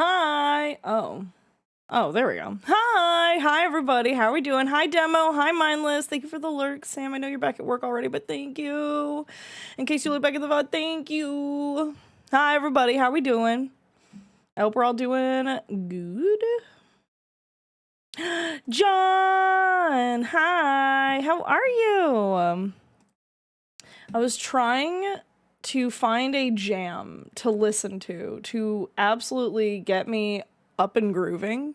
Hi. Oh, there we go. Hi, everybody. How are we doing? Hi, Demo. Hi, Mindless. Thank you for the lurk, Sam. I know you're back at work already, but thank you. In case you look back at the VOD, thank you. Hi, everybody. How are we doing? I hope we're all doing good. John, hi. How are you? I was trying to find a jam to listen to absolutely get me up and grooving.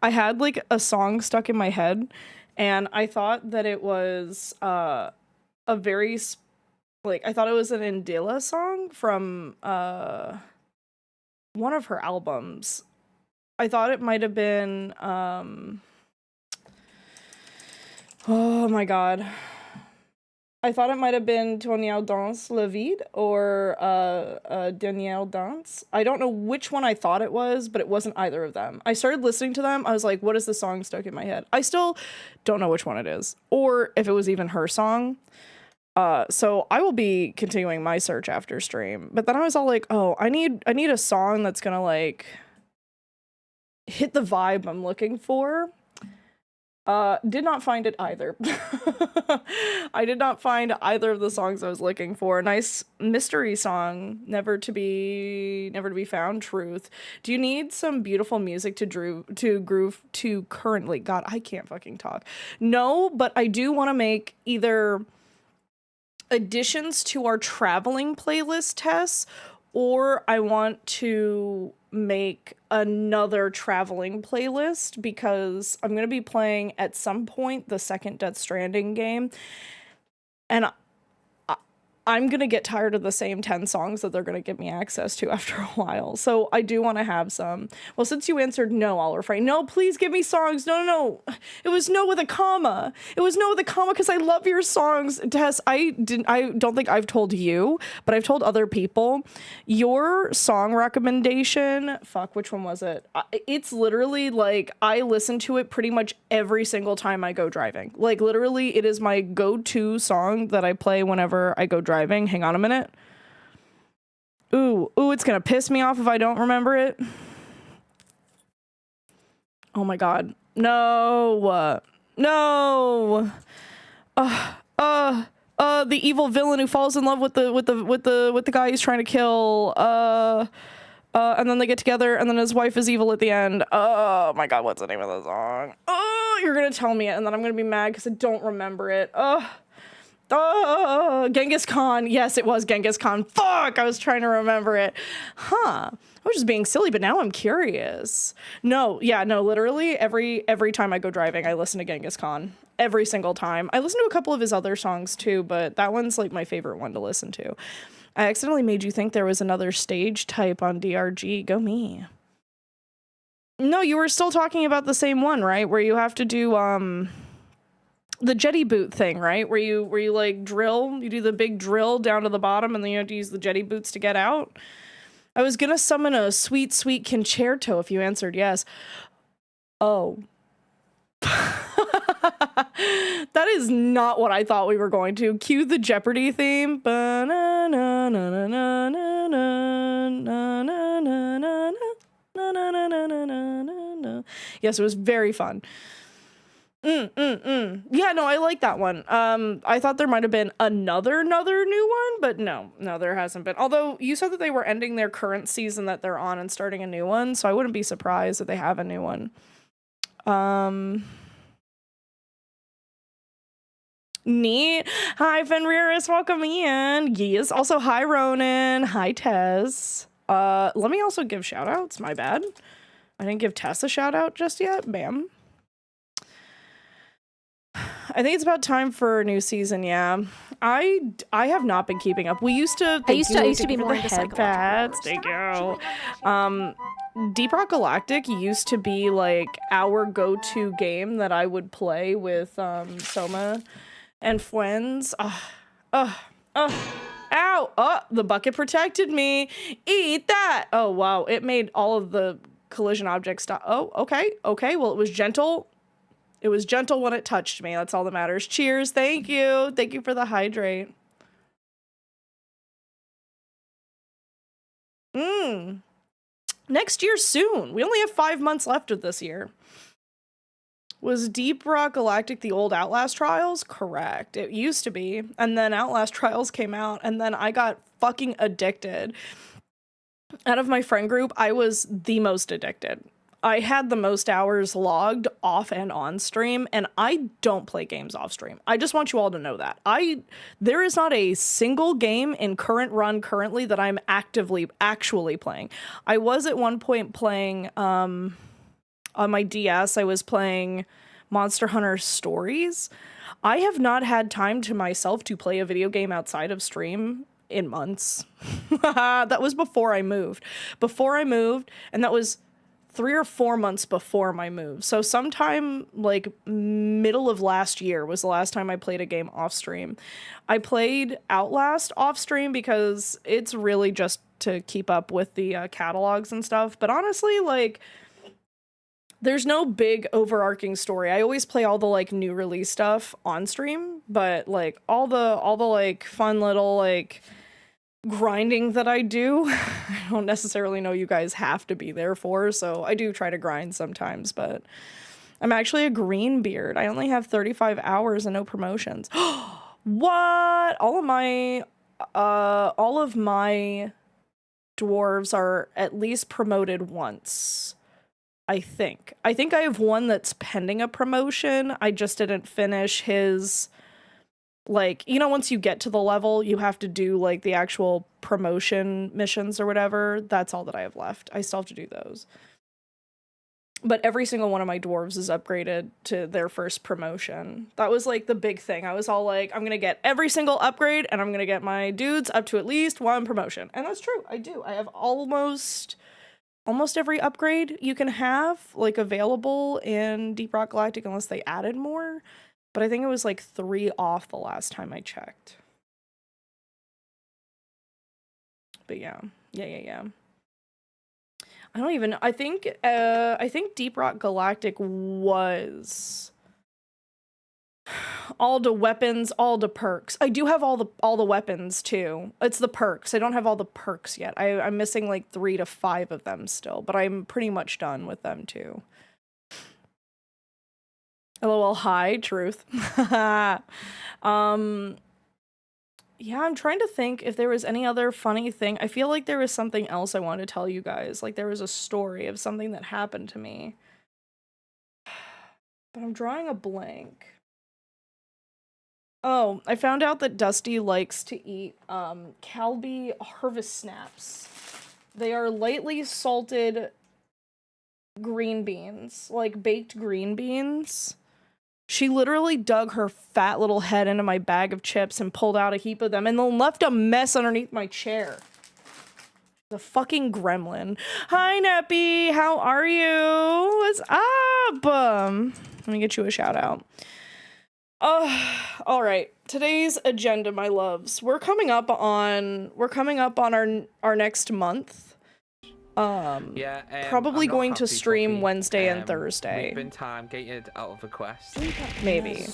I had like a song stuck in my head, and I thought that it was a very I thought it was an Indila song from one of her albums. I thought it might have been oh my god. I thought it might have been Tonniel Danse Le Vide or Danielle Dance. I don't know which one I thought it was, but it wasn't either of them. I started listening to them. I was like, what is the song stuck in my head? I still don't know which one it is or if it was even her song. So I will be continuing my search after stream. But then I was all like, oh, I need a song that's gonna like hit the vibe I'm looking for. Did not find it either. I did not find either of the songs I was looking for. A nice mystery song, never to be found. Truth. Do you need some beautiful music to groove to currently? God, I can't fucking talk. No, but I do want to make either additions to our traveling playlist tests, or I want to make another traveling playlist because I'm going to be playing at some point the second Death Stranding game, and I'm going to get tired of the same 10 songs that they're going to give me access to after a while. So I do want to have some. Well, since you answered no, I'll refrain. No, please give me songs. No. It was no with a comma. It was no with a comma because I love your songs. Tess, I don't think I've told you, but I've told other people. Your song recommendation, fuck, which one was it? It's literally like I listen to it pretty much every single time I go driving. Like literally it is my go-to song that I play whenever I go driving. Hang on a minute. Ooh, it's gonna piss me off if I don't remember it. Oh my god. No. The evil villain who falls in love with the guy he's trying to kill. And then they get together, and then his wife is evil at the end. Oh my god, what's the name of the song? Oh, you're gonna tell me it, and then I'm gonna be mad because I don't remember it. Genghis Khan. Yes, it was Genghis Khan. Fuck, I was trying to remember it. I was just being silly, but now I'm curious. No, literally every time I go driving, I listen to Genghis Khan. Every single time. I listen to a couple of his other songs too, but that one's like my favorite one to listen to. I accidentally made you think there was another stage type on DRG. Go me. No, you were still talking about the same one, right? Where you have to do, the jetty boot thing, right? Where you like drill, you do the big drill down to the bottom and then you have to use the jetty boots to get out. I was gonna summon a sweet, sweet concerto if you answered yes. Oh. That is not what I thought we were going to. Cue the Jeopardy theme. Yes, it was very fun. Yeah, no, I like that one. I thought there might have been another new one, but no, there hasn't been. Although you said that they were ending their current season that they're on and starting a new one, so I wouldn't be surprised if they have a new one. Neat. Hi, Fenrirus, welcome in. Yes. Also, hi, Ronan. Hi, Tess. Let me also give shout outs. My bad. I didn't give Tess a shout out just yet. Bam. I think it's about time for a new season. Yeah, I have not been keeping up. We used to. I used to be more into headpads. Thank you. Deep Rock Galactic used to be like our go-to game that I would play with Soma and friends. Ow! Oh, the bucket protected me. Eat that! Oh wow! It made all of the collision objects stop. Oh, okay. Well, it was gentle. It was gentle when it touched me. That's all that matters. Cheers. Thank you. Thank you for the hydrate. Next year soon. We only have 5 months left of this year. Was Deep Rock Galactic the old Outlast Trials? Correct. It used to be. And then Outlast Trials came out, and then I got fucking addicted. Out of my friend group, I was the most addicted. I had the most hours logged off and on stream, and I don't play games off stream. I just want you all to know that. There is not a single game in current run currently that I'm actually playing. I was at one point playing, on my DS, I was playing Monster Hunter Stories. I have not had time to myself to play a video game outside of stream in months. That was before I moved. And that was 3 or 4 months before my move. So sometime like middle of last year was the last time I played a game off stream. I played Outlast off stream because it's really just to keep up with the catalogs and stuff. But honestly, like, there's no big overarching story. I always play all the like new release stuff on stream, but like all the like fun little like grinding that I do, I don't necessarily know you guys have to be there for, so I do try to grind sometimes, but I'm actually a green beard. I only have 35 hours and no promotions. What? All of my dwarves are at least promoted once. I think I have one that's pending a promotion. I just didn't finish his, like, you know, once you get to the level, you have to do like the actual promotion missions or whatever. That's all that I have left. I still have to do those. But every single one of my dwarves is upgraded to their first promotion. That was like the big thing. I was all like, I'm gonna get every single upgrade and I'm gonna get my dudes up to at least 1 promotion. And that's true. I do. I have almost every upgrade you can have like available in Deep Rock Galactic unless they added more. But I think it was like 3 off the last time I checked. But yeah. I think Deep Rock Galactic was all the weapons, all the perks. I do have all the weapons too. It's the perks. I don't have all the perks yet. I'm missing like 3 to 5 of them still, but I'm pretty much done with them too. LOL, hi, truth. Yeah, I'm trying to think if there was any other funny thing. I feel like there was something else I wanted to tell you guys. Like there was a story of something that happened to me. But I'm drawing a blank. Oh, I found out that Dusty likes to eat Calbee Harvest Snaps. They are lightly salted green beans, like baked green beans. She literally dug her fat little head into my bag of chips and pulled out a heap of them and then left a mess underneath my chair. The fucking gremlin. Hi, Neppy. How are you? What's up? Let me get you a shout out. All right. Today's agenda, my loves. We're coming up on our next month. Probably going to stream Wednesday and Thursday. We've been time gated out of request. Maybe.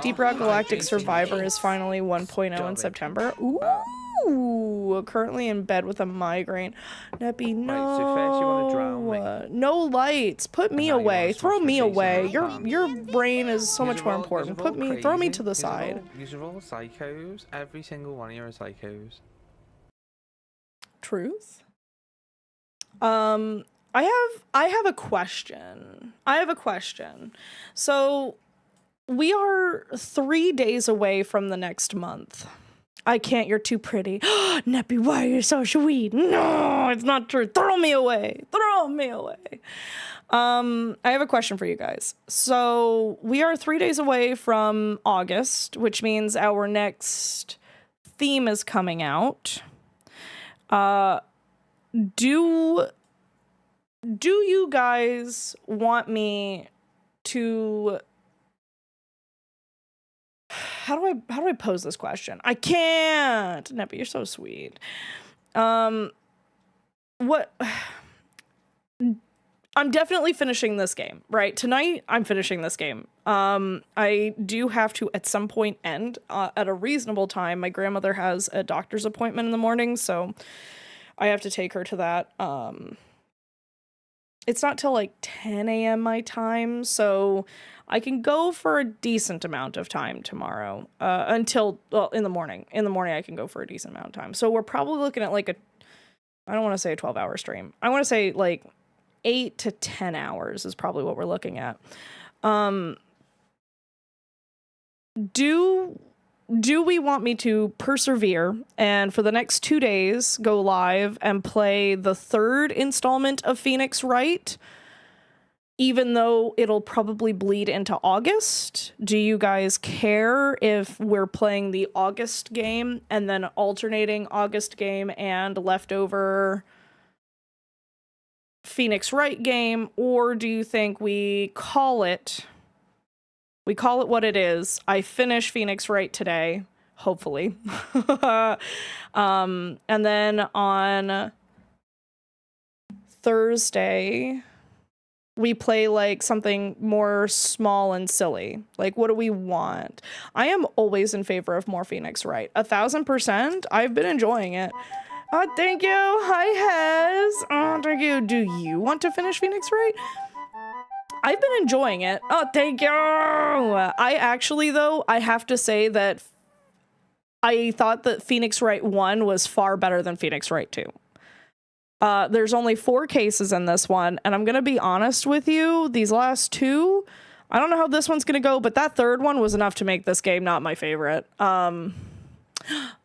Deep Rock Galactic Survivor is finally 1.0 in September. Ooh, currently in bed with a migraine. Neppy, no. Right, so first you want to drown me. No lights. Put me away. Throw me away. Your brain is so much more important. Throw me to the side. These are all psychos. Every single one of you are psychos. Truth? I have a question. So we are 3 days away from the next month. I can't, you're too pretty. Neppy, why are you so sweet? No, it's not true. Throw me away. I have a question for you guys. So we are 3 days away from August, which means our next theme is coming out. Do you guys want me to... How do I pose this question? I can't. Neppy, you're so sweet. What... I'm definitely finishing this game, right? Tonight, I'm finishing this game. I do have to, at some point, end at a reasonable time. My grandmother has a doctor's appointment in the morning, so I have to take her to that. it's not till like 10 a.m. my time, so I can go for a decent amount of time tomorrow. Until, well, in the morning. In the morning I can go for a decent amount of time. So we're probably looking at like I don't want to say a 12-hour stream. I want to say like 8 to 10 hours is probably what we're looking at. Do we want me to persevere and for the next 2 days go live and play the 3rd installment of Phonex Wright, even though it'll probably bleed into August? Do you guys care if we're playing the August game and then alternating August game and leftover Phonex Wright game, or do you think we call it what it is? I finish Phonex Wright today, hopefully. And then on Thursday, we play like something more small and silly. Like, what do we want? I am always in favor of more Phonex Wright. 1000%. I've been enjoying it. Oh, thank you. Hi, Hez. Oh, thank you. Do you want to finish Phonex Wright? I've been enjoying it. Oh, thank you. I actually, though, I have to say that I thought that Phonex Wright 1 was far better than Phonex Wright 2. There's only 4 cases in this one, and I'm going to be honest with you, these last 2, I don't know how this one's going to go, but that 3rd one was enough to make this game not my favorite.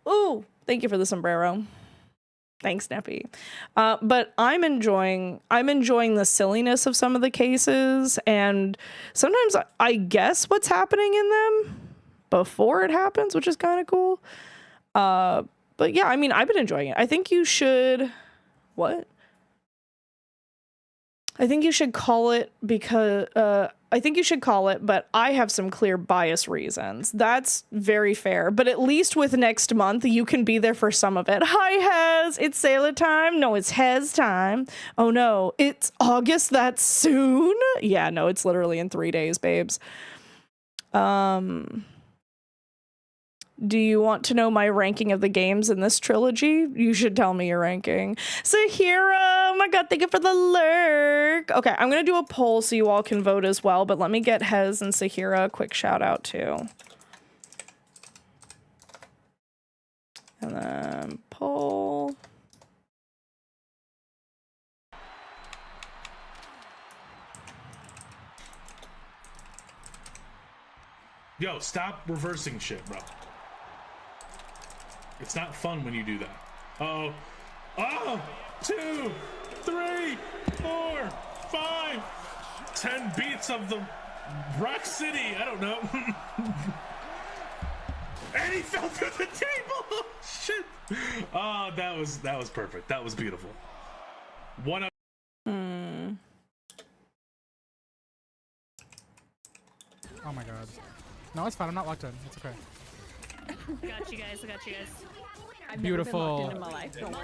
Ooh, thank you for the sombrero. Thanks, Neppy. But I'm enjoying the silliness of some of the cases, and sometimes I guess what's happening in them before it happens, which is kind of cool. But yeah, I mean, I've been enjoying it. I think you should... What? I think you should call it because... I think you should call it, but I have some clear bias reasons. That's very fair. But at least with next month, you can be there for some of it. Hi, Hez. It's Sailor time. No, it's Hez time. Oh, no. It's August that soon? Yeah, no, it's literally in 3 days, babes. Do you want to know my ranking of the games in this trilogy? You should tell me your ranking. Sahira, oh my god, thank you for the lurk. Okay, I'm gonna do a poll so you all can vote as well, but let me get Hez and Sahira a quick shout out too. And then poll. Yo, stop reversing shit, bro. It's not fun when you do that. Uh-oh. Oh! 2, 3, 4, 5, 10 beats of the Rock City. I don't know. And he fell through the table. Shit. Oh, that was perfect. That was beautiful. One up. Oh my god. No, it's fine. I'm not locked in. It's okay. Got you guys. I got you guys. Beautiful.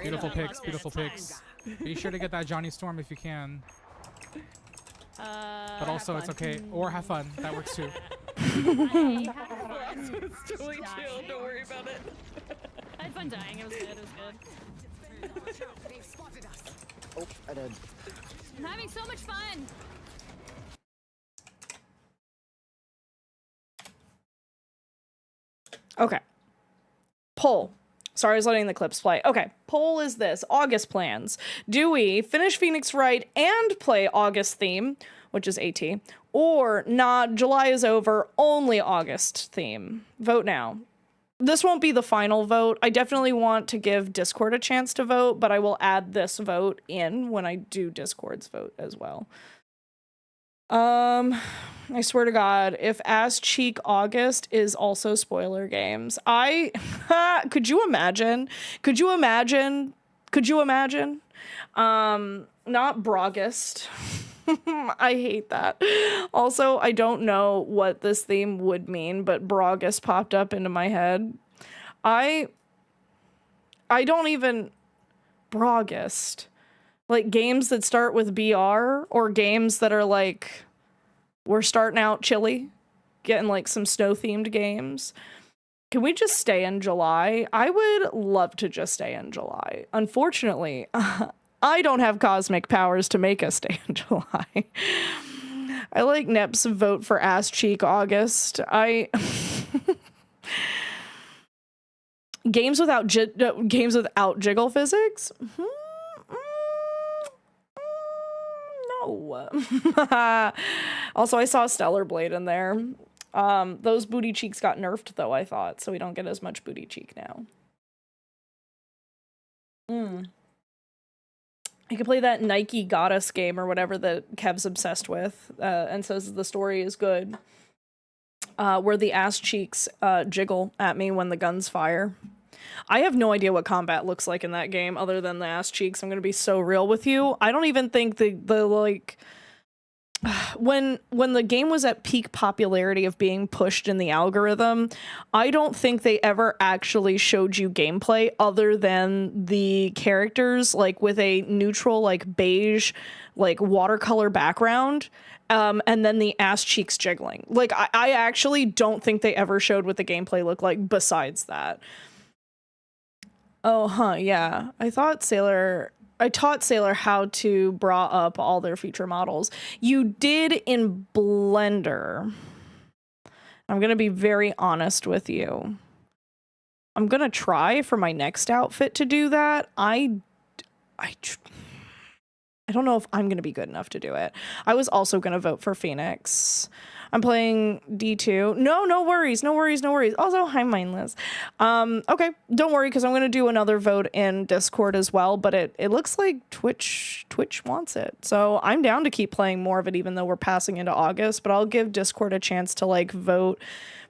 Beautiful picks. Beautiful picks. Be sure to get that Johnny Storm if you can. But also, it's okay. Or have fun. That works too. It's totally chill. Don't worry about it. I had fun dying. It was good. It was good. Oh, I did. I'm having so much fun. Okay. Poll. Sorry, I was letting the clips play. Okay, poll is this. August plans. Do we finish Phonex Wright and play August theme, which is AT, or nah, July is over, only August theme? Vote now. This won't be the final vote. I definitely want to give Discord a chance to vote, but I will add this vote in when I do Discord's vote as well. I swear to God, if Ass Cheek August is also spoiler games, could you imagine? Not Brogust. I hate that. Also, I don't know what this theme would mean, but Brogust popped up into my head. I don't even... Brogust. Like, games that start with BR, or games that are like, we're starting out chilly, getting like some snow-themed games. Can we just stay in July? I would love to just stay in July. Unfortunately, I don't have cosmic powers to make us stay in July. I like Nep's vote for ass cheek August. Games without jiggle physics? No. Also, I saw Stellar Blade in there. Those booty cheeks got nerfed though, I thought, so we don't get as much booty cheek now. I could play that Nike Goddess game or whatever that Kev's obsessed with, and says the story is good. Where the ass cheeks jiggle at me when the guns fire. I have no idea what combat looks like in that game other than the ass cheeks. I'm gonna be so real with you. I don't even think the like when the game was at peak popularity of being pushed in the algorithm, I don't think they ever actually showed you gameplay other than the characters like with a neutral like beige like watercolor background. And then the ass cheeks jiggling. Like, I actually don't think they ever showed what the gameplay looked like besides that. Oh, huh, yeah. I taught Sailor how to bra up all their feature models. You did in Blender. I'm gonna be very honest with you. I'm gonna try for my next outfit to do that. I don't know if I'm going to be good enough to do it. I was also going to vote for Phonex. I'm playing D2. No worries. Also, hi, Mindless. Okay, don't worry, because I'm going to do another vote in Discord as well, but it looks like Twitch wants it. So I'm down to keep playing more of it, even though we're passing into August, but I'll give Discord a chance to, like, vote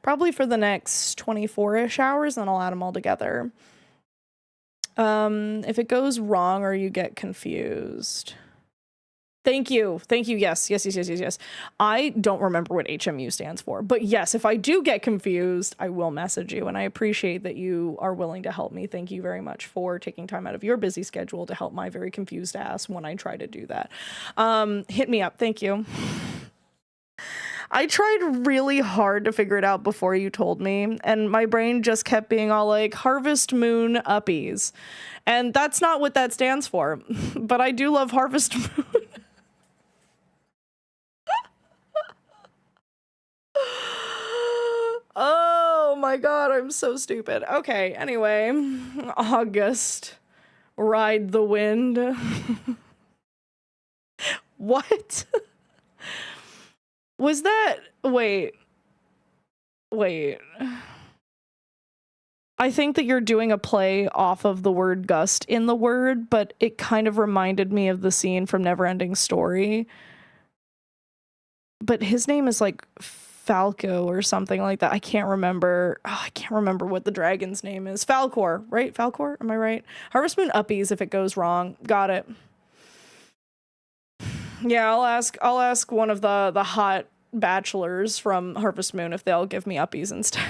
probably for the next 24-ish hours, and I'll add them all together. If it goes wrong or you get confused... Thank you. Yes. I don't remember what HMU stands for, but yes, if I do get confused, I will message you, and I appreciate that you are willing to help me. Thank you very much for taking time out of your busy schedule to help my very confused ass when I try to do that. Hit me up. Thank you. I tried really hard to figure it out before you told me, and my brain just kept being all like, Harvest Moon Uppies. And that's not what that stands for, but I do love Harvest Moon. Oh my god, I'm so stupid. Okay, anyway. August. Ride the wind. What? Was that... Wait. I think that you're doing a play off of the word gust in the word, but it kind of reminded me of the scene from Neverending Story. But his name is like Falco or something like that. I can't remember. Oh, I can't remember what the dragon's name is. Falcor, right? Falcor? Am I right? Harvest Moon Uppies if it goes wrong. Got it. Yeah, I'll ask one of the hot bachelors from Harvest Moon if they'll give me Uppies instead.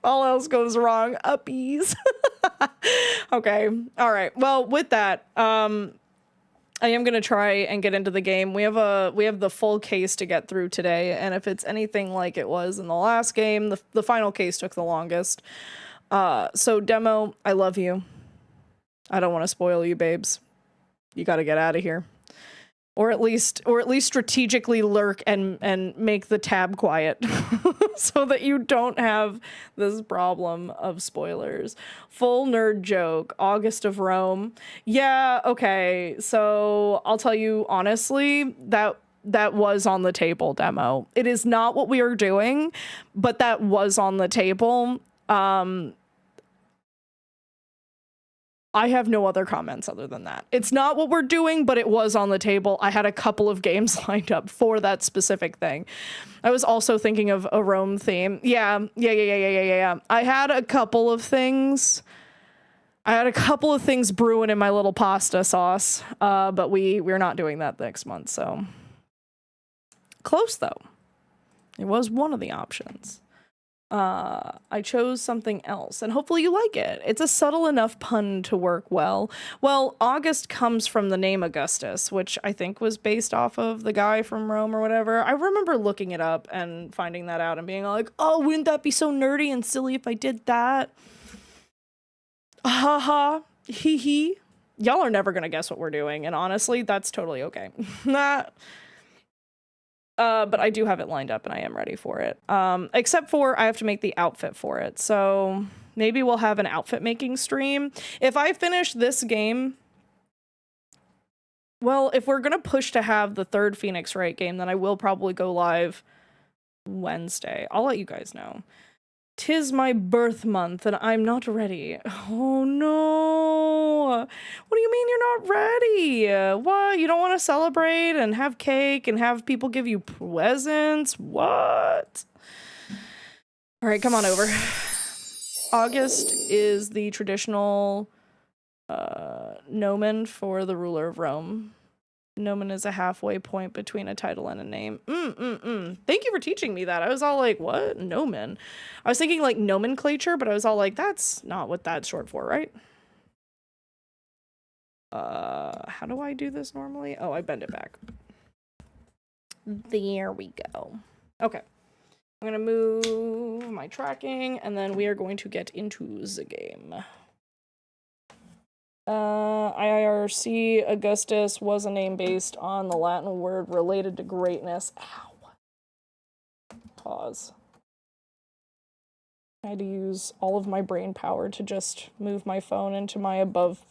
All else goes wrong. Uppies. Okay. All right. Well, with that, I am going to try and get into the game. We have the full case to get through today, and if it's anything like it was in the last game, the final case took the longest. So Demo, I love you. I don't want to spoil you, babes. You got to get out of here. Or at least strategically lurk and make the tab quiet so that you don't have this problem of spoilers. Full nerd joke. August of Rome. Yeah, okay. So I'll tell you honestly, that was on the table, Demo. It is not what we are doing, but that was on the table. I have no other comments other than that. It's not what we're doing, but it was on the table. I had a couple of games lined up for that specific thing. I was also thinking of a Rome theme. Yeah. I had a couple of things brewing in my little pasta sauce, but we're not doing that next month, so. Close, though. It was one of the options. I chose something else, and hopefully you like it. It's a subtle enough pun to work well. Well, August comes from the name Augustus, which I think was based off of the guy from Rome or whatever. I remember looking it up and finding that out and being like, oh, wouldn't that be so nerdy and silly if I did that? Haha. Hee hee. Y'all are never gonna guess what we're doing, and honestly, that's totally okay. But I do have it lined up and I am ready for it. Except for I have to make the outfit for it. So maybe we'll have an outfit making stream. If I finish this game, well, if we're gonna push to have the third Phoenix Wright game, then I will probably go live Wednesday. I'll let you guys know. 'Tis my birth month and I'm not ready. Oh no. What do you mean you're not ready? What? You don't want to celebrate and have cake and have people give you presents? What? All right, come on over. August is the traditional nomen for the ruler of Rome. Nomen is a halfway point between a title and a name. Thank you for teaching me that. I was all like, what? Nomen. I was thinking like nomenclature, but I was all like, that's not what that's short for, right? How do I do this normally? Oh, I bend it back. There we go. Okay. I'm gonna move my tracking, and then we are going to get into the game. IIRC Augustus was a name based on the Latin word related to greatness. Ow. Pause. I had to use all of my brain power to just move my phone into my above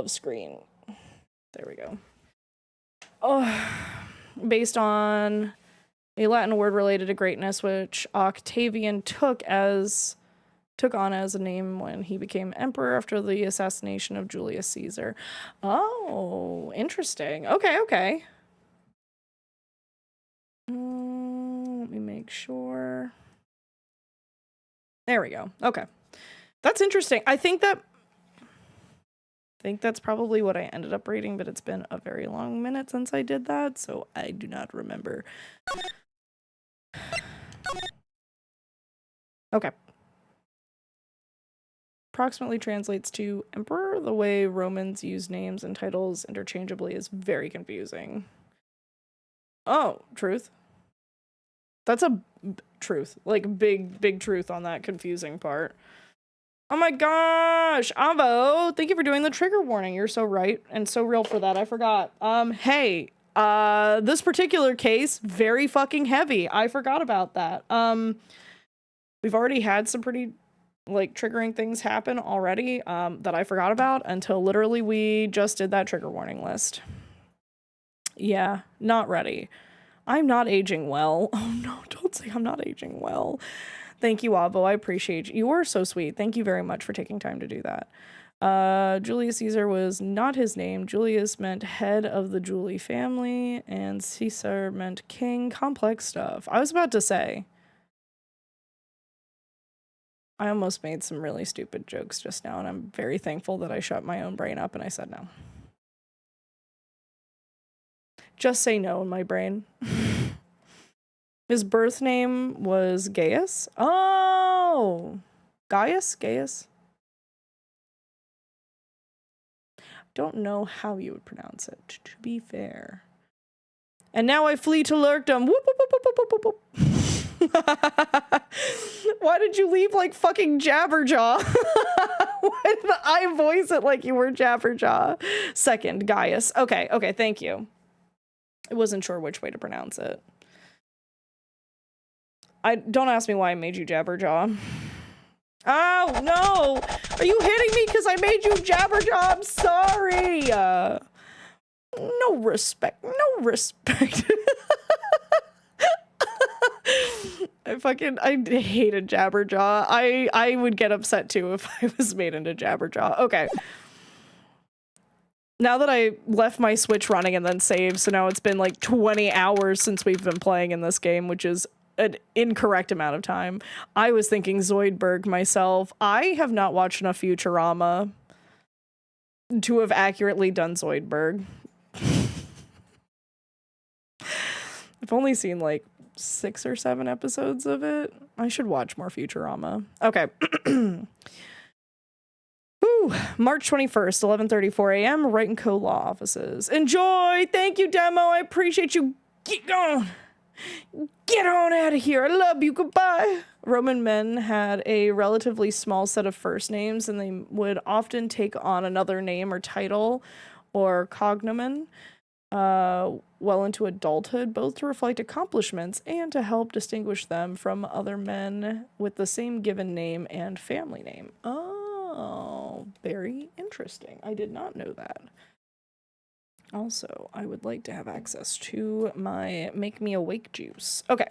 screen. There we go. Oh, based on a Latin word related to greatness, which Octavian took on as a name when he became emperor after the assassination of Julius Caesar. Oh, interesting. Okay. Let me make sure. There we go. Okay. That's interesting. I think that's probably what I ended up reading, but it's been a very long minute since I did that, so I do not remember. Okay. Approximately translates to emperor. The way Romans use names and titles interchangeably is very confusing. Oh, truth. That's a truth. Like, big truth on that confusing part. Oh my gosh, Avo, thank you for doing the trigger warning. You're so right and so real for that. I forgot. Hey, this particular case, very fucking heavy. I forgot about that. We've already had some pretty like triggering things happen already that I forgot about until literally we just did that trigger warning list. Yeah, not ready. I'm not aging well. Oh no, don't say I'm not aging well. Thank you, Avo. I appreciate you. You are so sweet. Thank you very much for taking time to do that. Julius Caesar was not his name. Julius meant head of the Julie family, and Caesar meant king. Complex stuff. I was about to say. I almost made some really stupid jokes just now, and I'm very thankful that I shut my own brain up and I said no. Just say no in my brain. His birth name was Gaius. Oh! Gaius? Don't know how you would pronounce it, to be fair. And now I flee to lurkdom. Whoop, whoop, whoop, whoop, whoop, whoop, whoop. Why did you leave like fucking Jabberjaw? Why did I voice it like you were Jabberjaw? Second, Gaius. Okay, thank you. I wasn't sure which way to pronounce it. Don't ask me why I made you Jabberjaw. Oh, no! Are you hitting me because I made you Jabberjaw? I'm sorry! No respect. I hated Jabberjaw. I would get upset too if I was made into Jabberjaw. Okay. Now that I left my Switch running and then saved, so now it's been like 20 hours since we've been playing in this game, which is an incorrect amount of time. I was thinking Zoidberg myself. I have not watched enough Futurama to have accurately done Zoidberg. I've only seen like 6 or 7 episodes of it. I should watch more Futurama. Okay. Whew. March 21st, 11:34 a.m. Wright & Co. Law Offices. Enjoy! Thank you, Demo! I appreciate you. Keep going! Get on out of here. I love you. Goodbye. Roman men had a relatively small set of first names, and they would often take on another name or title or cognomen well into adulthood, both to reflect accomplishments and to help distinguish them from other men with the same given name and family name. Oh, very interesting. I did not know that. Also, I would like to have access to my Make Me Awake juice. Okay.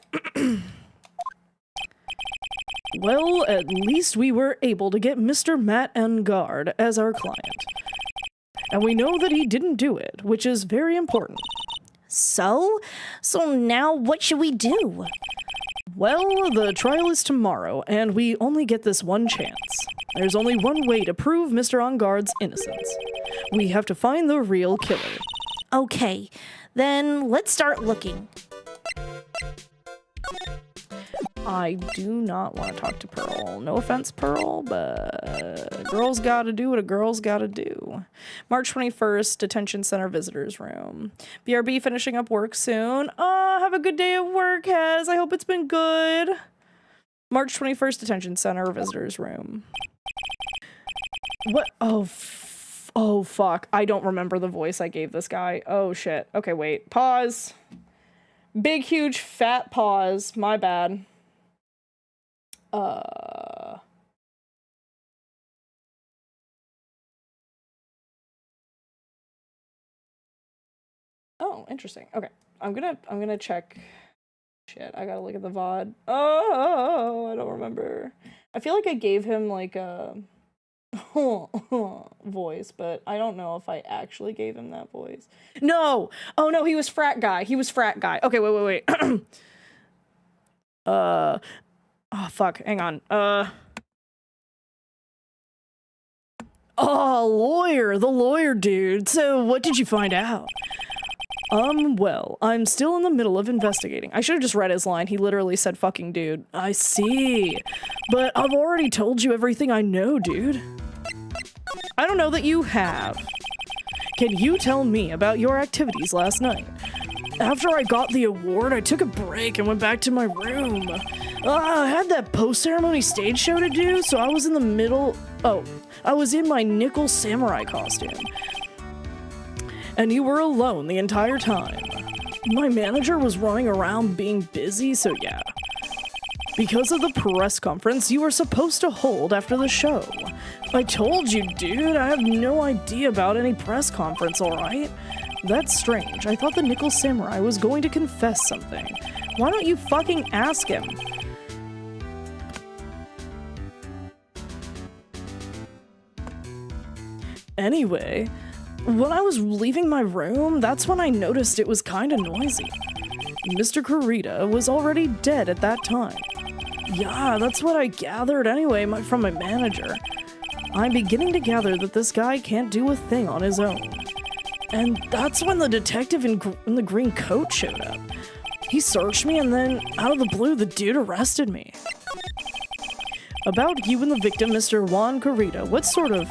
Well, at least we were able to get Mr. Matt Engard as our client. And we know that he didn't do it, which is very important. So now what should we do? Well, the trial is tomorrow, and we only get this one chance. There's only one way to prove Mr. Engard's innocence. We have to find the real killer. Okay, then let's start looking. I do not want to talk to Pearl. No offense, Pearl, but a girl's gotta do what a girl's gotta do. March 21st, Detention Center Visitors Room. BRB finishing up work soon. Oh, have a good day at work, Hez. I hope it's been good. March 21st, Detention Center Visitors Room. What? Oh, fuck. I don't remember the voice I gave this guy. Oh, shit. Okay, wait. Pause. Big, huge, fat pause. My bad. Oh, interesting. Okay. I'm gonna check. Shit, I gotta look at the VOD. Oh, I don't remember. I feel like I gave him like a voice, but I don't know if I actually gave him that voice. No! Oh no, he was frat guy. He was frat guy. Okay, wait. Oh, fuck. Hang on. Oh, lawyer. The lawyer dude. So, what did you find out? Well, I'm still in the middle of investigating. I should have just read his line. He literally said fucking dude. I see. But I've already told you everything I know, dude. I don't know that you have. Can you tell me about your activities last night? After I got the award, I took a break and went back to my room. I had that post-ceremony stage show to do, so I was in the middle... Oh, I was in my nickel samurai costume. And you were alone the entire time. My manager was running around being busy, so yeah. Because of the press conference you were supposed to hold after the show. I told you, dude, I have no idea about any press conference, alright? That's strange. I thought the Nickel Samurai was going to confess something. Why don't you fucking ask him? Anyway, when I was leaving my room, that's when I noticed it was kinda noisy. Mr. Kurita was already dead at that time. Yeah, that's what I gathered anyway from my manager. I'm beginning to gather that this guy can't do a thing on his own. And that's when the detective in the green coat showed up. He searched me and then, out of the blue, the dude arrested me. About you and the victim, Mr. Juan Kurita, what sort of...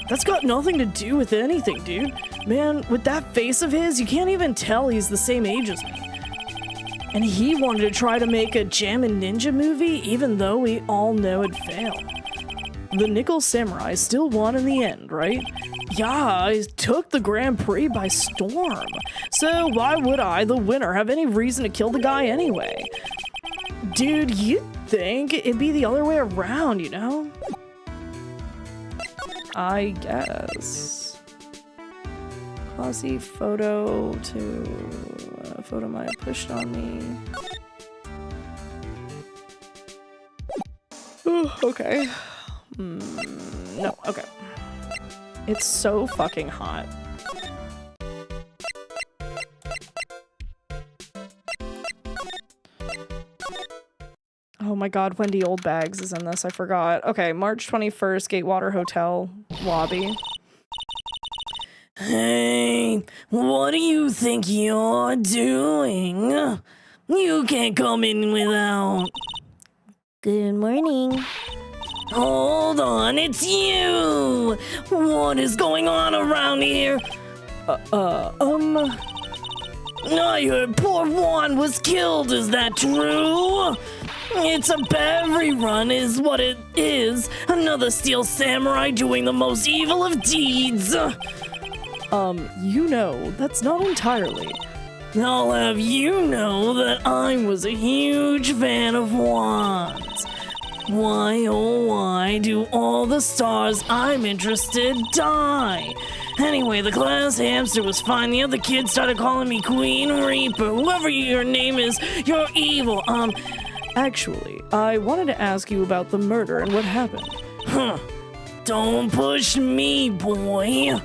That's got nothing to do with anything, dude. Man, with that face of his, you can't even tell he's the same age as me. And he wanted to try to make a Jammin' Ninja movie, even though we all know it'd fail. The Nickel Samurai still won in the end, right? Yeah, I took the Grand Prix by storm. So why would I, the winner, have any reason to kill the guy anyway? Dude, you'd think it'd be the other way around, you know? I guess. Classy photo to a photo might have pushed on me. Okay. No, okay. It's so fucking hot. Oh my god, Wendy Oldbags is in this, I forgot. Okay, March 21st, Gatewater Hotel lobby. Hey, what do you think you're doing? You can't come in without... Good morning. Hold on, it's you! What is going on around here? I heard poor Juan was killed, is that true? It's a bad rerun is what it is. Another steel samurai doing the most evil of deeds. You know, that's not entirely. I'll have you know that I was a huge fan of Juan's. Why, oh why do all the stars I'm interested die? Anyway, the class hamster was fine. The other kids started calling me Queen Reaper. Whoever your name is, you're evil. Actually, I wanted to ask you about the murder and what happened. Don't push me, boy.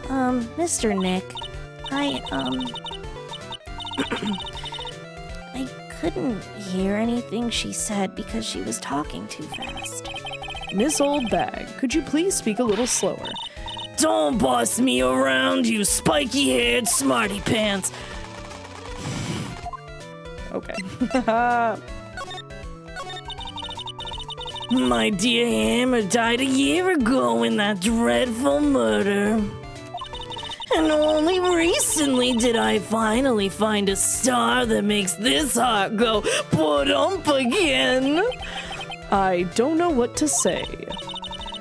Mr. Nick, I couldn't hear anything she said because she was talking too fast. Miss Old Bag, could you please speak a little slower? Don't boss me around, you spiky-haired smarty pants. Okay. My dear Hammer died a year ago in that dreadful murder. And only recently did I finally find a star that makes this heart go ba-dump again. I don't know what to say.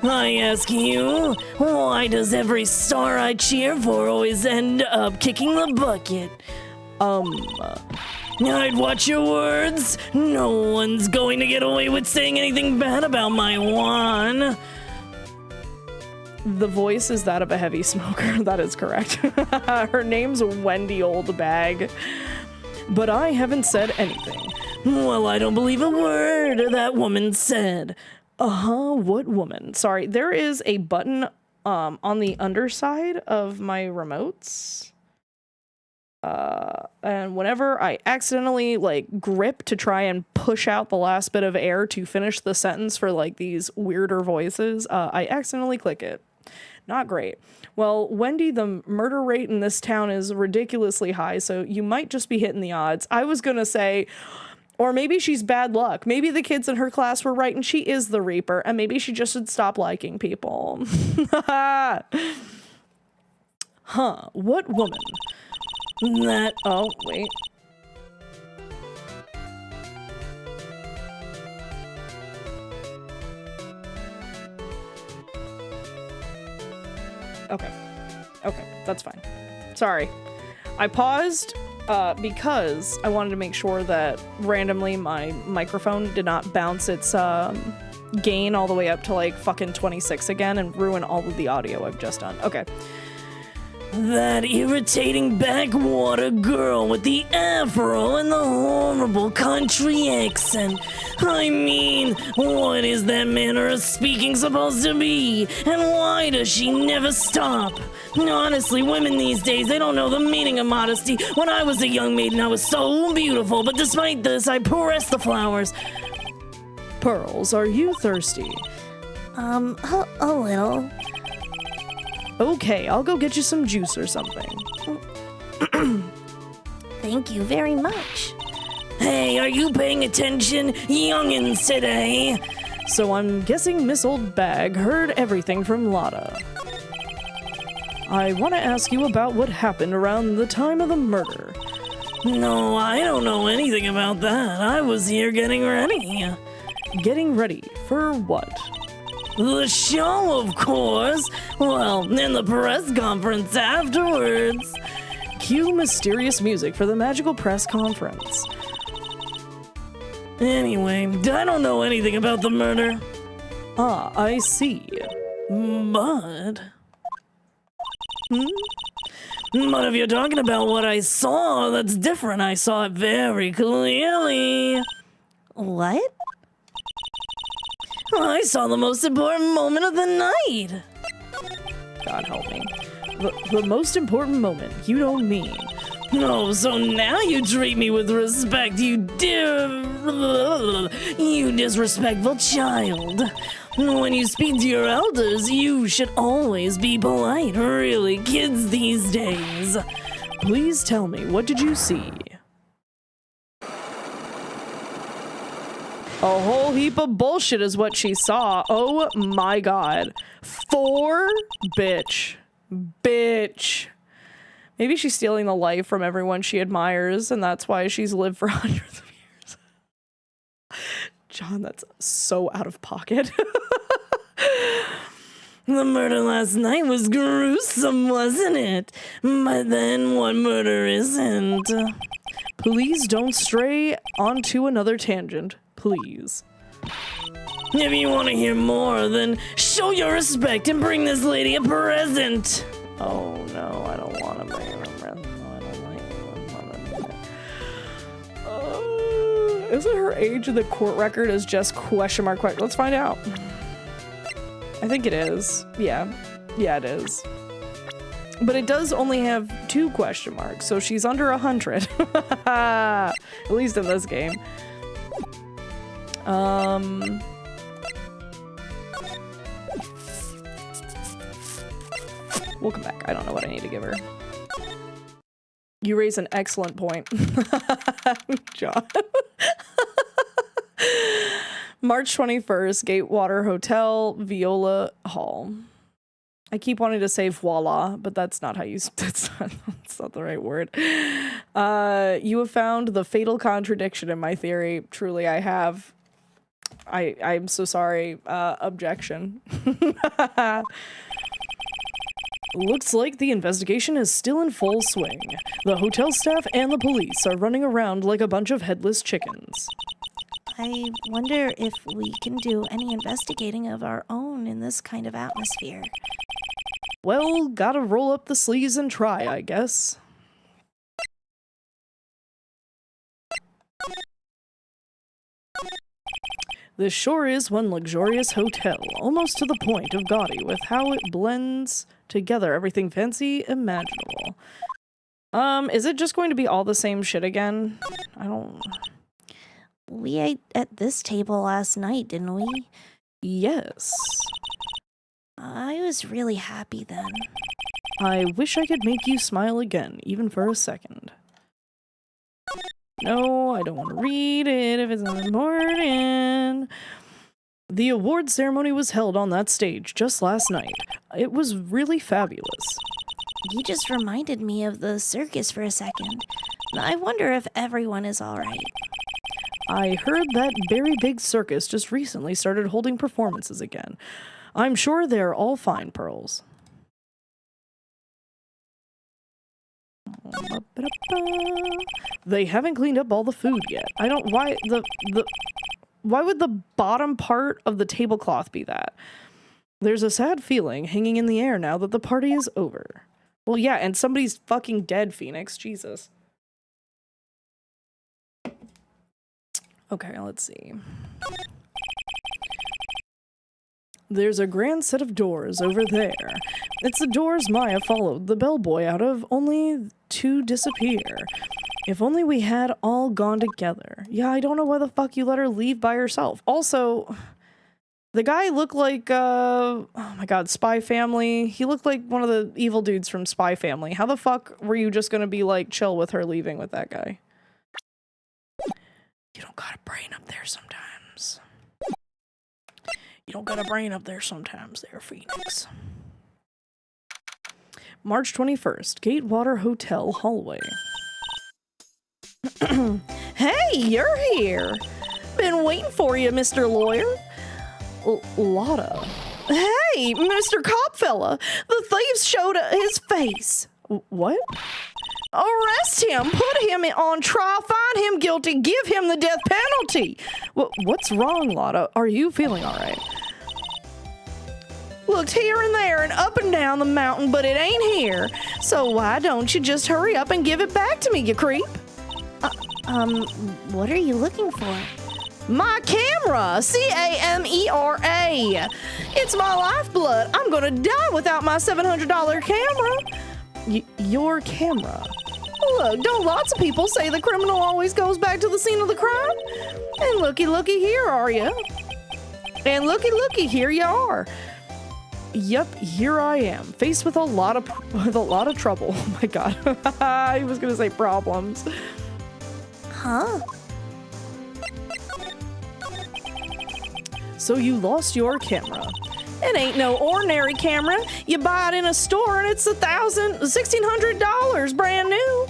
I ask you, why does every star I cheer for always end up kicking the bucket? I'd watch your words. No one's going to get away with saying anything bad about my Juan. The voice is that of a heavy smoker. That is correct. Her name's Wendy Old Bag. But I haven't said anything. Well, I don't believe a word that woman said. What woman? Sorry, there is a button on the underside of my remotes. And whenever I accidentally grip to try and push out the last bit of air to finish the sentence for these weirder voices, I accidentally click it. Not great. Well, Wendy, the murder rate in this town is ridiculously high, so you might just be hitting the odds. I was gonna say, or maybe she's bad luck. Maybe the kids in her class were right and she is the Reaper, and maybe she just should stop liking people. What woman? Oh, wait. Okay, that's fine. Sorry. I paused because I wanted to make sure that randomly my microphone did not bounce its gain all the way up to fucking 26 again and ruin all of the audio I've just done. Okay. That irritating backwater girl with the afro and the horrible country accent. I mean, what is that manner of speaking supposed to be? And why does she never stop? Honestly, women these days, they don't know the meaning of modesty. When I was a young maiden, I was so beautiful, but despite this, I pressed the flowers. Pearls, are you thirsty? A little. Okay, I'll go get you some juice or something. Thank you very much. Hey, are you paying attention, youngins, today? So I'm guessing Miss Old Bag heard everything from Lotta. I want to ask you about what happened around the time of the murder. No, I don't know anything about that. I was here getting ready. Getting ready for what? The show, of course. Well, and the press conference afterwards. Cue mysterious music for the magical press conference. Anyway, I don't know anything about the murder. Ah, I see. But if you're talking about what I saw, that's different. I saw it very clearly. What? I saw the most important moment of the night. God help me. The most important moment, you don't mean. Oh, so now you treat me with respect, you disrespectful child. When you speak to your elders, you should always be polite. Really, kids these days. Please tell me, what did you see? A whole heap of bullshit is what she saw. Oh my god. Bitch. Maybe she's stealing the life from everyone she admires, and that's why she's lived for hundreds of years. John, that's so out of pocket. The murder last night was gruesome, wasn't it? But then what murder isn't? Please don't stray onto another tangent. Please. If you want to hear more, then show your respect and bring this lady a present. Oh no, I don't want to bring her a present. No, I don't want to do that. Isn't her age in the court record is just question mark? Let's find out. I think it is. Yeah. Yeah, it is. But it does only have 2 question marks, so she's under 100. At least in this game. We'll come back. I don't know what I need to give her. You raise an excellent point. John. March 21st, Gatewater Hotel, Viola Hall. I keep wanting to say voila, but that's not how you... That's not the right word. You have found the fatal contradiction in my theory. Truly, I have. I'm so sorry. Objection. Looks like the investigation is still in full swing. The hotel staff and the police are running around like a bunch of headless chickens. I wonder if we can do any investigating of our own in this kind of atmosphere. Well, gotta roll up the sleeves and try, I guess. This sure is one luxurious hotel, almost to the point of gaudy with how it blends together everything fancy imaginable. Is it just going to be all the same shit again? I don't... We ate at this table last night, didn't we? Yes. I was really happy then. I wish I could make you smile again, even for a second. No, I don't want to read it if it's not important. The award ceremony was held on that stage just last night. It was really fabulous. You just reminded me of the circus for a second. I wonder if everyone is all right. I heard that very big circus just recently started holding performances again. I'm sure they're all fine, Pearls. They haven't cleaned up all the food yet. I don't... Why would the bottom part of the tablecloth be that? There's a sad feeling hanging in the air now that the party is over. Well, yeah, and somebody's fucking dead, Phoenix. Jesus. Okay, let's see. There's a grand set of doors over there. It's the doors Maya followed the bellboy out of, only to disappear. If only we had all gone together. Yeah, I don't know why the fuck you let her leave by herself. Also, the guy looked like, oh my god, Spy Family. He looked like one of the evil dudes from Spy Family. How the fuck were you just gonna be, like, chill with her leaving with that guy? You don't got a brain up there sometimes. You don't got a brain up there sometimes there, Phoenix. March 21st, Gatewater Hotel hallway. Hey, you're here. Been waiting for you, Mr. Lawyer. Lotta. Hey, Mr. Copfella. The thieves showed his face. What? Arrest him. Put him on trial. Find him guilty. Give him the death penalty. What's wrong, Lotta? Are you feeling all right? Looked here and there and up and down the mountain, but it ain't here. So why don't you just hurry up and give it back to me, you creep? What are you looking for? My camera! C-A-M-E-R-A! It's my lifeblood. I'm gonna die without my $700 camera. Your camera? Look, don't lots of people say the criminal always goes back to the scene of the crime? And looky here are you. And looky here you are. Yep, here I am, faced with a lot of trouble. Oh my god. I was gonna say problems. Huh? So you lost your camera. It ain't no ordinary camera. You buy it in a store and it's $1,600 brand new.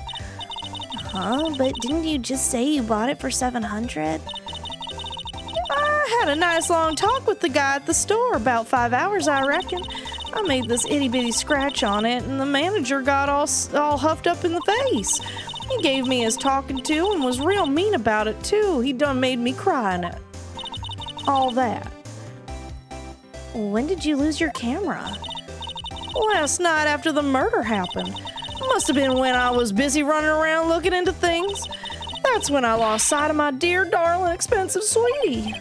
Huh? But didn't you just say you bought it for $700? I had a nice long talk with the guy at the store, about 5 hours, I reckon. I made this itty bitty scratch on it, and the manager got all huffed up in the face. He gave me his talking to and was real mean about it, too. He done made me cry in it. All that. When did you lose your camera? Last night after the murder happened. Must have been when I was busy running around looking into things. That's when I lost sight of my dear, darling, expensive sweetie.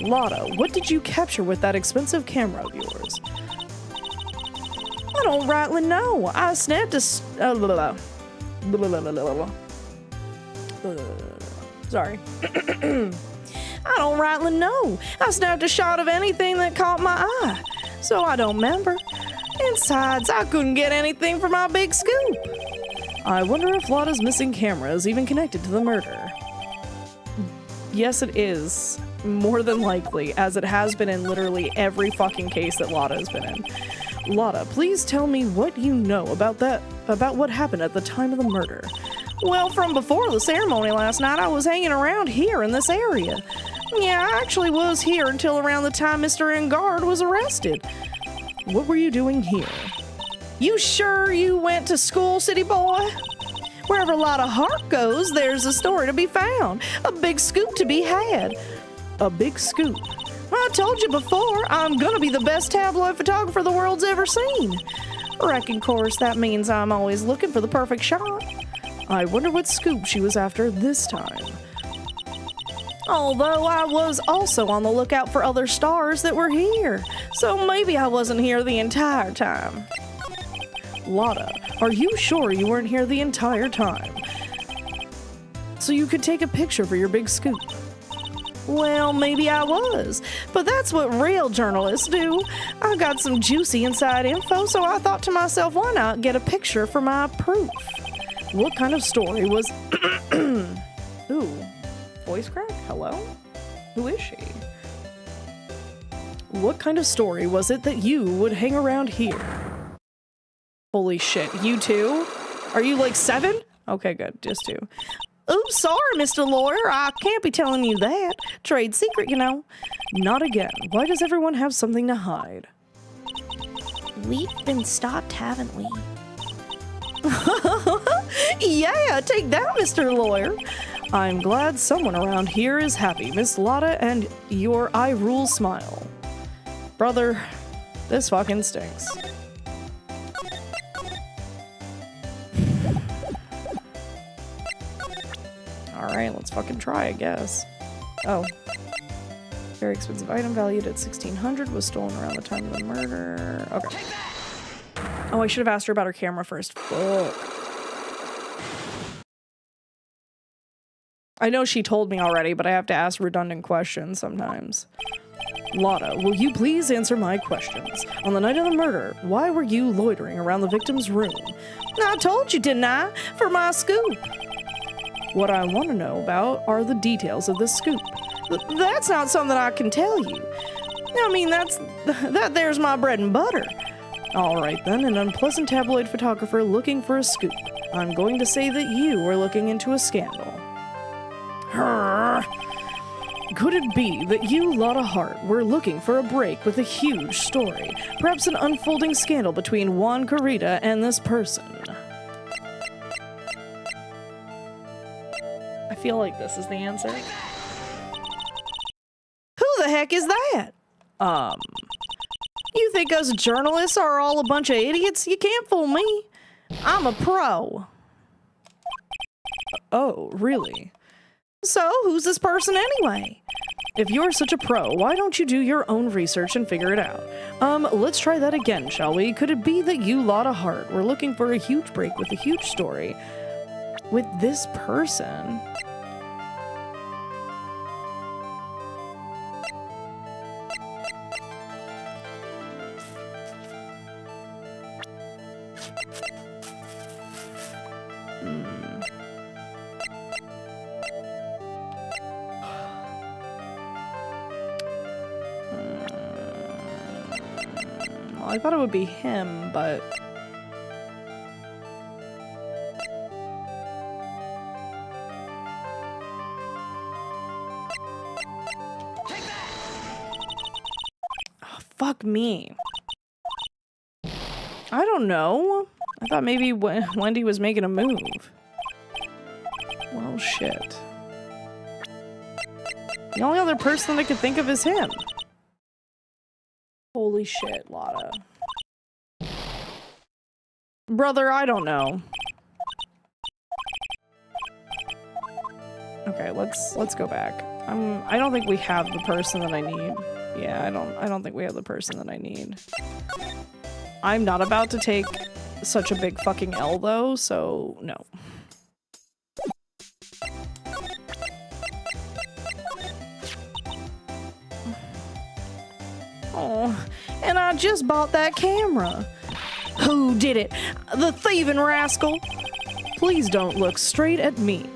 Lotta, what did you capture with that expensive camera of yours? I don't rightly know. I snapped a... Sorry. I don't rightly know. I snapped a shot of anything that caught my eye, so I don't remember. Besides, I couldn't get anything for my big scoop. I wonder if Lotta's missing camera is even connected to the murder. Yes, it is. More than likely, as it has been in literally every fucking case that Lotta has been in. Lotta, please tell me what you know about what happened at the time of the murder. Well, from before the ceremony last night, I was hanging around here in this area. Yeah, I actually was here until around the time Mr. Engard was arrested. What were you doing here? You sure you went to school, city boy? Wherever Lotta Hart goes, there's a story to be found. A big scoop to be had. A big scoop. I told you before, I'm gonna be the best tabloid photographer the world's ever seen. Reckon, course, that means I'm always looking for the perfect shot. I wonder what scoop she was after this time. Although I was also on the lookout for other stars that were here, so maybe I wasn't here the entire time. Lotta, are you sure you weren't here the entire time? So you could take a picture for your big scoop? Well, maybe I was, but that's what real journalists do. I got some juicy inside info, so I thought to myself, why not get a picture for my proof? What kind of story was... Ooh, voice crack? Hello? Who is she? What kind of story was it that you would hang around here? Holy shit, you too? Are you like 7? Okay, good, just 2. Oops, sorry, Mr. Lawyer. I can't be telling you that. Trade secret, you know. Not again. Why does everyone have something to hide? We've been stopped, haven't we? Yeah, take that, Mr. Lawyer. I'm glad someone around here is happy, Miss Lotta, and your I rule smile. Brother, this fucking stinks. Alright, let's fucking try, I guess. Oh. Very expensive item valued at $1,600 was stolen around the time of the murder. Okay. Oh, I should have asked her about her camera first. Fuck. I know she told me already, but I have to ask redundant questions sometimes. Lotta, will you please answer my questions? On the night of the murder, why were you loitering around the victim's room? I told you, didn't I? For my scoop. What I want to know about are the details of this scoop. That's not something I can tell you. I mean, that there's my bread and butter. All right then, an unpleasant tabloid photographer looking for a scoop. I'm going to say that you were looking into a scandal. Could it be that you, Lotta Hart, were looking for a break with a huge story? Perhaps an unfolding scandal between Juan Carita and this person? I feel like this is the answer. Who the heck is that? You think us journalists are all a bunch of idiots? You can't fool me. I'm a pro. Oh, really? So, who's this person anyway? If you're such a pro, why don't you do your own research and figure it out? Let's try that again, shall we? Could it be that you, Lotta Hart, were looking for a huge break with a huge story with this person? I thought it would be him, but... Oh, fuck me. I don't know. I thought maybe Wendy was making a move. Well, shit. The only other person I could think of is him. Holy shit, Lotta. Brother, I don't know. Okay, let's go back. I don't think we have the person that I need. Yeah, I don't think we have the person that I need. I'm not about to take such a big fucking L though, so no. Oh, and I just bought that camera. Who did it? The thieving rascal! Please don't look straight at me.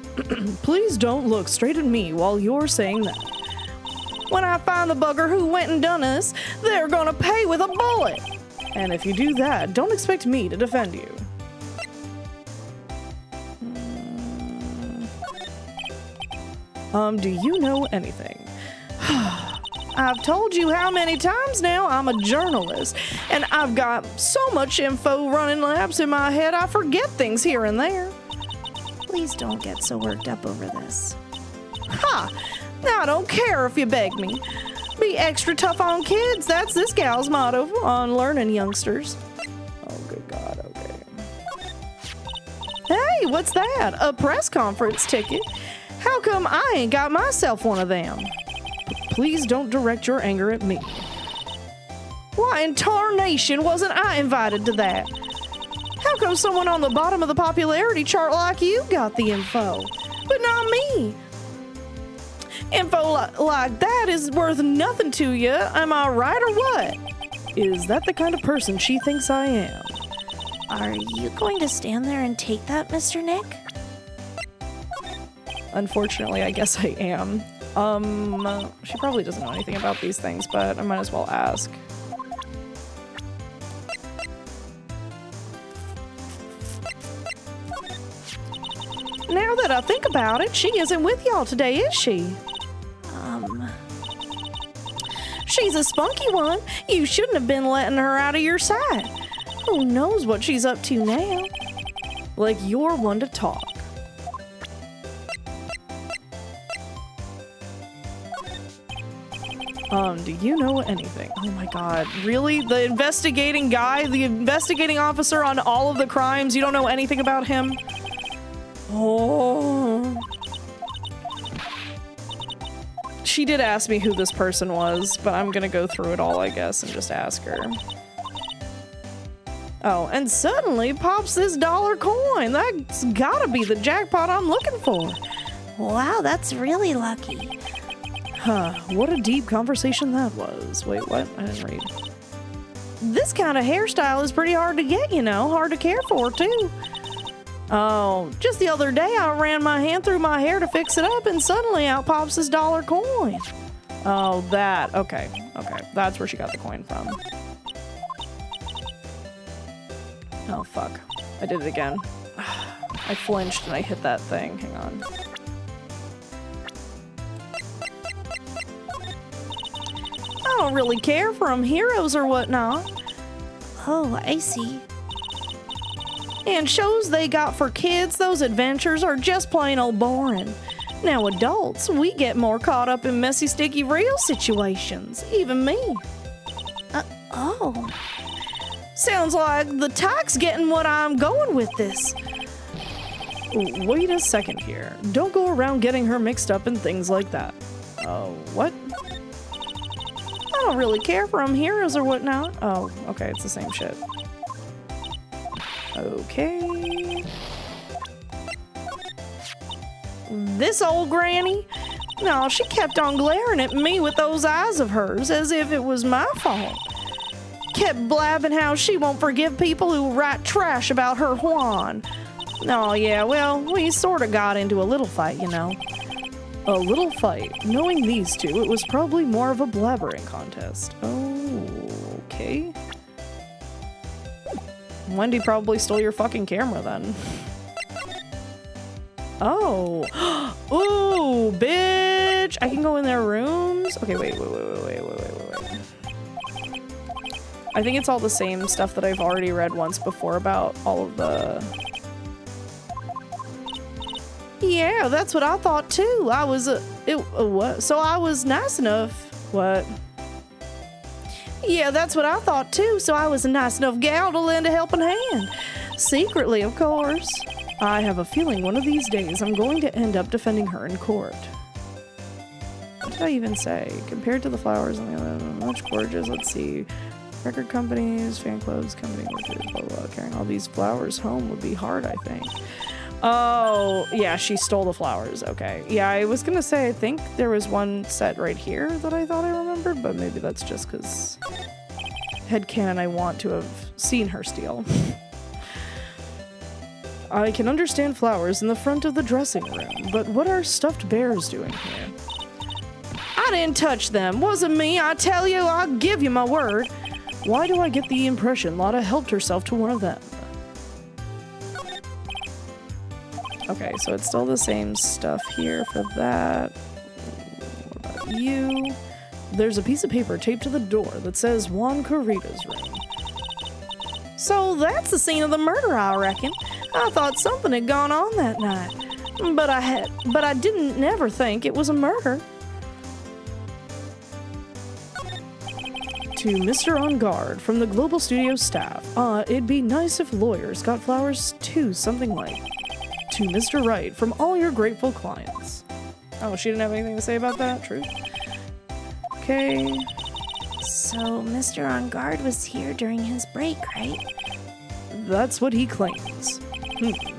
Please don't look straight at me while you're saying that. When I find the bugger who went and done this, they're gonna pay with a bullet. And if you do that, don't expect me to defend you. Do you know anything? I've told you how many times now I'm a journalist, and I've got so much info running laps in my head I forget things here and there. Please don't get so worked up over this. Ha! I don't care if you beg me. Be extra tough on kids, that's this gal's motto on learning youngsters. Oh, good God, okay. Hey, what's that? A press conference ticket? How come I ain't got myself one of them? Please don't direct your anger at me. Why in tarnation wasn't I invited to that? How come someone on the bottom of the popularity chart like you got the info, but not me? Info like that is worth nothing to you, am I right or what? Is that the kind of person she thinks I am? Are you going to stand there and take that, Mr. Nick? Unfortunately, I guess I am. She probably doesn't know anything about these things, but I might as well ask. Now that I think about it, she isn't with y'all today, is she? She's a spunky one. You shouldn't have been letting her out of your sight. Who knows what she's up to now? Like you're one to talk. Do you know anything? Oh my God, really? The investigating guy, the investigating officer on all of the crimes, you don't know anything about him? Oh. She did ask me who this person was, but I'm gonna go through it all, I guess, and just ask her. Oh, and suddenly pops this dollar coin. That's gotta be the jackpot I'm looking for. Wow, that's really lucky. Huh, what a deep conversation that was. Wait, what? I didn't read. This kind of hairstyle is pretty hard to get, you know, hard to care for, too. Oh, just the other day I ran my hand through my hair to fix it up and suddenly out pops this dollar coin. Oh, that. Okay, okay. That's where she got the coin from. Oh, fuck. I did it again. I flinched and I hit that thing. Hang on. I don't really care for them heroes or whatnot. Oh, I see. And shows they got for kids, those adventures are just plain old boring. Now adults, we get more caught up in messy, sticky, real situations. Even me. Oh. Sounds like the tyke's getting what I'm going with this. Wait a second here. Don't go around getting her mixed up in things like that. Oh, what? I don't really care for them heroes or whatnot. Oh, okay, it's the same shit. Okay. This old granny? No, she kept on glaring at me with those eyes of hers as if it was my fault. Kept blabbing how she won't forgive people who write trash about her Juan. Oh yeah, well, we sort of got into a little fight, you know. A little fight. Knowing these two, it was probably more of a blabbering contest. Oh, okay. Wendy probably stole your fucking camera then. Oh. Ooh, bitch! I can go in their rooms? Okay, wait. I think it's all the same stuff that I've already read once before about all of the... Yeah, that's what I thought too. I was, what? So I was nice enough. What? Yeah, that's what I thought too. So I was a nice enough gal to lend a helping hand. Secretly, of course. I have a feeling one of these days I'm going to end up defending her in court. What did I even say? Compared to the flowers on the other, much gorgeous. Let's see. Record companies, fan clubs, company workers, blah, blah, blah. Carrying all these flowers home would be hard, I think. Oh, yeah, she stole the flowers. Okay. Yeah, I was gonna say, I think there was one set right here that I thought I remembered, but maybe that's just because headcanon I want to have seen her steal. I can understand flowers in the front of the dressing room, but what are stuffed bears doing here? I didn't touch them. Wasn't me, I tell you, I'll give you my word. Why do I get the impression Lotta helped herself to one of them? Okay, so it's still the same stuff here for that. What about you? There's a piece of paper taped to the door that says Juan Corrida's room. So that's the scene of the murder, I reckon. I thought something had gone on that night, but I didn't never think it was a murder. To Mr. On Guard from the Global Studio staff. It'd be nice if lawyers got flowers too, something like. To Mr. Wright from all your grateful clients. Oh, she didn't have anything to say about that? True. Okay. So Mr. On Guard was here during his break, right? That's what he claims.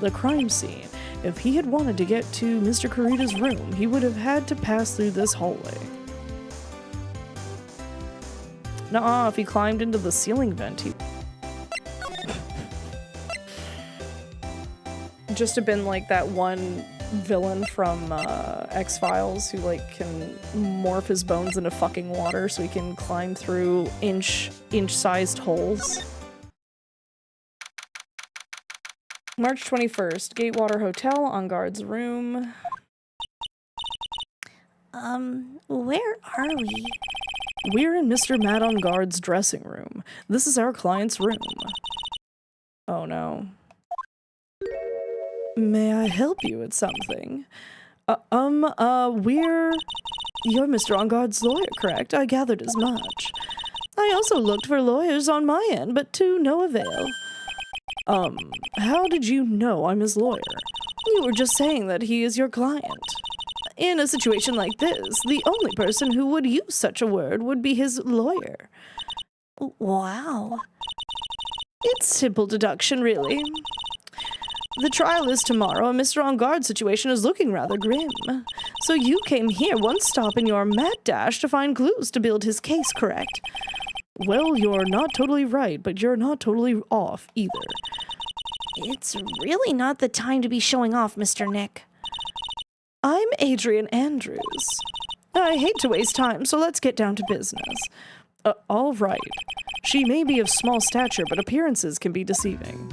The crime scene. If he had wanted to get to Mr. Corrida's room, he would have had to pass through this hallway. Nuh-uh, if he climbed into the ceiling vent, he... Just have been like that one villain from X-Files who like can morph his bones into fucking water so he can climb through inch-sized holes. March 21st, Gatewater Hotel, On Guard's room. Where are we? We're in Mr. Matt On Guard's dressing room. This is our client's room. Oh no. May I help you with something? You're Mr. On Guard's lawyer, correct? I gathered as much. I also looked for lawyers on my end, but to no avail. How did you know I'm his lawyer? You were just saying that he is your client. In a situation like this, the only person who would use such a word would be his lawyer. Wow. It's simple deduction, really. The trial is tomorrow, and Mr. On Guard's situation is looking rather grim. So you came here one stop in your mad dash to find clues to build his case, correct? Well, you're not totally right, but you're not totally off either. It's really not the time to be showing off, Mr. Nick. I'm Adrian Andrews. I hate to waste time, so let's get down to business. All right. She may be of small stature, but appearances can be deceiving.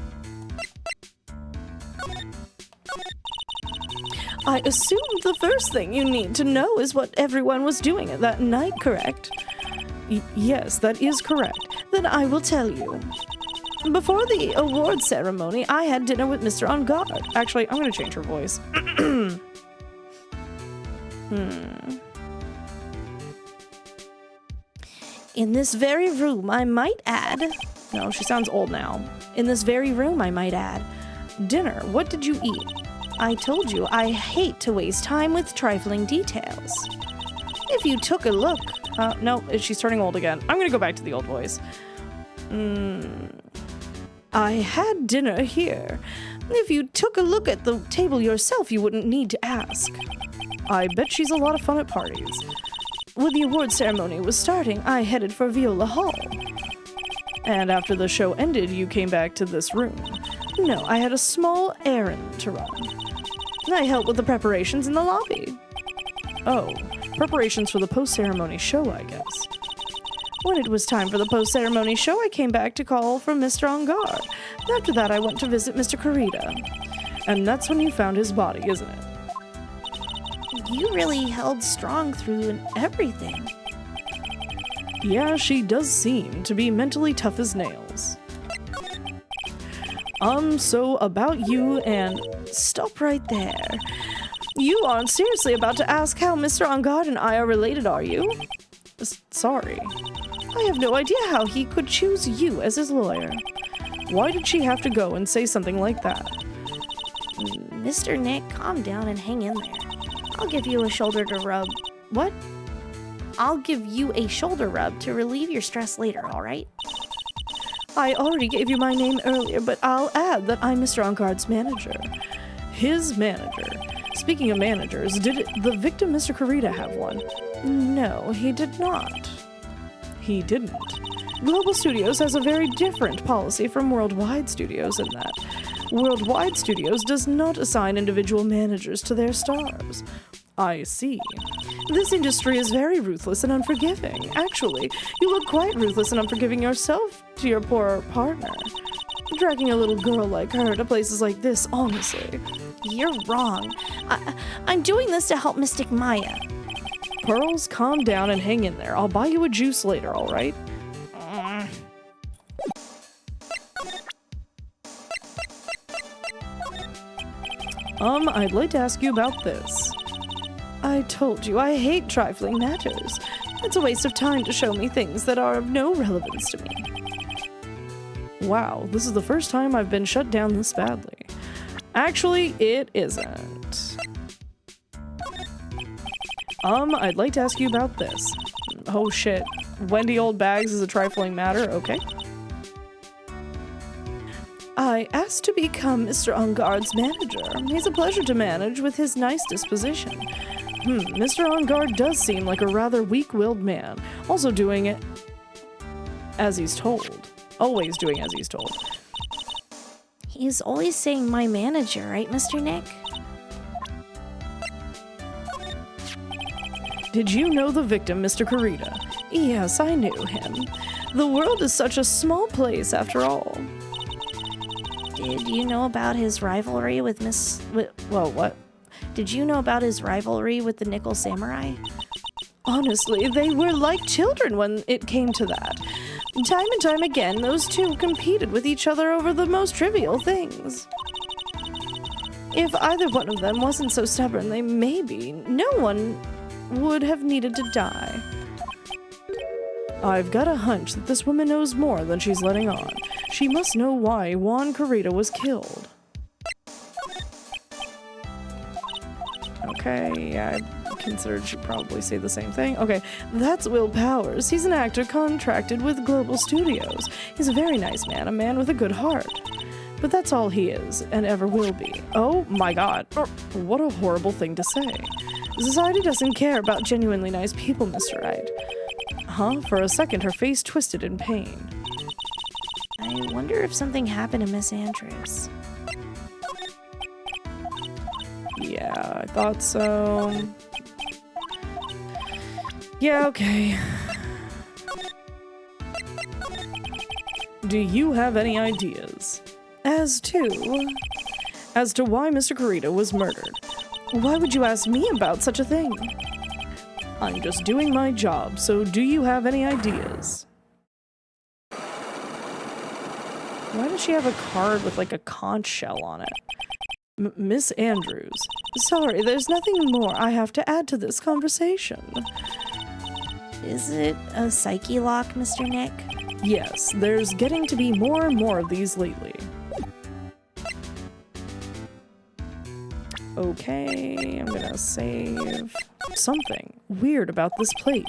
I assume the first thing you need to know is what everyone was doing that night, correct? Yes, that is correct. Then I will tell you. Before the award ceremony, I had dinner with Mr. On Guard. Actually, I'm going to change her voice. In this very room, I might add... No, she sounds old now. In this very room, I might add. Dinner, what did you eat? I told you I hate to waste time with trifling details. If you took a look... no, she's turning old again. I'm gonna go back to the old voice. I had dinner here. If you took a look at the table yourself, you wouldn't need to ask. I bet she's a lot of fun at parties. When the award ceremony was starting, I headed for Viola Hall. And after the show ended, you came back to this room. No, I had a small errand to run. I helped with the preparations in the lobby. Oh, preparations for the post-ceremony show, I guess. When it was time for the post-ceremony show, I came back to call for Mr. Angard. After that, I went to visit Mr. Kurita. And that's when you found his body, isn't it? You really held strong through everything. Yeah, she does seem to be mentally tough as nails. So about you and... Stop right there. You aren't seriously about to ask how Mr. Angard and I are related, are you? Sorry. I have no idea how he could choose you as his lawyer. Why did she have to go and say something like that? Mr. Nick, calm down and hang in there. I'll give you a shoulder to rub. What? I'll give you a shoulder rub to relieve your stress later, alright? I already gave you my name earlier, but I'll add that I'm Mr. Angard's manager. His manager. Speaking of managers, did the victim, Mr. Kurita, have one? No, he did not. He didn't. Global Studios has a very different policy from Worldwide Studios in that Worldwide Studios does not assign individual managers to their stars. I see. This industry is very ruthless and unforgiving. Actually, you look quite ruthless and unforgiving yourself to your poor partner. Dragging a little girl like her to places like this, honestly. You're wrong. I'm doing this to help Mystic Maya. Pearls, calm down and hang in there. I'll buy you a juice later, alright? I'd like to ask you about this. I told you I hate trifling matters. It's a waste of time to show me things that are of no relevance to me. Wow, this is the first time I've been shut down this badly. Actually, it isn't. I'd like to ask you about this. Oh shit. Wendy Old Bags is a trifling matter, okay. I asked to become Mr. Angard's manager. He's a pleasure to manage with his nice disposition. Mr. Angard does seem like a rather weak-willed man, also doing it as he's told. Always doing as he's told. He's always saying my manager, right, Mr. Nick? Did you know the victim, Mr. Kurita? Yes, I knew him. The world is such a small place after all. Did you know about his rivalry with what? Did you know about his rivalry with the Nickel Samurai? Honestly, they were like children when it came to that. Time and time again, those two competed with each other over the most trivial things. If either one of them wasn't so stubborn, they maybe no one would have needed to die. I've got a hunch that this woman knows more than she's letting on. She must know why Juan Kurita was killed. Okay, I considered she'd probably say the same thing. Okay, that's Will Powers. He's an actor contracted with Global Studios. He's a very nice man, a man with a good heart. But that's all he is, and ever will be. Oh my god. What a horrible thing to say. Society doesn't care about genuinely nice people, Mr. Wright. Huh? For a second, her face twisted in pain. I wonder if something happened to Miss Andrews. Yeah, I thought so. Yeah, okay. Do you have any ideas? As to why Mr. Kurita was murdered? Why would you ask me about such a thing? I'm just doing my job, so do you have any ideas? Why does she have a card with like a conch shell on it? Miss Andrews. Sorry, there's nothing more I have to add to this conversation. Is it a psyche lock, Mr. Nick? Yes, there's getting to be more and more of these lately. Okay, I'm gonna save something weird about this plate.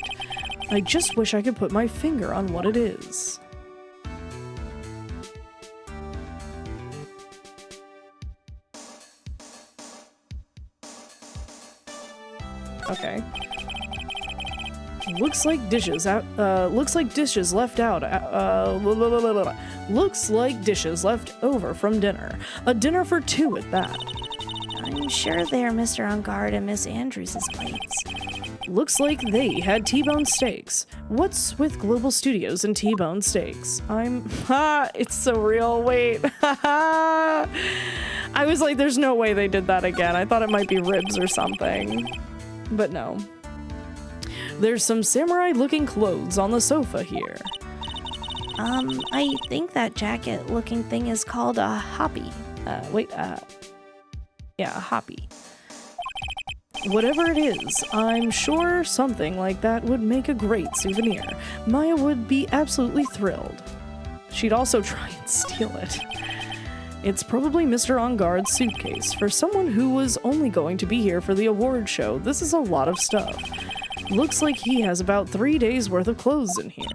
I just wish I could put my finger on what it is. Okay. Looks like dishes out. Looks like dishes left out. Looks like dishes left over from dinner. A dinner for two at that. I'm sure they're Mr. Angard and Miss Andrews' plates. Looks like they had T-bone steaks. What's with Global Studios and T-bone steaks? It's so real. Wait. I was like, there's no way they did that again. I thought it might be ribs or something. But no. There's some samurai-looking clothes on the sofa here. I think that jacket-looking thing is called a hoppy. Yeah, a hoppy. Whatever it is, I'm sure something like that would make a great souvenir. Maya would be absolutely thrilled. She'd also try and steal it. It's probably Mr. On Guard's suitcase. For someone who was only going to be here for the award show, this is a lot of stuff. Looks like he has about 3 days worth of clothes in here.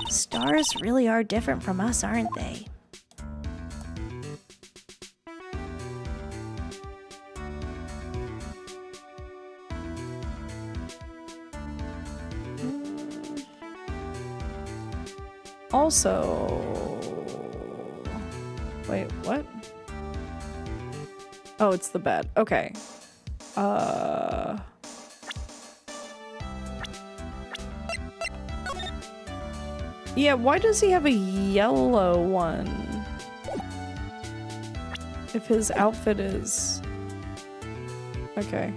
Stars really are different from us, aren't they? Also... Wait, what? Oh, it's the bed. Okay. Yeah, why does he have a yellow one? If his outfit is... Okay.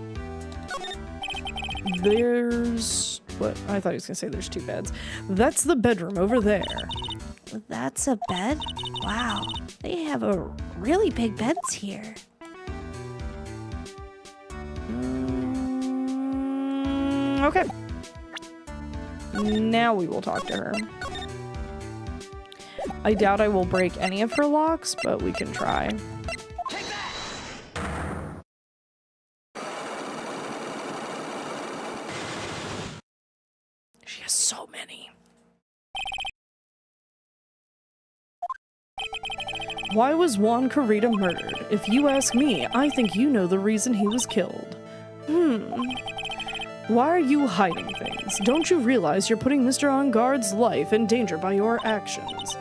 There's... What? I thought he was gonna say there's 2 beds. That's the bedroom over there. That's a bed? Wow, they have a really big beds here. Okay. Now we will talk to her. I doubt I will break any of her locks, but we can try. She has so many. Why was Juan Carita murdered? If you ask me, I think you know the reason he was killed. Why are you hiding things? Don't you realize you're putting Mr. On Guard's life in danger by your actions?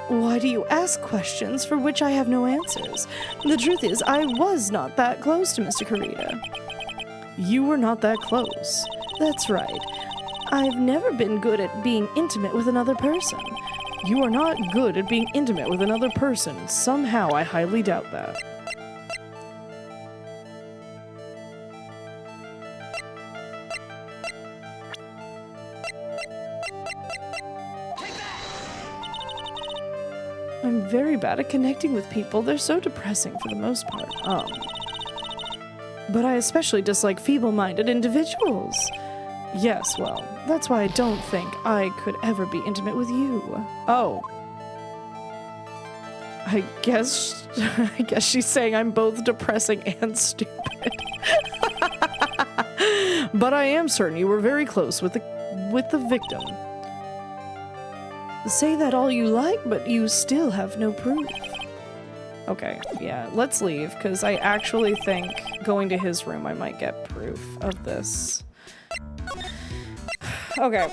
Why do you ask questions for which I have no answers? The truth is, I was not that close to Mr. Carita. You were not that close. That's right. I've never been good at being intimate with another person. You are not good at being intimate with another person. Somehow I highly doubt that. I'm very bad at connecting with people. They're so depressing for the most part. But I especially dislike feeble-minded individuals. Yes, well, that's why I don't think I could ever be intimate with you. Oh. I guess she's saying I'm both depressing and stupid. But I am certain you were very close with the victim. Say that all you like, but you still have no proof. Okay, yeah, let's leave, because I actually think going to his room I might get proof of this. Okay.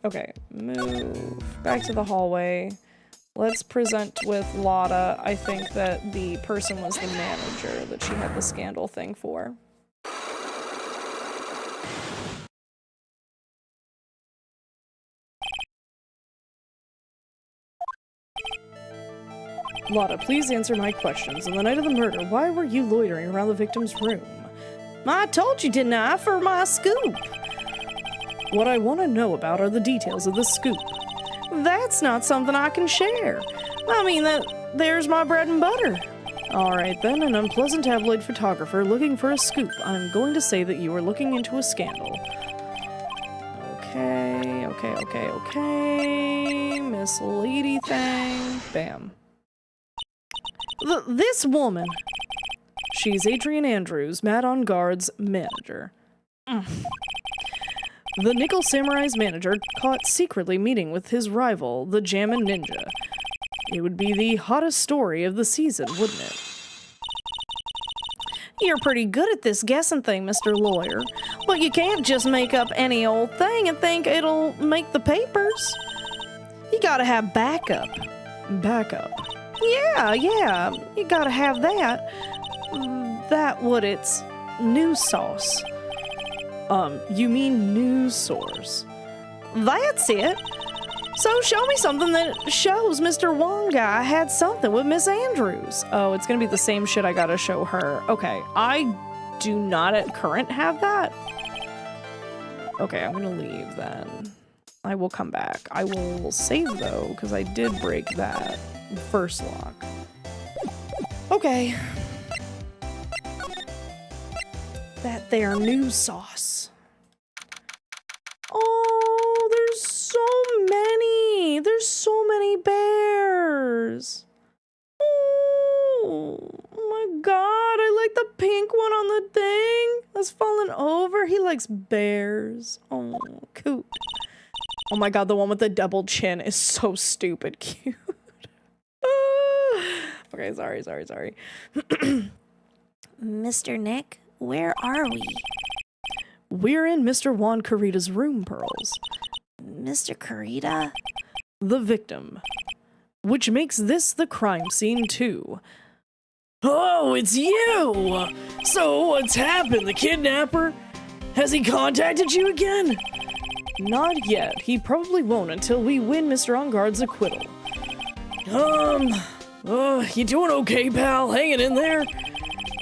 Okay, move back to the hallway. Let's present with Lotta. I think that the person was the manager that she had the scandal thing for. Lotta, please answer my questions. On the night of the murder, why were you loitering around the victim's room? I told you, didn't I, for my scoop? What I want to know about are the details of the scoop. That's not something I can share. I mean, there's my bread and butter. Alright then, an unpleasant tabloid photographer looking for a scoop. I'm going to say that you were looking into a scandal. Okay. Miss Lady thing. Bam. This woman. She's Adrian Andrews, Matt On Guard's manager. The Nickel Samurai's manager caught secretly meeting with his rival, the Jammin' Ninja. It would be the hottest story of the season, wouldn't it? You're pretty good at this guessing thing, Mr. Lawyer. But you can't just make up any old thing and think it'll make the papers. You gotta have backup. Backup. Yeah, you gotta have that. That what it's news sauce. You mean news source. That's it. So show me something that shows Mr. Wong guy had something with Miss Andrews. Oh, it's gonna be the same shit I gotta show her. Okay, I do not at current have that. Okay, I'm gonna leave then. I will come back. I will save though, because I did break that first lock. Okay. That there news sauce. Oh, there's so many. There's so many bears. Oh my god, I like the pink one on the thing that's fallen over. He likes bears. Oh, cute. Oh my god, the one with the double chin is so stupid cute. Okay, sorry. Mr. Nick, where are we? We're in Mr. Juan Carita's room, Pearls. Mr. Carita? The victim. Which makes this the crime scene, too. Oh, it's you! So, what's happened? The kidnapper? Has he contacted you again? Not yet. He probably won't until we win Mr. Engarde's acquittal. You doing okay, pal? Hanging in there?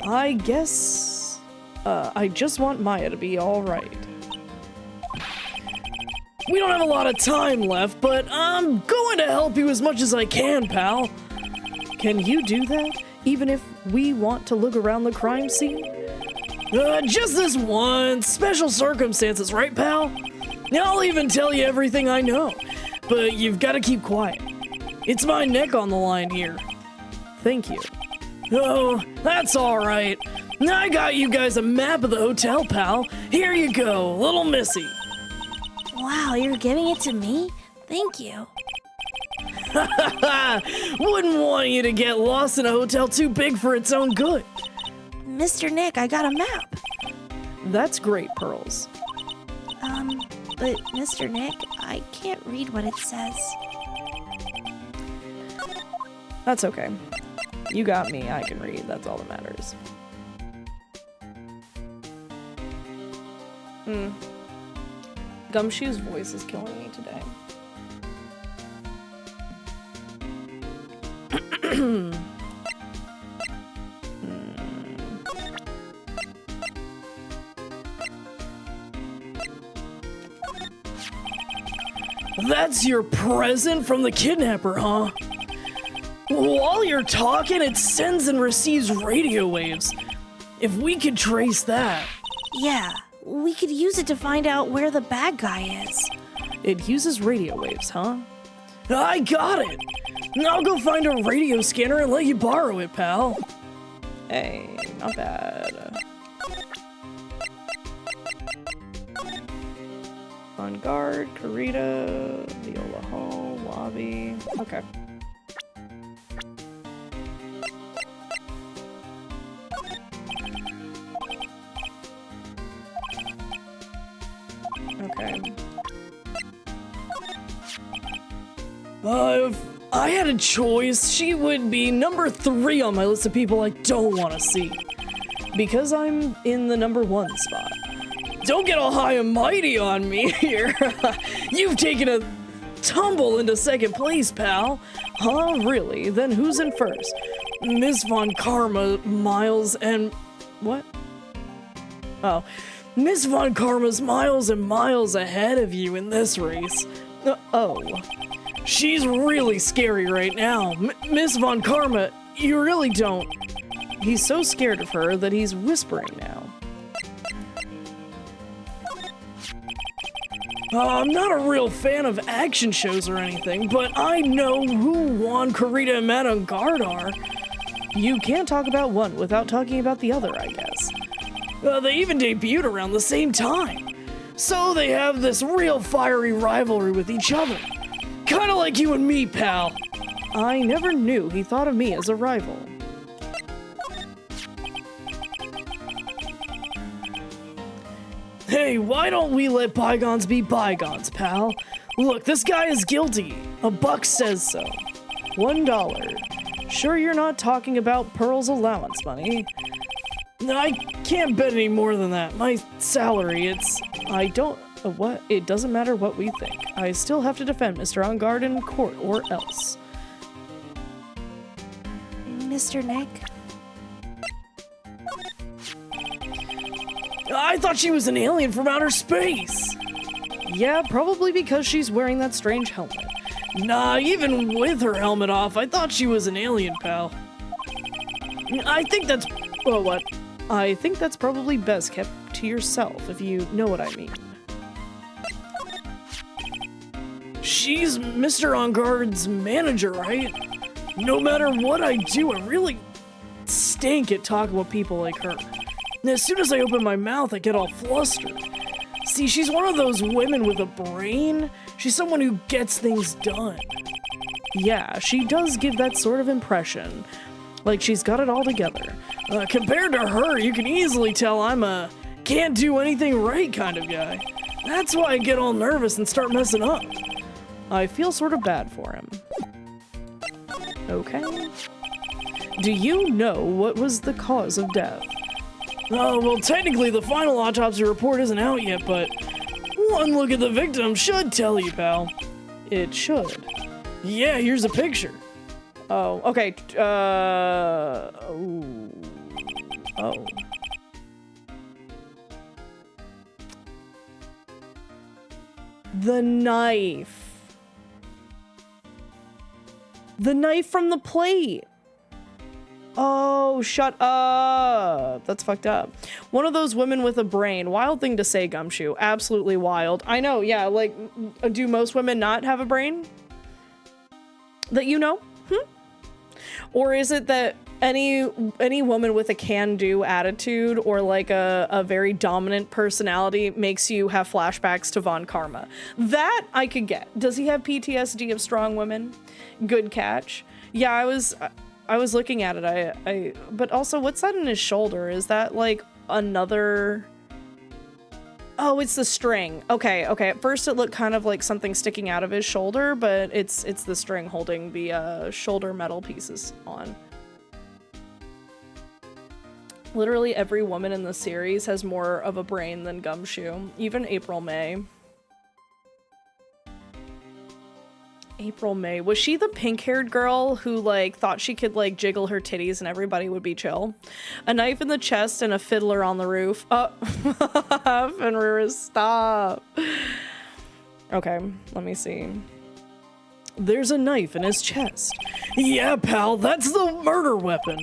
I guess... I just want Maya to be alright. We don't have a lot of time left, but I'm going to help you as much as I can, pal. Can you do that, even if we want to look around the crime scene? Just this one. Special circumstances, right, pal? I'll even tell you everything I know, but you've got to keep quiet. It's my neck on the line here. Thank you. Oh, that's alright. I got you guys a map of the hotel, pal. Here you go, little missy. Wow, you're giving it to me? Thank you. Wouldn't want you to get lost in a hotel too big for its own good. Mr. Nick, I got a map. That's great, Pearls. But Mr. Nick, I can't read what it says. That's okay. You got me, I can read, that's all that matters. Gumshoe's voice is killing me today. That's your present from the kidnapper, huh? While you're talking, it sends and receives radio waves. If we could trace that. Yeah, we could use it to find out where the bad guy is. It uses radio waves, huh? I got it! I'll go find a radio scanner and let you borrow it, pal. Hey, not bad. On guard, Carita, Viola Hall, lobby. Okay. Okay. If I had a choice, she would be number 3 on my list of people I don't want to see. Because I'm in the number 1 spot. Don't get all high and mighty on me here. You've taken a tumble into 2nd place, pal. Huh, really? Then who's in first? Miss Von Karma, Miles, and... what? Oh. Miss Von Karma's miles and miles ahead of you in this race. Oh. She's really scary right now. Miss Von Karma, you really don't... He's so scared of her that he's whispering now. I'm not a real fan of action shows or anything, but I know who Juan Carita and Madame Guard are. You can't talk about one without talking about the other, I guess. They even debuted around the same time. So they have this real fiery rivalry with each other. Kinda like you and me, pal. I never knew he thought of me as a rival. Hey, why don't we let bygones be bygones, pal? Look, this guy is guilty. A buck says so. $1. Sure you're not talking about Pearl's allowance money? I can't bet any more than that. My salary, I don't... what? It doesn't matter what we think. I still have to defend Mr. On Guard in court or else. Mr. Nick? I thought she was an alien from outer space! Yeah, probably because she's wearing that strange helmet. Nah, even with her helmet off, I thought she was an alien, pal. I think that's... well, what? I think that's probably best kept to yourself, if you know what I mean. She's Mr. On Guard's manager, right? No matter what I do, I really stink at talking with people like her. And as soon as I open my mouth, I get all flustered. See, she's one of those women with a brain. She's someone who gets things done. Yeah, she does give that sort of impression. Like she's got it all together. Compared to her, you can easily tell I'm a can't do anything right kind of guy. That's why I get all nervous and start messing up. I feel sort of bad for him. Okay. Do you know what was the cause of death? Well, technically the final autopsy report isn't out yet, but one look at the victim should tell you, pal. It should. Yeah, here's a picture. Oh, okay. Oh. The knife. The knife from the plate. Oh, shut up. That's fucked up. One of those women with a brain. Wild thing to say, Gumshoe. Absolutely wild. I know, yeah, like, do most women not have a brain? That you know? Or is it that any woman with a can-do attitude or like a very dominant personality makes you have flashbacks to Von Karma? That I could get. Does he have PTSD of strong women? Good catch. Yeah, I was looking at it. But also, what's that in his shoulder? Is that like another... Oh, it's the string. Okay. At first it looked kind of like something sticking out of his shoulder, but it's the string holding the shoulder metal pieces on. Literally every woman in the series has more of a brain than Gumshoe. Even April May. April May. Was she the pink-haired girl who, like, thought she could, like, jiggle her titties and everybody would be chill? A knife in the chest and a fiddler on the roof. Oh, Fenrir, stop. Okay, let me see. There's a knife in his chest. Yeah, pal, that's the murder weapon.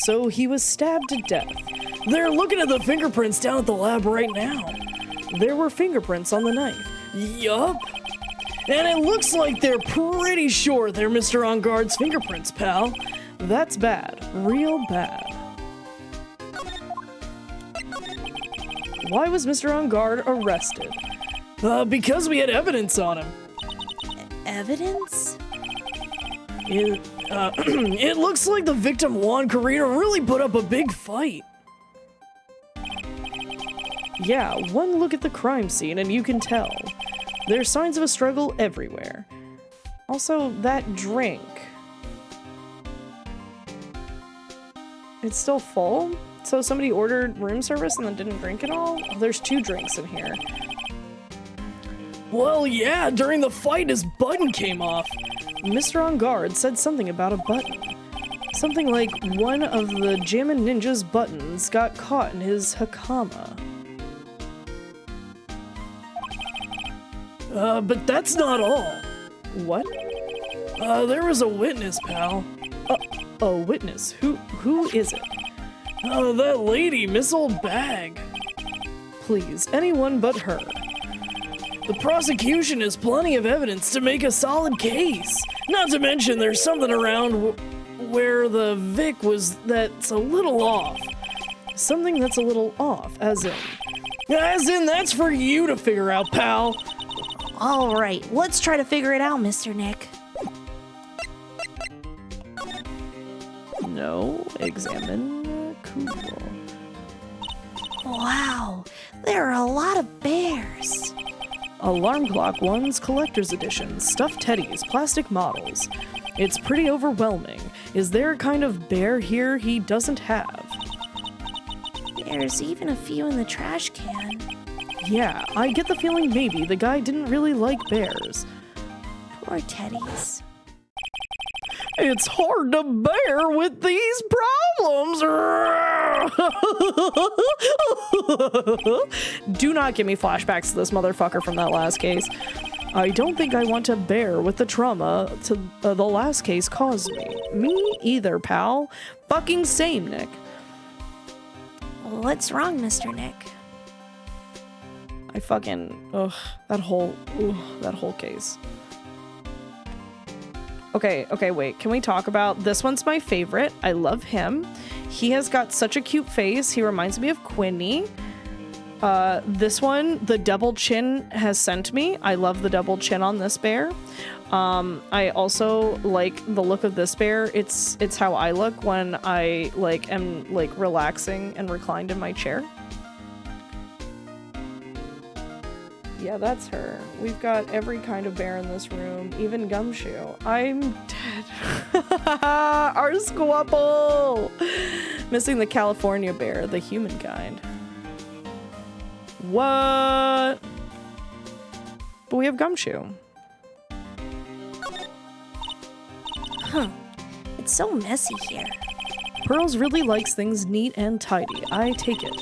So he was stabbed to death. They're looking at the fingerprints down at the lab right now. There were fingerprints on the knife. Yup. And it looks like they're pretty sure they're Mr. On Guard's fingerprints, pal. That's bad. Real bad. Why was Mr. On Guard arrested? Because we had evidence on him. Evidence? It looks like the victim Juan Carrera really put up a big fight. Yeah, one look at the crime scene and you can tell. There's signs of a struggle everywhere. Also, that drink. It's still full? So somebody ordered room service and then didn't drink it all? Oh, there's 2 drinks in here. Well, yeah, during the fight his button came off. Mr. On Guard said something about a button. Something like one of the Jammin' Ninja's buttons got caught in his hakama. But that's not all. What? There was a witness, pal. A witness? Who is it? Oh, that lady, Miss Old Bag. Please, anyone but her. The prosecution has plenty of evidence to make a solid case. Not to mention there's something around where the Vic was that's a little off. Something that's a little off, as in that's for you to figure out, pal. All right, let's try to figure it out, Mr. Nick. No, examine. Cool. Wow, there are a lot of bears. Alarm clock ones, collector's edition, stuffed teddies, plastic models. It's pretty overwhelming. Is there a kind of bear here he doesn't have? There's even a few in the trash can. Yeah, I get the feeling maybe the guy didn't really like bears. Poor teddies. It's hard to bear with these problems. Do not give me flashbacks to this motherfucker from that last case. I don't think I want to bear with the trauma to the last case caused me. Me either, pal. Fucking same, Nick. What's wrong, Mr. Nick? I fucking... Ugh, that whole case. Okay, wait. Can we talk about... This one's my favorite. I love him. He has got such a cute face. He reminds me of Quinny. This one, the double chin has sent me. I love the double chin on this bear. I also like the look of this bear. It's how I look when I am relaxing and reclined in my chair. Yeah, that's her. We've got every kind of bear in this room, even Gumshoe. I'm dead. Our squabble! Missing the California bear, the human kind. What? But we have Gumshoe. Huh. It's so messy here. Pearls really likes things neat and tidy. I take it.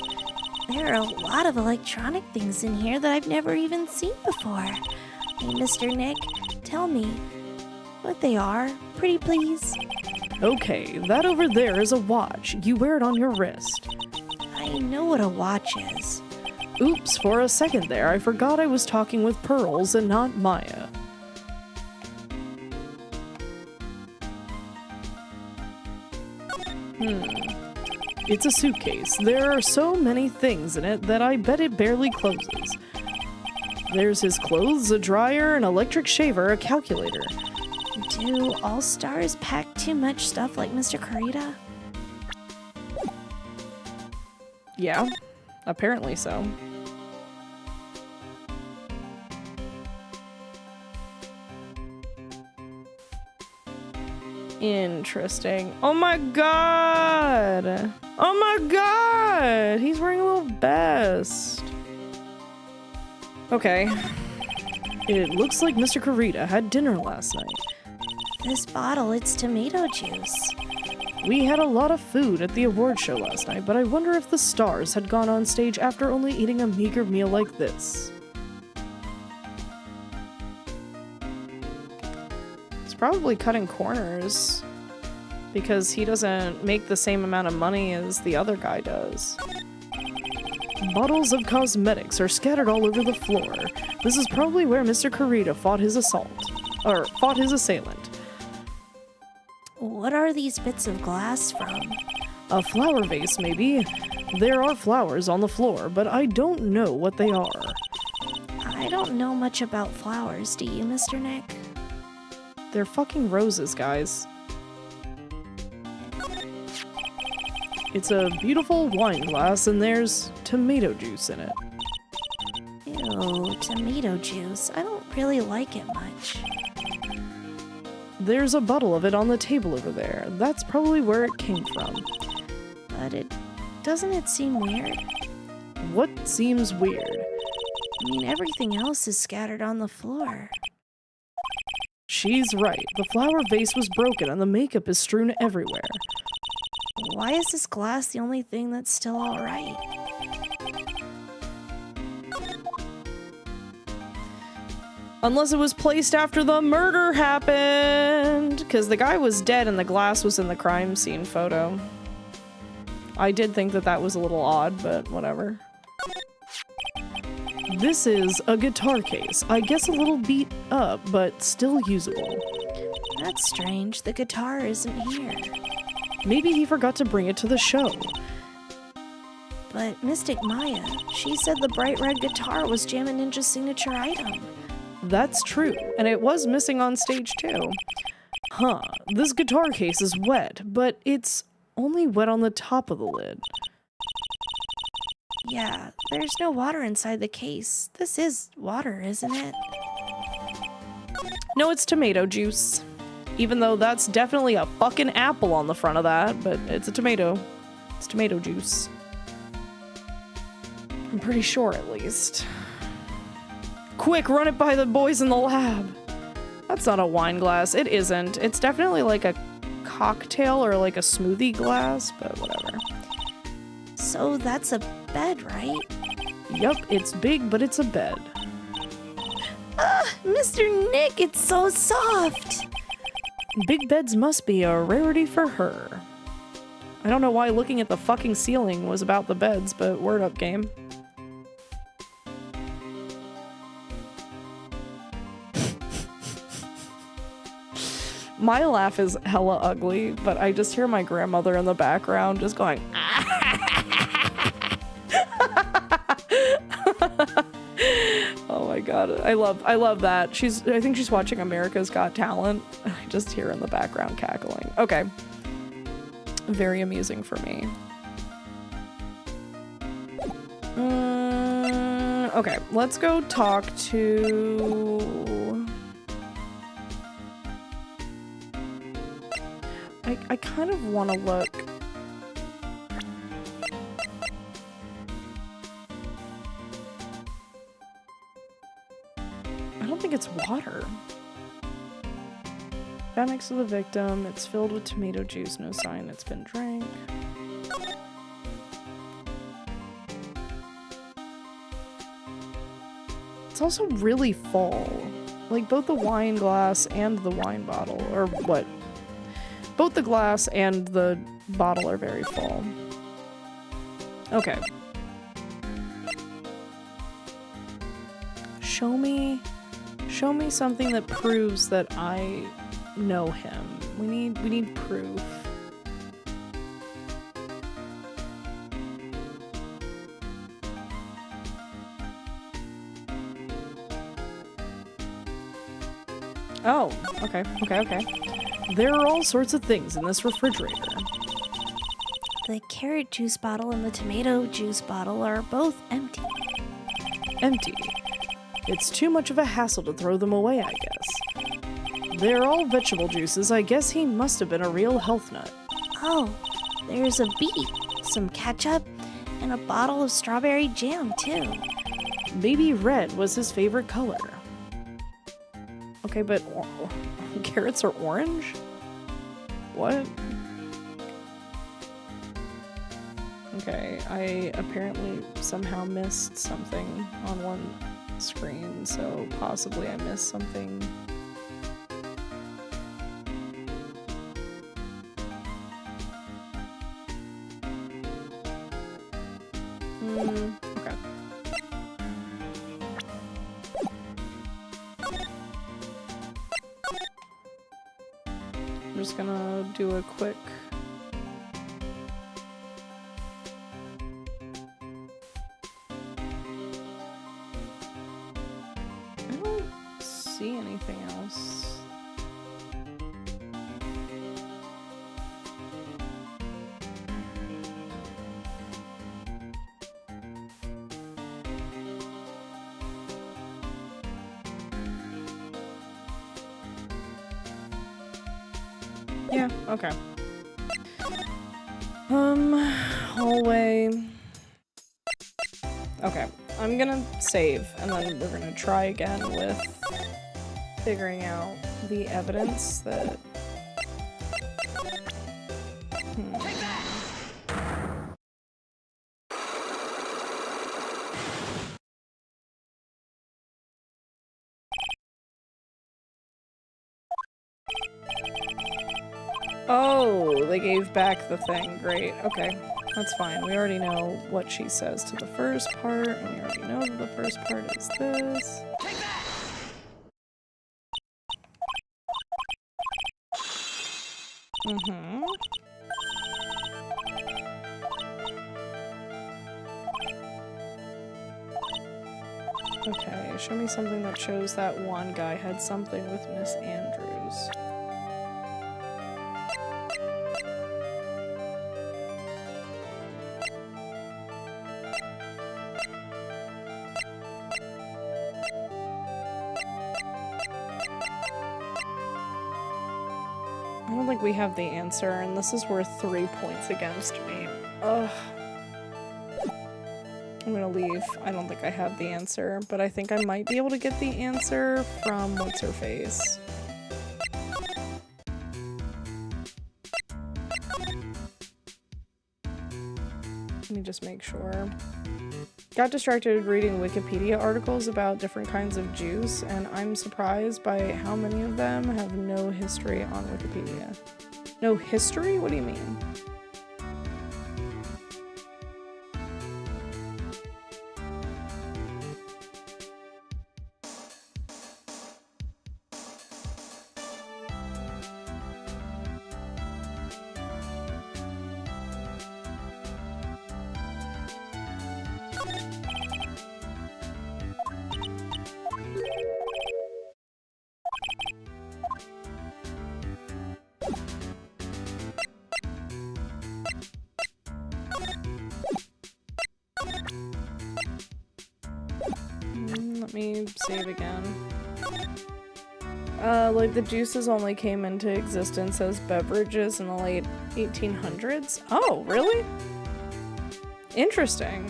There are a lot of electronic things in here that I've never even seen before. Hey, Mr. Nick, tell me what they are, pretty please. Okay, that over there is a watch. You wear it on your wrist. I know what a watch is. Oops, for a second there, I forgot I was talking with Pearls and not Maya. It's a suitcase. There are so many things in it that I bet it barely closes. There's his clothes, a dryer, an electric shaver, a calculator. Do all stars pack too much stuff like Mr. Kurita? Yeah, apparently so. Interesting. Oh my god! Oh my god! He's wearing a little vest. Okay. It looks like Mr. Kurita had dinner last night. This bottle, it's tomato juice. We had a lot of food at the award show last night, but I wonder if the stars had gone on stage after only eating a meager meal like this. It's probably cutting corners, because he doesn't make the same amount of money as the other guy does. Bottles of cosmetics are scattered all over the floor. This is probably where Mr. Kurita fought his assailant. What are these bits of glass from? A flower vase, maybe. There are flowers on the floor, but I don't know what they are. I don't know much about flowers, do you, Mr. Nick? They're fucking roses, guys. It's a beautiful wine glass, and there's tomato juice in it. Ew, tomato juice. I don't really like it much. There's a bottle of it on the table over there. That's probably where it came from. But doesn't it seem weird? What seems weird? I mean, everything else is scattered on the floor. She's right. The flower vase was broken and the makeup is strewn everywhere. Why is this glass the only thing that's still alright? Unless it was placed after the murder happened! Because the guy was dead and the glass was in the crime scene photo. I did think that that was a little odd, but whatever. This is a guitar case. I guess a little beat up, but still usable. That's strange. The guitar isn't here. Maybe he forgot to bring it to the show. But Mystic Maya, she said the bright red guitar was Jam and Ninja's signature item. That's true, and it was missing on stage too. Huh, this guitar case is wet, but it's only wet on the top of the lid. Yeah, there's no water inside the case. This is water, isn't it? No, it's tomato juice. Even though that's definitely a fucking apple on the front of that, but it's a tomato. It's tomato juice. I'm pretty sure, at least. Quick, run it by the boys in the lab. That's not a wine glass. It isn't. It's definitely like a cocktail or like a smoothie glass, but whatever. So that's a bed, right? Yup, it's big, but it's a bed. Mr. Nick, it's so soft. Big beds must be a rarity for her. I don't know why looking at the fucking ceiling was about the beds, but word up, game. My laugh is hella ugly, but I just hear my grandmother in the background just going, oh my god, I love that. I think she's watching America's Got Talent. I just hear in the background cackling. Okay. Very amusing for me. Okay, let's go talk to... I kind of want to look... I don't think it's water. That next to the victim, it's filled with tomato juice, no sign it's been drank. It's also really full. Like, both the wine glass and the wine bottle, or what? Both the glass and the bottle are very full. Okay. Show me something that proves that I know him. We need proof. Oh, okay. There are all sorts of things in this refrigerator. The carrot juice bottle and the tomato juice bottle are both empty. Empty. It's too much of a hassle to throw them away, I guess. They're all vegetable juices. I guess he must have been a real health nut. Oh, there's a beet, some ketchup, and a bottle of strawberry jam, too. Maybe red was his favorite color. Okay, but carrots are orange? What? Okay, I apparently somehow missed something on one screen, so possibly I missed something. Okay. I'm just gonna do a quick... I don't see anything else. Yeah, okay. Hallway. Okay, I'm gonna save, and then we're gonna try again with figuring out the evidence that... Oh, they gave back the thing. Great. Okay. That's fine. We already know what she says to the first part, and we already know that the first part is this. Mm-hmm. Okay, show me something that shows that one guy had something with Miss Andrews. I don't think we have the answer, and this is worth 3 points against me. Ugh. I'm gonna leave. I don't think I have the answer, but I think I might be able to get the answer from what's-her-face. Let me just make sure. Got distracted reading Wikipedia articles about different kinds of juice, and I'm surprised by how many of them have no history on Wikipedia. No history? What do you mean? Let me save again. Like the juices only came into existence as beverages in the late 1800s? Oh, really? Interesting.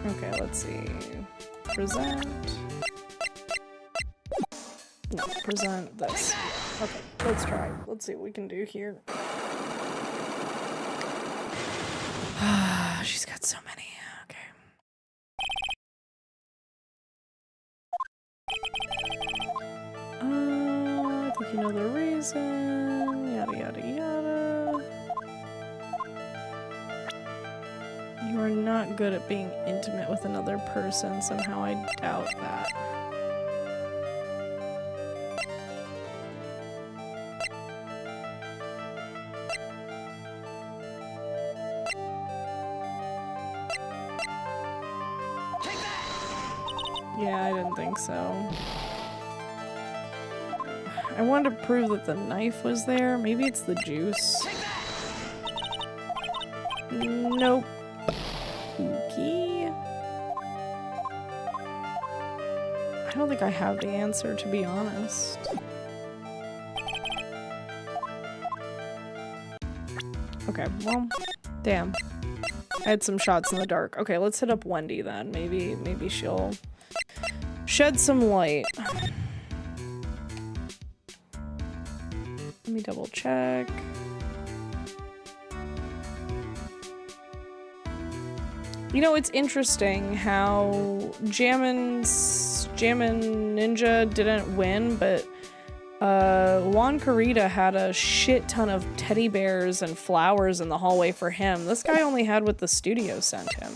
Okay, let's see. Present. No, present this. Okay, let's try. Let's see what we can do here. She's got so many. Okay. I think you know the reason. Yada yada yada. You are not good at being intimate with another person. Somehow I doubt that. Yeah, I didn't think so. I wanted to prove that the knife was there. Maybe it's the juice. Nope. Okay. I don't think I have the answer, to be honest. Okay, well, damn. I had some shots in the dark. Okay, let's hit up Wendy then. Maybe she'll shed some light. Let me double check. You know, it's interesting how Jammin' Ninja didn't win, but Juan Carita had a shit ton of teddy bears and flowers in the hallway for him. This guy only had what the studio sent him.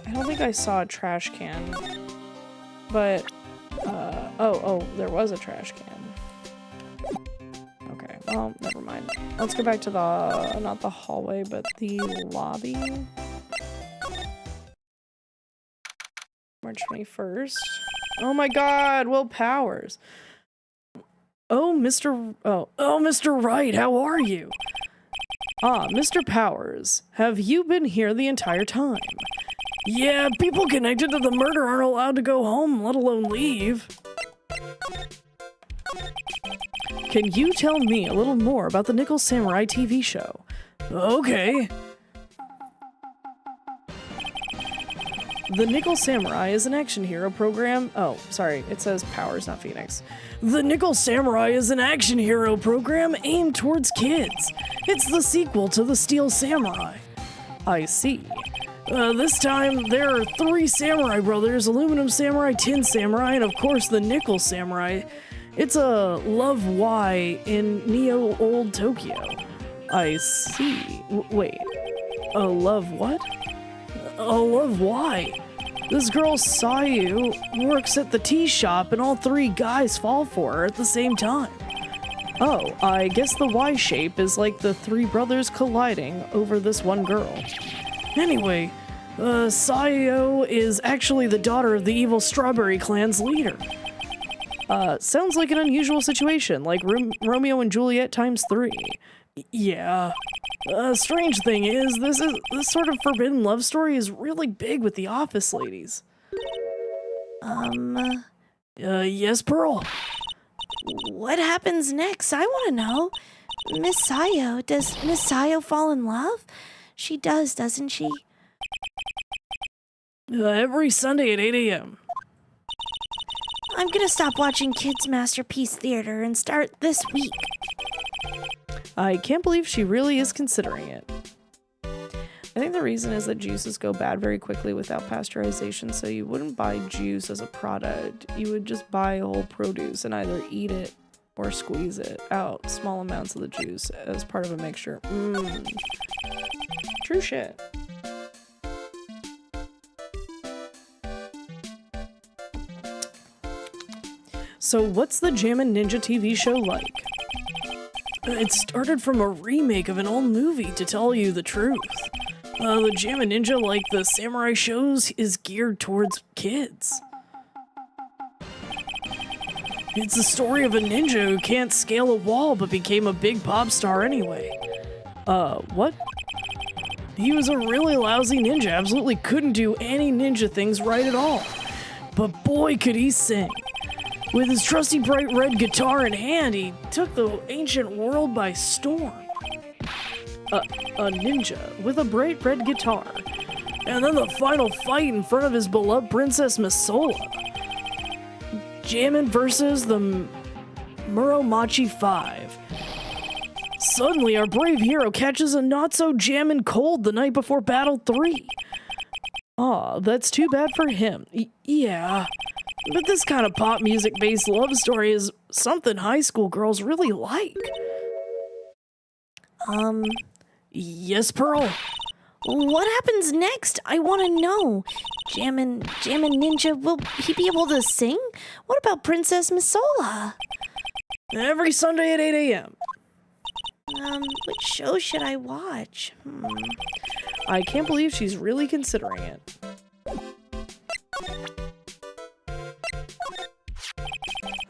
I don't think I saw a trash can, but, oh, there was a trash can. Okay, well, never mind. Let's go back to the, not the hallway, but the lobby. March 21st. Oh my god, Will Powers. Oh, Mr. Wright, how are you? Ah, Mr. Powers, have you been here the entire time? Yeah, people connected to the murder aren't allowed to go home, let alone leave. Can you tell me a little more about the Nickel Samurai TV show? Okay. The Nickel Samurai is an action hero program. Oh, sorry, it says Powers, not Phoenix. The Nickel Samurai is an action hero program aimed towards kids. It's the sequel to the Steel Samurai. I see. This time, there are 3 samurai brothers, Aluminum Samurai, Tin Samurai, and of course the Nickel Samurai. It's a Love Y in Neo Old Tokyo. I see. Wait. A Love what? A Love Y. This girl Sayu works at the tea shop and all 3 guys fall for her at the same time. Oh, I guess the Y shape is like the 3 brothers colliding over this one girl. Anyway, Sayo is actually the daughter of the evil Strawberry Clan's leader. Sounds like an unusual situation, like Romeo and Juliet times 3. Yeah. Strange thing is, this sort of forbidden love story is really big with the office ladies. Yes, Pearl? What happens next? I want to know. Miss Sayo, does Miss Sayo fall in love? She does, doesn't she? Every Sunday at 8 a.m. I'm gonna stop watching Kids Masterpiece Theater and start this week. I can't believe she really is considering it. I think the reason is that juices go bad very quickly without pasteurization, so you wouldn't buy juice as a product. You would just buy whole produce and either eat it or squeeze it out, small amounts of the juice as part of a mixture. True shit. So what's the Jammin' Ninja TV show like? It started from a remake of an old movie, to tell you the truth. The Jammin' Ninja, like the samurai shows, is geared towards kids. It's the story of a ninja who can't scale a wall but became a big pop star anyway. What? He was a really lousy ninja, absolutely couldn't do any ninja things right at all. But boy could he sing. With his trusty bright red guitar in hand, he took the ancient world by storm. A ninja with a bright red guitar. And then the final fight in front of his beloved Princess Masola. Jammin' versus the Muromachi 5. Suddenly, our brave hero catches a not-so-jammin' cold the night before Battle 3. Aw, that's too bad for him. Yeah. But this kind of pop music-based love story is something high school girls really like. Yes, Pearl? What happens next? I want to know. Jammin' Ninja, will he be able to sing? What about Princess Masola? Every Sunday at 8 a.m. Which show should I watch? I can't believe she's really considering it.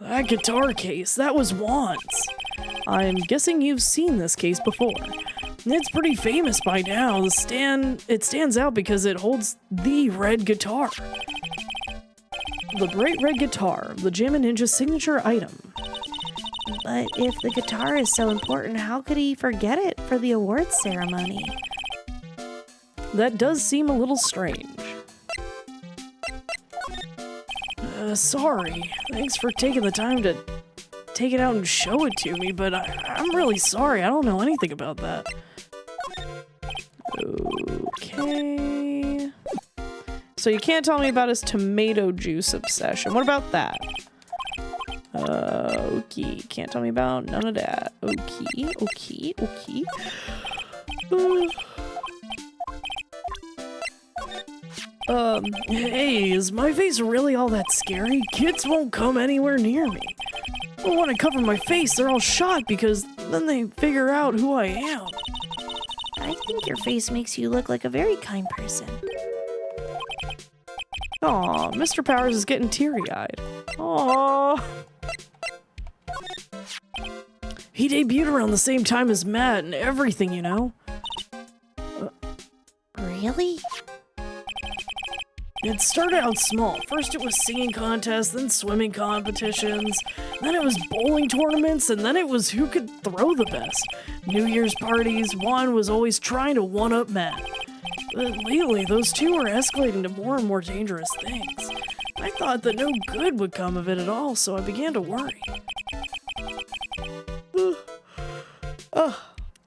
That guitar case, that was Juan's. I'm guessing you've seen this case before. It's pretty famous by now. It stands out because it holds the red guitar. The bright red guitar, the Jammin' Ninja signature item. But if the guitar is so important, how could he forget it for the awards ceremony? That does seem a little strange. Sorry. Thanks for taking the time to take it out and show it to me, but I'm really sorry. I don't know anything about that. Okay. So you can't tell me about his tomato juice obsession. What about that? Okay. Can't tell me about none of that. Okay. Hey, is my face really all that scary? Kids won't come anywhere near me. But when I cover my face, they're all shocked because then they figure out who I am. I think your face makes you look like a very kind person. Aw, Mr. Powers is getting teary-eyed. Aw. He debuted around the same time as Matt and everything, you know? Really? It started out small. First it was singing contests, then swimming competitions, then it was bowling tournaments, and then it was who could throw the best. New Year's parties, Juan was always trying to one-up Matt. But lately, those two were escalating to more and more dangerous things. I thought that no good would come of it at all, so I began to worry.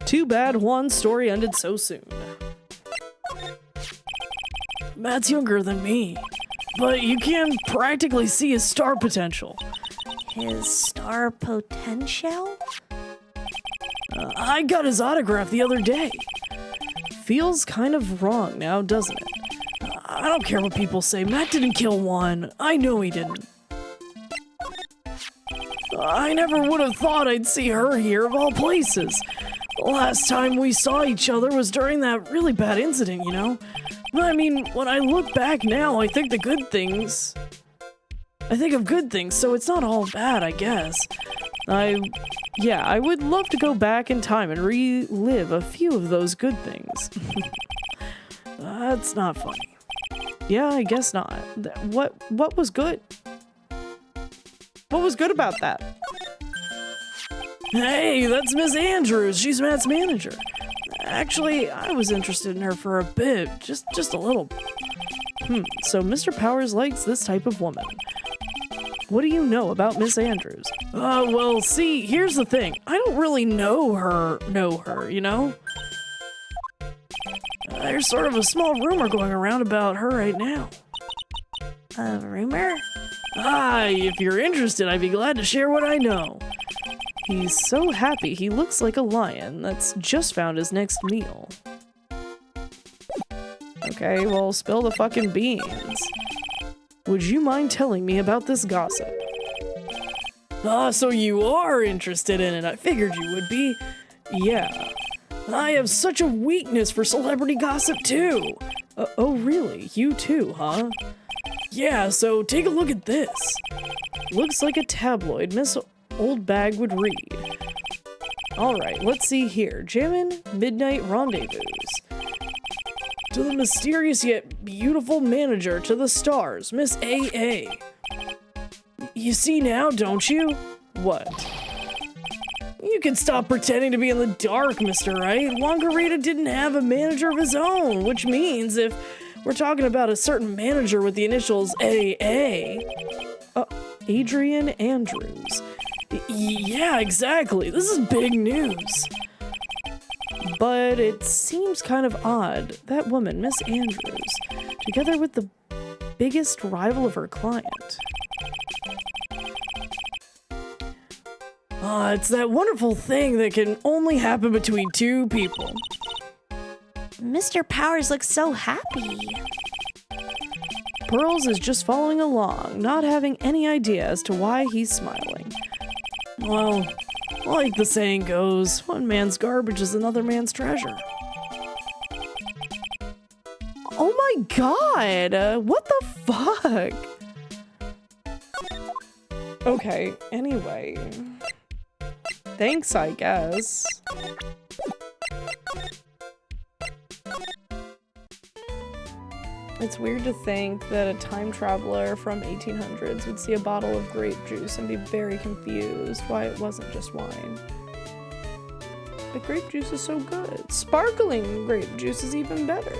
Too bad Juan's story ended so soon. Matt's younger than me, but you can practically see his star potential. His star potential? I got his autograph the other day. Feels kind of wrong now, doesn't it? I don't care what people say. Matt didn't kill Juan. I know he didn't. I never would have thought I'd see her here of all places. The last time we saw each other was during that really bad incident, you know? But I mean, when I look back now, I think of good things, so it's not all bad, I guess. Yeah, I would love to go back in time and relive a few of those good things. That's not funny. Yeah, I guess not. What was good? What was good about that? Hey, that's Miss Andrews. She's Matt's manager. Actually, I was interested in her for a bit, just a little. So Mr. Powers likes this type of woman. What do you know about Miss Andrews? Well, see, here's the thing. I don't really know her, you know? There's sort of a small rumor going around about her right now. A rumor? If you're interested, I'd be glad to share what I know. He's so happy he looks like a lion that's just found his next meal. Okay, well, spill the fucking beans. Would you mind telling me about this gossip? So you are interested in it. I figured you would be. Yeah. I have such a weakness for celebrity gossip, too. Oh, really? You too, huh? Yeah, so take a look at this. Looks like a tabloid Miss Oldbag would read. Alright, let's see here. Jammin' Midnight Rendezvous. To the mysterious yet beautiful manager to the stars, Miss A.A. You see now, don't you? What? You can stop pretending to be in the dark, Mr. Wright. Wongarita didn't have a manager of his own, which means if we're talking about a certain manager with the initials A.A. Adrian Andrews. Yeah, exactly. This is big news. But it seems kind of odd. That woman, Miss Andrews, together with the biggest rival of her client. It's that wonderful thing that can only happen between two people. Mr. Powers looks so happy. Pearls is just following along, not having any idea as to why he's smiling. Well, like the saying goes, one man's garbage is another man's treasure. Oh my god! What the fuck? Okay, anyway. Thanks, I guess. It's weird to think that a time traveler from 1800s would see a bottle of grape juice and be very confused why it wasn't just wine. But grape juice is so good. Sparkling grape juice is even better.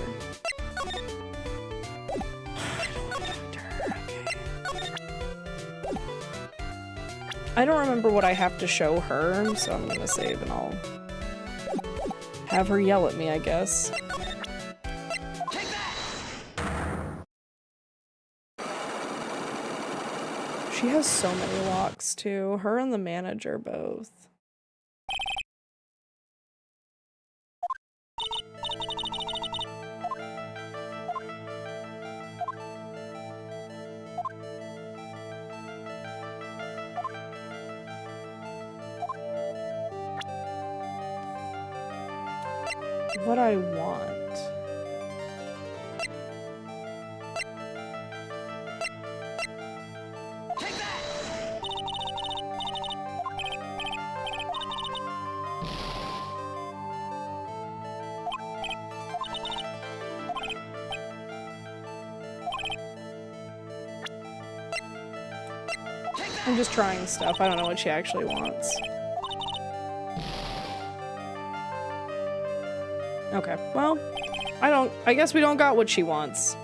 I don't remember what I have to show her, so I'm gonna save and I'll have her yell at me, I guess. She has so many locks too. Her and the manager both. What I want. I'm just trying stuff. I don't know what she actually wants. Okay, well, I guess we don't got what she wants.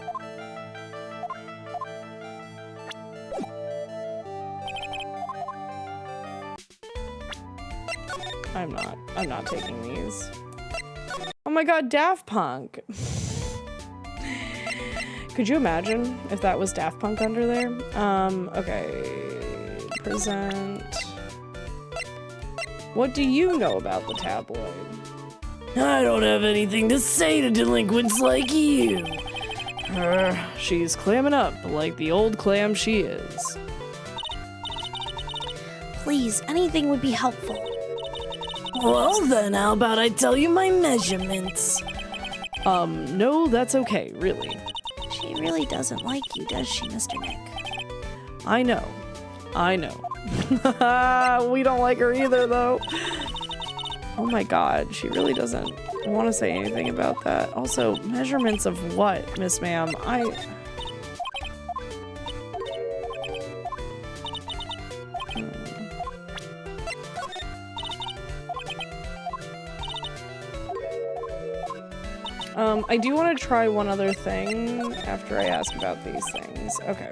I'm not taking these. Oh my god, Daft Punk! Could you imagine if that was Daft Punk under there? Okay. Present. What do you know about the tabloid? I don't have anything to say to delinquents like you. She's clamming up like the old clam she is. Please, anything would be helpful. Well then, how about I tell you my measurements? No, that's okay, really. She really doesn't like you, does she, Mr. Nick? I know. We don't like her either, though. Oh my god, she really doesn't want to say anything about that. Also, measurements of what, Miss Ma'am? I do want to try one other thing after I ask about these things. Okay.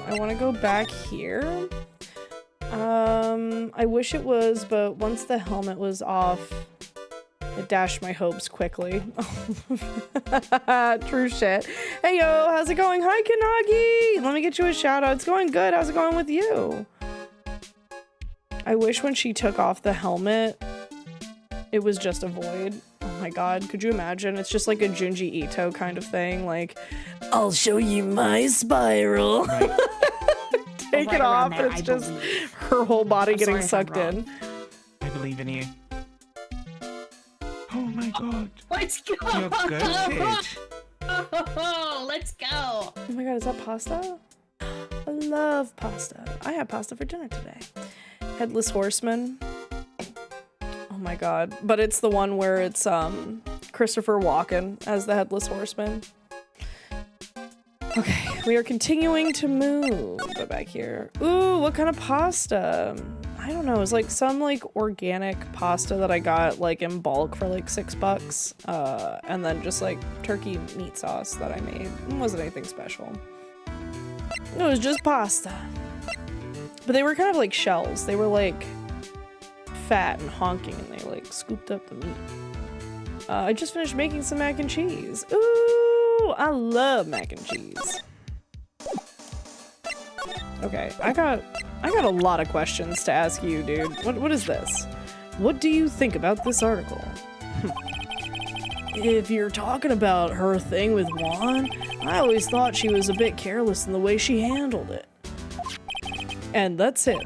I want to go back here. I wish it was, but once the helmet was off, it dashed my hopes quickly. True shit. Hey yo, how's it going? Hi Kanagi! Let me get you a shout out. It's going good. How's it going with you? I wish when she took off the helmet, it was just a void. Oh my god, could you imagine? It's just like a Junji Ito kind of thing. Like, I'll show you my spiral. Right. Take it off, and it's just her whole body getting sucked in. I believe in you. Oh my god. Let's go! You're good. Oh, let's go! Oh my god, is that pasta? I love pasta. I had pasta for dinner today. Headless Horseman. Oh my god. But it's the one where it's Christopher Walken as the Headless Horseman. Okay, we are continuing to move. Go back here. Ooh, what kind of pasta? I don't know. It was like some like organic pasta that I got like in bulk for like $6. And then just like turkey meat sauce that I made. It wasn't anything special. It was just pasta. But they were kind of like shells. They were like fat and honking and they like scooped up the meat. I just finished making some mac and cheese. Ooh, I love mac and cheese. Okay, I got a lot of questions to ask you, dude. What is this? What do you think about this article? If you're talking about her thing with Juan, I always thought she was a bit careless in the way she handled it. And that's it.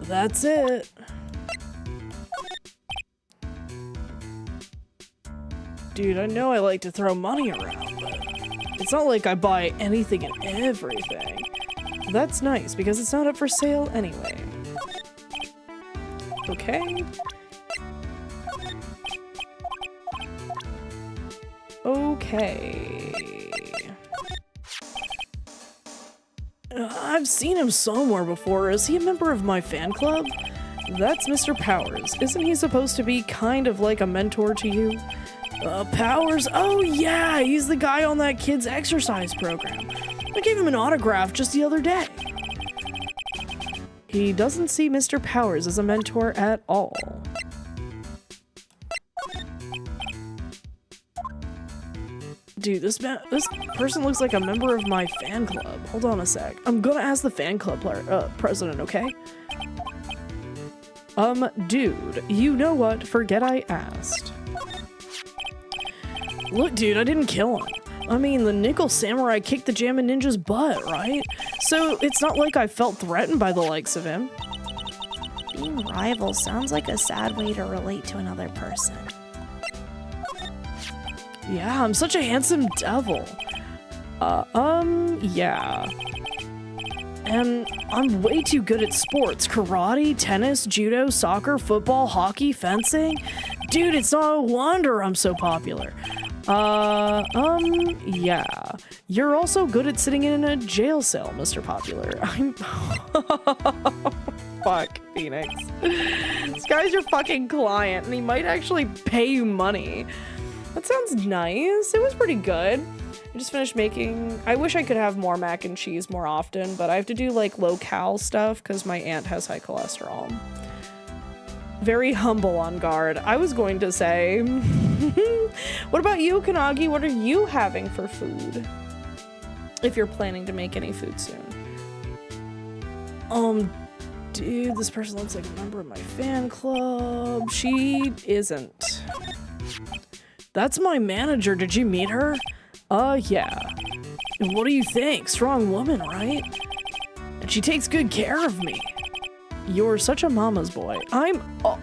That's it. Dude, I know I like to throw money around, but it's not like I buy anything and everything. That's nice, because it's not up for sale anyway. Okay. Okay. I've seen him somewhere before. Is he a member of my fan club? That's Mr. Powers. Isn't he supposed to be kind of like a mentor to you? Powers? Oh yeah, he's the guy on that kid's exercise program. I gave him an autograph just the other day. He doesn't see Mr. Powers as a mentor at all. Dude, this person looks like a member of my fan club. Hold on a sec. I'm gonna ask the fan club president, okay? Dude, you know what? Forget I asked. Look, dude, I didn't kill him. I mean, the Nickel Samurai kicked the Jammin' Ninja's butt, right? So it's not like I felt threatened by the likes of him. Being rivals sounds like a sad way to relate to another person. Yeah, I'm such a handsome devil. Yeah. And I'm way too good at sports. Karate, tennis, judo, soccer, football, hockey, fencing. Dude, it's no wonder I'm so popular. Yeah. You're also good at sitting in a jail cell, Mr. Popular. I'm... Fuck, Phoenix. This guy's your fucking client, and he might actually pay you money. That sounds nice. It was pretty good. I just finished making... I wish I could have more mac and cheese more often, but I have to do, like, low-cal stuff because my aunt has high cholesterol. Very humble on guard. I was going to say... What about you, Kanagi? What are you having for food? If you're planning to make any food soon. Dude, this person looks like a member of my fan club. She isn't. That's my manager. Did you meet her? Yeah. And what do you think? Strong woman, right? And she takes good care of me. You're such a mama's boy. I'm... Oh.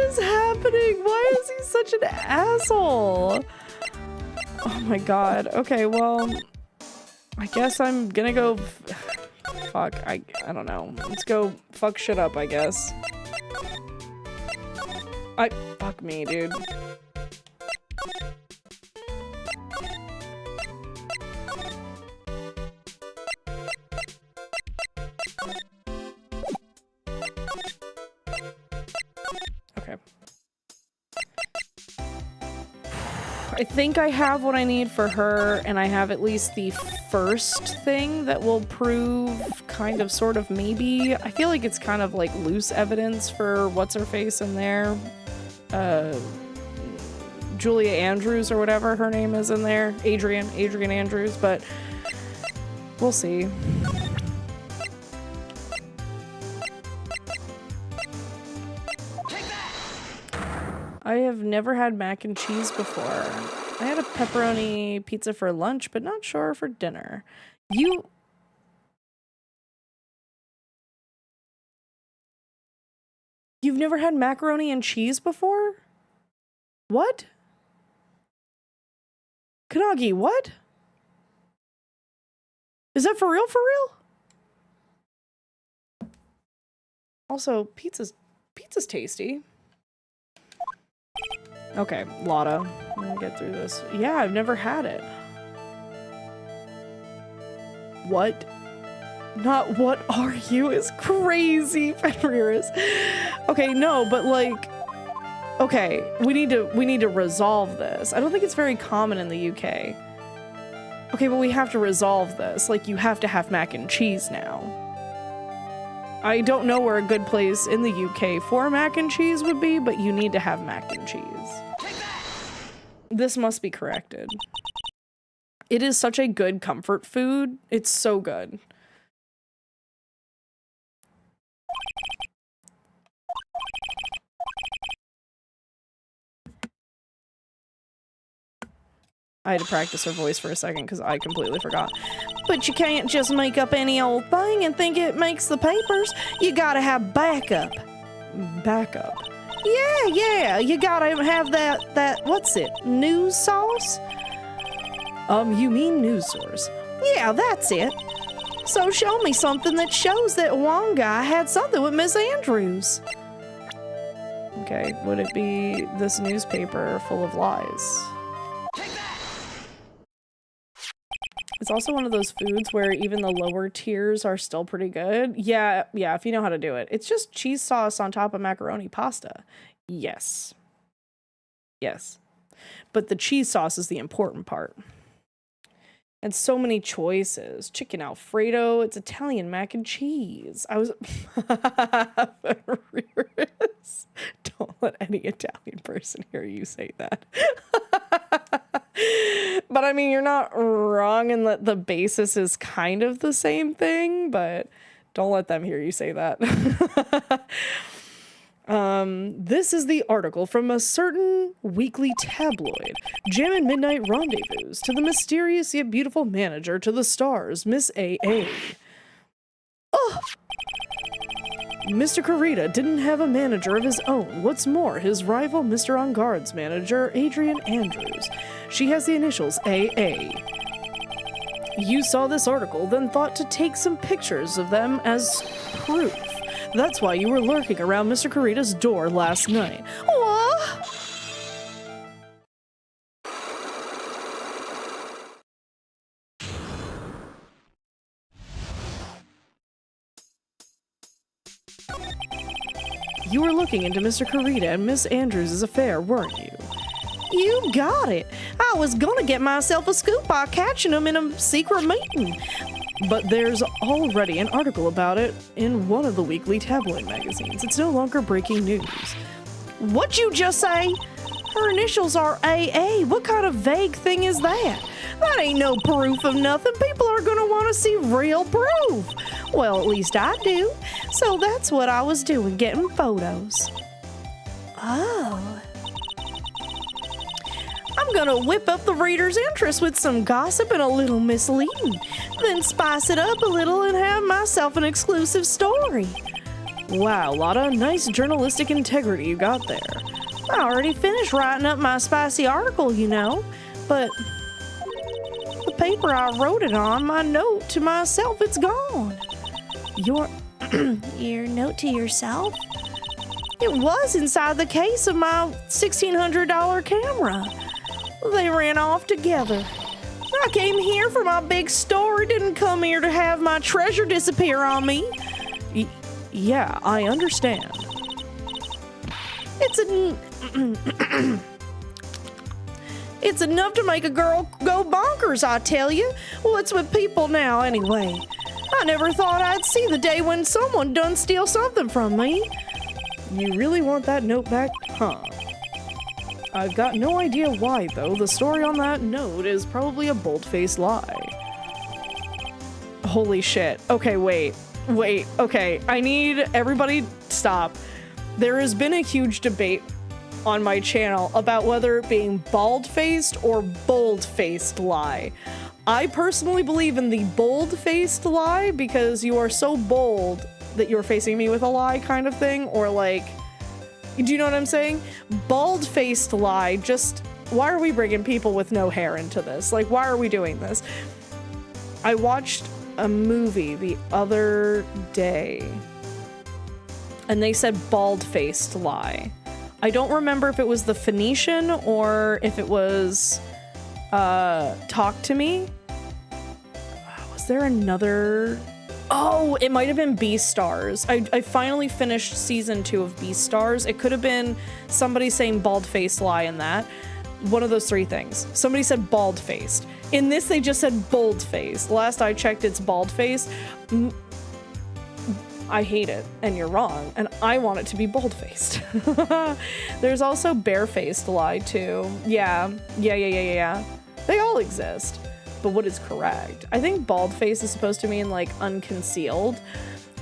is happening? Why is he such an asshole? Oh my god. Okay, well, I guess I'm gonna go. Fuck. I don't know. Let's go fuck shit up, I guess. Fuck me, dude. Okay. I think I have what I need for her, and I have at least the first thing that will prove kind of, sort of, maybe. I feel like it's kind of like loose evidence for what's-her-face in there. Julia Andrews or whatever her name is in there. Adrian Andrews, but we'll see. I have never had mac and cheese before. I had a pepperoni pizza for lunch, but not sure for dinner. You've never had macaroni and cheese before? What? Kanagi, what? Is that for real, for real? Also, pizza's tasty. Okay, Lotta. I'm gonna get through this. Yeah, I've never had it. What? Not what are you is crazy, Fenrir's. Okay, no, but like, okay, we need to resolve this. I don't think it's very common in the UK. Okay, but we have to resolve this. Like, you have to have mac and cheese now. I don't know where a good place in the UK for mac and cheese would be, but you need to have mac and cheese. This must be corrected. It is such a good comfort food. It's so good. I had to practice her voice for a second because I completely forgot. But you can't just make up any old thing and think it makes the papers. You gotta have backup. Backup? Yeah, you gotta have that, what's it, news source? You mean news source? Yeah, that's it. So show me something that shows that one guy had something with Miss Andrews. Okay, would it be this newspaper full of lies? It's also one of those foods where even the lower tiers are still pretty good. Yeah, if you know how to do it. It's just cheese sauce on top of macaroni pasta. Yes. But the cheese sauce is the important part. And so many choices. Chicken Alfredo, it's Italian mac and cheese. I was... Don't let any Italian person hear you say that. But I mean, you're not wrong in that the basis is kind of the same thing, but don't let them hear you say that. This is the article from a certain weekly tabloid. Jam and Midnight Rendezvous to the mysterious yet beautiful manager to the stars, Miss A.A. Oh! Mr. Kurita didn't have a manager of his own. What's more, his rival, Mr. On Guard's manager, Adrian Andrews. She has the initials AA. You saw this article, then thought to take some pictures of them as proof. That's why you were lurking around Mr. Kurita's door last night. What? You were looking into Mr. Kurita and Miss Andrews' affair, weren't you? You got it. I was gonna get myself a scoop by catching them in a secret meeting. But there's already an article about it in one of the weekly tabloid magazines. It's no longer breaking news. What'd you just say? Her initials are AA. What kind of vague thing is that? That ain't no proof of nothing. People are gonna want to see real proof. Well, at least I do. So that's what I was doing, getting photos. Oh. I'm gonna whip up the reader's interest with some gossip and a little misleading. Then spice it up a little and have myself an exclusive story. Wow, a lot of nice journalistic integrity you got there. I already finished writing up my spicy article, you know, but the paper I wrote it on, my note to myself, it's gone. Your Your note to yourself? It was inside the case of my $1,600 camera. They ran off together. I came here for my big story, didn't come here to have my treasure disappear on me. yeah, I understand. It's enough to make a girl go bonkers, I tell you. What's with people now, anyway? I never thought I'd see the day when someone done steal something from me. You really want that note back, huh? I've got no idea why, though. The story on that note is probably a bold-faced lie. Holy shit. Okay, wait. Okay, I need everybody stop. There has been a huge debate on my channel about whether it being bald-faced or bold-faced lie. I personally believe in the bold-faced lie because you are so bold that you're facing me with a lie kind of thing, or like, do you know what I'm saying? Bald-faced lie, just, why are we bringing people with no hair into this? Like, why are we doing this? I watched a movie the other day, and they said bald-faced lie. I don't remember if it was The Phoenician or if it was Talk to Me. Was there another? Oh, it might have been Beastars. I finally finished season 2 of Beastars. It could have been somebody saying bald-faced lie in that. One of those three things. Somebody said bald-faced. In this, they just said bold-faced. Last I checked, it's bald-faced. I hate it, and you're wrong, and I want it to be bold-faced. There's also barefaced lie, too. Yeah. They all exist. But what is correct? I think bald-faced is supposed to mean, like, unconcealed,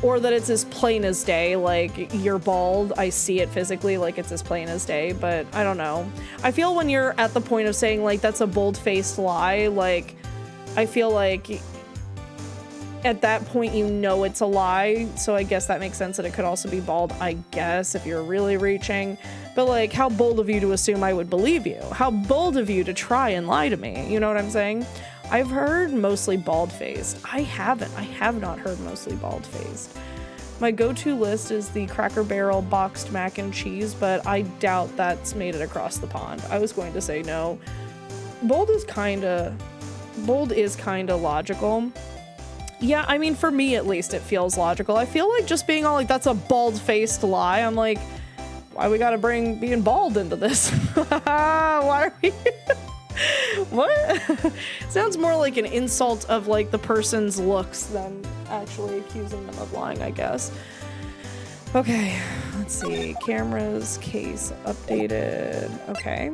or that it's as plain as day, like, you're bald, I see it physically, like, it's as plain as day, but I don't know. I feel when you're at the point of saying, like, that's a bold-faced lie, like, I feel like at that point you know it's a lie, so I guess that makes sense that it could also be bald, I guess, if you're really reaching. But, like, how bold of you to assume I would believe you? How bold of you to try and lie to me? You know what I'm saying? I've heard mostly bald-faced. I haven't. I have not heard mostly bald-faced. My go-to list is the Cracker Barrel boxed mac and cheese, but I doubt that's made it across the pond. I was going to say no. Bold is kinda logical. Yeah, I mean, for me at least, it feels logical. I feel like just being all like, that's a bald-faced lie, I'm like, why we gotta bring being bald into this? Why are we... What? Sounds more like an insult of, like, the person's looks than actually accusing them of lying, I guess. Okay, let's see. Cameras, case updated. Okay.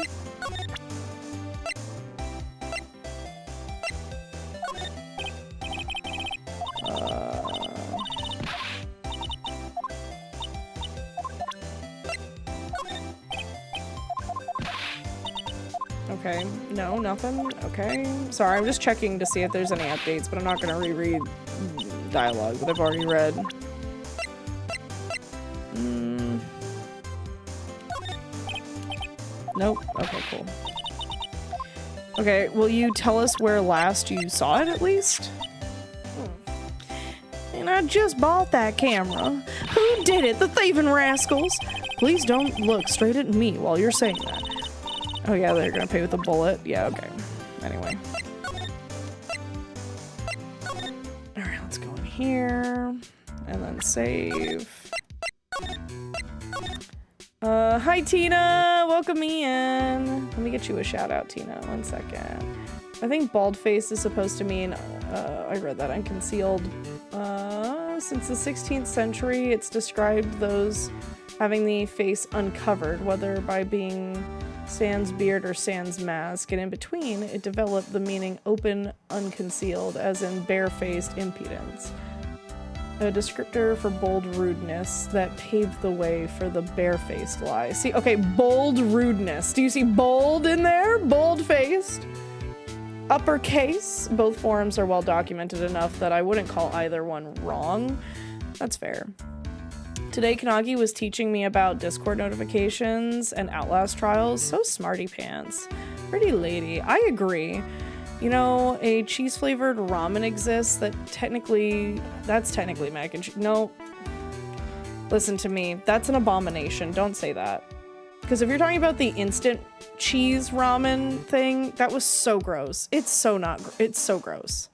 Okay, no, nothing. Okay, sorry, I'm just checking to see if there's any updates, but I'm not gonna reread dialogue that I've already read. Nope. Okay, cool. Okay, will you tell us where last you saw it, at least? And I just bought that camera. Who did it? The thieving rascals. Please don't look straight at me while you're saying that. Oh yeah, they're gonna pay with a bullet. Yeah, okay. Anyway. Alright, let's go in here. And then save. Hi Tina! Welcome me in. Let me get you a shout out, Tina. 1 second. I think bald face is supposed to mean, I read that, unconcealed. Since the 16th century, it's described those having the face uncovered, whether by being sans beard or sans mask, and in between, it developed the meaning open, unconcealed, as in barefaced impudence. A descriptor for bold rudeness that paved the way for the barefaced lie. See, okay, bold rudeness. Do you see bold in there? Bold-faced. Uppercase. Both forms are well documented enough that I wouldn't call either one wrong. That's fair. Today, Kanagi was teaching me about Discord notifications and Outlast trials. So smarty pants. Pretty lady. I agree. You know, a cheese-flavored ramen exists that's technically mac and cheese. No. Listen to me. That's an abomination. Don't say that. Because if you're talking about the instant cheese ramen thing, that was so gross. It's so gross.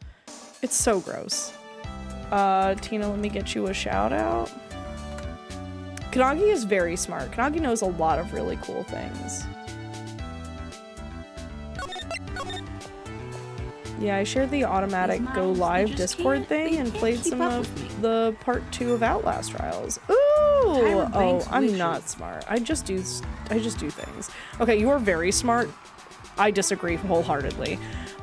It's so gross. Tina, let me get you a shout out. Kanagi is very smart. Kanagi knows a lot of really cool things. Yeah, I shared the automatic go live Discord thing and played some of the part 2 of Outlast trials. Ooh! Oh, I'm not smart. I just do things. Okay, you are very smart. I disagree wholeheartedly.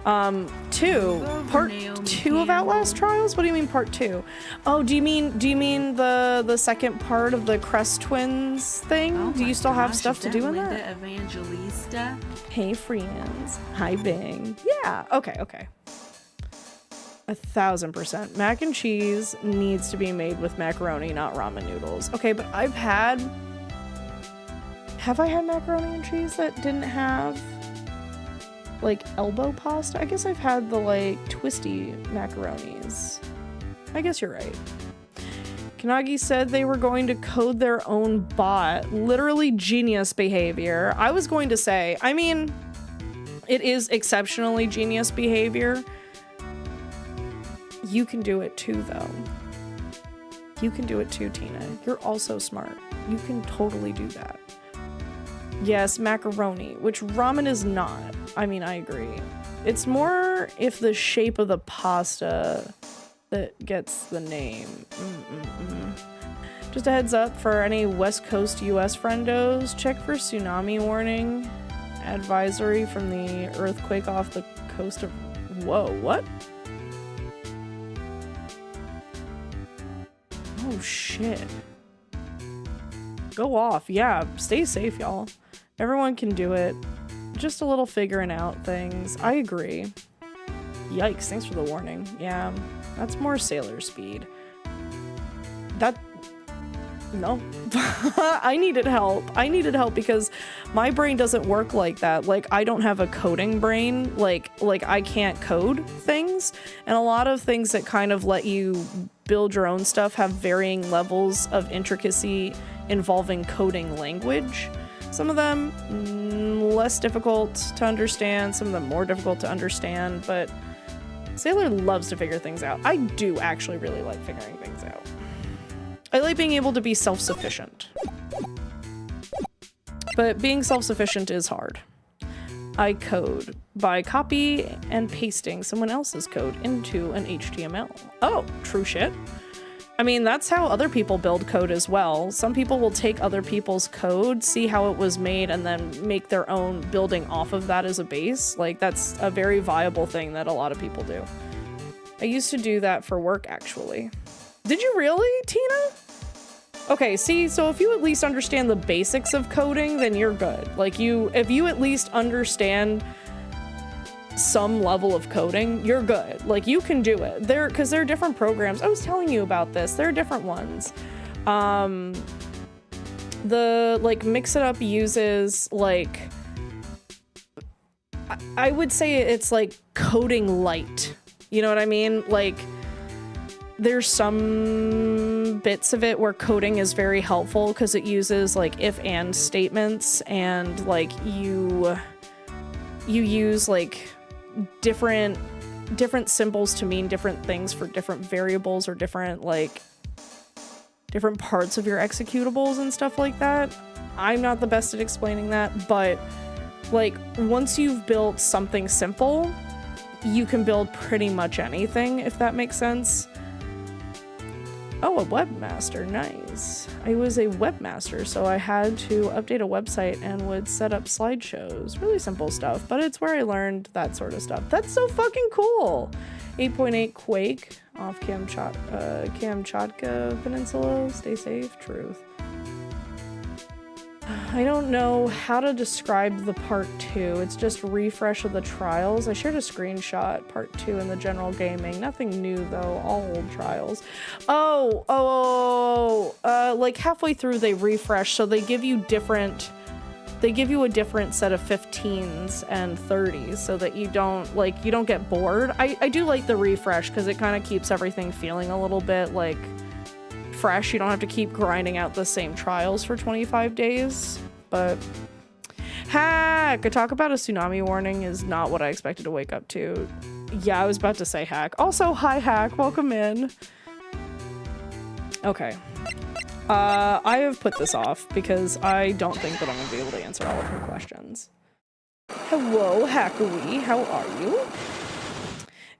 Part 2 of Outlast trials? What do you mean part 2? Oh, do you mean the second part of the Crest Twins thing? Oh do you still have stuff to do in Linda that? Evangelista. Hey friends. Hi Bing. Yeah, okay. 1000%. Mac and cheese needs to be made with macaroni, not ramen noodles. Okay, but have I had macaroni and cheese that didn't have like elbow pasta? I guess I've had the like twisty macaronis. I guess you're right. Kanagi said they were going to code their own bot. Literally genius behavior. I was going to say, I mean, it is exceptionally genius behavior. You can do it too, though. You can do it too, Tina. You're also smart. You can totally do that. Yes, macaroni, which ramen is not. I mean, I agree. It's more if the shape of the pasta that gets the name. Just a heads up for any West Coast US friendos, check for tsunami warning advisory from the earthquake off the coast of... Whoa, what? Oh shit. Go off. Yeah, stay safe, y'all. Everyone can do it. Just a little figuring out things. I agree. Yikes, thanks for the warning. Yeah, that's more sailor speed. No. I needed help. I needed help because my brain doesn't work like that. Like, I don't have a coding brain. Like I can't code things. And a lot of things that kind of let you build your own stuff have varying levels of intricacy involving coding language. Some of them less difficult to understand, some of them more difficult to understand, but Sailor loves to figure things out. I do actually really like figuring things out. I like being able to be self-sufficient. But being self-sufficient is hard. I code by copy and pasting someone else's code into an HTML. Oh, true shit. I mean, that's how other people build code as well. Some people will take other people's code, see how it was made, and then make their own building off of that as a base. Like, that's a very viable thing that a lot of people do. I used to do that for work, actually. Did you really, Tina? Okay, see, so if you at least understand the basics of coding, then you're good. Like, if you at least understand some level of coding, you're good. Like, you can do it. Because there are different programs. I was telling you about this. There are different ones. The, like, Mix It Up uses, like, I would say it's, like, coding light. You know what I mean? Like, there's some bits of it where coding is very helpful because it uses, like, if-and statements, and, like, you use, like, different symbols to mean different things for different variables or different parts of your executables and stuff like that. I'm not the best at explaining that, but like, once you've built something simple, you can build pretty much anything, if that makes sense. Oh, a webmaster, nice. I was a webmaster, so I had to update a website and would set up slideshows. Really simple stuff, but it's where I learned that sort of stuff. That's so fucking cool. 8.8 Quake off Kamchatka Peninsula. Stay safe, truth. I don't know how to describe the part 2. It's just refresh of the trials. I shared a screenshot, part 2 in the general gaming. Nothing new though, all old trials. Like halfway through they refresh, so they give you a different set of 15s and 30s so that you don't get bored. I do like the refresh because it kind of keeps everything feeling a little bit like fresh. You don't have to keep grinding out the same trials for 25 days. But hack, a talk about a tsunami warning is not what I expected to wake up to. Yeah, I was about to say hack. Also, hi hack, welcome in. Okay. I have put this off because I don't think that I'm gonna be able to answer all of her questions. Hello, Hackawee, how are you?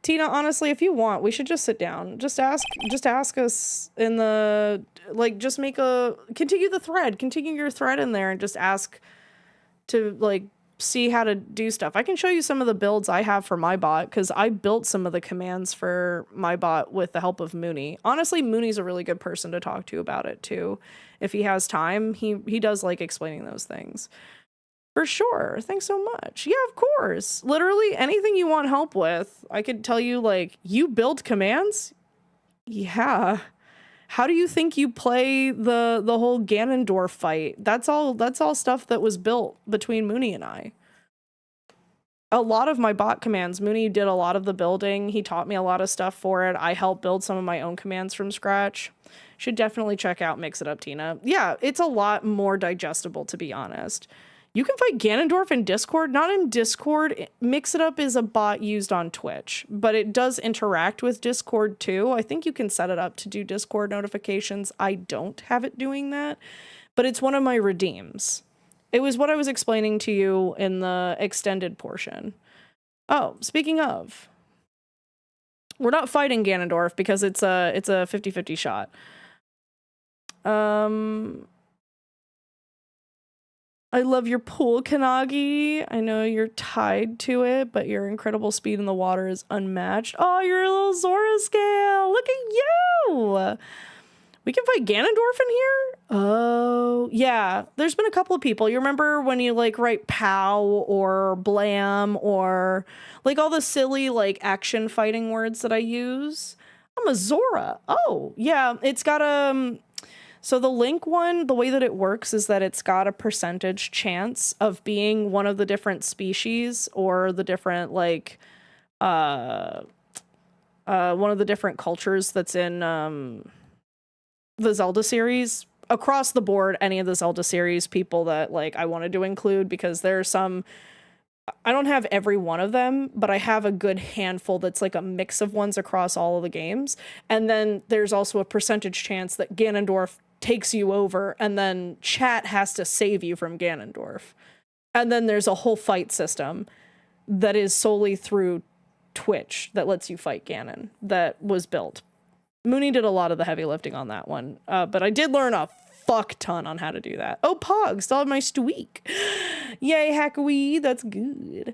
Tina, honestly, if you want, we should just sit down. Just ask us in the, like, just continue your thread in there and just ask to, like, see how to do stuff. I can show you some of the builds I have for my bot, because I built some of the commands for my bot with the help of Mooney. Honestly, Mooney's a really good person to talk to about it, too. If he has time, he does like explaining those things. For sure. Thanks so much. Yeah, of course. Literally anything you want help with. I could tell you, like, you build commands? Yeah. How do you think you play the whole Ganondorf fight? That's all stuff that was built between Mooney and I. A lot of my bot commands, Mooney did a lot of the building. He taught me a lot of stuff for it. I helped build some of my own commands from scratch. Should definitely check out Mix It Up, Tina. Yeah, it's a lot more digestible, to be honest. You can fight Ganondorf in Discord. Not in Discord. Mix It Up is a bot used on Twitch, but it does interact with Discord too. I think you can set it up to do Discord notifications. I don't have it doing that, but it's one of my redeems. It was what I was explaining to you in the extended portion. Oh, speaking of, we're not fighting Ganondorf because it's a 50-50 shot. I love your pool, Kanagi. I know you're tied to it, but your incredible speed in the water is unmatched. Oh, you're a little Zora scale. Look at you. We can fight Ganondorf in here? Oh, yeah. There's been a couple of people. You remember when you, like, write POW or BLAM or, like, all the silly, like, action fighting words that I use? I'm a Zora. Oh, yeah. It's got a... So the Link one, the way that it works is that it's got a percentage chance of being one of the different species or the different, like, one of the different cultures that's in the Zelda series. Across the board, any of the Zelda series people that, like, I wanted to include, because there are some... I don't have every one of them, but I have a good handful that's like a mix of ones across all of the games. And then there's also a percentage chance that Ganondorf takes you over, and then chat has to save you from Ganondorf. And then there's a whole fight system that is solely through Twitch that lets you fight Ganon that was built. Mooney did a lot of the heavy lifting on that one, but I did learn a fuck ton on how to do that. Oh, Pog, still have my Stweak. Yay, Hackawee, that's good.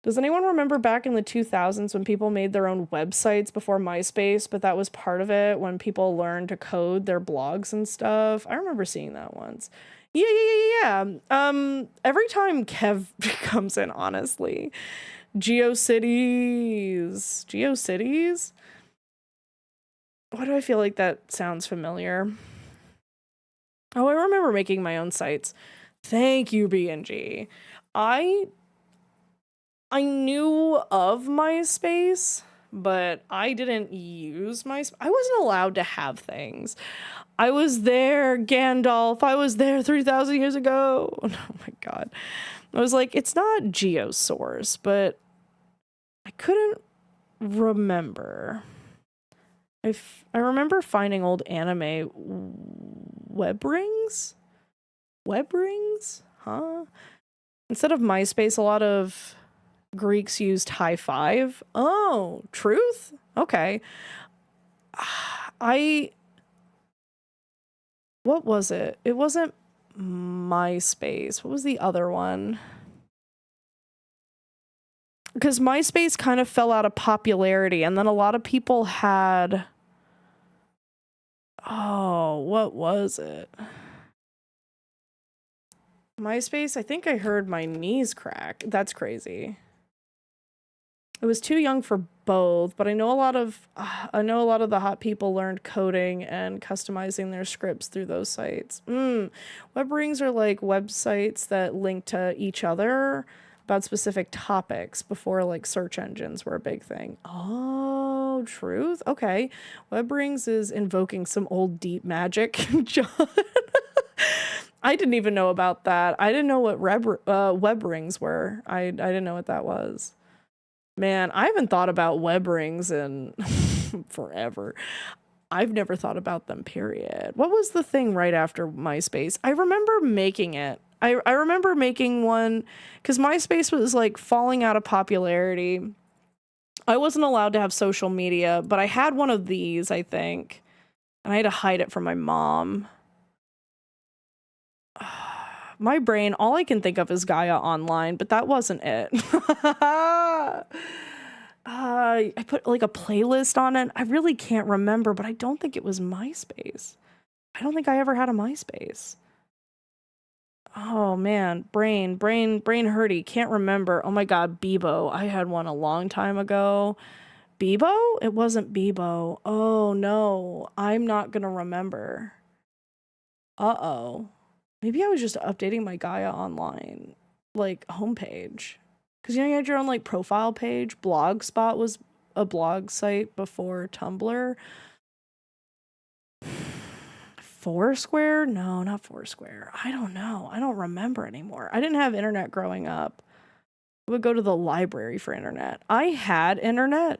Does anyone remember back in the 2000s when people made their own websites before MySpace, but that was part of it when people learned to code their blogs and stuff? I remember seeing that once. Yeah. Every time Kev comes in, honestly. GeoCities? Why do I feel like that sounds familiar? Oh, I remember making my own sites. Thank you, BNG. I knew of MySpace, but I didn't use MySpace. I wasn't allowed to have things. I was there, Gandalf. I was there 3,000 years ago. Oh my god. I was like, it's not GeoSource, but I couldn't remember. I remember finding old anime web rings? Web rings? Huh? Instead of MySpace, a lot of Greeks used high five. Oh, truth? Okay. What was it? It wasn't MySpace. What was the other one? Because MySpace kind of fell out of popularity, and then a lot of people had... Oh, what was it? MySpace, I think I heard my knees crack. That's crazy. I was too young for both, but I know a lot of the hot people learned coding and customizing their scripts through those sites. Web rings are like websites that link to each other about specific topics before like search engines were a big thing. Oh, truth? Okay. Web rings is invoking some old deep magic, John. I didn't even know about that. I didn't know what web rings were. I didn't know what that was. Man, I haven't thought about web rings in forever. I've never thought about them, period. What was the thing right after MySpace? I remember making it. I remember making one because MySpace was like falling out of popularity. I wasn't allowed to have social media, but I had one of these, I think. And I had to hide it from my mom. My brain, all I can think of is Gaia Online, but that wasn't it. I put like a playlist on it. I really can't remember, but I don't think it was MySpace. I don't think I ever had a MySpace. Oh man, brain hurty. Can't remember. Oh my god, Bebo. I had one a long time ago. Bebo? It wasn't Bebo. Oh no, I'm not gonna remember. Uh-oh. Maybe I was just updating my Gaia Online, like, homepage. Because, you know, you had your own, like, profile page. Blogspot was a blog site before Tumblr. Foursquare? No, not Foursquare. I don't know. I don't remember anymore. I didn't have internet growing up. I would go to the library for internet. I had internet.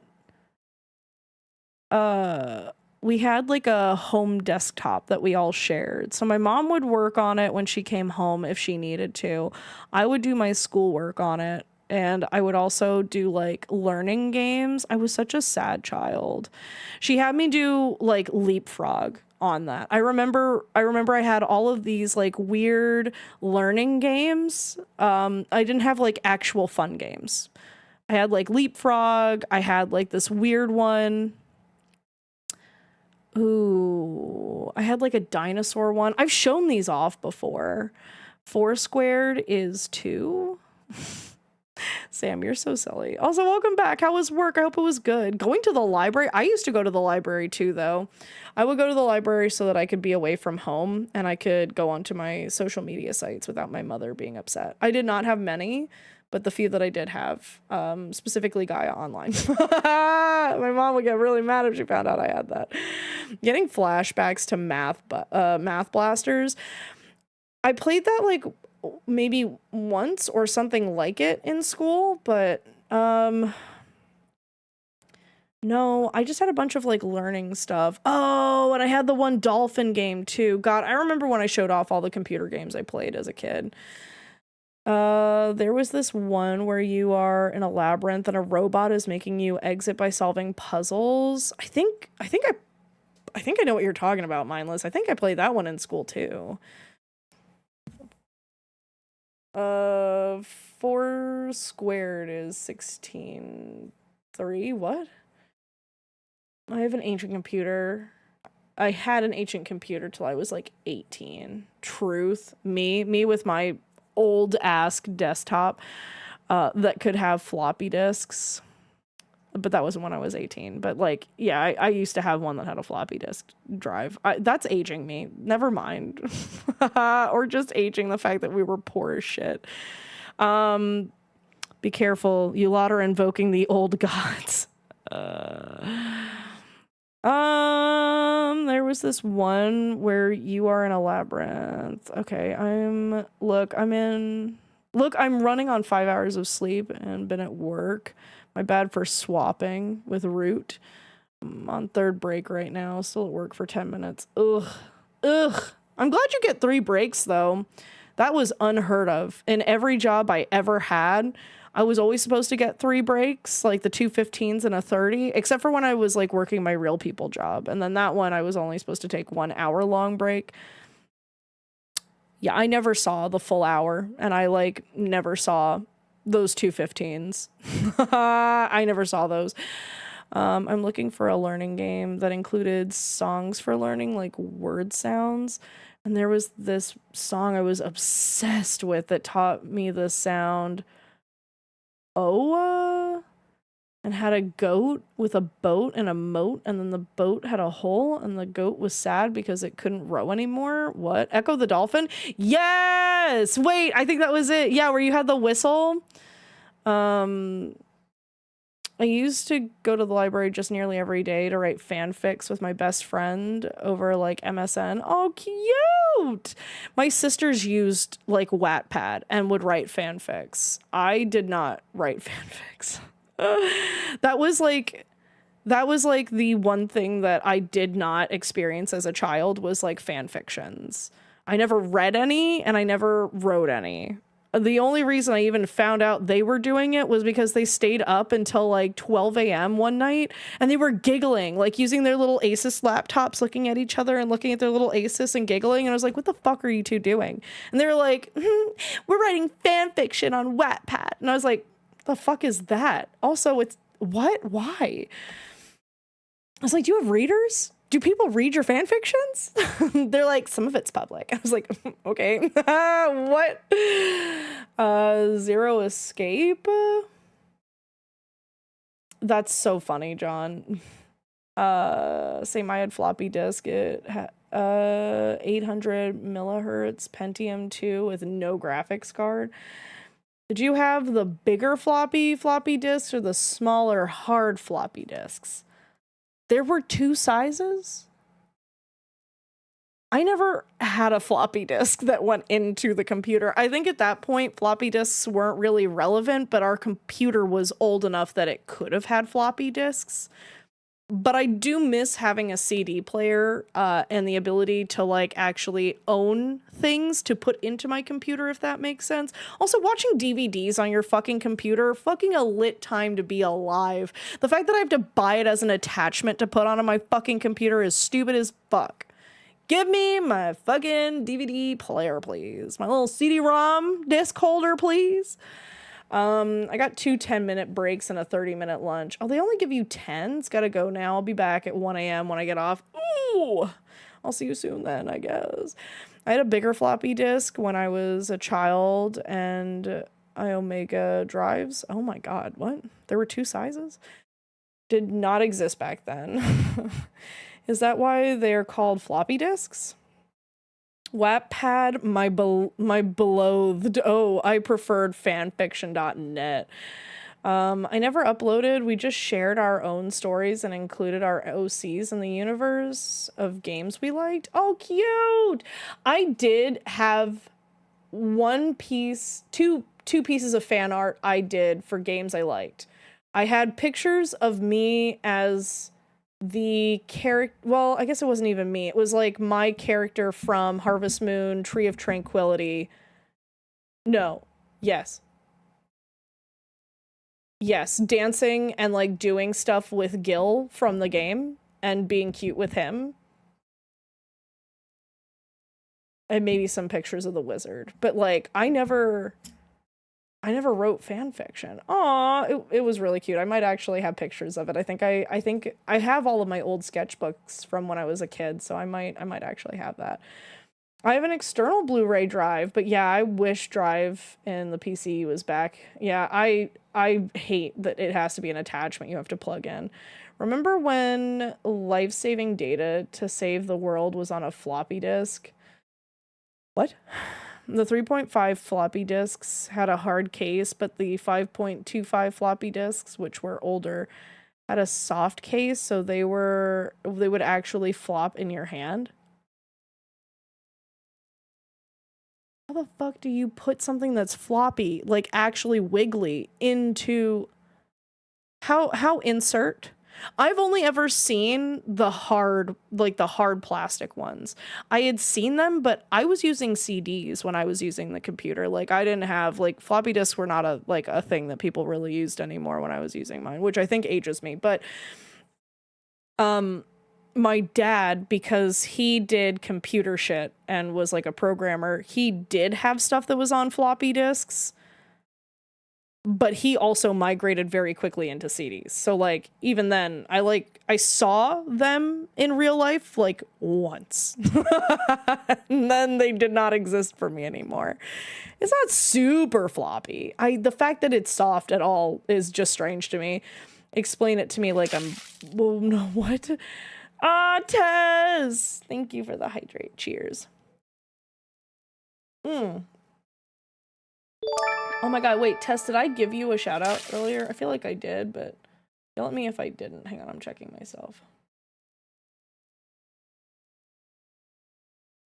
We had like a home desktop that we all shared. So my mom would work on it when she came home if she needed to. I would do my schoolwork on it. And I would also do like learning games. I was such a sad child. She had me do like Leapfrog on that. I remember I had all of these like weird learning games. I didn't have like actual fun games. I had like Leapfrog. I had like this weird one. Ooh, I had like a dinosaur one. I've shown these off before. 4² is 2. Sam, you're so silly. Also, welcome back. How was work? I hope it was good. Going to the library? I used to go to the library too, though. I would go to the library so that I could be away from home and I could go onto my social media sites without my mother being upset. I did not have many, but the few that I did have, specifically Gaia Online. My mom would get really mad if she found out I had that. Getting flashbacks to Math Blasters. I played that like maybe once or something like it in school, but no, I just had a bunch of like learning stuff. Oh, and I had the one dolphin game too. God, I remember when I showed off all the computer games I played as a kid. There was this one where you are in a labyrinth and a robot is making you exit by solving puzzles. I think I know what you're talking about, Mindless. I think I played that one in school too. 4² is 16.3. What? I have an ancient computer. I had an ancient computer till I was like 18. Truth. Me with my old ass desktop that could have floppy disks. But that wasn't when I was 18. But like, yeah, I used to have one that had a floppy disk drive. That's aging me. Never mind. Or just aging the fact that we were poor as shit. Be careful. You lot are invoking the old gods. There was this one where you are in a labyrinth. Okay, I'm running on 5 hours of sleep and been at work. My bad for swapping with Root. I'm on 3rd break right now, still at work for 10 minutes. Ugh. I'm glad you get 3 breaks though. That was unheard of. In every job I ever had, I was always supposed to get 3 breaks, like the 2 15s and a 30, except for when I was like working my real people job. And then that one I was only supposed to take 1 hour long break. Yeah, I never saw the full hour, and I like never saw those 2 15s. I never saw those. I'm looking for a learning game that included songs for learning, like word sounds. And there was this song I was obsessed with that taught me the sound Oa, and had a goat with a boat and a moat, and then the boat had a hole, and the goat was sad because it couldn't row anymore. What? Echo the Dolphin? Yes! Wait, I think that was it. Yeah, where you had the whistle. I used to go to the library just nearly every day to write fanfics with my best friend over like MSN. Oh, cute! My sisters used like Wattpad and would write fanfics. I did not write fanfics. That was like the one thing that I did not experience as a child was like fan fictions. I never read any and I never wrote any. The only reason I even found out they were doing it was because they stayed up until like 12 a.m. one night and they were giggling, like using their little Asus laptops, looking at each other and looking at their little Asus and giggling. And I was like, what the fuck are you two doing? And they were like, we're writing fan fiction on Wattpad. And I was like, the fuck is that? Also, it's what? Why? I was like, do you have readers? Do people read your fan fictions? They're like, some of it's public. I was like, okay. What? Zero Escape? That's so funny, John. Same, I had floppy disk. It had 800 millihertz Pentium 2 with no graphics card. Did you have the bigger floppy disks or the smaller hard floppy disks? There were two sizes? I never had a floppy disk that went into the computer. I think at that point, floppy disks weren't really relevant, but our computer was old enough that it could have had floppy disks. But I do miss having a CD player and the ability to like actually own things to put into my computer, if that makes sense. Also, watching DVDs on your fucking computer, fucking a lit time to be alive. The fact that I have to buy it as an attachment to put onto my fucking computer is stupid as fuck. Give me my fucking DVD player, please. My little CD-ROM disc holder, please. I got 2 10-minute breaks and a 30-minute lunch. Oh, they only give you 10? It's gotta go now. I'll be back at 1 a.m. when I get off. Ooh! I'll see you soon then, I guess. I had a bigger floppy disk when I was a child, and Iomega drives. Oh my god, what? There were 2 sizes? Did not exist back then. Is that why they're called floppy disks? Wattpad, my beloathed. Oh, I preferred fanfiction.net. I never uploaded. We just shared our own stories and included our OCs in the universe of games we liked. Oh, cute! I did have two pieces of fan art I did for games I liked. I had pictures of me as the character, well, I guess it wasn't even me. It was like my character from Harvest Moon, Tree of Tranquility. No. Yes, dancing and like doing stuff with Gil from the game and being cute with him. And maybe some pictures of the wizard. But like, I never wrote fan fiction. Aw, it was really cute. I might actually have pictures of it. I think I have all of my old sketchbooks from when I was a kid, so I might actually have that. I have an external Blu-ray drive, but yeah, I wish Drive in the PC was back. Yeah, I hate that it has to be an attachment you have to plug in. Remember when life-saving data to save the world was on a floppy disk? What? The 3.5 floppy disks had a hard case, but the 5.25 floppy disks, which were older, had a soft case, so they would actually flop in your hand. How the fuck do you put something that's floppy, like actually wiggly, into how insert? I've only ever seen the hard plastic ones. I had seen them, but I was using CDs when I was using the computer. Like, I didn't have, like, floppy disks were not a thing that people really used anymore when I was using mine, which I think ages me. But my dad, because he did computer shit and was like a programmer, he did have stuff that was on floppy disks. But he also migrated very quickly into CDs. So like even then I saw them in real life like once. And then they did not exist for me anymore. It's not super floppy. The fact that it's soft at all is just strange to me. Explain it to me like I'm, well, no, what? Tess! Thank you for the hydrate. Cheers. Oh my god, wait, Tess, did I give you a shout out earlier? I feel like I did, but yell at me if I didn't. Hang on, I'm checking myself.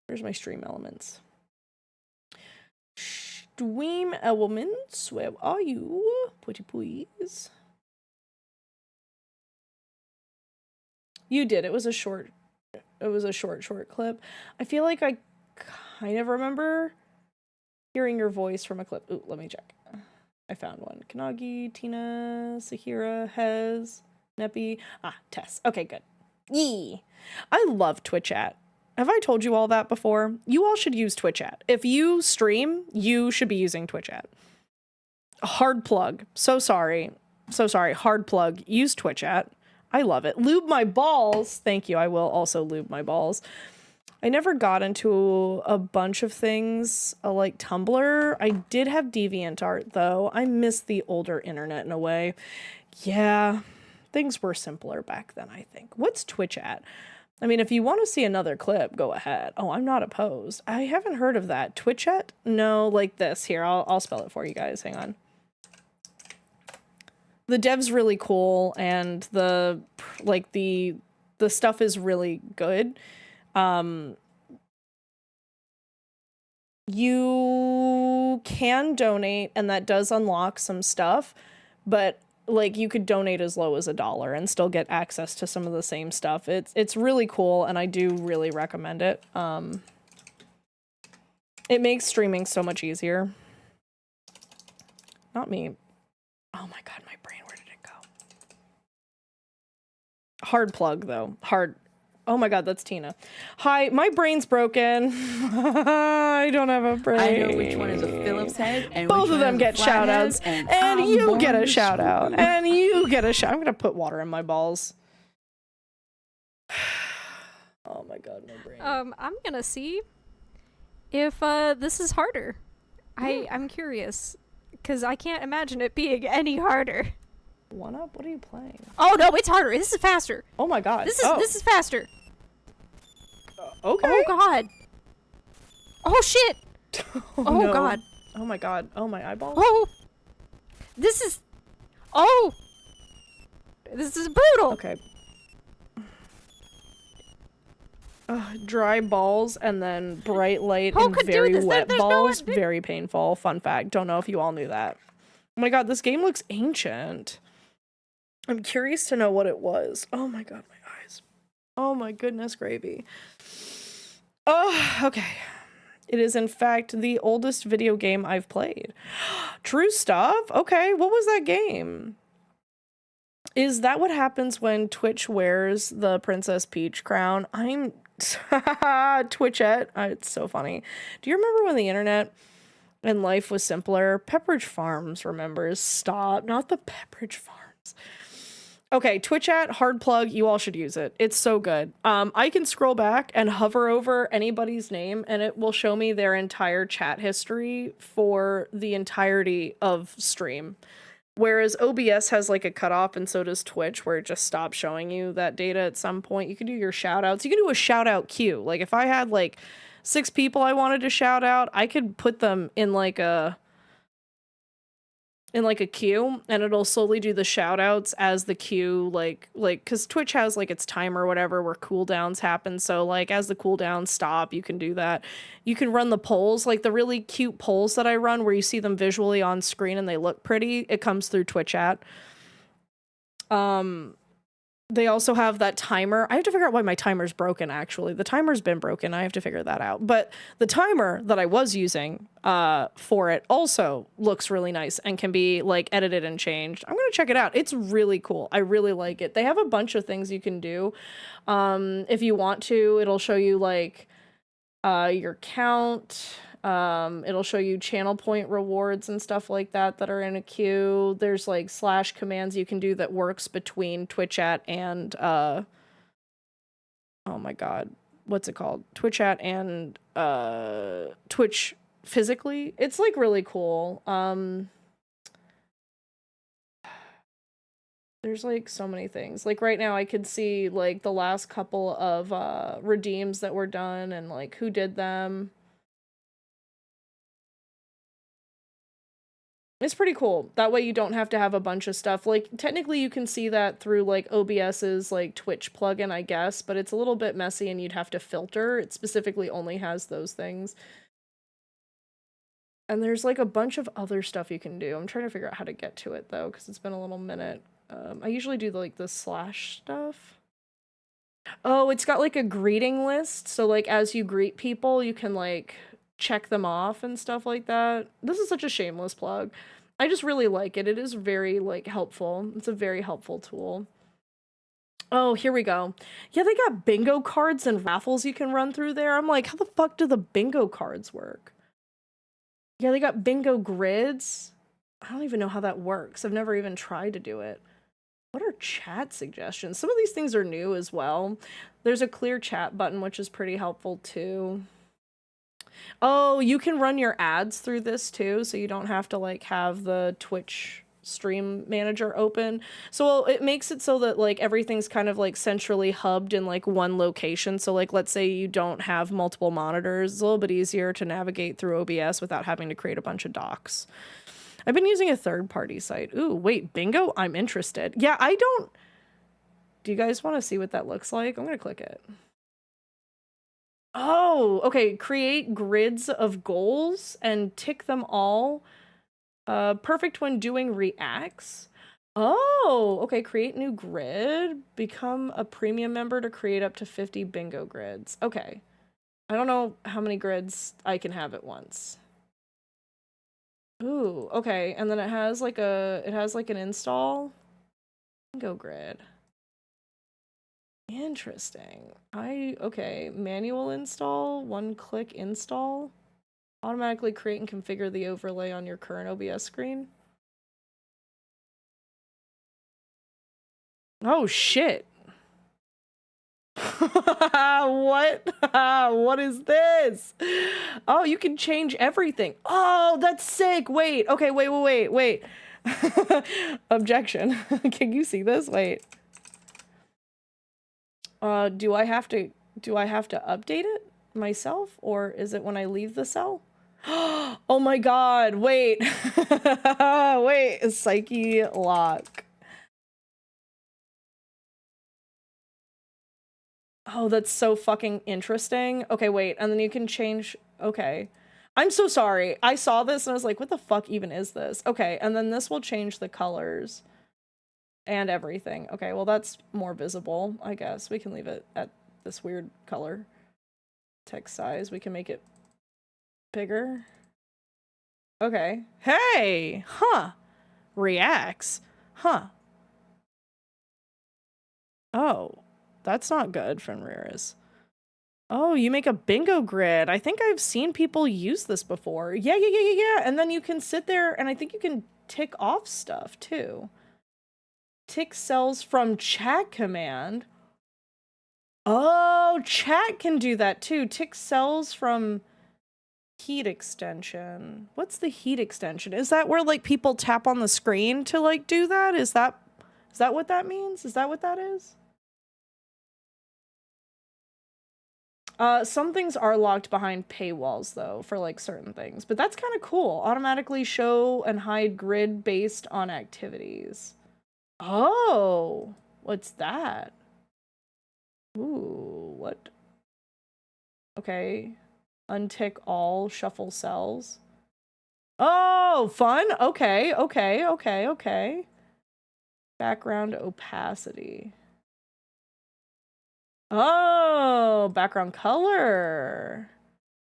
Where's my stream elements? Stream elements, where are you? Pretty please. You did. It was a short clip. I feel like I kind of remember hearing your voice from a clip. Ooh, let me check. I found one. Kanagi, Tina, Sahira, Hez, Neppy. Tess. Okay, good. Yee. I love Twitch chat. Have I told you all that before? You all should use Twitch chat. If you stream, you should be using Twitch chat. Hard plug. So sorry. Hard plug. Use Twitch chat. I love it. Lube my balls. Thank you. I will also lube my balls. I never got into a bunch of things like Tumblr. I did have DeviantArt though. I miss the older internet in a way. Yeah, things were simpler back then, I think. What's Twitch at? I mean, if you want to see another clip, go ahead. Oh, I'm not opposed. I haven't heard of that. Twitch at? No, like this. Here, I'll spell it for you guys. Hang on. The dev's really cool, and the stuff is really good. You can donate, and that does unlock some stuff, but like you could donate as low as $1 and still get access to some of the same stuff. It's really cool, and I do really recommend it. It makes streaming so much easier. Not me. Oh my god, my brain, where did it go? Hard plug though. Oh my god, that's Tina. Hi, my brain's broken. I don't have a brain. I know which one is a Phillips head, and both of them get shout outs. And you get a shout out. And you get a shout. I'm gonna put water in my balls. Oh my god, my brain. I'm gonna see if this is harder. I'm curious, because I can't imagine it being any harder. One Up? What are you playing? Oh no, it's harder. This is faster. Oh my god. This is faster. Okay. Oh god. Oh shit. Oh no. god. Oh my god. Oh my eyeballs. Oh. This is. Oh. This is brutal. Okay. Dry balls and then bright light Who and could do very this? wet There's no balls. one- Very painful. Fun fact. Don't know if you all knew that. Oh my god, this game looks ancient. I'm curious to know what it was. Oh my god, my eyes. Oh my goodness gravy. Oh, okay. It is in fact the oldest video game I've played. True stuff? Okay, what was that game? Is that what happens when Twitch wears the Princess Peach crown? I'm Twitchette. It's so funny. Do you remember when the internet and life was simpler? Pepperidge Farms remembers. Stop. Not the Pepperidge Farms. Okay, Twitchette, hard plug. You all should use it. It's so good. I can scroll back and hover over anybody's name and it will show me their entire chat history for the entirety of stream. Whereas OBS has like a cutoff and so does Twitch where it just stops showing you that data at some point. You can do your shout outs. You can do a shout out queue. Like if I had like 6 people I wanted to shout out, I could put them in like a queue and it'll slowly do the shout outs as the queue like because Twitch has like its timer or whatever where cooldowns happen. So like as the cooldowns stop, you can do that. You can run the polls, like the really cute polls that I run where you see them visually on screen and they look pretty. It comes through Twitch chat. They also have that timer. I have to figure out why my timer's broken, actually. The timer's been broken. I have to figure that out. But the timer that I was using for it also looks really nice and can be, like, edited and changed. I'm going to check it out. It's really cool. I really like it. They have a bunch of things you can do. If you want to, it'll show you, like, your count. It'll show you channel point rewards and stuff like that that are in a queue. There's like slash commands you can do that works between Twitch chat and oh my god, what's it called? Twitch chat and Twitch physically. It's like really cool. There's like so many things. Like right now I could see like the last couple of redeems that were done and like who did them. It's pretty cool. That way you don't have to have a bunch of stuff. Like, technically you can see that through, like, OBS's, like, Twitch plugin, I guess, but it's a little bit messy and you'd have to filter. It specifically only has those things. And there's, like, a bunch of other stuff you can do. I'm trying to figure out how to get to it, though, because it's been a little minute. I usually do, like, the slash stuff. Oh, it's got, like, a greeting list. So, like, as you greet people, you can, like, check them off and stuff like that. This is such a shameless plug. I just really like it. It is very, like, helpful. It's a very helpful tool. Oh, here we go. Yeah, they got bingo cards and raffles you can run through there. I'm like, how the fuck do the bingo cards work? Yeah, they got bingo grids. I don't even know how that works. I've never even tried to do it. What are chat suggestions? Some of these things are new as well. There's a clear chat button, which is pretty helpful too. Oh, you can run your ads through this too, so you don't have to like have the Twitch stream manager open. So it makes it so that like everything's kind of like centrally hubbed in like one location. So like let's say you don't have multiple monitors, it's a little bit easier to navigate through OBS without having to create a bunch of docs. I've been using a third-party site. Ooh, wait, bingo? I'm interested. Yeah, I don't... Do you guys want to see what that looks like? I'm gonna click it. Oh, okay. Create grids of goals and tick them all. Perfect when doing reacts. Oh, okay. Create new grid. Become a premium member to create up to 50 bingo grids. Okay. I don't know how many grids I can have at once. Ooh, okay. And then it has like an install bingo grid. Interesting. Okay, manual install, one-click install. Automatically create and configure the overlay on your current OBS screen. Oh, shit. What? What is this? Oh, you can change everything. Oh, that's sick. Wait. Okay, wait. Objection. Can you see this? Wait. Do I have to update it myself, or is it when I leave the cell? Oh my god, wait. Wait, psyche lock. Oh, that's so fucking interesting. Okay, wait, and then you can change, okay. I'm so sorry. I saw this and I was like, what the fuck even is this? Okay, and then this will change the colors and everything. Okay, well that's more visible, I guess. We can leave it at this weird color. Text size, we can make it bigger. Okay. Hey! Huh. Reacts. Huh. Oh. That's not good, Fenrir's. Oh, you make a bingo grid. I think I've seen people use this before. Yeah. And then you can sit there and I think you can tick off stuff too. Tick cells from chat command. Oh, chat can do that too. Tick cells from heat extension. What's the heat extension? Is that where like people tap on the screen to like do that? Is that what that means? Is that what that is? Some things are locked behind paywalls, though, for, like, certain things. But that's kind of cool. Automatically show and hide grid based on activities. Oh! What's that? Ooh, what? Okay. Untick all, shuffle cells. Oh, fun! Okay. Background opacity. Oh, background color.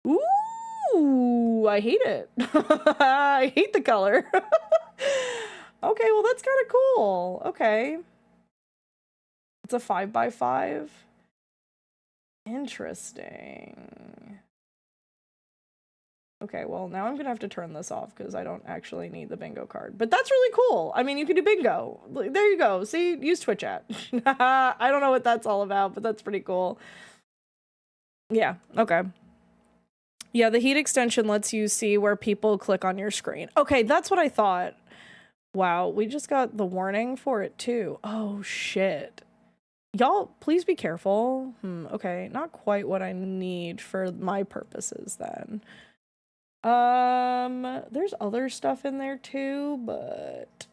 Ooh, I hate it. I hate the color. Okay, well that's kind of cool. Okay. It's a 5x5. Interesting. Okay, well, now I'm gonna have to turn this off because I don't actually need the bingo card. But that's really cool. I mean, you can do bingo. There you go. See, use Twitch chat. I don't know what that's all about, but that's pretty cool. Yeah, okay. Yeah, the heat extension lets you see where people click on your screen. Okay, that's what I thought. Wow, we just got the warning for it too. Oh, shit. Y'all, please be careful. Okay, not quite what I need for my purposes then. There's other stuff in there too, but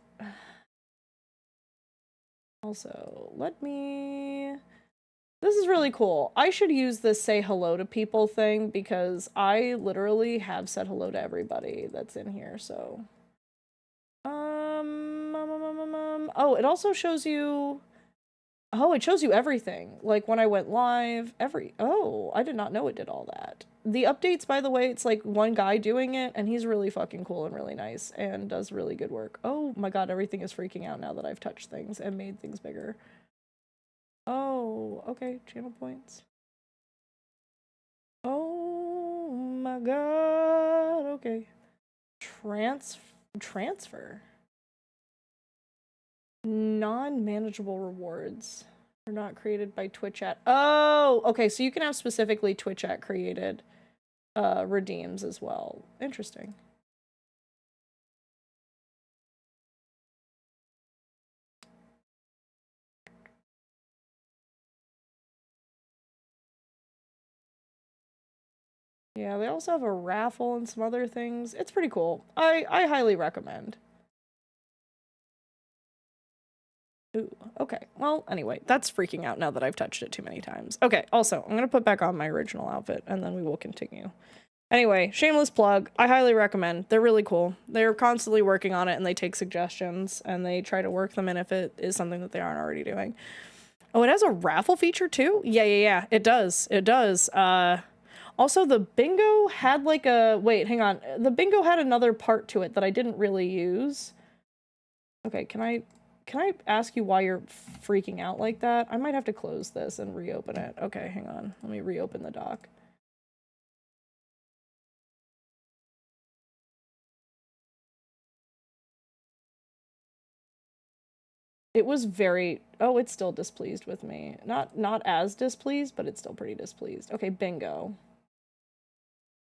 also let me, this is really cool. I should use this say hello to people thing because I literally have said hello to everybody that's in here. So, oh, it also shows you, oh, it shows you everything. Like when I went live, oh, I did not know it did all that. The updates, by the way, it's like one guy doing it, and he's really fucking cool and really nice and does really good work. Oh my god, everything is freaking out now that I've touched things and made things bigger. Oh, okay, channel points. Oh my god, okay. Transfer. Non-manageable rewards are not created by Twitch chat. Oh, okay, so you can have specifically Twitch chat created redeems as well. Interesting. Yeah, they also have a raffle and some other things. It's pretty cool. I highly recommend. Ooh, okay. Well, anyway, that's freaking out now that I've touched it too many times. Okay, also, I'm gonna put back on my original outfit and then we will continue. Anyway, shameless plug. I highly recommend. They're really cool. They're constantly working on it and they take suggestions and they try to work them in if it is something that they aren't already doing. Oh, it has a raffle feature too? Yeah, it does. It does. Also, the bingo had like a... Wait, hang on. The bingo had another part to it that I didn't really use. Okay, can I ask you why you're freaking out like that? I might have to close this and reopen it. Okay, hang on. Let me reopen the doc. It was very... Oh, it's still displeased with me. Not as displeased, but it's still pretty displeased. Okay, bingo.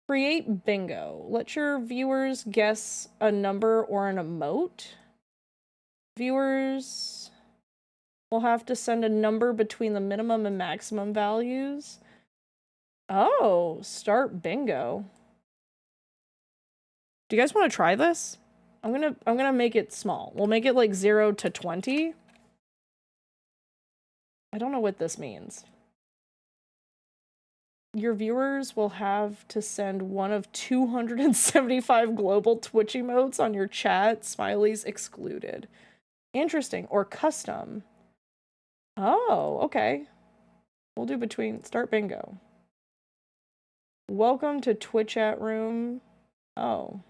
Create bingo. Let your viewers guess a number or an emote. Viewers will have to send a number between the minimum and maximum values. Oh, start bingo. Do you guys want to try this? I'm gonna make it small. We'll make it like 0 to 20. I don't know what this means. Your viewers will have to send one of 275 global Twitch emotes on your chat, smileys excluded. Interesting. Or custom. Oh, okay. We'll do between start bingo. Welcome to Twitch chat room. Oh.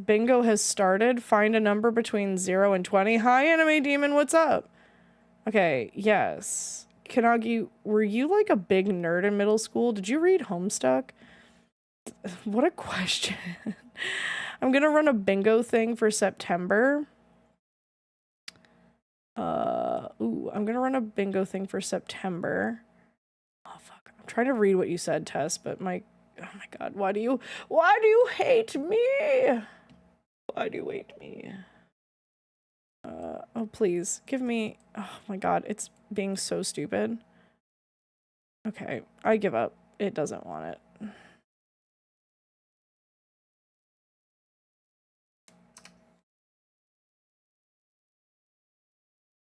Bingo has started. Find a number between 0 and 20. Hi, Anime Demon, what's up? Okay, yes. Kanagi, were you like a big nerd in middle school? Did you read Homestuck? What a question. I'm gonna run a bingo thing for September. I'm gonna run a bingo thing for September. Oh, fuck. I'm trying to read what you said, Tess, but oh my god, why do you hate me? Why do you hate me? Oh, please, give me... Oh my god, it's being so stupid. Okay, I give up. It doesn't want it.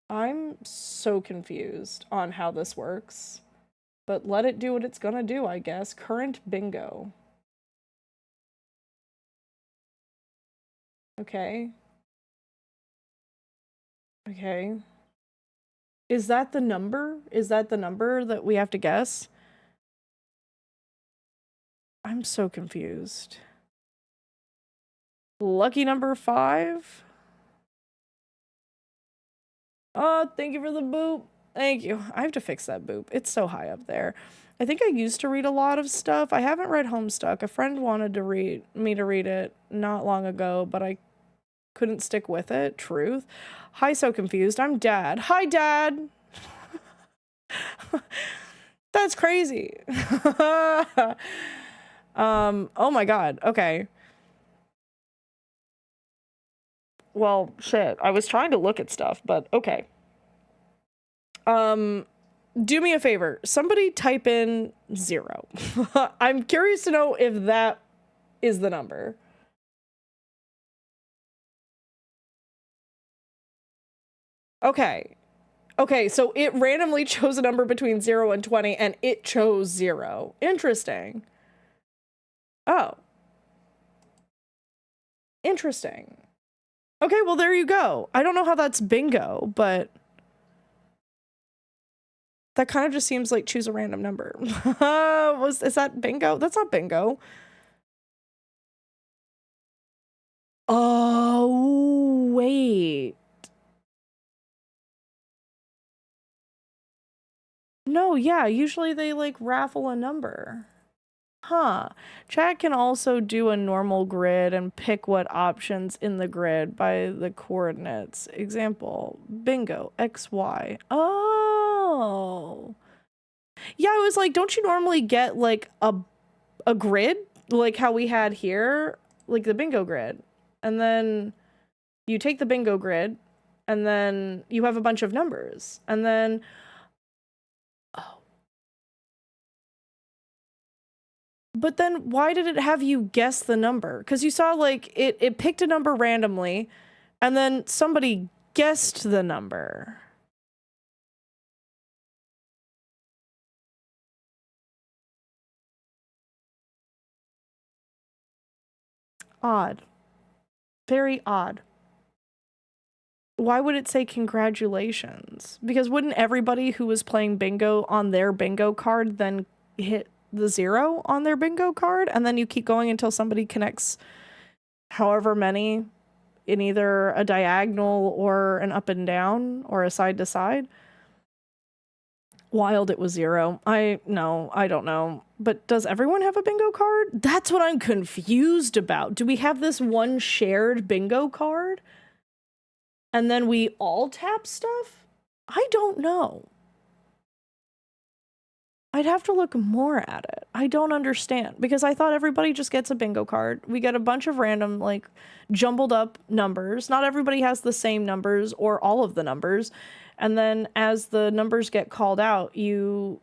I'm so confused on how this works. But let it do what it's gonna do, I guess. Current bingo. Okay. Okay. Is that the number? Is that the number that we have to guess? I'm so confused. Lucky number 5? Oh, thank you for the boop. Thank you. I have to fix that boop. It's so high up there. I think I used to read a lot of stuff. I haven't read Homestuck. A friend wanted to read it not long ago, but I couldn't stick with it. Truth. Hi, so confused. I'm Dad. Hi, Dad. That's crazy. Oh my God. Okay. Well, shit. I was trying to look at stuff, but okay. Do me a favor. Somebody type in 0. I'm curious to know if that is the number. Okay. Okay, so it randomly chose a number between 0 and 20, and it chose 0. Interesting. Oh. Interesting. Okay, well, there you go. I don't know how that's bingo, but that kind of just seems like choose a random number. Is that bingo? That's not bingo. Oh, wait. No, yeah, usually they like raffle a number. Huh. Chat can also do a normal grid and pick what options in the grid by the coordinates. Example, bingo, X, Y. Oh. Yeah, I was like, don't you normally get like a grid? Like how we had here? Like the bingo grid. And then you take the bingo grid and then you have a bunch of numbers. And then but then why did it have you guess the number? Because you saw like it picked a number randomly and then somebody guessed the number. Odd. Very odd. Why would it say congratulations? Because wouldn't everybody who was playing bingo on their bingo card then hit the 0 on their bingo card, and then you keep going until somebody connects however many in either a diagonal or an up and down or a side to side? Wild, it was 0. I don't know. But does everyone have a bingo card? That's what I'm confused about. Do we have this one shared bingo card? And then we all tap stuff? I don't know. I'd have to look more at it. I don't understand, because I thought everybody just gets a bingo card. We get a bunch of random, like, jumbled up numbers. Not everybody has the same numbers or all of the numbers. And then as the numbers get called out, you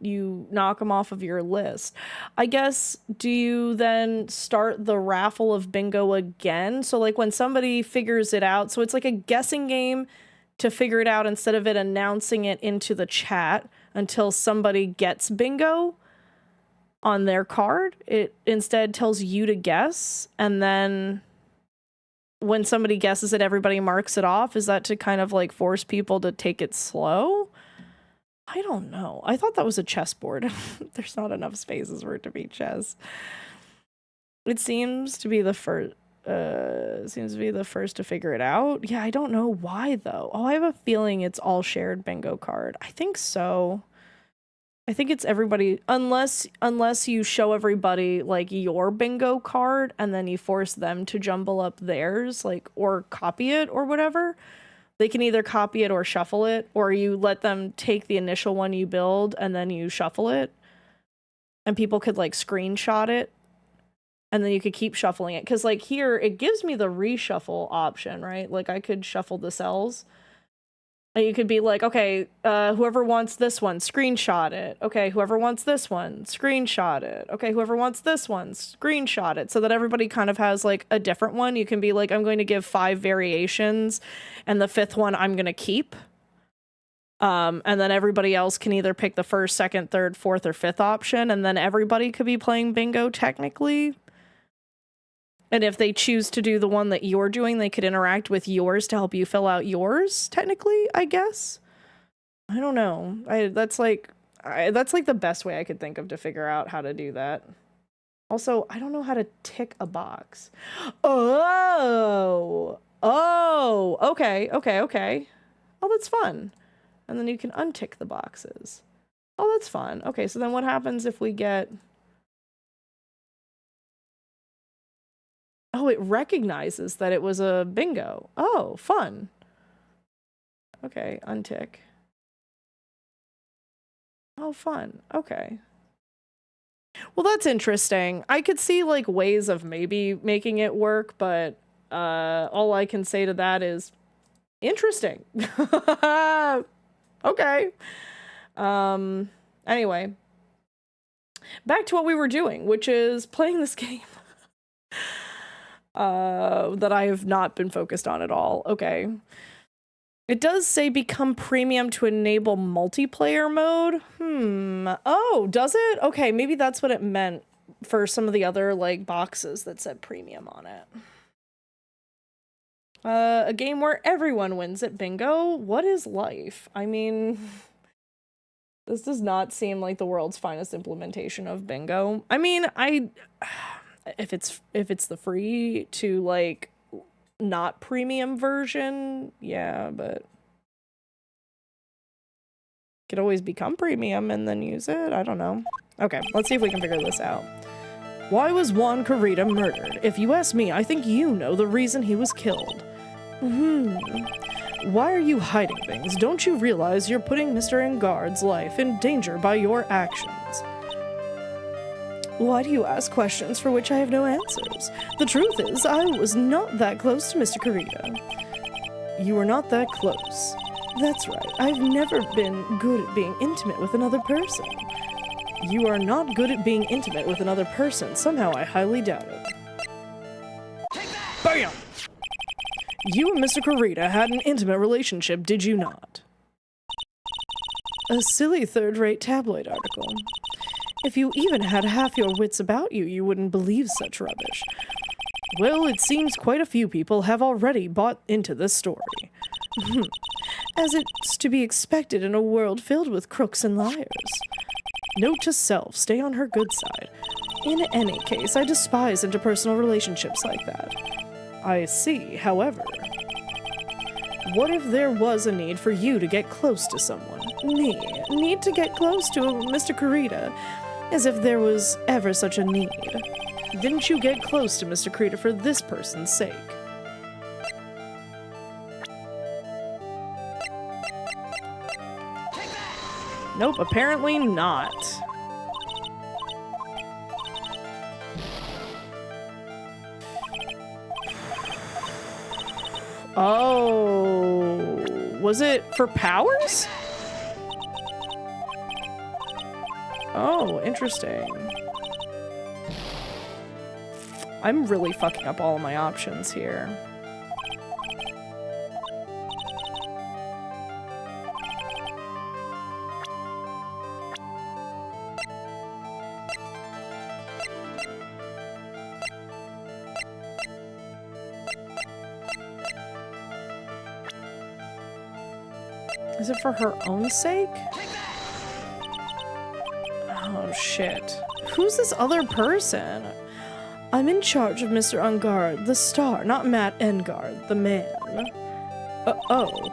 knock them off of your list. I guess, do you then start the raffle of bingo again? So like when somebody figures it out, so it's like a guessing game to figure it out instead of it announcing it into the chat until somebody gets bingo on their card. It instead tells you to guess, and then when somebody guesses it, everybody marks it off. Is that to kind of like force people to take it slow? I don't know. I thought that was a chessboard. There's not enough spaces for it to be chess. It seems to be the first. To figure it out. Yeah, I don't know why though. Oh, I have a feeling it's all shared bingo card. I think so. I think it's everybody, unless you show everybody like your bingo card and then you force them to jumble up theirs, like, or copy it or whatever. They can either copy it or shuffle it, or you let them take the initial one you build and then you shuffle it, and people could like screenshot it. And then you could keep shuffling it. Because, like, here, it gives me the reshuffle option, right? Like, I could shuffle the cells. And you could be like, okay, whoever wants this one, screenshot it. Okay, whoever wants this one, screenshot it. Okay, whoever wants this one, screenshot it. So that everybody kind of has, like, a different one. You can be like, I'm going to give 5 variations, and the 5th one I'm going to keep. And then everybody else can either pick the 1st, 2nd, 3rd, 4th, or 5th option. And then everybody could be playing bingo, technically. And if they choose to do the one that you're doing, they could interact with yours to help you fill out yours, technically, I guess. I don't know. That's like the best way I could think of to figure out how to do that. Also, I don't know how to tick a box. Oh, okay. Oh, that's fun. And then you can untick the boxes. Oh, that's fun. Okay, so then what happens if we get... Oh, it recognizes that it was a bingo. Oh, fun. Okay, untick. Oh, fun. Okay. Well, that's interesting. I could see, like, ways of maybe making it work, but all I can say to that is interesting. Okay. Anyway. Back to what we were doing, which is playing this game. That I have not been focused on at all. Okay. It does say become premium to enable multiplayer mode. Oh, does it? Okay, maybe that's what it meant for some of the other, like, boxes that said premium on it. A game where everyone wins at bingo? What is life? I mean, this does not seem like the world's finest implementation of bingo. I mean, if it's the free to, like, not premium version, yeah, but could always become premium and then use it. I don't know. Okay, let's see if we can figure this out. Why was Juan Carita murdered? If you ask me, I think you know the reason he was killed. Why are you hiding things? Don't you realize you're putting Mr. Engard's life in danger by your actions? Why do you ask questions for which I have no answers? The truth is, I was not that close to Mr. Carita. You were not that close. That's right. I've never been good at being intimate with another person. You are not good at being intimate with another person. Somehow I highly doubt it. BAM! You and Mr. Carita had an intimate relationship, did you not? A silly third-rate tabloid article. If you even had half your wits about you, you wouldn't believe such rubbish. Well, it seems quite a few people have already bought into this story. As it's to be expected in a world filled with crooks and liars. Note to self, stay on her good side. In any case, I despise interpersonal relationships like that. I see, however. What if there was a need for you to get close to someone? Me? Need to get close to Mr. Carita? As if there was ever such a need. Didn't you get close to Mr. Carita for this person's sake? Nope, apparently not. Oh, was it for powers? Oh, interesting. I'm really fucking up all of my options here. Is it for her own sake? Oh, shit. Who's this other person? I'm in charge of Mr. Engard, the star, not Matt Engard, the man. Oh,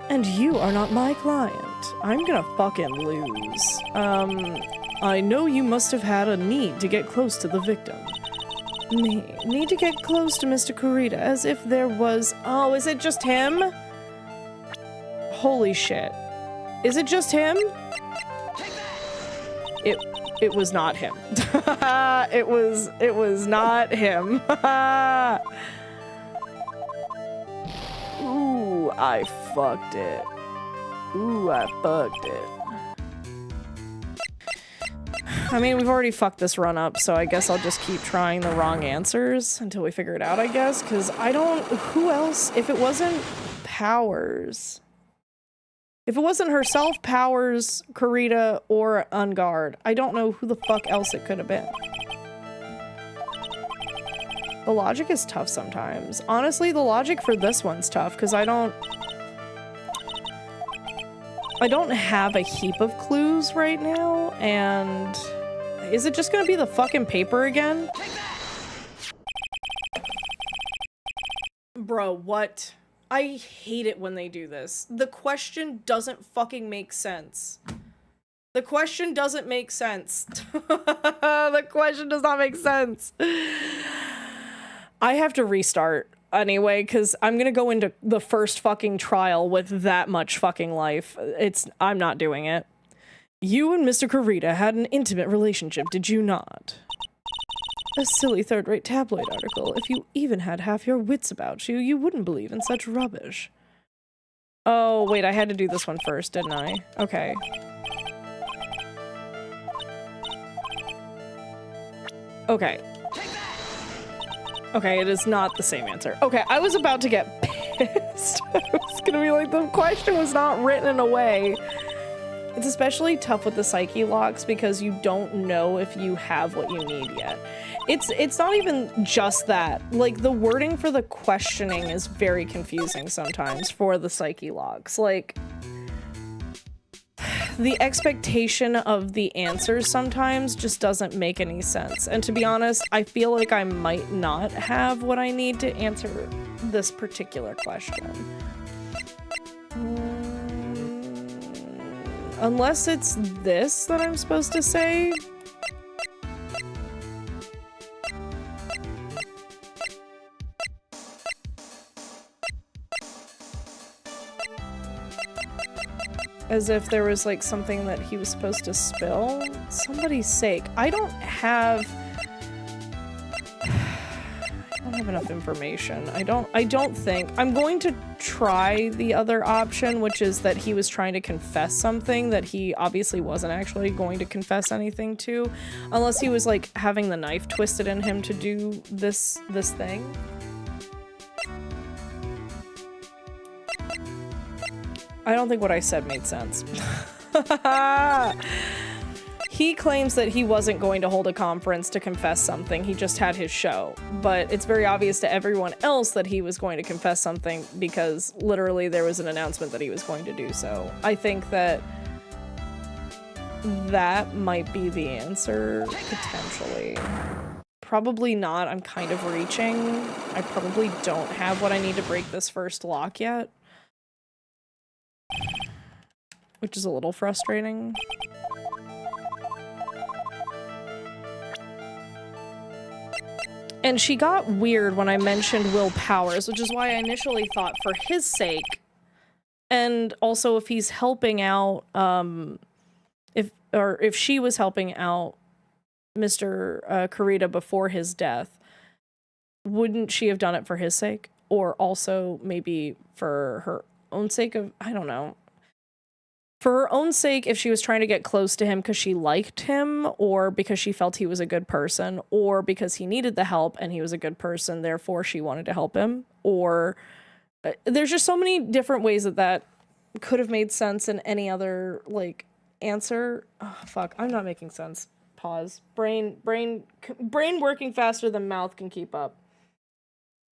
and you are not my client. I'm gonna fucking lose. I know you must have had a need to get close to the victim. Me? Need to get close to Mr. Carita, as if there was... Oh, is it just him? Holy shit. Is it just him? It was not him. it was not him. Ooh, I fucked it. Ooh, I fucked it. I mean, we've already fucked this run up, so I guess I'll just keep trying the wrong answers until we figure it out, I guess, because I don't... Who else? If it wasn't Powers... If it wasn't herself, Powers, Carita, or Engard, I don't know who the fuck else it could have been. The logic is tough sometimes. Honestly, the logic for this one's tough, because I don't have a heap of clues right now, and... Is it just gonna be the fucking paper again? Bro, what? I hate it when they do this. The question doesn't fucking make sense. The question doesn't make sense. The question does not make sense. I have to restart anyway, because I'm gonna go into the first fucking trial with that much fucking life. I'm not doing it. You and Mr. Kurita had an intimate relationship, did you not? A silly third-rate tabloid article. If you even had half your wits about you, you wouldn't believe in such rubbish. Oh, wait, I had to do this one first, didn't I? Okay. Okay. Okay, it is not the same answer. Okay, I was about to get pissed. I was gonna be like, the question was not written in a way. It's especially tough with the psyche locks because you don't know if you have what you need yet. It's not even just that. Like, the wording for the questioning is very confusing sometimes for the psyche locks. Like, the expectation of the answers sometimes just doesn't make any sense. And to be honest, I feel like I might not have what I need to answer this particular question. Unless it's this that I'm supposed to say. As if there was like something that he was supposed to spill. Somebody's sake. I don't have enough information. I don't think. I'm going to try the other option, which is that he was trying to confess something that he obviously wasn't actually going to confess anything to, unless he was like having the knife twisted in him to do this thing. I don't think what I said made sense. He claims that he wasn't going to hold a conference to confess something, he just had his show. But it's very obvious to everyone else that he was going to confess something because literally there was an announcement that he was going to do so. I think that that might be the answer, potentially. Probably not, I'm kind of reaching. I probably don't have what I need to break this first lock yet. Which is a little frustrating. And she got weird when I mentioned Will Powers, which is why I initially thought for his sake, and also if he's helping out, if she was helping out Mr. Kurita before his death, wouldn't she have done it for his sake? Or also maybe for her own sake of, I don't know. For her own sake, if she was trying to get close to him because she liked him, or because she felt he was a good person, or because he needed the help and he was a good person, therefore she wanted to help him, or there's just so many different ways that could have made sense in any other, like, answer. Oh, fuck, I'm not making sense. Pause. Brain working faster than mouth can keep up.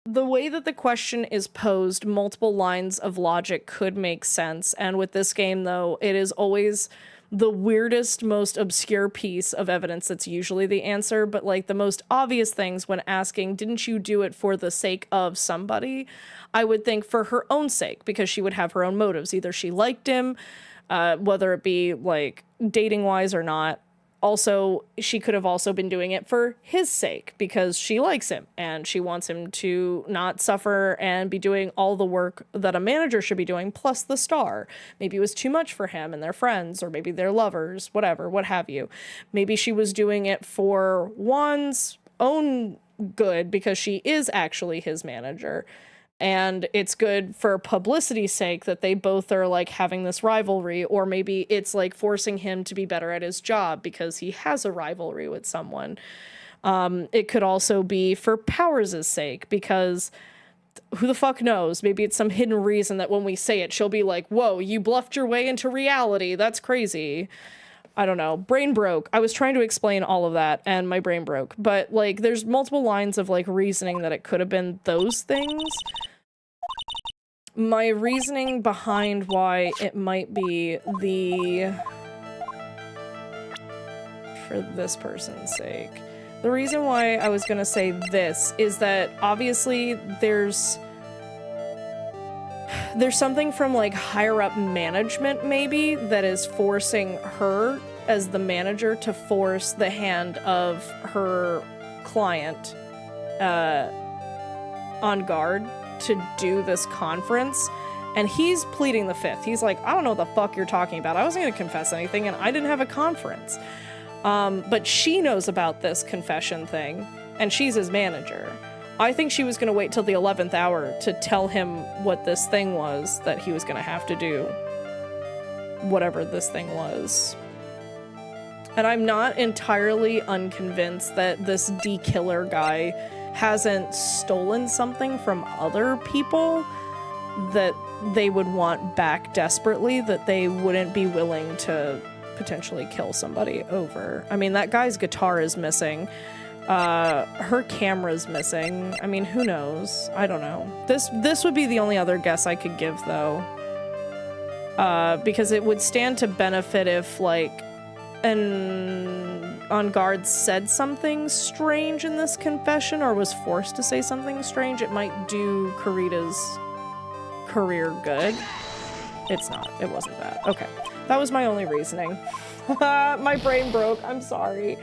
The way that the question is posed, multiple lines of logic could make sense, and with this game, though, it is always the weirdest, most obscure piece of evidence that's usually the answer, but, like, the most obvious things when asking, didn't you do it for the sake of somebody? I would think for her own sake, because she would have her own motives. Either she liked him, whether it be, like, dating-wise or not. Also, she could have also been doing it for his sake because she likes him and she wants him to not suffer and be doing all the work that a manager should be doing, plus the star. Maybe it was too much for him and their friends, or maybe their lovers, whatever, what have you. Maybe she was doing it for Juan's own good because she is actually his manager. And it's good for publicity's sake that they both are, like, having this rivalry, or maybe it's, like, forcing him to be better at his job because he has a rivalry with someone. It could also be for Powers' sake, because who the fuck knows? Maybe it's some hidden reason that when we say it, she'll be like, whoa, you bluffed your way into reality. That's crazy. I don't know. Brain broke. I was trying to explain all of that, and my brain broke. But, like, there's multiple lines of, like, reasoning that it could have been those things. My reasoning behind why it might be for this person's sake. The reason why I was gonna say this is that obviously there's there's something from like higher up management maybe that is forcing her as the manager to force the hand of her client on guard to do this conference. And he's pleading the fifth. He's like, I don't know what the fuck you're talking about. I wasn't gonna confess anything and I didn't have a conference. But she knows about this confession thing and she's his manager. I think she was gonna wait till the 11th hour to tell him what this thing was that he was gonna have to do. Whatever this thing was. And I'm not entirely unconvinced that this D-Killer guy hasn't stolen something from other people that they would want back desperately, that they wouldn't be willing to potentially kill somebody over. I mean, that guy's guitar is missing. Her camera's missing. I mean, who knows? I don't know. This would be the only other guess I could give, though. Because it would stand to benefit if, like, an on guard said something strange in this confession or was forced to say something strange. It might do Karita's career good. It's not. It wasn't that. Okay. That was my only reasoning. My brain broke. I'm sorry.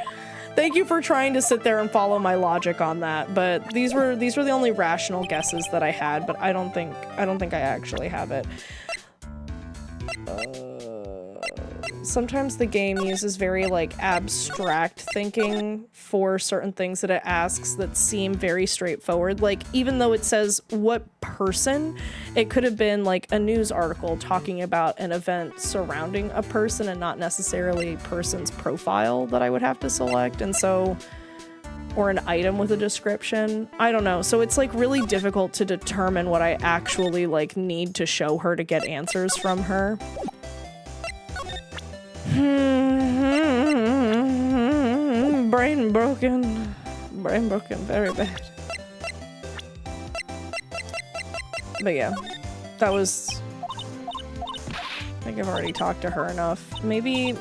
Thank you for trying to sit there and follow my logic on that, but these were the only rational guesses that I had, but I don't think I actually have it. Sometimes the game uses very, like, abstract thinking for certain things that it asks that seem very straightforward. Like, even though it says what person, it could have been, like, a news article talking about an event surrounding a person and not necessarily a person's profile that I would have to select. And so, or an item with a description. I don't know. So it's, like, really difficult to determine what I actually, like, need to show her to get answers from her. Brain broken. Brain broken very bad. But yeah, that was... I think I've already talked to her enough. Maybe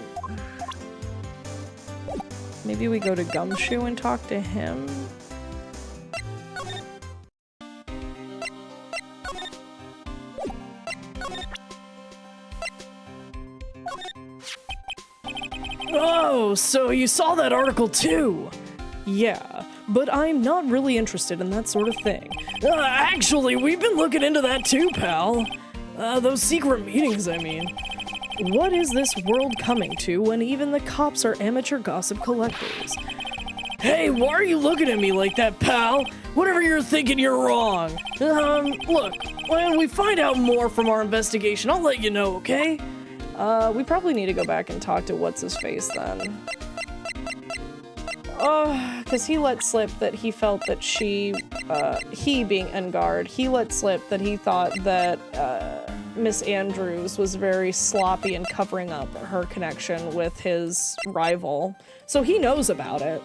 we go to Gumshoe and talk to him? Oh, so you saw that article too? Yeah, but I'm not really interested in that sort of thing. Actually, we've been looking into that too, pal. Those secret meetings, I mean. What is this world coming to when even the cops are amateur gossip collectors? Hey, why are you looking at me like that, pal? Whatever you're thinking, you're wrong. Look, when we find out more from our investigation, I'll let you know, okay? We probably need to go back and talk to what's-his-face then. Oh, because he let slip that he felt that he being Engard, he let slip that he thought that, Miss Andrews was very sloppy in covering up her connection with his rival. So he knows about it.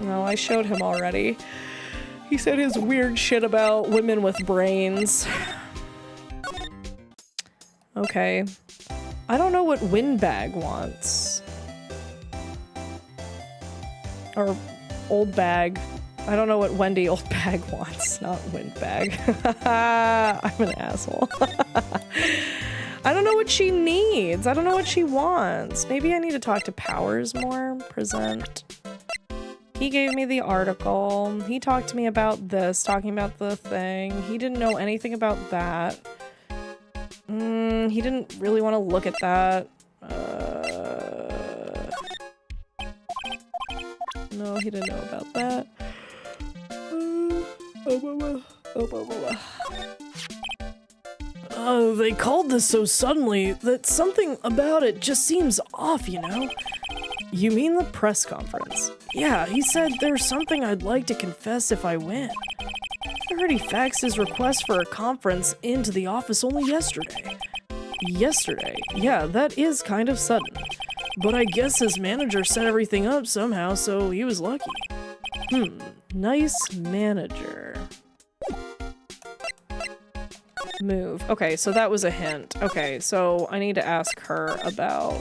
No, I showed him already. He said his weird shit about women with brains. Okay. I don't know what Windbag wants. Or Old Bag. I don't know what Wendy Old Bag wants, not Windbag. I'm an asshole. I don't know what she needs. I don't know what she wants. Maybe I need to talk to Powers more. Present. He gave me the article. He talked to me about this, talking about the thing. He didn't know anything about that. He didn't really want to look at that. No, he didn't know about that. Oh, they called this so suddenly that something about it just seems off, you know? You mean the press conference? Yeah, he said there's something I'd like to confess if I win. I heard he faxed his request for a conference into the office only yesterday. Yesterday? Yeah, that is kind of sudden. But I guess his manager set everything up somehow, so he was lucky. Nice manager. Move. Okay, so that was a hint. Okay, so I need to ask her about...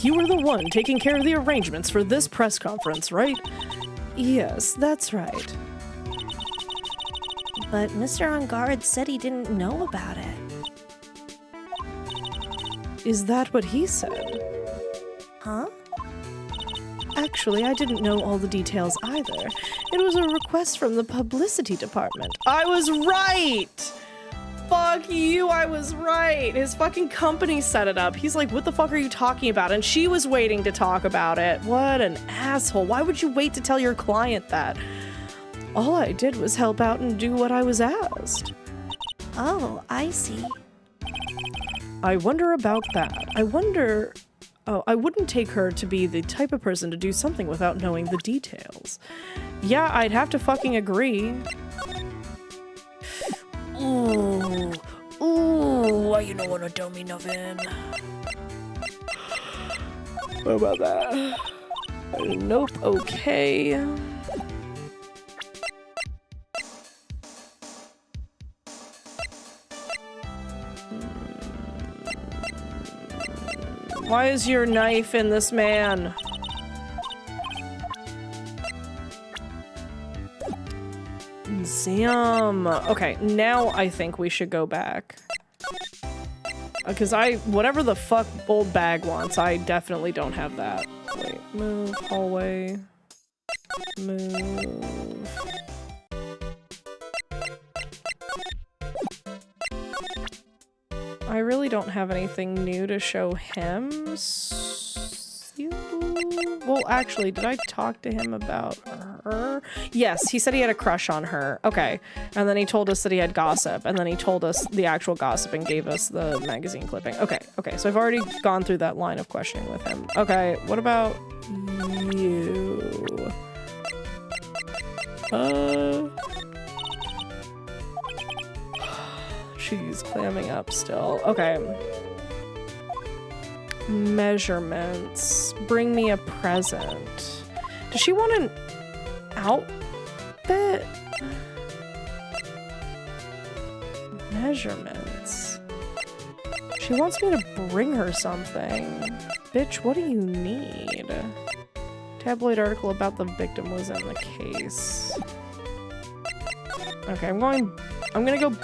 you were the one taking care of the arrangements for this press conference, right? Yes, that's right. But Mr. On Guard said he didn't know about it. Is that what he said? Huh? Actually, I didn't know all the details either. It was a request from the publicity department. I was right! Fuck you, I was right. His fucking company set it up. He's like, what the fuck are you talking about? And she was waiting to talk about it. What an asshole. Why would you wait to tell your client that? All I did was help out and do what I was asked. Oh, I see. I wonder about that. I wonder... Oh, I wouldn't take her to be the type of person to do something without knowing the details. Yeah, I'd have to fucking agree. Ooh. Ooh, why you don't wanna tell me nothing? What about that? Nope, okay. Why is your knife in this man? Zam. Okay, now I think we should go back. Because whatever the fuck old bag wants, I definitely don't have that. Wait, move, hallway. Move. I really don't have anything new to show him. Well, actually, did I talk to him about her? Yes, he said he had a crush on her. Okay. And then he told us that he had gossip. And then he told us the actual gossip and gave us the magazine clipping. Okay, okay. So I've already gone through that line of questioning with him. Okay, what about you? She's clamming up still. Okay. Measurements. Bring me a present. Does she want an outfit? Measurements. She wants me to bring her something. Bitch, what do you need? Tabloid article about the victim was in the case. Okay, I'm gonna go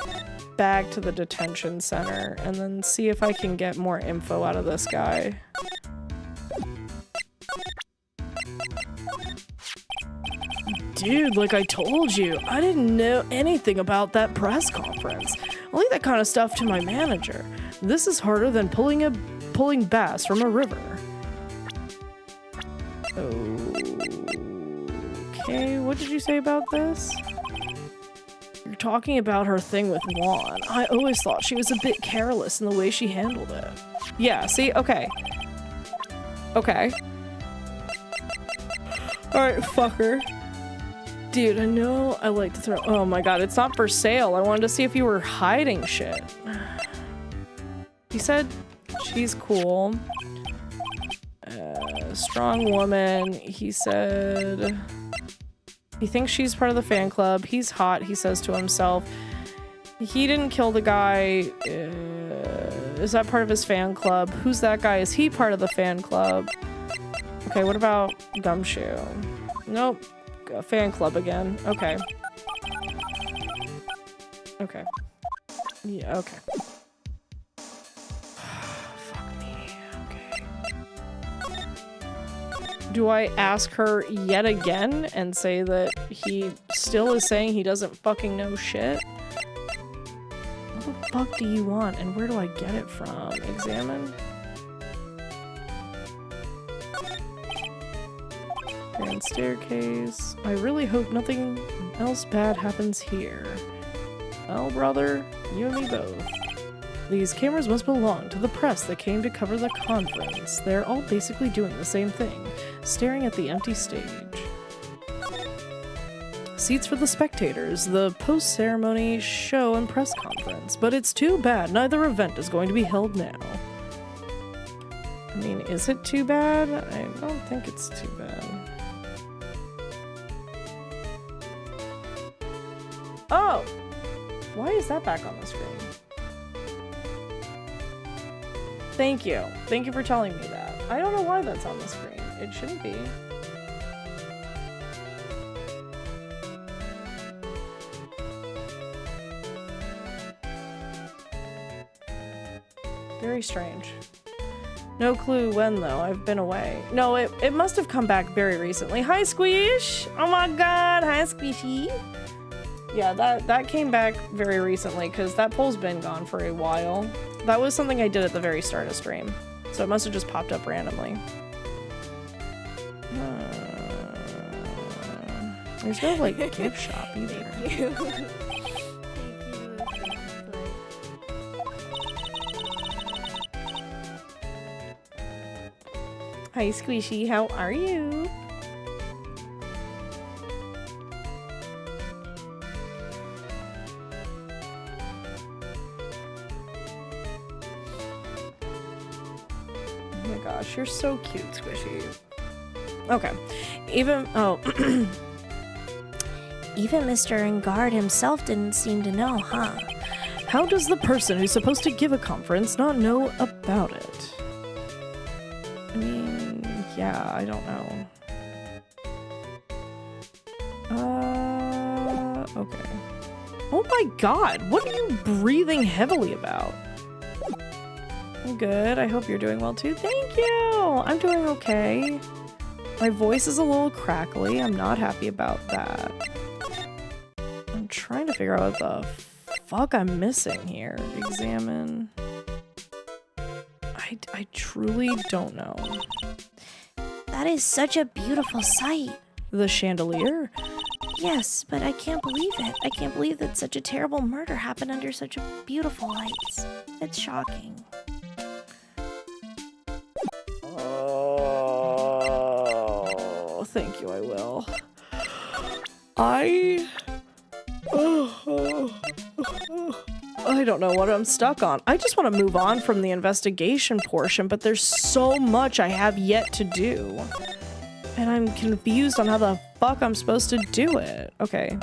back to the detention center and then see if I can get more info out of this guy. Dude, like I told you, I didn't know anything about that press conference. I'll leave that kind of stuff to my manager. This is harder than pulling bass from a river. Okay, what did you say about this? You're talking about her thing with Juan. I always thought she was a bit careless in the way she handled it. Yeah, see? Okay. Okay. Alright, fucker. Dude, I know I like to throw- Oh my god, it's not for sale. I wanted to see if you were hiding shit. He said she's cool. Strong woman. He said... He thinks she's part of the fan club. He's hot, he says to himself. He didn't kill the guy. Is that part of his fan club? Who's that guy? Is he part of the fan club? Okay, what about Gumshoe? Nope. Fan club again. Okay. Okay. Yeah, okay. Fuck me. Okay. Do I ask her yet again and say that he still is saying he doesn't fucking know shit? What the fuck do you want and where do I get it from? Examine? Grand staircase. I really hope nothing else bad happens here. Well, brother, you and me both. These cameras must belong to the press that came to cover the conference. They're all basically doing the same thing, staring at the empty stage. Seats for the spectators, the post-ceremony show and press conference. But it's too bad neither event is going to be held now. I mean, is it too bad? I don't think it's too bad. Oh! Why is that back on the screen? Thank you. Thank you for telling me that. I don't know why that's on the screen. It shouldn't be. Very strange. No clue when, though. I've been away. No, it must have come back very recently. Hi, Squish! Oh my god! Hi, Squishy! Yeah, that came back very recently, because that poll's been gone for a while. That was something I did at the very start of stream. So it must have just popped up randomly. There's no, like, gift shop either. Thank you. Hi, Squishy. How are you? Oh my gosh, you're so cute, Squishy. Okay. Even Mr. Engard himself didn't seem to know, huh? how does the person who's supposed to give a conference not know about it? I mean, yeah, I don't know. Okay. Oh my god, what are you breathing heavily about? I'm good, I hope you're doing well too. Thank you! I'm doing okay. My voice is a little crackly, I'm not happy about that. I'm trying to figure out what the fuck I'm missing here. Examine. I truly don't know. That is such a beautiful sight. The chandelier? Yes, but I can't believe it. I can't believe that such a terrible murder happened under such a beautiful lights. It's shocking. Oh, thank you, I will. I don't know what I'm stuck on. I just want to move on from the investigation portion, but there's so much I have yet to do. And I'm confused on how the fuck I'm supposed to do it. Okay.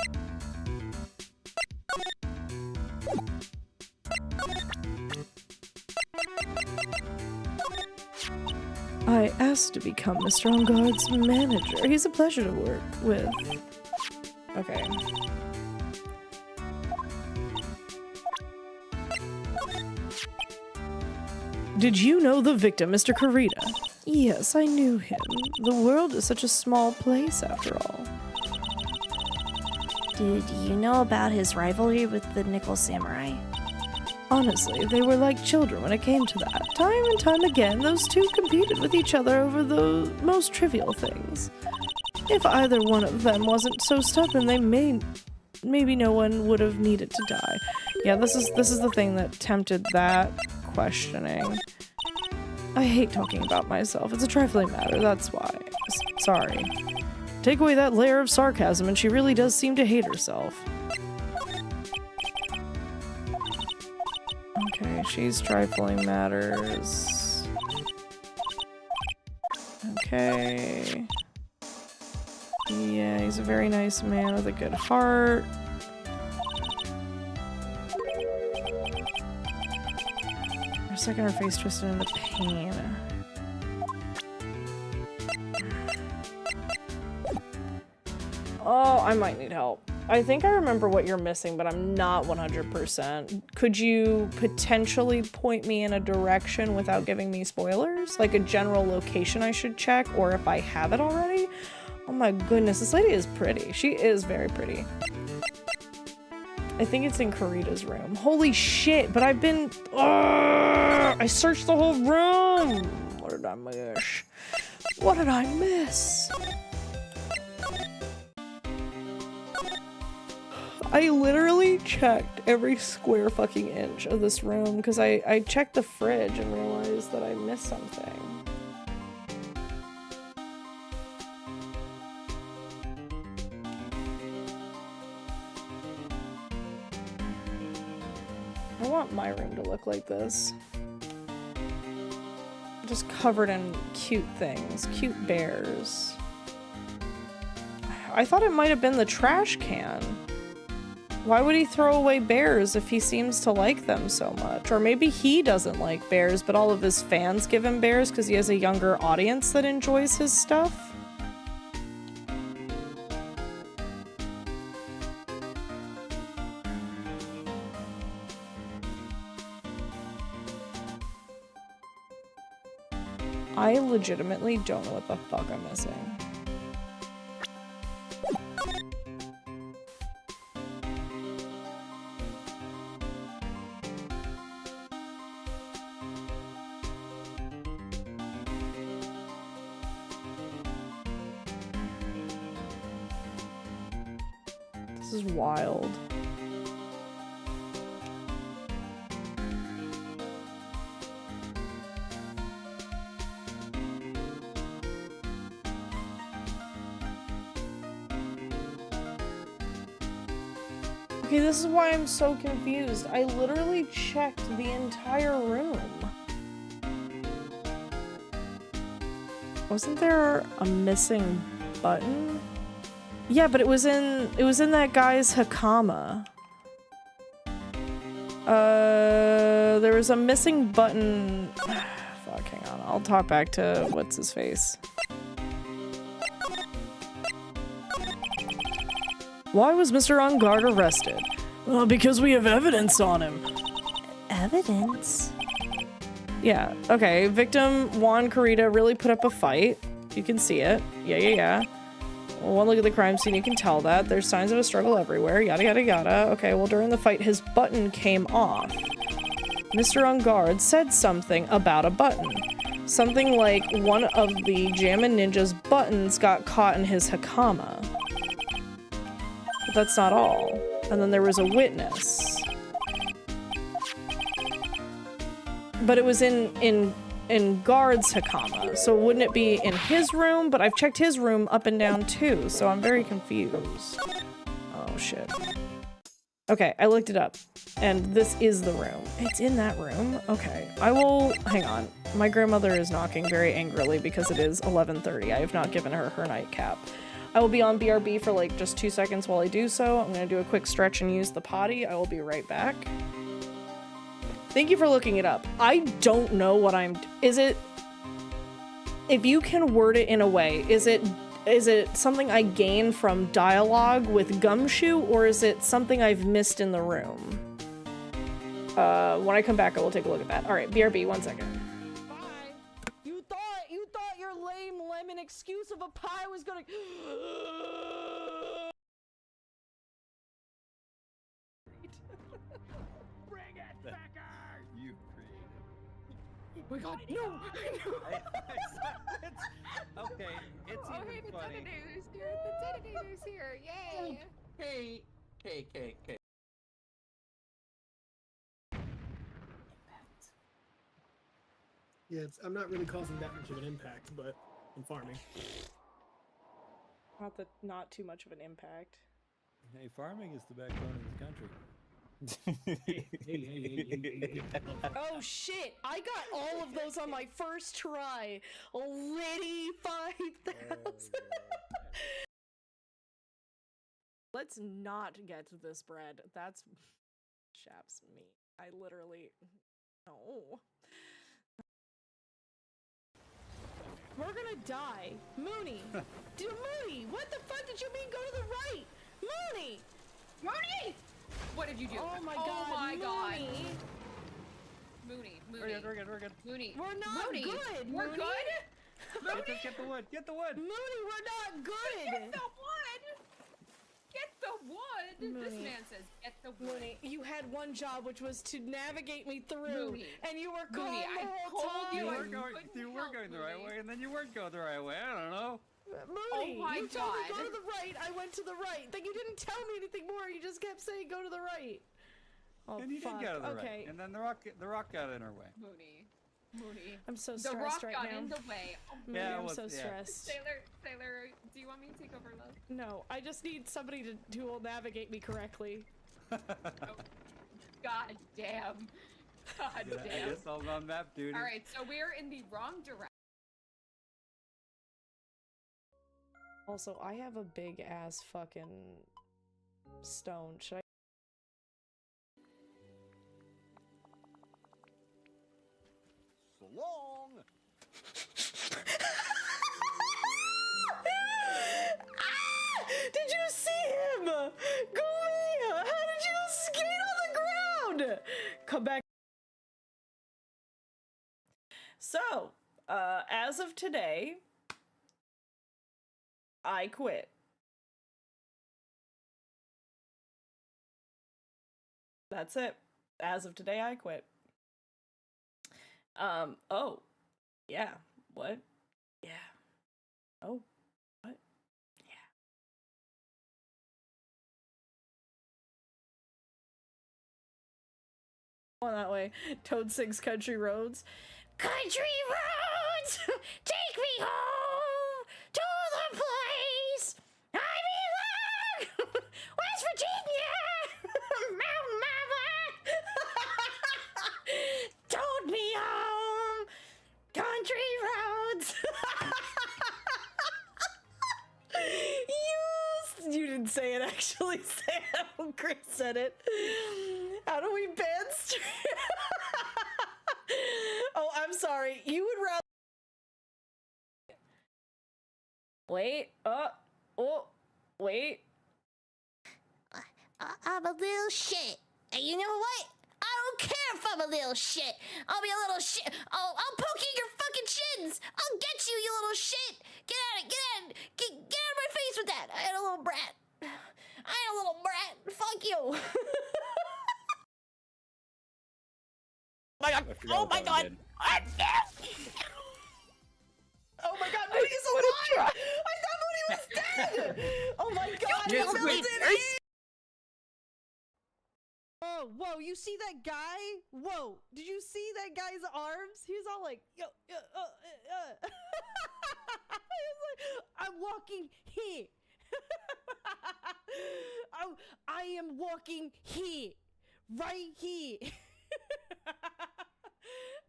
I asked to become Mr. Engard's manager. He's a pleasure to work with. Okay. Did you know the victim, Mr. Kurita? Yes, I knew him. The world is such a small place, after all. Did you know about his rivalry with the Nickel Samurai? Honestly, they were like children when it came to that. Time and time again, those two competed with each other over the most trivial things. If either one of them wasn't so stubborn, maybe no one would have needed to die. Yeah, this is the thing that tempted that questioning. I hate talking about myself. It's a trifling matter, that's why. Sorry. Take away that layer of sarcasm and she really does seem to hate herself. Okay, she's trifling matters. Okay. Yeah, he's a very nice man with a good heart. For a second, her face twisted into pain. Oh, I might need help. I think I remember what you're missing, but I'm not 100%. Could you potentially point me in a direction without giving me spoilers? Like a general location I should check, or if I have it already? Oh my goodness, this lady is pretty. She is very pretty. I think it's in Kurita's room. Holy shit, but I've been... I searched the whole room! What did I miss? What did I miss? I literally checked every square fucking inch of this room because I checked the fridge and realized that I missed something. I want my room to look like this. Just covered in cute things, cute bears. I thought it might have been the trash can. Why would he throw away bears if he seems to like them so much? Or maybe he doesn't like bears, but all of his fans give him bears because he has a younger audience that enjoys his stuff? I legitimately don't know what the fuck I'm missing. This is wild. Okay, this is why I'm so confused. I literally checked the entire room. Wasn't there a missing button? Yeah, but it was in that guy's Hakama. There was a missing button. Fuck, hang on. I'll talk back to what's his face. Why was Mr. On Guard arrested? Well, because we have evidence on him. Evidence? Yeah, okay. Victim Juan Carita really put up a fight. You can see it. Yeah. Well, one look at the crime scene, you can tell that. There's signs of a struggle everywhere. Yada, yada, yada. Okay, well, during the fight, his button came off. Mr. On Guard said something about a button. Something like one of the Jammin' Ninja's buttons got caught in his Hakama. But that's not all. And then there was a witness. But it was in Guard's Hakama, so wouldn't it be in his room? But I've checked his room up and down too, so I'm very confused. Oh shit. Okay, I looked it up, and this is the room. It's in that room? Okay, I will... hang on. My grandmother is knocking very angrily because it is 11:30. I have not given her her nightcap. I will be on BRB for like just 2 seconds while I do so. I'm gonna do a quick stretch and use the potty. I will be right back. Thank you for looking it up. I don't know what is it... if you can word it in a way, is it something I gain from dialogue with Gumshoe, or is it something I've missed in the room? When I come back, I will take a look at that. Alright, BRB, 1 second. You thought your lame lemon excuse of a pie was gonna... Bring it, Becker! You created. Oh my god, no! Okay, it's Okay, the funny. detonator's here. The detonator's here. Yay! Hey, K. Yeah, I'm not really causing that much of an impact, but I'm farming. Not too much of an impact. Hey, farming is the backbone of this country. Hey. Oh shit! I got all of those on my first try. Liddy 5,000. Let's not get to this bread. That's chaps me. I literally no. We're gonna die. Mooney! Dude, Mooney! What the fuck did you mean go to the right? Mooney! Mooney! What did you do? Oh my Oh god, my god. Mooney! Mooney. We're good. Mooney. We're not Mooney. good, We're Mooney. good? Mooney? Get the wood. Mooney, we're not good! Get the wood! Get the wood! This Mooney. man says, get the wood. Mooney, you had one job, which was to navigate me through, Mooney. and you were gone Mooney, the I whole told time. you You I were going the right Mooney. way, and then you weren't going the right way. I don't know. Mooney, Oh my you told me God. go to the right, I went to the right. Then you didn't tell me anything more, you just kept saying go to the right. Oh, And you fuck. did go to the Okay. right. And then the rock got in our way. Mooney. I'm so The stressed rock right got now. in the way. Oh, Mooney, Yeah, it I'm was- so yeah. stressed. Taylor, do you want me to take over, love? No, I just need somebody who will navigate me correctly. God damn. God I damn. guess I'll on map duty. Alright, so we're in the wrong direction. Also, I have a big ass fucking stone. Should I around! Come back. So, as of today, I quit. That's it. As of today, I quit. Oh. Yeah. What? Yeah. Oh. What? Yeah. Going that way. Toad sings Country Roads. Country roads! Take me home to the place I belong! West Virginia! Mountain Mama! Told me home! Country roads! You didn't say it, actually. Sam. Chris said it. How do we ban stream? Oh, I'm sorry. You would rather. Wait. Wait. I'm a little shit. And you know what? I don't care if I'm a little shit. I'll be a little shit. I'll poke you in your fucking shins. I'll get you, you little shit. Get out of my face with that. I ain't a little brat. Fuck you. Oh my god. Oh my god, Moody's alive! I thought Moody was dead! Oh my god, Yes, you wait. built it! Oh, whoa, you see that guy? Whoa, did you see that guy's arms? He was all like, yo. He was like, I'm walking here. I am walking here. Right here.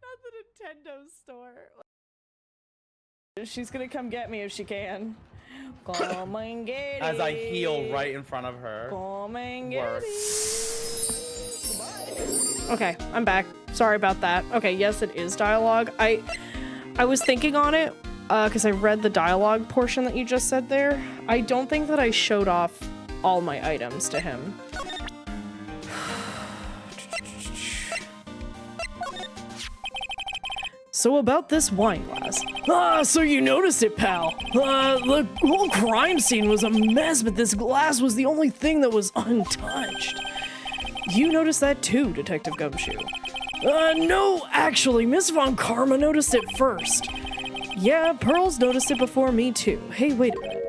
Not the Nintendo store. She's gonna come get me if she can. Come and get it. As I heal right in front of her. Come and get Work. it. Okay, I'm back. Sorry about that. Okay, yes, it is dialogue. I was thinking on it, because I read the dialogue portion that you just said there. I don't think that I showed off all my items to him. So about this wine glass. So you noticed it, pal. The whole crime scene was a mess, but this glass was the only thing that was untouched. You noticed that too, Detective Gumshoe. No, actually, Miss Von Karma noticed it first. Yeah, Pearl's noticed it before me too. Hey, wait a minute.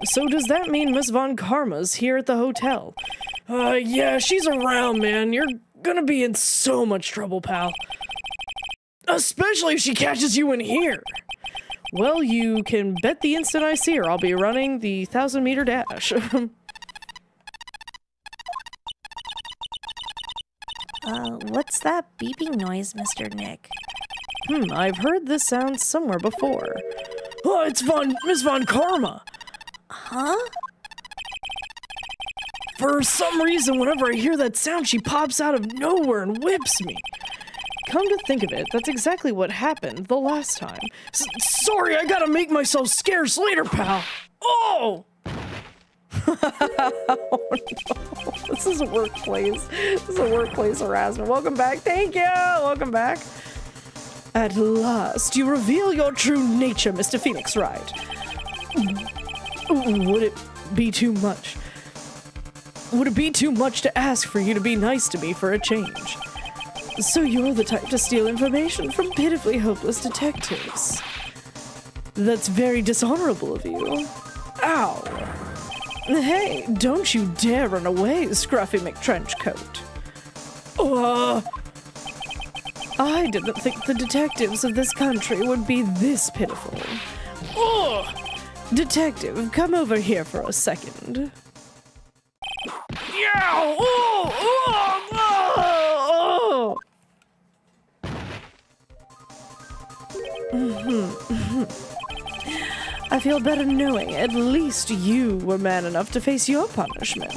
So does that mean Miss Von Karma's here at the hotel? Yeah, she's around, man. You're gonna be in so much trouble, pal. Especially if she catches you in here. Well, you can bet the instant I see her, I'll be running the 1,000-meter dash. What's that beeping noise, Mr. Nick? I've heard this sound somewhere before. Oh, it's Miss Von Karma. Huh? For some reason, whenever I hear that sound, she pops out of nowhere and whips me. Come to think of it, that's exactly what happened the last time. Sorry, I gotta make myself scarce later, pal. Oh! Oh no. This is a workplace. This is a workplace harassment. Welcome back. Thank you. Welcome back. At last, you reveal your true nature, Mr. Phoenix Wright. Would it be too much? Would it be too much to ask for you to be nice to me for a change? So you're the type to steal information from pitifully hopeless detectives. That's very dishonorable of you. Ow. Hey, don't you dare run away, Scruffy McTrenchcoat. I didn't think the detectives of this country would be this pitiful. Detective, come over here for a second. Yeah! I feel better knowing at least you were man enough to face your punishment.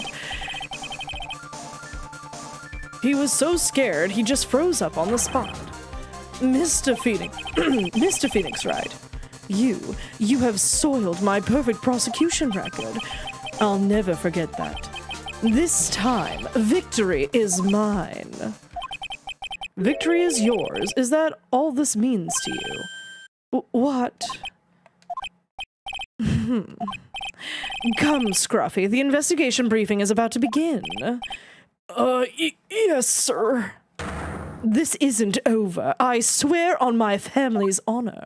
He was so scared he just froze up on the spot. Mr. Phoenix Wright, you have soiled my perfect prosecution record. I'll never forget that. This time, victory is mine. Victory is yours. Is that all this means to you? What? Come, Scruffy, the investigation briefing is about to begin. Yes, sir. This isn't over. I swear on my family's honor.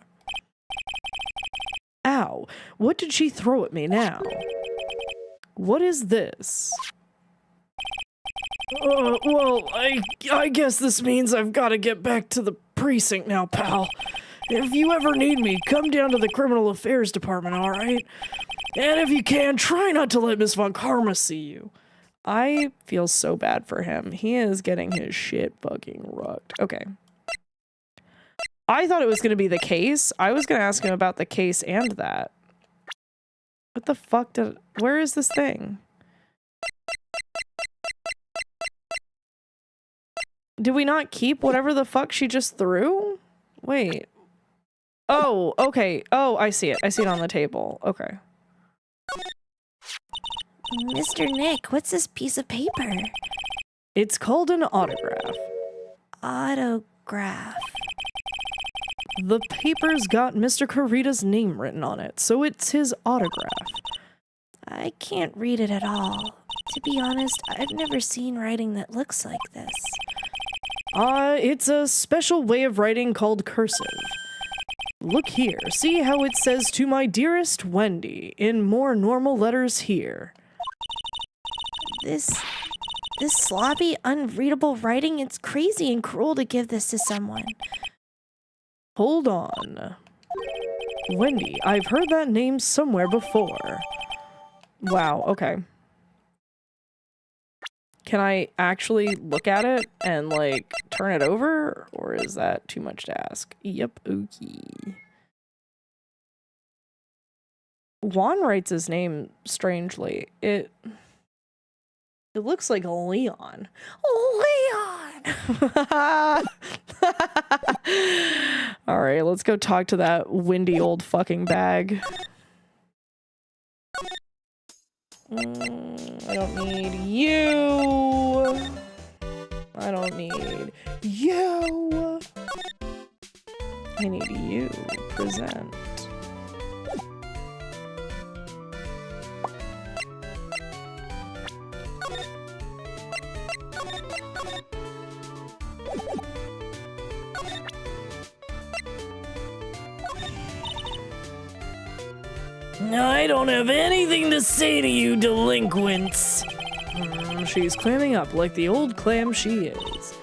Ow, what did she throw at me now? What is this? Well, I guess this means I've got to get back to the precinct now, pal. If you ever need me, come down to the criminal affairs department, alright? And if you can, try not to let Miss Von Karma see you. I feel so bad for him. He is getting his shit fucking rugged. Okay. I thought it was going to be the case. I was going to ask him about the case and that. What the fuck did... Where is this thing? Did we not keep whatever the fuck she just threw? Wait. Oh, okay. Oh, I see it. I see it on the table. Okay. Mr. Nick, what's this piece of paper? It's called an autograph. Autograph. The paper's got Mr. Kurita's name written on it, so it's his autograph. I can't read it at all. To be honest, I've never seen writing that looks like this. It's a special way of writing called cursive. Look here, see how it says "To my dearest Wendy" in more normal letters here. This sloppy, unreadable writing, it's crazy and cruel to give this to someone. Hold on. Wendy, I've heard that name somewhere before. Wow, okay. Can I actually look at it and, like, turn it over? Or is that too much to ask? Yep, okay. Juan writes his name strangely. It looks like Leon. Leon! Alright, let's go talk to that windy old fucking bag. I don't need you. I don't need you. I need you. Present. I don't have anything to say to you, delinquents. She's clamming up like the old clam she is.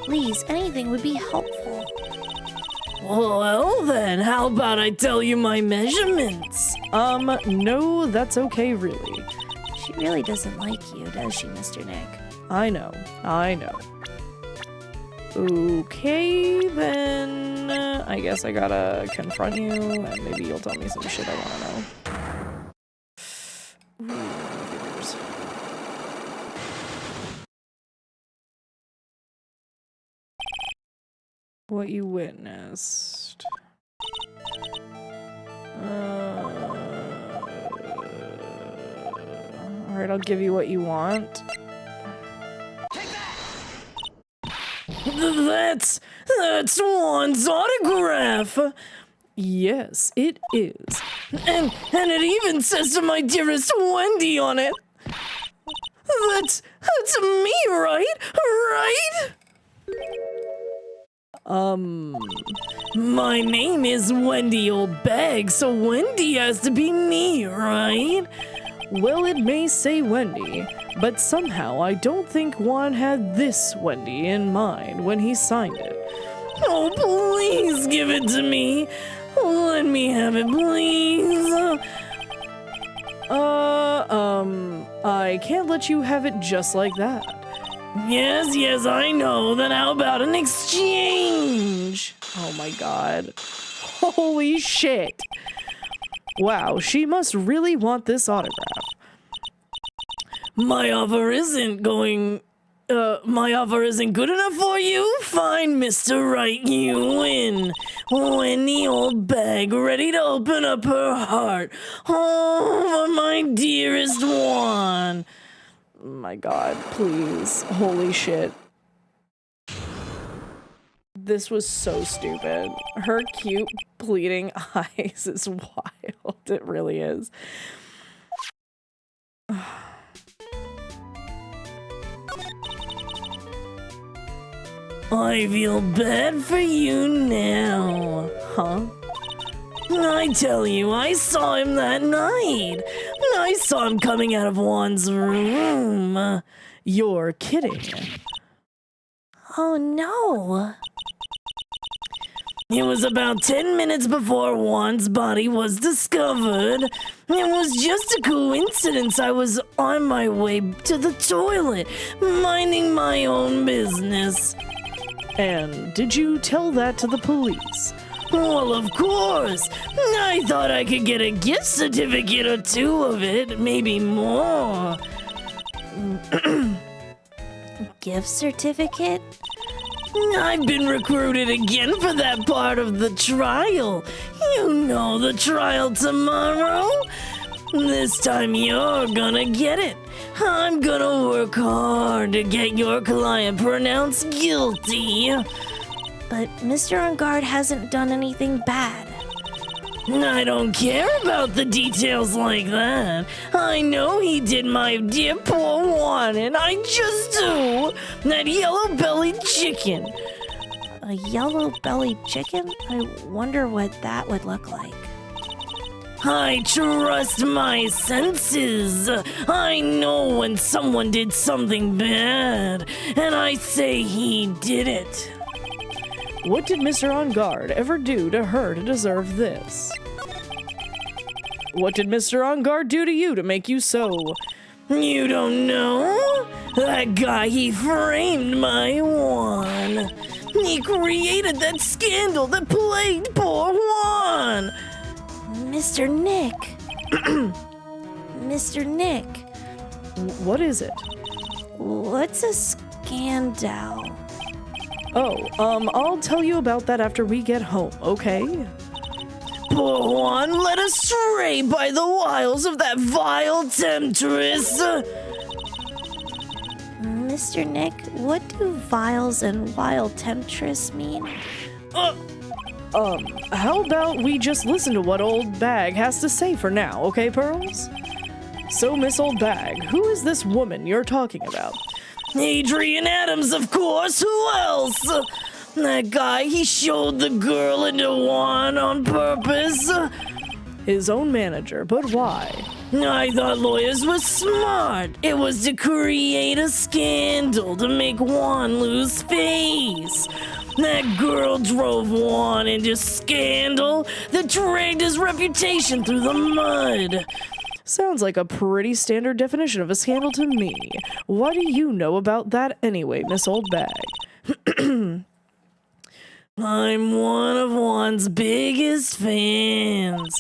Please, anything would be helpful. Well then, how about I tell you my measurements? No, that's okay, really. She really doesn't like you, does she, Mr. Nick? I know. Okay, then I guess I gotta confront you, and maybe you'll tell me some shit I wanna know. Figures. What you witnessed. Alright, I'll give you what you want. That's Juan's autograph! Yes, it is. And it even says "To my dearest Wendy" on it. That's me, right? Right? My name is Wendy Old Bag, so Wendy has to be me, right? Well, it may say Wendy, but somehow I don't think Juan had this Wendy in mind when he signed it. Oh, please give it to me. Let me have it, please. I can't let you have it just like that. Yes, I know. Then how about an exchange? Oh my god. Holy shit. Wow, she must really want this autograph. My offer isn't good enough for you? Fine, Mr. Wright, you win. Wendy Old Bag, ready to open up her heart. Oh, for my dearest one. My god, please. Holy shit. This was so stupid. Her cute bleeding eyes is wild. It really is. I feel bad for you now. Huh? I tell you, I saw him that night. I saw him coming out of Juan's room. You're kidding. Oh no. It was about 10 minutes before Juan's body was discovered. It was just a coincidence. I was on my way to the toilet, minding my own business. And did you tell that to the police? Well, of course. I thought I could get a gift certificate or two of it, maybe more. Gift certificate? I've been recruited again for that part of the trial. You know, the trial tomorrow. This time you're gonna get it. I'm gonna work hard to get your client pronounced guilty. But Mr. On Guard hasn't done anything bad. I don't care about the details like that. I know he did my dear poor Juan, and I just do. That yellow-bellied chicken. A yellow-bellied chicken? I wonder what that would look like. I trust my senses. I know when someone did something bad, and I say he did it. What did Mr. On Guard ever do to her to deserve this? What did Mr. On Guard do to you to make you so... You don't know? That guy, he framed my Juan. He created that scandal that plagued poor Juan. Mr. Nick. Mr. Nick. What is it? What's a scandal? Oh, I'll tell you about that after we get home, okay? Poor Juan led astray by the wiles of that vile temptress. Mr. Nick, what do vials and wild temptress mean? How about we just listen to what Old Bag has to say for now, okay, Pearls? So, Miss Old Bag, who is this woman you're talking about? Adrian Adams, of course. Who else? That guy, he showed the girl into Juan on purpose. His own manager, but why? I thought lawyers were smart. It was to create a scandal to make Juan lose face. That girl drove Juan into scandal that dragged his reputation through the mud. Sounds like a pretty standard definition of a scandal to me. What do you know about that anyway, Miss Old Bag? I'm one of Juan's biggest fans.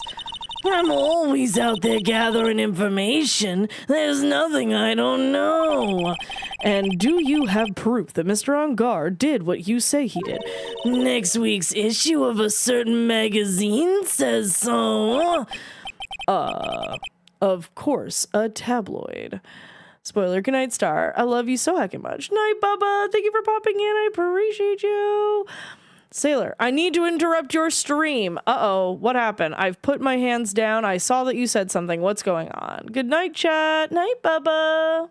I'm always out there gathering information. There's nothing I don't know. And do you have proof that Mr. On Guard did what you say he did? Next week's issue of a certain magazine says so. Of course, a tabloid. Spoiler, good night, Star. I love you so heckin' much. Night, Bubba. Thank you for popping in. I appreciate you. Sailor, I need to interrupt your stream. Uh-oh, what happened? I've put my hands down. I saw that you said something. What's going on? Good night, chat. Night, Bubba.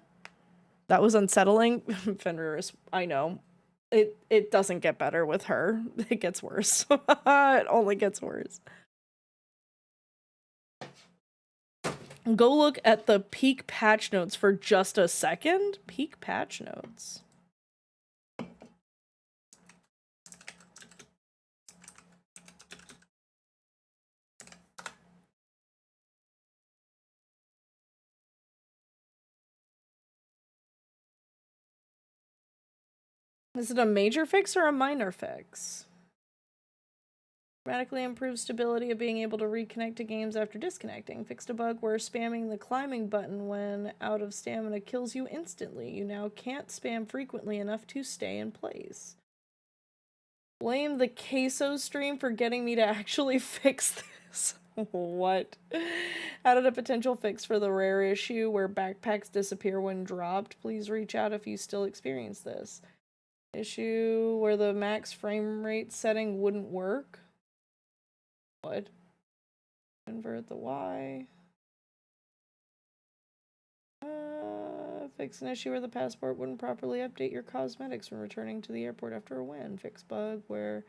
That was unsettling. Fenris, I know. It doesn't get better with her. It gets worse. It only gets worse. Go look at the peak patch notes for just a second. Peak patch notes. Is it a major fix or a minor fix? Dramatically improves stability of being able to reconnect to games after disconnecting. Fixed a bug where spamming the climbing button when out of stamina kills you instantly. You now can't spam frequently enough to stay in place. Blame the queso stream for getting me to actually fix this. What? Added a potential fix for the rare issue where backpacks disappear when dropped. Please reach out if you still experience this. Issue where the max frame rate setting wouldn't work. What? Invert the Y. Fix an issue where the passport wouldn't properly update your cosmetics when returning to the airport after a win. Fix bug where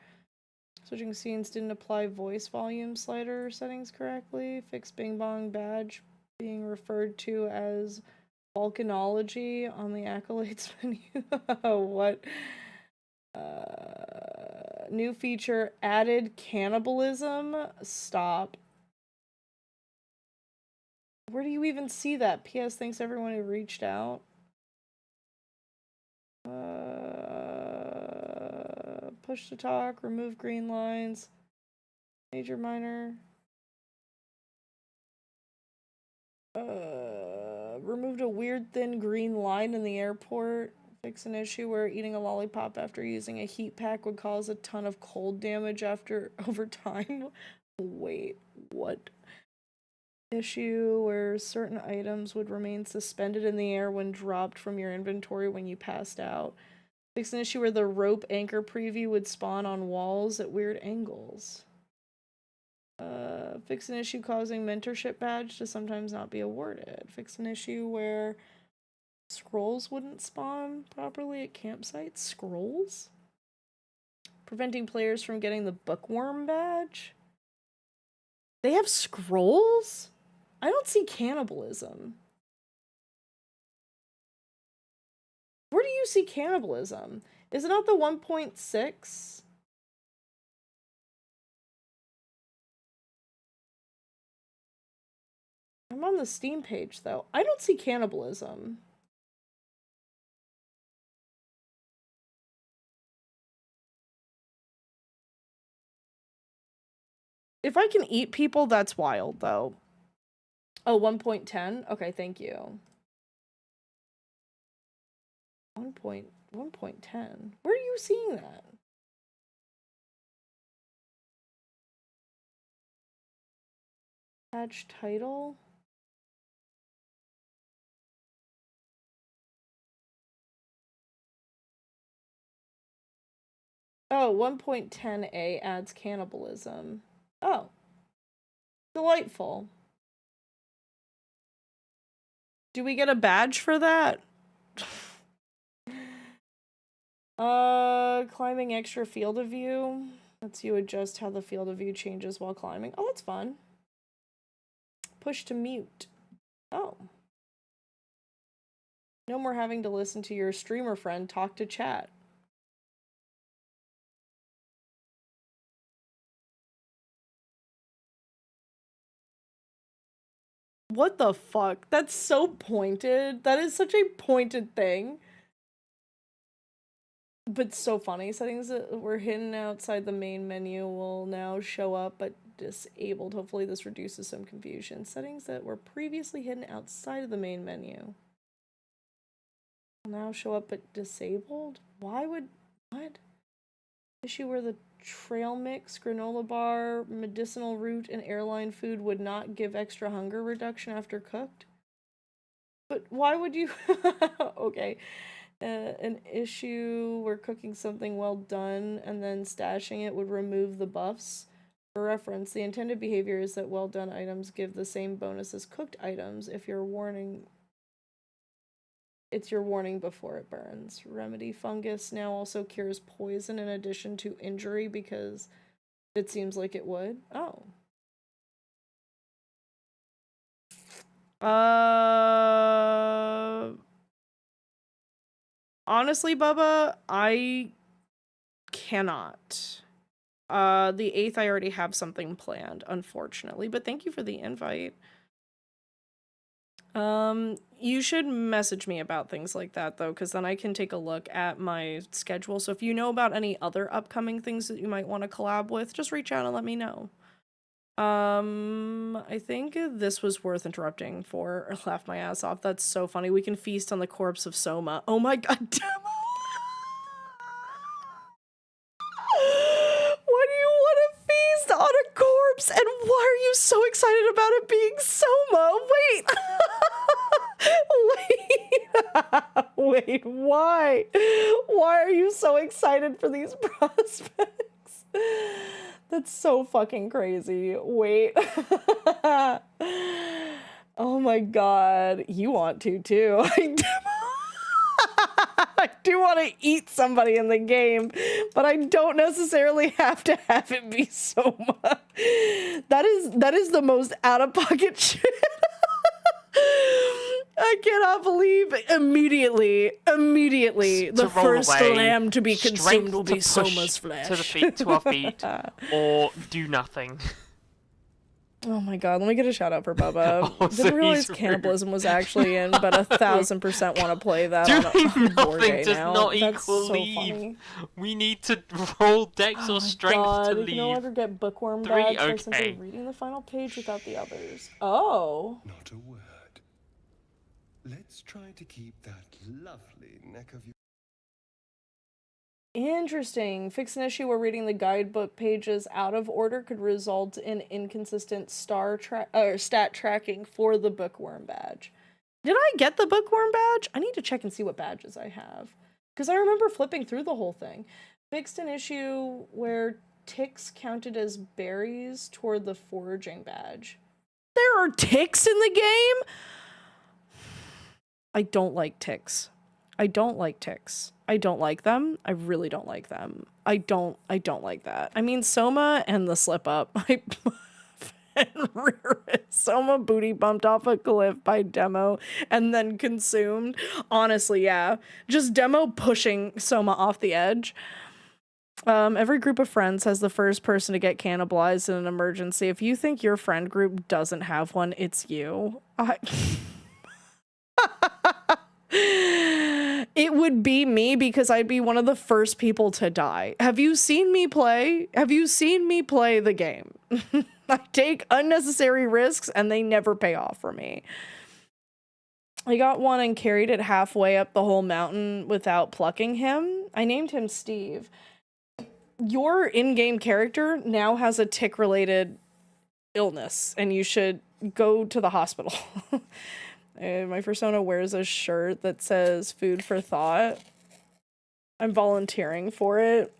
switching scenes didn't apply voice volume slider settings correctly. Fix Bing Bong badge being referred to as volcanology on the accolades menu. What? New feature added cannibalism. Stop. Where do you even see that? P.S. Thanks everyone who reached out. Push to talk, remove green lines. Major, minor. Removed a weird thin green line in the airport. Fix an issue where eating a lollipop after using a heat pack would cause a ton of cold damage over time. Wait, what? Issue where certain items would remain suspended in the air when dropped from your inventory when you passed out. Fix an issue where the rope anchor preview would spawn on walls at weird angles. Fix an issue causing mentorship badge to sometimes not be awarded. Fix an issue where scrolls wouldn't spawn properly at campsites. Scrolls? Preventing players from getting the bookworm badge? They have scrolls? I don't see cannibalism. Where do you see cannibalism? Is it not the 1.6? I'm on the Steam page, though. I don't see cannibalism. If I can eat people, that's wild, though. Oh, 1.10? Okay, thank you. 1.10. Where are you seeing that? Patch title? Oh, 1.10a adds cannibalism. Oh. Delightful. Do we get a badge for that? Climbing extra field of view. Lets you adjust how the field of view changes while climbing. Oh, that's fun. Push to mute. Oh. No more having to listen to your streamer friend talk to chat. What the fuck? That's so pointed. That is such a pointed thing. But so funny. Settings that were hidden outside the main menu will now show up but disabled. Hopefully this reduces some confusion. Settings that were previously hidden outside of the main menu will now show up but disabled? Why would... what? Issue where the trail mix, granola bar, medicinal root, and airline food would not give extra hunger reduction after cooked? But why would you... okay. An issue where cooking something well done and then stashing it would remove the buffs. For reference, the intended behavior is that well done items give the same bonus as cooked items if you're warning... it's your warning before it burns. Remedy fungus now also cures poison in addition to injury because it seems like it would. Oh. Honestly, Bubba, I cannot. The 8th, I already have something planned, unfortunately, but thank you for the invite. You should message me about things like that, though, because then I can take a look at my schedule. So if you know about any other upcoming things that you might want to collab with, just reach out and let me know. I think this was worth interrupting for. Laugh my ass off. That's so funny. We can feast on the corpse of Soma. Oh my god, Demo! Why do you want to feast on a corpse? And why are you so about it being Soma. Wait. Wait, why? Why are you so excited for these prospects? That's so fucking crazy. Wait. Oh my god. You want to too. I do want to eat somebody in the game, but I don't necessarily have to have it be Soma. That is the most out-of-pocket shit. I cannot believe immediately the first lamb to be consumed will be Soma's flesh. To the feet to our feet, or do nothing. Oh my god, let me get a shout out for Bubba. Also, Didn't realize he's cannibalism was actually in, but 1,000% want to play that on Doing a board nothing day does now. not That's equal so leave. funny. We need to roll dex or strength God, to you leave. can no longer get bookworm 3, badge by okay. simply reading the final page without the others. Oh. Not a word. Let's try to keep that lovely neck of yours. Interesting. Fix an issue where reading the guidebook pages out of order could result in inconsistent stat tracking for the bookworm badge. Did I get the bookworm badge? I need to check and see what badges I have. Because I remember flipping through the whole thing. Fixed an issue where ticks counted as berries toward the foraging badge. There are ticks in the game? I don't like ticks. I don't like ticks. I don't like them. I really don't like them. I don't like that. I mean, Soma and the slip up. Soma booty bumped off a cliff by Demo and then consumed. Honestly, yeah. Just Demo pushing Soma off the edge. Every group of friends has the first person to get cannibalized in an emergency. If you think your friend group doesn't have one, it's you. It would be me because I'd be one of the first people to die. Have you seen me play? Have you seen me play the game? I take unnecessary risks and they never pay off for me. I got one and carried it halfway up the whole mountain without plucking him. I named him Steve. Your in-game character now has a tick-related illness and you should go to the hospital. My persona wears a shirt that says food for thought. I'm volunteering for it.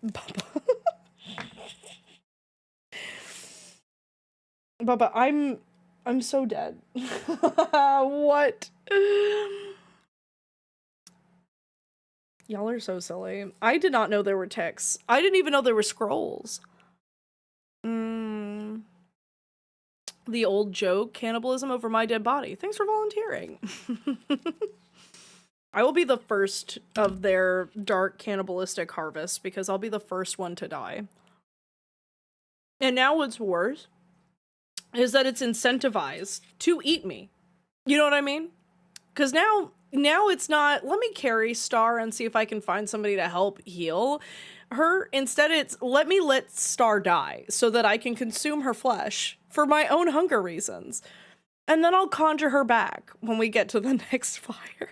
Bubba, I'm so dead. What? Y'all are so silly. I did not know there were ticks. I didn't even know there were scrolls. The old joke, cannibalism over my dead body. Thanks for volunteering. I will be the first of their dark cannibalistic harvest because I'll be the first one to die. And now what's worse is that it's incentivized to eat me. You know what I mean? Because now it's not, let me carry Star and see if I can find somebody to help heal her. Instead, it's let Star die so that I can consume her flesh for my own hunger reasons. And then I'll conjure her back when we get to the next fire.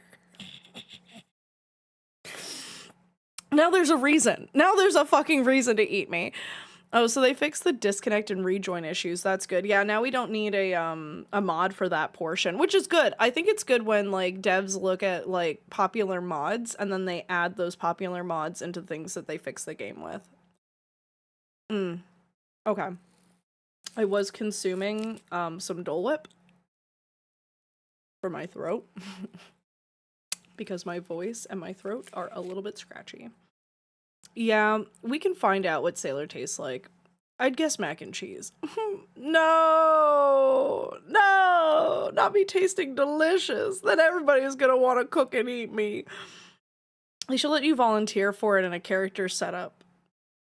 Now there's a reason. Now there's a fucking reason to eat me. Oh, so they fixed the disconnect and rejoin issues. That's good. Yeah, now we don't need a mod for that portion, which is good. I think it's good when like devs look at like popular mods and then they add those popular mods into things that they fix the game with. Okay. I was consuming some Dole Whip for my throat because my voice and my throat are a little bit scratchy. Yeah, we can find out what Sailor tastes like. I'd guess mac and cheese. No, not me tasting delicious. Then everybody's gonna want to cook and eat me. They should let you volunteer for it in a character setup.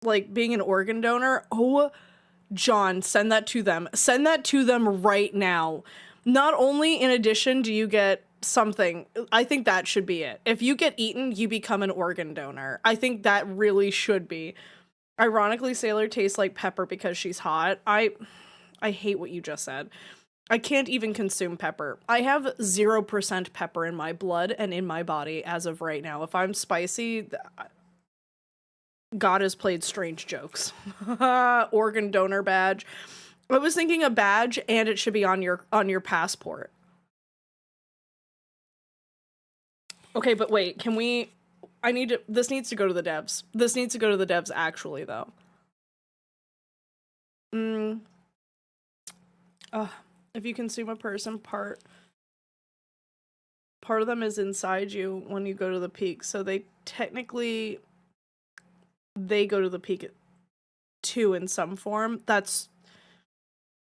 Like being an organ donor. Oh, John, send that to them. Send that to them right now. Not only in addition do you get something, I think that should be it. If you get eaten, you become an organ donor. I think that really should be. Ironically, Sailor tastes like pepper because she's hot. I hate what you just said. I can't even consume pepper. I have 0% pepper in my blood and in my body as of right now. If I'm spicy, God has played strange jokes. Organ donor badge. I was thinking a badge, and it should be on your passport. Okay, but wait, can we... this needs to go to the devs. This needs to go to the devs actually, though. If you consume a person, part of them is inside you when you go to the peak, so they technically... they go to the peak too in some form.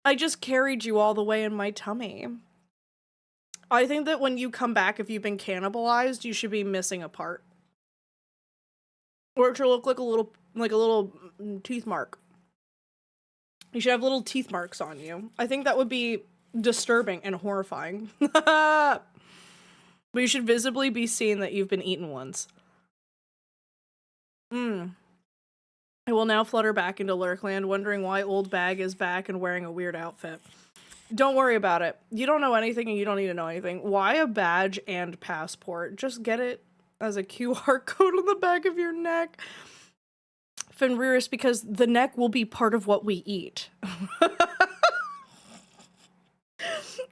I just carried you all the way in my tummy. I think that when you come back, if you've been cannibalized, you should be missing a part. Or it should look like a little teeth mark. You should have little teeth marks on you. I think that would be disturbing and horrifying. But you should visibly be seen that you've been eaten once. I will now flutter back into Lurkland, wondering why Old Bag is back and wearing a weird outfit. Don't worry about it. You don't know anything and you don't need to know anything. Why a badge and passport? Just get it as a QR code on the back of your neck. Fenrirus, because the neck will be part of what we eat.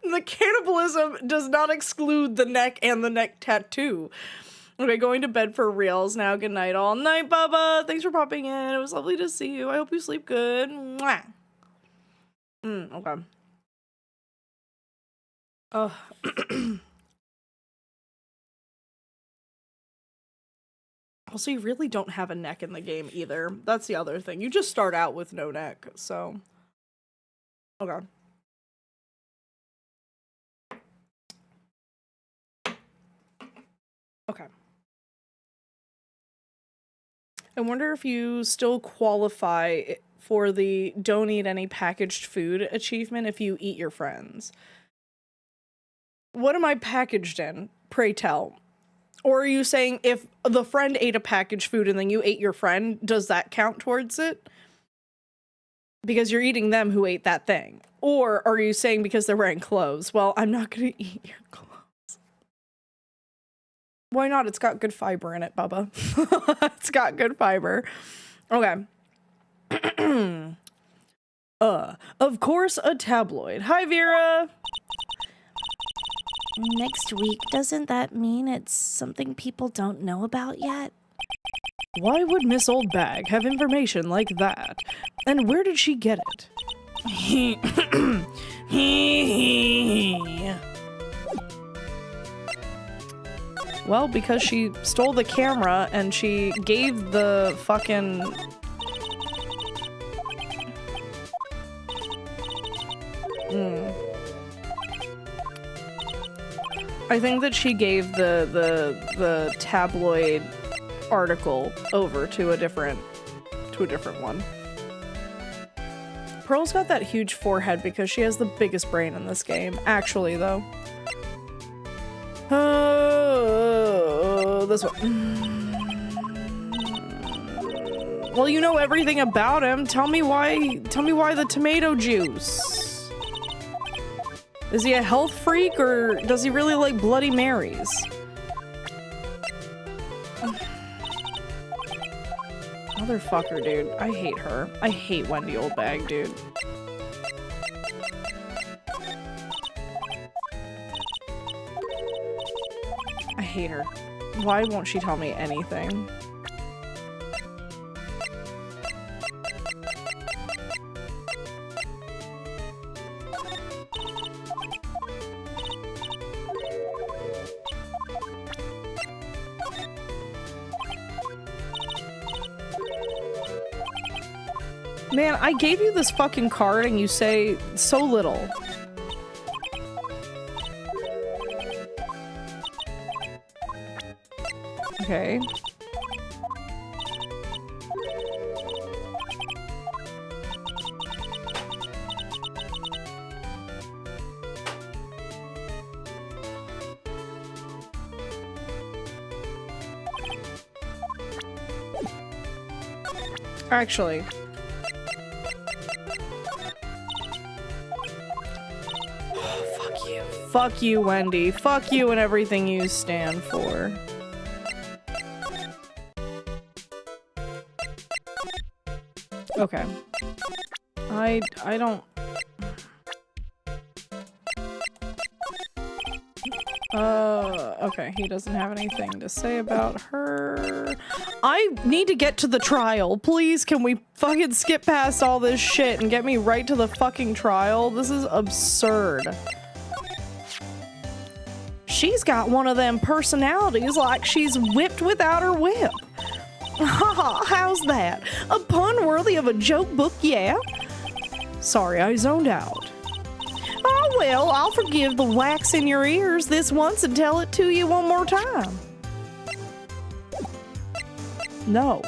The cannibalism does not exclude the neck and the neck tattoo. Okay, going to bed for reals now. Good night, all night, Bubba. Thanks for popping in. It was lovely to see you. I hope you sleep good. Mwah. Okay. Also, you really don't have a neck in the game either. That's the other thing. You just start out with no neck, so... Okay. Okay. I wonder if you still qualify for the don't eat any packaged food achievement if you eat your friends. What am I packaged in? Pray tell. Or are you saying if the friend ate a packaged food and then you ate your friend, does that count towards it? Because you're eating them who ate that thing. Or are you saying because they're wearing clothes? Well, I'm not going to eat your clothes. Why not? It's got good fiber in it, Bubba. It's got good fiber. Okay. Of course, a tabloid. Hi, Vera. Next week, doesn't that mean it's something people don't know about yet? Why would Miss Old Bag have information like that? And where did she get it? Well, because she stole the camera and she gave the fucking... I think that she gave the tabloid article over to a different one. Pearl's got that huge forehead because she has the biggest brain in this game. Actually, though. This one. Well, you know everything about him. Tell me why the tomato juice. Is he a health freak, or does he really like Bloody Marys? Motherfucker, dude. I hate her. I hate Wendy Old Bag, dude. I hate her. Why won't she tell me anything? Man, I gave you this fucking card and you say so little. Okay. Actually. Fuck you. Fuck you, Wendy. Fuck you and everything you stand for. Okay. I don't Okay, he doesn't have anything to say about her. I need to get to the trial. Please, can we fucking skip past all this shit and get me right to the fucking trial? This is absurd. She's got one of them personalities like she's whipped without her whip. Haha, how's that? A pun worthy of a joke book, yeah? Sorry, I zoned out. Oh well, I'll forgive the wax in your ears this once and tell it to you one more time. No.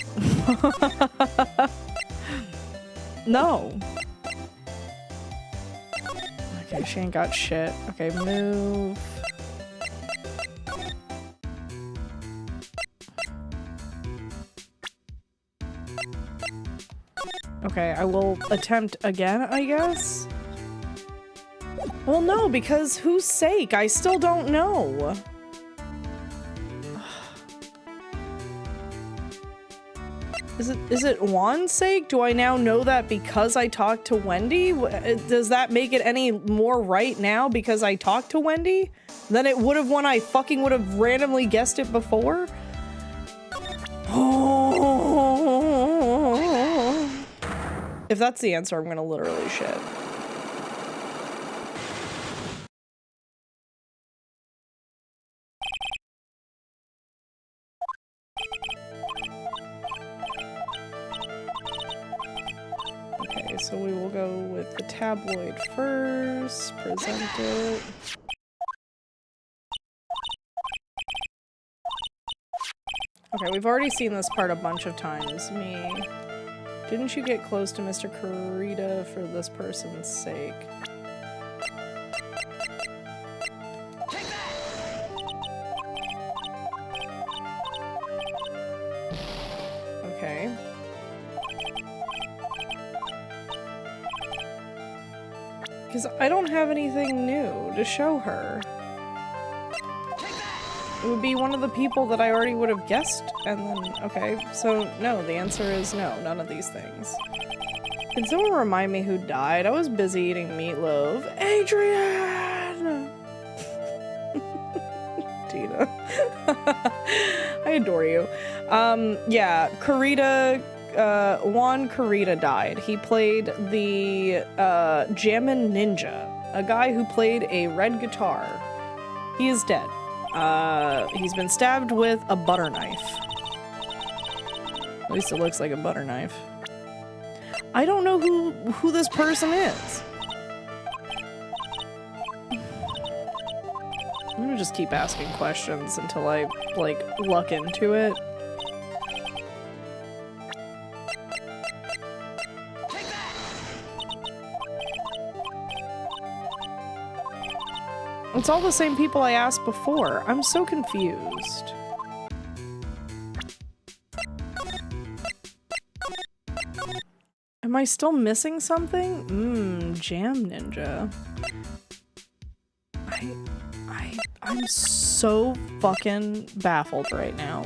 No. Okay, she ain't got shit. Okay, move. Okay, I will attempt again, I guess? Well, no, because whose sake? I still don't know. Is it Juan's sake? Do I now know that because I talked to Wendy? Does that make it any more right now because I talked to Wendy than it would have when I fucking would have randomly guessed it before? If that's the answer, I'm gonna literally shit. Okay, so we will go with the tabloid first, present it. Okay, we've already seen this part a bunch of times. Me. Didn't you get close to Mr. Kurita for this person's sake? Okay. Because I don't have anything new to show her. It would be one of the people that I already would have guessed, and then, okay, so no, the answer is no, none of these things. Can someone remind me who died? I was busy eating meatloaf. Adrian! Tina. I adore you. Yeah, Kurita, Juan Kurita died. He played the, Jammin' Ninja, a guy who played a red guitar. He is dead. He's been stabbed with a butter knife. At least it looks like a butter knife. I don't know who this person is. I'm gonna just keep asking questions until I, like, luck into it. It's all the same people I asked before. I'm so confused. Am I still missing something? Jam Ninja. I'm so fucking baffled right now.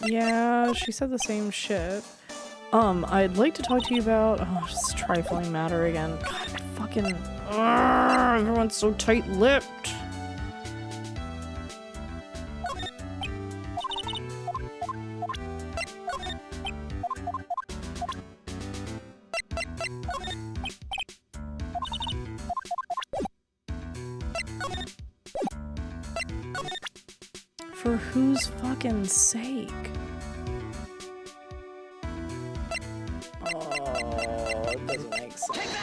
Yeah, she said the same shit. I'd like to talk to you about... Oh, just trifling matter again. God, fucking... everyone's so tight-lipped. For whose fucking sake? Oh, it doesn't make sense.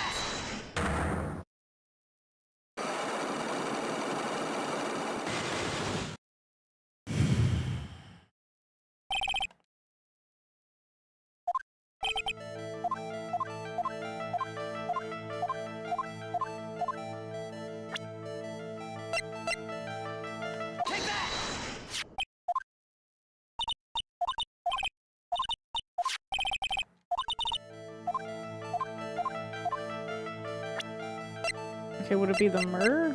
Okay, would it be the myrrh?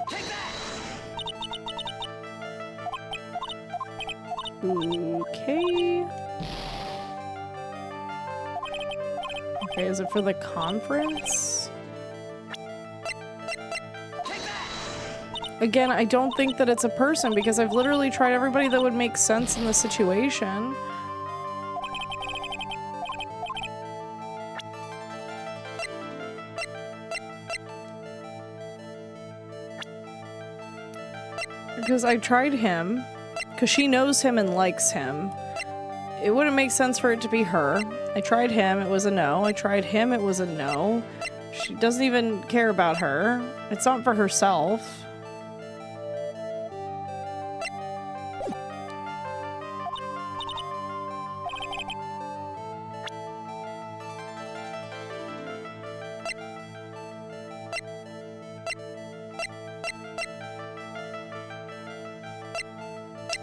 Okay. Okay, is it for the conference? Again, I don't think that it's a person because I've literally tried everybody that would make sense in the situation. Because I tried him, because she knows him and likes him. It wouldn't make sense for it to be her. I tried him, it was a no. I tried him, it was a no. She doesn't even care about her. It's not for herself.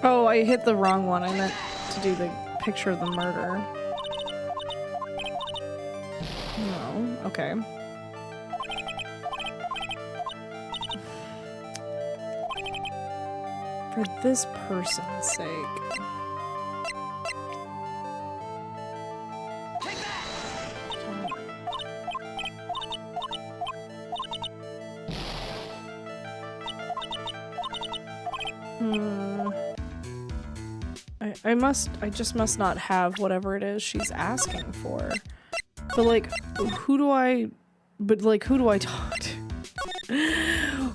Oh, I hit the wrong one. I meant to do the picture of the murder. No, okay. For this person's sake. I just must not have whatever it is she's asking for. But like, who do I talk to?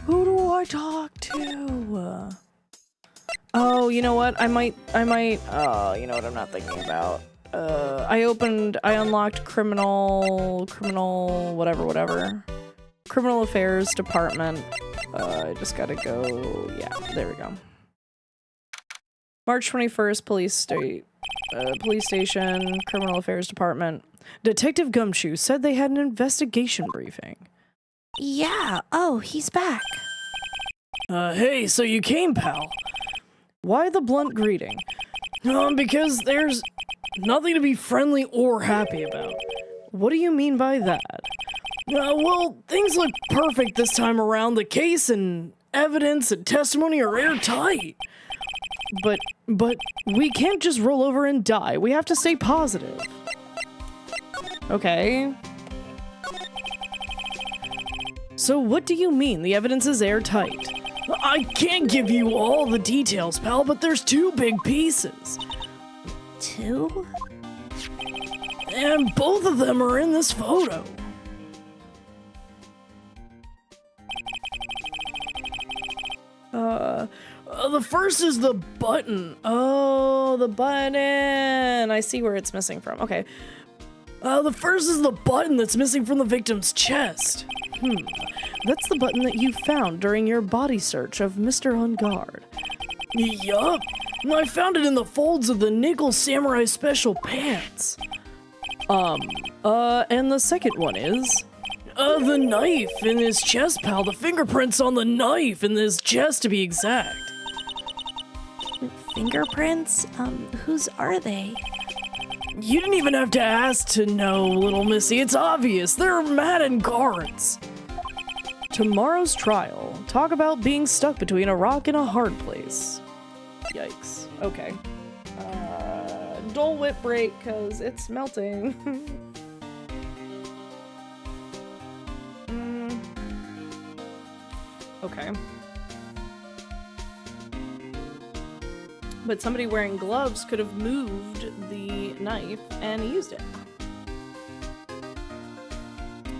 Who do I talk to? Oh, you know what? I might, oh, you know what I'm not thinking about? I unlocked criminal, whatever. Criminal Affairs Department. I just gotta go, yeah, there we go. March 21st, police station, Criminal Affairs Department. Detective Gumshoe said they had an investigation briefing. Yeah, oh, he's back. Hey, so you came, pal. Why the blunt greeting? Because there's nothing to be friendly or happy about. What do you mean by that? Well, things look perfect this time around. The case and evidence and testimony are airtight. But we can't just roll over and die. We have to stay positive. Okay. So what do you mean the evidence is airtight? I can't give you all the details, pal, but there's 2 big pieces. 2? And both of them are in this photo. The first is the button. Oh, the button. I see where it's missing from. Okay. The first is the button that's missing from the victim's chest. That's the button that you found during your body search of Mr. On Guard. Yup. I found it in the folds of the Nickel Samurai Special pants. And the second one is? The knife in his chest, pal. The fingerprints on the knife in his chest, to be exact. Fingerprints? Whose are they? You didn't even have to ask to know, little missy. It's obvious. They're Madden guards. Tomorrow's trial. Talk about being stuck between a rock and a hard place. Yikes. Okay. Dole Whip break, cause it's melting. Okay. But somebody wearing gloves could have moved the knife and used it.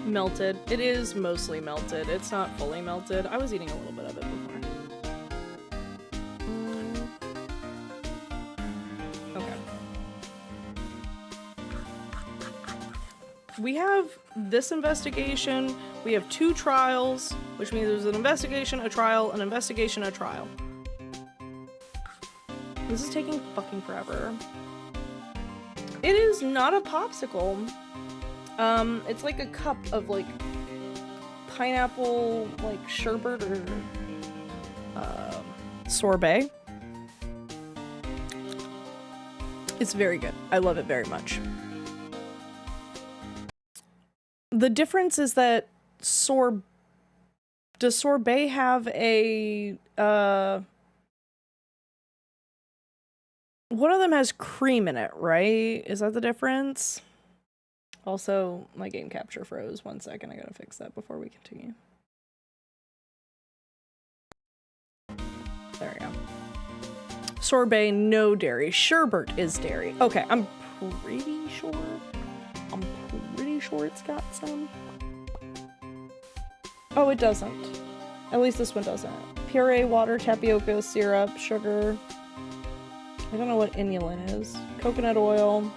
Melted. It is mostly melted. It's not fully melted. I was eating a little bit of it before. Okay. We have this investigation. We have 2 trials, which means there's an investigation, a trial, an investigation, a trial. This is taking fucking forever. It is not a popsicle. It's like a cup of like pineapple like sherbet or sorbet. It's very good. I love it very much. The difference is that does sorbet have a One of them has cream in it, right? Is that the difference? Also, my game capture froze. 1 second, I gotta fix that before we continue. There we go. Sorbet, no dairy. Sherbet is dairy. Okay, I'm pretty sure it's got some. Oh, it doesn't. At least this one doesn't. Puree, water, tapioca, syrup, sugar. I don't know what inulin is. Coconut oil.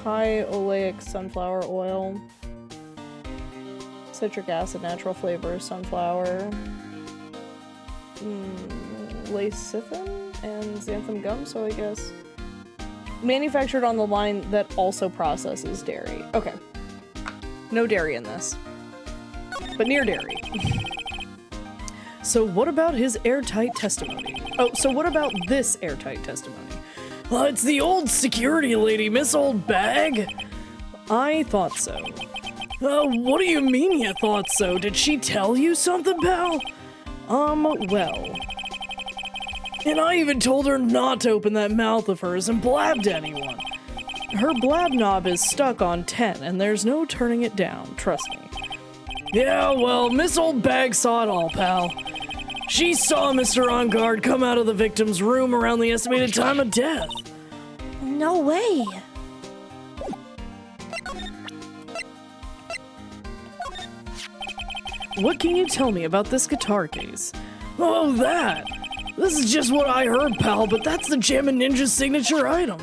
High oleic sunflower oil. Citric acid, natural flavor, sunflower. Lecithin and xanthan gum, so I guess. Manufactured on the line that also processes dairy. Okay. No dairy in this. But near dairy. So what about his airtight testimony? Oh, so what about this airtight testimony? It's the old security lady, Miss Old Bag. I thought so. What do you mean you thought so? Did she tell you something, pal? Well. And I even told her not to open that mouth of hers and blab to anyone. Her blab knob is stuck on 10 and there's no turning it down, trust me. Yeah, well, Miss Old Bag saw it all, pal. She saw Mr. On Guard come out of the victim's room around the estimated time of death. No way. What can you tell me about this guitar case? Oh, that! This is just what I heard, pal, but that's the Jammin' Ninja's signature item.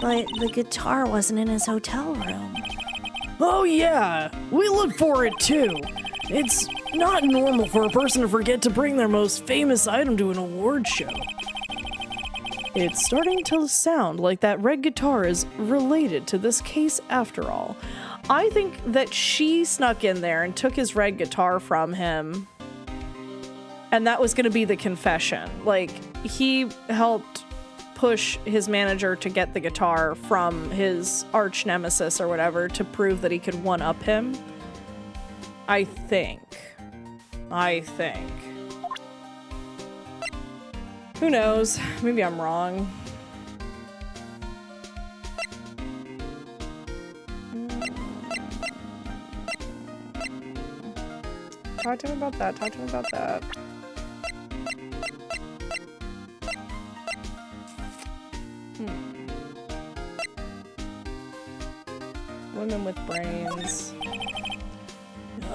But the guitar wasn't in his hotel room. Oh yeah, we looked for it too. It's not normal for a person to forget to bring their most famous item to an award show. It's starting to sound like that red guitar is related to this case after all. I think that she snuck in there and took his red guitar from him. And that was going to be the confession. Like, he helped push his manager to get the guitar from his arch nemesis or whatever to prove that he could one-up him. I think. Who knows? Maybe I'm wrong. Talk to him about that. Women with brains.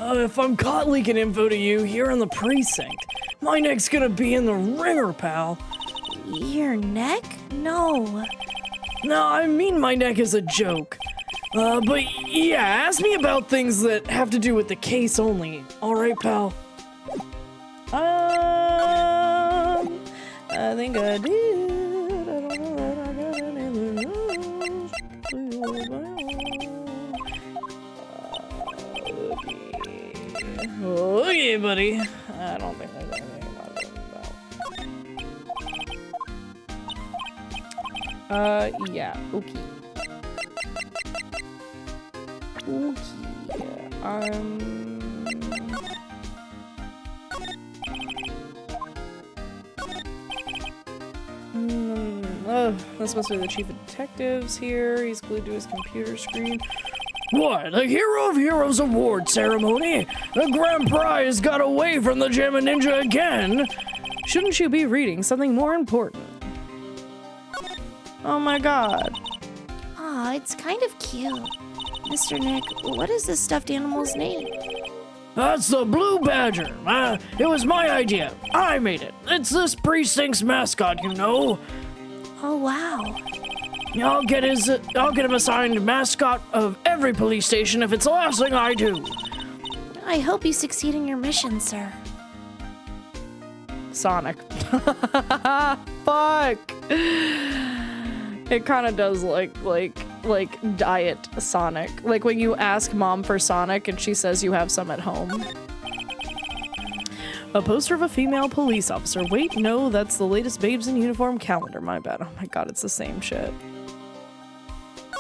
If I'm caught leaking info to you here in the precinct, my neck's gonna be in the ringer, pal. Your neck? No. No, I mean my neck is a joke. But yeah, ask me about things that have to do with the case only. Alright, pal? I think I did. I don't know that I got anything. Okay, buddy. I don't think there's anything about. Yeah, okay. This must be the chief of detectives here. He's glued to his computer screen. What? The Hero of Heroes award ceremony? The grand prize got away from the Jammin' Ninja again? Shouldn't you be reading something more important? Oh my god. Aw, it's kind of cute. Mr. Nick, what is this stuffed animal's name? That's the Blue Badger. It was my idea. I made it. It's this precinct's mascot, you know. Oh, wow. I'll get him assigned mascot of every police station if it's the last thing I do. I hope you succeed in your mission, sir. Sonic. Fuck. It kind of does like diet Sonic. Like when you ask mom for Sonic and she says you have some at home. A poster of a female police officer. Wait, no, that's the latest Babes in Uniform calendar. My bad. Oh my god, it's the same shit.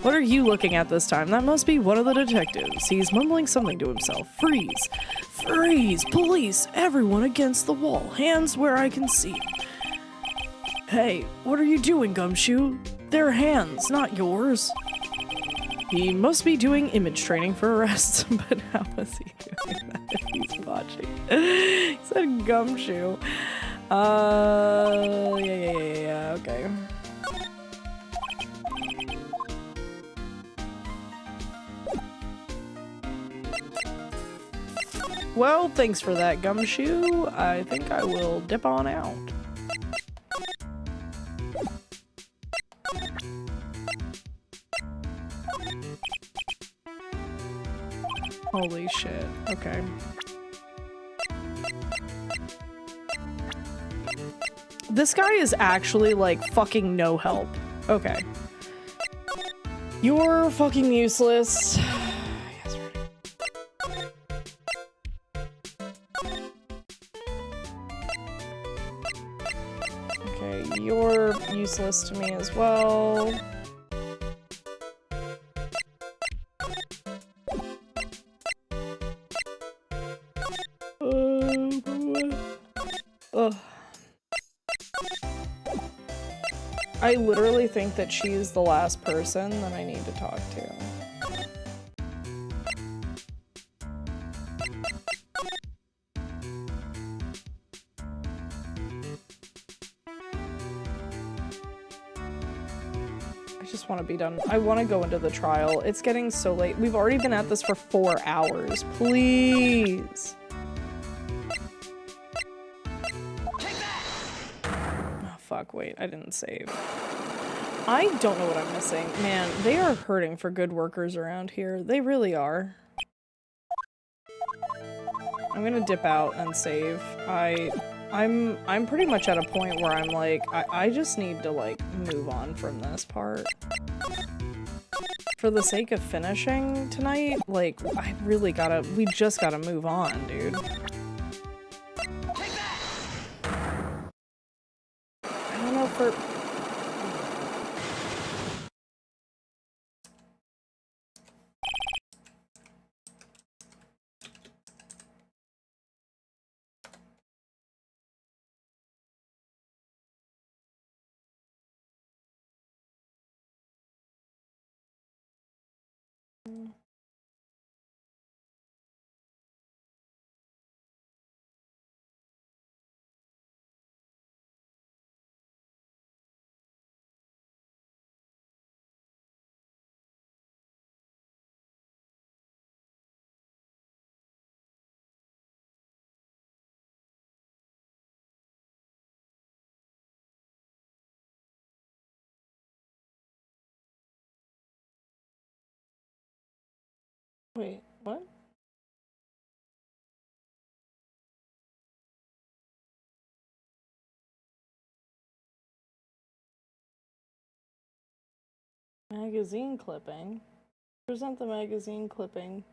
What are you looking at this time? That must be one of the detectives. He's mumbling something to himself. Freeze! Freeze! Police! Everyone against the wall. Hands where I can see. Hey, what are you doing, Gumshoe? They're hands, not yours. He must be doing image training for arrests, but how was he doing that if he's watching? He said Gumshoe. Yeah, okay. Well, thanks for that, Gumshoe. I think I will dip on out. Holy shit. Okay. This guy is actually, like, fucking no help. Okay. You're fucking useless. Yes, right. Okay, you're useless to me as well. Ugh. I literally think that she's the last person that I need to talk to. I just want to be done. I want to go into the trial. It's getting so late. We've already been at this for 4 hours. Please. Fuck, wait, I didn't save. I don't know what I'm missing. Man, they are hurting for good workers around here. They really are. I'm gonna dip out and save. I'm pretty much at a point where I'm like, I just need to, like, move on from this part. For the sake of finishing tonight, like, we just gotta move on, dude. For wait, what? Magazine clipping? Present the magazine clipping.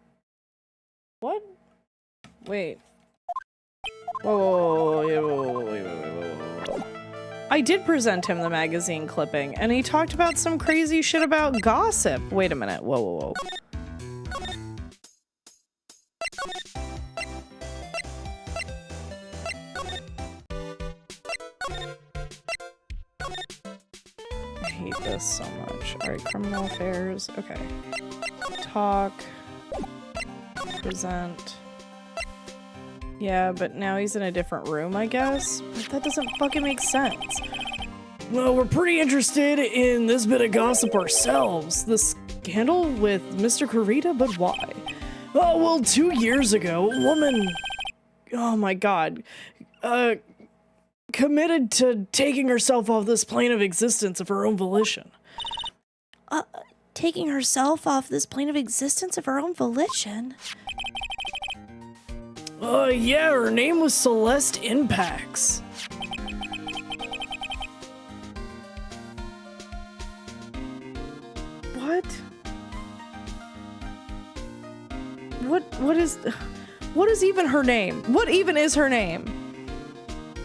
What? Wait. Whoa. I did present him the magazine clipping, and he talked about some crazy shit about gossip. Wait a minute. Whoa. I hate this so much. Alright, criminal affairs. Okay. Talk. Present. Yeah, but now he's in a different room, I guess? But that doesn't fucking make sense. Well, we're pretty interested in this bit of gossip ourselves. The scandal with Mr. Kurita, but why? Oh, well, 2 years ago, a woman... Oh my god. Committed to taking herself off this plane of existence of her own volition. Taking herself off this plane of existence of her own volition? Yeah, her name was Celeste Impacts. What is even her name? What even is her name?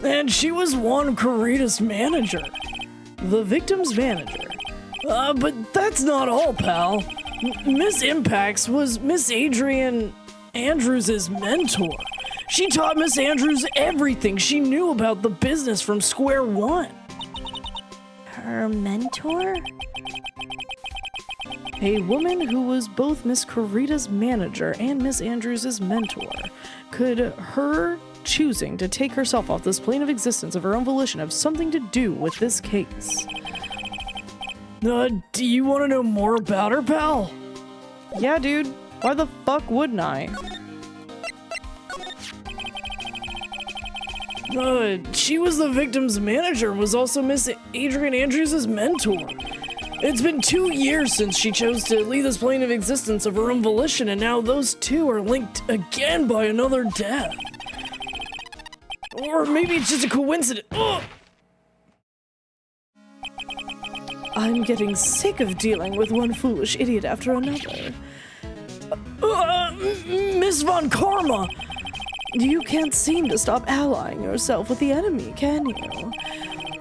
And she was Juan Kurita's manager. The victim's manager. But that's not all, pal. Miss Impacts was Miss Adrian Andrews' mentor. She taught Miss Andrews everything she knew about the business from square one. Her mentor? A woman who was both Miss Carita's manager and Miss Andrews' mentor. Could her choosing to take herself off this plane of existence of her own volition have something to do with this case? Do you want to know more about her, pal? Yeah, dude. Why the fuck wouldn't I? She was the victim's manager, was also Miss Adrian Andrews' mentor. It's been 2 years since she chose to leave this plane of existence of her own volition, and now those two are linked again by another death. Or maybe it's just a coincidence. Ugh! I'm getting sick of dealing with one foolish idiot after another. Miss Von Karma! You can't seem to stop allying yourself with the enemy, can you?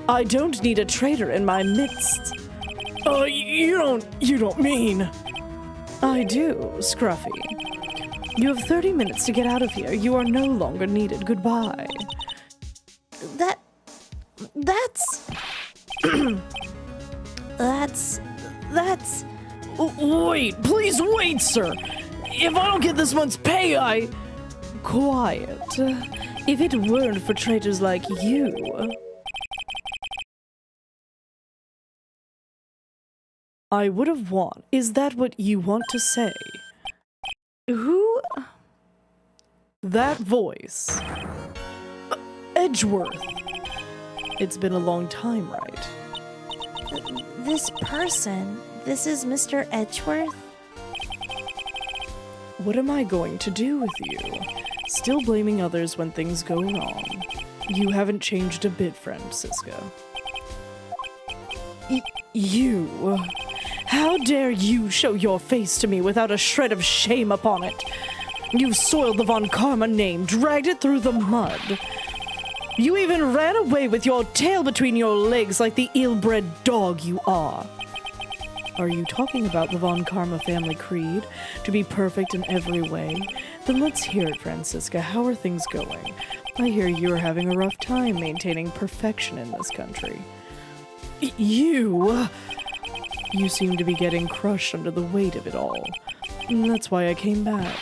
I don't need a traitor in my midst. You don't mean... I do, Scruffy. You have 30 minutes to get out of here. You are no longer needed. Goodbye. That's... that's... Wait, please wait, sir! If I don't get this month's pay, Quiet. If it weren't for traitors like you... I would have won. Is that what you want to say? Who? That voice. Edgeworth. It's been a long time, right? This person, this is Mr. Edgeworth? What am I going to do with you? Still blaming others when things go wrong. You haven't changed a bit, friend Siska. You... How dare you show your face to me without a shred of shame upon it? You soiled the Von Karma name, dragged it through the mud. You even ran away with your tail between your legs like the ill-bred dog you are. Are you talking about the Von Karma family creed? To be perfect in every way? Then let's hear it, Francisca. How are things going? I hear you're having a rough time maintaining perfection in this country. You seem to be getting crushed under the weight of it all. That's why I came back.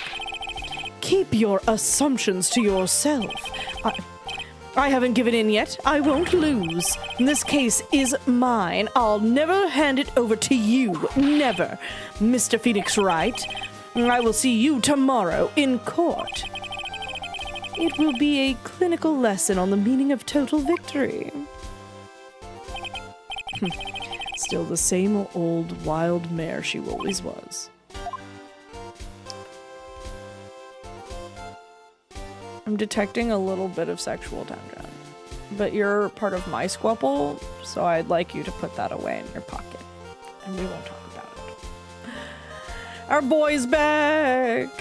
Keep your assumptions to yourself. I haven't given in yet. I won't lose. This case is mine. I'll never hand it over to you. Never. Mr. Phoenix Wright. I will see you tomorrow in court. It will be a clinical lesson on the meaning of total victory. Still the same old wild mare she always was. I'm detecting a little bit of sexual tension. But you're part of my squabble, so I'd like you to put that away in your pocket. And we won't talk about it. Our boy's back!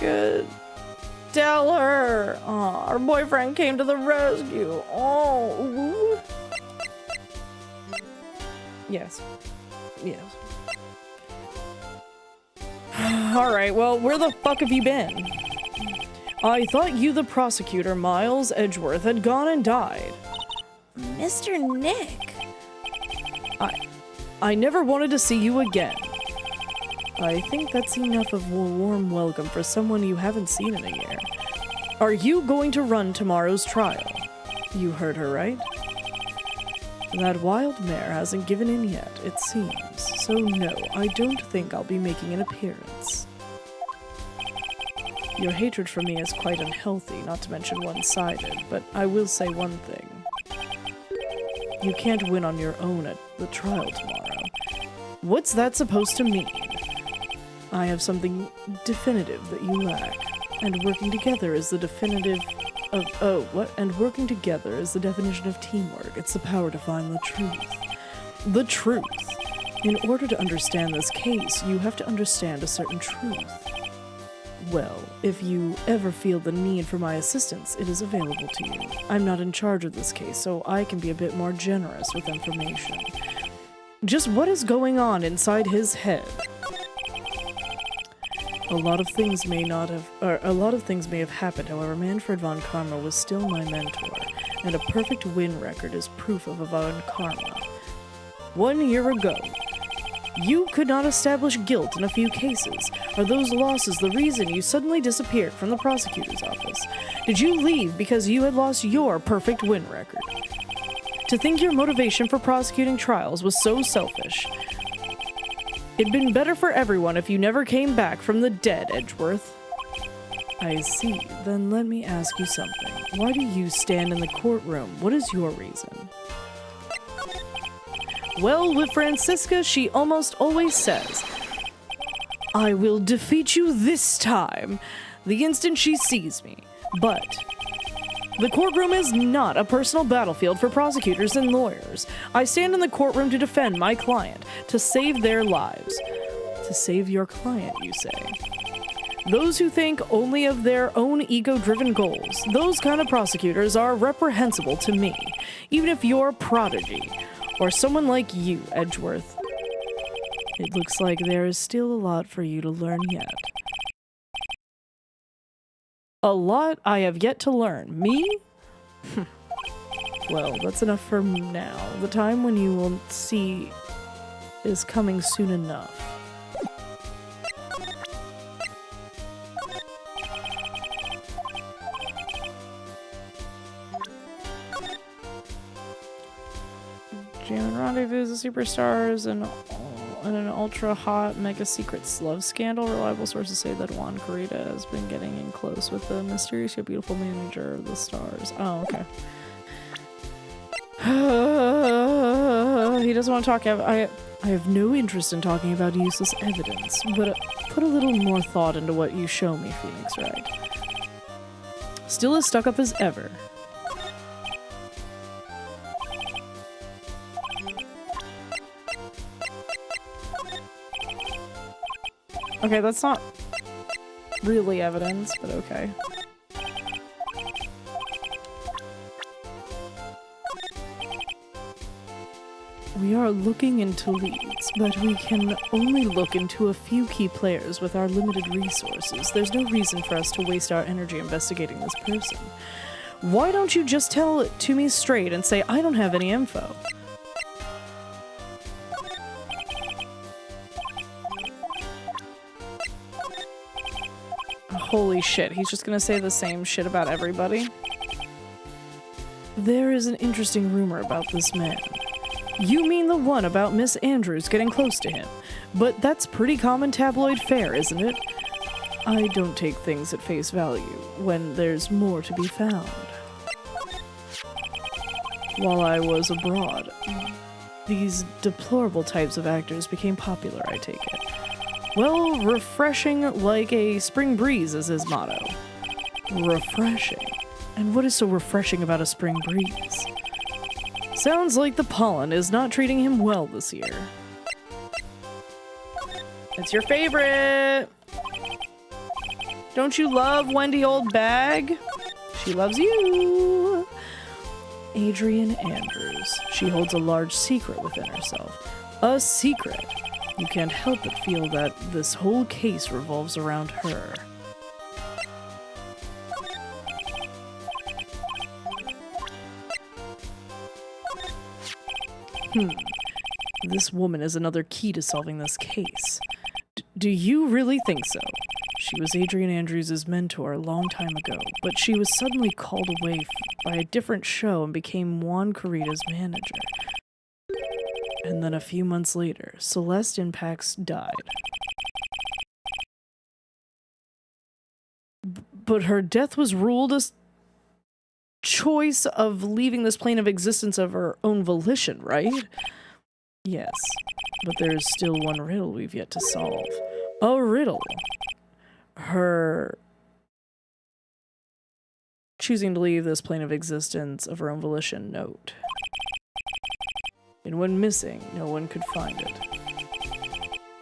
Tell her! Aw, our boyfriend came to the rescue. Oh! Yes. Yes. Alright, well, where the fuck have you been? I thought you, the prosecutor, Miles Edgeworth, had gone and died. Mr. Nick! I never wanted to see you again. I think that's enough of a warm welcome for someone you haven't seen in a year. Are you going to run tomorrow's trial? You heard her, right? That wild mare hasn't given in yet, it seems. So no, I don't think I'll be making an appearance. Your hatred for me is quite unhealthy, not to mention one-sided, but I will say one thing. You can't win on your own at the trial tomorrow. What's that supposed to mean? I have something definitive that you lack, and working together is the definitive of, And working together is the definition of teamwork. It's the power to find the truth. The truth. In order to understand this case, you have to understand a certain truth. Well, if you ever feel the need for my assistance, it is available to you. I'm not in charge of this case, so I can be a bit more generous with information. Just what is going on inside his head? A lot of things may have happened. However, Manfred von Karma was still my mentor, and a perfect win record is proof of a von Karma. 1 year ago, you could not establish guilt in a few cases. Are those losses the reason you suddenly disappeared from the prosecutor's office? Did you leave because you had lost your perfect win record? To think your motivation for prosecuting trials was so selfish. It'd been better for everyone if you never came back from the dead, Edgeworth. I see. Then let me ask you something. Why do you stand in the courtroom? What is your reason? Well, with Francisca, she almost always says, I will defeat you this time, the instant she sees me. But the courtroom is not a personal battlefield for prosecutors and lawyers. I stand in the courtroom to defend my client, to save their lives. To save your client, you say. Those who think only of their own ego-driven goals, those kind of prosecutors are reprehensible to me, even if you're a prodigy, or someone like you, Edgeworth. It looks like there is still a lot for you to learn yet. A lot I have yet to learn. Me? Well, that's enough for now. The time when you will see is coming soon enough. Jam and Rendezvous, the Superstars, and an ultra-hot mega-secret love scandal. Reliable sources say that Juan Carita has been getting in close with the mysterious yet beautiful manager of the stars. Oh, okay. He doesn't want to talk. I have no interest in talking about useless evidence, but put a little more thought into what you show me, Phoenix Wright. Still as stuck up as ever. Okay, that's not really evidence, but okay. We are looking into leads, but we can only look into a few key players with our limited resources. There's no reason for us to waste our energy investigating this person. Why don't you just tell it to me straight and say, I don't have any info? Holy shit, he's just gonna say the same shit about everybody? There is an interesting rumor about this man. You mean the one about Miss Andrews getting close to him. But that's pretty common tabloid fare, isn't it? I don't take things at face value when there's more to be found. While I was abroad, these deplorable types of actors became popular, I take it. Well, refreshing like a spring breeze is his motto. Refreshing? And what is so refreshing about a spring breeze? Sounds like the pollen is not treating him well this year. It's your favorite! Don't you love Wendy Old Bag? She loves you! Adrian Andrews. She holds a large secret within herself. A secret! You can't help but feel that this whole case revolves around her. This woman is another key to solving this case. Do you really think so? She was Adrian Andrews' mentor a long time ago, but she was suddenly called away by a different show and became Juan Carita's manager. And then a few months later, Celeste Impax died. But her death was ruled a choice of leaving this plane of existence of her own volition, right? Yes, but there's still one riddle we've yet to solve. A riddle. Her choosing to leave this plane of existence of her own volition note. And when missing, no one could find it.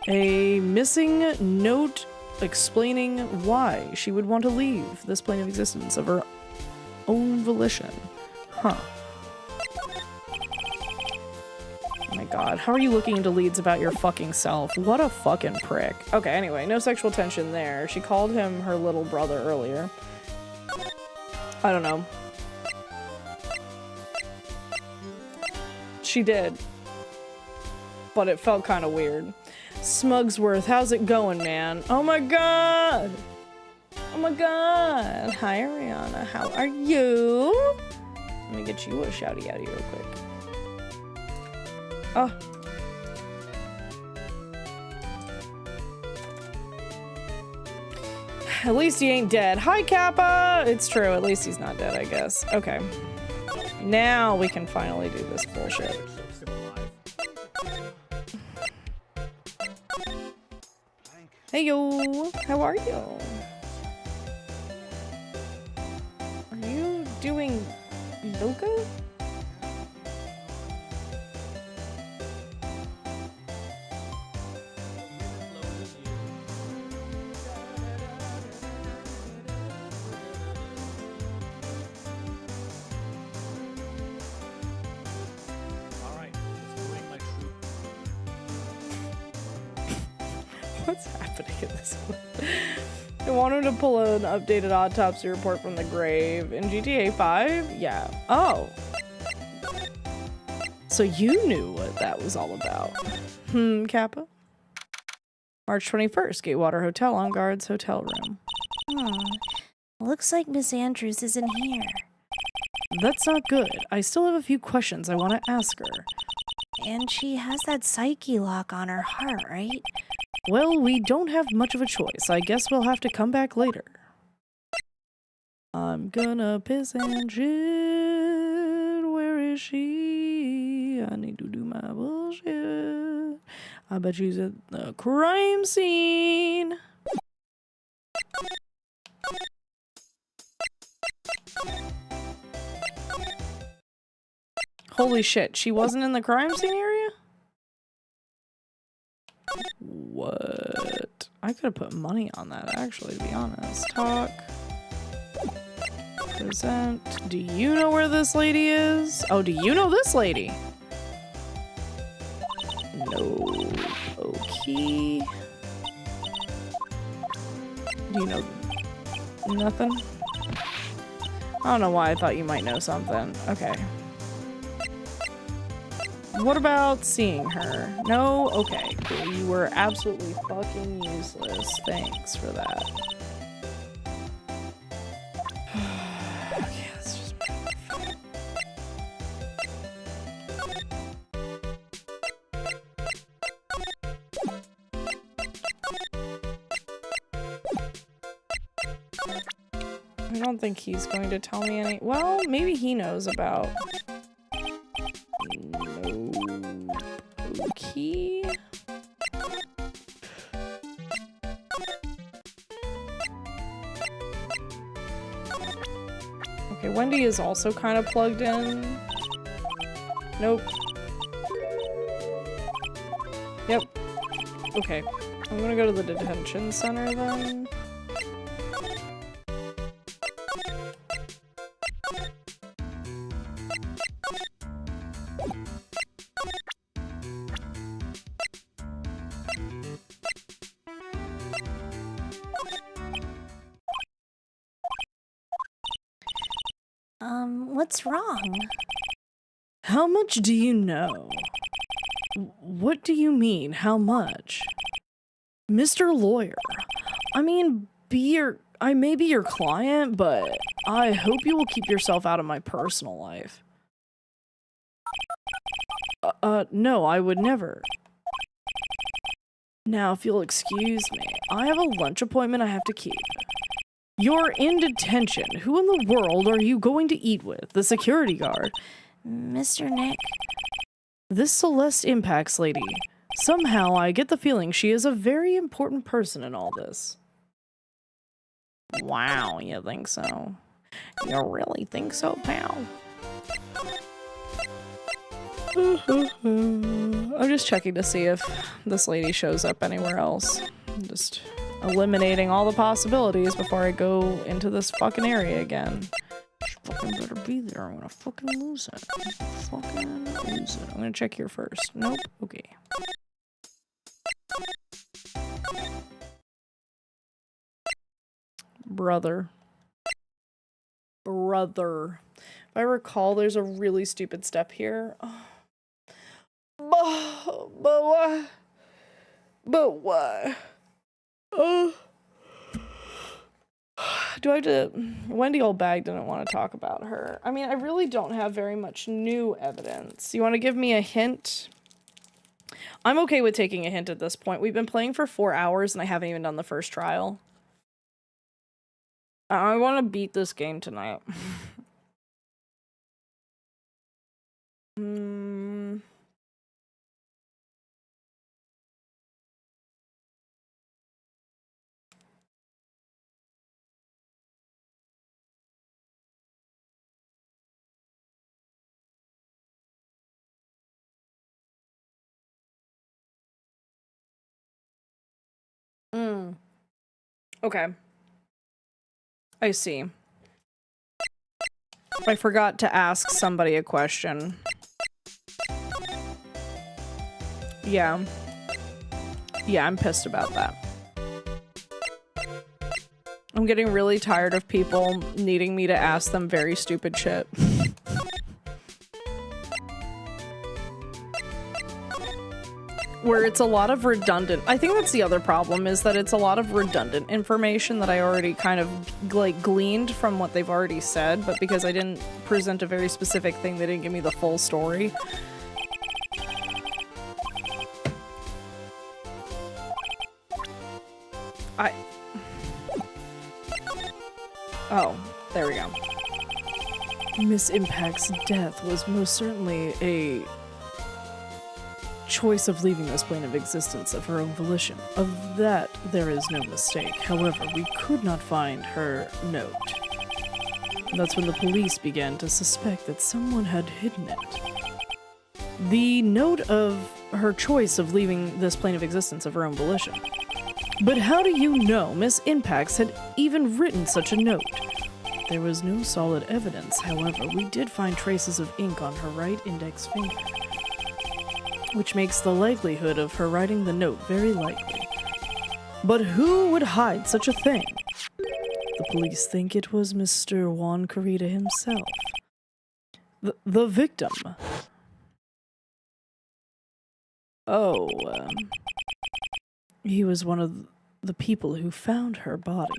A missing note explaining why she would want to leave this plane of existence of her own volition. Huh. my god. How are you looking into leads about your fucking self? What a fucking prick. Okay, anyway, no sexual tension there. She called him her little brother earlier. I don't know. She did. But it felt kind of weird. Smugsworth, how's it going, man? Oh my god! Oh my god! Hi, Ariana. How are you? Let me get you a shouty outy real quick. Oh. At least he ain't dead. Hi, Kappa! It's true. At least he's not dead, I guess. Okay. Now we can finally do this bullshit. Hey yo! How are you? Are you doing yoga? What's happening in this one? I want him to pull an updated autopsy report from the grave. In GTA 5? Yeah. Oh. So you knew what that was all about. Kappa? March 21st, Gatewater Hotel on guard's hotel room. Looks like Miss Andrews isn't here. That's not good. I still have a few questions I want to ask her. And she has that psyche lock on her heart, right? Well, we don't have much of a choice. I guess we'll have to come back later. I'm gonna piss and shit. Where is she? I need to do my bullshit. I bet she's at the crime scene. Holy shit, she wasn't in the crime scene area? What? I could have put money on that, actually, to be honest. Talk. Present. Do you know where this lady is? Oh, do you know this lady? No. Okay. Do you know nothing? I don't know why I thought you might know something. Okay. What about seeing her? No? Okay, cool. You were absolutely fucking useless. Thanks for that. Okay, let's just move. I don't think he's going to tell me any. Well, maybe he knows about. Okay. Okay, Wendy is also kind of plugged in. Nope. Yep. Okay. I'm gonna go to the detention center then. What's wrong? How much do you know? What do you mean, how much? Mr. Lawyer, I mean, I may be your client, but I hope you will keep yourself out of my personal life. No, I would never. Now, if you'll excuse me, I have a lunch appointment I have to keep. You're in detention. Who in the world are you going to eat with? The security guard? Mr. Nick? This Celeste Impacts lady. Somehow I get the feeling she is a very important person in all this. Wow, you think so? You really think so, pal? I'm just checking to see if this lady shows up anywhere else. I'm just eliminating all the possibilities before I go into this fucking area again. fucking better be there. I'm gonna fucking lose it. Fucking lose it. I'm gonna check here first. Nope. Okay. Brother. Brother. If I recall, there's a really stupid step here. But why? But why? Do I have to... Wendy Old Bag didn't want to talk about her. I mean, I really don't have very much new evidence. You want to give me a hint? I'm okay with taking a hint at this point. We've been playing for 4 hours and I haven't even done the first trial. I want to beat this game tonight. Okay. I see. I forgot to ask somebody a question. Yeah. Yeah, I'm pissed about that. I'm getting really tired of people needing me to ask them very stupid shit. Where it's a lot of redundant. I think that's the other problem, is that it's a lot of redundant information that I already kind of like gleaned from what they've already said, but because I didn't present a very specific thing, they didn't give me the full story. Oh, there we go. Miss Impact's death was most certainly a choice of leaving this plane of existence of her own volition. Of that, there is no mistake. However, we could not find her note. That's when the police began to suspect that someone had hidden it. The note of her choice of leaving this plane of existence of her own volition. But how do you know Miss Impacts had even written such a note? There was no solid evidence, however, we did find traces of ink on her right index finger, which makes the likelihood of her writing the note very likely. But who would hide such a thing? The police think it was Mr. Juan Carita himself. The victim. Oh, he was one of the people who found her body,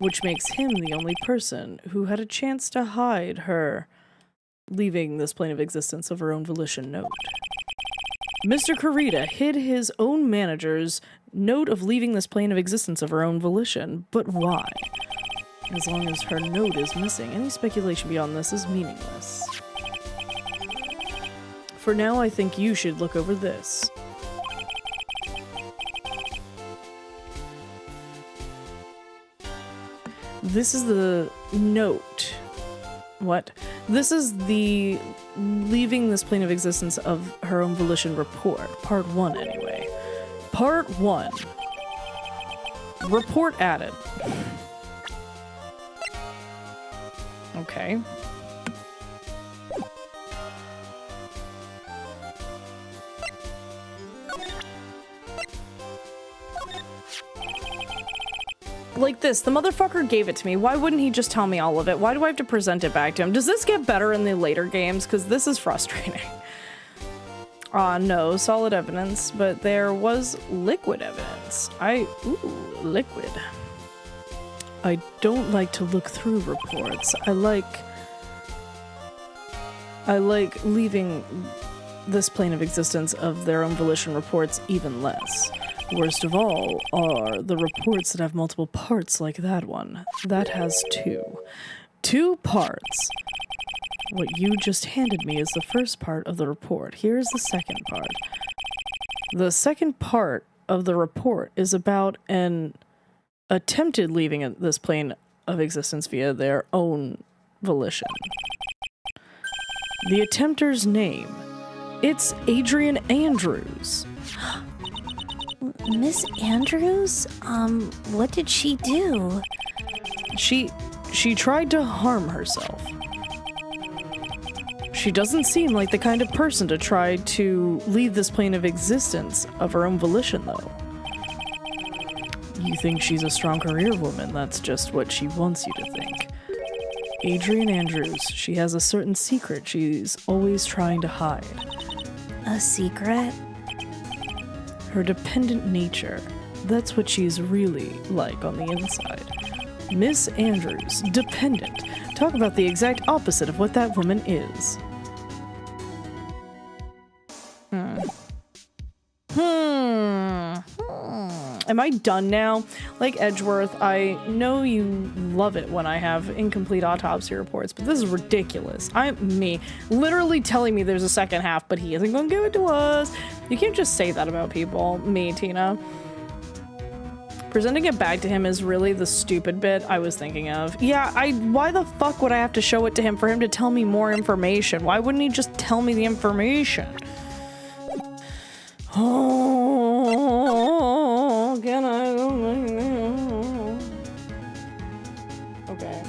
which makes him the only person who had a chance to hide her leaving this plane of existence of her own volition note. Mr. Carita hid his own manager's note of leaving this plane of existence of her own volition, but why? As long as her note is missing, any speculation beyond this is meaningless. For now, I think you should look over this. This is the note. What? This is the leaving this plane of existence of her own volition report. Part 1, anyway. Part 1. Report added. Okay. Like this, the motherfucker gave it to me. Why wouldn't he just tell me all of it? Why do I have to present it back to him? Does this get better in the later games? Because this is frustrating. No solid evidence, but there was liquid evidence. Ooh, liquid. I don't like to look through reports. I like leaving this plane of existence of their own volition reports even less. Worst of all are the reports that have multiple parts like that one. That has 2. 2 parts. What you just handed me is the first part of the report. Here's the second part. The second part of the report is about an attempted leaving this plane of existence via their own volition. The attempter's name. It's Adrian Andrews. Miss Andrews? What did she do? She she tried to harm herself. She doesn't seem like the kind of person to try to leave this plane of existence of her own volition, though. You think she's a strong career woman, that's just what she wants you to think. Adrian Andrews, she has a certain secret she's always trying to hide. A secret? Her dependent nature. That's what she's really like on the inside. Miss Andrews, dependent. Talk about the exact opposite of what that woman is. Am I done now? Like Edgeworth, I know you love it when I have incomplete autopsy reports, but this is ridiculous. Me literally telling me there's a second half, but he isn't gonna give it to us. You can't just say that about people. Me, Tina. Presenting it back to him is really the stupid bit I was thinking of. Yeah, why the fuck would I have to show it to him for him to tell me more information? Why wouldn't he just tell me the information? Oh, can I? Okay.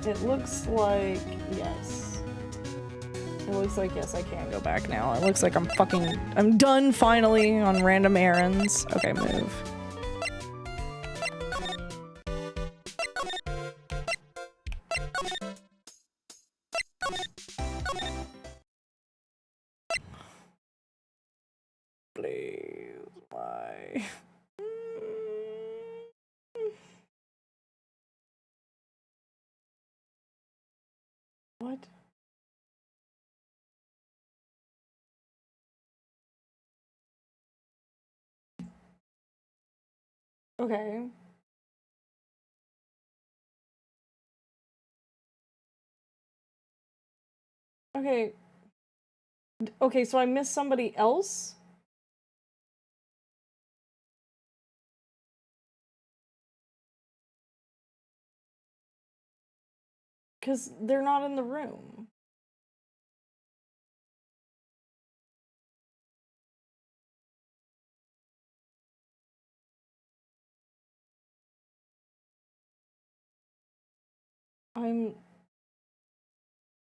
It looks like yes. It looks like yes, I can go back now. It looks like I'm done finally on random errands. Okay, move. Please, why? What? Okay. Okay. Okay, so I missed somebody else? Because they're not in the room. I'm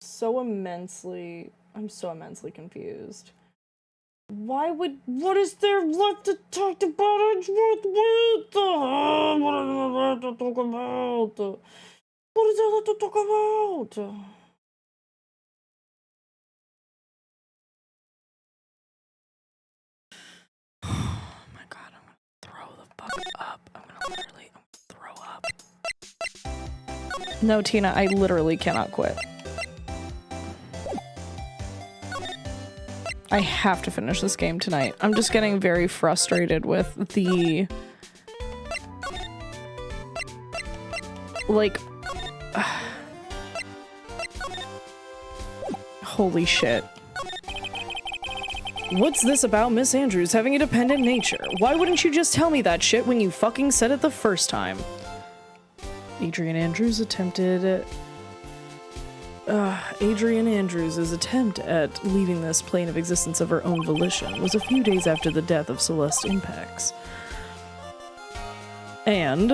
so immensely confused. What is there left to talk about? What is there left to talk about? What is there left to talk about? Oh my god, I'm gonna throw the fuck up. I'm gonna literally throw up. No, Tina, I literally cannot quit. I have to finish this game tonight. I'm just getting very frustrated with the... like... holy shit. What's this about Miss Andrews having a dependent nature? Why wouldn't you just tell me that shit when you fucking said it the first time? Adrian Andrews' attempt at leaving this plane of existence of her own volition was a few days after the death of Celeste Impacts. And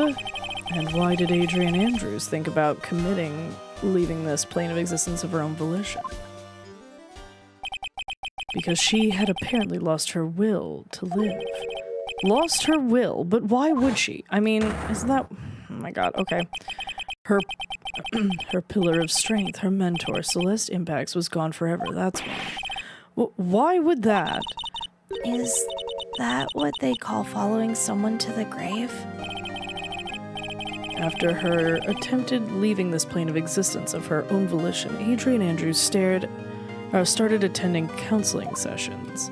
why did Adrian Andrews think about leaving this plane of existence of her own volition? Because she had apparently lost her will to live. Lost her will, but why would she? I mean, isn't that... oh my god, okay. Her pillar of strength, her mentor, Celeste Impacts, was gone forever, that's why. Why would that? Is that what they call following someone to the grave? After her attempted leaving this plane of existence of her own volition, Adrian Andrews started attending counseling sessions.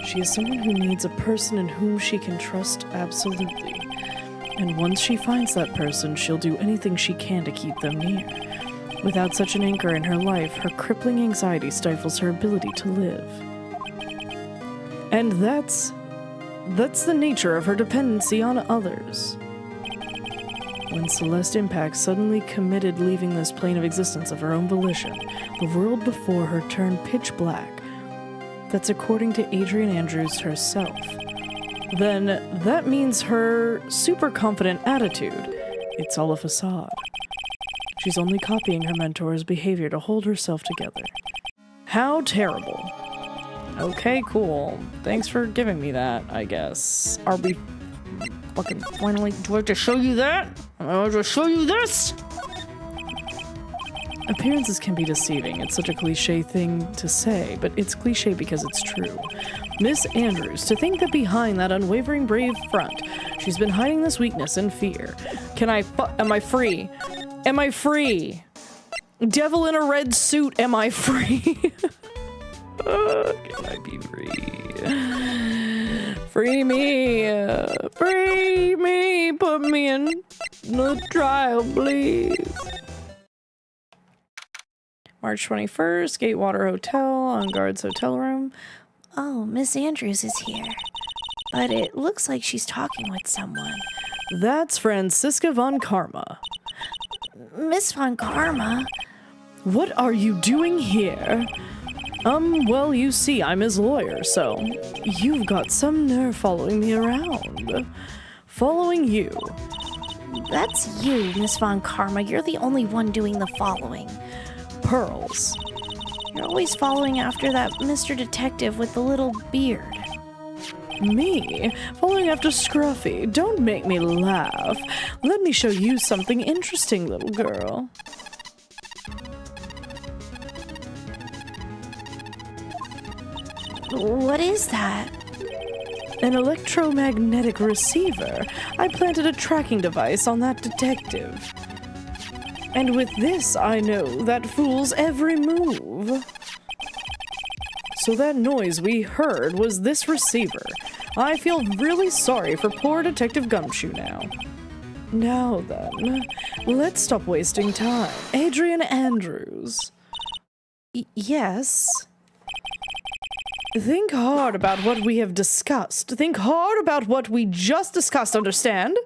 She is someone who needs a person in whom she can trust absolutely. And once she finds that person, she'll do anything she can to keep them near. Without such an anchor in her life, her crippling anxiety stifles her ability to live. And that's the nature of her dependency on others. When Celeste Impact suddenly committed leaving this plane of existence of her own volition, the world before her turned pitch black. That's according to Adrian Andrews herself. Then that means her super confident attitude It's all a facade. She's only copying her mentor's behavior to hold herself together. How terrible. Okay, cool. Thanks for giving me that, I guess. Are we fucking finally... Do I have to show you that? I have to show you this? Appearances can be deceiving. It's such a cliche thing to say, but it's cliche because it's true. Miss Andrews, to think that behind that unwavering brave front, she's been hiding this weakness and fear. Am I free? Am I free? Devil in a red suit, am I free? Can I be free? Free me! Free me! Put me in the trial, please. March 21st, Gatewater Hotel, on guard's hotel room. Oh, Miss Andrews is here. But it looks like she's talking with someone. That's Franziska von Karma. Miss von Karma? What are you doing here? Well, you see, I'm his lawyer, so you've got some nerve following me around. Following you. That's you, Miss von Karma. You're the only one doing the following. Pearls. You're always following after that Mr. Detective with the little beard. Me? Following after Scruffy? Don't make me laugh. Let me show you something interesting, little girl. What is that? An electromagnetic receiver. I planted a tracking device on that detective. And with this, I know that fool's every move. So that noise we heard was this receiver. I feel really sorry for poor Detective Gumshoe now. Now then, let's stop wasting time. Adrian Andrews. Yes? Think hard about what we have discussed. Think hard about what we just discussed, understand?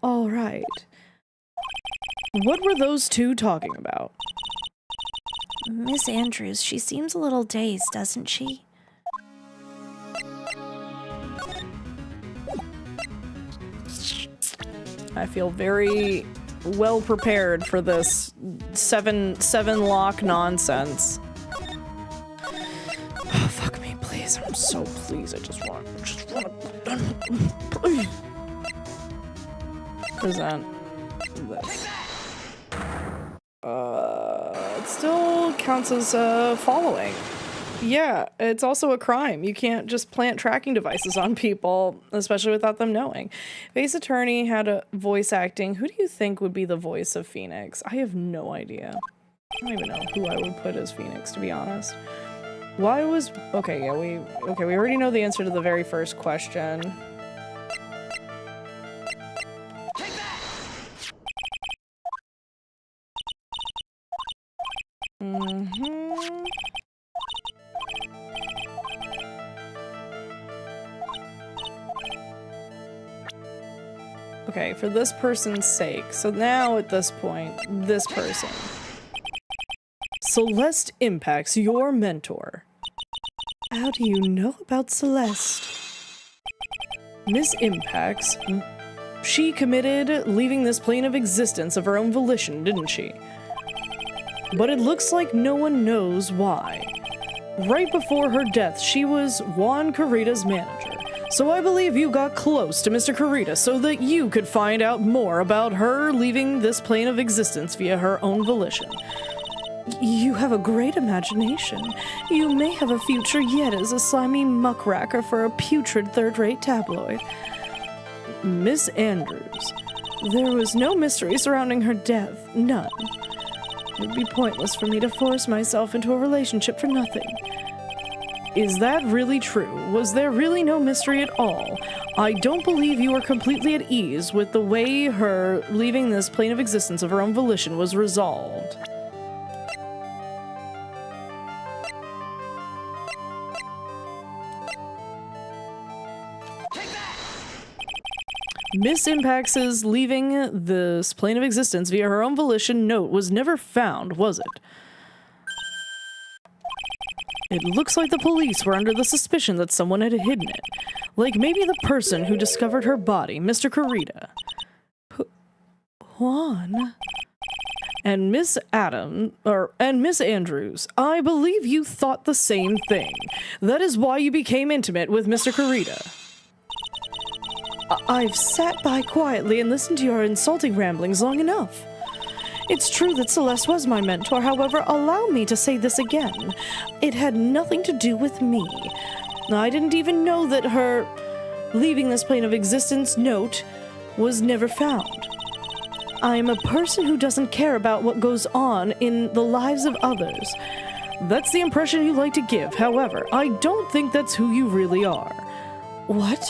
All right. What were those two talking about? Miss Andrews, she seems a little dazed, doesn't she? I feel very well prepared for this seven lock nonsense. Oh, fuck me, please. I'm so pleased. I just want please. Present this. It still counts as following. Yeah, it's also a crime. You can't just plant tracking devices on people, especially without them knowing. Face Attorney had a voice acting. Who do you think would be the voice of Phoenix? I have no idea. I don't even know who I would put as Phoenix, to be honest. Why was... Okay, yeah, we already know the answer to the very first question. Okay, for this person's sake. So now at this point, this person. Celeste Impact's your mentor. How do you know about Celeste? Miss Impacts, she committed leaving this plane of existence of her own volition, didn't she? But it looks like no one knows why. Right before her death, she was Juan Carita's manager. So I believe you got close to Mr. Carita so that you could find out more about her leaving this plane of existence via her own volition. You have a great imagination. You may have a future yet as a slimy muckraker for a putrid third-rate tabloid. Miss Andrews, there was no mystery surrounding her death. None. It would be pointless for me to force myself into a relationship for nothing. Is that really true? Was there really no mystery at all? I don't believe you are completely at ease with the way her leaving this plane of existence of her own volition was resolved. Miss Impact's leaving this plane of existence via her own volition note was never found, was it? It looks like the police were under the suspicion that someone had hidden it. Like maybe the person who discovered her body, Mr. Carita. Juan. And Miss Andrews, I believe you thought the same thing. That is why you became intimate with Mr. Carita. I've sat by quietly and listened to your insulting ramblings long enough. It's true that Celeste was my mentor, however, allow me to say this again. It had nothing to do with me. I didn't even know that her leaving this plane of existence note was never found. I am a person who doesn't care about what goes on in the lives of others. That's the impression you like to give. However, I don't think that's who you really are. What?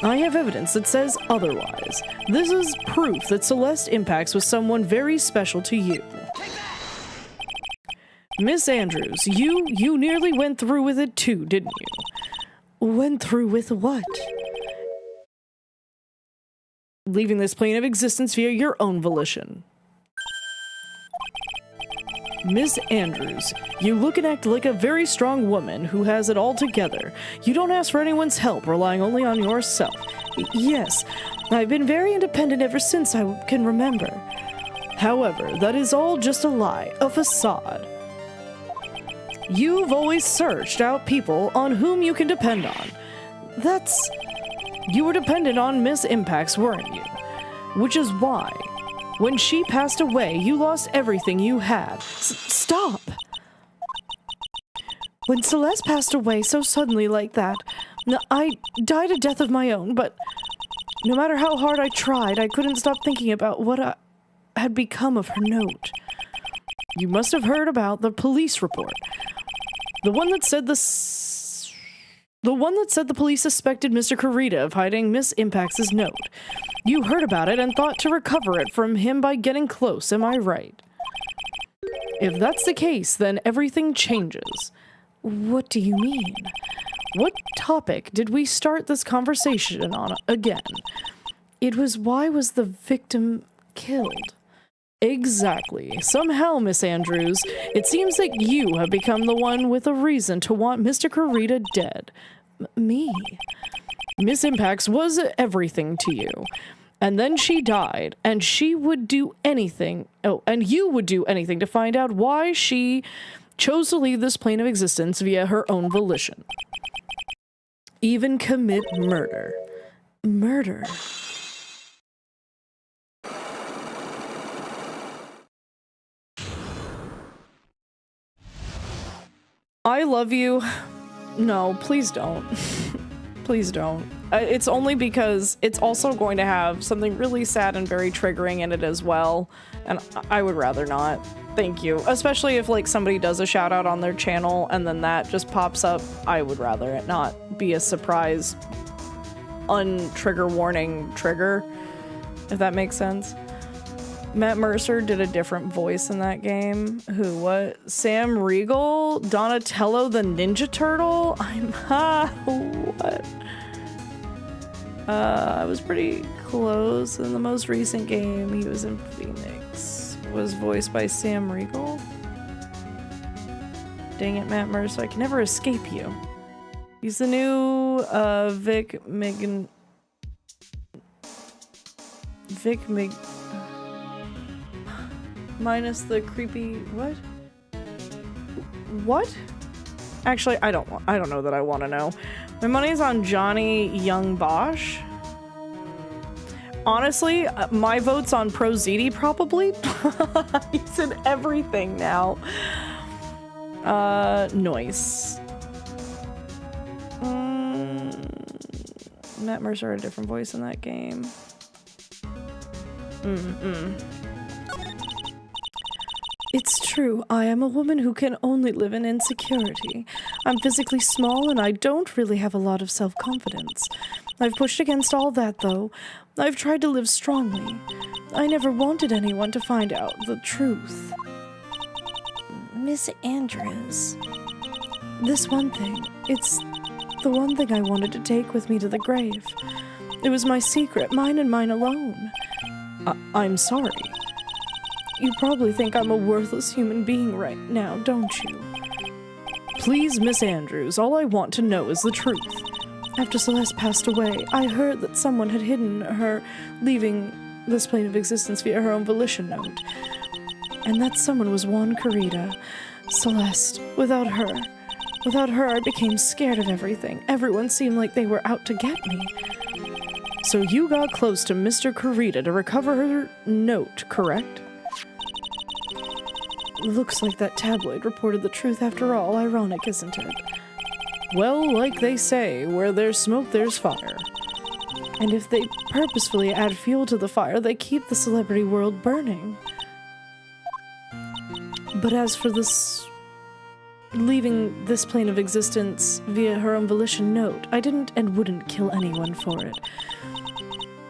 I have evidence that says otherwise. This is proof that Celeste Impacts was someone very special to you. Miss Andrews, you nearly went through with it too, didn't you? Went through with what? Leaving this plane of existence via your own volition. Miss Andrews, you look and act like a very strong woman who has it all together. You don't ask for anyone's help, relying only on yourself. Yes, I've been very independent ever since I can remember. However, that is all just a lie, a facade. You've always searched out people on whom you can depend on. You were dependent on Miss Impacts, weren't you? Which is why, when she passed away, you lost everything you had. Stop! When Celeste passed away so suddenly like that, I died a death of my own, but no matter how hard I tried, I couldn't stop thinking about what had become of her note. You must have heard about the police report. The one that said the police suspected Mr. Carita of hiding Miss Impacts' note. You heard about it and thought to recover it from him by getting close, am I right? If that's the case, then everything changes. What do you mean? What topic did we start this conversation on again? It was why was the victim killed? Exactly. Somehow, Miss Andrews, it seems that you have become the one with a reason to want Mr. Carita dead. Me? Miss Impacts was everything to you. And then she died, and she would do anything, and you would do anything to find out why she chose to leave this plane of existence via her own volition. Even commit murder. Murder? I love you. No, please don't. Please don't. It's only because it's also going to have something really sad and very triggering in it as well, and I would rather not. Thank you. Especially if like somebody does a shout out on their channel and then that just pops up, I would rather it not be a surprise untrigger warning trigger, if that makes sense. Matt Mercer did a different voice in that game. Who, what? Sam Riegel? Donatello the Ninja Turtle? What? I was pretty close in the most recent game. He was in Phoenix. Was voiced by Sam Riegel? Dang it, Matt Mercer. I can never escape you. He's the new, Vic minus the creepy what? What? Actually, I don't know that I want to know. My money's on Johnny Young Bosch. Honestly, my vote's on Pro ZD probably. He's in everything now. Noise. Matt Mercer had a different voice in that game. It's true, I am a woman who can only live in insecurity. I'm physically small and I don't really have a lot of self-confidence. I've pushed against all that though. I've tried to live strongly. I never wanted anyone to find out the truth. Miss Andrews. This one thing, it's the one thing I wanted to take with me to the grave. It was my secret, mine and mine alone. I'm sorry. You probably think I'm a worthless human being right now, don't you? Please, Miss Andrews, all I want to know is the truth. After Celeste passed away, I heard that someone had hidden her leaving this plane of existence via her own volition note. And that someone was Juan Carita. Celeste. Without her, I became scared of everything. Everyone seemed like they were out to get me. So you got close to Mr. Carita to recover her note, correct? Looks like that tabloid reported the truth after all. Ironic, isn't it? Well, like they say, where there's smoke, there's fire. And if they purposefully add fuel to the fire, they keep the celebrity world burning. But as for this... leaving this plane of existence via her own volition note, I didn't and wouldn't kill anyone for it.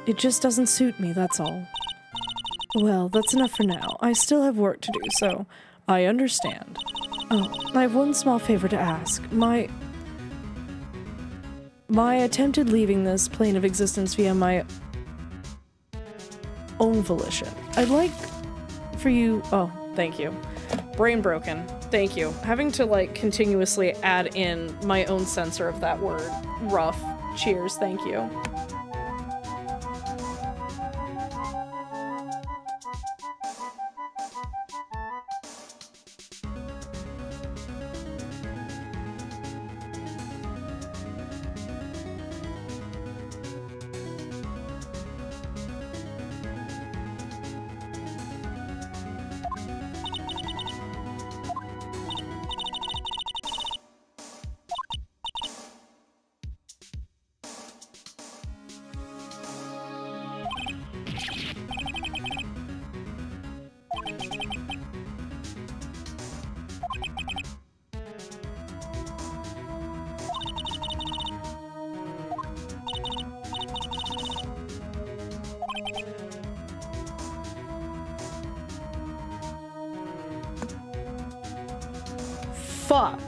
It just doesn't suit me, that's all. Well, that's enough for now. I still have work to do, so I understand. Oh, I have one small favor to ask. My attempted leaving this plane of existence via my own volition. I'd like for you... Oh, thank you. Brain broken. Thank you. Having to, like, continuously add in my own censor of that word. Rough. Cheers. Thank you. Fuck.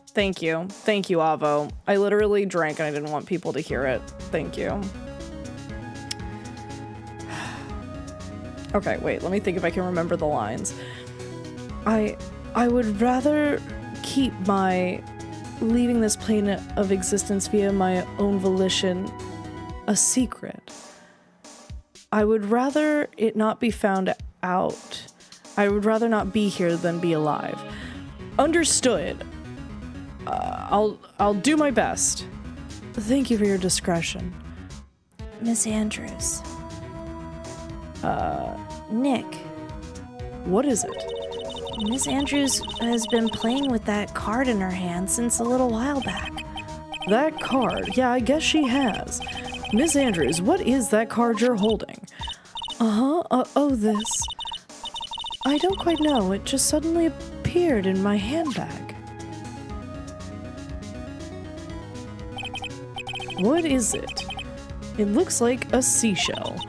Thank you. Thank you, Avo. I literally drank and I didn't want people to hear it. Thank you. Okay, wait, let me think if I can remember the lines. I would rather keep my leaving this plane of existence via my own volition a secret. I would rather it not be found out. I would rather not be here than be alive. Understood. I'll do my best. Thank you for your discretion. Miss Andrews. Nick. What is it? Miss Andrews has been playing with that card in her hand since a little while back. That card? Yeah, I guess she has. Miss Andrews, what is that card you're holding? Oh, this. I don't quite know. It just suddenly appeared in my handbag. What is it? It looks like a seashell.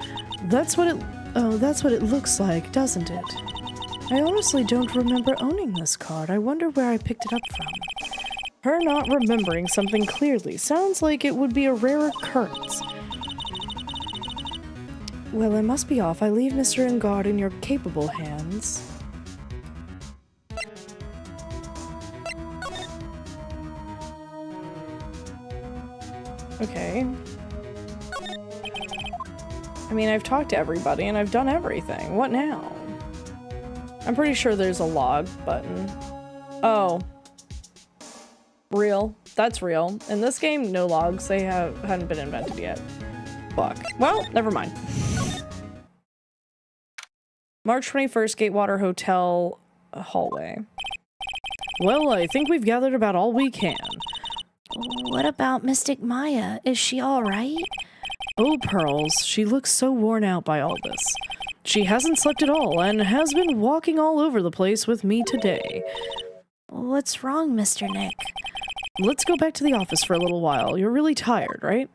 That's what it looks like, doesn't it? I honestly don't remember owning this card. I wonder where I picked it up from. Her not remembering something clearly sounds like it would be a rare occurrence. Well, I must be off. I leave Mr. Engard in your capable hands. Okay. I mean, I've talked to everybody and I've done everything. What now? I'm pretty sure there's a log button. Oh. Real. That's real. In this game, no logs. They hadn't been invented yet. Fuck. Well, never mind. March 21st, Gatewater Hotel hallway. Well, I think we've gathered about all we can. What about Mystic Maya? Is she alright? Oh, Pearls, she looks so worn out by all this. She hasn't slept at all and has been walking all over the place with me today. What's wrong, Mr. Nick? Let's go back to the office for a little while. You're really tired, right?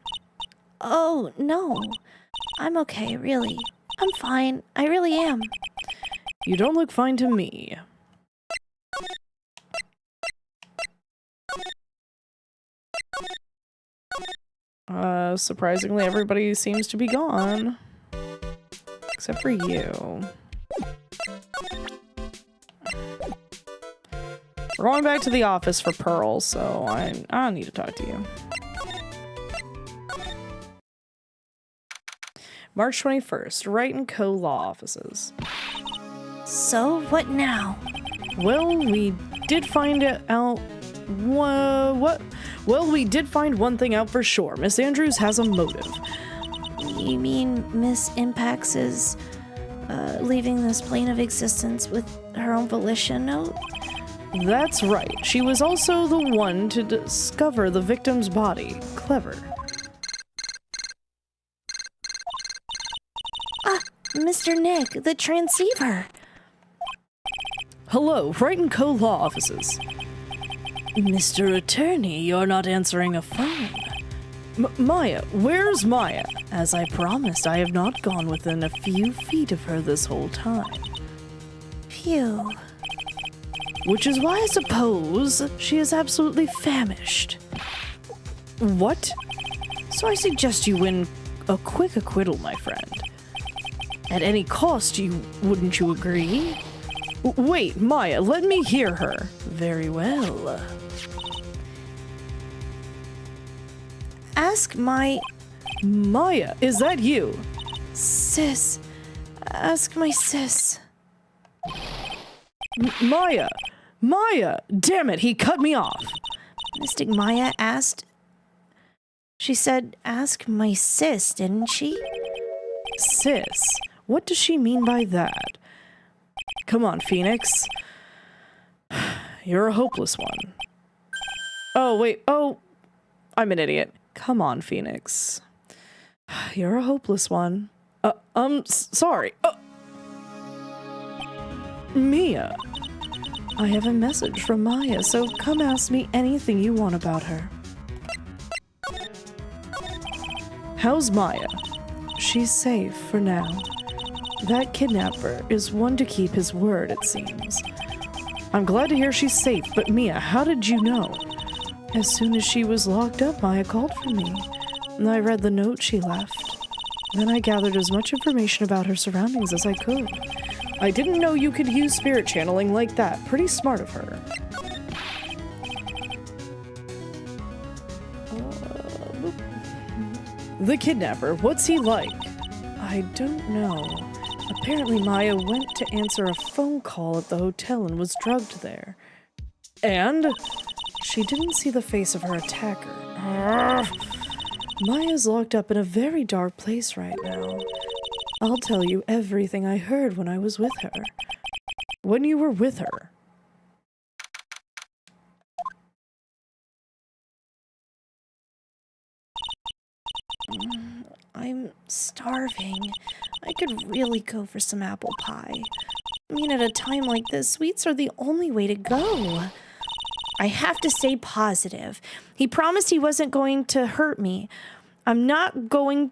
Oh, no. I'm okay, really. I'm fine. I really am. You don't look fine to me. Surprisingly, everybody seems to be gone. Except for you. We're going back to the office for Pearl, so I need to talk to you. March 21st, Wright & Co. Law Offices. So, what now? Well, we did find out... what? Well, we did find one thing out for sure. Miss Andrews has a motive. You mean Miss Impax is leaving this plane of existence with her own volition note? That's right. She was also the one to discover the victim's body. Clever. Ah, Mr. Nick, the transceiver. Hello, Wright & Co. Law Offices. Mr. Attorney, you're not answering a phone. Maya, where's Maya? As I promised, I have not gone within a few feet of her this whole time. Phew. Which is why I suppose she is absolutely famished. What? So I suggest you win a quick acquittal, my friend. At any cost, wouldn't you agree? Wait, Maya, let me hear her. Very well. Ask my... Maya, is that you? Sis. Ask my sis. Maya! Maya! Damn it, he cut me off! Mystic Maya asked... She said, ask my sis, didn't she? Sis? What does she mean by that? Come on, Phoenix. You're a hopeless one. Oh, wait. Oh, I'm an idiot. Come on, Phoenix. You're a hopeless one. Sorry. Mia. I have a message from Maya, so come ask me anything you want about her. How's Maya? She's safe for now. That kidnapper is one to keep his word, it seems. I'm glad to hear she's safe, but Mia, how did you know? As soon as she was locked up, Maya called for me, and I read the note she left. Then I gathered as much information about her surroundings as I could. I didn't know you could use spirit channeling like that. Pretty smart of her. The kidnapper, what's he like? I don't know. Apparently Maya went to answer a phone call at the hotel and was drugged there. And she didn't see the face of her attacker. Maya's locked up in a very dark place right now. I'll tell you everything I heard when I was with her. When you were with her. I'm starving. I could really go for some apple pie. I mean, at a time like this, sweets are the only way to go. I have to stay positive. He promised he wasn't going to hurt me. I'm not going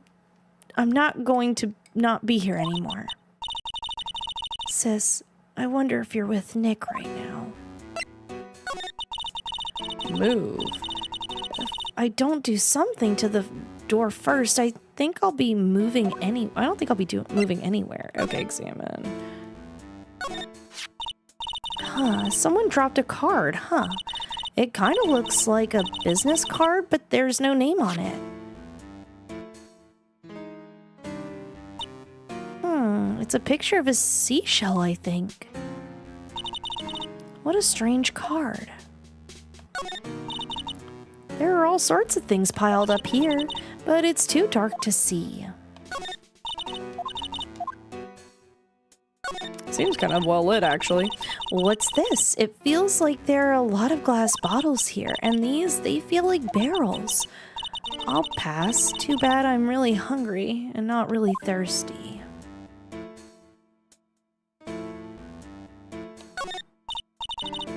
to not be here anymore. Sis, I wonder if you're with Nick right now. Move. If I don't do something to the door first, I think I'll be moving I don't think I'll be moving anywhere. Okay, examine. Huh, someone dropped a card, huh? It kind of looks like a business card, but there's no name on it. It's a picture of a seashell, I think. What a strange card. There are all sorts of things piled up here, but it's too dark to see. Seems kind of well lit, actually. What's this? It feels like there are a lot of glass bottles here, and they feel like barrels. I'll pass. Too bad I'm really hungry and not really thirsty.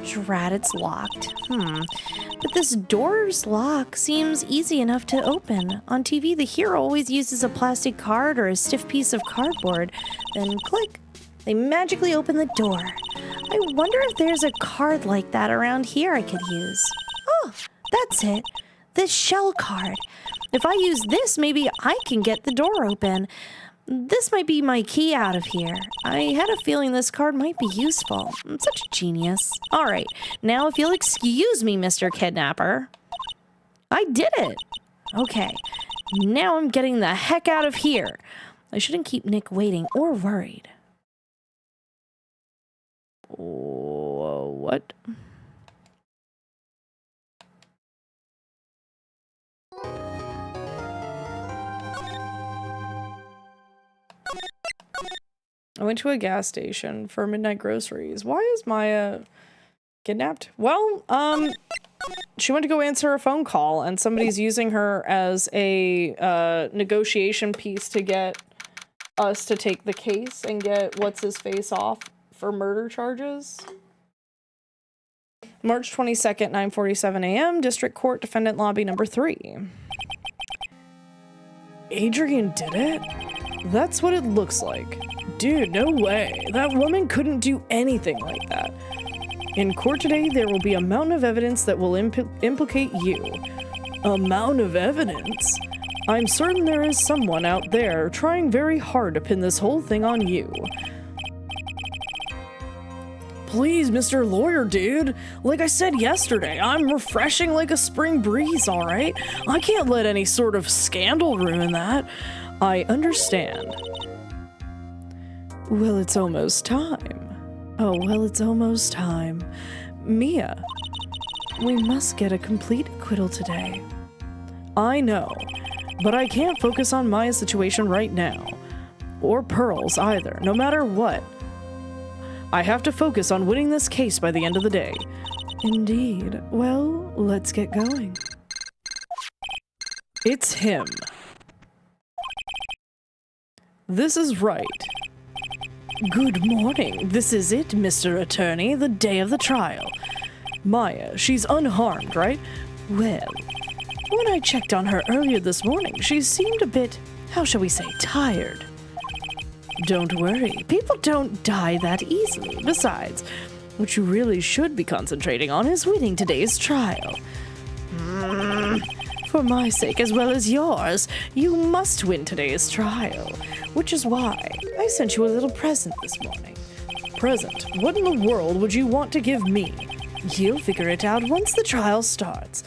Drat, it's locked. But this door's lock seems easy enough to open. On TV, the hero always uses a plastic card or a stiff piece of cardboard. Then click. They magically open the door. I wonder if there's a card like that around here I could use. Oh, that's it. This shell card. If I use this, maybe I can get the door open. This might be my key out of here. I had a feeling this card might be useful. I'm such a genius. All right, now if you'll excuse me, Mr. Kidnapper. I did it. Okay, now I'm getting the heck out of here. I shouldn't keep Nick waiting or worried. What? I went to a gas station for midnight groceries. Why is Maya kidnapped? Well, she went to go answer a phone call and somebody's using her as a negotiation piece to get us to take the case and get what's-his-face off for murder charges. March 22nd, 9:47 a.m., District Court, Defendant Lobby number 3. Adrian did it? That's what it looks like. Dude, no way. That woman couldn't do anything like that. In court today, there will be a mountain of evidence that will implicate you. A mountain of evidence? I'm certain there is someone out there trying very hard to pin this whole thing on you. Please, Mr. Lawyer Dude. Like I said yesterday, I'm refreshing like a spring breeze, alright? I can't let any sort of scandal ruin that. I understand. Well, it's almost time. Oh, well, it's almost time. Mia, we must get a complete acquittal today. I know, but I can't focus on Maya's situation right now. Or Pearl's either, no matter what. I have to focus on winning this case by the end of the day. Indeed. Well, let's get going. It's him. This is Wright. Good morning. This is it, Mr. Attorney, the day of the trial. Maya, she's unharmed, right? Well, when I checked on her earlier this morning, she seemed a bit, how shall we say, tired. Don't worry, people don't die that easily. Besides, what you really should be concentrating on is winning today's trial. For my sake as well as yours, you must win today's trial. Which is why I sent you a little present this morning. Present? What in the world would you want to give me? You'll figure it out once the trial starts.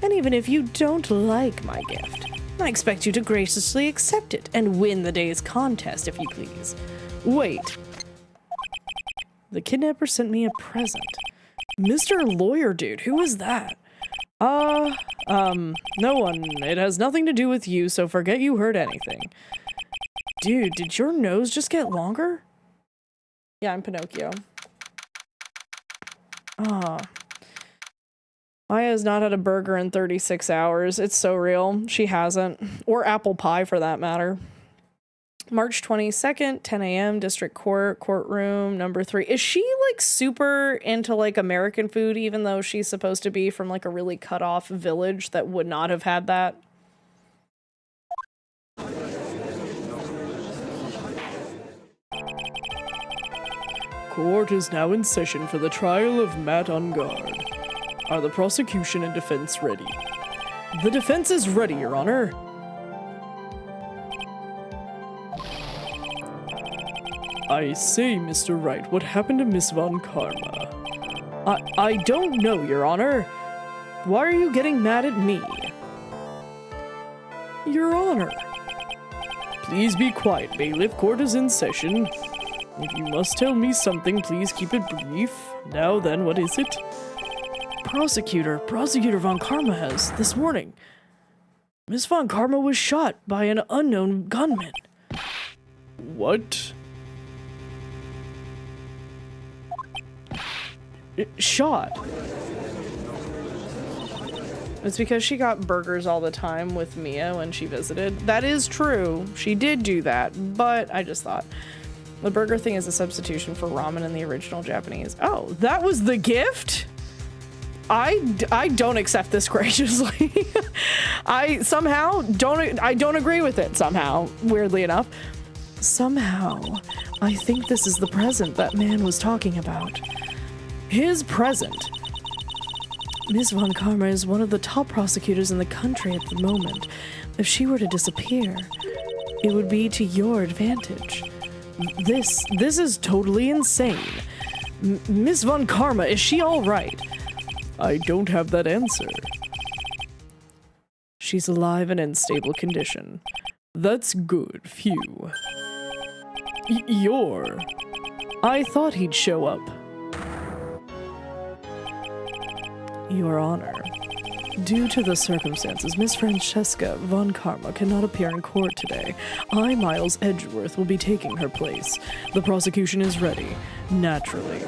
And even if you don't like my gift, I expect you to graciously accept it and win the day's contest, if you please. Wait. The kidnapper sent me a present. Mr. Lawyer Dude, who is that? No one. It has nothing to do with you, so forget you heard anything. Dude, did your nose just get longer? Yeah, I'm Pinocchio. Maya has not had a burger in 36 hours. It's so real. She hasn't. Or apple pie, for that matter. March 22nd, 10 a.m., District Court, courtroom number 3. Is she, like, super into, like, American food, even though she's supposed to be from, like, a really cut-off village that would not have had that? Court is now in session for the trial of Matt Ungard. Are the prosecution and defense ready? The defense is ready, Your Honor. I say, Mr. Wright, what happened to Miss Von Karma? I don't know, Your Honor. Why are you getting mad at me? Your Honor. Please be quiet, bailiff. Court is in session. If you must tell me something, please keep it brief. Now then, what is it? Prosecutor Von Karma has, this morning. Miss Von Karma was shot by an unknown gunman. What? Shot? It's because she got burgers all the time with Mia when she visited. That is true. She did do that, but I just thought. The burger thing is a substitution for ramen in the original Japanese. Oh, that was the gift? I don't accept this graciously. I don't agree with it somehow, weirdly enough. Somehow, I think this is the present that man was talking about. His present. Miss Von Karma is one of the top prosecutors in the country at the moment. If she were to disappear, it would be to your advantage. This is totally insane. Miss Von Karma, is she all right? I don't have that answer. She's alive and in stable condition. That's good. Phew. You're... I thought he'd show up. Your Honor. Due to the circumstances, Miss Francesca von Karma cannot appear in court today. I, Miles Edgeworth, will be taking her place. The prosecution is ready. Naturally.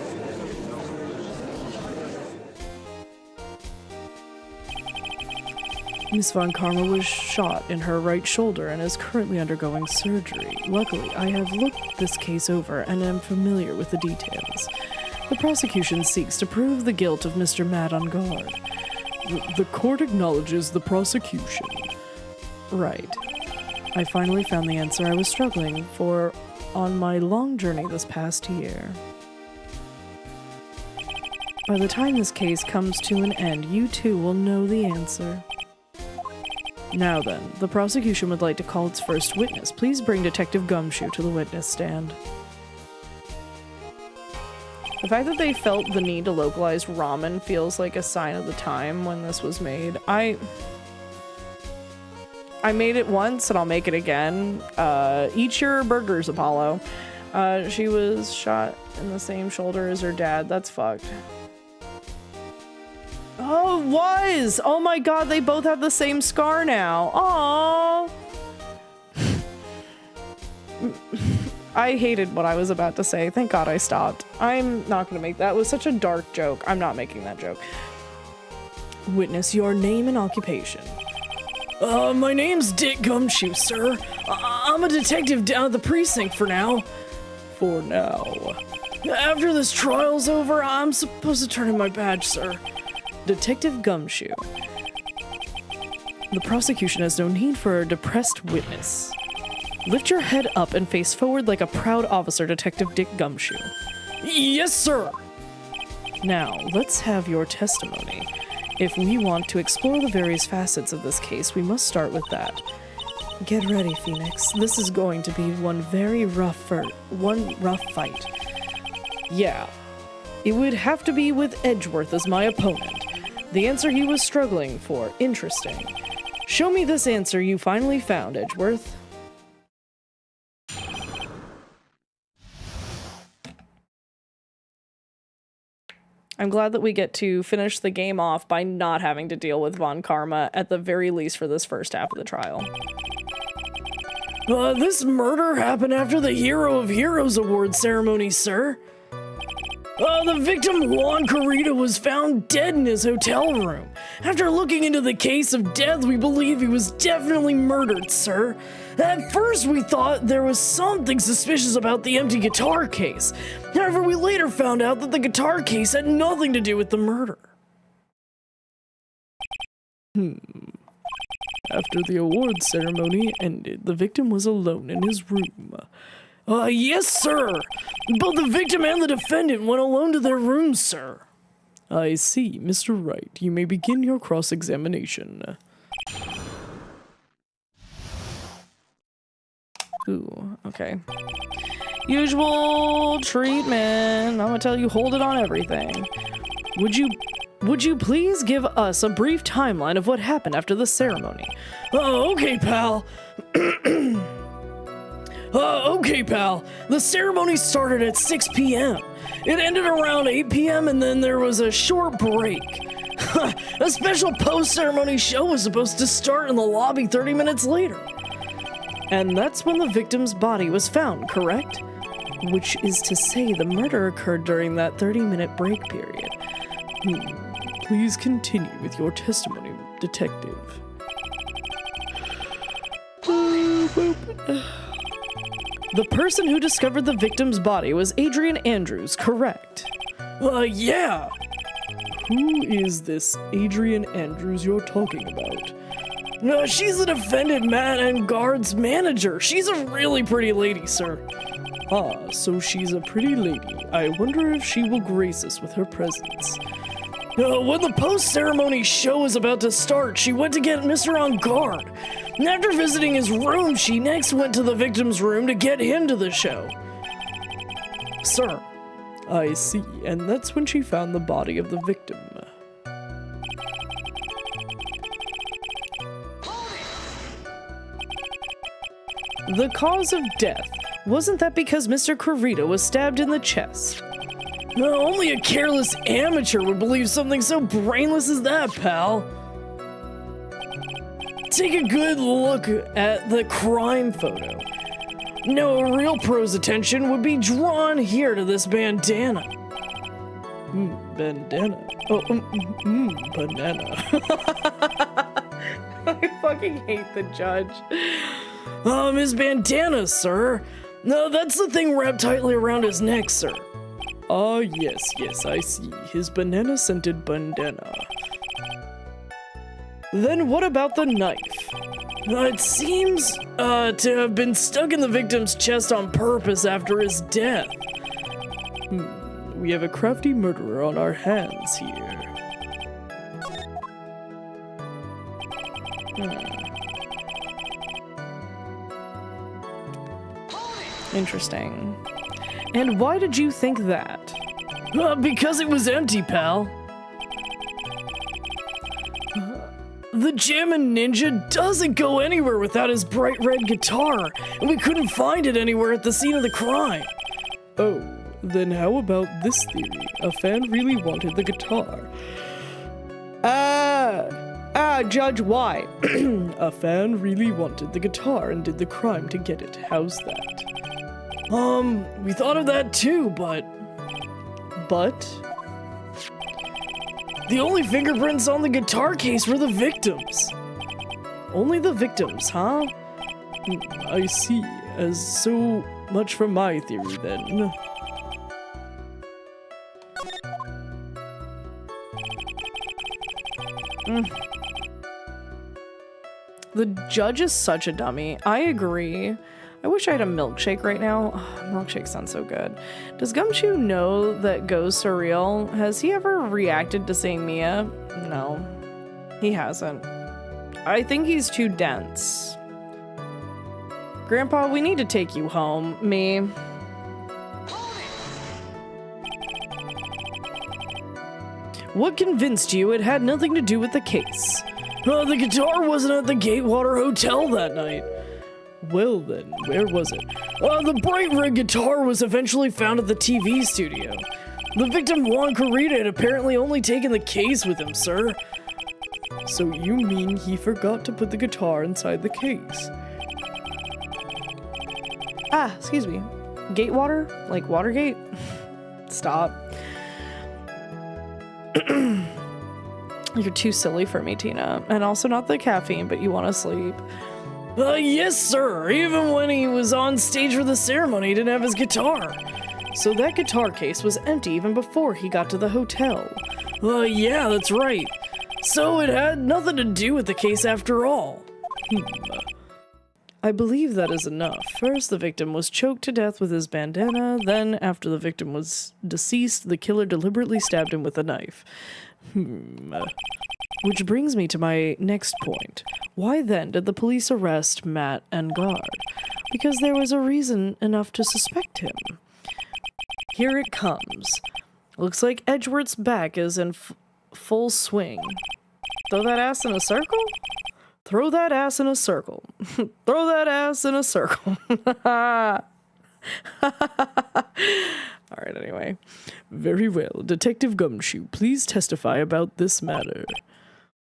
Miss von Karma was shot in her right shoulder and is currently undergoing surgery. Luckily, I have looked this case over and am familiar with the details. The prosecution seeks to prove the guilt of Mr. Mad on Guard. The court acknowledges the prosecution. Right. I finally found the answer I was struggling for on my long journey this past year. By the time this case comes to an end, you too will know the answer. Now then, the prosecution would like to call its first witness. Please bring Detective Gumshoe to the witness stand. The fact that they felt the need to localize ramen feels like a sign of the time when this was made. I made it once and I'll make it again. Eat your burgers, Apollo. She was shot in the same shoulder as her dad. That's fucked. Oh, it was! Oh my god, they both have the same scar now. Aww. I hated what I was about to say. Thank God I stopped. I'm not gonna make that. It was such a dark joke. I'm not making that joke. Witness your name and occupation. My name's Dick Gumshoe, sir. I'm a detective down at the precinct for now. For now. After this trial's over, I'm supposed to turn in my badge, sir. Detective Gumshoe. The prosecution has no need for a depressed witness. Lift your head up and face forward like a proud officer, Detective Dick Gumshoe. Yes, sir! Now, let's have your testimony. If we want to explore the various facets of this case, we must start with that. Get ready, Phoenix. This is going to be one rough fight. Yeah. It would have to be with Edgeworth as my opponent. The answer he was struggling for. Interesting. Show me this answer you finally found, Edgeworth. I'm glad that we get to finish the game off by not having to deal with Von Karma, at the very least for this first half of the trial. This murder happened after the Hero of Heroes Award ceremony, sir. The victim, Juan Carita, was found dead in his hotel room. After looking into the case of death, we believe he was definitely murdered, sir. At first, we thought there was something suspicious about the empty guitar case. However, we later found out that the guitar case had nothing to do with the murder. After the award ceremony ended, the victim was alone in his room. Yes, sir. Both the victim and the defendant went alone to their rooms, sir. I see. Mr. Wright, you may begin your cross-examination. Ooh, okay. Usual treatment. I'm gonna tell you, hold it on everything. Would you please give us a brief timeline of what happened after the ceremony? Okay, pal. Okay, pal. The ceremony started at 6 p.m. It ended around 8 p.m. and then there was a short break. A special post-ceremony show was supposed to start in the lobby 30 minutes later. And that's when the victim's body was found, correct? Which is to say the murder occurred during that 30-minute break period. Please continue with your testimony, detective. The person who discovered the victim's body was Adrian Andrews, correct? Yeah. Who is this Adrian Andrews you're talking about? No, she's the defendant Matt and Guard's manager. She's a really pretty lady, sir. Ah, so she's a pretty lady. I wonder if she will grace us with her presence. When the post-ceremony show was about to start, she went to get Mr. On Guard. And after visiting his room, she next went to the victim's room to get him to the show. Sir, I see, and that's when she found the body of the victim. The cause of death. Wasn't that because Mr. Corrida was stabbed in the chest? Only a careless amateur would believe something so brainless as that, pal. Take a good look at the crime photo. No, a real pro's attention would be drawn here to this bandana. Bandana. Oh, banana. I fucking hate the judge. His bandana, sir. No, that's the thing wrapped tightly around his neck, sir. Ah, yes, I see. His banana-scented bandana. Then what about the knife? It seems, to have been stuck in the victim's chest on purpose after his death. We have a crafty murderer on our hands here. Interesting. And why did you think that? Because it was empty, pal. The Jammin' Ninja doesn't go anywhere without his bright red guitar, and we couldn't find it anywhere at the scene of the crime. Oh, then how about this theory? A fan really wanted the guitar. Judge, why? A fan really wanted the guitar and did the crime to get it. How's that? We thought of that too, but... The only fingerprints on the guitar case were the victims. Only the victims, huh? I see. As so much from my theory, then. The judge is such a dummy. I agree. I wish I had a milkshake right now. Oh, milkshake sounds so good. Does Gumshoe know that ghosts are real? Has he ever reacted to saying Mia? No, he hasn't. I think he's too dense. Grandpa, we need to take you home. Me. What convinced you it had nothing to do with the case? The guitar wasn't at the Gatewater Hotel that night. Well then, where was it? The bright red guitar was eventually found at the TV studio. The victim, Juan Corrida, had apparently only taken the case with him, sir. So you mean he forgot to put the guitar inside the case? Excuse me. Gatewater? Like Watergate? Stop. You're too silly for me, Tina. And also not the caffeine, but you want to sleep. Yes, sir. Even when he was on stage for the ceremony, he didn't have his guitar. So that guitar case was empty even before he got to the hotel. Yeah, that's right. So it had nothing to do with the case after all. I believe that is enough. First, the victim was choked to death with his bandana. Then, after the victim was deceased, the killer deliberately stabbed him with a knife. Which brings me to my next point. Why then did the police arrest Matt and Guard? Because there was a reason enough to suspect him. Here it comes. Looks like Edgeworth's back is in full swing. Throw that ass in a circle? Throw that ass in a circle. Throw that ass in a circle. Alright, anyway. Very well. Detective Gumshoe, please testify about this matter.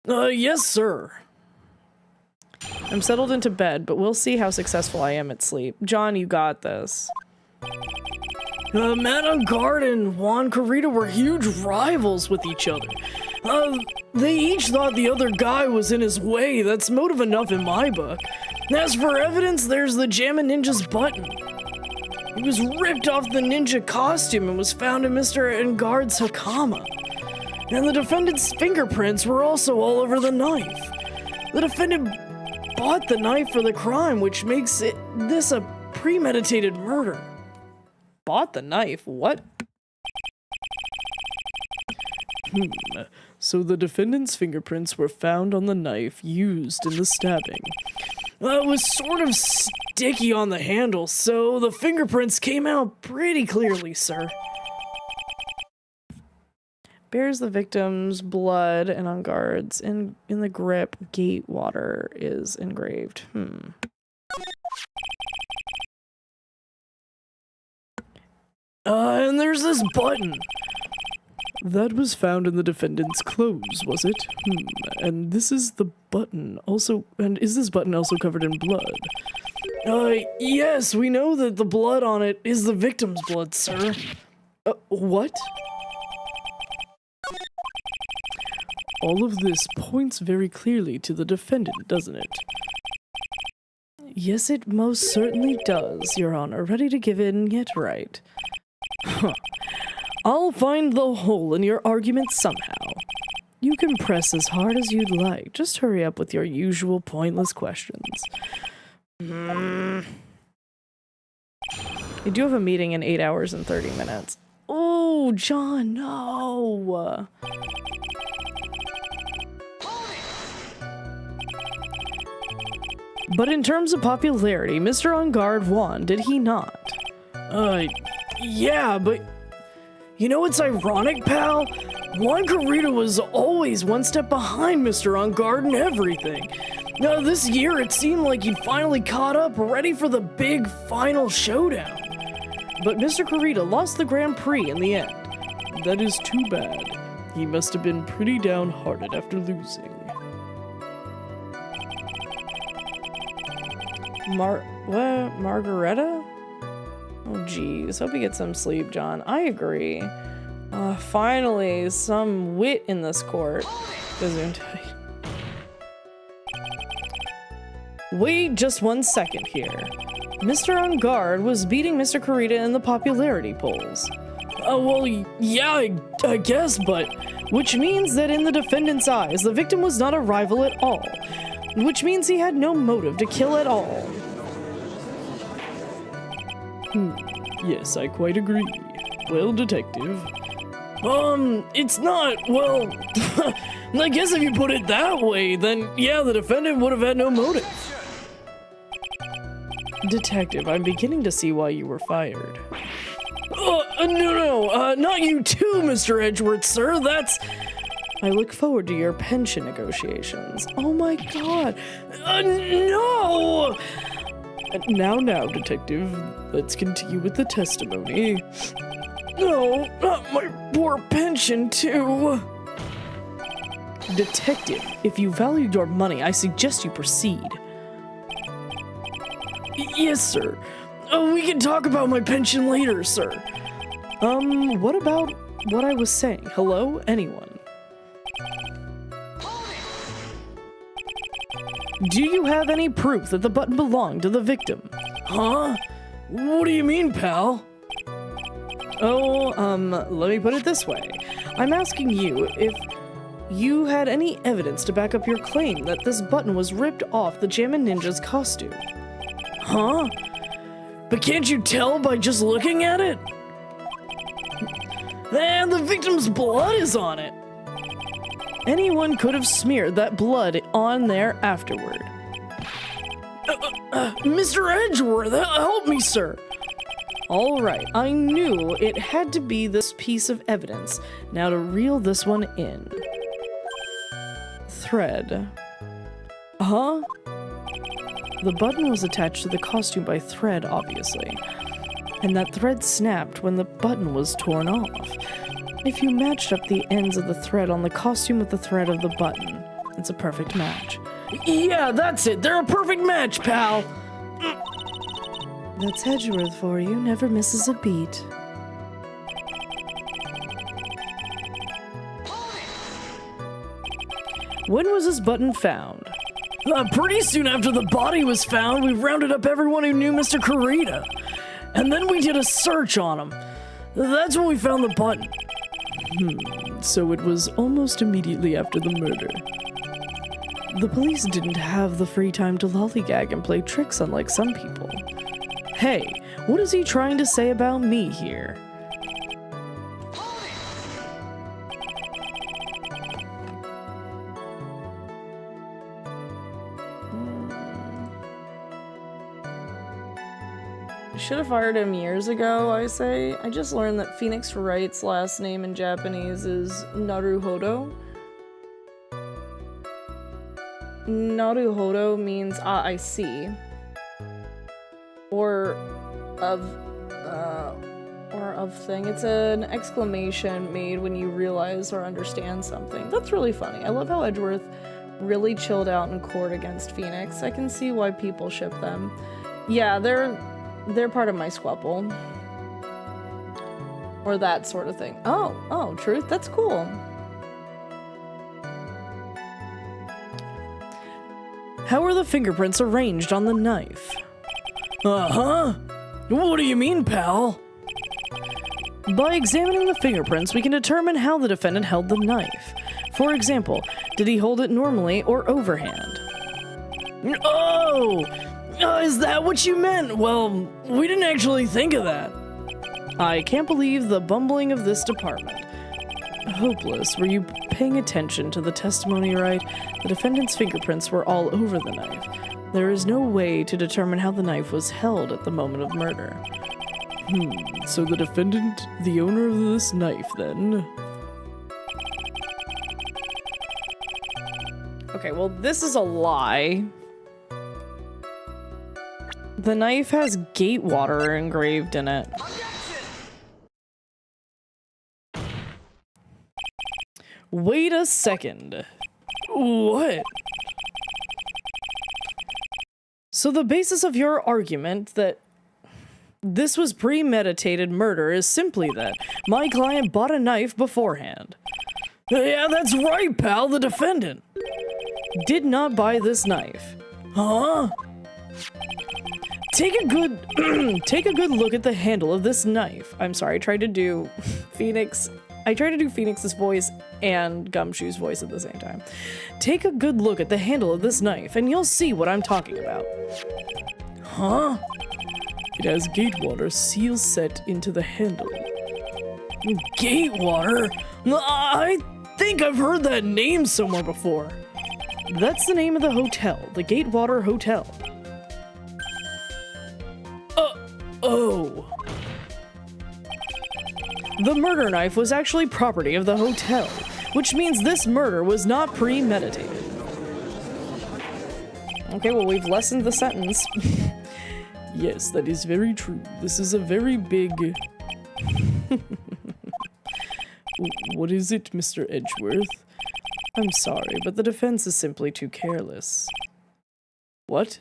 Yes, sir. I'm settled into bed, but we'll see how successful I am at sleep. John, you got this. Matt on Guard and Juan Corrida were huge rivals with each other. They each thought the other guy was in his way. That's motive enough in my book. As for evidence, there's the Jammin' Ninja's button. It was ripped off the ninja costume and was found in Mr. Engard's Hakama. And the defendant's fingerprints were also all over the knife. The defendant bought the knife for the crime, which makes this a premeditated murder. Bought the knife? What? So the defendant's fingerprints were found on the knife used in the stabbing. It was sort of sticky on the handle, so the fingerprints came out pretty clearly, sir. Bears the victim's blood and on Guard's. In the grip, Gatewater is engraved. And there's this button. That was found in the defendant's clothes, was it? And this is the button. Also, and is this button also covered in blood? Yes, we know that the blood on it is the victim's blood, sir. What? All of this points very clearly to the defendant, doesn't it? Yes, it most certainly does, Your Honor. Ready to give in yet, right? Huh. I'll find the hole in your argument somehow. You can press as hard as you'd like. Just hurry up with your usual pointless questions. You do have a meeting in 8 hours and 30 minutes. Oh, John, no! But in terms of popularity, Mr. On Guard won, did he not? Yeah, but... You know what's ironic, pal? Juan Carita was always one step behind Mr. On Guard and everything. Now, this year it seemed like he'd finally caught up, ready for the big final showdown. But Mr. Carita lost the Grand Prix in the end. That is too bad. He must have been pretty downhearted after losing. Margareta? Oh, geez. Hope you get some sleep, John. I agree. Finally, some wit in this court. Wait just 1 second here. Mr. On Guard was beating Mr. Carita in the popularity polls. Well, yeah, I guess, but... Which means that in the defendant's eyes, the victim was not a rival at all. Which means he had no motive to kill at all. Yes, I quite agree. Well, detective. It's not, well... I guess if you put it that way, then yeah, the defendant would have had no motive. Detective, I'm beginning to see why you were fired. No, not you too, Mr. Edgeworth, sir, that's... I look forward to your pension negotiations. Oh my god. No! Now, detective, let's continue with the testimony. No, not my poor pension, too. Detective, if you value your money, I suggest you proceed. Yes, sir. We can talk about my pension later, sir. What about what I was saying? Hello? Anyone? Do you have any proof that the button belonged to the victim? Huh? What do you mean, pal? Oh, let me put it this way. I'm asking you if you had any evidence to back up your claim that this button was ripped off the Jammin' Ninja's costume. Huh? But can't you tell by just looking at it? And the victim's blood is on it. Anyone could have smeared that blood on there afterward. Mr. Edgeworth, help me, sir. All right, I knew it had to be this piece of evidence. Now to reel this one in. Thread. Huh? The button was attached to the costume by thread, obviously. And that thread snapped when the button was torn off. If you matched up the ends of the thread on the costume with the thread of the button, it's a perfect match. Yeah, that's it. They're a perfect match, pal. That's Edgeworth for you. Never misses a beat. When was this button found? Pretty soon after the body was found, we rounded up everyone who knew Mr. Carita. And then we did a search on him. That's when we found the button. So it was almost immediately after the murder. The police didn't have the free time to lollygag and play tricks unlike some people. Hey, what is he trying to say about me here? Should have fired him years ago, I say. I just learned that Phoenix Wright's last name in Japanese is Naruhodo. Naruhodo means I see. Or Or of thing. It's an exclamation made when you realize or understand something. That's really funny. I love how Edgeworth really chilled out in court against Phoenix. I can see why people ship them. Yeah, they're part of my squabble. Or that sort of thing. Oh, truth. That's cool. How are the fingerprints arranged on the knife? Uh-huh. What do you mean, pal? By examining the fingerprints, we can determine how the defendant held the knife. For example, did he hold it normally or overhand? Oh! Is that what you meant? Well, we didn't actually think of that. I can't believe the bumbling of this department. Hopeless, were you paying attention to the testimony, Wright? The defendant's fingerprints were all over the knife. There is no way to determine how the knife was held at the moment of murder. So the defendant, the owner of this knife, then? Okay, well, this is a lie. The knife has Gatewater engraved in it. Wait a second. What? So the basis of your argument that this was premeditated murder is simply that my client bought a knife beforehand. Yeah, that's right, pal. The defendant did not buy this knife. Huh? Take a good look at the handle of this knife. I'm sorry, I tried to do Phoenix's voice and Gumshoe's voice at the same time. Take a good look at the handle of this knife and you'll see what I'm talking about. Huh? It has Gatewater seal set into the handle. Gatewater? I think I've heard that name somewhere before. That's the name of the hotel, the Gatewater Hotel. Oh. The murder knife was actually property of the hotel, which means this murder was not premeditated. Okay, well, we've lessened the sentence. Yes, that is very true. This is a very big... What is it, Mr. Edgeworth? I'm sorry, but the defense is simply too careless. What?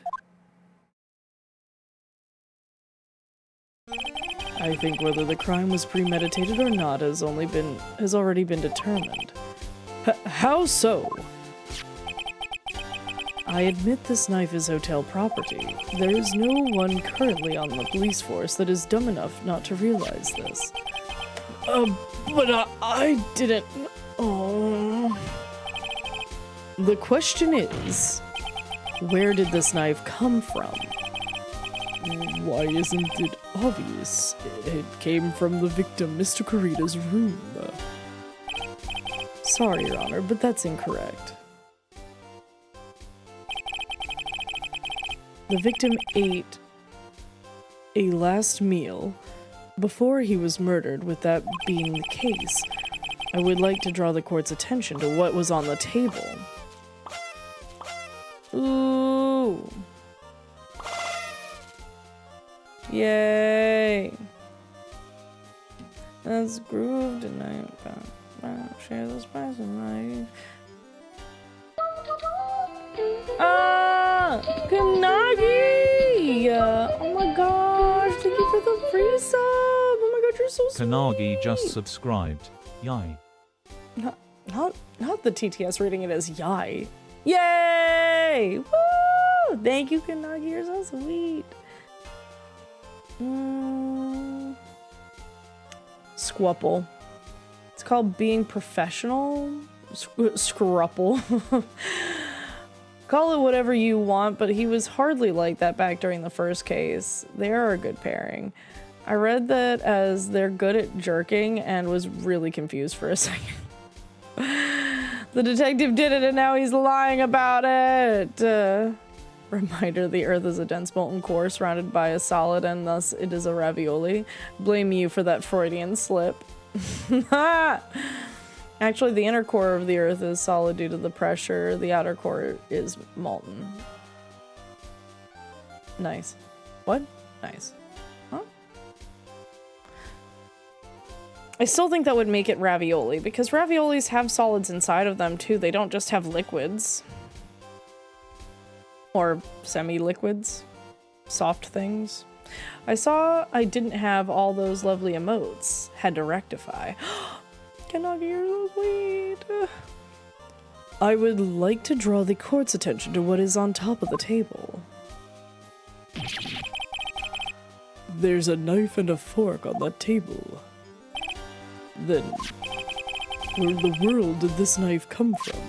I think whether the crime was premeditated or not has already been determined. How so? I admit this knife is hotel property. There is no one currently on the police force that is dumb enough not to realize this. But I didn't... Oh... The question is, where did this knife come from? Why isn't it obvious? It came from the victim, Mr. Kurita's room. Sorry, Your Honor, but that's incorrect. The victim ate a last meal before he was murdered. With that being the case, I would like to draw the court's attention to what was on the table. Ooh. Yay. Let's groove tonight. Share the spice of life. Ah! Kanagi! Oh my gosh, thank you for the free sub! Oh my god, you're so sweet! Kanagi just subscribed. Yay. Not the TTS reading it as yai. Yay! Woo! Thank you, Kanagi, you're so sweet. Squupple. It's called being professional. Scrupple. Call it whatever you want, but he was hardly like that back during the first case. They are a good pairing. I read that as they're good at jerking and was really confused for a second. The detective did it and now he's lying about it. Reminder, the Earth is a dense molten core surrounded by a solid and thus it is a ravioli. Blame you for that Freudian slip. Actually, the inner core of the Earth is solid due to the pressure. The outer core is molten. Nice. What? Nice. Huh? I still think that would make it ravioli, because raviolis have solids inside of them too. They don't just have liquids. Or semi-liquids. Soft things. I saw I didn't have all those lovely emotes. Had to rectify. Kanagi, you're so sweet. I would like to draw the court's attention to what is on top of the table. There's a knife and a fork on that table. Then, where in the world did this knife come from?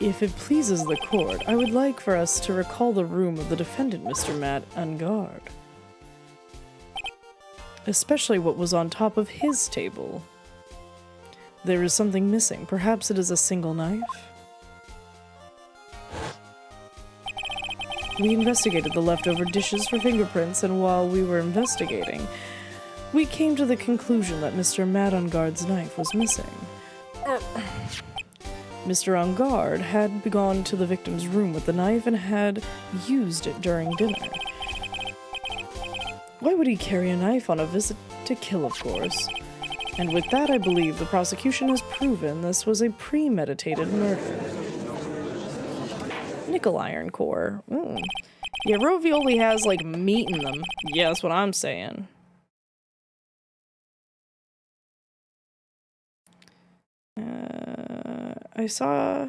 If it pleases the court, I would like for us to recall the room of the defendant, Mr. Matt Ungard. Especially what was on top of his table. There is something missing. Perhaps it is a single knife? We investigated the leftover dishes for fingerprints, and while we were investigating, we came to the conclusion that Mr. Matt Ungard's knife was missing. Mr. Ungard had gone to the victim's room with the knife and had used it during dinner. Why would he carry a knife on a visit to kill, of course? And with that, I believe the prosecution has proven this was a premeditated murder. Nickel iron core. Yeah, ravioli has, like, meat in them. Yeah, that's what I'm saying. I saw...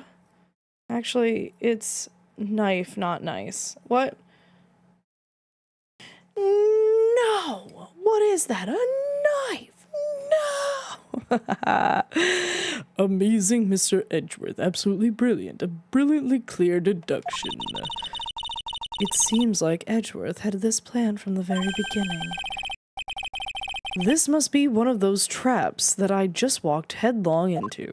Actually, it's knife, not nice. What? No! What is that? A knife! No! Amazing, Mr. Edgeworth. Absolutely brilliant. A brilliantly clear deduction. It seems like Edgeworth had this plan from the very beginning. This must be one of those traps that I just walked headlong into.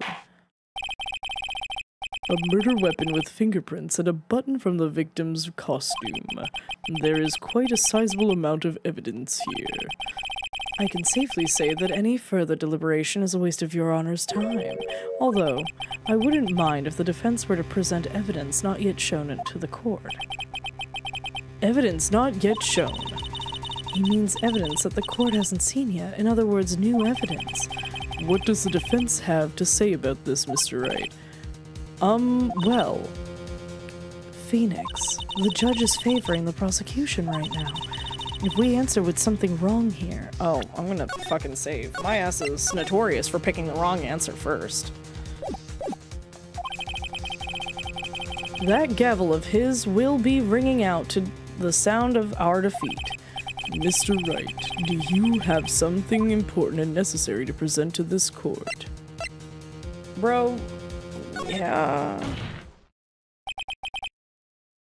A murder weapon with fingerprints and a button from the victim's costume. There is quite a sizable amount of evidence here. I can safely say that any further deliberation is a waste of your honor's time. Although, I wouldn't mind if the defense were to present evidence not yet shown to the court. Evidence not yet shown. He means evidence that the court hasn't seen yet. In other words, new evidence. What does the defense have to say about this, Mr. Wright? Well... Phoenix, the judge is favoring the prosecution right now. If we answer with something wrong here... Oh, I'm gonna fucking save. My ass is notorious for picking the wrong answer first. That gavel of his will be ringing out to the sound of our defeat. Mr. Wright, do you have something important and necessary to present to this court? Bro, yeah.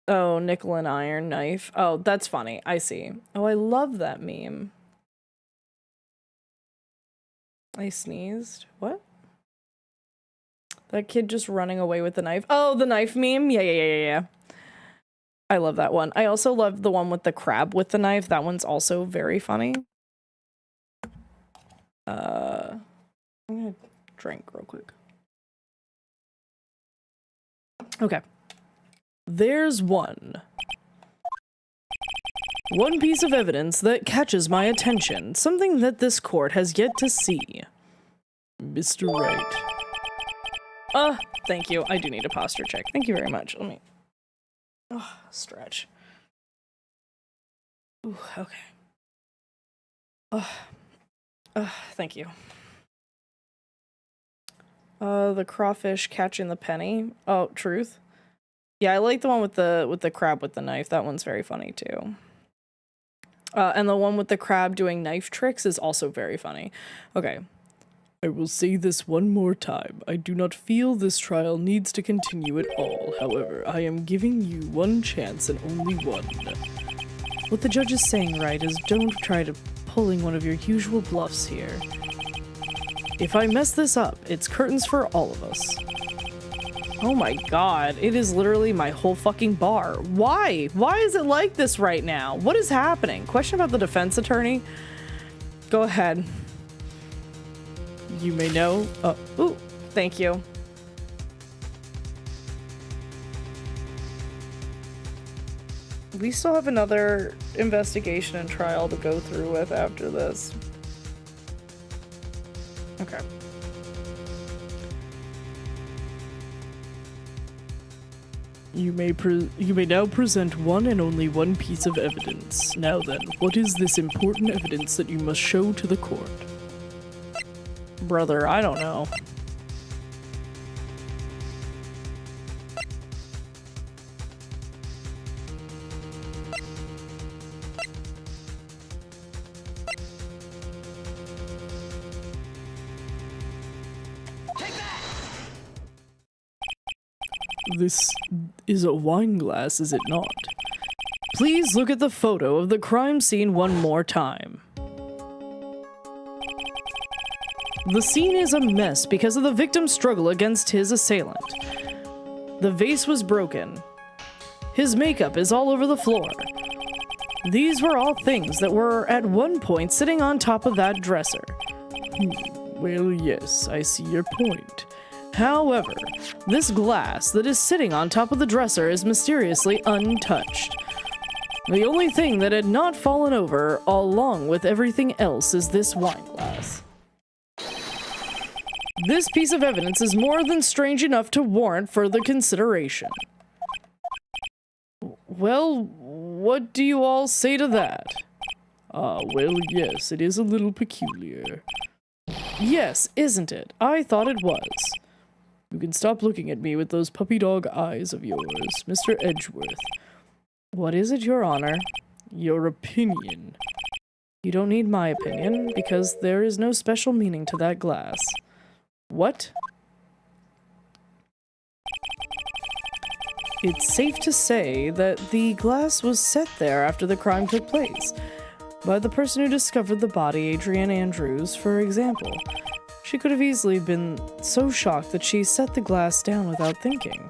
Oh, nickel and iron knife. Oh, that's funny. I see. Oh, I love that meme. I sneezed. What? That kid just running away with the knife. Oh, the knife meme? Yeah. I love that one. I also love the one with the crab with the knife. That one's also very funny. I'm gonna drink real quick. Okay. There's one piece of evidence that catches my attention. Something that this court has yet to see. Mr. Wright. Thank you. I do need a posture check. Thank you very much. Let me... stretch. Ooh, okay. Thank you. The crawfish catching the penny. Oh, truth. Yeah, I like the one with the crab with the knife. That one's very funny too. And the one with the crab doing knife tricks is also very funny. Okay. I will say this one more time. I do not feel this trial needs to continue at all. However, I am giving you one chance and only one. What the judge is saying, right, is don't try to pulling one of your usual bluffs here. If I mess this up, it's curtains for all of us. Oh my god, it is literally my whole fucking bar. Why? Why is it like this right now? What is happening? Question about the defense attorney? Go ahead. You may know. Oh, ooh, thank you. we still have another investigation and trial to go through with after this. Okay. You may now present one and only one piece of evidence. Now then, what is this important evidence that you must show to the court? Brother, I don't know. This is a wine glass, is it not? Please look at the photo of the crime scene one more time. The scene is a mess because of the victim's struggle against his assailant. The vase was broken. His makeup is all over the floor. These were all things that were at one point sitting on top of that dresser. Well, yes, I see your point. However, this glass that is sitting on top of the dresser is mysteriously untouched. The only thing that had not fallen over, along with everything else, is this wine glass. This piece of evidence is more than strange enough to warrant further consideration. Well, what do you all say to that? Well, yes, it is a little peculiar. Yes, isn't it? I thought it was. You can stop looking at me with those puppy dog eyes of yours, Mr. Edgeworth. What is it, Your Honor? Your opinion. You don't need my opinion, because there is no special meaning to that glass. What? It's safe to say that the glass was set there after the crime took place, by the person who discovered the body, Adrian Andrews, for example. She could have easily been so shocked that she set the glass down without thinking.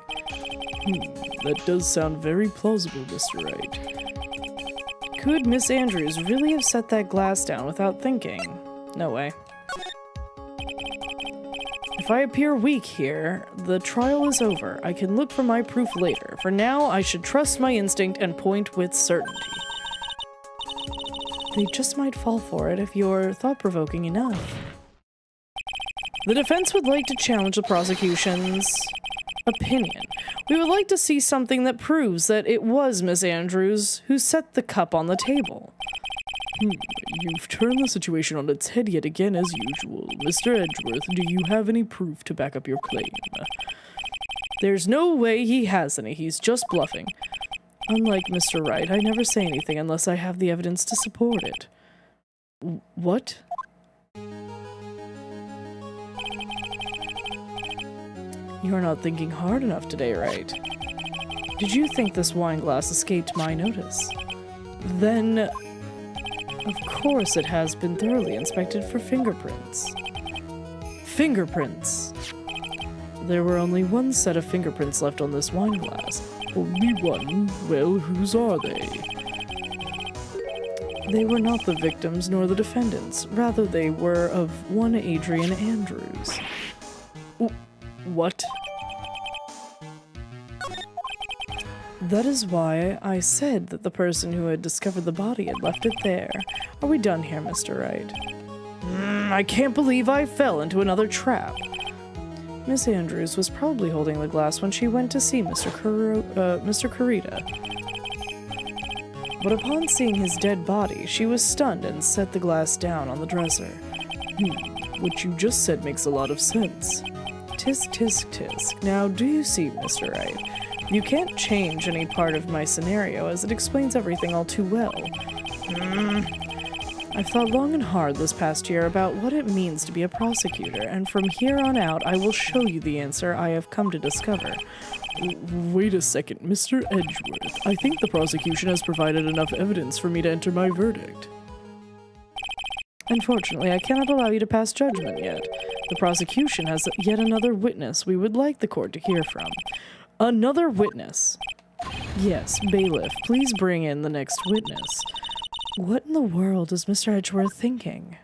That does sound very plausible, Mr. Wright. Could Miss Andrews really have set that glass down without thinking? No way. If I appear weak here, the trial is over. I can look for my proof later. For now, I should trust my instinct and point with certainty. They just might fall for it if you're thought-provoking enough. The defense would like to challenge the prosecution's opinion. We would like to see something that proves that it was Miss Andrews who set the cup on the table. You've turned the situation on its head yet again as usual. Mr. Edgeworth, do you have any proof to back up your claim? There's no way he has any. He's just bluffing. Unlike Mr. Wright, I never say anything unless I have the evidence to support it. What? You're not thinking hard enough today, Wright. Did you think this wine glass escaped my notice? Then, of course it has been thoroughly inspected for fingerprints. Fingerprints! There were only one set of fingerprints left on this wine glass. Only one? Well, whose are they? They were not the victims nor the defendants. Rather, they were of one Adrian Andrews. What? That is why I said that the person who had discovered the body had left it there. Are we done here, Mr. Wright? I can't believe I fell into another trap. Miss Andrews was probably holding the glass when she went to see Mr. Kurita. But upon seeing his dead body, she was stunned and set the glass down on the dresser. What you just said makes a lot of sense. Tisk, tisk, tisk. Now, do you see, Mr. Wright? You can't change any part of my scenario, as it explains everything all too well. I've thought long and hard this past year about what it means to be a prosecutor, and from here on out, I will show you the answer I have come to discover. Wait a second, Mr. Edgeworth. I think the prosecution has provided enough evidence for me to enter my verdict. Unfortunately, I cannot allow you to pass judgment yet. The prosecution has yet another witness we would like the court to hear from. Another witness? Yes, bailiff, please bring in the next witness. What in the world is Mr. Edgeworth thinking?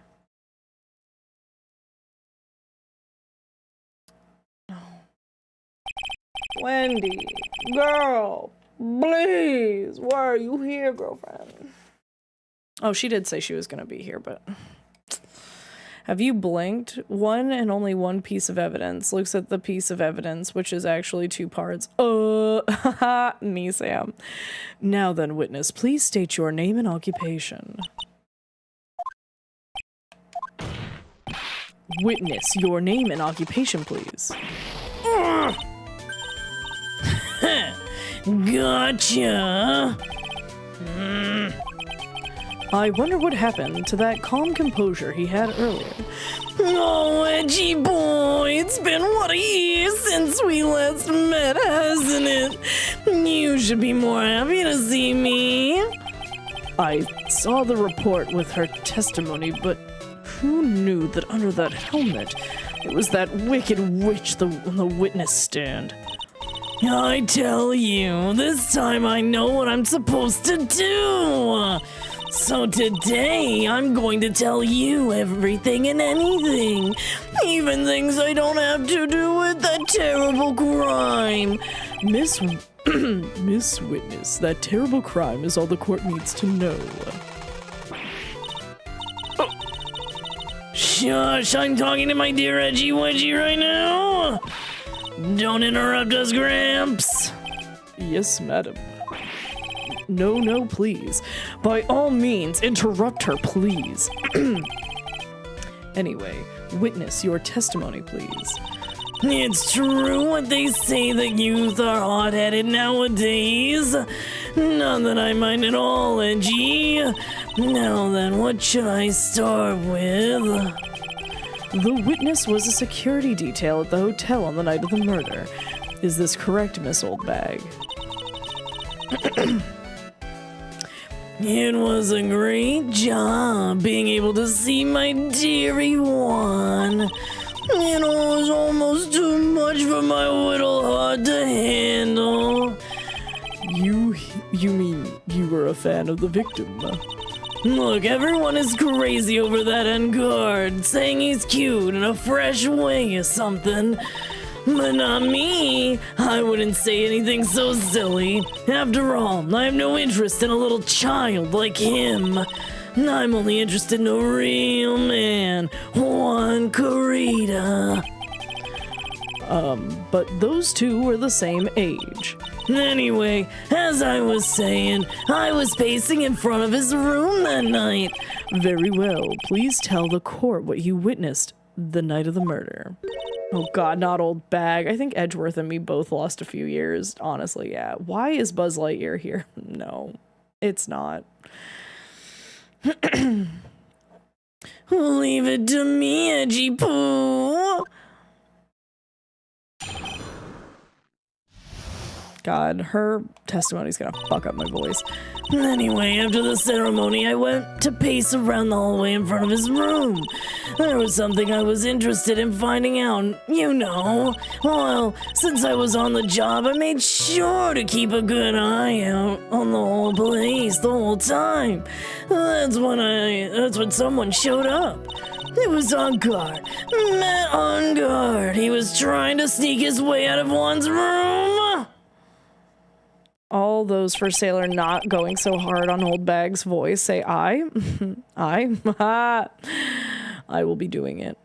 Wendy, girl, Please, why are you here, girlfriend? Oh, she did say she was gonna be here, but... Have you blinked? One and only one piece of evidence. Looks at the piece of evidence, which is actually 2 parts. Haha, me, Sam. Now then, witness, please state your name and occupation. Witness, your name and occupation, please. Gotcha! I wonder what happened to that calm composure he had earlier. Oh, Edgy boy, it's been what a year since we last met, hasn't it? You should be more happy to see me. I saw the report with her testimony, but who knew that under that helmet it was that wicked witch on the witness stand? I tell you, this time I know what I'm supposed to do. So today, I'm going to tell you everything and anything, even things I don't have to do with that terrible crime. Miss Witness, that terrible crime is all the court needs to know. Shush, I'm talking to my dear Edgy Wedgie right now. Don't interrupt us, Gramps. Yes, madam. No, please. By all means, interrupt her, please. Anyway, witness your testimony, please. It's true what they say that youth are hot-headed nowadays. Not that I mind at all, Edgy. Now then, what should I start with? The witness was a security detail at the hotel on the night of the murder. Is this correct, Miss Oldbag? It was a great job being able to see my dearie one. It was almost too much for my little heart to handle. You mean you were a fan of the victim? Look, everyone is crazy over that end guard, saying he's cute in a fresh way or something. But not me. I wouldn't say anything so silly. After all, I have no interest in a little child like him. I'm only interested in a real man, Juan Corrida. But those two were the same age. Anyway, as I was saying, I was pacing in front of his room that night. Very well, please tell the court what you witnessed the night of the murder. Oh god, not old bag. I think Edgeworth and me both lost a few years. Honestly, yeah. Why is Buzz Lightyear here? No, it's not. Leave it to me, Edgy Poo. God, her testimony's gonna fuck up my voice. Anyway, after the ceremony, I went to pace around the hallway in front of his room. There was something I was interested in finding out, you know. Well, since I was on the job, I made sure to keep a good eye out on the whole place the whole time. That's when someone showed up. It was on guard. Met on guard. He was trying to sneak his way out of one's room. All those for sale are not going so hard on Old Bag's voice. Say I. I will be doing it.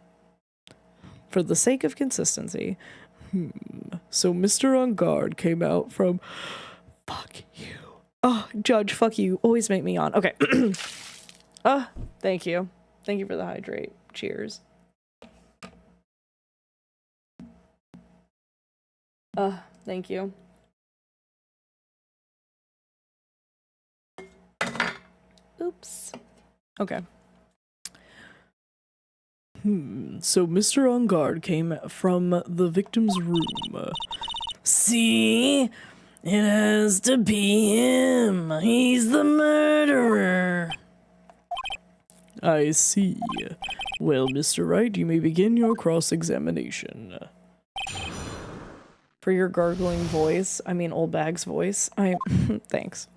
For the sake of consistency. So Mr. On Guard came out from... Fuck you. Oh, Judge, fuck you. Always make me on. Okay. Thank you. Thank you for the hydrate. Cheers. Thank you. Oops. Okay. So Mr. On Guard came from the victim's room. See? It has to be him. He's the murderer. I see. Well, Mr. Wright, you may begin your cross-examination. For your gargling voice, I mean Old Bag's voice, thanks.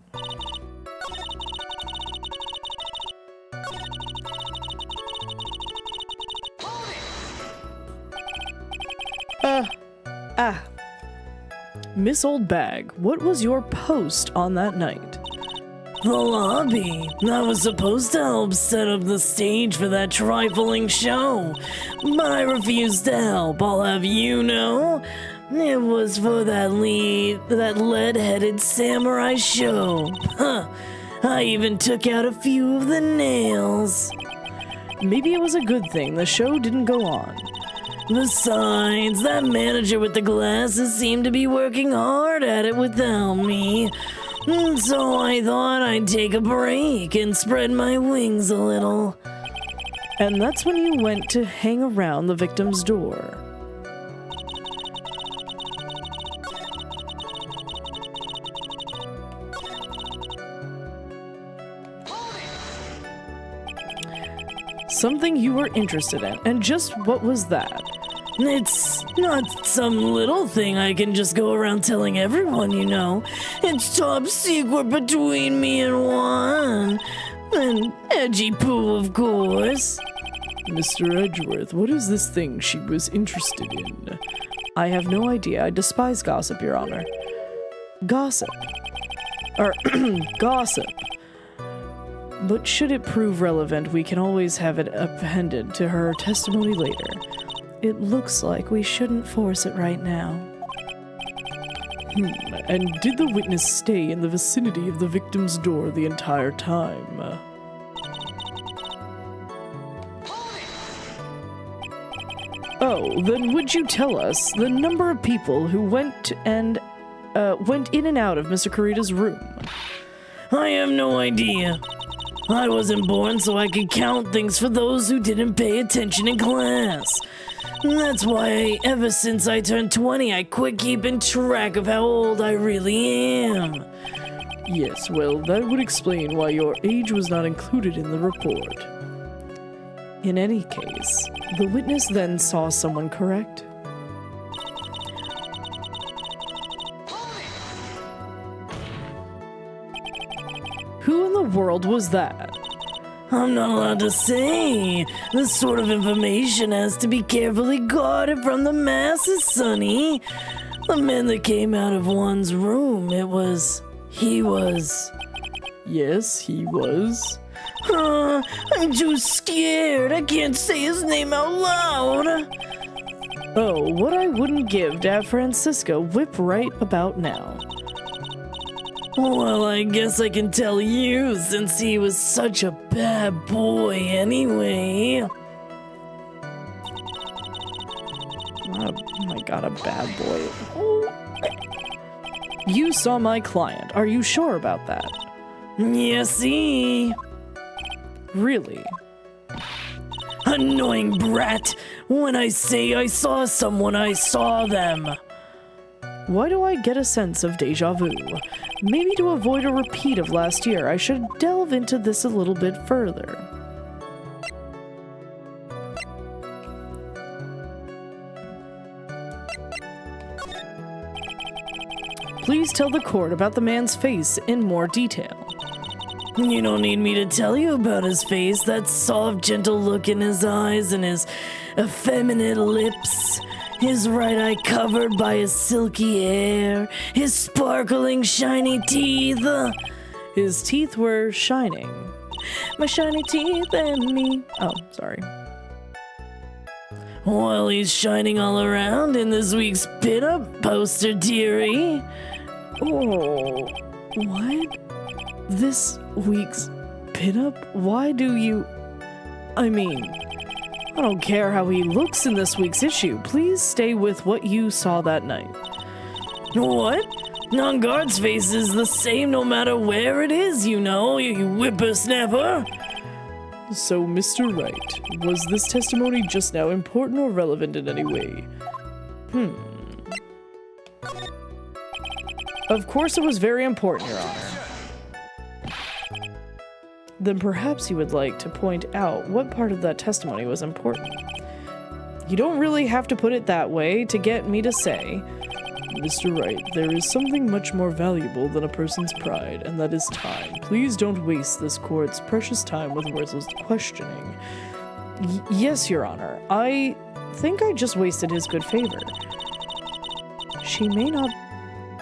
Miss Old Bag, what was your post on that night? The lobby. I was supposed to help set up the stage for that trifling show, but I refused to help, I'll have you know. It was for that lead-headed samurai show. Huh. I even took out a few of the nails. Maybe it was a good thing the show didn't go on. Besides, that manager with the glasses seemed to be working hard at it without me. So I thought I'd take a break and spread my wings a little. And that's when you went to hang around the victim's door. Something you were interested in, and just what was that? It's not some little thing I can just go around telling everyone, you know. It's top secret between me and Juan. And Edgy Poo, of course. Mr. Edgeworth, what is this thing she was interested in? I have no idea. I despise gossip, Your Honor. Gossip. Gossip. But should it prove relevant, we can always have it appended to her testimony later. It looks like we shouldn't force it right now. And did the witness stay in the vicinity of the victim's door the entire time? Oh, then would you tell us the number of people who went in and out of Mr. Kurita's room? I have no idea. I wasn't born so I could count things for those who didn't pay attention in class. That's why ever since I turned 20, I quit keeping track of how old I really am. Yes, well, that would explain why your age was not included in the report. In any case, the witness then saw someone, correct? Who in the world was that? I'm not allowed to say. This sort of information has to be carefully guarded from the masses, Sonny. The man that came out of one's room, he was... Yes, he was. I'm too scared. I can't say his name out loud. Oh, what I wouldn't give to have Francisco whip right about now. Well, I guess I can tell you, since he was such a bad boy anyway. Oh my god, a bad boy. You saw my client. Are you sure about that? Yes, he. Really? Annoying brat. When I say I saw someone, I saw them. Why do I get a sense of deja vu? Maybe to avoid a repeat of last year, I should delve into this a little bit further. Please tell the court about the man's face in more detail. You don't need me to tell you about his face, that soft, gentle look in his eyes and his effeminate lips. His right eye covered by his silky hair, his sparkling, shiny teeth. His teeth were shining. My shiny teeth and me. Oh, sorry. Well, he's shining all around in this week's pinup poster, dearie. Oh, what? This week's pinup? Why do you... I mean... I don't care how he looks in this week's issue. Please stay with what you saw that night. What? Non-guard's face is the same no matter where it is, you know, you whippersnapper. So, Mr. Wright, was this testimony just now important or relevant in any way? Of course it was very important, Your Honor. Then perhaps you would like to point out what part of that testimony was important. You don't really have to put it that way to get me to say, Mr. Wright, there is something much more valuable than a person's pride, and that is time. Please don't waste this court's precious time with worthless questioning. Yes, Your Honor. I think I just wasted his good favor. She may not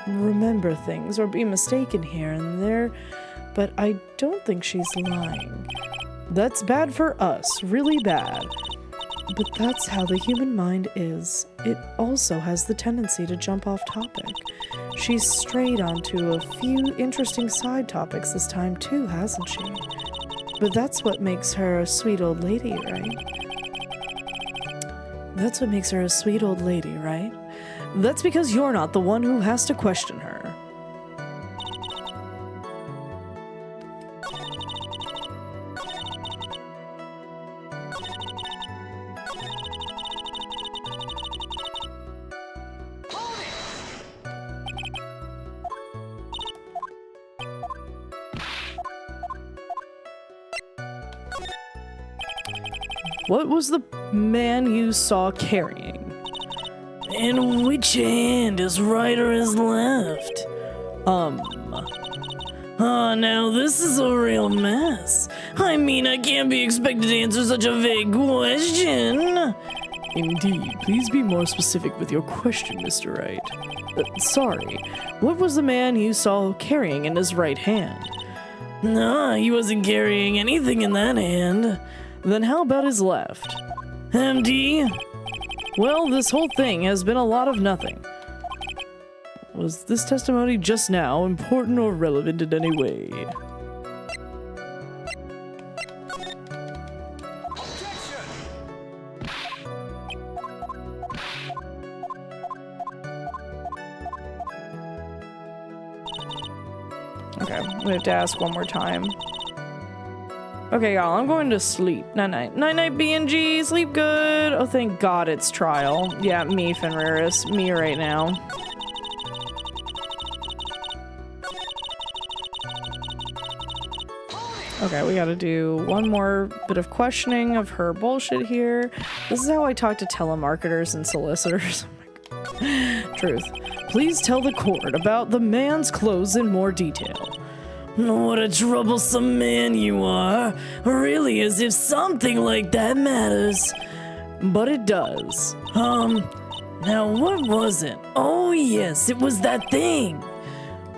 remember things or be mistaken here and there, but I don't think she's lying. That's bad for us, really bad. But that's how the human mind is. It also has the tendency to jump off topic. She's strayed onto a few interesting side topics this time too, hasn't she? But that's what makes her a sweet old lady, right? That's what makes her a sweet old lady, right? That's because you're not the one who has to question her. What was the man you saw carrying? And which hand is right or is left? Now this is a real mess. I mean, I can't be expected to answer such a vague question. Indeed, please be more specific with your question, Mr. Wright. Sorry, what was the man you saw carrying in his right hand? Nah, he wasn't carrying anything in that hand. Then how about his left? Empty. Well, this whole thing has been a lot of nothing. Was this testimony just now important or relevant in any way? Okay, we have to ask one more time. Okay, y'all, I'm going to sleep. Night-night. Night-night, BNG. Sleep good. Oh, thank God it's trial. Yeah, me, Fenriris. Me right now. Okay, we gotta do one more bit of questioning of her bullshit here. This is how I talk to telemarketers and solicitors. Oh my God. Truth. Please tell the court about the man's clothes in more detail. What a troublesome man you are. Really, as if something like that matters. But it does. Now what was it? Oh yes, it was that thing.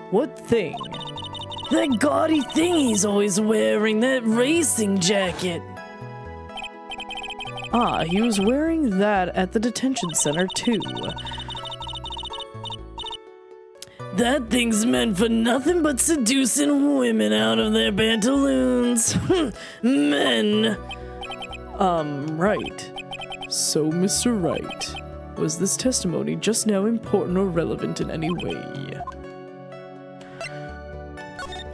What thing? That gaudy thing he's always wearing, that racing jacket. Ah, he was wearing that at the detention center too. That thing's meant for nothing but seducing women out of their pantaloons. Men. Right. So, Mr. Wright, was this testimony just now important or relevant in any way?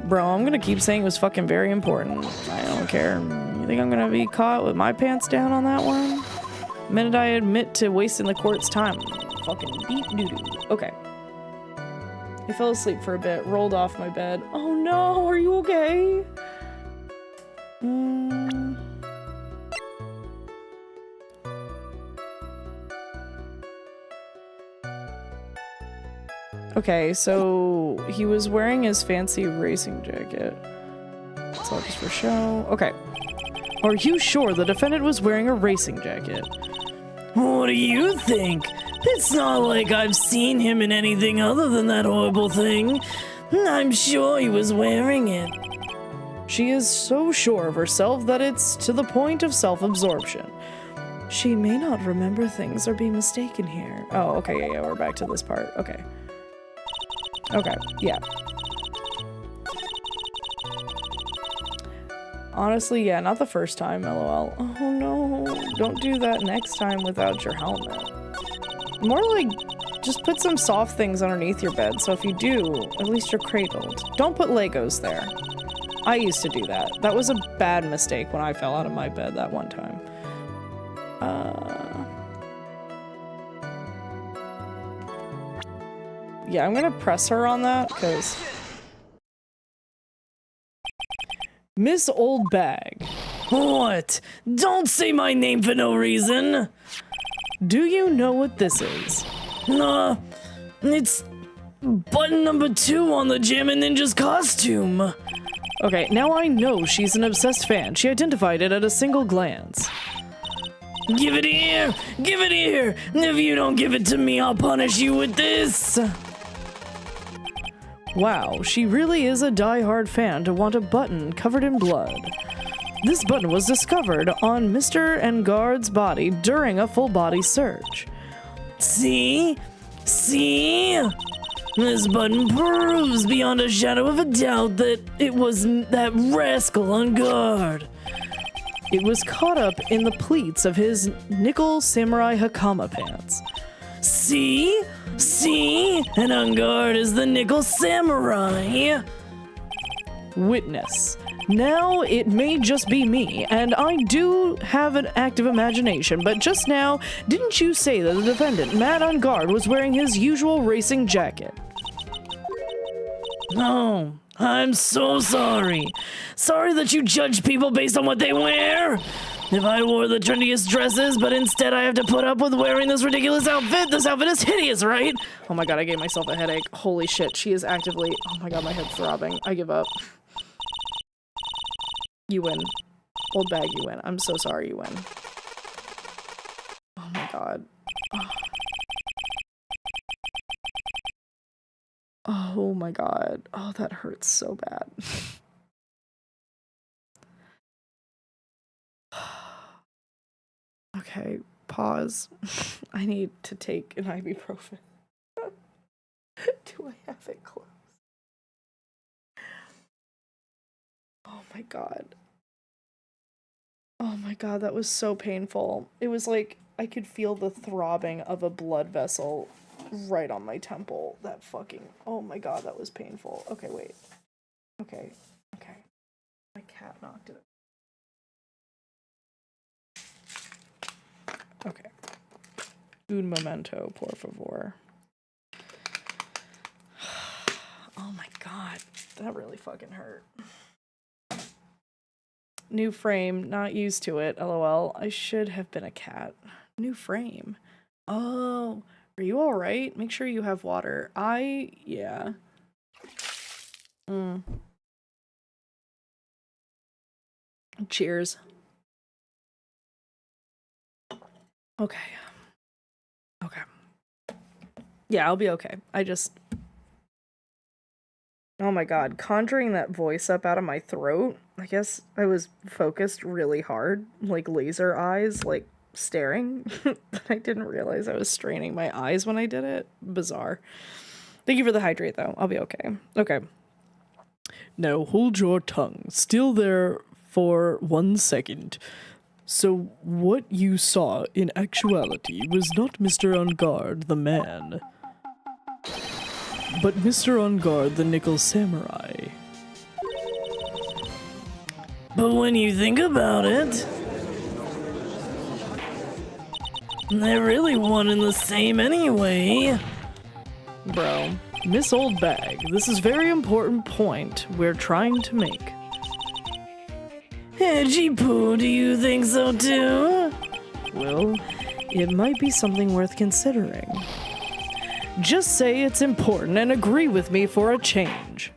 Bro, I'm gonna keep saying it was fucking very important. I don't care. You think I'm gonna be caught with my pants down on that one? The minute I admit to wasting the court's time, fucking beat doo-doo. Okay. I fell asleep for a bit, rolled off my bed. Oh no, are you okay? Okay, so he was wearing his fancy racing jacket. It's all just for show. Okay. Are you sure the defendant was wearing a racing jacket? What do you think? It's not like I've seen him in anything other than that horrible thing. I'm sure he was wearing it. She is so sure of herself that it's to the point of self-absorption. She may not remember things or be mistaken here. Oh, okay, yeah, we're back to this part. Okay. Okay, yeah. Honestly, yeah, not the first time, lol. Oh no, don't do that next time without your helmet. More like, just put some soft things underneath your bed, so if you do, at least you're cradled. Don't put Legos there. I used to do that. That was a bad mistake when I fell out of my bed that one time. Yeah, I'm gonna press her on that, because... Miss Old Bag. What? Don't say my name for no reason. Do you know what this is? It's button number 2 on the Jammin' Ninja's costume. Okay, now I know she's an obsessed fan. She identified it at a single glance. Give it here! Give it here! If you don't give it to me, I'll punish you with this! Wow, she really is a die-hard fan to want a button covered in blood. This button was discovered on Mr. Engard's body during a full-body search. See? See? This button proves beyond a shadow of a doubt that it was that rascal on guard. It was caught up in the pleats of his nickel samurai hakama pants. See? See? And on guard is the nickel samurai. Witness. Now, it may just be me, and I do have an active imagination, but just now, didn't you say that the defendant, Matt on guard, was wearing his usual racing jacket? No, I'm so sorry. Sorry that you judge people based on what they wear. If I wore the trendiest dresses, but instead I have to put up with wearing this ridiculous outfit, this outfit is hideous, right? Oh my god, I gave myself a headache. Holy shit, she is actively... Oh my god, my head's throbbing. I give up. You win. Old bag, you win. I'm so sorry you win. Oh my god. Oh my god. Oh, that hurts so bad. Okay, pause. I need to take an ibuprofen. Do I have it close? Oh my god. Oh my god, that was so painful. It was like I could feel the throbbing of a blood vessel right on my temple. That fucking... Oh my god, that was painful. Okay, wait. Okay. Okay. My cat knocked it. Okay. Un momento, por favor. Oh my god. That really fucking hurt. New frame, not used to it, lol. I should have been a cat. New frame. Oh, are you alright? Make sure you have water. Yeah. Cheers. Okay. Okay. Yeah, I'll be okay. Oh my god, conjuring that voice up out of my throat. I guess I was focused really hard, like laser eyes, like staring. But I didn't realize I was straining my eyes when I did it. Bizarre. Thank you for the hydrate, though. I'll be okay. Okay. Now hold your tongue still there for 1 second. So what you saw in actuality was not Mr. On Guard, the man, but Mr. On Guard, the nickel samurai. But when you think about it, they're really one and the same anyway. Bro, Miss Old Bag, this is a very important point we're trying to make. Edgy Poo, do you think so too? Well, it might be something worth considering. Just say it's important and agree with me for a change.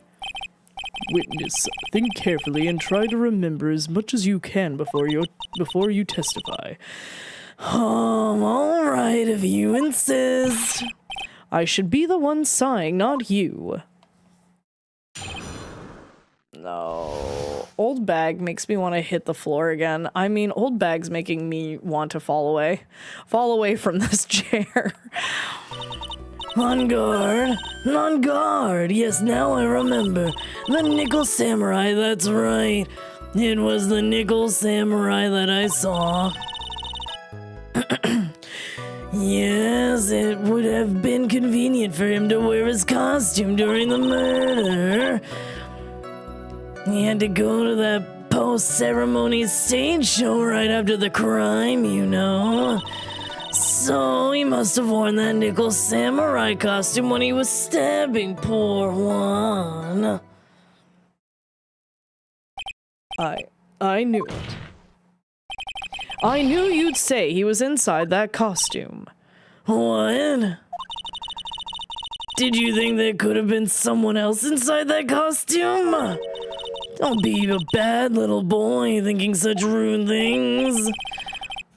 Witness, think carefully and try to remember as much as you can before you testify. All right, if you insist. I should be the one sighing, not you. No. Old Bag makes me want to hit the floor again. I mean, Old Bag's making me want to fall away. Fall away from this chair. On guard. On guard. Yes, now I remember. The Nickel Samurai, that's right. It was the Nickel Samurai that I saw. Yes, it would have been convenient for him to wear his costume during the murder. He had to go to that post-ceremony stage show right after the crime, you know. So he must have worn that Nickel Samurai costume when he was stabbing poor Juan. I knew it. I knew you'd say he was inside that costume. What? Did you think there could have been someone else inside that costume? Don't be a bad little boy thinking such rude things.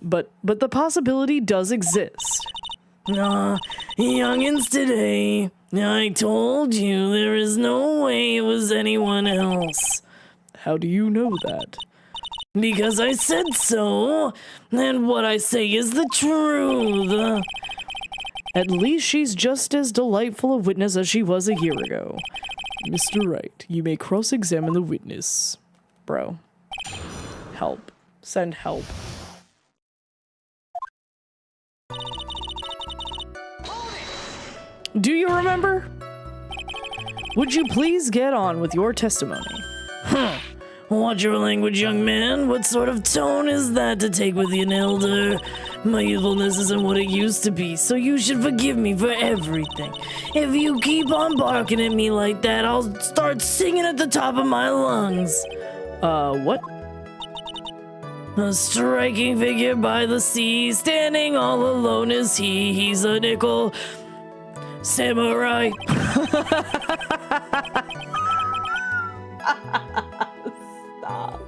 But the possibility does exist. Nah, youngins today, I told you there is no way it was anyone else. How do you know that? Because I said so, and what I say is the truth. At least she's just as delightful a witness as she was a year ago. Mr. Wright, you may cross-examine the witness. Bro. Help. Send help. Do you remember? Would you please get on with your testimony? Huh. Watch your language, young man. What sort of tone is that to take with an elder? My youthfulness isn't what it used to be, so you should forgive me for everything. If you keep on barking at me like that, I'll start singing at the top of my lungs. What? A striking figure by the sea, standing all alone is he. He's a nickel samurai. Stop.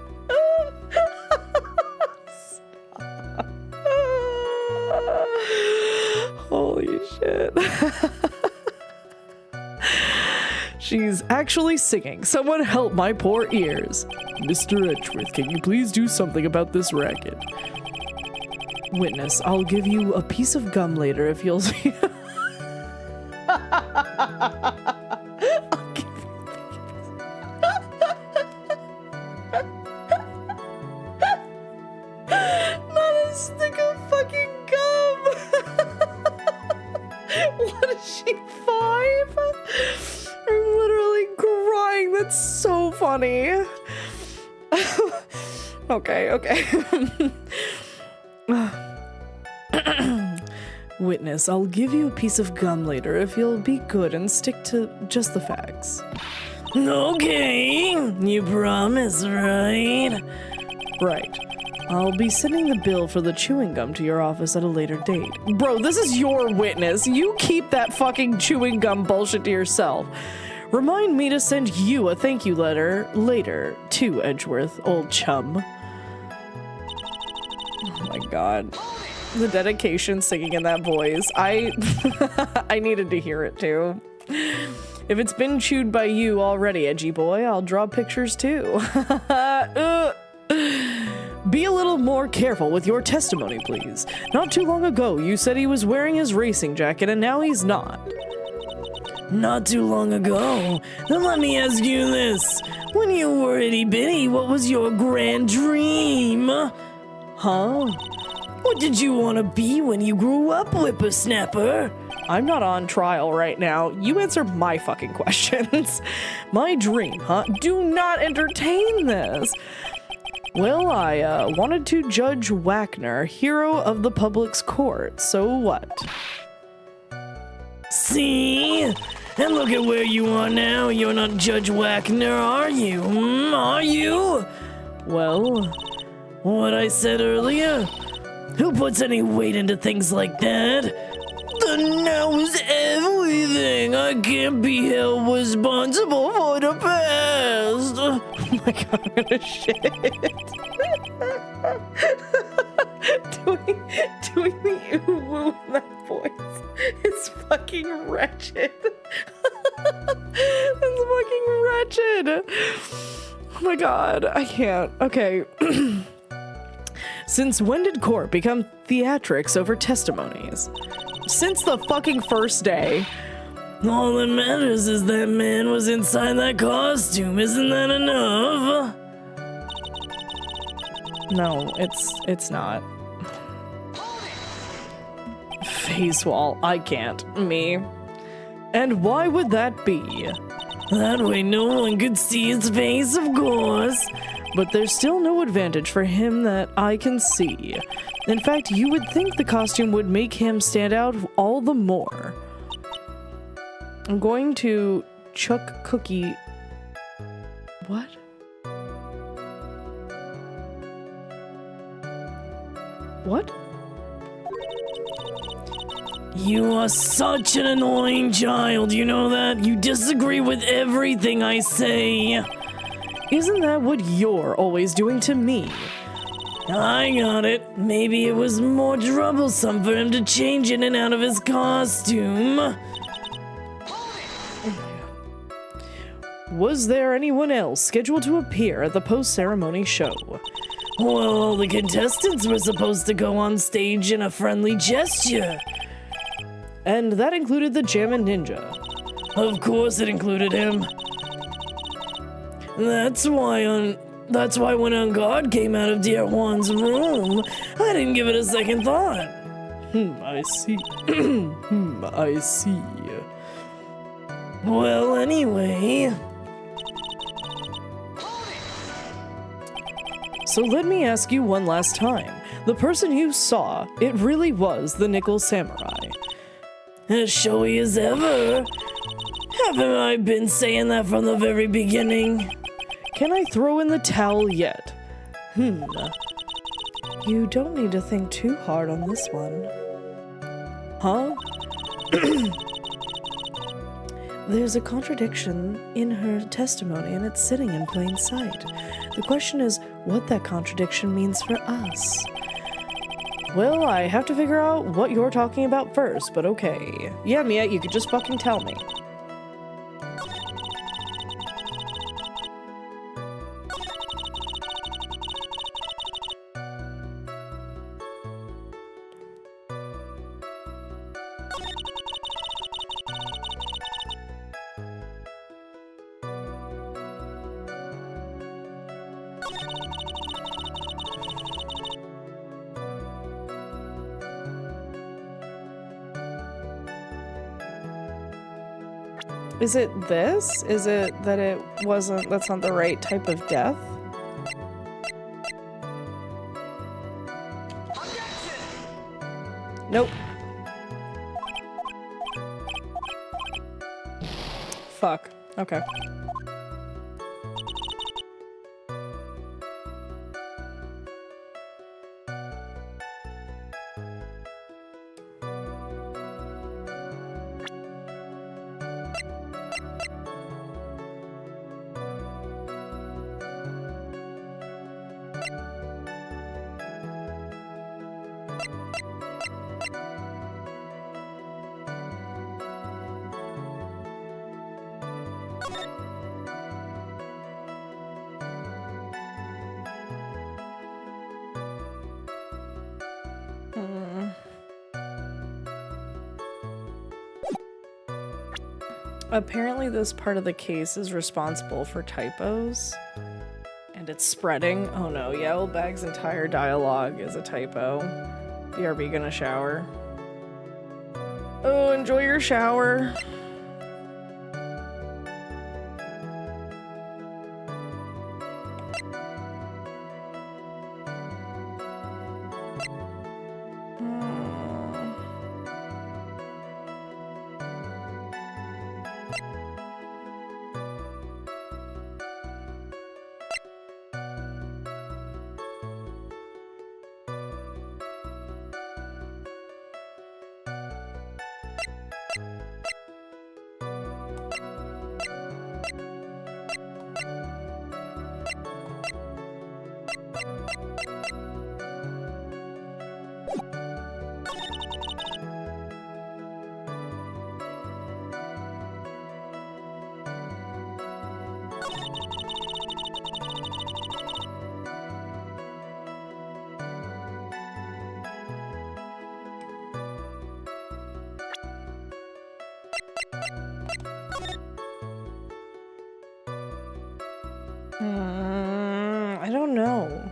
Holy shit. She's actually singing. Someone help my poor ears. Mr. Edgeworth, can you please do something about this racket? Witness, I'll give you a piece of gum later if you'll see. Not a stick of fucking gum. What is she, 5? I'm literally crying. That's so funny. Okay. Witness, I'll give you a piece of gum later if you'll be good and stick to just the facts. Okay, you promise, right? Right. I'll be sending the bill for the chewing gum to your office at a later date. Bro, this is your witness. You keep that fucking chewing gum bullshit to yourself. Remind me to send you a thank you letter later, too, Edgeworth, old chum. Oh my god. The dedication singing in that voice. I needed to hear it too. If it's been chewed by you already, edgy boy, I'll draw pictures too. Be a little more careful with your testimony, please. Not too long ago, you said he was wearing his racing jacket and now he's not. Not too long ago? Then let me ask you this. When you were itty-bitty, what was your grand dream? Huh? What did you want to be when you grew up, whippersnapper? I'm not on trial right now. You answer my fucking questions. My dream, huh? Do not entertain this. Well, I wanted to judge Wagner, hero of the public's court, so what? See? And look at where you are now. You're not Judge Wagner, are you? Are you? Well, what I said earlier? Who puts any weight into things like that? The now is everything. I can't be held responsible for the past. oh my god, I'm gonna shit. doing the ooh-woo in that voice is fucking wretched. It's fucking wretched. Oh my god, I can't. Okay. Since when did court become theatrics over testimonies? Since the fucking first day. All that matters is that man was inside that costume. Isn't that enough? No, it's not. Face wall, I can't. Me. And why would that be? That way no one could see his face, of course. But there's still no advantage for him that I can see. In fact, you would think the costume would make him stand out all the more. I'm going to chuck Cookie... What? What? You are such an annoying child, you know that? You disagree with everything I say. Isn't that what you're always doing to me? I got it. Maybe it was more troublesome for him to change in and out of his costume. Was there anyone else scheduled to appear at the post-ceremony show? Well, the contestants were supposed to go on stage in a friendly gesture. And that included the Jammin' Ninja. Of course it included him. That's why when On Guard came out of Dear Juan's room, I didn't give it a second thought. I see. I see. Well, anyway... So let me ask you one last time. The person you saw, it really was the Nickel Samurai. As showy as ever. Haven't I been saying that from the very beginning? Can I throw in the towel yet? You don't need to think too hard on this one. Huh? There's a contradiction in her testimony and it's sitting in plain sight. The question is what that contradiction means for us. Well, I have to figure out what you're talking about first, but okay. Yeah, Mia, you could just fucking tell me. Is it this? Is it that that's not the right type of death? Nope. Fuck. Okay. Apparently this part of the case is responsible for typos. And it's spreading. Oh no, Yellowbag's entire dialogue is a typo. BRB gonna shower. Oh, enjoy your shower. I don't know.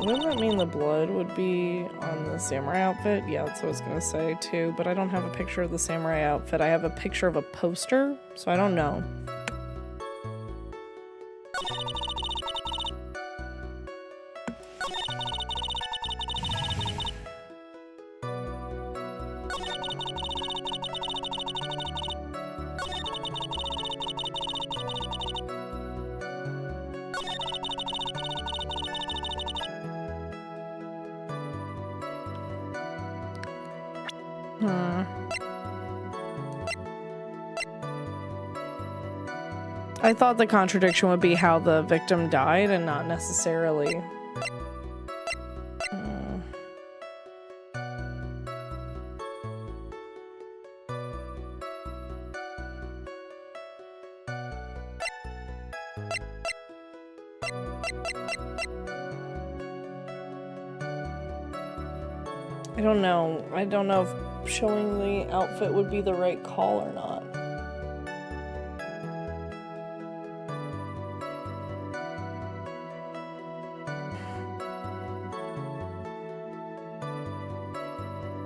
Wouldn't that mean the blood would be on the samurai outfit? Yeah, that's what I was gonna say too, but I don't have a picture of the samurai outfit. I have a picture of a poster, so I don't know. I thought the contradiction would be how the victim died and not necessarily. I don't know. I don't know if showing the outfit would be the right call or not.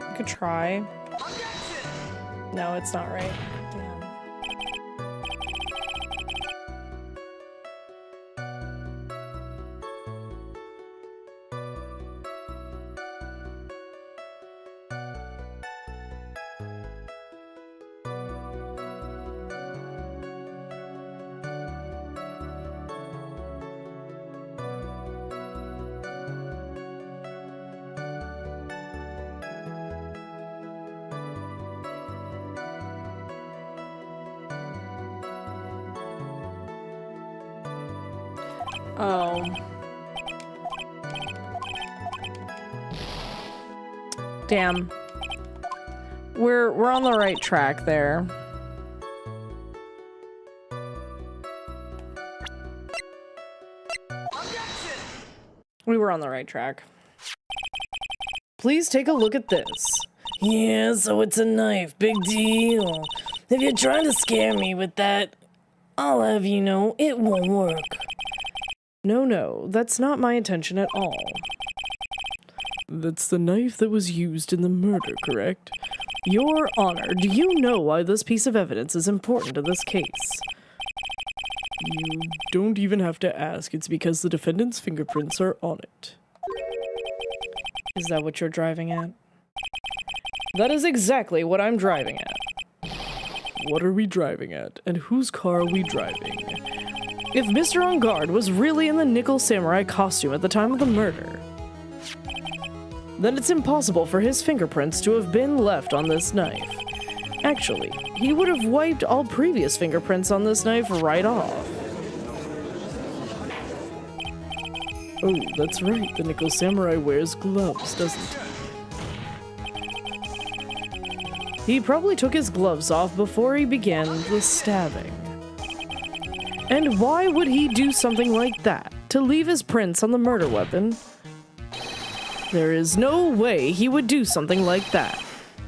I could try. No, it's not right. Damn. Oh. Damn. We're on the right track there. We were on the right track. Please take a look at this. Yeah, so it's a knife. Big deal. If you're trying to scare me with that, I'll have you know it won't work. No, that's not my intention at all. That's the knife that was used in the murder, correct? Your Honor, do you know why this piece of evidence is important to this case? You don't even have to ask. It's because the defendant's fingerprints are on it. Is that what you're driving at? That is exactly what I'm driving at. What are we driving at? And whose car are we driving? If Mr. On Guard was really in the nickel samurai costume at the time of the murder, then it's impossible for his fingerprints to have been left on this knife. Actually, he would have wiped all previous fingerprints on this knife right off. Oh, that's right, the nickel samurai wears gloves, doesn't he? He probably took his gloves off before he began the stabbing. And why would he do something like that? To leave his prints on the murder weapon? There is no way he would do something like that.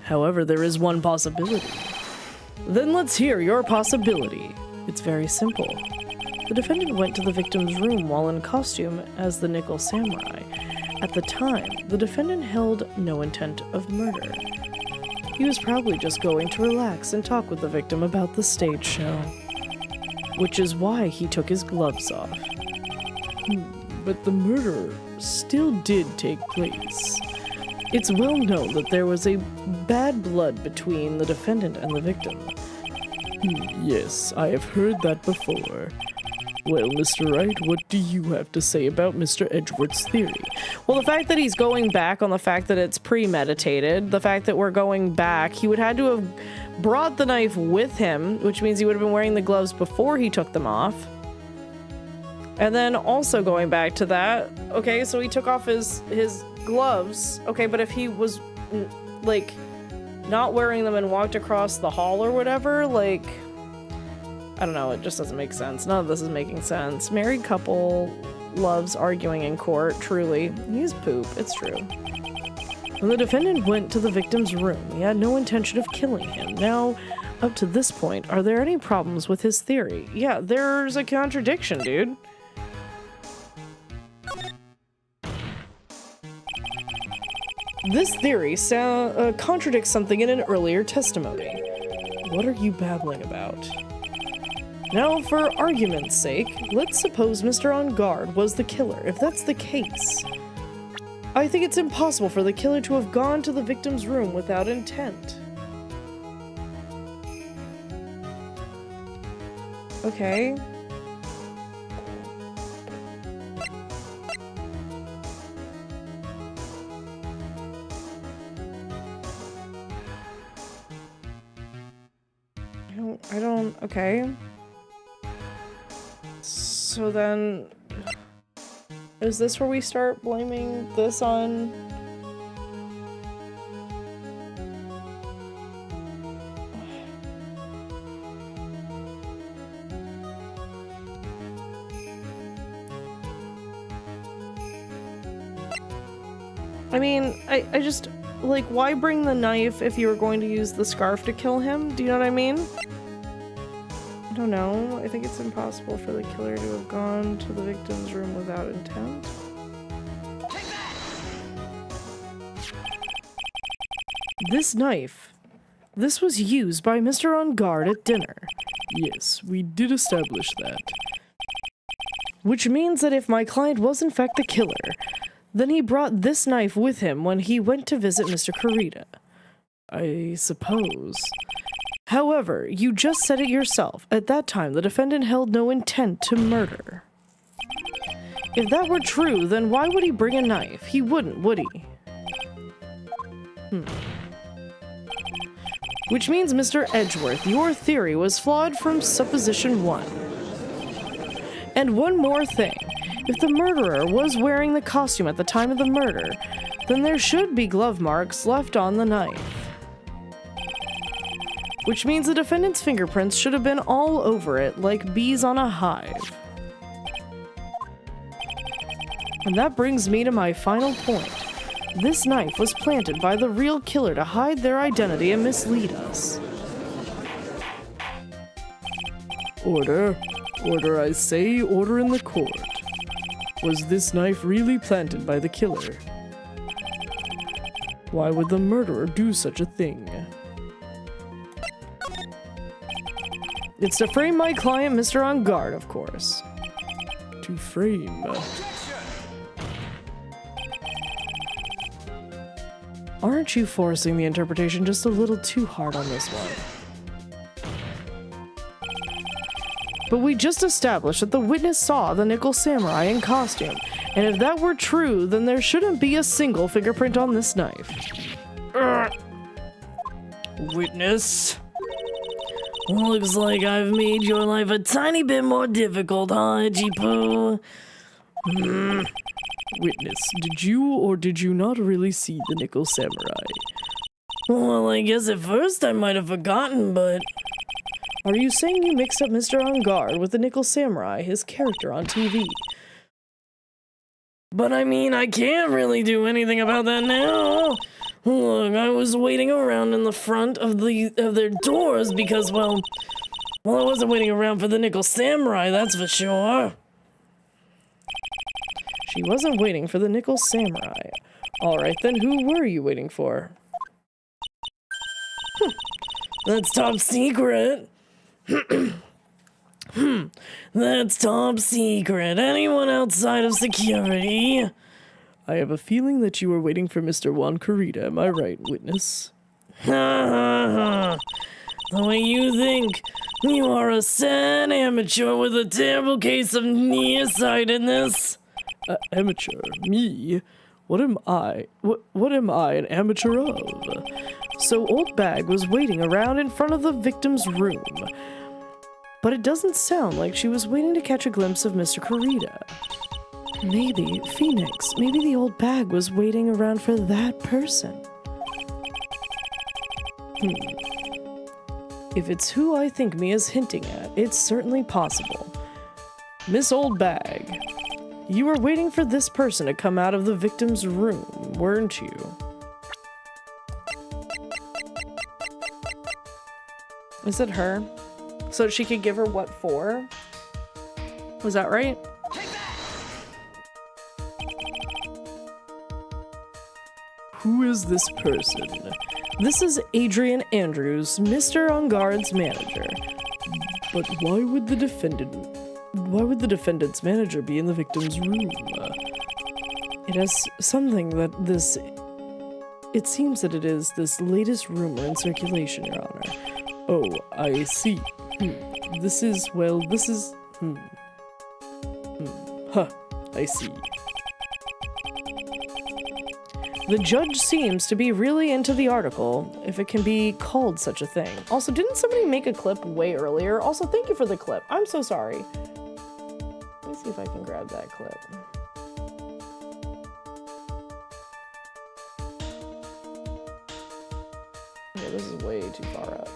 However, there is one possibility. Then let's hear your possibility. It's very simple. The defendant went to the victim's room while in costume as the nickel samurai. At the time, the defendant held no intent of murder. He was probably just going to relax and talk with the victim about the stage show. Which is why he took his gloves off. But the murder still did take place. It's well known that there was a bad blood between the defendant and the victim. Yes, I have heard that before. Well, Mr. Wright, what do you have to say about Mr. Edgeworth's theory? Well, the fact that he's going back on the fact that it's premeditated, the fact that we're going back, he would had to have brought the knife with him, which means he would have been wearing the gloves before he took them off. And then also going back to that, okay, so he took off his gloves, okay, but if he was, like, not wearing them and walked across the hall or whatever, like, I don't know, it just doesn't make sense. None of this is making sense. Married couple loves arguing in court, truly. He's poop, it's true. When the defendant went to the victim's room, he had no intention of killing him. Now, up to this point, are there any problems with his theory? Yeah, there's a contradiction, dude. This theory contradicts something in an earlier testimony. What are you babbling about? Now, for argument's sake, let's suppose Mr. On Guard was the killer. If that's the case, I think it's impossible for the killer to have gone to the victim's room without intent. Okay. okay. So then, is this where we start blaming this on? I mean, I just, like, why bring the knife if you were going to use the scarf to kill him? Do you know what I mean? I don't know. I think it's impossible for the killer to have gone to the victim's room without intent. This knife. This was used by Mr. On Guard at dinner. Yes, we did establish that. Which means that if my client was in fact the killer, then he brought this knife with him when he went to visit Mr. Kurita. I suppose. However, you just said it yourself. At that time, the defendant held no intent to murder. If that were true, then why would he bring a knife? He wouldn't, would he? Which means, Mr. Edgeworth, your theory was flawed from supposition 1. And one more thing. If the murderer was wearing the costume at the time of the murder, then there should be glove marks left on the knife. Which means the defendant's fingerprints should have been all over it, like bees on a hive. And that brings me to my final point. This knife was planted by the real killer to hide their identity and mislead us. Order. Order, I say. Order in the court. Was this knife really planted by the killer? Why would the murderer do such a thing? It's to frame my client, Mr. On Guard, of course. To frame. Aren't you forcing the interpretation just a little too hard on this one? But we just established that the witness saw the Nickel Samurai in costume, and if that were true, then there shouldn't be a single fingerprint on this knife. Witness. Looks like I've made your life a tiny bit more difficult, huh, Edgy Poo? Witness, did you or did you not really see the Nickel Samurai? Well, I guess at first I might have forgotten, but... Are you saying you mixed up Mr. On Guard with the Nickel Samurai, his character on TV? But I mean, I can't really do anything about that now. Look, I was waiting around in the front of their doors because, well, I wasn't waiting around for the Nickel Samurai, that's for sure. She wasn't waiting for the Nickel Samurai. Alright then, who were you waiting for? That's top secret. That's top secret. Anyone outside of security? I have a feeling that you were waiting for Mr. Juan Kurita, am I right, witness? The way you think. You are a sad amateur with a terrible case of nearsightedness. Amateur? Me? What am I? What am I an amateur of? So Old Bag was waiting around in front of the victim's room. But it doesn't sound like she was waiting to catch a glimpse of Mr. Kurita. Maybe Phoenix, maybe the Old Bag was waiting around for that person. If it's who I think Mia's hinting at, it's certainly possible. Miss Old Bag, you were waiting for this person to come out of the victim's room, weren't you? Is it her? So she could give her what for? Was that right? Who is this person? This is Adrian Andrews, Mr. On Guard's manager. But why would the defendant's manager be in the victim's room? It has something that this... It seems that it is this latest rumor in circulation, Your Honor. Oh, I see. This is... Huh, I see. The judge seems to be really into the article, if it can be called such a thing. Also, didn't somebody make a clip way earlier? Also, thank you for the clip. I'm so sorry. Let me see if I can grab that clip. Yeah, this is way too far up.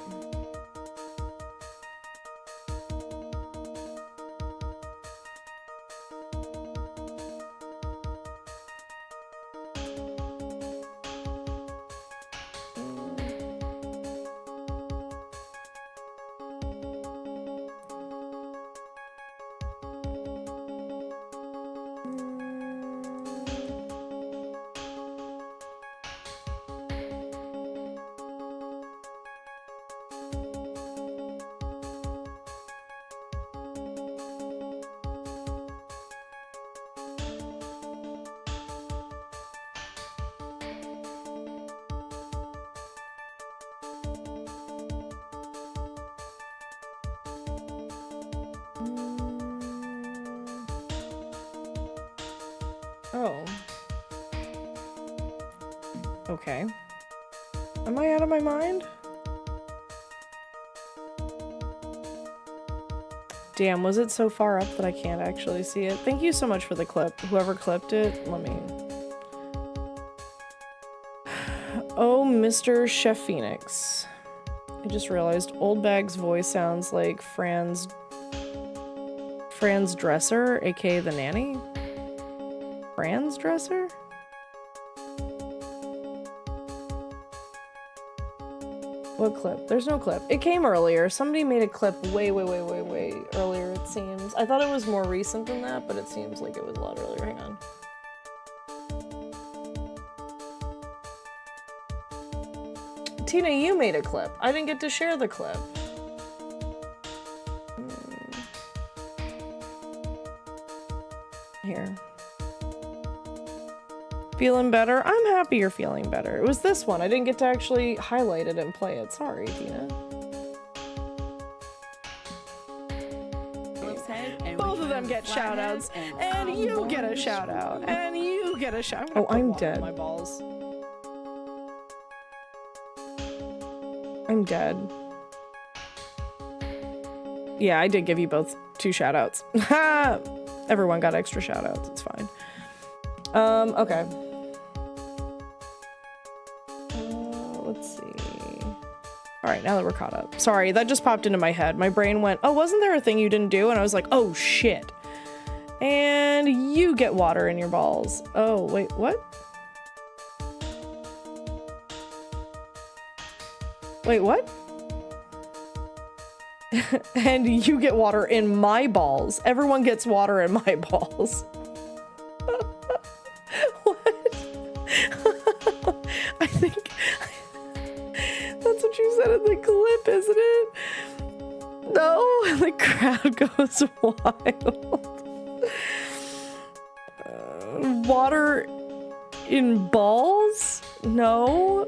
Oh. Okay. Am I out of my mind? Damn, was it so far up that I can't actually see it? Thank you so much for the clip. Whoever clipped it, let me... Oh, Mr. Chef Phoenix. I just realized Old Bag's voice sounds like Fran's dresser, aka the nanny? Fran's dresser? What clip? There's no clip. It came earlier. Somebody made a clip way earlier, it seems. I thought it was more recent than that, but it seems like it was a lot earlier. Hang on. Tina, you made a clip. I didn't get to share the clip. Here. Feeling better? I'm happy you're feeling better. It was this one. I didn't get to actually highlight it and play it. Sorry, Tina. Both of them get shout-outs. And you get a shout-out. And you get a shout-out. Oh, I'm dead. My balls. I'm dead. Yeah, I did give you both 2 shout-outs. Ha! Everyone got extra shout-outs. It's fine. Okay. Let's see. Alright, now that we're caught up. Sorry, that just popped into my head. My brain went, oh, wasn't there a thing you didn't do? And I was like, oh, shit. And you get water in your balls. Oh, wait, what? Wait, what? And you get water in my balls. Everyone gets water in my balls. What? I think that's what you said in the clip, isn't it? No, the crowd goes wild. Water in balls? No.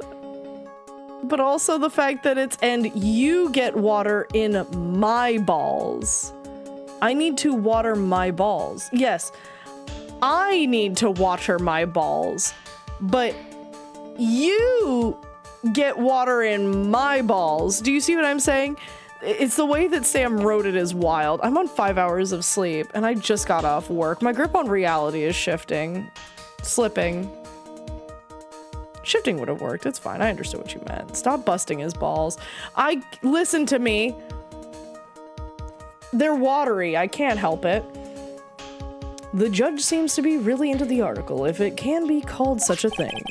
But also the fact that it's, and you get water in my balls. I need to water my balls. Yes, I need to water my balls, but you get water in my balls. Do you see what I'm saying? It's the way that Sam wrote it is wild. I'm on 5 hours of sleep and I just got off work. My grip on reality is shifting. Slipping. Shifting would have worked. It's fine. I understood what you meant. Stop busting his balls. Listen to me. They're watery. I can't help it. The judge seems to be really into the article, if it can be called such a thing.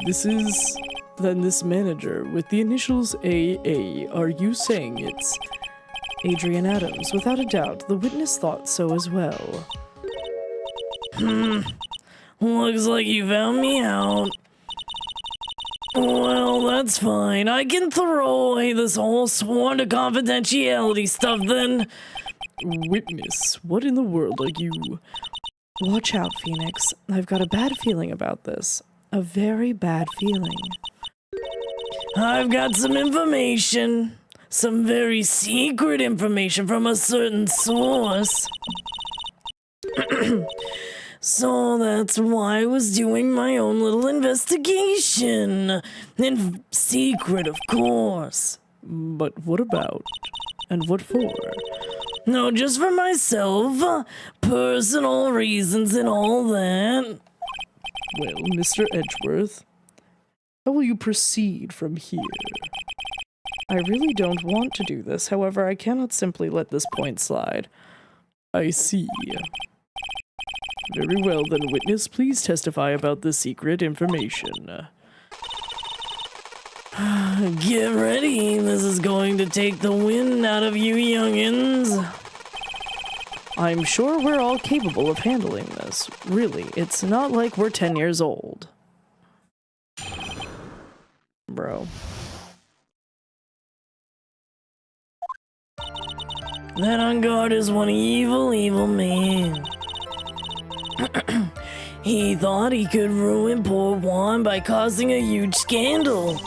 This is... Then this manager with the initials AA, are you saying it's... Adrian Adams, without a doubt. The witness thought so as well. Looks like you found me out. Well, that's fine. I can throw away this whole sworn to confidentiality stuff then. Witness, what in the world are you? Watch out, Phoenix. I've got a bad feeling about this. A very bad feeling. I've got some information. Some very secret information from a certain source. So that's why I was doing my own little investigation. In secret, of course. But what about? And what for? No, just for myself. Personal reasons and all that. Well, Mr. Edgeworth, how will you proceed from here? I really don't want to do this, however, I cannot simply let this point slide. I see. Very well then, witness, please testify about the secret information. Get ready, this is going to take the wind out of you youngins. I'm sure we're all capable of handling this. Really, it's not like we're 10 years old. Bro. That on guard is one evil, evil man. He thought he could ruin poor Juan by causing a huge scandal.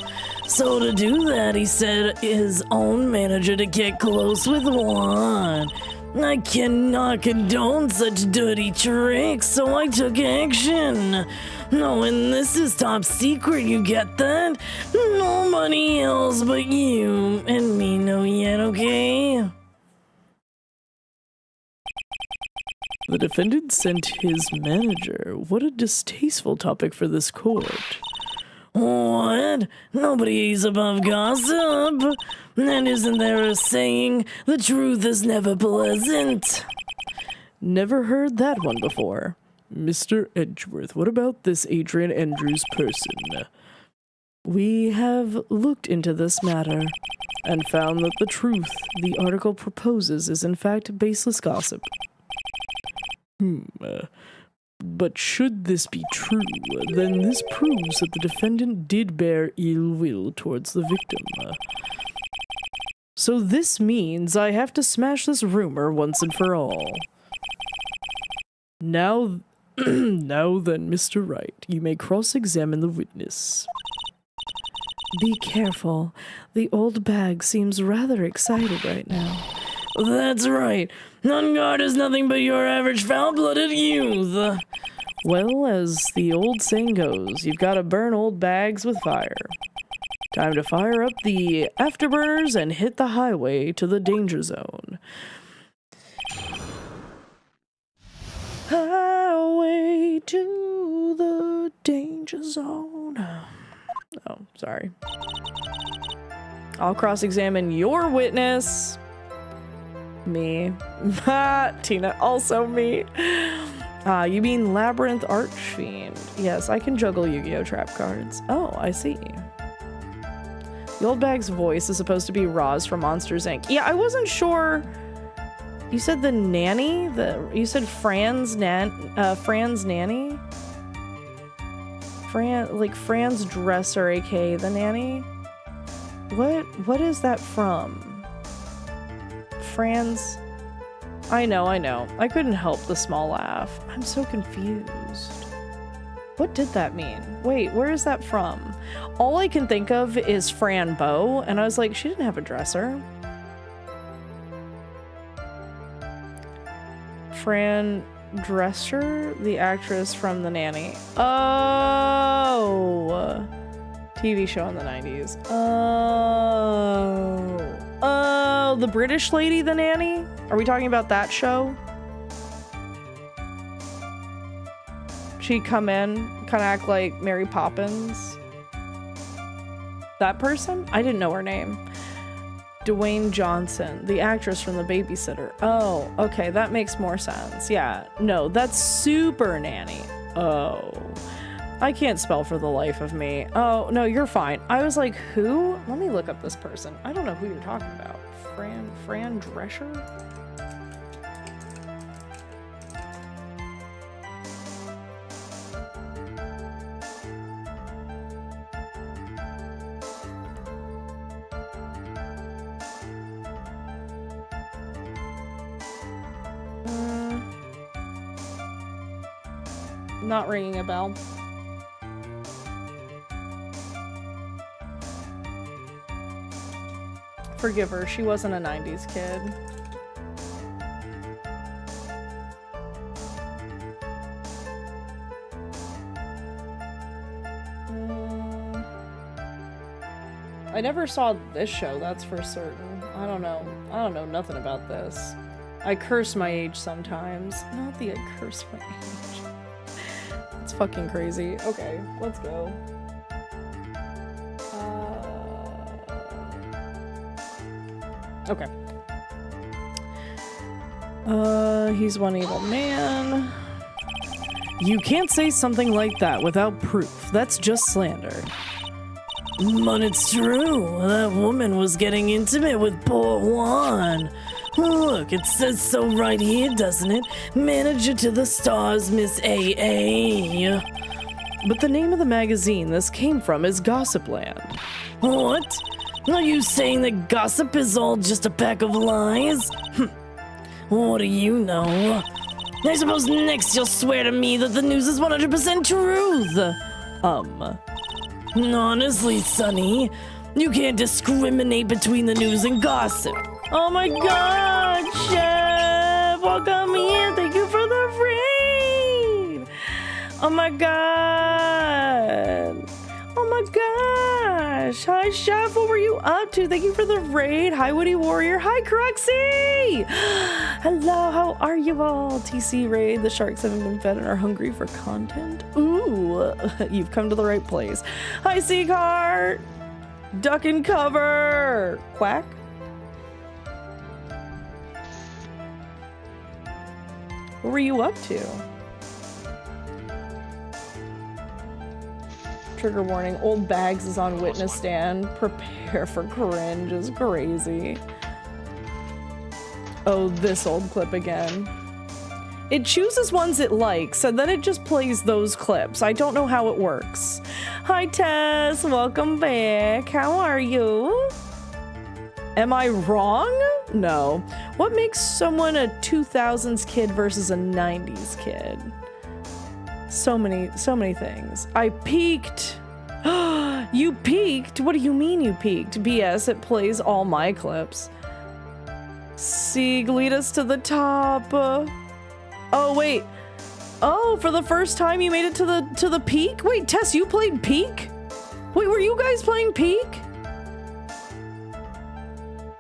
So to do that, he set his own manager to get close with Juan. I cannot condone such dirty tricks, so I took action. Knowing this is top secret, you get that? Nobody else but you and me know yet, okay? The defendant sent his manager. What a distasteful topic for this court. What? Nobody's above gossip. And isn't there a saying, the truth is never pleasant? Never heard that one before. Mr. Edgeworth, what about this Adrian Andrews person? We have looked into this matter and found that the truth the article proposes is in fact baseless gossip. But should this be true, then this proves that the defendant did bear ill will towards the victim. So this means I have to smash this rumor once and for all. Now, now then, Mr. Wright, you may cross-examine the witness. Be careful. The old bag seems rather excited right now. That's right. On guard is nothing but your average foul-blooded youth. Well, as the old saying goes, you've got to burn old bags with fire. Time to fire up the afterburners and hit the highway to the danger zone. Highway to the danger zone. Oh, sorry. I'll cross-examine your witness. Me. Tina, also me. You mean Labyrinth Archfiend. Yes, I can juggle Yu-Gi-Oh! Trap cards. Oh, I see. The old bag's voice is supposed to be Roz from Monsters, Inc. Yeah, I wasn't sure. You said the nanny? You said Fran's nanny? Fran's dresser, aka the nanny? What is that from? Fran's... I know. I couldn't help the small laugh. I'm so confused. What did that mean? Wait, where is that from? All I can think of is Fran Bow, and I was like, she didn't have a dresser. Fran Drescher, the actress from The Nanny. Oh! TV show in the 90s. Oh, the British lady, The Nanny? Are we talking about that show? She'd come in, kind of act like Mary Poppins. That person? I didn't know her name. Dwayne Johnson, the actress from The Babysitter. Oh, okay, that makes more sense. Yeah, no, that's Super Nanny. Oh, I can't spell for the life of me. Oh, no, you're fine. I was like, who? Let me look up this person. I don't know who you're talking about. Fran Drescher? Not ringing a bell. Forgive her, she wasn't a 90s kid. I never saw this show, that's for certain. I don't know nothing about this. I curse my age sometimes. Not the I curse my age. It's fucking crazy. Okay, let's go. Okay. He's one evil man. You can't say something like that without proof. That's just slander. But it's true. That woman was getting intimate with poor Juan. Look, it says so right here, doesn't it? Manager to the stars, Miss AA. But the name of the magazine this came from is Gossipland. What? Are you saying that gossip is all just a pack of lies? What do you know? I suppose next you'll swear to me that the news is 100% truth. Honestly, Sonny, you can't discriminate between the news and gossip. Oh my god, Chef! Welcome here. Thank you for the raid. Oh my god. Oh my gosh. Hi, Chef. What were you up to? Thank you for the raid. Hi, Woody Warrior. Hi, Cruxy. Hello, how are you all? TC raid. The sharks haven't been fed and are hungry for content. Ooh, you've come to the right place. Hi, Seacart. Duck and cover. Quack. What were you up to? Trigger warning, old Bags is on witness stand. Prepare for cringe is crazy. Oh, this old clip again. It chooses ones it likes, and then it just plays those clips. I don't know how it works. Hi, Tess. Welcome back. How are you? Am I wrong? No. What makes someone a 2000s kid versus a 90s kid? So many things. I peaked. You peaked? What do you mean you peaked? BS, it plays all my clips. Sieg, lead us to the top. Oh, wait. Oh, for the first time you made it to the peak? Wait, Tess, you played peak? Wait, were you guys playing peak?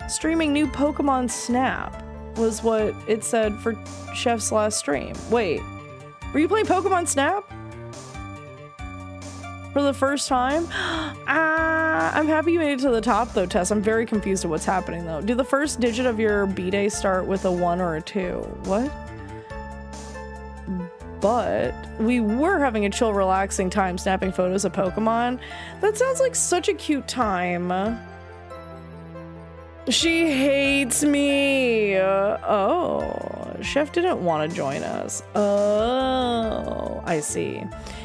Streaming new Pokemon Snap was what it said for Chef's last stream. Wait, were you playing Pokemon Snap? For the first time? I'm happy you made it to the top though, Tess. I'm very confused at what's happening though. Do the first digit of your B-Day start with a 1 or a 2? What? But we were having a chill, relaxing time snapping photos of Pokemon. That sounds like such a cute time. She hates me. Oh, Chef didn't want to join us. Oh, I see.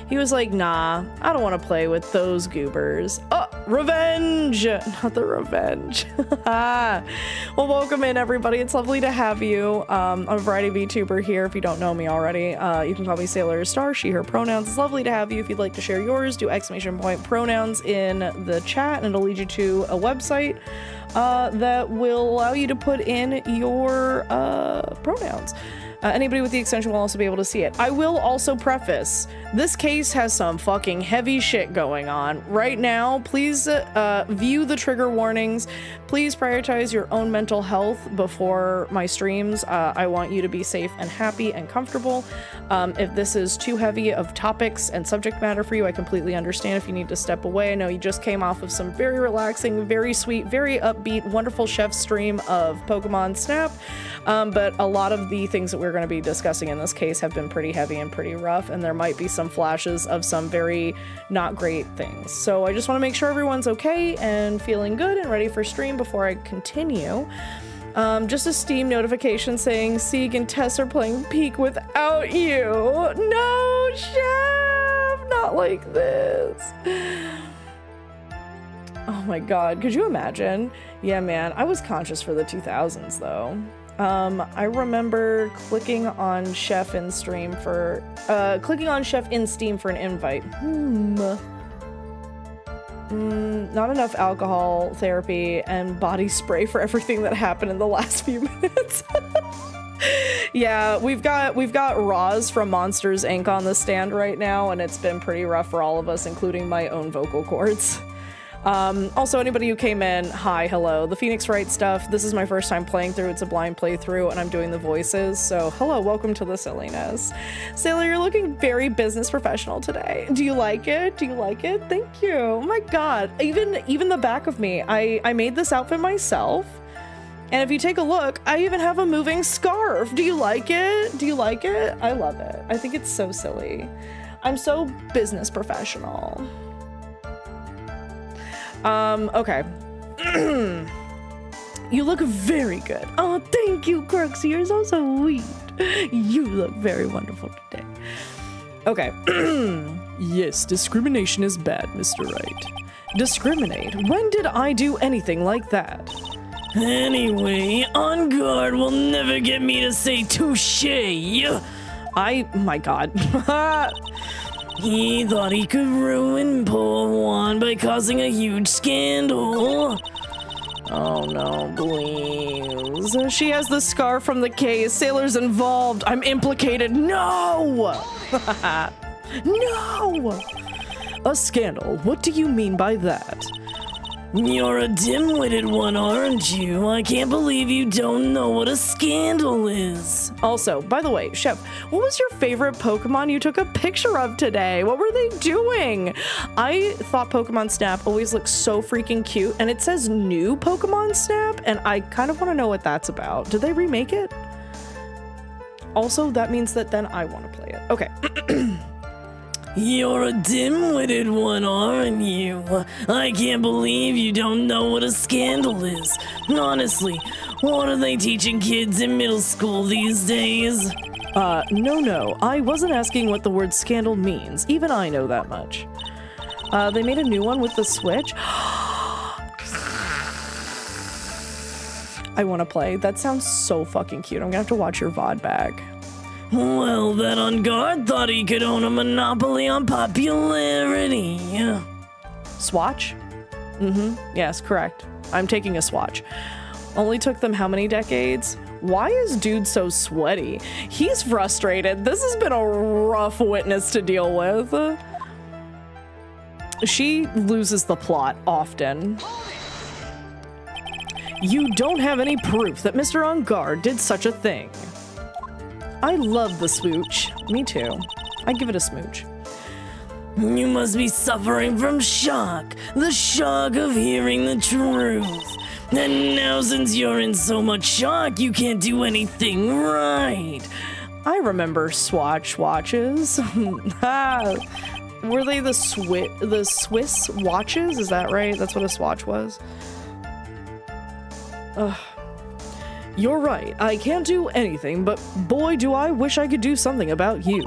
He was like, nah, I don't want to play with those goobers. Oh, revenge! Not the revenge. Well, welcome in, everybody. It's lovely to have you. I'm a variety VTuber here. If you don't know me already, you can call me Sailor Star, she, her pronouns. It's lovely to have you. If you'd like to share yours, do ! Pronouns in the chat, and it'll lead you to a website that will allow you to put in your pronouns. Anybody with the extension will also be able to see it. I will also preface, this case has some fucking heavy shit going on. Right now, please view the trigger warnings. Please prioritize your own mental health before my streams. I want you to be safe and happy and comfortable. If this is too heavy of topics and subject matter for you, I completely understand if you need to step away. I know you just came off of some very relaxing, very sweet, very upbeat, wonderful Chef stream of Pokemon Snap. But a lot of the things that we're going to be discussing in this case have been pretty heavy and pretty rough, and there might be some flashes of some very not great things. So I just want to make sure everyone's okay and feeling good and ready for stream before I continue. Just a Steam notification saying Sieg and Tess are playing Peak without you. No, Chef, not like this. Oh my god, could you imagine? Yeah, man, I was conscious for the 2000s though. I remember clicking on Chef in Steam for an invite. Not enough alcohol, therapy, and body spray for everything that happened in the last few minutes. Yeah, we've got Roz from Monsters Inc. on the stand right now, and it's been pretty rough for all of us, including my own vocal cords. Also, anybody who came in, hi, hello. The Phoenix Wright stuff, this is my first time playing through. It's a blind playthrough, and I'm doing the voices. So, hello, welcome to the silliness. Sailor, you're looking very business professional today. Do you like it? Do you like it? Thank you. Oh my god. Even the back of me, I made this outfit myself. And if you take a look, I even have a moving scarf. Do you like it? Do you like it? I love it. I think it's so silly. I'm so business professional. Okay. You look very good. Oh, thank you, Crooksy. You're so sweet. You look very wonderful today. Okay. Yes, discrimination is bad, Mr. Wright. Discriminate? When did I do anything like that? Anyway, On Guard will never get me to say touche. My god. He thought he could ruin poor Juan by causing a huge scandal. Oh no, please. She has the scar from the case. Sailor's involved. I'm implicated. No! No! A scandal? What do you mean by that? You're a dim-witted one, aren't you? I can't believe you don't know what a scandal is. Also, by the way, Chef, what was your favorite Pokemon you took a picture of today? What were they doing? I thought Pokemon Snap always looked so freaking cute, and it says new Pokemon Snap, and I kind of want to know what that's about. Did they remake it? Also, that means that then I want to play it. Okay. You're a dim-witted one, aren't you? I can't believe you don't know what a scandal is. Honestly, what are they teaching kids in middle school these days? No, I wasn't asking what the word scandal means. Even I know that much. They made a new one with the Switch. I want to play. That sounds so fucking cute. I'm gonna have to watch your VOD back. Well, that On Guard thought he could own a monopoly on popularity. Swatch? Mm-hmm. Yes, correct. I'm taking a swatch. Only took them how many decades? Why is dude so sweaty? He's frustrated. This has been a rough witness to deal with. She loses the plot often. You don't have any proof that Mr. On Guard did such a thing. I love the smooch. Me too. I give it a smooch. You must be suffering from shock. The shock of hearing the truth. And now since you're in so much shock, you can't do anything right. I remember Swatch watches. Were they the Swiss watches? Is that right? That's what a Swatch was? Ugh. You're right, I can't do anything, but boy do I wish I could do something about you.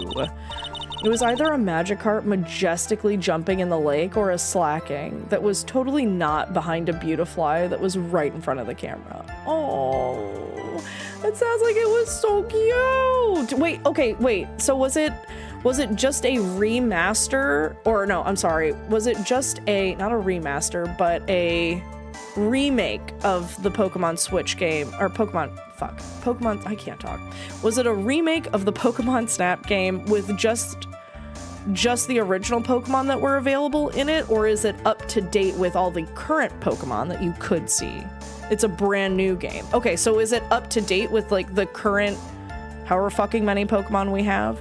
It was either a Magikarp majestically jumping in the lake or a slacking that was totally not behind a Beautifly that was right in front of the camera. Oh, that sounds like it was so cute. Wait, so was it just a remaster? Or no, I'm sorry, was it just not a remaster, but a remake of the Pokemon Switch game, or Pokemon, I can't talk. Was it a remake of the Pokemon Snap game with just the original Pokemon that were available in it, or is it up to date with all the current Pokemon that you could see? It's a brand new game. Okay, so is it up to date with like the current however fucking many Pokemon we have?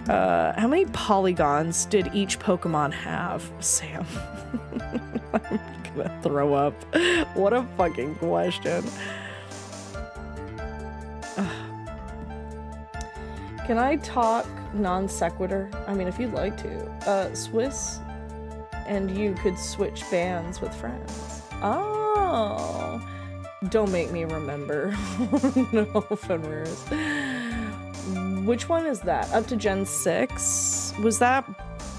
How many polygons did each Pokemon have, Sam? I'm gonna throw up. What a fucking question. Can I talk non sequitur? I mean, if you'd like to. Swiss and you could switch bands with friends. Oh. Don't make me remember. No, Fenrir's. Which one is that? Up to Gen 6? Was that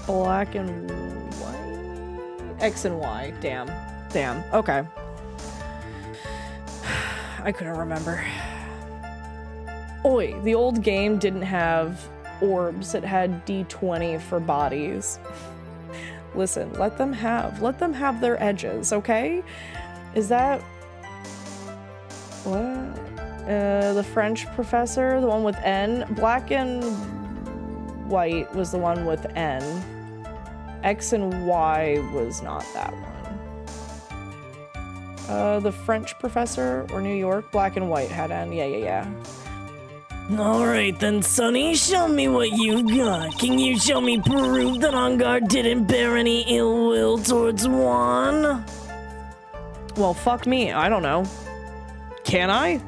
black and white? X and Y. Damn. Okay. I couldn't remember. Oi, the old game didn't have orbs. It had D20 for bodies. Listen, let them have their edges, okay? Is that... what? The French professor, the one with N. Black and white was the one with N. X and Y was not that one. The French professor or New York, black and white had N. Yeah. Alright then, Sonny, show me what you've got. Can you show me proof that On Guard didn't bear any ill will towards Juan? Well, fuck me. I don't know. Can I?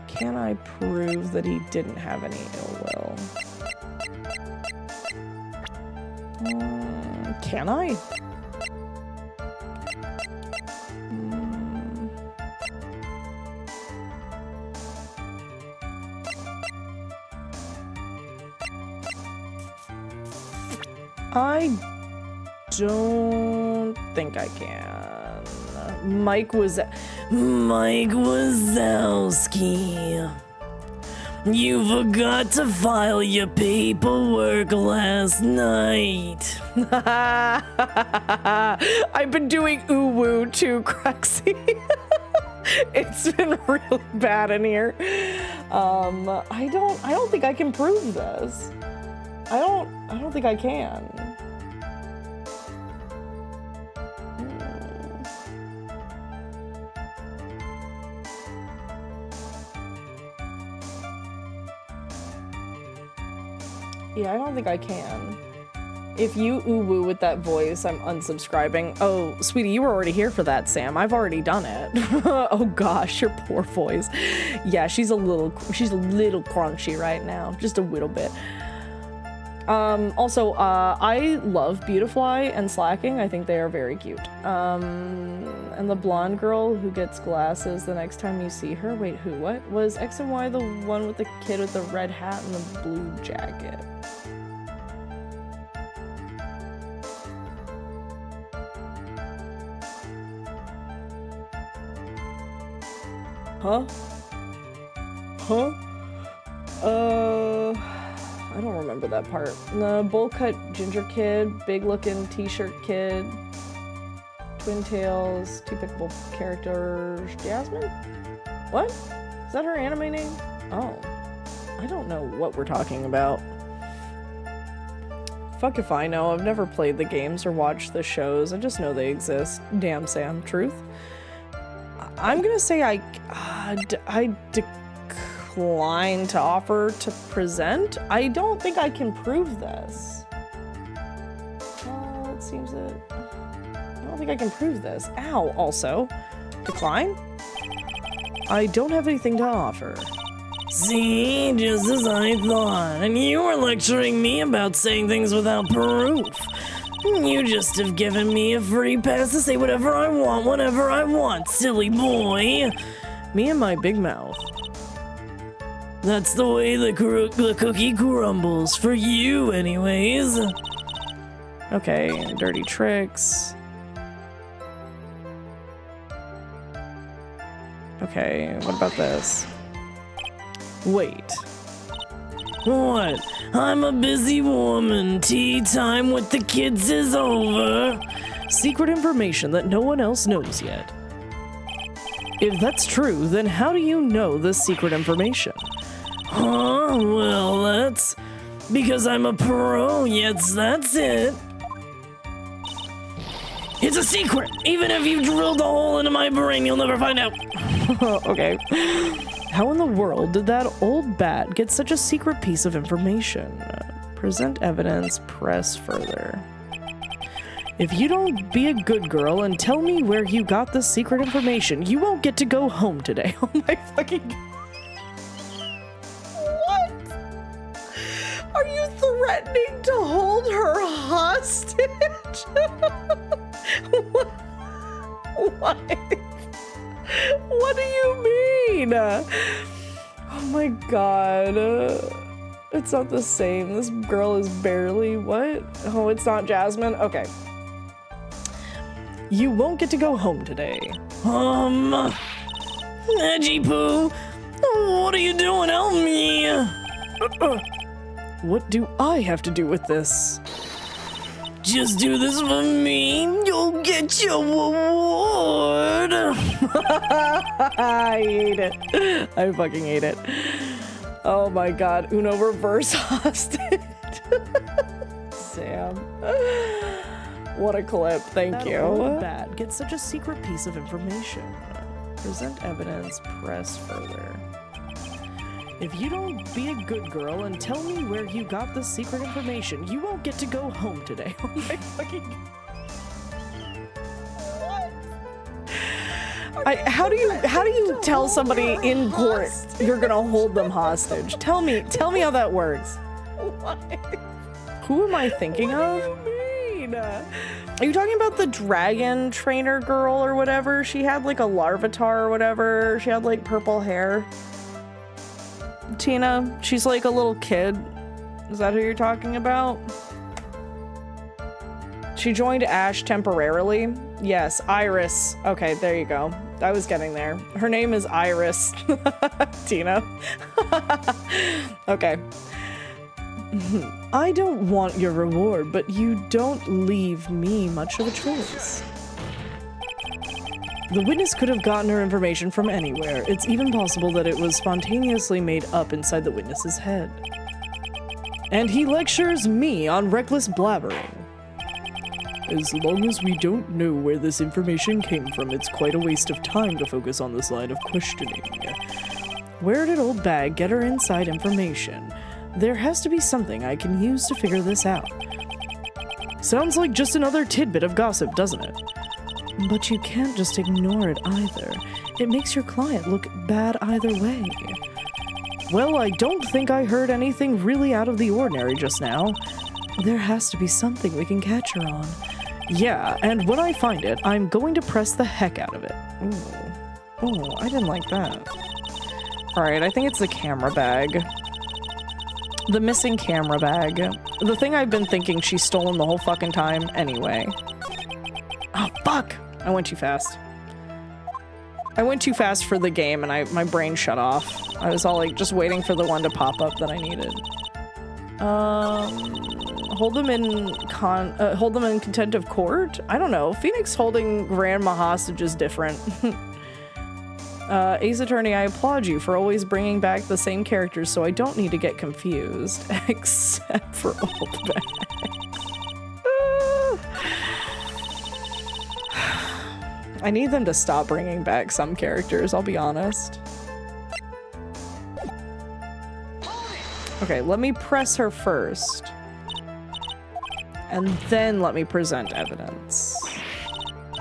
Can I prove that he didn't have any ill will? Can I? I don't think I can. Mike Wazowski. You forgot to file your paperwork last night. I've been doing ooh-woo too, Craxy. It's been really bad in here. I don't think I can prove this. I don't think I can. Yeah, I don't think I can. If you ooh-woo with that voice, I'm unsubscribing. Oh, sweetie, you were already here for that, Sam. I've already done it. Oh gosh, your poor voice. Yeah, she's a little crunchy right now. Just a little bit. Also, I love Beautifly and Slacking. I think they are very cute. And the blonde girl who gets glasses the next time you see her. Wait, who? What? Was X and Y the one with the kid with the red hat and the blue jacket? Huh? I don't remember that part. The bowl cut ginger kid, big looking t-shirt kid, twin tails, two pickable characters. Jasmine? What? Is that her anime name? Oh. I don't know what we're talking about. Fuck if I know. I've never played the games or watched the shows. I just know they exist. Damn, Sam. Truth? I'm gonna say I decline to offer to present. I don't think I can prove this. It seems that I don't think I can prove this. Ow, also. Decline? I don't have anything to offer. See, just as I thought. And you were lecturing me about saying things without proof. You just have given me a free pass to say whatever I want, whenever I want, silly boy. Me and my big mouth. That's the way the cookie crumbles, for you anyways. Okay, dirty tricks. Okay, what about this? Wait. What? I'm a busy woman. Tea time with the kids is over. Secret information that no one else knows yet. If that's true, then how do you know this secret information? Huh? Well, that's because I'm a pro. Yes, that's it. It's a secret. Even if you drilled a hole into my brain, you'll never find out. Okay. How in the world did that old bat get such a secret piece of information? Present evidence, press further. If you don't be a good girl and tell me where you got this secret information, you won't get to go home today. Oh my fucking god. What? Are you threatening to hold her hostage? What? What do you mean? Oh my god. It's not the same. This girl is barely... What? Oh, it's not Jasmine? Okay. You won't get to go home today. Edgy Poo, what are you doing? Help me! What do I have to do with this? Just do this for me. You'll get your reward. I hate it. I fucking hate it. Oh my god. Uno reverse hostage. Sam. What a clip. Thank you. Bad. Get such a secret piece of information. Present evidence. Press further. If you don't be a good girl and tell me where you got this secret information, you won't get to go home today. Oh my fucking... How do you tell somebody in court you're gonna hold them hostage? Tell me how that works. Who am I thinking of? What do you mean? Are you talking about the dragon trainer girl or whatever? She had like a larvitar or whatever. She had like purple hair. Tina, she's like a little kid. Is that who you're talking about? She joined Ash temporarily. Yes, Iris. Okay, there you go. I was getting there. Her name is Iris. Tina. Okay. I don't want your reward, but you don't leave me much of a choice. The witness could have gotten her information from anywhere. It's even possible that it was spontaneously made up inside the witness's head. And he lectures me on reckless blabbering. As long as we don't know where this information came from, it's quite a waste of time to focus on this line of questioning. Where did old Bag get her inside information? There has to be something I can use to figure this out. Sounds like just another tidbit of gossip, doesn't it? But you can't just ignore it either. It makes your client look bad either way. Well, I don't think I heard anything really out of the ordinary just now. There has to be something we can catch her on. Yeah, and when I find it, I'm going to press the heck out of it. Ooh. Oh, I didn't like that. Alright, I think it's the camera bag. The missing camera bag. The thing I've been thinking she's stolen the whole fucking time anyway. Oh, fuck! I went too fast. I went too fast for the game and my brain shut off. I was all like just waiting for the one to pop up that I needed. Hold them in contempt of court? I don't know. Phoenix holding grandma hostage is different. Ace Attorney, I applaud you for always bringing back the same characters so I don't need to get confused. Except for old Bag. I need them to stop bringing back some characters, I'll be honest. Okay, let me press her first. And then let me present evidence.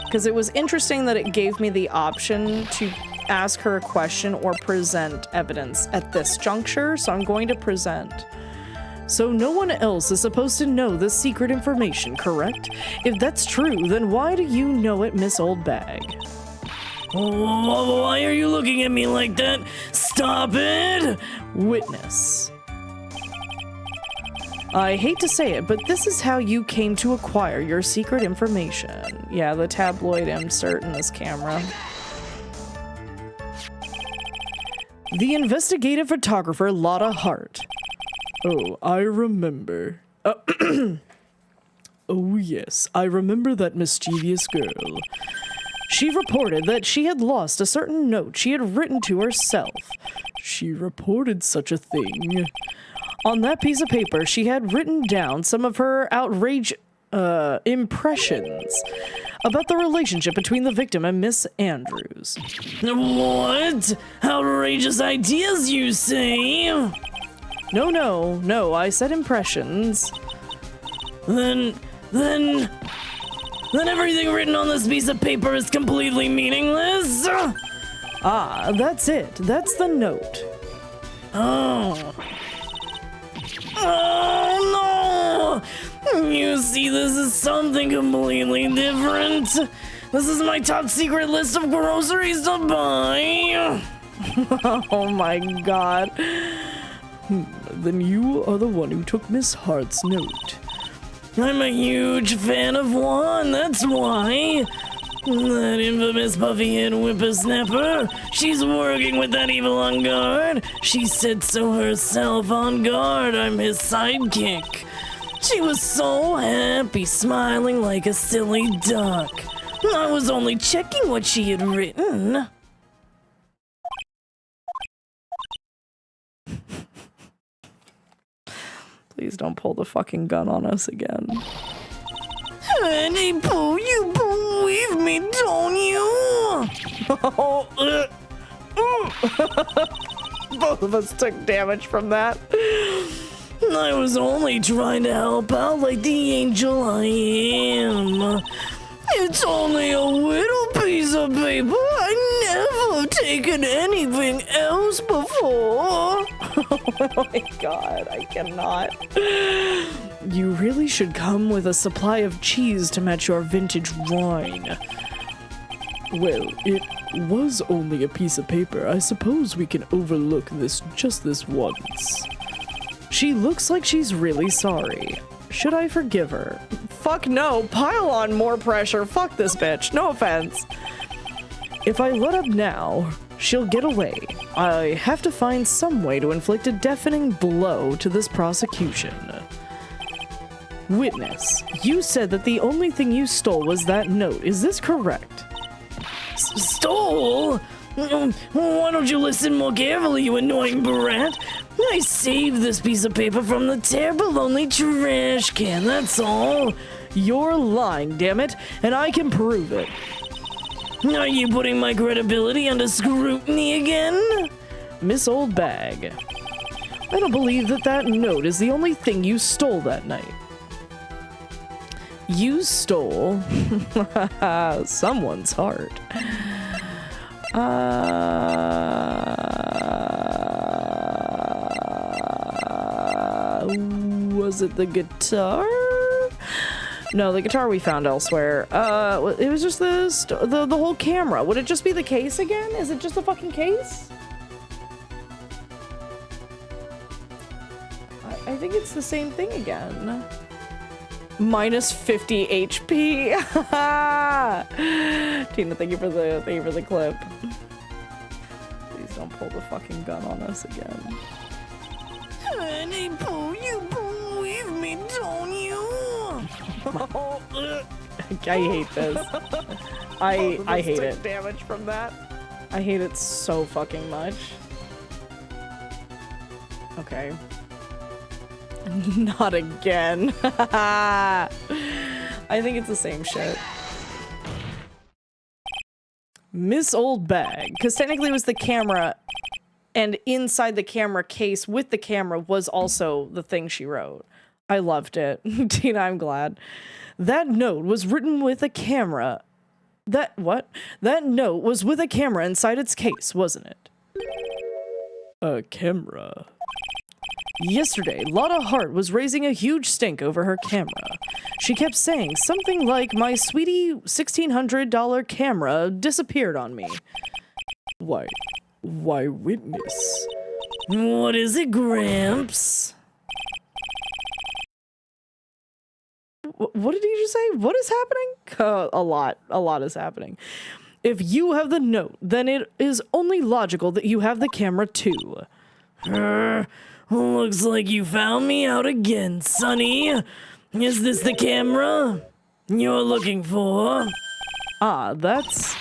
Because it was interesting that it gave me the option to ask her a question or present evidence at this juncture, so I'm going to present. So no one else is supposed to know this secret information, correct? If that's true, then why do you know it, Miss Old Bag? Why are you looking at me like that? Stop it! Witness. I hate to say it, but this is how you came to acquire your secret information. Yeah, the tabloid insert in this camera. The investigative photographer Lotta Hart. Oh, I remember. Oh yes, I remember that mischievous girl. She reported that she had lost a certain note she had written to herself. She reported such a thing. On that piece of paper, she had written down some of her outrageous impressions about the relationship between the victim and Miss Andrews. What? Outrageous ideas, you say? No, I said impressions. Then everything written on this piece of paper is completely meaningless? Ah, that's it. That's the note. Oh. Oh no! You see, this is something completely different. This is my top secret list of groceries to buy. Oh my god. Then you are the one who took Miss Hart's note. I'm a huge fan of Juan, that's why. That infamous puffy-head whippersnapper. She's working with that evil on guard. She said so herself. On guard, I'm his sidekick. She was so happy, smiling like a silly duck. I was only checking what she had written. Please don't pull the fucking gun on us again. Honey Pooh, you believe me, don't you? Both of us took damage from that. I was only trying to help out like the angel I am. It's only a little piece of paper. I never have taken anything else before. Oh my god, I cannot. You really should come with a supply of cheese to match your vintage wine. Well, it was only a piece of paper. I suppose we can overlook just this once. She looks like she's really sorry. Should I forgive her? Fuck no, pile on more pressure. Fuck this bitch, no offense. If I let up now, she'll get away. I have to find some way to inflict a deafening blow to this prosecution. Witness, you said that the only thing you stole was that note. Is this correct? Stole? Why don't you listen more carefully, you annoying brat? I saved this piece of paper from the terrible lonely trash can, that's all. You're lying, damn it, and I can prove it. Are you putting my credibility under scrutiny again? Miss Old Bag, I don't believe that note is the only thing you stole that night. You stole someone's heart. Was it the guitar? No, the guitar we found elsewhere. It was just the whole camera. Would it just be the case again? Is it just the fucking case? I think it's the same thing again. Minus 50 HP. Tina, thank you for the clip. Please don't pull the fucking gun on us again. Honey Pooh, you believe me, don't you? I hate this. I hate took it. damage from that. I hate it so fucking much. Okay. Not again. I think it's the same shit. Miss Old Bag, because technically it was the camera, and inside the camera case with the camera was also the thing she wrote. I loved it. Tina, I'm glad. That note was written with a camera. That note was with a camera inside its case, wasn't it? A camera. Yesterday, Lotta Hart was raising a huge stink over her camera. She kept saying something like, my sweetie $1,600 camera disappeared on me. Why, witness? What is it, Gramps? What did he just say? What is happening? A lot is happening. If you have the note, then it is only logical that you have the camera too. Looks like you found me out again, Sonny. Is this the camera you're looking for? Ah, that's...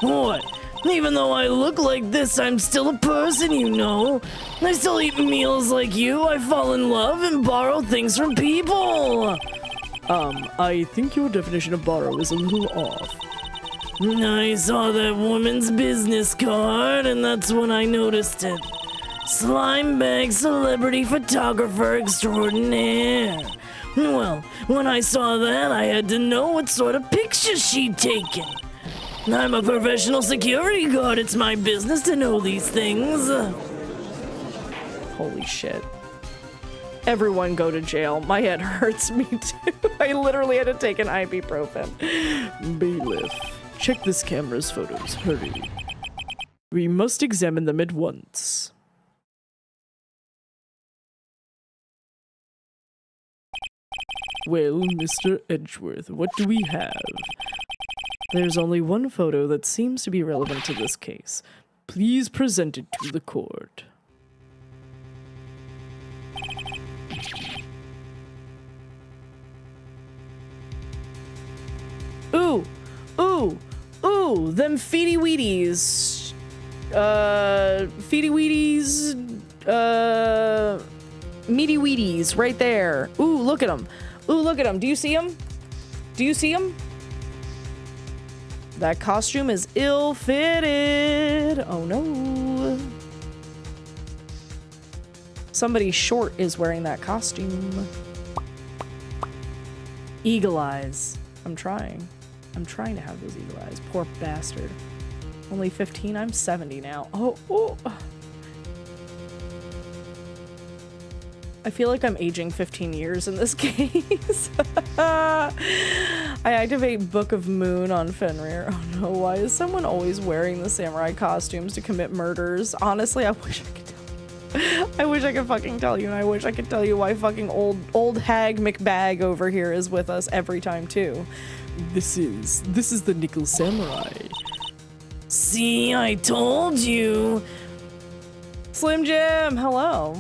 What? Even though I look like this, I'm still a person, you know. I still eat meals like you. I fall in love and borrow things from people. I think your definition of borrow is a little off. I saw that woman's business card, and that's when I noticed it. Slimebag celebrity photographer extraordinaire. Well, when I saw that, I had to know what sort of pictures she'd taken. I'm a professional security guard. It's my business to know these things. Holy shit. Everyone go to jail. My head hurts, me too. I literally had to take an ibuprofen. Bailiff, check this camera's photos. Hurry. We must examine them at once. Well, Mr. Edgeworth, what do we have? There's only one photo that seems to be relevant to this case. Please present it to the court. Ooh, ooh, ooh, them feety weeties. Feety weeties, meaty weeties right there. Ooh, look at them. Ooh, look at them. Do you see them? Do you see them? That costume is ill-fitted. Oh no. Somebody short is wearing that costume. Eagle eyes. I'm trying. I'm trying to have those eagle eyes. Poor bastard. Only 15? I'm 70 now. Oh, oh. I feel like I'm aging 15 years in this case. I activate Book of Moon on Fenrir. Oh no, why is someone always wearing the samurai costumes to commit murders? Honestly, I wish I could tell you. I wish I could fucking tell you, and I wish I could tell you why fucking old hag McBag over here is with us every time too. This is the Nickel Samurai. See, I told you. Slim Jim, hello.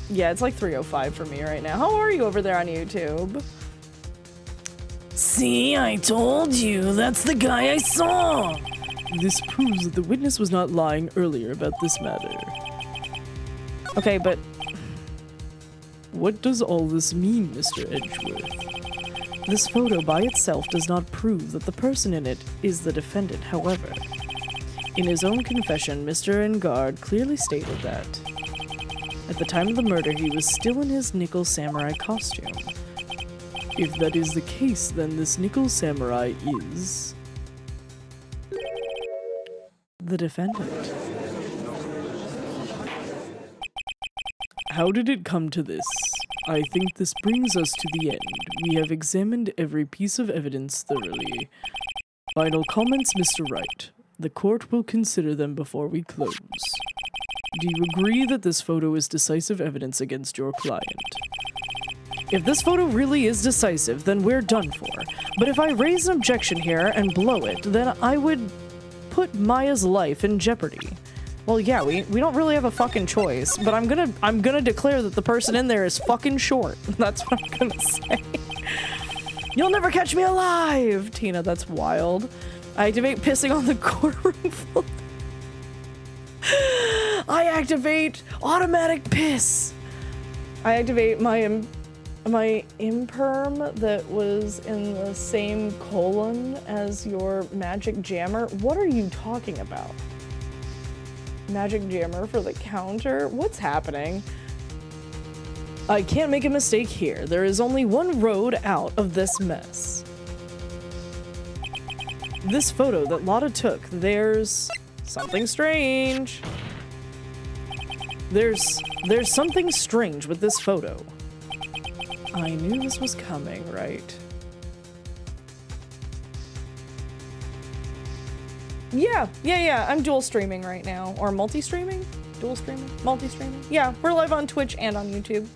Yeah, it's like 3:05 for me right now. How are you over there on YouTube? See, I told you. That's the guy I saw. This proves that the witness was not lying earlier about this matter. Okay, but what does all this mean, Mr. Edgeworth? this photo by itself does not prove that the person in it is the defendant. However, in his own confession, Mr. Engard clearly stated that at the time of the murder, he was still in his Nickel Samurai costume. If that is the case, then this Nickel Samurai is the defendant. How did it come to this? I think this brings us to the end. We have examined every piece of evidence thoroughly. Final comments, Mr. Wright. The court will consider them before we close. Do you agree that this photo is decisive evidence against your client? If this photo really is decisive, then we're done for. But if I raise an objection here and blow it, then I would put Maya's life in jeopardy. Well, yeah, we don't really have a fucking choice, but I'm gonna declare that the person in there is fucking short. That's what I'm gonna say. You'll never catch me alive! Tina, that's wild. I activate pissing on the courtroom floor. I activate automatic piss. I activate my imperm that was in the same colon as your magic jammer. What are you talking about? Magic jammer for the counter? What's happening? I can't make a mistake here. There is only one road out of this mess. This photo that Lotta took, there's something strange. There's something strange with this photo. I knew this was coming, right? Yeah, I'm dual streaming right now. Or multi-streaming? Dual streaming? Multi-streaming? Yeah, we're live on Twitch and on YouTube.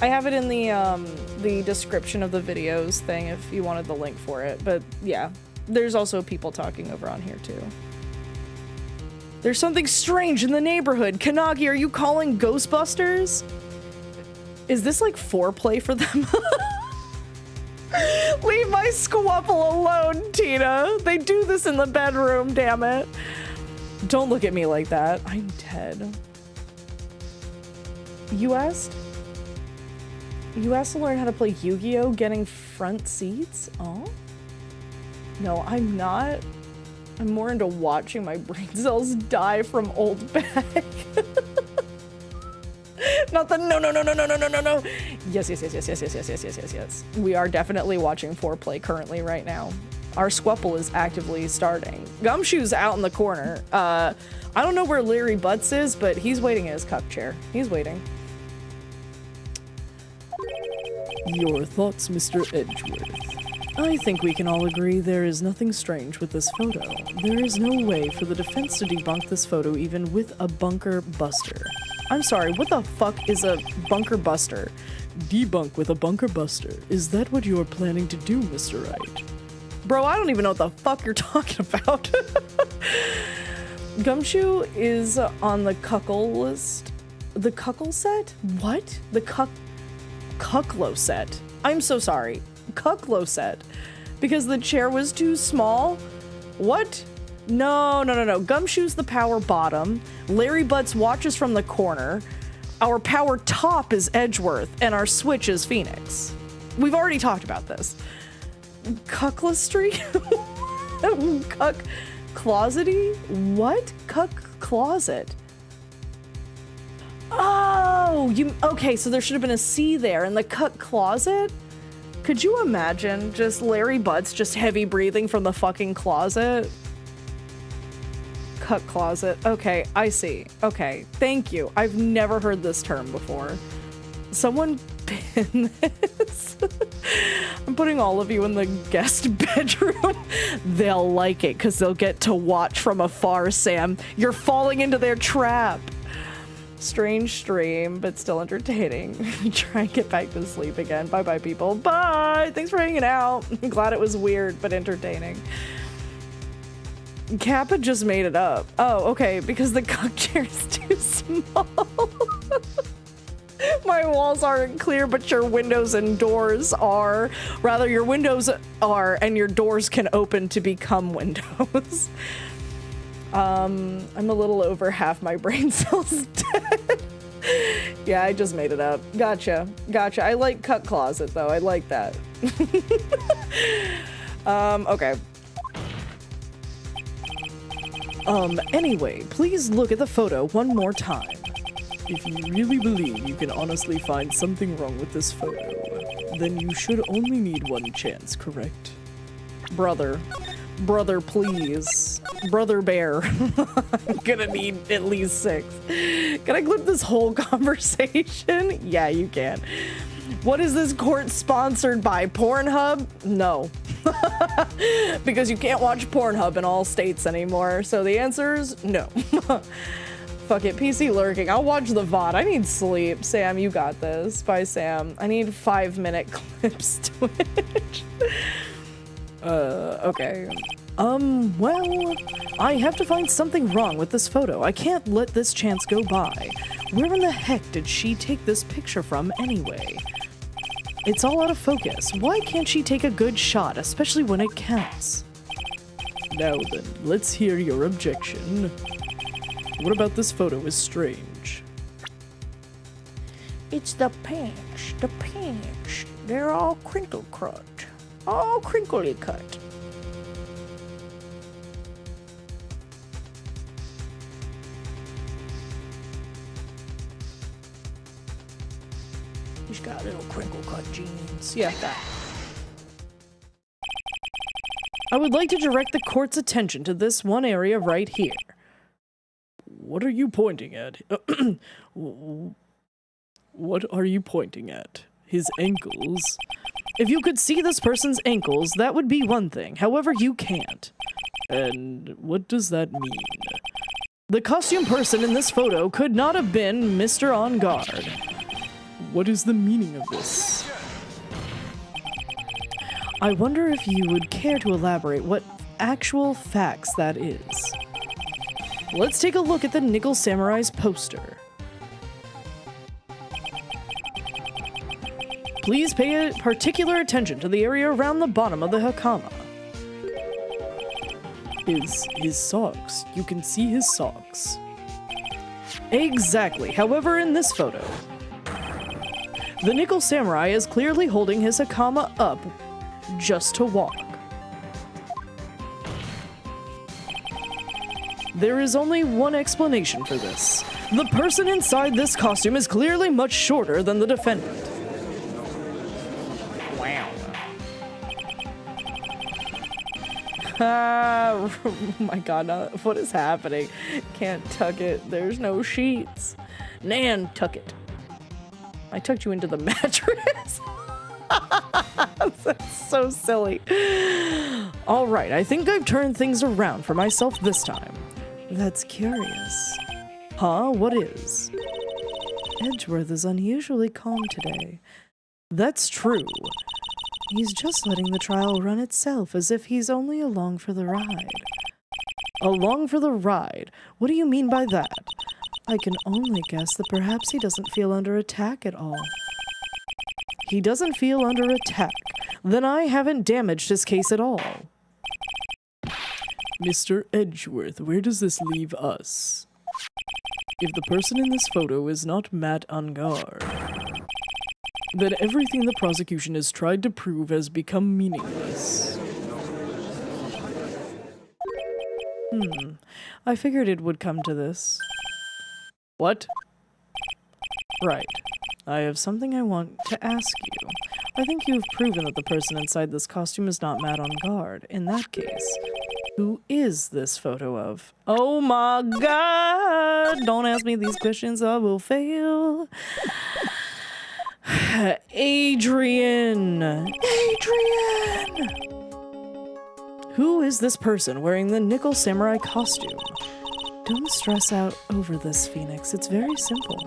I have it in the description of the videos thing if you wanted the link for it. But yeah, there's also people talking over on here too. There's something strange in the neighborhood. Kanagi, are you calling Ghostbusters? Is this like foreplay for them? Leave my squabble alone, Tina. They do this in the bedroom, damn it. Don't look at me like that. I'm dead. You asked to learn how to play Yu-Gi-Oh! Getting front seats? Oh? No, I'm not. I'm more into watching my brain cells die from old bag. Not the no. Yes. We are definitely watching foreplay currently right now. Our squabble is actively starting. Gumshoe's out in the corner. I don't know where Leary Butts is, but he's waiting in his cup chair. He's waiting. Your thoughts, Mr. Edgeworth? I think we can all agree there is nothing strange with this photo. There is no way for the defense to debunk this photo even with a bunker buster. I'm sorry, what the fuck is a bunker buster? Debunk with a bunker buster. Is that what you're planning to do, Mr. Wright? Bro, I don't even know what the fuck you're talking about. Gumshoe is on the cuckle list. The cuckle set? What? The cucklo set. I'm so sorry. Cucklo set. Because the chair was too small? What? No. Gumshoe's the power bottom. Larry Butts watches from the corner. Our power top is Edgeworth, and our switch is Phoenix. We've already talked about this. Cucklistry? Cuck closety? What? Cuck closet. Oh, okay, so there should have been a C there in the cuck closet? Could you imagine just Larry Butts just heavy breathing from the fucking closet? Cuck closet. Okay, I see. Okay, thank you. I've never heard this term before. Someone pin this. I'm putting all of you in the guest bedroom. They'll like it because they'll get to watch from afar, Sam. You're falling into their trap. Strange stream, but still entertaining. Try and get back to sleep again. Bye-bye, people. Bye! Thanks for hanging out. I'm glad it was weird, but entertaining. Kappa just made it up. Oh, okay, because the cuck chair is too small. My walls aren't clear, but your windows and doors are. Rather, your windows are, and your doors can open to become windows. I'm a little over half my brain cells dead. Yeah, I just made it up. Gotcha. I like cuck closet, though. I like that. Okay. Anyway, please look at the photo one more time. If you really believe you can honestly find something wrong with this photo, then you should only need one chance, correct? Brother, please. Brother Bear. I'm gonna need at least 6. Can I clip this whole conversation? Yeah, you can. What is this court sponsored by? Pornhub? No. Because you can't watch Pornhub in all states anymore, so the answer is no. Fuck it, PC lurking. I'll watch the VOD. I need sleep. Sam, you got this. Bye, Sam. I need 5-minute clips, Twitch. Okay. Well, I have to find something wrong with this photo. I can't let this chance go by. Where in the heck did she take this picture from anyway? It's all out of focus. Why can't she take a good shot, especially when it counts? Now then, let's hear your objection. What about this photo is strange? It's the pants. They're all crinkle cut. All crinkly cut. He's got little crinkle cut jeans. Yeah, that. I would like to direct the court's attention to this one area right here. What are you pointing at? What are you pointing at? His ankles? If you could see this person's ankles, that would be one thing. However, you can't. And what does that mean? The costume person in this photo could not have been Mr. On Guard. What is the meaning of this? I wonder if you would care to elaborate what actual facts that is. Let's take a look at the Nickel Samurai's poster. Please pay particular attention to the area around the bottom of the hakama. His socks. You can see his socks. Exactly. However, in this photo, the Nickel Samurai is clearly holding his hakama up just to walk. There is only one explanation for this. The person inside this costume is clearly much shorter than the defendant. Wow. Oh my god, what is happening? Can't tuck it. There's no sheets. Nan, tuck it. I tucked you into the mattress. That's so silly. All right, I think I've turned things around for myself this time. That's curious. Huh? What is? Edgeworth is unusually calm today. That's true. He's just letting the trial run itself as if he's only along for the ride. Along for the ride? What do you mean by that? I can only guess that perhaps he doesn't feel under attack at all. He doesn't feel under attack. Then I haven't damaged his case at all. Mr. Edgeworth, where does this leave us? If the person in this photo is not Matt Ungar, then everything the prosecution has tried to prove has become meaningless. I figured it would come to this. What? Right. I have something I want to ask you. I think you've proven that the person inside this costume is not Matt on guard. In that case, who is this photo of? Oh my god! Don't ask me these questions, I will fail. Adrian! Adrian! Who is this person wearing the Nickel Samurai costume? Don't stress out over this, Phoenix. It's very simple.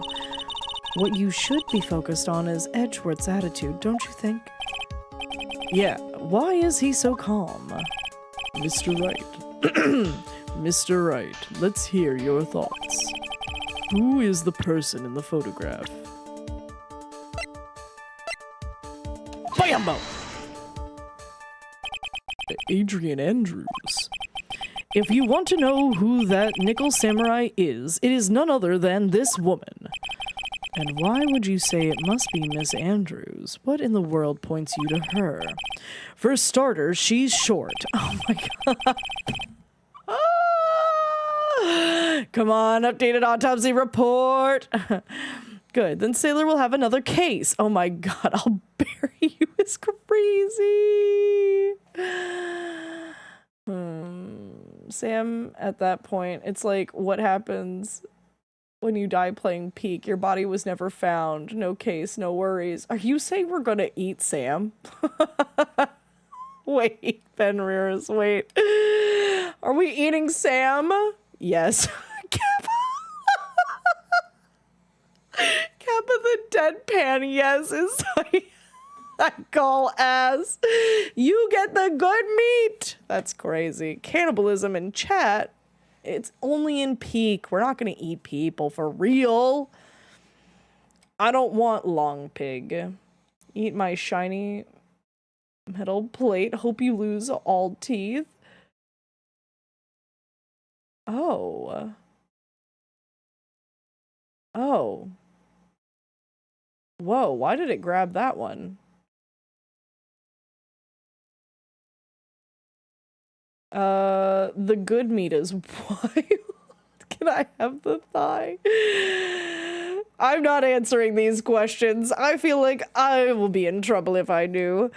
What you should be focused on is Edgeworth's attitude, don't you think? Yeah, why is he so calm? Mr. Wright. Mr. Wright, let's hear your thoughts. Who is the person in the photograph? Bambo! Adrian Andrews. If you want to know who that Nickel Samurai is, it is none other than this woman. And why would you say it must be Miss Andrews? What in the world points you to her? For starters, she's short. Oh my god. Come on, updated autopsy report. Good, then Sailor will have another case. Oh my god, I'll bury you. It's crazy. Sam, at that point, it's like, what happens when you die playing Peak? Your body was never found. No case, no worries. Are you saying we're gonna eat Sam? Wait, Fenrir's, wait. Are we eating Sam? Yes. Kappa the deadpan, yes, is I call ass. You get the good meat. That's crazy. Cannibalism in chat. It's only in Peak. We're not gonna eat people for real. I don't want long pig. Eat my shiny metal plate. Hope you lose all teeth. Oh. Oh. Whoa, why did it grab that one? The good meat is wild. Can I have the thigh? I'm not answering these questions. I feel like I will be in trouble if I do.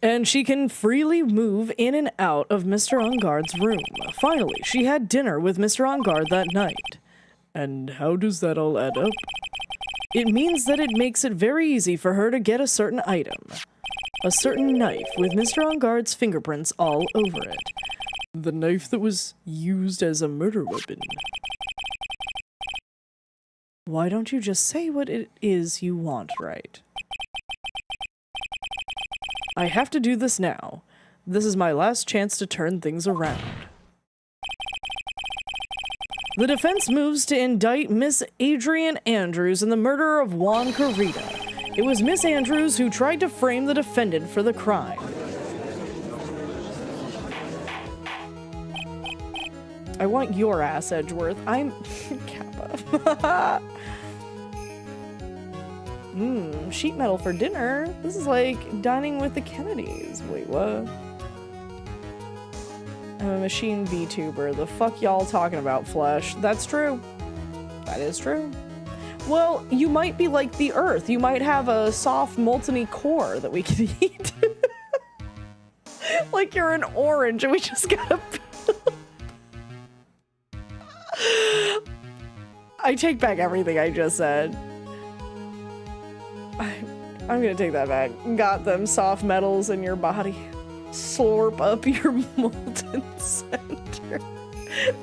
And she can freely move in and out of Mr. Unguard's room. Finally, she had dinner with Mr. Ungard that night. And how does that all add up? It means that it makes it very easy for her to get a certain item. A certain knife with Mr. Ungard's fingerprints all over it. The knife that was used as a murder weapon. Why don't you just say what it is you want, Wright? I have to do this now. This is my last chance to turn things around. The defense moves to indict Miss Adrian Andrews in the murder of Juan Carita. It was Miss Andrews who tried to frame the defendant for the crime. I want your ass, Edgeworth. I'm Kappa. Sheet metal for dinner? This is like dining with the Kennedys. Wait, what? I'm a machine VTuber. The fuck y'all talking about, Flesh? That's true. That is true. Well, you might be like the Earth. You might have a soft, molten-y core that we can eat. Like you're an orange and we just gotta peel. I take back everything I just said. I'm gonna take that back. Got them soft metals in your body. Slurp up your molten center.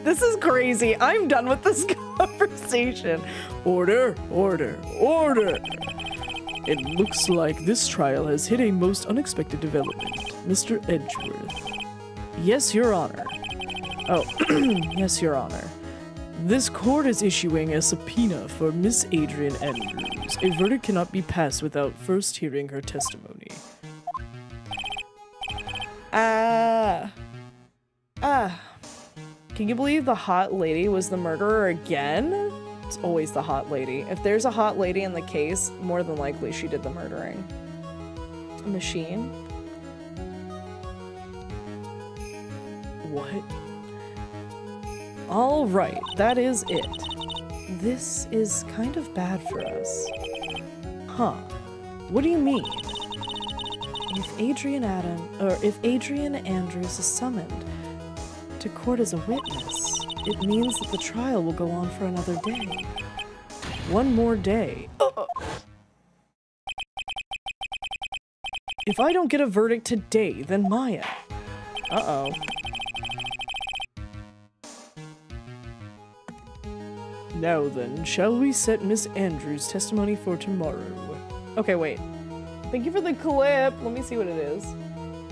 This is crazy. I'm done with this conversation. Order, order, order! It looks like this trial has hit a most unexpected development. Mr. Edgeworth. Yes, Your Honor. Oh, yes, Your Honor. This court is issuing a subpoena for Miss Adrian Andrews. A verdict cannot be passed without first hearing her testimony. Can you believe the hot lady was the murderer again? It's always the hot lady. If there's a hot lady in the case, more than likely she did the murdering. A machine? What? All right, that is it. This is kind of bad for us. Huh. What do you mean? If Adrian Andrews is summoned to court as a witness, it means that the trial will go on for another day. One more day. If I don't get a verdict today, then Maya. Uh-oh. Now then, shall we set Miss Andrews' testimony for tomorrow? Okay, wait. Thank you for the clip. Let me see what it is.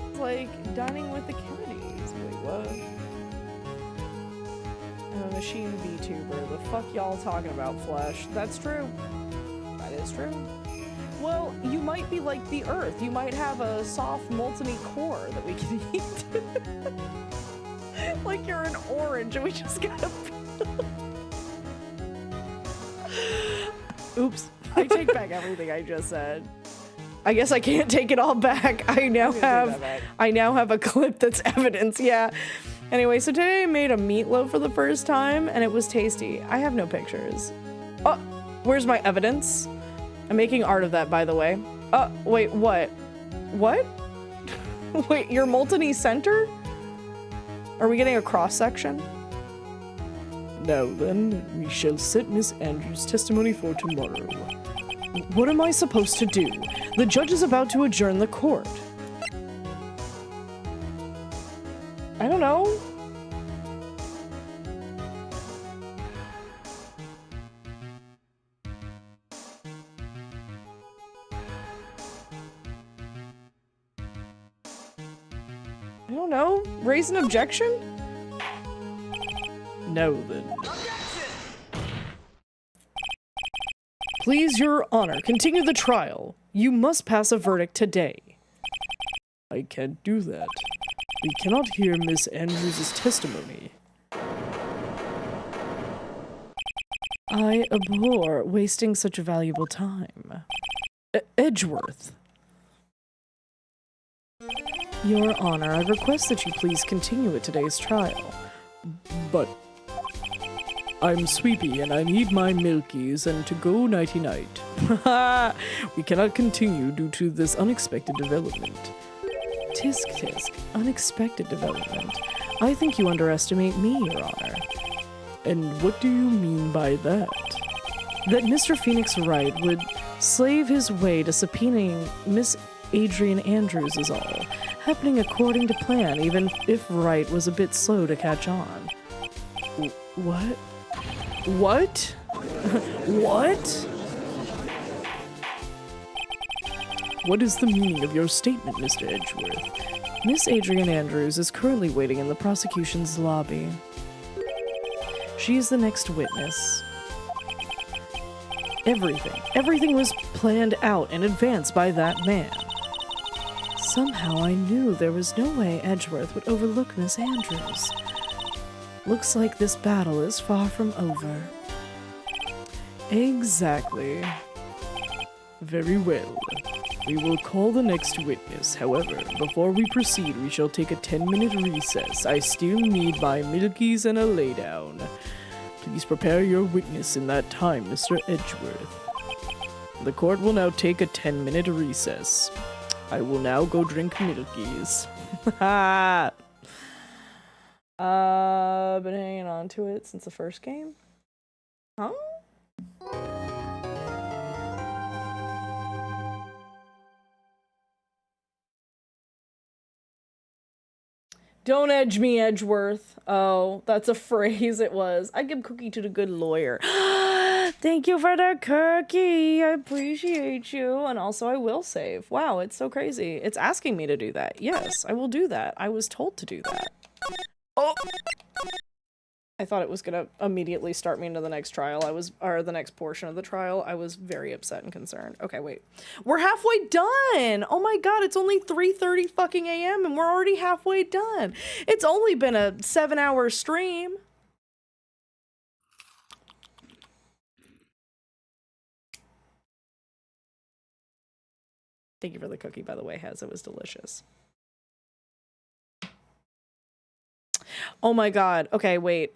It's like dining with the Kennedys. Wait, what? I'm a machine VTuber. The fuck y'all talking about, Flesh? That's true. That is true. Well, you might be like the Earth. You might have a soft, molten-y core that we can eat. Like you're an orange and we just gotta peel. Oops. I take back everything I just said. I guess I can't take it all back. I now have a clip that's evidence. Yeah. Anyway, so today I made a meatloaf for the first time and it was tasty. I have no pictures. Oh, where's my evidence? I'm making art of that, by the way. Wait, what? What? Wait, your molten-y center? Are we getting a cross-section? Now then, we shall set Miss Andrews' testimony for tomorrow. What am I supposed to do? The judge is about to adjourn the court. I don't know. I don't know. Raise an objection? Now then. Please, Your Honor, continue the trial. You must pass a verdict today. I can't do that. We cannot hear Miss Andrews' testimony. I abhor wasting such valuable time. Edgeworth. Your Honor, I request that you please continue at today's trial. But I'm sleepy and I need my milkies and to go nighty-night. We cannot continue due to this unexpected development. Tisk tisk, unexpected development. I think you underestimate me, Your Honor. And what do you mean by that? That Mr. Phoenix Wright would slave his way to subpoenaing Miss Adrian Andrews is all, happening according to plan, even if Wright was a bit slow to catch on. What? What? What? What is the meaning of your statement, Mr. Edgeworth? Miss Adrian Andrews is currently waiting in the prosecution's lobby. She is the next witness. Everything was planned out in advance by that man. Somehow I knew there was no way Edgeworth would overlook Miss Andrews. Looks like this battle is far from over. Exactly. Very well. We will call the next witness. However, before we proceed, we shall take a 10-minute recess. I still need my milkies and a laydown. Please prepare your witness in that time, Mr. Edgeworth. The court will now take a 10-minute recess. I will now go drink milkies. Been hanging on to it since the first game? Huh? Don't edge me, Edgeworth. Oh, that's a phrase it was. I give cookie to the good lawyer. Thank you for the cookie. I appreciate you. And also I will save. Wow, it's so crazy. It's asking me to do that. Yes, I will do that. I was told to do that. Oh! I thought it was gonna immediately start me into the next trial. Or the next portion of the trial. I was very upset and concerned. Okay, wait. We're halfway done! Oh my god, it's only 3:30 fucking a.m. and we're already halfway done. It's only been a 7-hour stream. Thank you for the cookie, by the way, Hez. It was delicious. Oh my god. Okay, wait.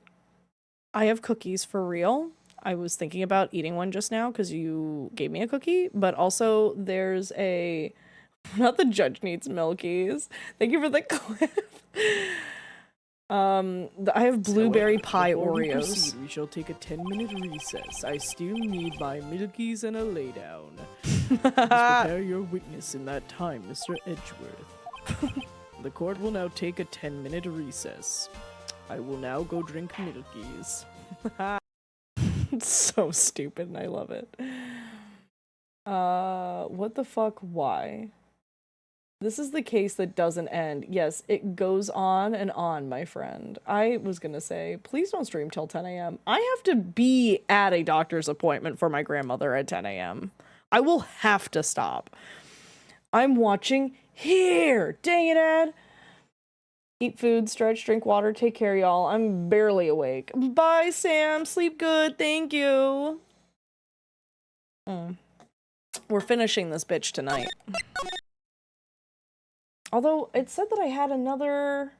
I have cookies for real. I was thinking about eating one just now because you gave me a cookie, but also there's a... Not the judge needs milkies. Thank you for the clip. I have blueberry pie Before we Oreos. proceed, we shall take a 10-minute recess. I still need my milkies and a laydown. Please prepare your witness in that time, Mr. Edgeworth. The court will now take a 10-minute recess. I will now go drink milkies. It's so stupid and I love it. What the fuck? Why? This is the case that doesn't end. Yes, it goes on and on, my friend. I was gonna say, please don't stream till 10 a.m. I have to be at a doctor's appointment for my grandmother at 10 a.m. I will have to stop. I'm watching here. Dang it, Ed. Eat food, stretch, drink water, take care, y'all. I'm barely awake. Bye, Sam. Sleep good. Thank you. We're finishing this bitch tonight. Although, it said that I had another...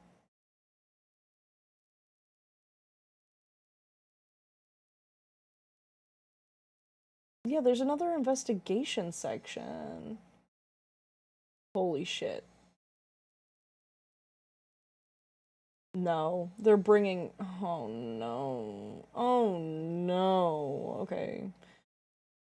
Yeah, there's another investigation section. Holy shit. No, they're bringing... Oh no. Oh no. Okay.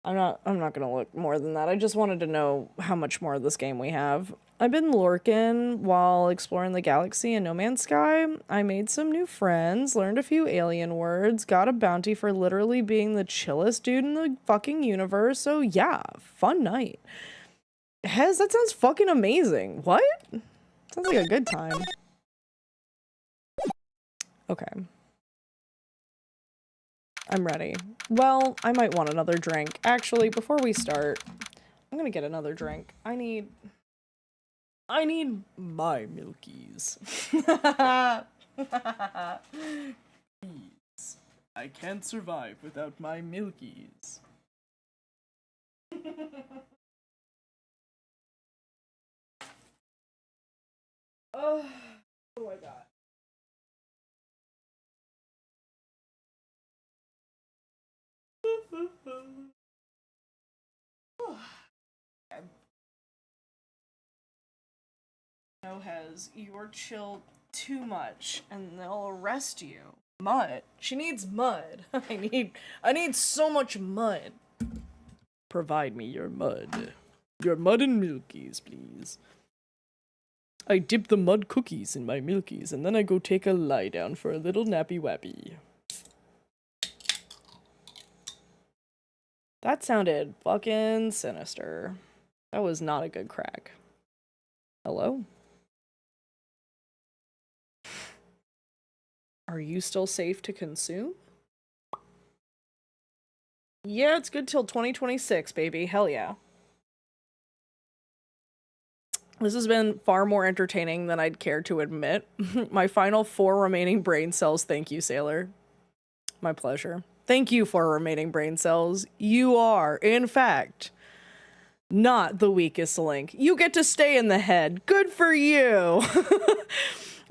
I'm not gonna look more than that. I just wanted to know how much more of this game we have. I've been lurking while exploring the galaxy in No Man's Sky. I made some new friends, learned a few alien words, got a bounty for literally being the chillest dude in the fucking universe. So yeah, fun night. Hez, that sounds fucking amazing. What? Sounds like a good time. Okay. I'm ready. Well, I might want another drink. Actually, before we start, I'm gonna get another drink. I need my milkies. Please. I can't survive without my milkies. Oh my god. No, Hez, you're chilled too much and they'll arrest you. Mud. She needs mud. I need so much mud. Provide me your mud. Your mud and milkies, please. I dip the mud cookies in my milkies and then I go take a lie down for a little nappy wappy. That sounded fucking sinister. That was not a good crack. Hello? Are you still safe to consume? Yeah, it's good till 2026, baby. Hell yeah. This has been far more entertaining than I'd care to admit. My final 4 remaining brain cells. Thank you, Sailor. My pleasure. Thank you for remaining brain cells. You are, in fact, not the weakest link. You get to stay in the head. Good for you.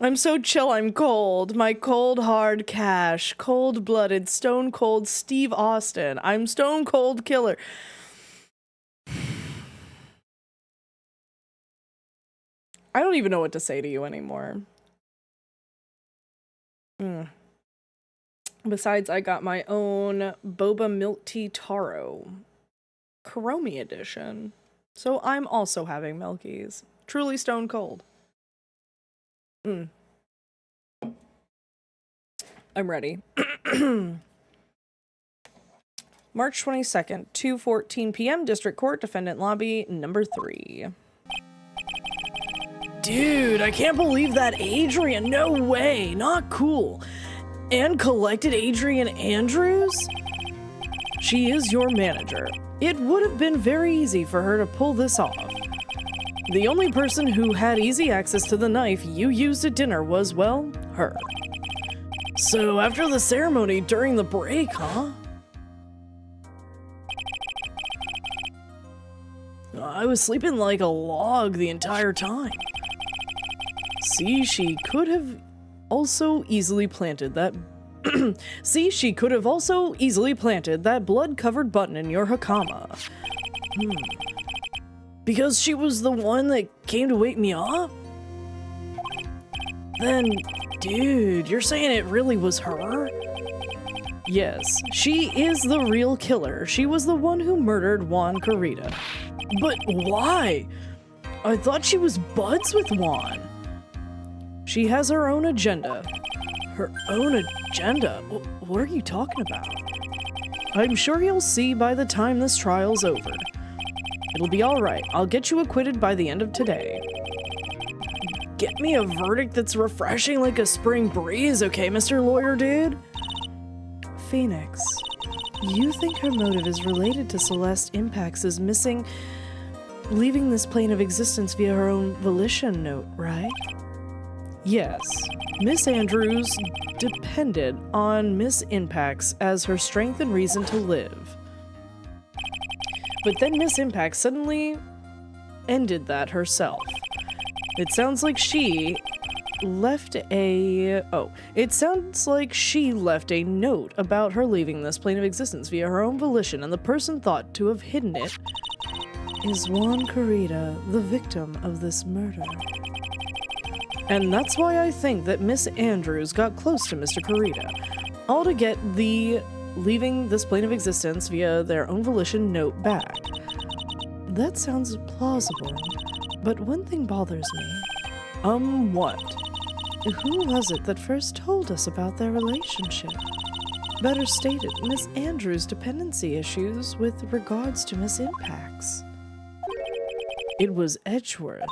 I'm so chill, I'm cold. My cold, hard cash. Cold-blooded, stone-cold Steve Austin. I'm stone-cold killer. I don't even know what to say to you anymore. Besides, I got my own boba milk tea taro. Karomi edition. So I'm also having milkies. Truly stone cold. I'm ready. March 22nd, 2:14 p.m. District Court, Defendant Lobby, number 3. Dude, I can't believe that Adrian. No way. Not cool. And collected Adrian Andrews? She is your manager. It would have been very easy for her to pull this off. The only person who had easy access to the knife you used at dinner was, well, her. So after the ceremony during the break, huh? I was sleeping like a log the entire time. See, she could have also easily planted that See, she could have also easily planted that blood-covered button in your hakama. Because she was the one that came to wake me up? Then, dude, you're saying it really was her? Yes, she is the real killer. She was the one who murdered Juan Carita. But why? I thought she was buds with Juan. She has her own agenda. Her own agenda? What are you talking about? I'm sure you'll see by the time this trial's over. It'll be alright. I'll get you acquitted by the end of today. Get me a verdict that's refreshing like a spring breeze, okay, Mr. Lawyer Dude? Phoenix, you think her motive is related to Celeste Impacts' leaving this plane of existence via her own volition note, right? Yes, Miss Andrews depended on Miss Impacts as her strength and reason to live. But then Miss Impacts suddenly ended that herself. It sounds like she left a note about her leaving this plane of existence via her own volition, and the person thought to have hidden it is Juan Carita, the victim of this murder. And that's why I think that Miss Andrews got close to Mr. Carita, all to get the leaving this plane of existence via their own volition note back. That sounds plausible, but one thing bothers me. What? Who was it that first told us about their relationship? Better stated, Miss Andrews' dependency issues with regards to Miss Impacts. It was Edgeworth.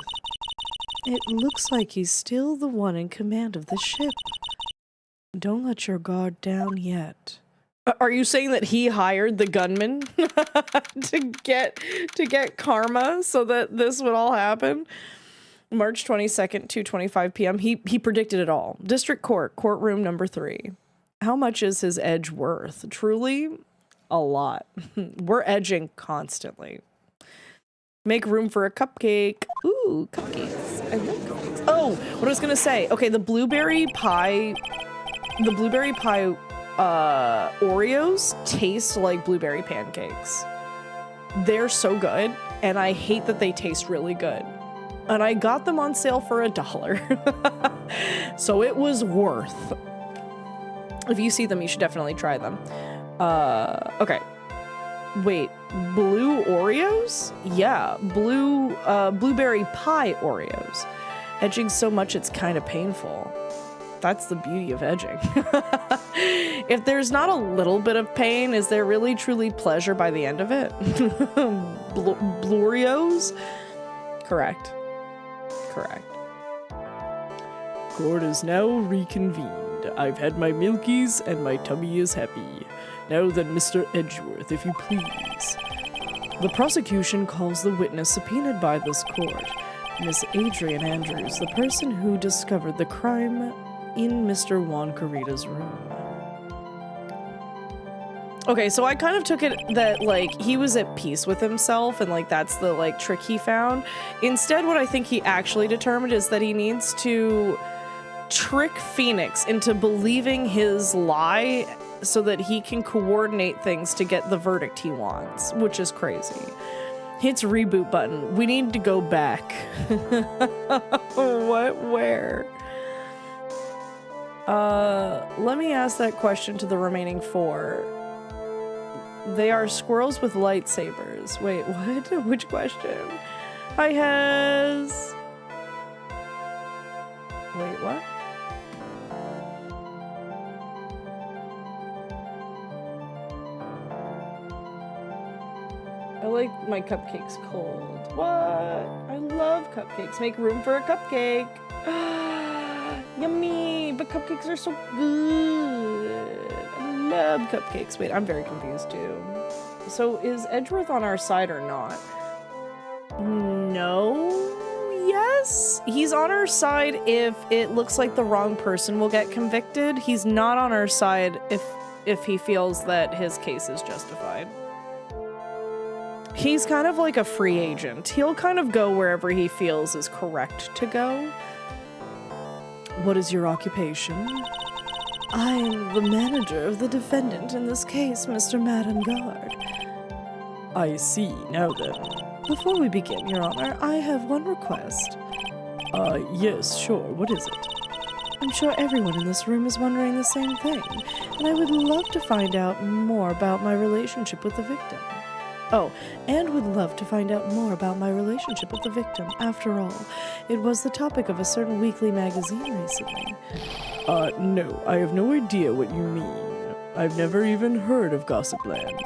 It looks like he's still the one in command of the ship. Don't let your guard down yet. Are you saying that he hired the gunman to get karma so that this would all happen? March 22nd, 2:25 p.m. He predicted it all. District Court, courtroom number 3. How much is his edge worth? Truly, a lot. We're edging constantly. Make room for a cupcake. Ooh, cupcakes. I love cupcakes. Oh, what I was gonna say. Okay, the blueberry pie Oreos taste like blueberry pancakes. They're so good, and I hate that they taste really good. And I got them on sale for $1. So it was worth. If you see them, you should definitely try them. Okay. Wait, blue Oreos? Yeah, blueberry pie Oreos. Edging so much it's kind of painful. That's the beauty of edging. If there's not a little bit of pain, is there really truly pleasure by the end of it? Blurios? Correct. Court is now reconvened. I've had my milkies and my tummy is happy. Now then, Mr. Edgeworth, if you please. The prosecution calls the witness subpoenaed by this court, Miss Adrian Andrews, the person who discovered the crime in Mr. Juan Carita's room. Okay, so I kind of took it that, like, he was at peace with himself and, like, that's the, like, trick he found. Instead, what I think he actually determined is that he needs to trick Phoenix into believing his lie so that he can coordinate things to get the verdict he wants, which is crazy. Hits reboot button. We need to go back. What? Where? Let me ask that question to the remaining 4. They are squirrels with lightsabers. Wait, what? Which question? I has... Wait, what? I like my cupcakes cold. What? I love cupcakes. Make room for a cupcake. Yummy! But cupcakes are so good. I love cupcakes. Wait, I'm very confused too. So is Edgeworth on our side or not? No. Yes. He's on our side if it looks like the wrong person will get convicted. He's not on our side if he feels that his case is justified. He's kind of like a free agent. He'll kind of go wherever he feels is correct to go. What is your occupation? I am the manager of the defendant in this case, Mr. Madengard. I see. Now then. Before we begin, Your Honor, I have one request. Yes, sure. What is it? I'm sure everyone in this room is wondering the same thing, and I would love to find out more about my relationship with the victim. Oh, and would love to find out more about my relationship with the victim. After all, it was the topic of a certain weekly magazine recently. No, I have no idea what you mean. I've never even heard of Gossipland.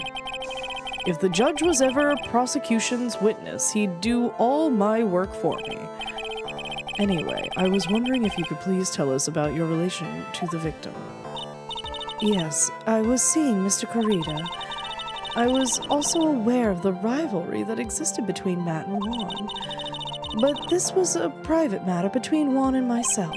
If the judge was ever a prosecution's witness, he'd do all my work for me. Anyway, I was wondering if you could please tell us about your relation to the victim. Yes, I was seeing Mr. Corrida. I was also aware of the rivalry that existed between Matt and Juan. But this was a private matter between Juan and myself.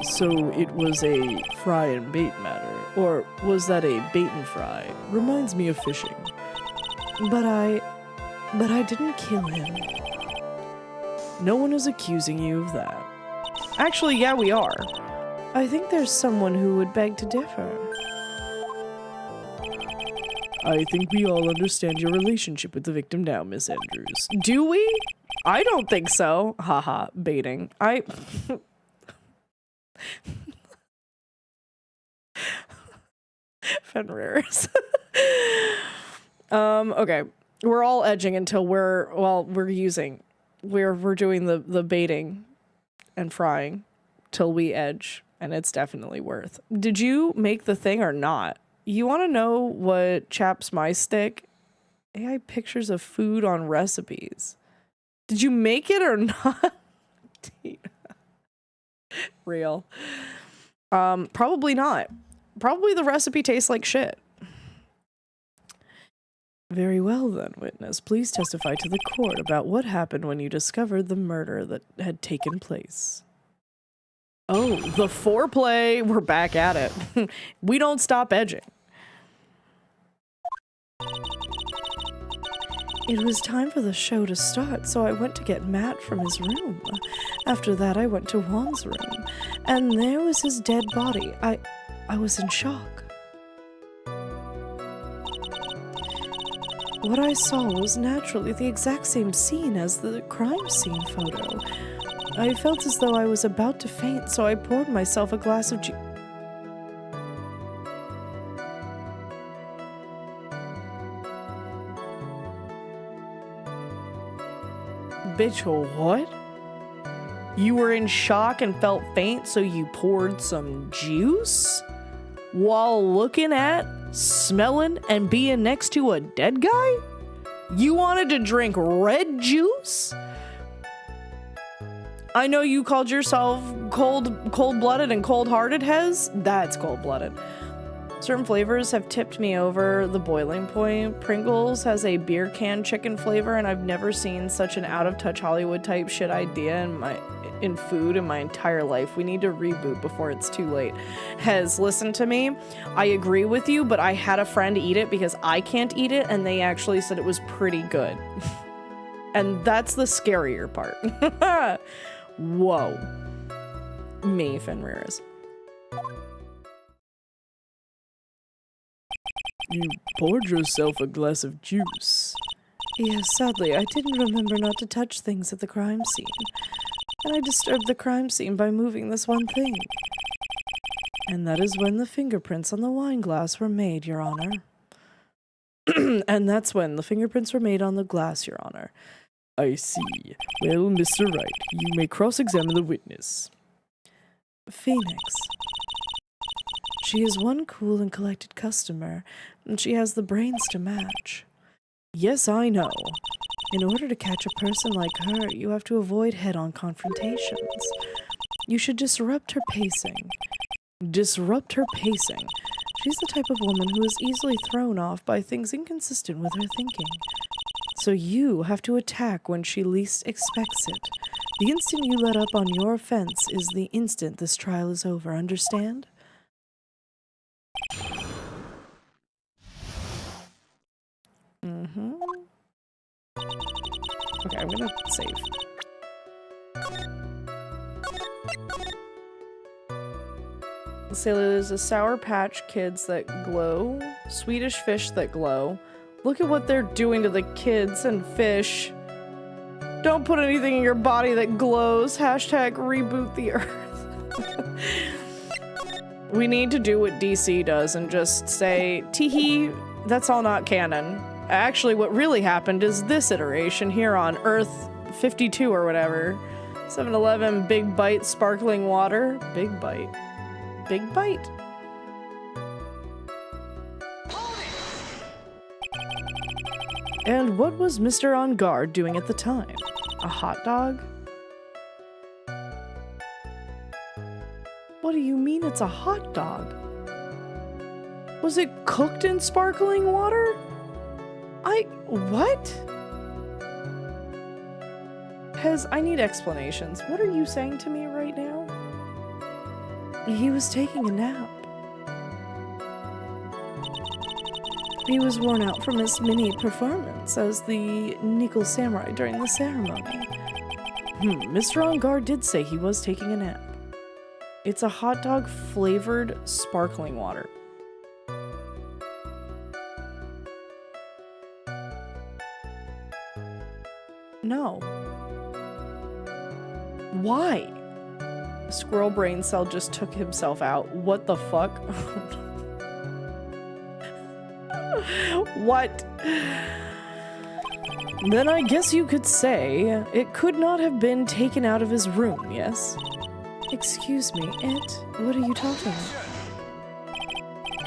So it was a fry and bait matter. Or was that a bait and fry? Reminds me of fishing. But I didn't kill him. No one is accusing you of that. Actually, yeah, we are. I think there's someone who would beg to differ. I think we all understand your relationship with the victim now, Miss Andrews. Do we? I don't think so. Haha, baiting. Fenrir's. Okay. We're all edging until we're doing the baiting and frying till we edge, and it's definitely worth. Did you make the thing or not? You want to know what chaps my stick? AI pictures of food on recipes. Did you make it or not? Real. Probably not. Probably the recipe tastes like shit. Very well then, witness. Please testify to the court about what happened when you discovered the murder that had taken place. Oh, the foreplay. We're back at it. We don't stop edging. It was time for the show to start, so I went to get Matt from his room. After that, I went to Juan's room, and there was his dead body. I was in shock. What I saw was naturally the exact same scene as the crime scene photo. I felt as though I was about to faint, so I poured myself a glass of Bitch, what? You were in shock and felt faint, so you poured some juice? While looking at, smelling, and being next to a dead guy? You wanted to drink red juice? I know you called yourself cold-blooded and cold-hearted, Hez. That's cold-blooded. Certain flavors have tipped me over the boiling point. Pringles has a beer can chicken flavor, and I've never seen such an out-of-touch Hollywood type shit idea in food in my entire life. We need to reboot before it's too late. Hez, listen to me. I agree with you, but I had a friend eat it because I can't eat it, and they actually said it was pretty good. And that's the scarier part. Whoa. Me, Fenrir's. You poured yourself a glass of juice. Yes, sadly, I didn't remember not to touch things at the crime scene. And I disturbed the crime scene by moving this one thing. And that is when the fingerprints on the wine glass were made, Your Honor. And that's when the fingerprints were made on the glass, Your Honor. I see. Well, Mr. Wright, you may cross-examine the witness. Phoenix. She is one cool and collected customer, and she has the brains to match. Yes, I know. In order to catch a person like her, you have to avoid head-on confrontations. You should disrupt her pacing. Disrupt her pacing. She's the type of woman who is easily thrown off by things inconsistent with her thinking. So you have to attack when she least expects it. The instant you let up on your offense is the instant this trial is over, understand? Okay, I'm gonna save. Sailor, there's a Sour Patch Kids that glow, Swedish fish that glow. Look at what they're doing to the kids and fish. Don't put anything in your body that glows. Hashtag reboot the earth. We need to do what DC does and just say, teehee, that's all not canon. Actually, what really happened is this iteration here on Earth 52 or whatever. 7-Eleven, Big Bite, sparkling water. Big Bite. Big Bite. And what was Mr. On Guard doing at the time? A hot dog? What do you mean it's a hot dog? Was it cooked in sparkling water? What? I need explanations. What are you saying to me right now? He was taking a nap. He was worn out from his mini performance as the Nickel Samurai during the ceremony. Mr. On Guard did say he was taking a nap. It's a hot dog flavored sparkling water. No. Why? A squirrel brain cell just took himself out. What the fuck? What? Then I guess you could say it could not have been taken out of his room, yes? Excuse me, what are you talking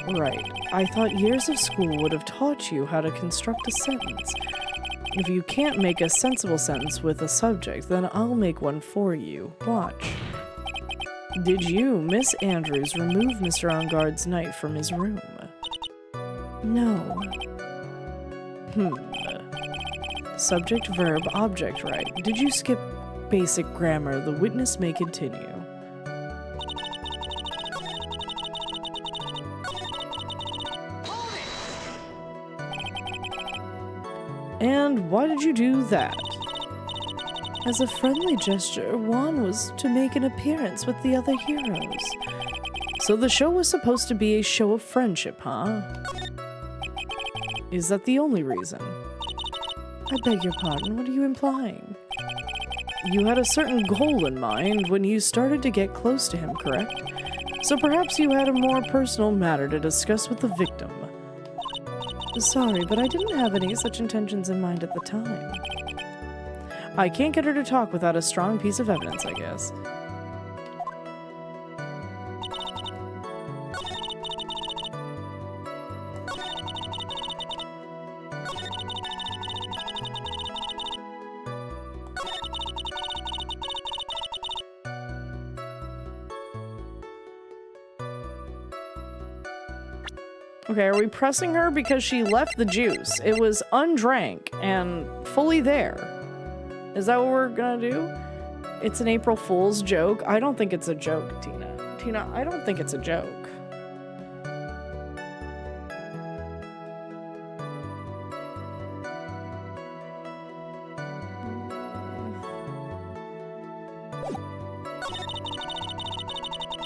about? Right. I thought years of school would have taught you how to construct a sentence. If you can't make a sensible sentence with a subject, then I'll make one for you. Watch. Did you, Miss Andrews, remove Mr. On Guard's knife from his room? No. Subject, verb, object, right. Did you skip basic grammar? The witness may continue. And why did you do that? As a friendly gesture, Juan was to make an appearance with the other heroes. So the show was supposed to be a show of friendship, huh? Is that the only reason? I beg your pardon, what are you implying? You had a certain goal in mind when you started to get close to him, correct? So perhaps you had a more personal matter to discuss with the victim. Sorry, but I didn't have any such intentions in mind at the time. I can't get her to talk without a strong piece of evidence, I guess. Okay, are we pressing her because she left the juice? It was undrank and fully there. Is that what we're gonna do? It's an April Fool's joke. I don't think it's a joke, Tina. Tina, I don't think it's a joke.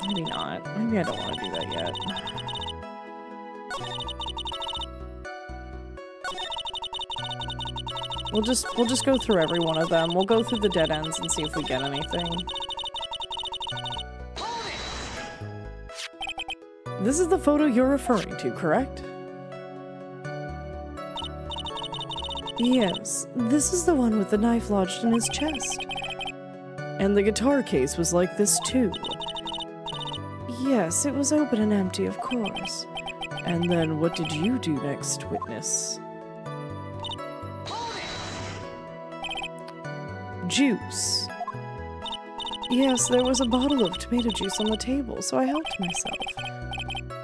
Maybe not. Maybe I don't want to do that yet. We'll just go through every one of them. We'll go through the dead ends and see if we get anything. This is the photo you're referring to, correct? Yes, this is the one with the knife lodged in his chest. And the guitar case was like this too. Yes, it was open and empty, of course. And then what did you do next, witness? Juice. Yes, there was a bottle of tomato juice on the table, so I helped myself.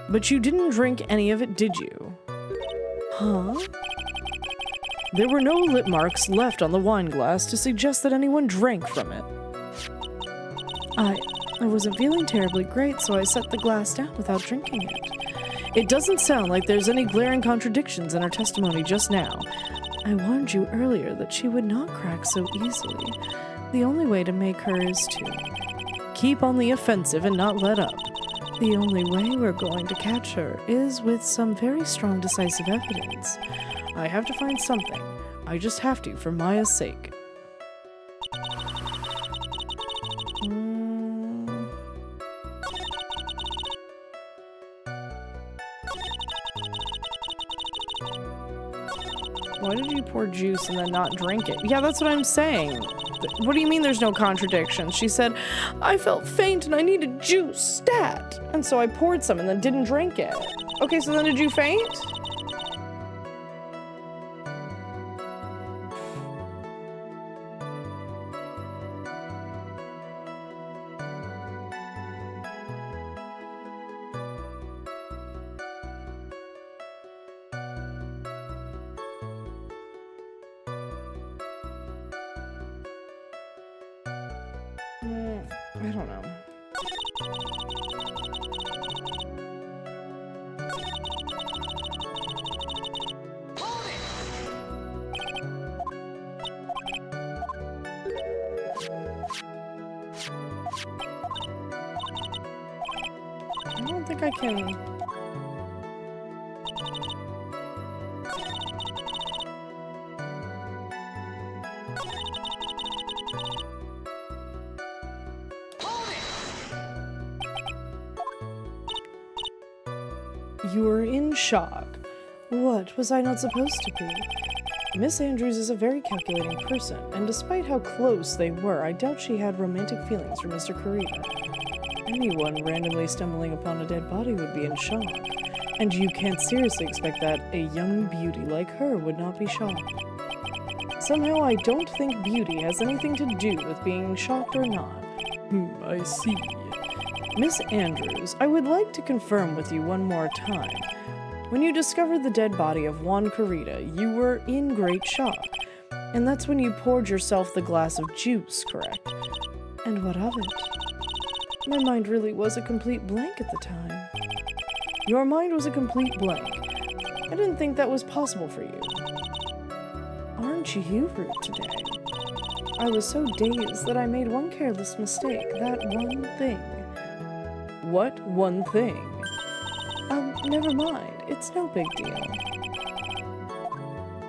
But you didn't drink any of it, did you? Huh? There were no lip marks left on the wine glass to suggest that anyone drank from it. I wasn't feeling terribly great, so I set the glass down without drinking it. It doesn't sound like there's any glaring contradictions in her testimony just now. I warned you earlier that she would not crack so easily. The only way to make her is to keep on the offensive and not let up. The only way we're going to catch her is with some very strong decisive evidence. I have to find something. I just have to, for Maya's sake. Why did you pour juice and then not drink it? Yeah, that's what I'm saying. What do you mean there's no contradiction? She said, I felt faint and I needed juice, stat. And so I poured some and then didn't drink it. Okay, so then did you faint? I don't know. I don't think I can... You were in shock. What was I not supposed to be? Miss Andrews is a very calculating person, and despite how close they were, I doubt she had romantic feelings for Mr. Kurita. Anyone randomly stumbling upon a dead body would be in shock, and you can't seriously expect that a young beauty like her would not be shocked. Somehow I don't think beauty has anything to do with being shocked or not. I see. Miss Andrews, I would like to confirm with you one more time. When you discovered the dead body of Juan Kurita, you were in great shock. And that's when you poured yourself the glass of juice, correct? And what of it? My mind really was a complete blank at the time. Your mind was a complete blank. I didn't think that was possible for you. Aren't you rude today? I was so dazed that I made one careless mistake, that one thing. What one thing? Never mind. It's no big deal.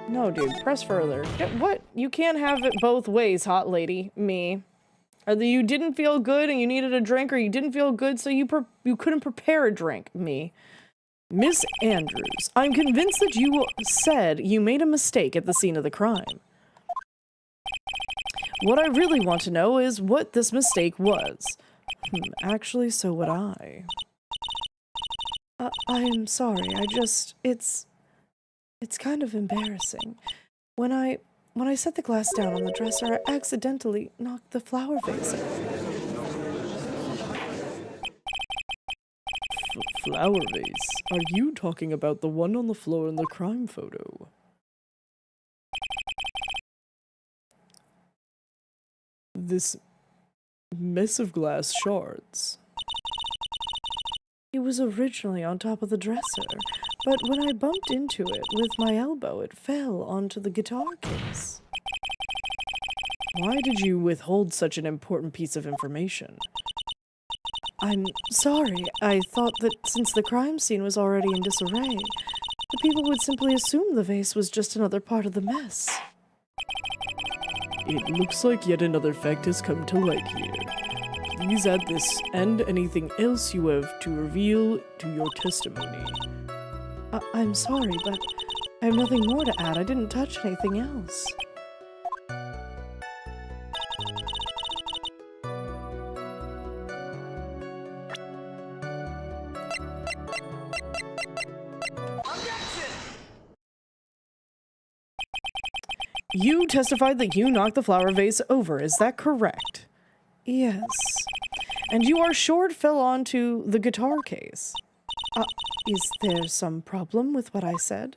No, dude, press further. What? You can't have it both ways, hot lady. Me. Either you didn't feel good and you needed a drink, or you didn't feel good so you couldn't prepare a drink. Me. Miss Andrews, I'm convinced that you said you made a mistake at the scene of the crime. What I really want to know is what this mistake was. Actually, so would I. I'm sorry, it's kind of embarrassing. When I set the glass down on the dresser, I accidentally knocked the flower vase over. Flower vase? Are you talking about the one on the floor in the crime photo? This mess of glass shards. It was originally on top of the dresser, but when I bumped into it with my elbow, it fell onto the guitar case. Why did you withhold such an important piece of information? I'm sorry. I thought that since the crime scene was already in disarray, the people would simply assume the vase was just another part of the mess. It looks like yet another fact has come to light here. Please add this and anything else you have to reveal to your testimony. I'm sorry, but I have nothing more to add. I didn't touch anything else. You testified that you knocked the flower vase over, is that correct? Yes. And you are sure it fell onto the guitar case? Is there some problem with what I said?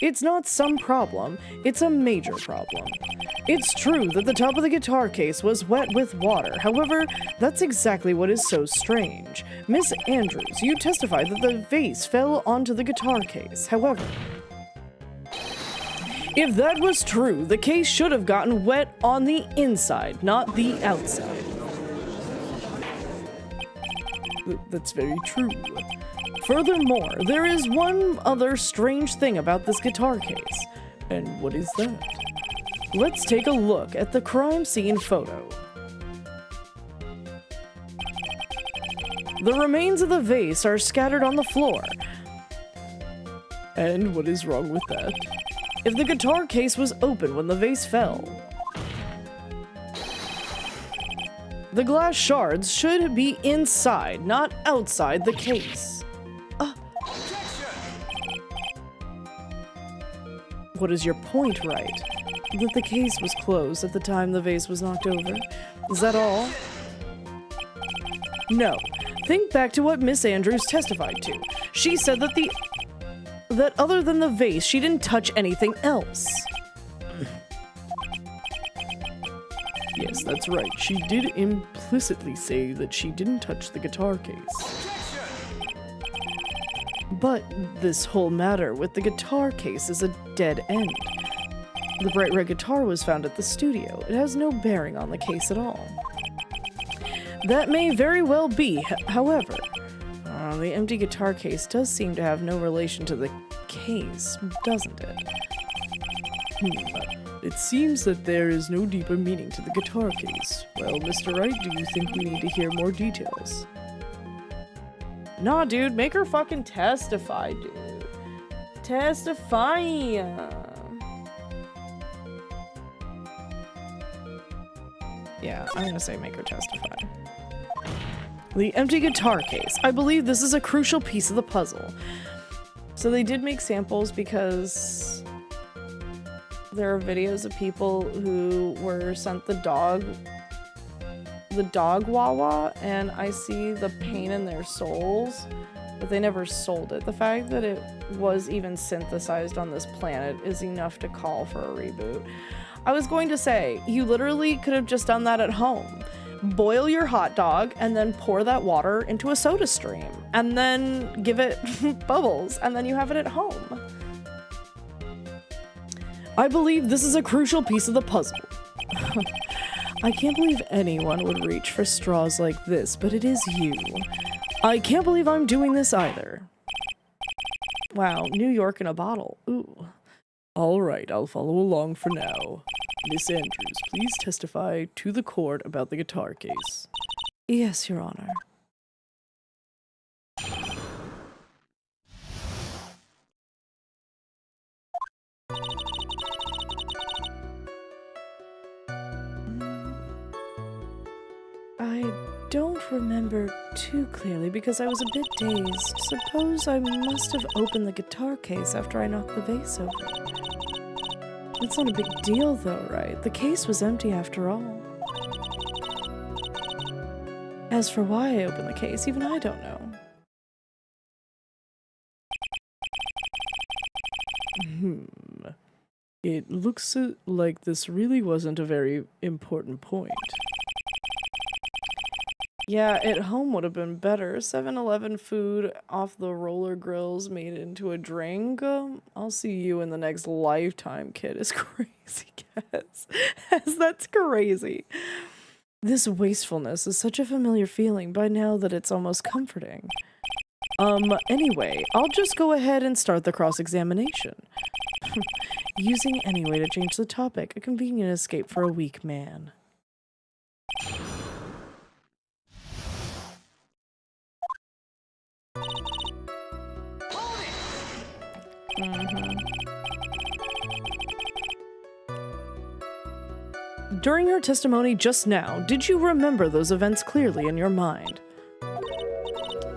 It's not some problem, it's a major problem. It's true that the top of the guitar case was wet with water. However, that's exactly what is so strange. Miss Andrews, you testified that the vase fell onto the guitar case. However, if that was true, the case should have gotten wet on the inside, not the outside. That's very true. Furthermore, there is one other strange thing about this guitar case. And what is that? Let's take a look at the crime scene photo. The remains of the vase are scattered on the floor. And what is wrong with that? If the guitar case was open when the vase fell, the glass shards should be inside, not outside the case. What is your point, Wright? That the case was closed at the time the vase was knocked over? Is that all? No. Think back to what Miss Andrews testified to. She said that other than the vase, she didn't touch anything else. Yes, that's right. She did implicitly say that she didn't touch the guitar case. But this whole matter with the guitar case is a dead end. The bright red guitar was found at the studio. It has no bearing on the case at all. That may very well be, however, the empty guitar case does seem to have no relation to the case, doesn't it? It seems that there is no deeper meaning to the guitar case. Well, Mr. Wright, do you think we need to hear more details? Nah, dude, make her fucking testify, dude. Testify! Yeah, I'm gonna say make her testify. The empty guitar case. I believe this is a crucial piece of the puzzle. So they did make samples because there are videos of people who were sent the dog Wawa, and I see the pain in their souls, but they never sold it. The fact that it was even synthesized on this planet is enough to call for a reboot. I was going to say, you literally could have just done that at home. Boil your hot dog and then pour that water into a soda stream and then give it bubbles and then you have it at home. I believe this is a crucial piece of the puzzle. I can't believe anyone would reach for straws like this, but it is you. I can't believe I'm doing this either. Wow, New York in a bottle. Ooh. All right, I'll follow along for now. Miss Andrews, please testify to the court about the guitar case. Yes, Your Honor. I don't remember too clearly because I was a bit dazed. Suppose I must have opened the guitar case after I knocked the vase over. It's not a big deal though, right? The case was empty after all. As for why I opened the case, even I don't know. It looks like this really wasn't a very important point. Yeah, at home would have been better. 7-Eleven food off the roller grills made into a drink. I'll see you in the next lifetime, kid. Is crazy, guys. That's crazy. This wastefulness is such a familiar feeling by now that it's almost comforting. Anyway, I'll just go ahead and start the cross-examination. Using any way to change the topic, a convenient escape for a weak man. During your testimony just now, did you remember those events clearly in your mind?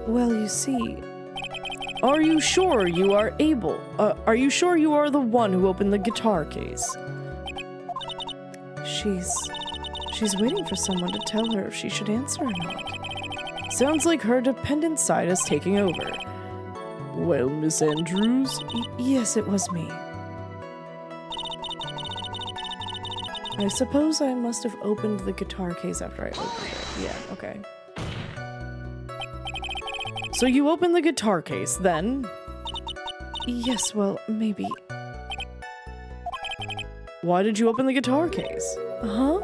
Well, you see... Are you sure you are the one who opened the guitar case? She's waiting for someone to tell her if she should answer or not. Sounds like her dependent side is taking over. Well, Miss Andrews? Yes, it was me. I suppose I must have opened the guitar case after I opened it. Yeah, okay. So you opened the guitar case, then? Yes, well, maybe. Why did you open the guitar case? Huh?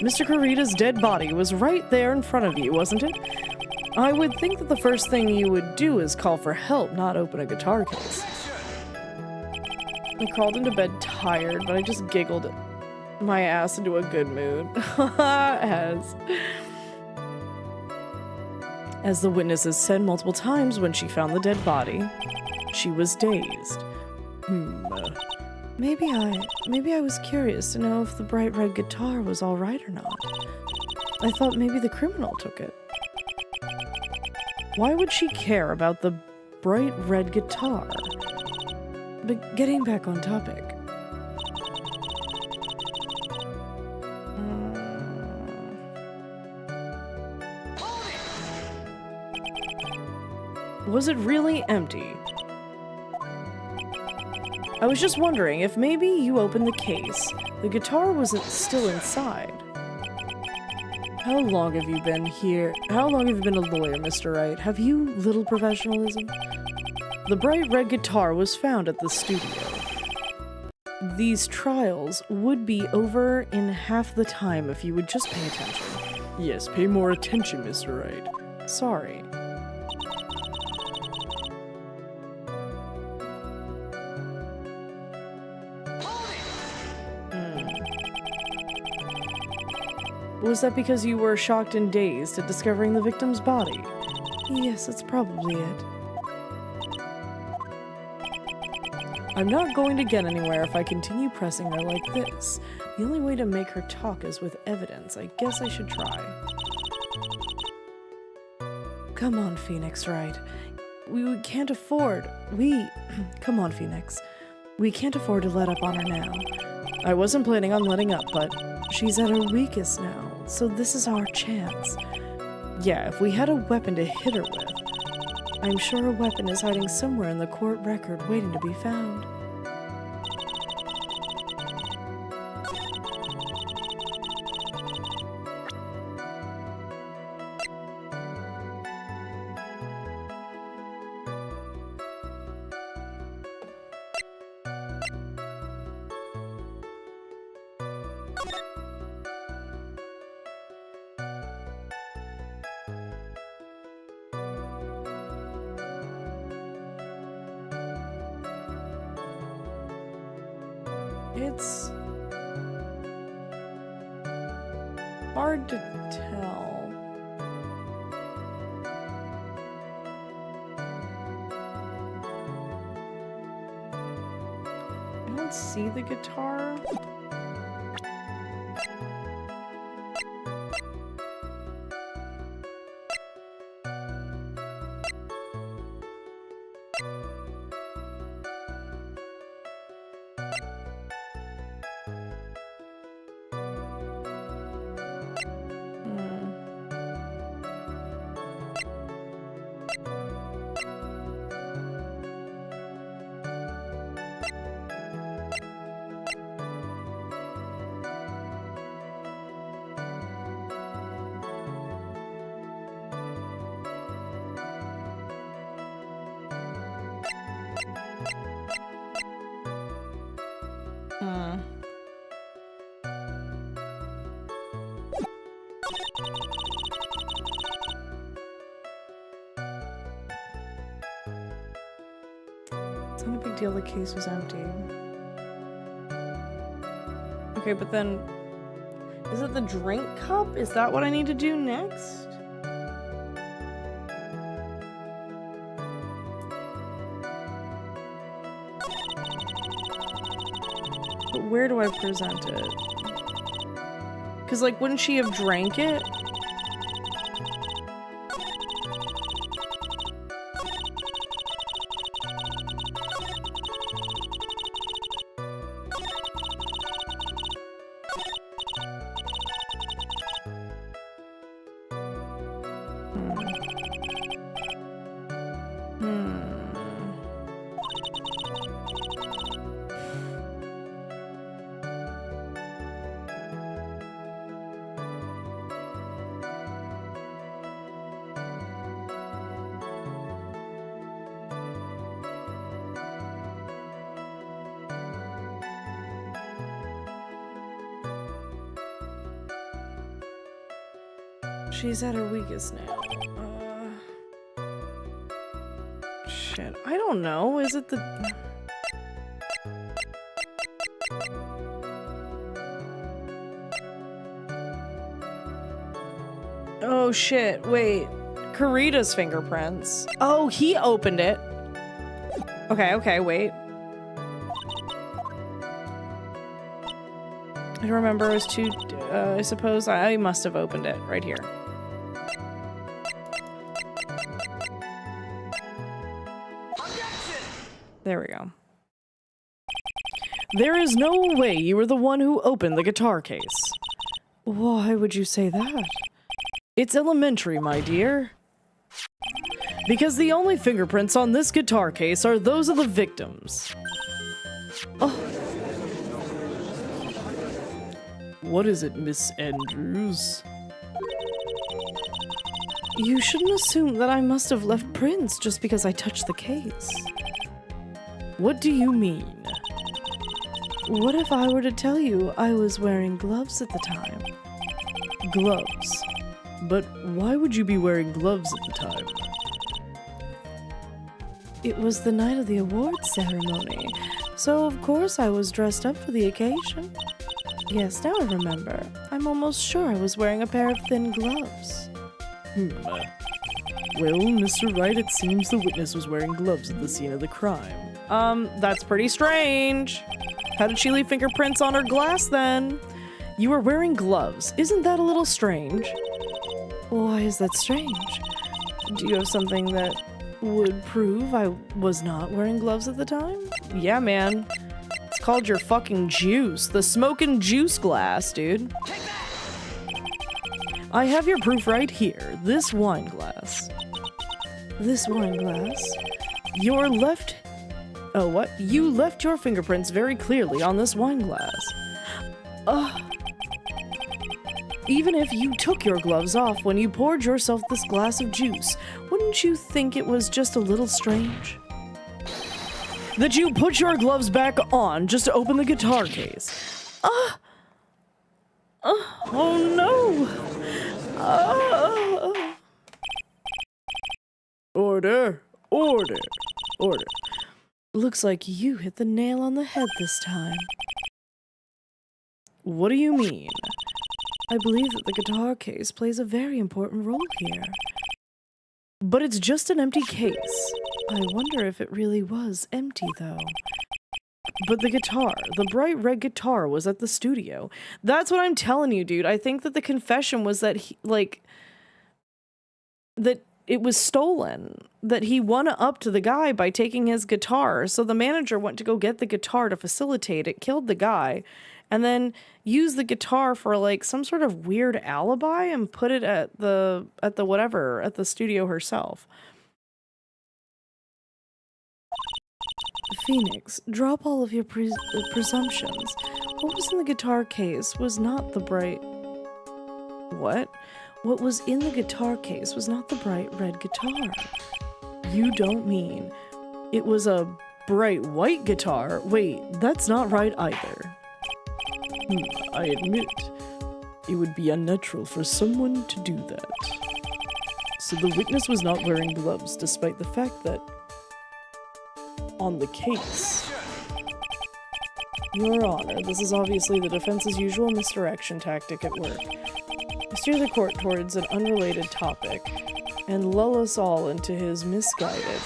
Mr. Kurita's dead body was right there in front of you, wasn't it? I would think that the first thing you would do is call for help, not open a guitar case. I crawled into bed tired, but I just giggled my ass into a good mood. As the witnesses said multiple times when she found the dead body, she was dazed. Maybe I was curious to know if the bright red guitar was all right or not. I thought maybe the criminal took it. Why would she care about the bright red guitar? But getting back on topic. Was it really empty? I was just wondering if maybe you opened the case. The guitar wasn't still inside. How long have you been here? How long have you been a lawyer, Mr. Wright? Have you little professionalism? The bright red guitar was found at the studio. These trials would be over in half the time if you would just pay attention. Yes, pay more attention, Mr. Wright. Sorry. Was that because you were shocked and dazed at discovering the victim's body? Yes, that's probably it. I'm not going to get anywhere if I continue pressing her like this. The only way to make her talk is with evidence. I guess I should try. Come on, Phoenix, Wright. We can't afford... Come on, Phoenix. We can't afford to let up on her now. I wasn't planning on letting up, but she's at her weakest now. So this is our chance. Yeah, if we had a weapon to hit her with. I'm sure a weapon is hiding somewhere in the court record waiting to be found. It's hard to tell. I don't see the guitar. It's not a big deal the case was empty. Okay, but then... Is it the drink cup? Is that what I need to do next? But where do I present it? Because, like, wouldn't she have drank it? She's at her weakest now. Shit. I don't know. Is it the... Oh shit, wait. Karita's fingerprints. Oh, he opened it. Okay, wait. I don't remember, it was too... I suppose I must have opened it right here. There we go. There is no way you were the one who opened the guitar case. Why would you say that? It's elementary, my dear. Because the only fingerprints on this guitar case are those of the victims. Oh. What is it, Miss Andrews? You shouldn't assume that I must have left prints just because I touched the case. What do you mean? What if I were to tell you I was wearing gloves at the time? Gloves? But why would you be wearing gloves at the time? It was the night of the awards ceremony, so of course I was dressed up for the occasion. Yes, now I remember. I'm almost sure I was wearing a pair of thin gloves. Well, Mr. Wright, it seems the witness was wearing gloves at the scene of the crime. That's pretty strange. How did she leave fingerprints on her glass then? You were wearing gloves. Isn't that a little strange? Why is that strange? Do you have something that would prove I was not wearing gloves at the time? Yeah, man. It's called your fucking juice. The smoking juice glass, dude. I have your proof right here. This wine glass. This wine glass? Your left... Oh, what? You left your fingerprints very clearly on this wine glass. Even if you took your gloves off when you poured yourself this glass of juice, wouldn't you think it was just a little strange? That you put your gloves back on just to open the guitar case. Oh no! Order! Order! Order. Looks like you hit the nail on the head this time. What do you mean? I believe that the guitar case plays a very important role here. But it's just an empty case. I wonder if it really was empty, though. But the guitar, the bright red guitar, was at the studio. That's what I'm telling you, dude. I think that the confession was that that it was stolen. That he won up to the guy by taking his guitar. So the manager went to go get the guitar to facilitate it, killed the guy, and then used the guitar for like some sort of weird alibi and put it at the studio herself. Phoenix, drop all of your presumptions. What was in the guitar case was not the bright... What? What was in the guitar case was not the bright red guitar. You don't mean it was a bright white guitar? Wait, that's not right either. I admit, it would be unnatural for someone to do that. So the witness was not wearing gloves, despite the fact that on the case. Your Honor, this is obviously the defense's usual misdirection tactic at work. Steer the court towards an unrelated topic and lull us all into his misguided.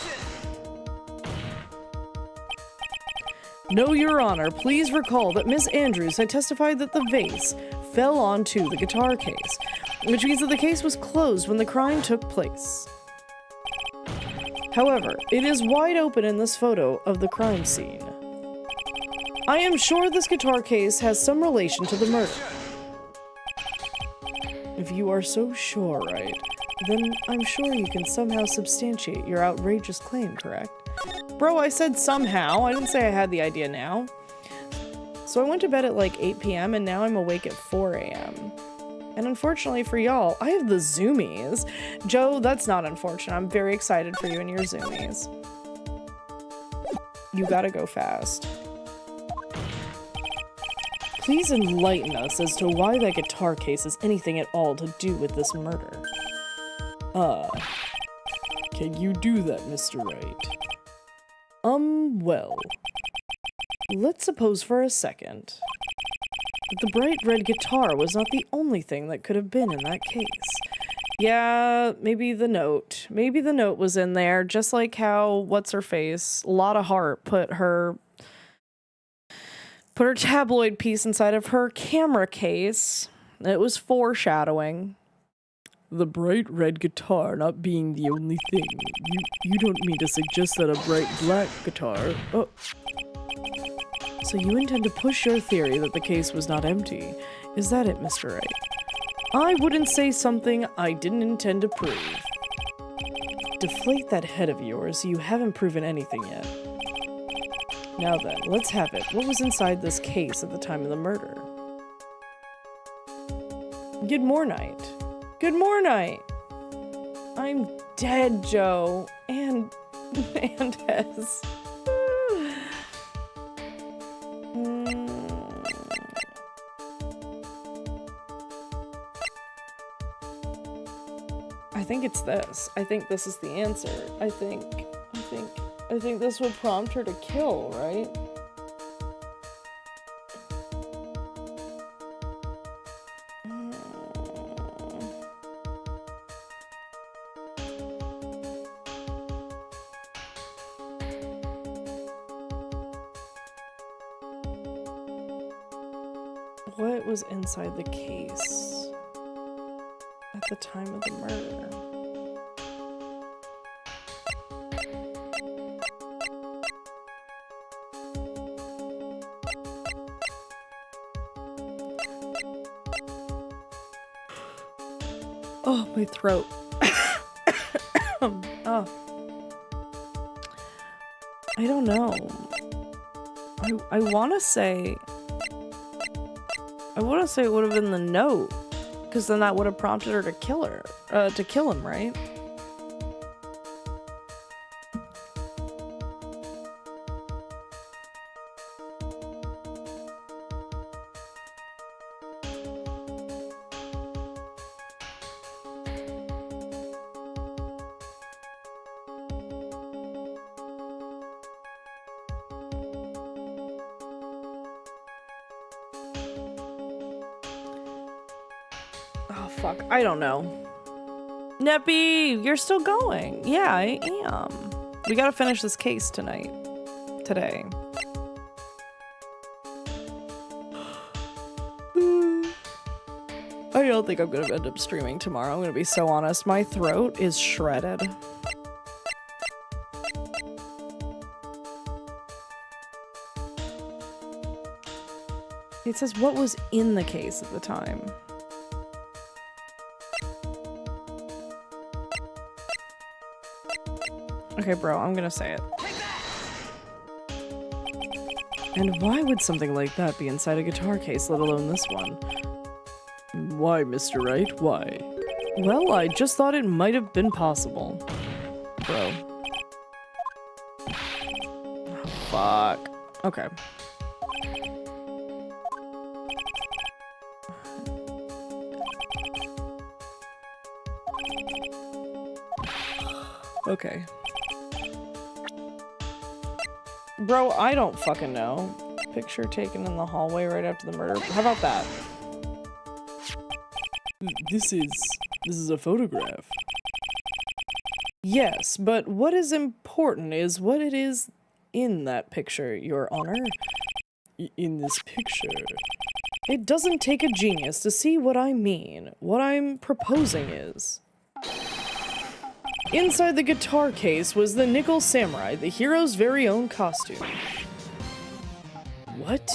No, Your Honor, please recall that Miss Andrews had testified that the vase fell onto the guitar case, which means that the case was closed when the crime took place. However, it is wide open in this photo of the crime scene. I am sure this guitar case has some relation to the murder. If you are so sure, Wright, then I'm sure you can somehow substantiate your outrageous claim, correct? Bro, I said somehow. I didn't say I had the idea now. So I went to bed at like 8 p.m. and now I'm awake at 4 a.m. And unfortunately for y'all, I have the zoomies. Joe, that's not unfortunate. I'm very excited for you and your zoomies. You gotta go fast. Please enlighten us as to why that guitar case has anything at all to do with this murder. Can you do that, Mr. Wright? Well. Let's suppose for a second that the bright red guitar was not the only thing that could have been in that case. Yeah, maybe the note. Maybe the note was in there, just like how, what's-her-face, Lotta Hart put her tabloid piece inside of her camera case. It was foreshadowing. The bright red guitar not being the only thing. You don't mean to suggest that a bright black guitar... Oh. So you intend to push your theory that the case was not empty. Is that it, Mr. Wright? I wouldn't say something I didn't intend to prove. Deflate that head of yours. You haven't proven anything yet. Now then, let's have it. What was inside this case at the time of the murder? Good morning. Good morning. I'm dead, Joe. And Hez. I think it's this. I think this is the answer. I think this would prompt her to kill, right? What was inside the case at the time of the murder? Oh, my throat. Oh. I don't know. I want to say it would have been the note, because then that would have prompted her to kill him, right? Fuck, I don't know. Neppy, you're still going. Yeah, I am. We gotta finish this case today. I don't think I'm gonna end up streaming tomorrow. I'm gonna be so honest. My throat is shredded. It says what was in the case at the time. Okay, bro, I'm gonna say it. And why would something like that be inside a guitar case, let alone this one? Why, Mr. Wright? Why? Well, I just thought it might have been possible. Bro. Oh, fuck. Okay. Okay. Bro, I don't fucking know. Picture taken in the hallway right after the murder. How about that? This is a photograph. Yes, but what is important is what it is in that picture, Your Honor. In this picture. It doesn't take a genius to see what I mean. What I'm proposing is... Inside the guitar case was the Nickel Samurai, the hero's very own costume. What?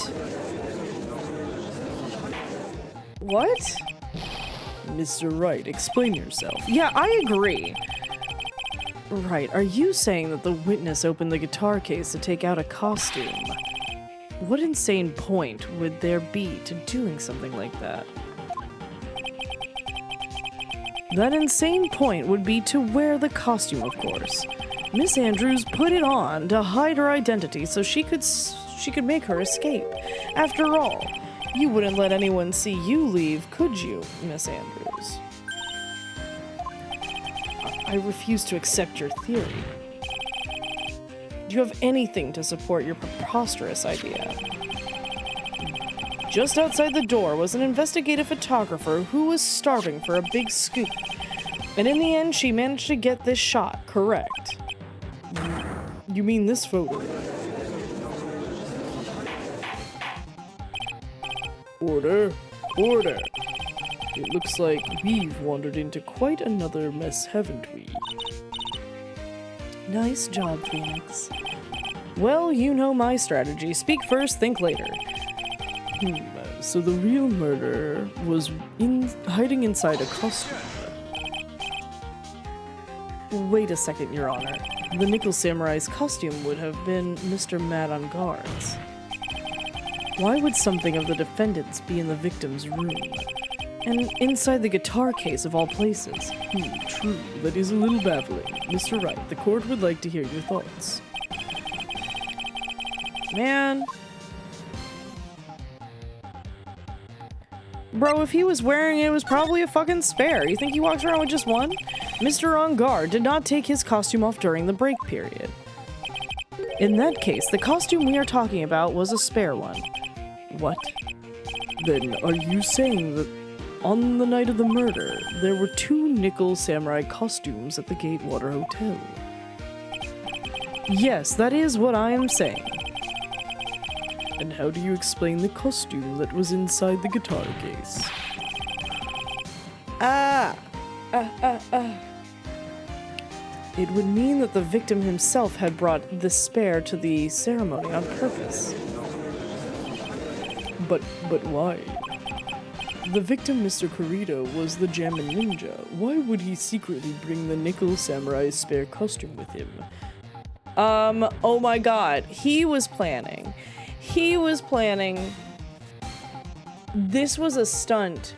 What? Mr. Wright, explain yourself. Yeah, I agree. Right, are you saying that the witness opened the guitar case to take out a costume? What insane point would there be to doing something like that? That insane point would be to wear the costume, of course. Miss Andrews put it on to hide her identity so she could make her escape. After all, You wouldn't let anyone see you leave, could you, Miss Andrews? I refuse to accept your theory. Do you have anything to support your preposterous idea? Just outside the door was an investigative photographer who was starving for a big scoop. And in the end, she managed to get this shot correct. You mean this photo? Order, order. It looks like we've wandered into quite another mess, haven't we? Nice job, Phoenix. Well, you know my strategy. Speak first, think later. So the real murderer was hiding inside a costume. Wait a second, Your Honor. The Nickel Samurai's costume would have been Mr. Mad on Guard's. Why would something of the defendant's be in the victim's room? And inside the guitar case of all places? True, that is a little baffling. Mr. Wright, the court would like to hear your thoughts. Man. Bro, if he was wearing it, it was probably a fucking spare. You think he walks around with just one? Mr. On Guard did not take his costume off during the break period. In that case, the costume we are talking about was a spare one. What? Then are you saying that on the night of the murder, there were 2 Nickel Samurai costumes at the Gatewater Hotel? Yes, that is what I am saying. And how do you explain the costume that was inside the guitar case? It would mean that the victim himself had brought the spare to the ceremony on purpose. But why? The victim, Mr. Kurita, was the Jammin Ninja. Why would he secretly bring the Nickel Samurai's spare costume with him? Oh my god. He was planning. He was planning. This was a stunt.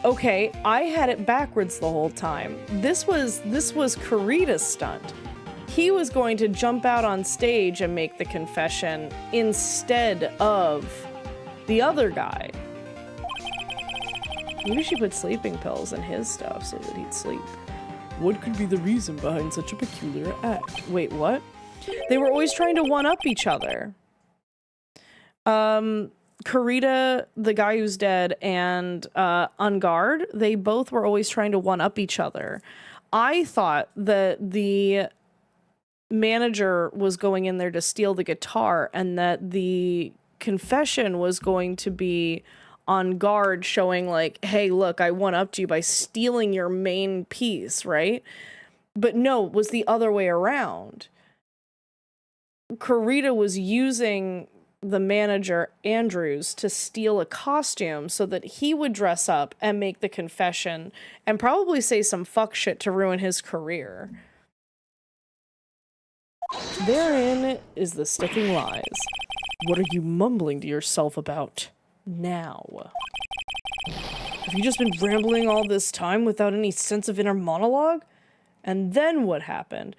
Okay, I had it backwards the whole time. This was Kurita's stunt. He was going to jump out on stage and make the confession instead of the other guy. Maybe she put sleeping pills in his stuff so that he'd sleep. What could be the reason behind such a peculiar act? Wait, what? They were always trying to one-up each other. Kurita, the guy who's dead, and On Guard, they both were always trying to one-up each other. I thought that the manager was going in there to steal the guitar and that the confession was going to be On Guard showing like, hey, look, I one-upped you by stealing your main piece, right? But no, it was the other way around. Kurita was using the manager, Andrews, to steal a costume so that he would dress up and make the confession and probably say some fuck shit to ruin his career. Therein is the sticking lies. What are you mumbling to yourself about now? Have you just been rambling all this time without any sense of inner monologue? And then what happened?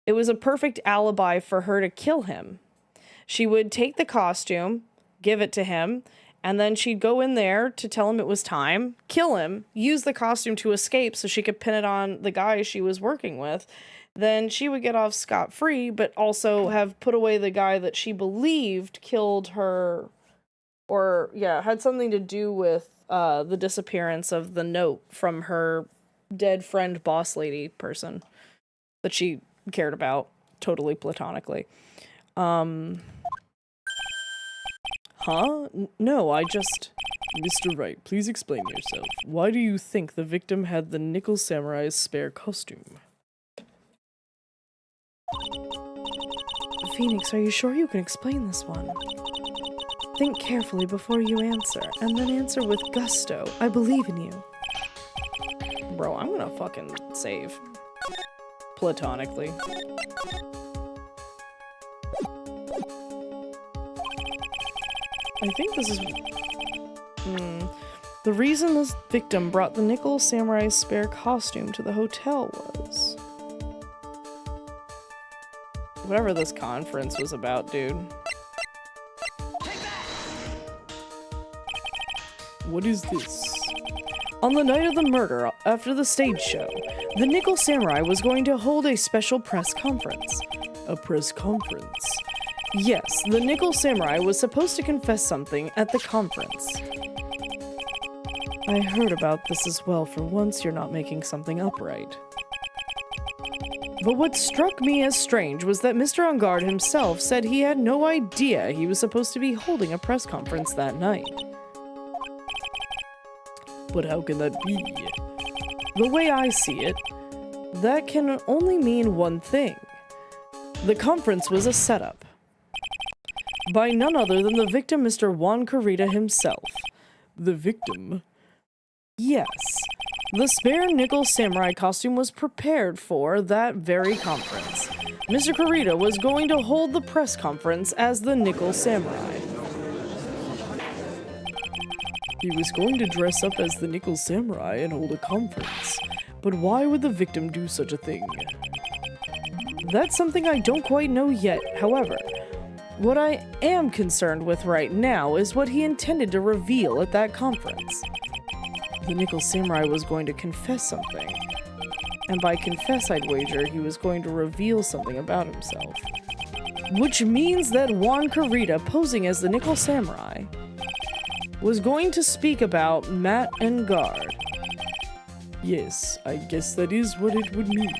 It was a perfect alibi for her to kill him. She would take the costume, give it to him, and then she'd go in there to tell him it was time, kill him, use the costume to escape so she could pin it on the guy she was working with. Then she would get off scot-free, but also have put away the guy that she believed killed her, or, yeah, had something to do with the disappearance of the note from her dead friend boss lady person that she cared about, totally platonically. No, I just... Mr. Wright, please explain yourself. Why do you think the victim had the Nickel Samurai's spare costume? Phoenix, are you sure you can explain this one? Think carefully before you answer, and then answer with gusto. I believe in you. Bro, I'm gonna fucking save. Platonically. I think this is... The reason this victim brought the Nickel Samurai's spare costume to the hotel was... Whatever this conference was about, dude. What is this? On the night of the murder, after the stage show, the Nickel Samurai was going to hold a special press conference. A press conference? Yes, the Nickel Samurai was supposed to confess something at the conference. I heard about this as well. For once, you're not making something up right. But what struck me as strange was that Mr. On Guard himself said he had no idea he was supposed to be holding a press conference that night. But how can that be? The way I see it, that can only mean one thing. The conference was a setup. By none other than the victim, Mr. Juan Carita himself. The victim? Yes. The spare nickel samurai costume was prepared for that very conference. Mr. Carita was going to hold the press conference as the Nickel Samurai. He was going to dress up as the Nickel Samurai and hold a conference. But why would the victim do such a thing? That's something I don't quite know yet, however. What I am concerned with right now is what he intended to reveal at that conference. The Nickel Samurai was going to confess something. And by confess, I'd wager he was going to reveal something about himself. Which means that Juan Carita, posing as the Nickel Samurai, was going to speak about Matt and Guard. Yes, I guess that is what it would mean.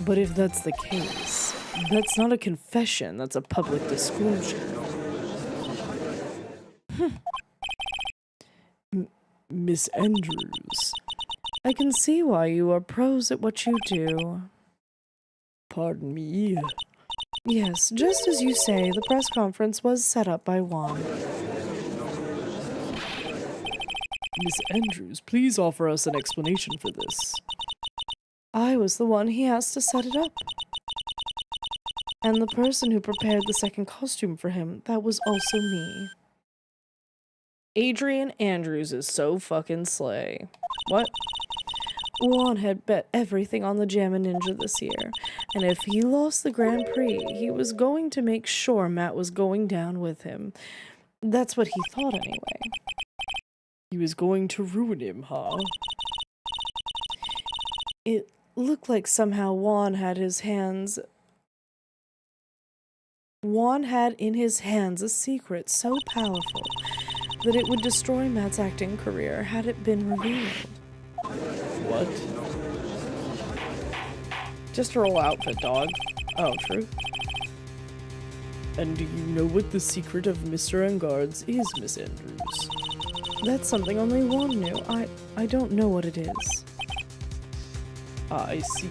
But if that's the case, that's not a confession, that's a public disclosure. Miss Andrews, I can see why you are pros at what you do. Pardon me? Yes, just as you say, the press conference was set up by Juan. Miss Andrews, please offer us an explanation for this. I was the one he asked to set it up. And the person who prepared the second costume for him, that was also me. Adrian Andrews is so fucking slay. What? Juan had bet everything on the Jammin' Ninja this year, and if he lost the Grand Prix, he was going to make sure Matt was going down with him. That's what he thought anyway. He was going to ruin him, huh? It looked like somehow Juan had in his hands a secret so powerful that it would destroy Matt's acting career had it been revealed. What? Just a roll outfit, dog. Oh, true. And do you know what the secret of Mr. Engard's is, Miss Andrews? That's something only Juan knew. I don't know what it is. I see.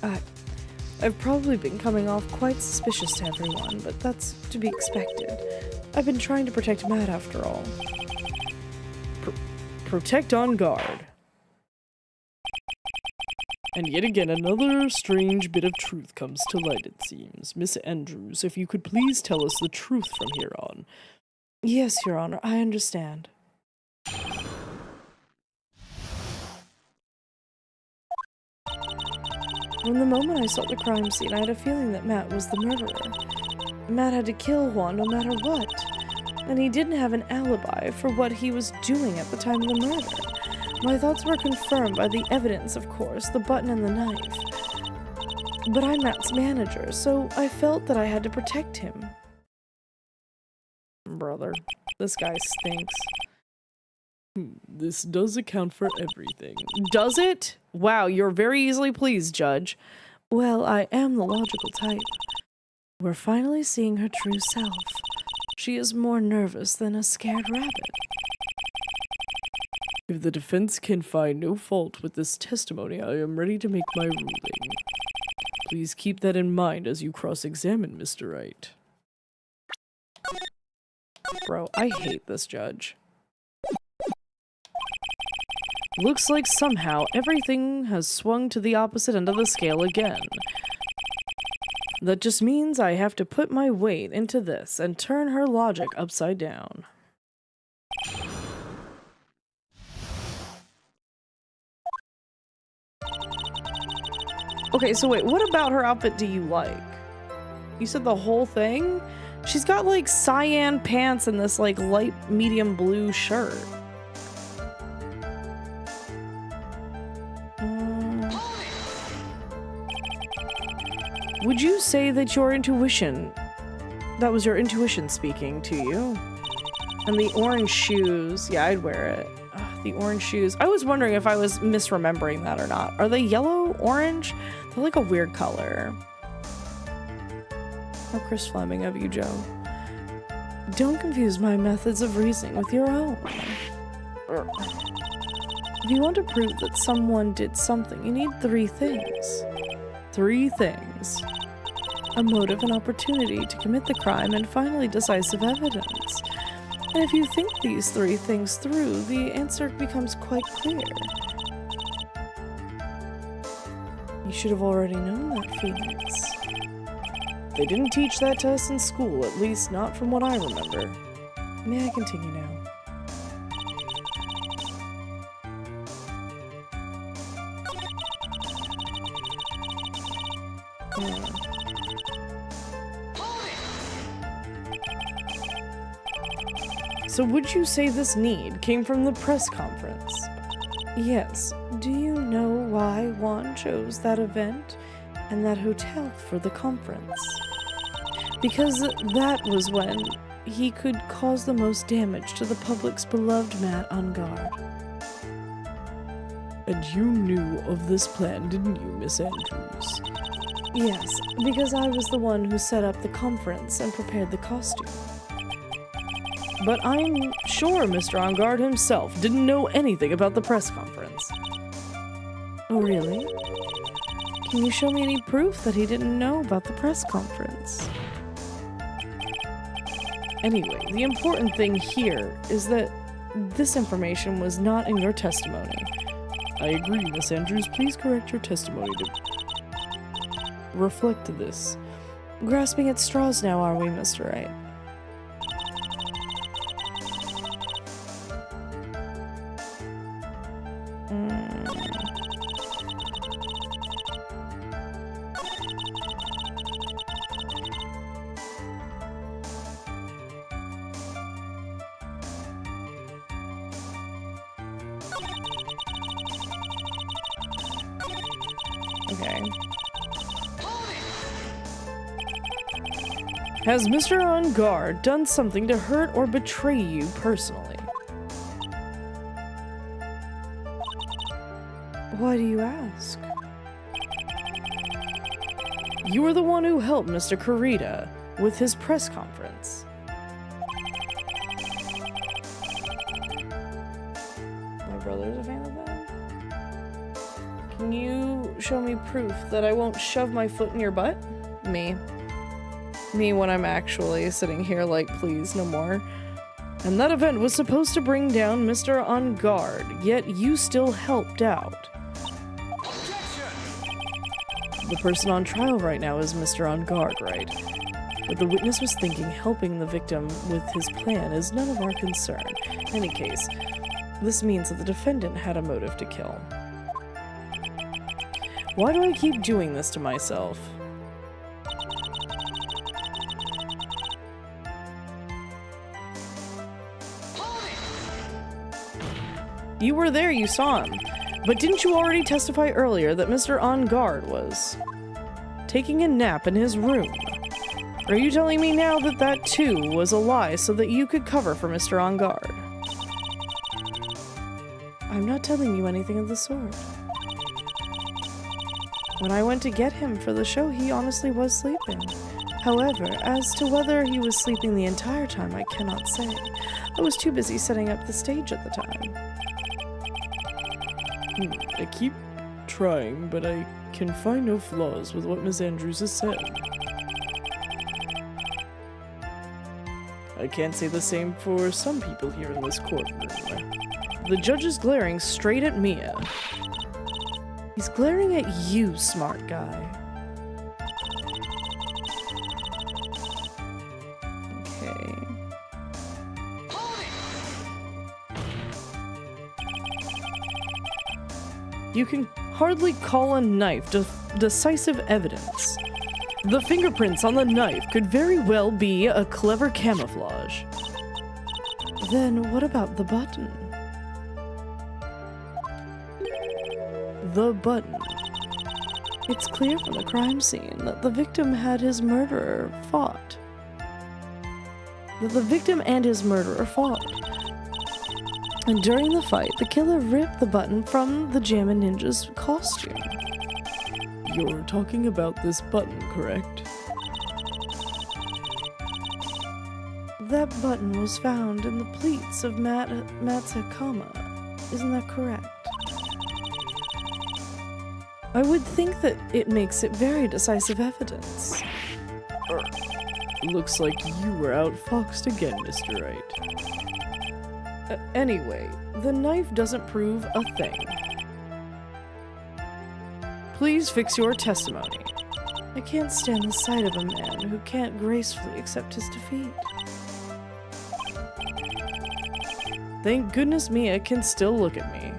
I've probably been coming off quite suspicious to everyone, but that's to be expected. I've been trying to protect Matt after all. Protect On Guard. And yet again, another strange bit of truth comes to light, it seems. Miss Andrews, if you could please tell us the truth from here on. Yes, Your Honor, I understand. From the moment I saw the crime scene, I had a feeling that Matt was the murderer. Matt had to kill Juan no matter what. And he didn't have an alibi for what he was doing at the time of the murder. My thoughts were confirmed by the evidence, of course, the button and the knife. But I'm Matt's manager, so I felt that I had to protect him. Brother, this guy stinks. This does account for everything. Does it? Wow, you're very easily pleased, Judge. Well, I am the logical type. We're finally seeing her true self. She is more nervous than a scared rabbit. If the defense can find no fault with this testimony, I am ready to make my ruling. Please keep that in mind as you cross-examine Mr. Wright. Bro, I hate this judge. Looks like somehow everything has swung to the opposite end of the scale again. That just means I have to put my weight into this and turn her logic upside down. Okay, so wait, what about her outfit do you like? You said the whole thing? She's got like cyan pants and this like light medium blue shirt. Would you say that your intuition, that was your intuition speaking to you? And the orange shoes, yeah, I'd wear it. Ugh, the orange shoes. I was wondering if I was misremembering that or not. Are they yellow, orange? They're like a weird color. How Chris Fleming of you, Joe. Don't confuse my methods of reasoning with your own. If you want to prove that someone did something, you need 3 things. 3 things. A motive, an opportunity to commit the crime, and finally decisive evidence. And if you think these 3 things through, the answer becomes quite clear. You should have already known that, Phoenix. They didn't teach that to us in school, at least not from what I remember. May I continue now? So would you say this need came from the press conference? Yes. Do you know why Juan chose that event and that hotel for the conference? Because that was when he could cause the most damage to the public's beloved Matt on guard. And you knew of this plan, didn't you, Miss Andrews? Yes, because I was the one who set up the conference and prepared the costume. But I'm sure Mr. On Guard himself didn't know anything about the press conference. Oh, really? Can you show me any proof that he didn't know about the press conference? Anyway, the important thing here is that this information was not in your testimony. I agree, Miss Andrews. Please correct your testimony to reflect this. Grasping at straws now, are we, Mr. Wright? Okay. Has Mr. On Guard done something to hurt or betray you personally? Why do you ask? You were the one who helped Mr. Kurita with his press conference. My brother's a fan of that? Can you show me proof that I won't shove my foot in your butt? Me when I'm actually sitting here like, please, no more. And that event was supposed to bring down Mr. On Guard, yet you still helped out. The person on trial right now is Mr. On Guard, right? But the witness was thinking helping the victim with his plan is none of our concern. In any case, this means that the defendant had a motive to kill. Why do I keep doing this to myself? You were there, you saw him. But didn't you already testify earlier that Mr. On Guard was taking a nap in his room? Are you telling me now that that too was a lie so that you could cover for Mr. On Guard? I'm not telling you anything of the sort. When I went to get him for the show, he honestly was sleeping. However, as to whether he was sleeping the entire time, I cannot say. I was too busy setting up the stage at the time. I keep trying, but I can find no flaws with what Miss Andrews has said. I can't say the same for some people here in this courtroom. The judge is glaring straight at Mia. He's glaring at you, smart guy. Okay. You can hardly call a knife decisive evidence. The fingerprints on the knife could very well be a clever camouflage. Then what about the button? The button. It's clear from the crime scene that the victim had his murderer fought. That the victim and his murderer fought. And during the fight, the killer ripped the button from the Jammin' Ninja's costume. You're talking about this button, correct? That button was found in the pleats of Matt's Hakama. Isn't that correct? I would think that it makes it very decisive evidence. Looks like you were outfoxed again, Mr. Wright. Anyway, the knife doesn't prove a thing. Please fix your testimony. I can't stand the sight of a man who can't gracefully accept his defeat. Thank goodness Mia can still look at me.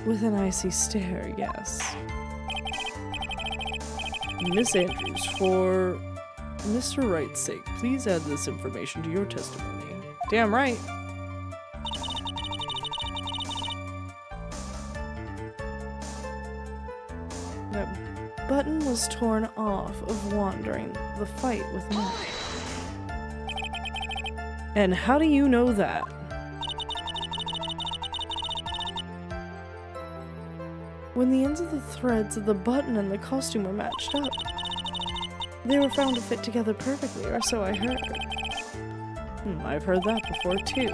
With an icy stare, yes. Miss Andrews, for Mr. Wright's sake, please add this information to your testimony. Damn right. That button was torn off of Juan during the fight with Matt. And how do you know that? When the ends of the threads of the button and the costume were matched up, they were found to fit together perfectly, or so I heard. I've heard that before too.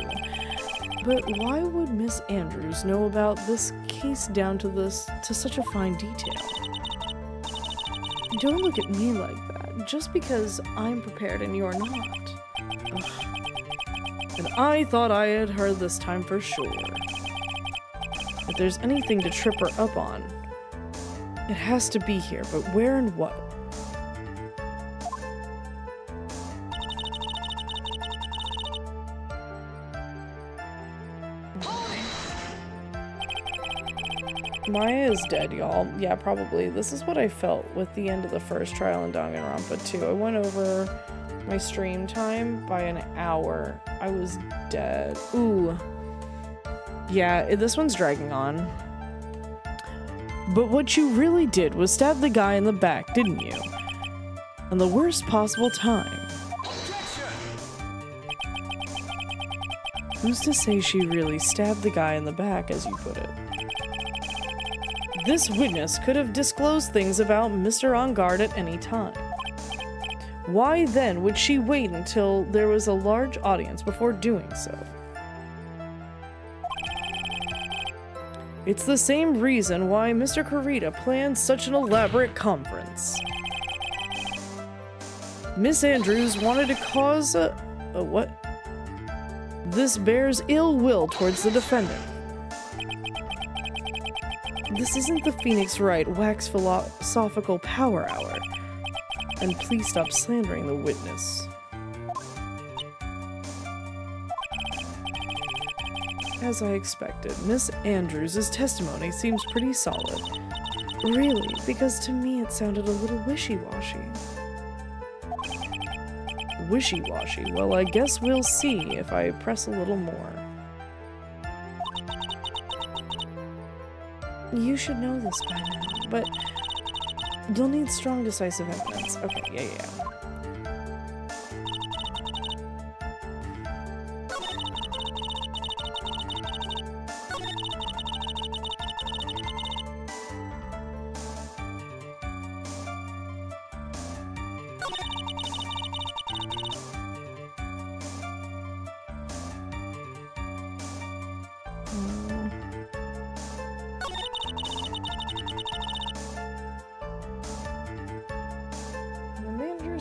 But why would Miss Andrews know about this case down to such a fine detail? Don't look at me like that, just because I'm prepared and you're not. Ugh. And I thought I had heard this time for sure. If there's anything to trip her up on, it has to be here, but where and what? Maya is dead, y'all. Yeah, probably. This is what I felt with the end of the first trial in Danganronpa too. I went over my stream time by an hour. I was dead. Ooh. Yeah, this one's dragging on. But what you really did was stab the guy in the back, didn't you? And the worst possible time. Who's to say she really stabbed the guy in the back, as you put it? This witness could have disclosed things about Mr. On Guard at any time. Why then would she wait until there was a large audience before doing so? It's the same reason why Mr. Kurita planned such an elaborate conference. Miss Andrews wanted to cause a what? This bears ill will towards the defendant. This isn't the Phoenix Wright wax philosophical power hour. And please stop slandering the witness. As I expected, Miss Andrews' testimony seems pretty solid. Really? Because to me it sounded a little wishy-washy. Wishy-washy? Well, I guess we'll see if I press a little more. You should know this by now, but you'll need strong, decisive evidence. Okay, yeah.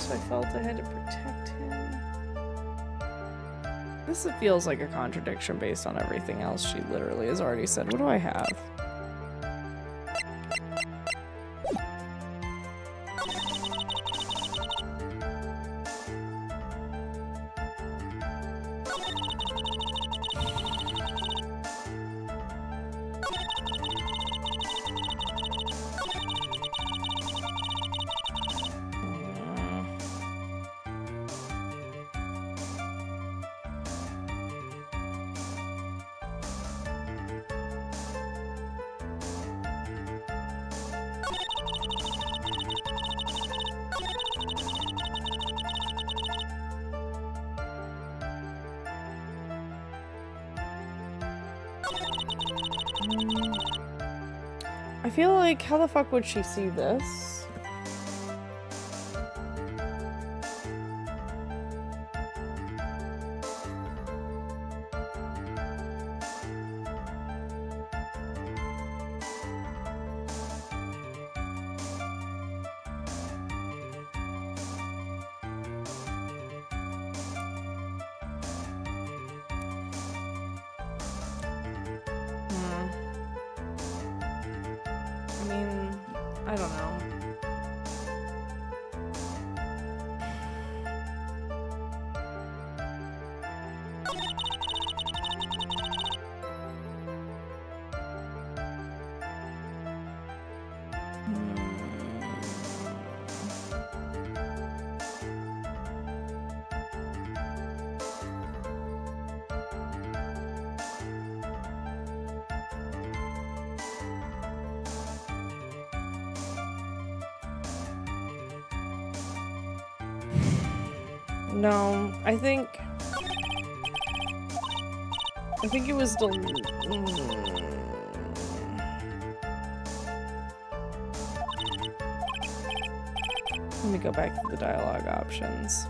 I felt I had to protect him. This feels like a contradiction based on everything else she literally has already said. What do I have? I feel like, how the fuck would she see this? I mean, I don't know. No, I think it was Let me go back to the dialogue options.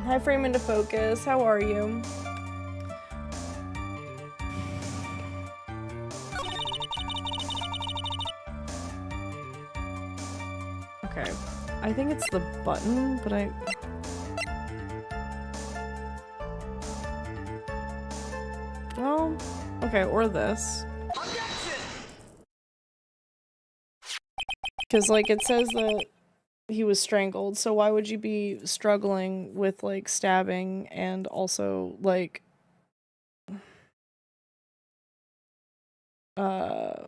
Hi, Frame into Focus. How are you? Okay. I think it's the button, but well, okay, or this. Because, like, it says that he was strangled, so why would you be struggling with, like, stabbing and also, like, yeah,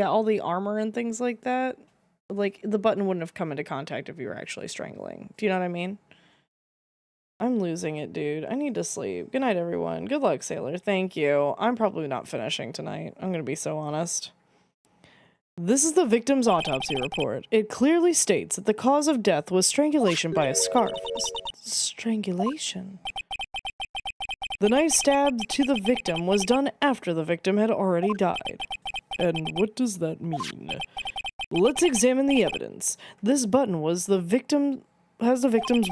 all the armor and things like that? Like, the button wouldn't have come into contact if you were actually strangling. Do you know what I mean? I'm losing it, dude. I need to sleep. Good night, everyone. Good luck, Sailor. Thank you. I'm probably not finishing tonight. I'm gonna be so honest. This is the victim's autopsy report. It clearly states that the cause of death was strangulation by a scarf. Strangulation? The knife stab to the victim was done after the victim had already died. And what does that mean? Let's examine the evidence. This button has the victim's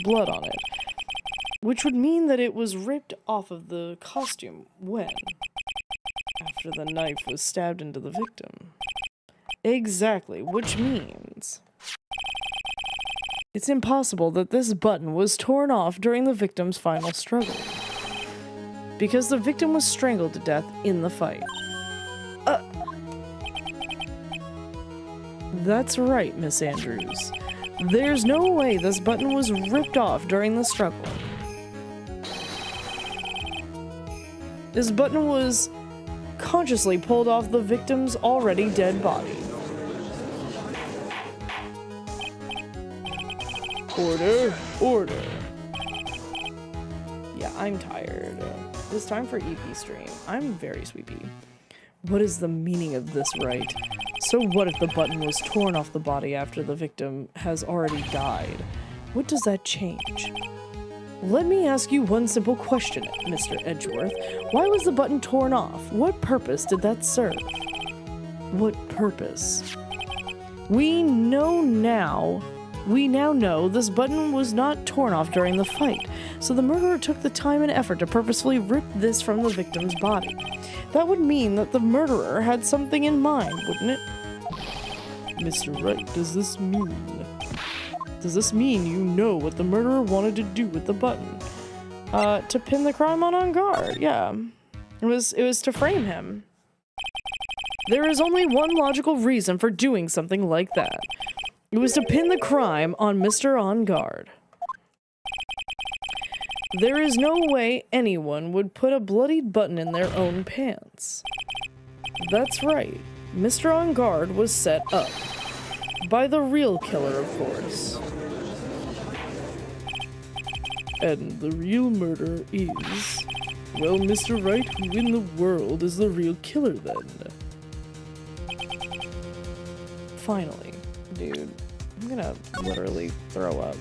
blood on it, which would mean that it was ripped off of the costume when? After the knife was stabbed into the victim. Exactly, which means it's impossible that this button was torn off during the victim's final struggle, because the victim was strangled to death in the fight. That's right, Miss Andrews. There's no way this button was ripped off during the struggle. This button was consciously pulled off the victim's already dead body. Order, order. Yeah, I'm tired. It's time for EP stream. I'm very sleepy. What is the meaning of this, Wright? So what if the button was torn off the body after the victim has already died? What does that change? Let me ask you one simple question, Mr. Edgeworth. Why was the button torn off? What purpose did that serve? What purpose? We now know this button was not torn off during the fight, so the murderer took the time and effort to purposefully rip this from the victim's body. That would mean that the murderer had something in mind, wouldn't it? Mr. Wright, does this mean you know what the murderer wanted to do with the button? To pin the crime on guard, yeah. It was to frame him. There is only one logical reason for doing something like that. It was to pin the crime on Mr. On Guard. There is no way anyone would put a bloodied button in their own pants. That's right. Mr. On Guard was set up. By the real killer, of course. And the real murderer is... Well, Mr. Wright, who in the world is the real killer then? Finally. Dude, I'm gonna literally throw up.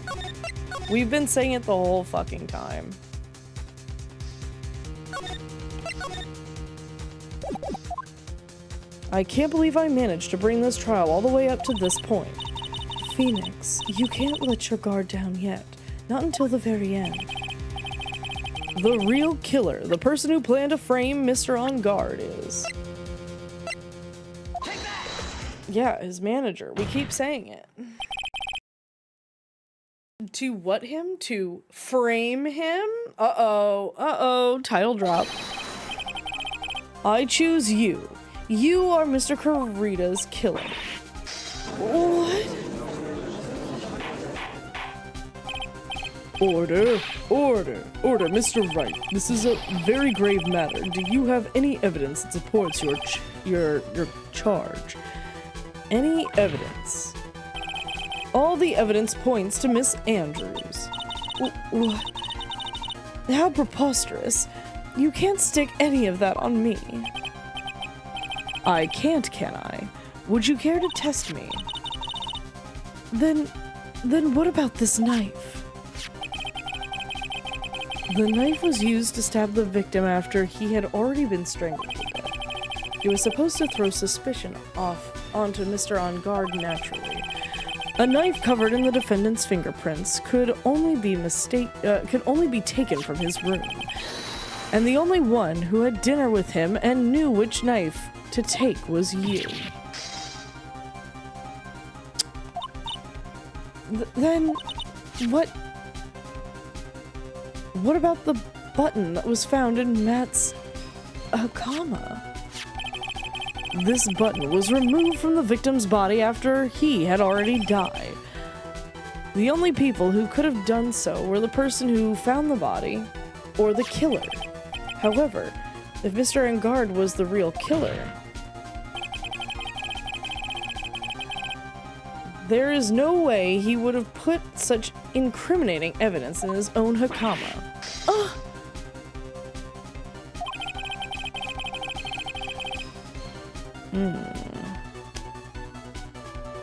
We've been saying it the whole fucking time. I can't believe I managed to bring this trial all the way up to this point. Phoenix, you can't let your guard down yet. Not until the very end. The real killer, the person who planned to frame Mr. On Guard is... Yeah, his manager. We keep saying it. To what him? To frame him? Uh-oh. Uh-oh. Title drop. I choose you. You are Mr. Kurita's killer. What? Order, order, order, Mr. Wright. This is a very grave matter. Do you have any evidence that supports your charge? Any evidence? All the evidence points to Miss Andrews. What? How preposterous. You can't stick any of that on me. I can't, can I? Would you care to test me? Then what about this knife? The knife was used to stab the victim after he had already been strangled to death. It was supposed to throw suspicion onto Mr. On Guard naturally. A knife covered in the defendant's fingerprints could only be taken from his room. And the only one who had dinner with him and knew which knife to take was you. Then, what about the button that was found in Matt's Hakama? This button was removed from the victim's body after he had already died. The only people who could have done so were the person who found the body or the killer. However, if Mr. Engard was the real killer, there is no way he would have put such incriminating evidence in his own Hakama. Ugh!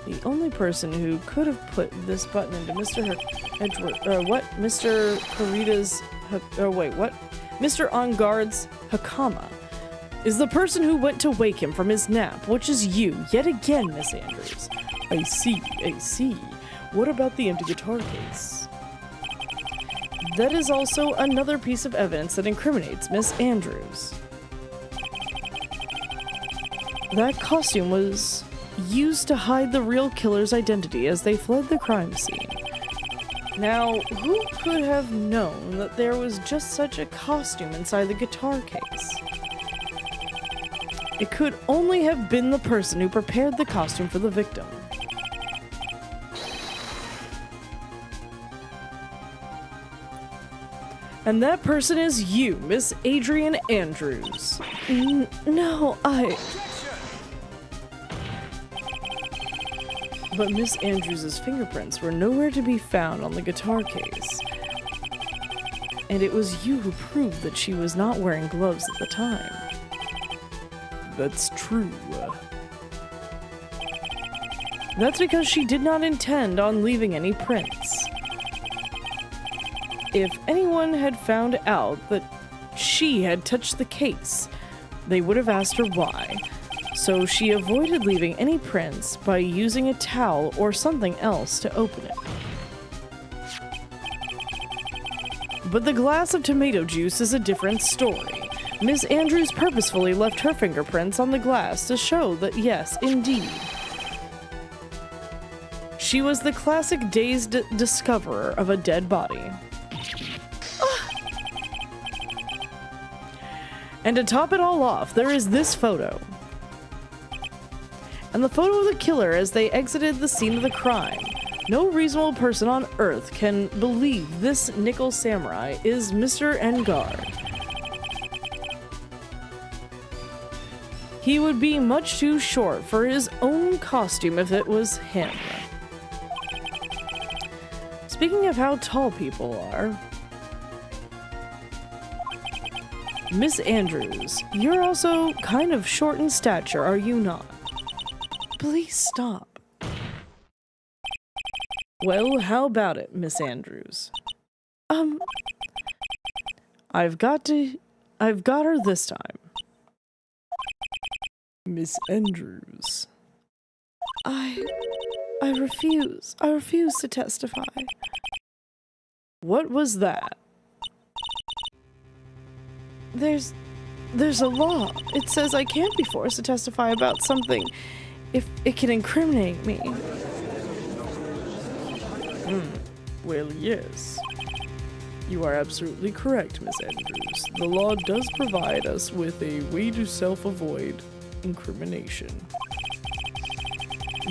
The only person who could have put this button into Mr. Mr. Kurita's, Mr. On Guard's Hakama is the person who went to wake him from his nap, which is you, yet again, Miss Andrews. I see. What about the empty guitar case? That is also another piece of evidence that incriminates Miss Andrews. That costume was used to hide the real killer's identity as they fled the crime scene. Now, who could have known that there was just such a costume inside the guitar case? It could only have been the person who prepared the costume for the victim. And that person is you, Miss Adrian Andrews. No, But Miss Andrews' fingerprints were nowhere to be found on the guitar case. And it was you who proved that she was not wearing gloves at the time. That's true. That's because she did not intend on leaving any prints. If anyone had found out that she had touched the case, they would have asked her why. So she avoided leaving any prints by using a towel or something else to open it. But the glass of tomato juice is a different story. Miss Andrews purposefully left her fingerprints on the glass to show that yes, indeed, she was the classic dazed discoverer of a dead body. And to top it all off, there is this photo. And the photo of the killer as they exited the scene of the crime. No reasonable person on Earth can believe this nickel samurai is Mr. Engard. He would be much too short for his own costume if it was him. Speaking of how tall people are, Miss Andrews, you're also kind of short in stature, are you not? Please stop. Well, how about it, Miss Andrews? I've got her this time. Miss Andrews. I refuse. I refuse to testify. What was that? There's a law. It says I can't be forced to testify about something if it can incriminate me. Well, yes. You are absolutely correct, Miss Andrews. The law does provide us with a way to self-avoid incrimination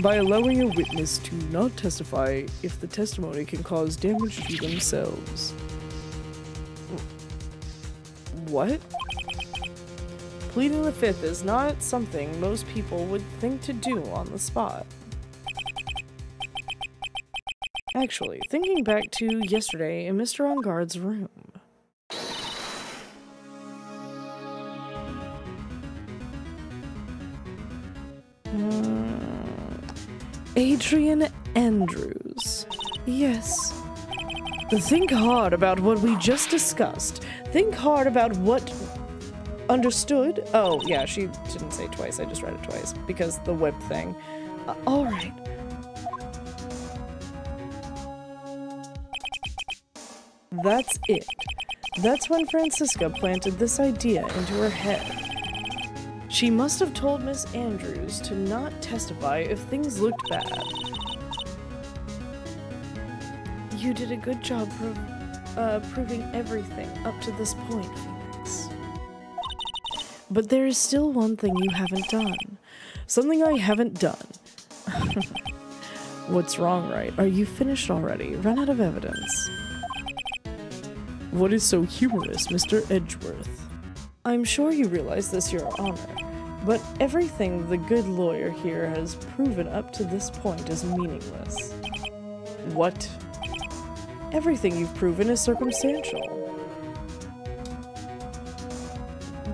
by allowing a witness to not testify if the testimony can cause damage to themselves. What? Pleading the fifth is not something most people would think to do on the spot. Actually, thinking back to yesterday in Mr. Engarde's room. Adrian Andrews. Yes. Think hard about what we just discussed. Think hard about what... Understood? Oh, yeah, she didn't say twice. I just read it twice because the whip thing. All right. That's it. That's when Francisca planted this idea into her head. She must have told Miss Andrews to not testify if things looked bad. You did a good job proving everything up to this point, Phoenix. But there is still one thing you haven't done. Something I haven't done. What's wrong, Wright? Are you finished already? Run out of evidence. What is so humorous, Mr. Edgeworth? I'm sure you realize this, Your Honor, but everything the good lawyer here has proven up to this point is meaningless. What? Everything you've proven is circumstantial.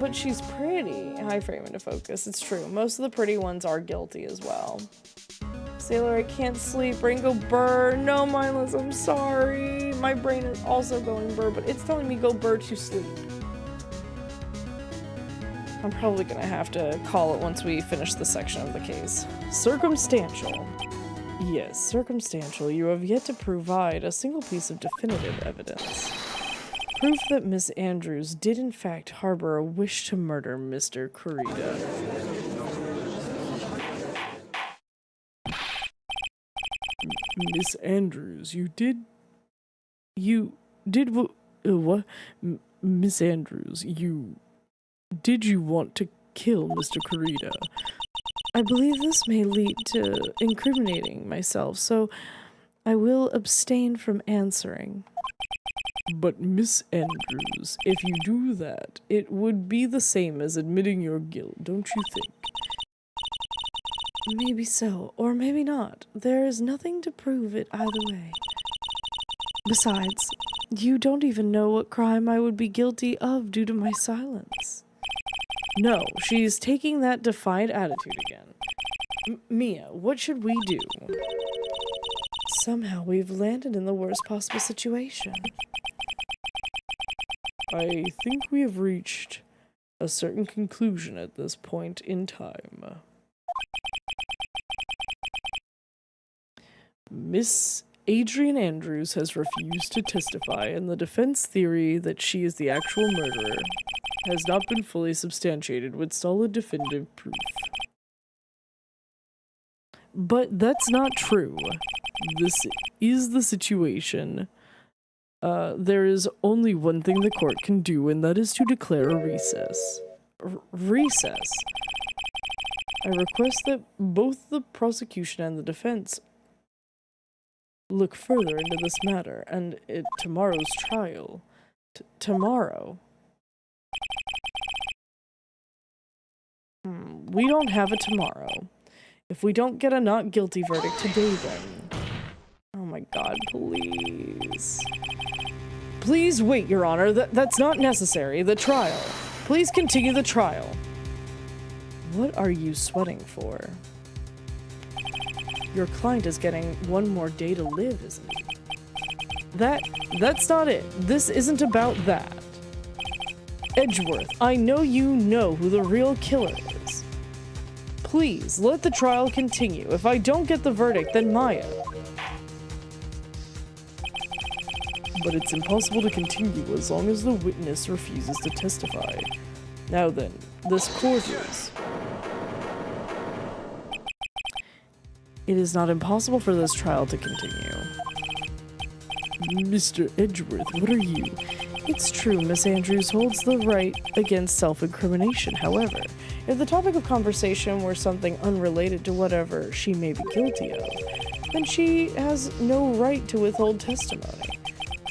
But she's pretty. High frame into focus. It's true. Most of the pretty ones are guilty as well. Sailor, I can't sleep. Brain go burr. No, mindless, I'm sorry. My brain is also going burr, but it's telling me go burr to sleep. I'm probably gonna have to call it once we finish this section of the case. Circumstantial. Yes, circumstantial. You have yet to provide a single piece of definitive evidence. Proof that Miss Andrews did in fact harbor a wish to murder Mr. Kurita. Miss Andrews, what? Miss Andrews, did you want to kill Mr. Kurita? I believe this may lead to incriminating myself, so I will abstain from answering. But Miss Andrews, if you do that, it would be the same as admitting your guilt, don't you think? Maybe so, or maybe not. There is nothing to prove it either way. Besides, you don't even know what crime I would be guilty of due to my silence. No, she's taking that defiant attitude again. Mia, what should we do? Somehow we've landed in the worst possible situation. I think we have reached a certain conclusion at this point in time. Miss Adrian Andrews has refused to testify, and the defense theory that she is the actual murderer has not been fully substantiated with solid definitive proof. But that's not true. This is the situation. There is only one thing the court can do, and that is to declare a recess. Recess? I request that both the prosecution and the defense look further into this matter, and tomorrow's trial. Tomorrow. We don't have a tomorrow. If we don't get a not guilty verdict today, then... Oh my god, please. Please wait, Your Honor. That's not necessary. The trial. Please continue the trial. What are you sweating for? Your client is getting one more day to live, isn't he? That's not it. This isn't about that. Edgeworth, I know you know who the real killer is. Please, let the trial continue. If I don't get the verdict, then Maya. But it's impossible to continue as long as the witness refuses to testify. Now then, this court is. It is not impossible for this trial to continue. Mr. Edgeworth, what are you? It's true, Miss Andrews holds the right against self-incrimination. However, if the topic of conversation were something unrelated to whatever she may be guilty of, then she has no right to withhold testimony.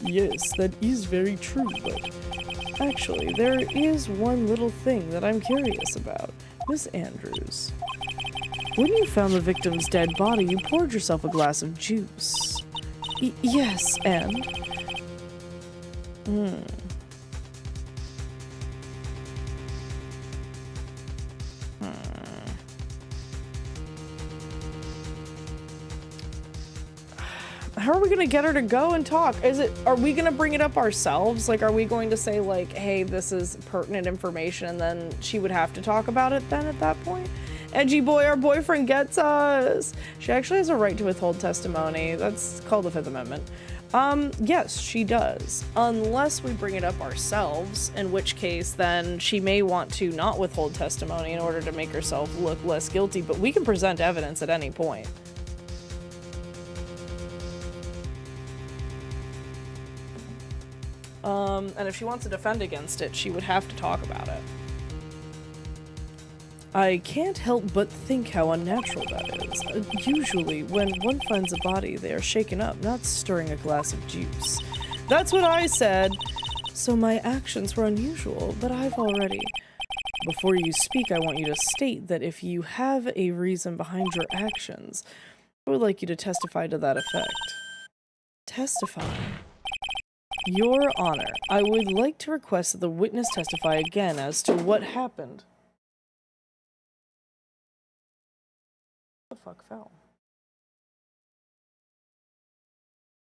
Yes, that is very true, but actually, there is one little thing that I'm curious about. Miss Andrews, when you found the victim's dead body, you poured yourself a glass of juice. Yes, and? How are we gonna get her to go and talk? Are we gonna bring it up ourselves? Like, are we going to say, like, hey, this is pertinent information, and then she would have to talk about it then at that point? Edgy boy, our boyfriend gets us. She actually has a right to withhold testimony. That's called the Fifth Amendment. Yes, she does. Unless we bring it up ourselves, in which case then she may want to not withhold testimony in order to make herself look less guilty, but we can present evidence at any point. And if she wants to defend against it, she would have to talk about it. I can't help but think how unnatural that is. Usually, when one finds a body, they are shaken up, not stirring a glass of juice. That's what I said! So my actions were unusual, but I've already... Before you speak, I want you to state that if you have a reason behind your actions, I would like you to testify to that effect. Testify? Your Honor, I would like to request that the witness testify again as to what happened. The fuck fell?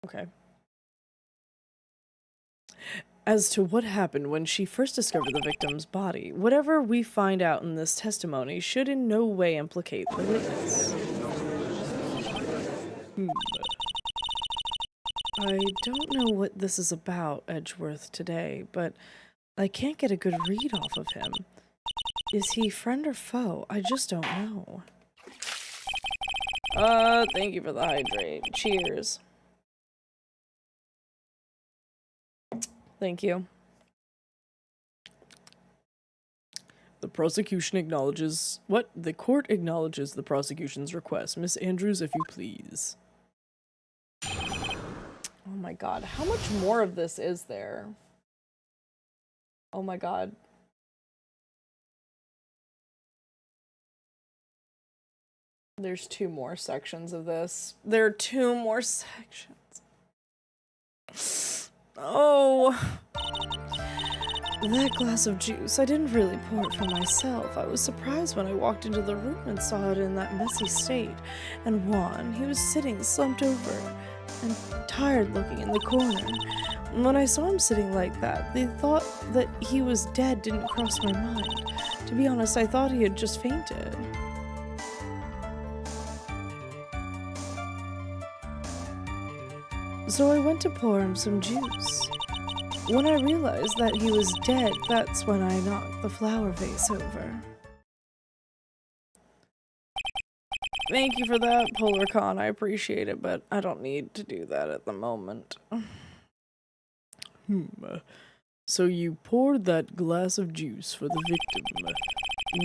Okay. As to what happened when she first discovered the victim's body, whatever we find out in this testimony should in no way implicate the witness. I don't know what this is about, Edgeworth, today, but I can't get a good read off of him. Is he friend or foe? I just don't know. Thank you for the hydrate. Cheers. Thank you. The prosecution acknowledges... What? The court acknowledges the prosecution's request. Miss Andrews, if you please. Oh my god, how much more of this is there? Oh my god. There's 2 more sections of this. There are 2 more sections. Oh. That glass of juice, I didn't really pour it for myself. I was surprised when I walked into the room and saw it in that messy state. And Juan, he was sitting slumped over and tired looking in the corner. When I saw him sitting like that, the thought that he was dead didn't cross my mind. To be honest, I thought he had just fainted. So I went to pour him some juice. When I realized that he was dead, that's when I knocked the flower vase over. Thank you for that, PolarCon. I appreciate it, but I don't need to do that at the moment. So you poured that glass of juice for the victim.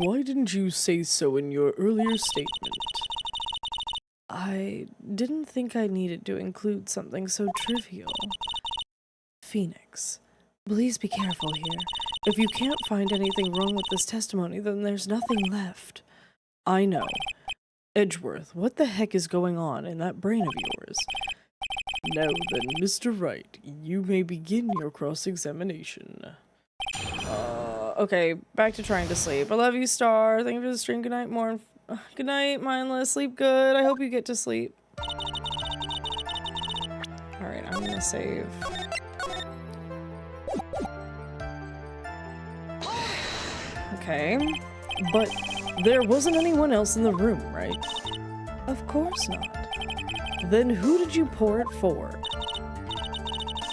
Why didn't you say so in your earlier statement? I didn't think I needed to include something so trivial. Phoenix, please be careful here. If you can't find anything wrong with this testimony, then there's nothing left. I know. Edgeworth, what the heck is going on in that brain of yours? Now then, Mr. Wright, you may begin your cross-examination. Okay, back to trying to sleep. I love you, Star. Thank you for the stream. Good night, Morn. Good night, mindless. Sleep good. I hope you get to sleep. Alright, I'm gonna save. Okay. But there wasn't anyone else in the room, right? Of course not. Then who did you pour it for?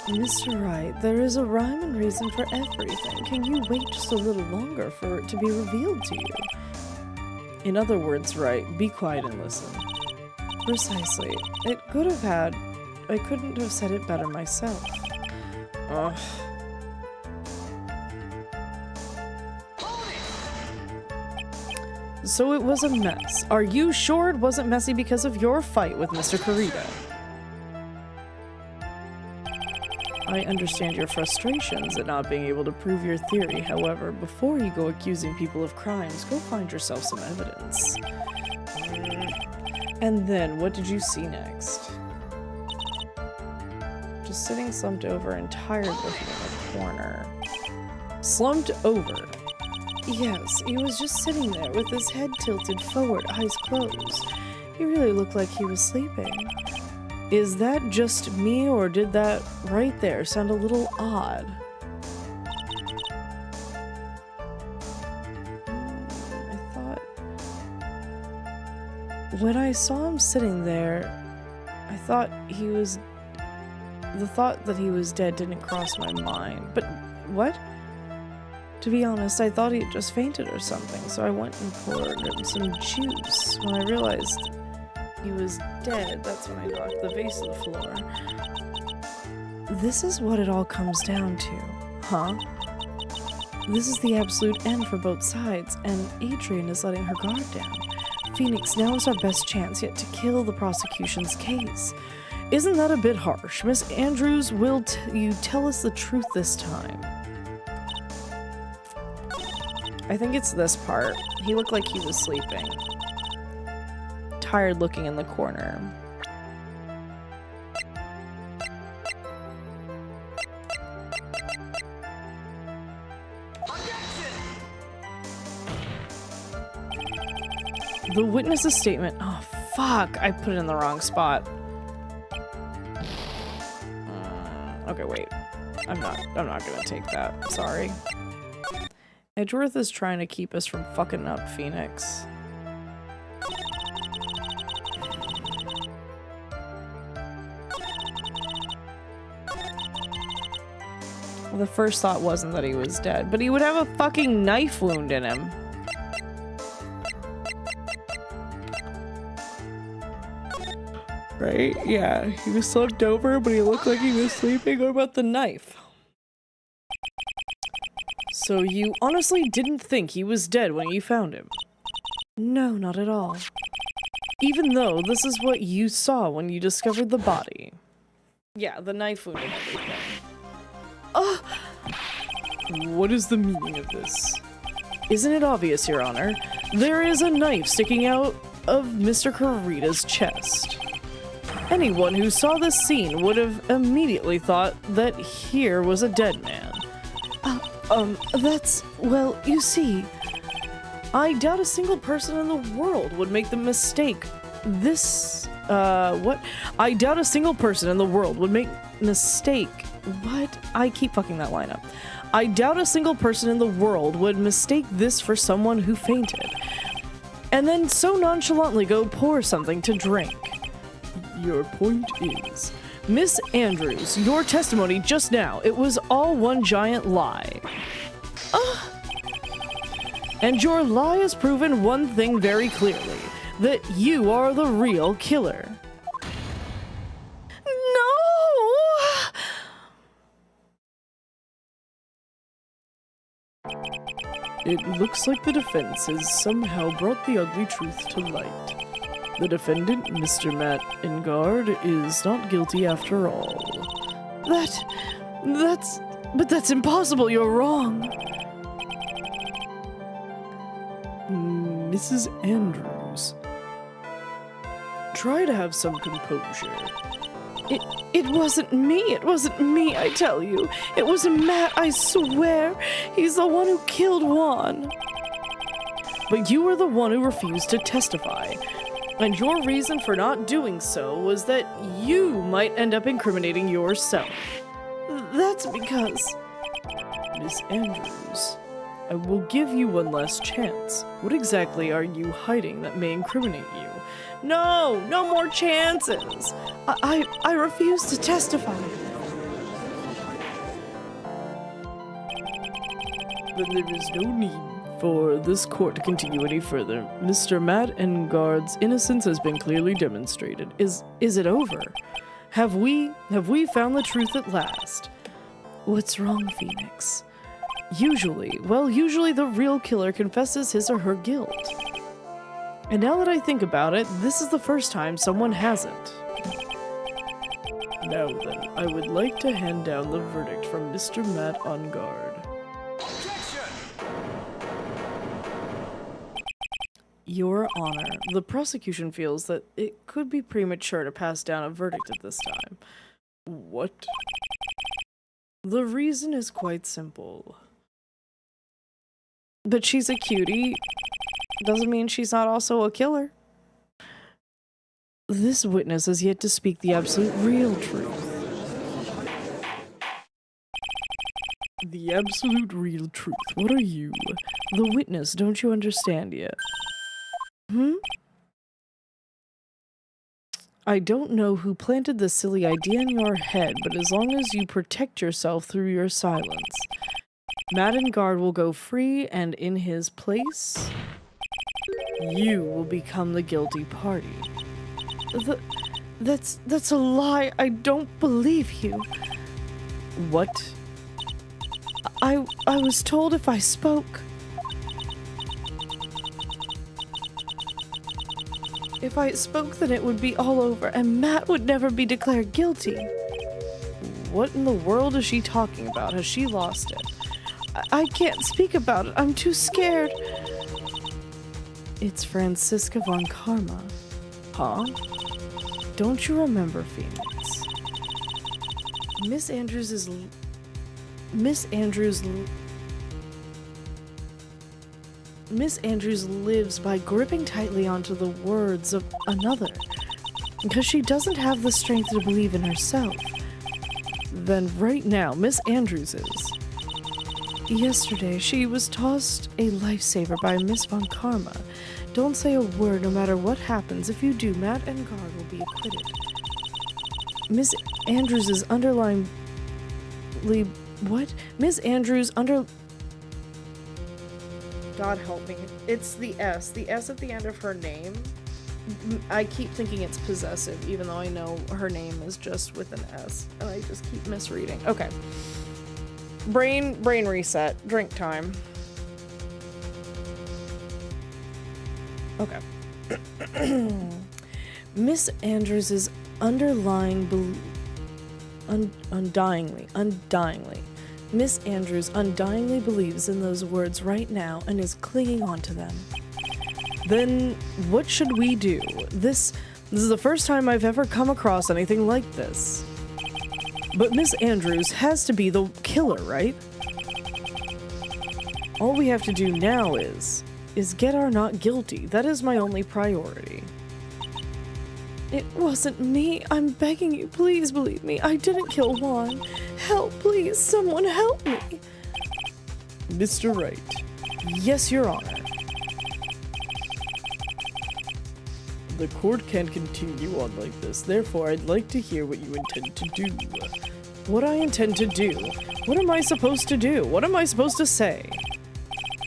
Mr. Wright, there is a rhyme and reason for everything. Can you wait just a little longer for it to be revealed to you? In other words, Wright, be quiet and listen. Precisely. I couldn't have said it better myself. Ugh. So it was a mess. Are you sure it wasn't messy because of your fight with Mr. Kurita? I understand your frustrations at not being able to prove your theory. However, before you go accusing people of crimes, go find yourself some evidence. And then, what did you see next? Just sitting slumped over and tired looking in the corner. Slumped over? Yes, he was just sitting there with his head tilted forward, eyes closed. He really looked like he was sleeping. Is that just me, or did that right there sound a little odd? I thought... When I saw him sitting there, I thought he was... The thought that he was dead didn't cross my mind. But what? To be honest, I thought he had just fainted or something, so I went and poured him some juice. When I realized he was dead, that's when I dropped the vase to the floor. This is what it all comes down to, huh? This is the absolute end for both sides, and Adrian is letting her guard down. Phoenix, now is our best chance yet to kill the prosecution's case. Isn't that a bit harsh? Miss Andrews, will you tell us the truth this time? I think it's this part. He looked like he was sleeping. Tired looking in the corner. The witness's statement. Oh, fuck. I put it in the wrong spot. Okay, wait. I'm not gonna take that. Sorry. Edgeworth is trying to keep us from fucking up Phoenix. Well, the first thought wasn't that he was dead, but he would have a fucking knife wound in him. Right? Yeah, he was slumped over, but he looked like he was sleeping. What about the knife? So you honestly didn't think he was dead when you found him? No, not at all. Even though this is what you saw when you discovered the body. Yeah, the knife wound and everything. Ugh! What is the meaning of this? Isn't it obvious, Your Honor? There is a knife sticking out of Mr. Kurita's chest. Anyone who saw this scene would have immediately thought that here was a dead man. Well, you see, I doubt a single person in the world would make the mistake. I doubt a single person in the world would make mistake. What? I keep fucking that line up. I doubt a single person in the world would mistake this for someone who fainted, and then so nonchalantly go pour something to drink. Your point is, Miss Andrews, your testimony just now, it was all one giant lie. And your lie has proven one thing very clearly, that you are the real killer. No! It looks like the defense has somehow brought the ugly truth to light. The defendant, Mr. Matt Engard, is not guilty after all. But that's impossible, you're wrong. Mrs. Andrews, try to have some composure. It wasn't me. It wasn't me, I tell you. It was Matt, I swear. He's the one who killed Juan. But you were the one who refused to testify. And your reason for not doing so was that you might end up incriminating yourself. That's because... Miss Andrews, I will give you one last chance. What exactly are you hiding that may incriminate you? No more chances. I refuse to testify. Then there is no need for this court to continue any further. Mr. Matt Engard's innocence has been clearly demonstrated. Is it over? Have we found the truth at last? What's wrong, Phoenix? Usually the real killer confesses his or her guilt. And now that I think about it, this is the first time someone hasn't. Now then, I would like to hand down the verdict from Mr. Matt Engard. Your Honor, the prosecution feels that it could be premature to pass down a verdict at this time. What? The reason is quite simple. But she's a cutie. Doesn't mean she's not also a killer. This witness has yet to speak the absolute real truth. The absolute real truth. What are you? The witness, don't you understand yet? I don't know who planted this silly idea in your head, but as long as you protect yourself through your silence, Matt Engard will go free, and in his place, you will become the guilty party. That's a lie. I don't believe you. What? I was told if I spoke... If I spoke, then it would be all over, and Matt would never be declared guilty. What in the world is she talking about? Has she lost it? I can't speak about it. I'm too scared. It's Franziska von Karma. Huh? Don't you remember, Phoenix? Miss Andrews lives by gripping tightly onto the words of another, because she doesn't have the strength to believe in herself. Then right now, Miss Andrews is. Yesterday, she was tossed a lifesaver by Miss von Karma. Don't say a word no matter what happens. If you do, Matt Engard will be acquitted. Miss Andrews is underlying... What? Miss Andrews God help me. It's the S. The S at the end of her name. I keep thinking it's possessive, even though I know her name is just with an S. And I just keep misreading. Okay. Brain reset. Drink time. Okay. Miss Andrews is undyingly. Miss Andrews undyingly believes in those words right now and is clinging onto them. Then what should we do? This is the first time I've ever come across anything like this. But Miss Andrews has to be the killer, right? All we have to do now is get our not guilty. That is my only priority. It wasn't me. I'm begging you, please believe me. I didn't kill Juan. Help, please. Someone help me. Mr. Wright. Yes, Your Honor. The court can't continue on like this. Therefore, I'd like to hear what you intend to do. What I intend to do? What am I supposed to do? What am I supposed to say?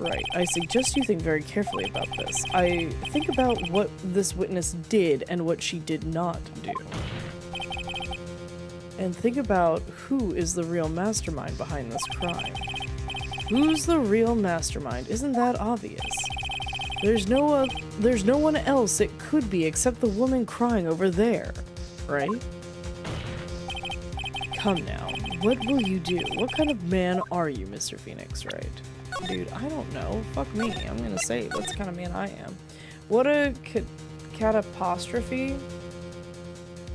Right, I suggest you think very carefully about this. I think about what this witness did and what she did not do. And think about who is the real mastermind behind this crime. Who's the real mastermind? Isn't that obvious? There's no one else it could be except the woman crying over there, right? Come now, what will you do? What kind of man are you, Mr. Phoenix, Wright? Dude, I don't know. Fuck me. I'm gonna say that's the kind of man I am. What a catapostrophe.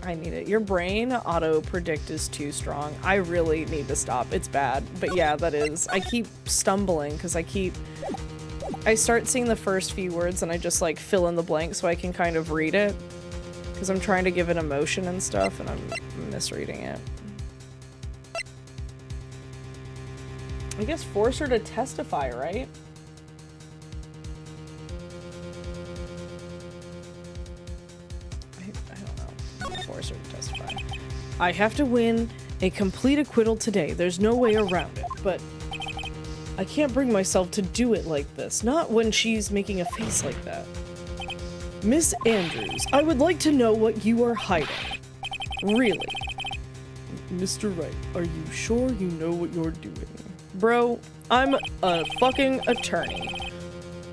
I need it. Your brain auto predict is too strong. I really need to stop. It's bad. But yeah, that is. I keep stumbling because I start seeing the first few words and I just like fill in the blank so I can kind of read it. Because I'm trying to give it emotion and stuff and I'm misreading it. I guess force her to testify, right? I don't know. Force her to testify. I have to win a complete acquittal today. There's no way around it, but I can't bring myself to do it like this. Not when she's making a face like that. Miss Andrews, I would like to know what you are hiding. Really? Mr. Wright, are you sure you know what you're doing? Bro, I'm a fucking attorney.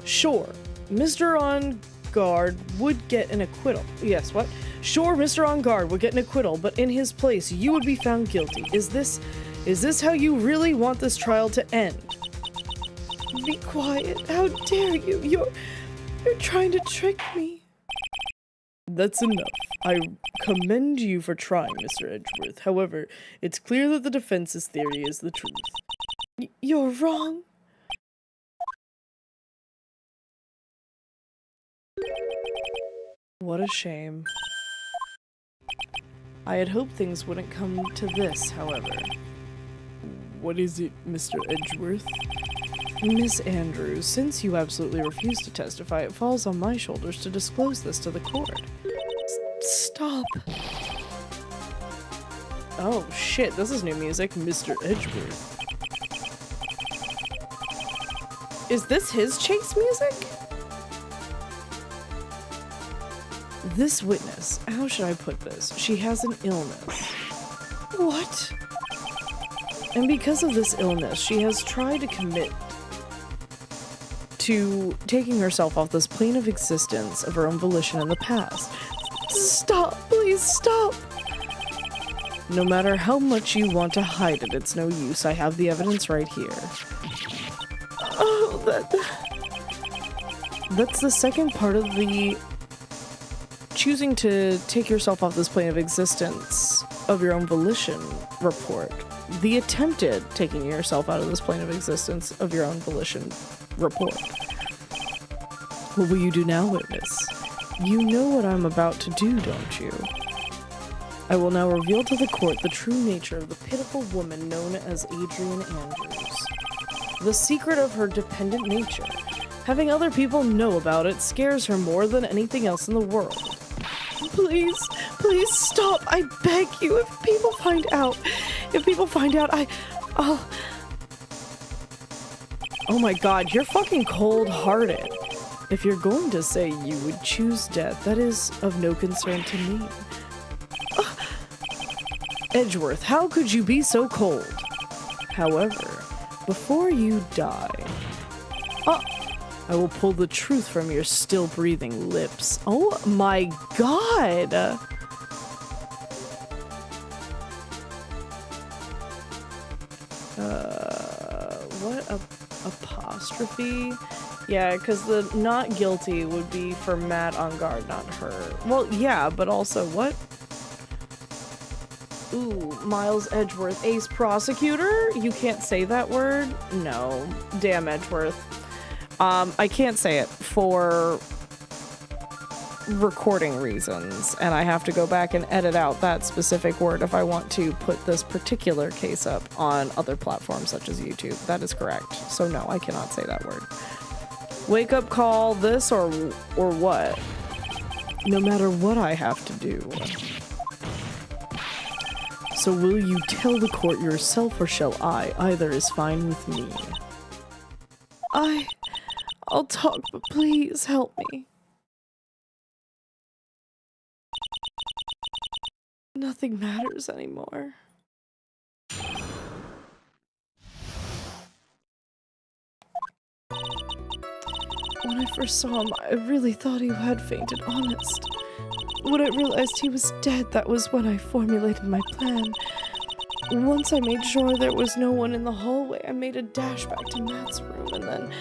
Sure, Mr. On Guard would get an acquittal. Yes, what? Sure, Mr. On Guard would get an acquittal, but in his place, you would be found guilty. Is this how you really want this trial to end? Be quiet. How dare you? You're trying to trick me. That's enough. I commend you for trying, Mr. Edgeworth. However, it's clear that the defense's theory is the truth. You're wrong. What a shame. I had hoped things wouldn't come to this, however. What is it, Mr. Edgeworth? Miss Andrews, since you absolutely refuse to testify, it falls on my shoulders to disclose this to the court. Stop. Oh shit, this is new music. Mr. Edgeworth. Is this his chase music? This witness, how should I put this? She has an illness. What? And because of this illness, she has tried to commit to taking herself off this plane of existence of her own volition in the past. Stop, please stop. No matter how much you want to hide it, it's no use. I have the evidence right here. Oh, that's the second part of the choosing to take yourself off this plane of existence of your own volition report. The attempted taking yourself out of this plane of existence of your own volition report. What will you do now, witness? You know what I'm about to do, don't you? I will now reveal to the court the true nature of the pitiful woman known as Adrian Andrews. The secret of her dependent nature. Having other people know about it scares her more than anything else in the world. Please stop. I beg you. If people find out, I'll... Oh my god, you're fucking cold-hearted. If you're going to say you would choose death, that is of no concern to me. Edgeworth, how could you be so cold? However, before you die, I will pull the truth from your still breathing lips. Oh my god! What apostrophe? Yeah, because the not guilty would be for Matt on guard, not her. Well, yeah, but also what? Ooh, Miles Edgeworth, ace prosecutor? You can't say that word? No. Damn, Edgeworth. I can't say it for recording reasons, and I have to go back and edit out that specific word if I want to put this particular case up on other platforms such as YouTube. That is correct. So no, I cannot say that word. Wake up call this or what? No matter what I have to do. So will you tell the court yourself or shall I? Either is fine with me. I'll talk, but please help me. Nothing matters anymore. When I first saw him, I really thought he had fainted, honest. When I realized he was dead, that was when I formulated my plan. Once I made sure there was no one in the hallway, I made a dash back to Matt's room, and then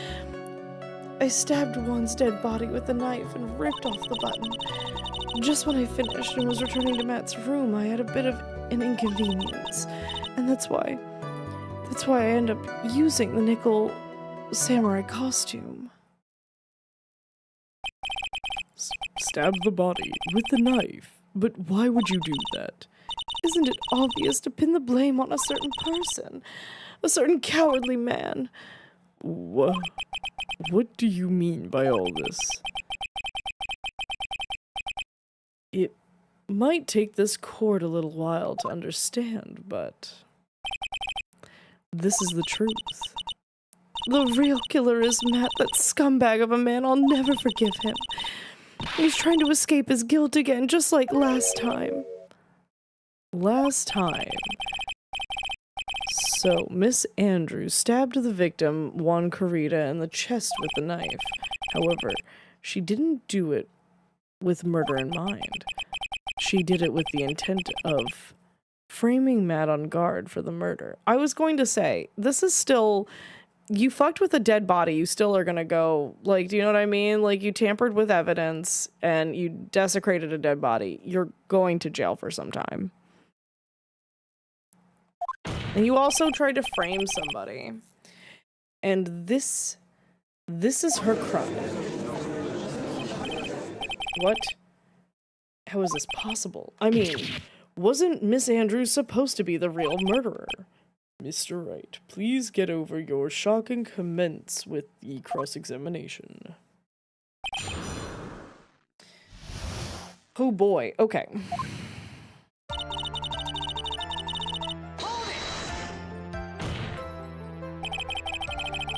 I stabbed Juan's dead body with a knife and ripped off the button. Just when I finished and was returning to Matt's room, I had a bit of an inconvenience. And that's why I end up using the nickel samurai costume. Stab the body with the knife. But why would you do that? Isn't it obvious to pin the blame on a certain person? A certain cowardly man? What do you mean by all this? It might take this court a little while to understand, but this is the truth. The real killer is Matt, that scumbag of a man. I'll never forgive him. He's trying to escape his guilt again, just like last time. Last time. So, Miss Andrews stabbed the victim, Juan Carita, in the chest with the knife. However, she didn't do it with murder in mind. She did it with the intent of framing Matt on guard for the murder. I was going to say, this is still... You fucked with a dead body, you still are gonna go, like, do you know what I mean? Like, you tampered with evidence, and you desecrated a dead body. You're going to jail for some time. And you also tried to frame somebody. And this is her crime. What? How is this possible? I mean, wasn't Miss Andrews supposed to be the real murderer? Mr. Wright, please get over your shock and commence with the cross-examination. Oh boy, okay.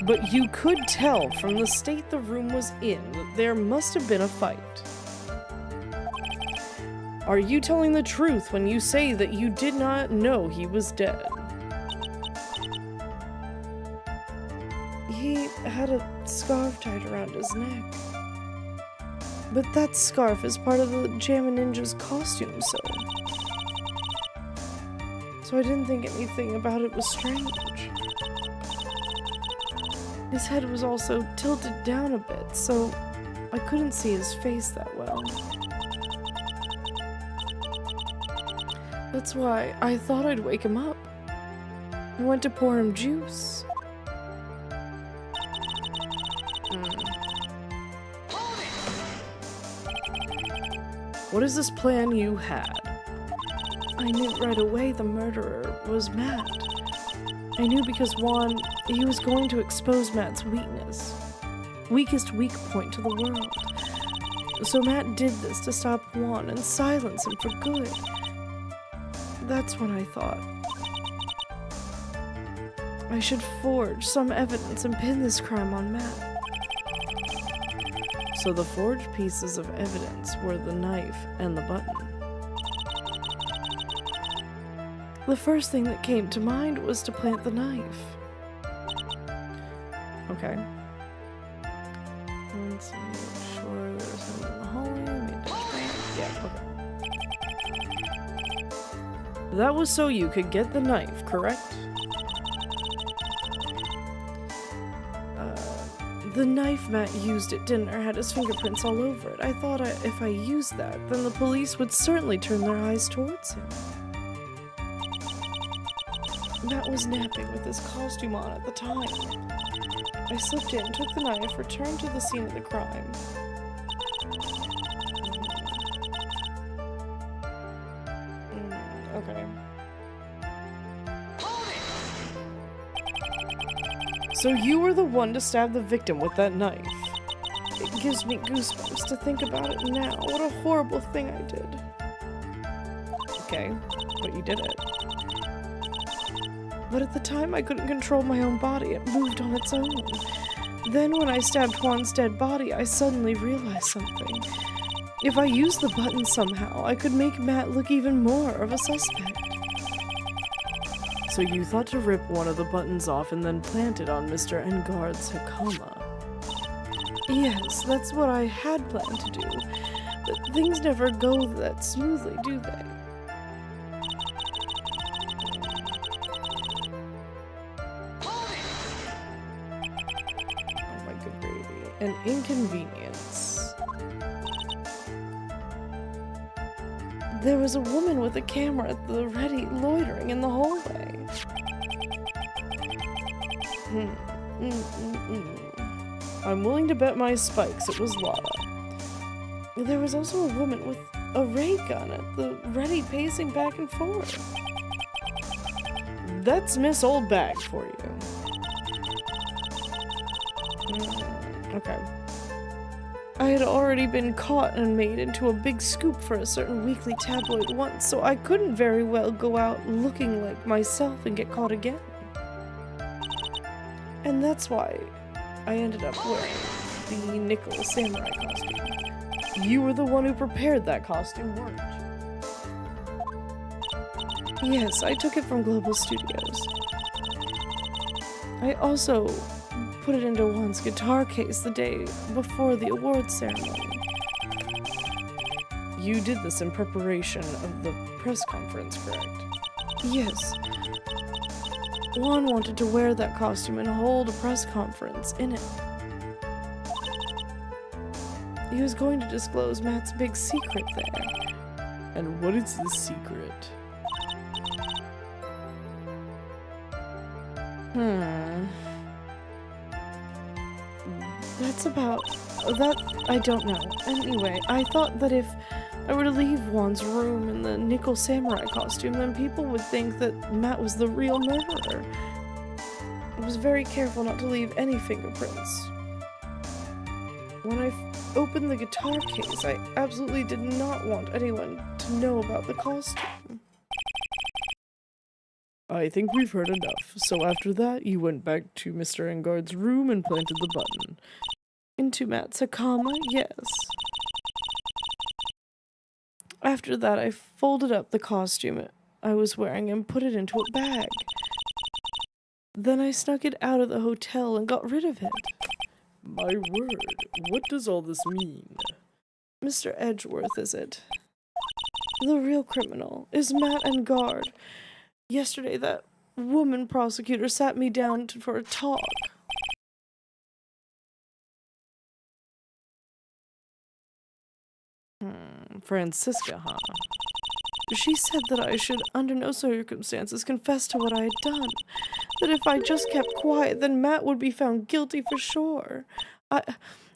But you could tell from the state the room was in that there must have been a fight. Are you telling the truth when you say that you did not know he was dead? He had a scarf tied around his neck. But that scarf is part of the Jammin' Ninja's costume, so I didn't think anything about it was strange. His head was also tilted down a bit, so I couldn't see his face that well. That's why I thought I'd wake him up. I went to pour him juice. What is this plan you had? I knew right away the murderer was Matt. I knew because Juan, he was going to expose Matt's weakness. Weakest weak point to the world. So Matt did this to stop Juan and silence him for good. That's when I thought I should forge some evidence and pin this crime on Matt. So the forged pieces of evidence were the knife and the button. The first thing that came to mind was to plant the knife. Okay. Let's make sure there's something in the hallway. Yeah, okay. That was so you could get the knife, correct? The knife Matt used at dinner had his fingerprints all over it. I thought if I used that, then the police would certainly turn their eyes towards him. Matt was napping with his costume on at the time. I slipped in, took the knife, returned to the scene of the crime. Okay. So you were the one to stab the victim with that knife. It gives me goosebumps to think about it now. What a horrible thing I did. Okay, but you did it. But at the time I couldn't control my own body. It moved on its own. Then when I stabbed Juan's dead body, I suddenly realized something. If I used the button somehow, I could make Matt look even more of a suspect. So you thought to rip one of the buttons off and then plant it on Mr. Engard's Hakama. Yes, that's what I had planned to do. But things never go that smoothly, do they? Oh my good gravy. an inconvenience. There was a woman with a camera at the ready loitering in the hallway. I'm willing to bet my spikes it was Lada. There was also a woman with a ray gun at the ready pacing back and forth. That's Miss Old Bag for you. Okay. I had already been caught and made into a big scoop for a certain weekly tabloid once, so I couldn't very well go out looking like myself and get caught again. And that's why I ended up wearing the nickel samurai costume. You were the one who prepared that costume, weren't you? Yes, I took it from Global Studios. I also put it into Juan's guitar case the day before the awards ceremony. You did this in preparation of the press conference, correct? Yes. Juan wanted to wear that costume and hold a press conference in it. He was going to disclose Matt's big secret there. And what is the secret? That's about... that... I don't know. Anyway, I thought that if I were to leave Juan's room in the nickel samurai costume, then people would think that Matt was the real murderer. I was very careful not to leave any fingerprints. When I opened the guitar case, I absolutely did not want anyone to know about the costume. I think we've heard enough. So after that, you went back to Mr. Engard's room and planted the button. Into Matt's Hakama, yes. After that, I folded up the costume I was wearing and put it into a bag. Then I snuck it out of the hotel and got rid of it. My word, what does all this mean? Mr. Edgeworth, is it? The real criminal is Matt Engard. Yesterday, that woman prosecutor sat me down for a talk. Francisca, huh? She said that I should, under no circumstances, confess to what I had done. That if I just kept quiet, then Matt would be found guilty for sure. I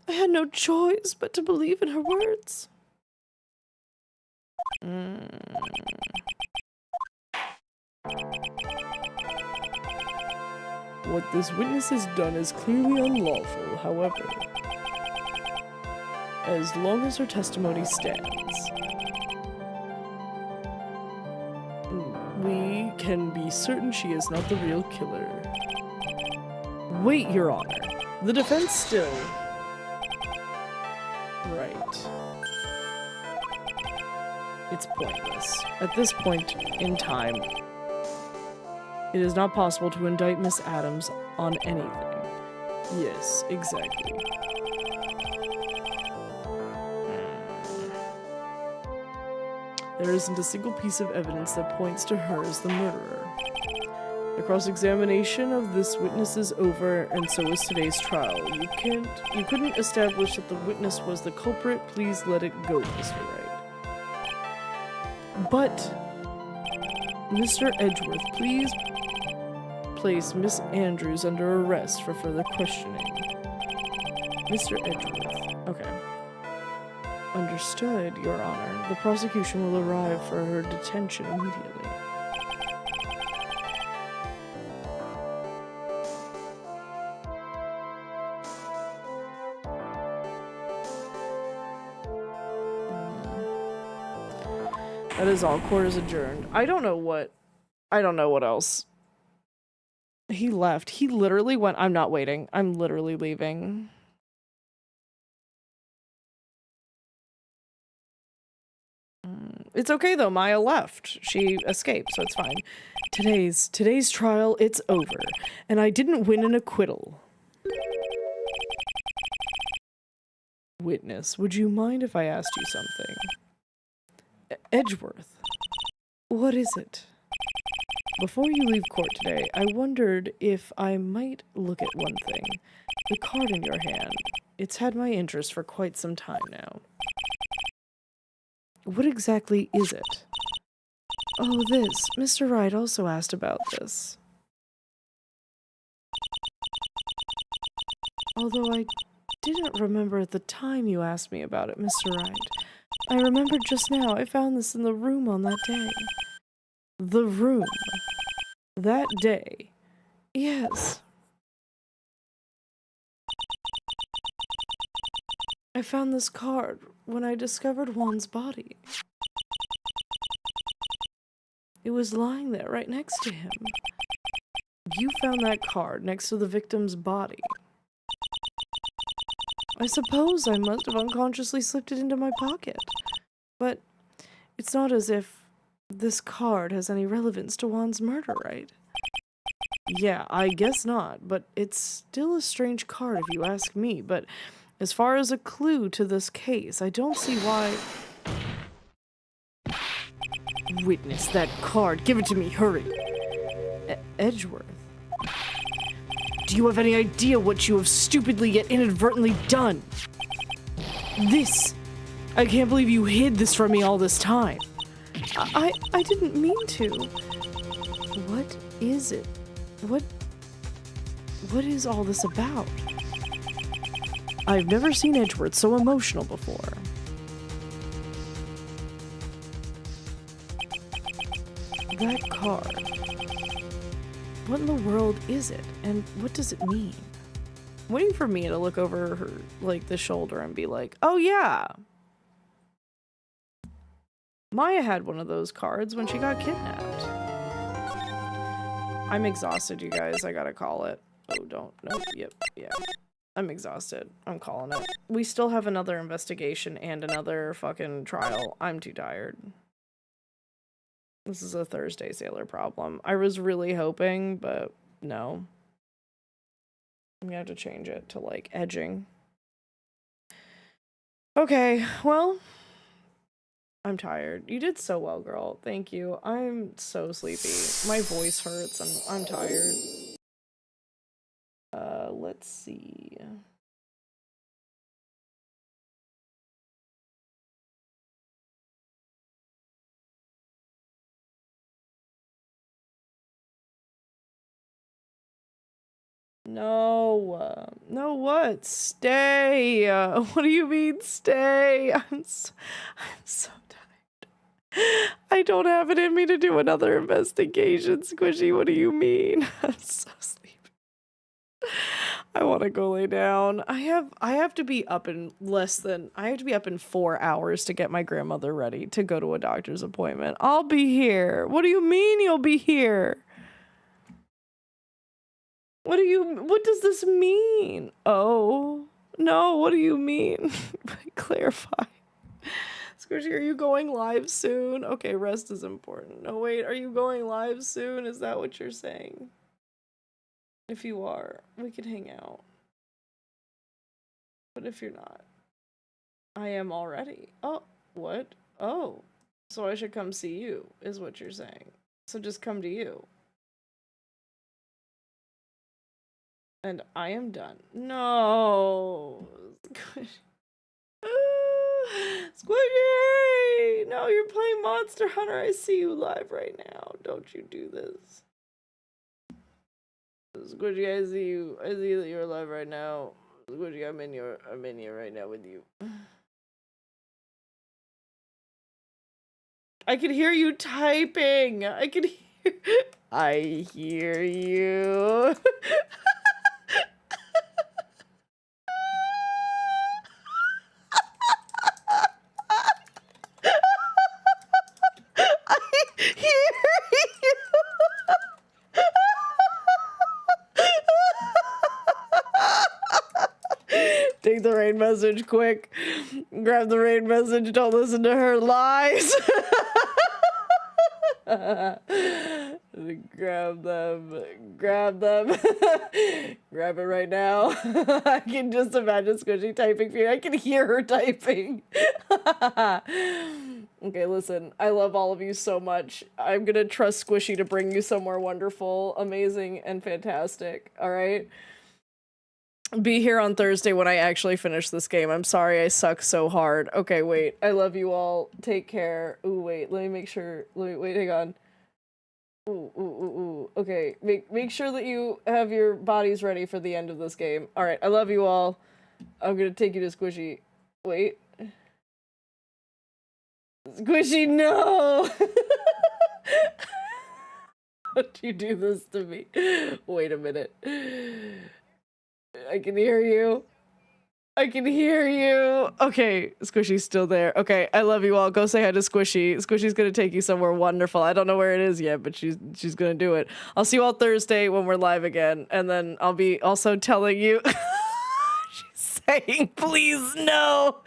had no choice but to believe in her words. What this witness has done is clearly unlawful, however, as long as her testimony stands, we can be certain she is not the real killer. Wait, Your Honor. The defense still... Right. It's pointless. At this point in time, it is not possible to indict Miss Adams on anything. Yes, exactly. There isn't a single piece of evidence that points to her as the murderer. The cross-examination of this witness is over, and so is today's trial. You couldn't establish that the witness was the culprit. Please let it go, Mr. Wright. But, Mr. Edgeworth, please place Miss Andrews under arrest for further questioning. Mr. Edgeworth. Okay. Understood, Your Honor. The prosecution will arrive for her detention immediately. That is all. Court is adjourned. I don't know what else. He left. He literally went, I'm not waiting. I'm literally leaving. It's okay though, Maya left. She escaped, so it's fine. Today's trial, it's over. And I didn't win an acquittal. Witness, would you mind if I asked you something? Edgeworth, what is it? Before you leave court today, I wondered if I might look at one thing. The card in your hand. It's had my interest for quite some time now. What exactly is it? Oh, this. Mr. Wright also asked about this. Although I didn't remember at the time you asked me about it, Mr. Wright. I remembered just now I found this in the room on that day. The room. That day. Yes. I found this card when I discovered Juan's body. It was lying there right next to him. You found that card next to the victim's body. I suppose I must have unconsciously slipped it into my pocket. But it's not as if this card has any relevance to Juan's murder, right? Yeah, I guess not, but it's still a strange card if you ask me. But as far as a clue to this case, I don't see why... Witness that card. Give it to me, hurry. Edgeworth. Do you have any idea what you have stupidly yet inadvertently done? This. I can't believe you hid this from me all this time. I didn't mean to. What is it? What is all this about? I've never seen Edgeworth so emotional before. That card. What in the world is it? And what does it mean? I'm waiting for me to look over her, like, the shoulder and be like, oh yeah! Maya had one of those cards when she got kidnapped. I'm exhausted, you guys. I gotta call it. Oh, don't. Nope. Yep. Yeah. I'm exhausted. I'm calling it. We still have another investigation and another fucking trial. I'm too tired. This is a Thursday Sailor problem. I was really hoping, but no. I'm gonna have to change it to, like, edging. Okay, well... I'm tired. You did so well, girl. Thank you. I'm so sleepy. My voice hurts and I'm tired. Let's see. No. No what? Stay. What do you mean stay? I'm so tired. I don't have it in me to do another investigation, Squishy. What do you mean? I'm so sleepy. I want to go lay down. I have to be up in I have to be up in 4 hours to get my grandmother ready to go to a doctor's appointment. I'll be here. What do you mean you'll be here? What does this mean? Oh, no, what do you mean? Clarify. Squishy, are you going live soon? Okay, rest is important. No, wait, are you going live soon? Is that what you're saying? If you are, we could hang out. But if you're not, I am already. Oh, what? Oh, so I should come see you, is what you're saying. So just come to you. And I am done. No. Squishy! No, you're playing Monster Hunter. I see you live right now. Don't you do this. Squishy, I see you. I see that you're live right now. Squishy, I'm in here right now with you. I can hear you typing. I can hear. I hear you. Take the raid message quick. Grab the raid message. Don't listen to her lies. Grab them. Grab them. Grab it right now. I can just imagine Squishy typing for you. I can hear her typing. Okay, listen. I love all of you so much. I'm gonna trust Squishy to bring you somewhere wonderful, amazing, and fantastic. Alright? be here on Thursday when I actually finish this game. I'm sorry I suck so hard. Okay, wait. I love you all. Take care. Ooh, wait. Let me make sure. Wait, hang on. Ooh. Okay, make sure that you have your bodies ready for the end of this game. Alright, I love you all. I'm gonna take you to Squishy. Wait. Squishy, no! How'd you do this to me? Wait a minute. I can hear you. I can hear you. Okay, Squishy's still there. Okay, I love you all. Go say hi to Squishy. Squishy's gonna take you somewhere wonderful. I don't know where it is yet, but she's gonna do it. I'll see you all Thursday when we're live again, and then I'll be also telling you. She's saying, please no.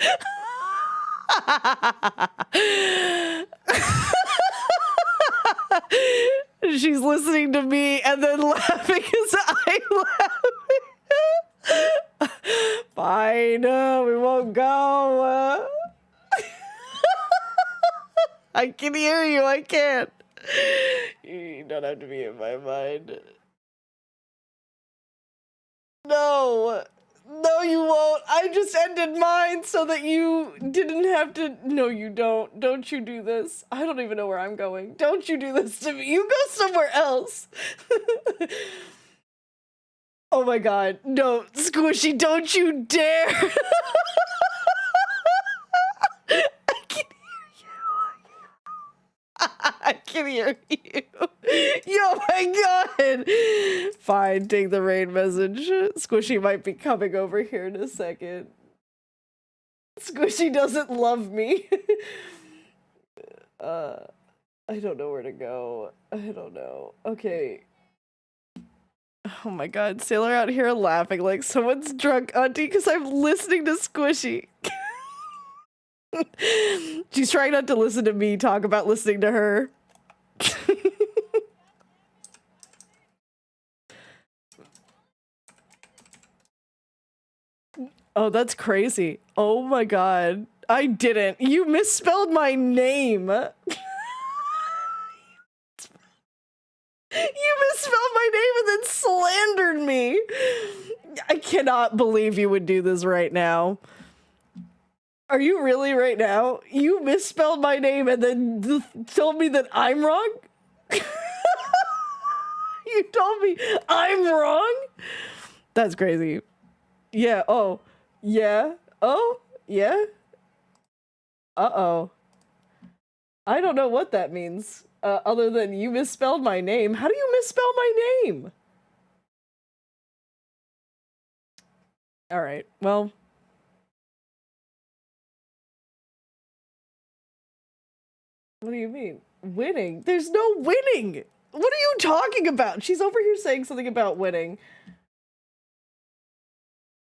She's listening to me and then laughing as I laugh. Fine, we won't go. I can hear you, I can't. You don't have to be in my mind. No. No, you won't. I just ended mine so that you didn't have to. No, you don't. Don't you do this. I don't even know where I'm going. Don't you do this to me. You go somewhere else. Oh my god. No, Squishy, don't you dare. I can hear you. Oh my god. Fine, take the rain message. Squishy might be coming over here in a second. Squishy doesn't love me. I don't know where to go. I don't know. Okay. Oh my god, Sailor out here laughing like someone's drunk auntie because I'm listening to Squishy. She's trying not to listen to me talk about listening to her. Oh, that's crazy. Oh my god. I didn't. You misspelled my name. You misspelled my name and then slandered me. I cannot believe you would do this right now. Are you really right now? You misspelled my name and then told me that I'm wrong? You told me I'm wrong? That's crazy. Yeah, oh. Yeah. Oh, yeah. Uh-oh. I don't know what that means. Other than you misspelled my name. How do you misspell my name? Alright, well. What do you mean? Winning? There's no winning! What are you talking about? She's over here saying something about winning.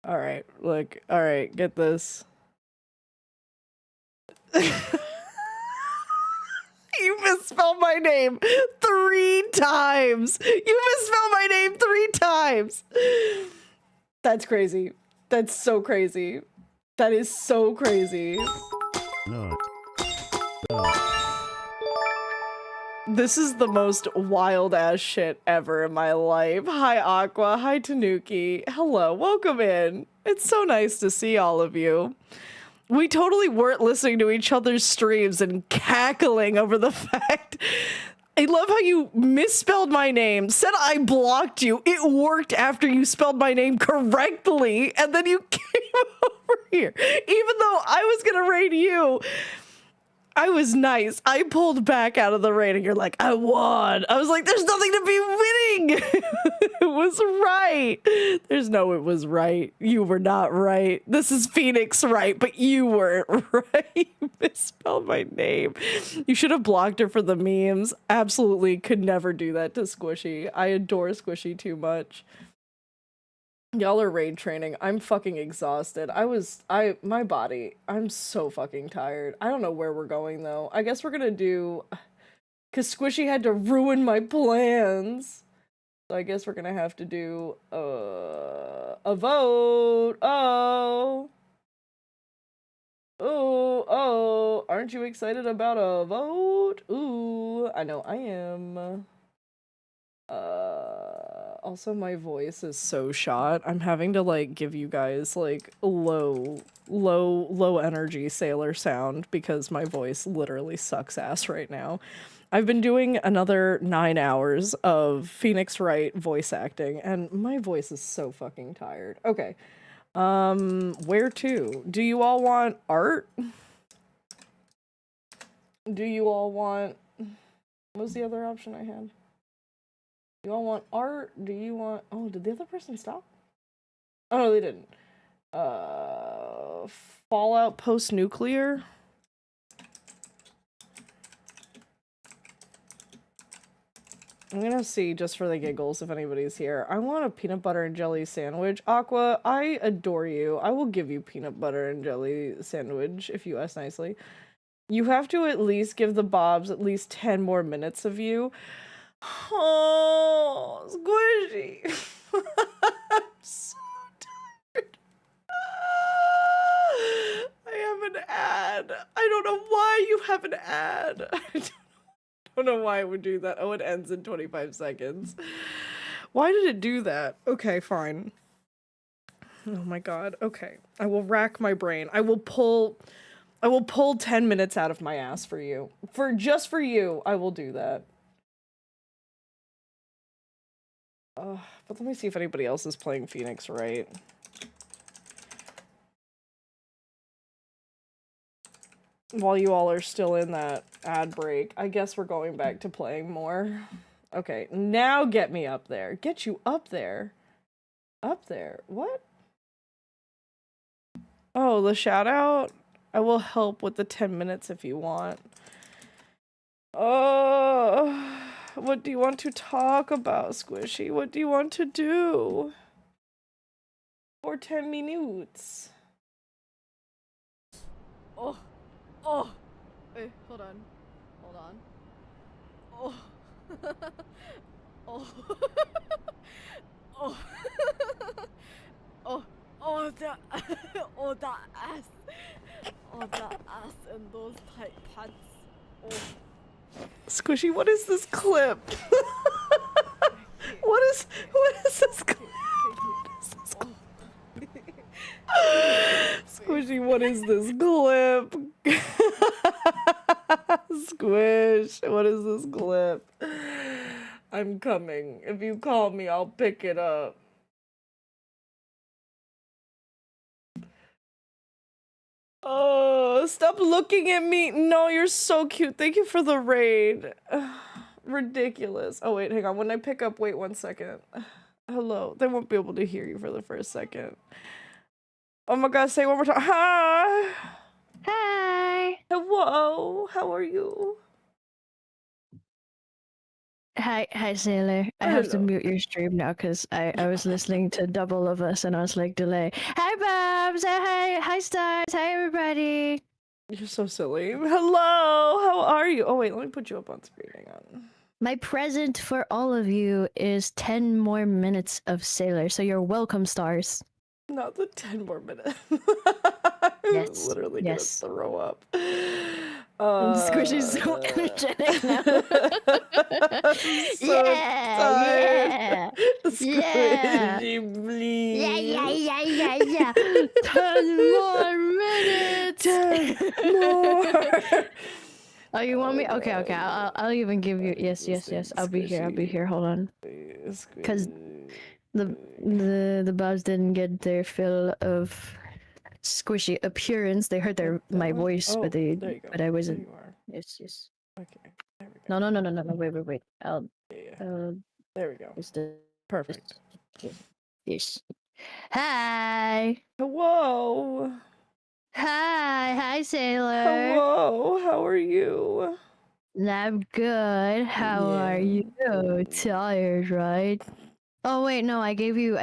Alright, look. Alright, get this. You misspelled my name 3 times! You misspelled my name 3 times! That's crazy. That's so crazy. That is so crazy. No. This is the most wild ass shit ever in my life. Hi Aqua, hi Tanuki. Hello, welcome in. It's so nice to see all of you. We totally weren't listening to each other's streams and cackling over the fact. I love how you misspelled my name, said I blocked you. It worked after you spelled my name correctly, and then you came over here. Even though I was gonna raid you, I was nice. I pulled back out of the raid and you're like, I won. I was like, there's nothing to be winning. It was right. There's no, it was right. You were not right. This is Phoenix right, but you weren't right. You misspelled my name. You should have blocked her for the memes. Absolutely could never do that to Squishy. I adore Squishy too much. Y'all are raid training. I'm fucking exhausted. My body, I'm so fucking tired. I don't know where we're going though. I guess we're gonna do, cause Squishy had to ruin my plans. So I guess we're gonna have to do, a vote. Oh, aren't you excited about a vote? Ooh, I know I am. Also, my voice is so shot. I'm having to like give you guys like low energy sailor sound because my voice literally sucks ass right now. I've been doing another 9 hours of Phoenix Wright voice acting and my voice is so fucking tired. Okay. Where to? Do you all want art? Do you all want... What was the other option I had? Do you all want art? Do you want... Oh, did the other person stop? Oh, no, they didn't. Fallout post-nuclear? I'm gonna see, just for the giggles, if anybody's here. I want a peanut butter and jelly sandwich. Aqua, I adore you. I will give you peanut butter and jelly sandwich if you ask nicely. You have to at least give the Bobs at least 10 more minutes of you. Oh, squishy. I'm so tired. I have an ad. I don't know why you have an ad. I don't know why it would do that. Oh, it ends in 25 seconds. Why did it do that? Okay, fine. Oh my god. Okay. I will rack my brain. I will pull 10 minutes out of my ass for you. Just for you, I will do that. But let me see if anybody else is playing Phoenix Wright. While you all are still in that ad break, I guess we're going back to playing more. Okay, now get me up there. Get you up there. Up there. What? Oh, the shout out? I will help with the 10 minutes if you want. Oh, what do you want to talk about, Squishy? What do you want to do? For 10 minutes. Oh. Oh. Wait, hold on. Hold on. Oh. Oh. Oh. Oh. Oh, that. Oh, that ass. Oh, that ass and those tight pants. Oh. Squishy, what is this clip? What is this clip? Squishy, what is this clip? Squish, what is this clip? I'm coming. If you call me, I'll pick it up. Oh, stop looking at me. No, you're so cute. Thank you for the raid. Ridiculous. Oh, wait, hang on. When I pick up, wait 1 second. Hello. They won't be able to hear you for the first second. Oh my god, say it one more time. Hi. Hi. Hello. How are you? Hi, Sailor. I have to mute your stream now because I was listening to double of us and I was like, delay. Hi, Babs. Hi, Stars. Hi, everybody. You're so silly. Hello. How are you? Oh, wait, let me put you up on screen. Hang on. My present for all of you is 10 more minutes of Sailor, so you're welcome, Stars. Not the 10 more minutes. Yes. I'm literally gonna throw up. Squishy's so energetic now. So yeah. Squishy, please. Yeah. 10 more minutes. 10 more. Oh, you want me? Okay. I'll even give you. Yes. I'll be here. Hold on. Because the Bobs didn't get their fill of squishy appearance. They heard my voice, but I wasn't. Yes. Okay. No. Wait. There we go. Perfect. Yes. Hi. Hello. Hi, Sailor. Hello. How are you? I'm good. How are you? Tired, right? Oh wait, no. I gave you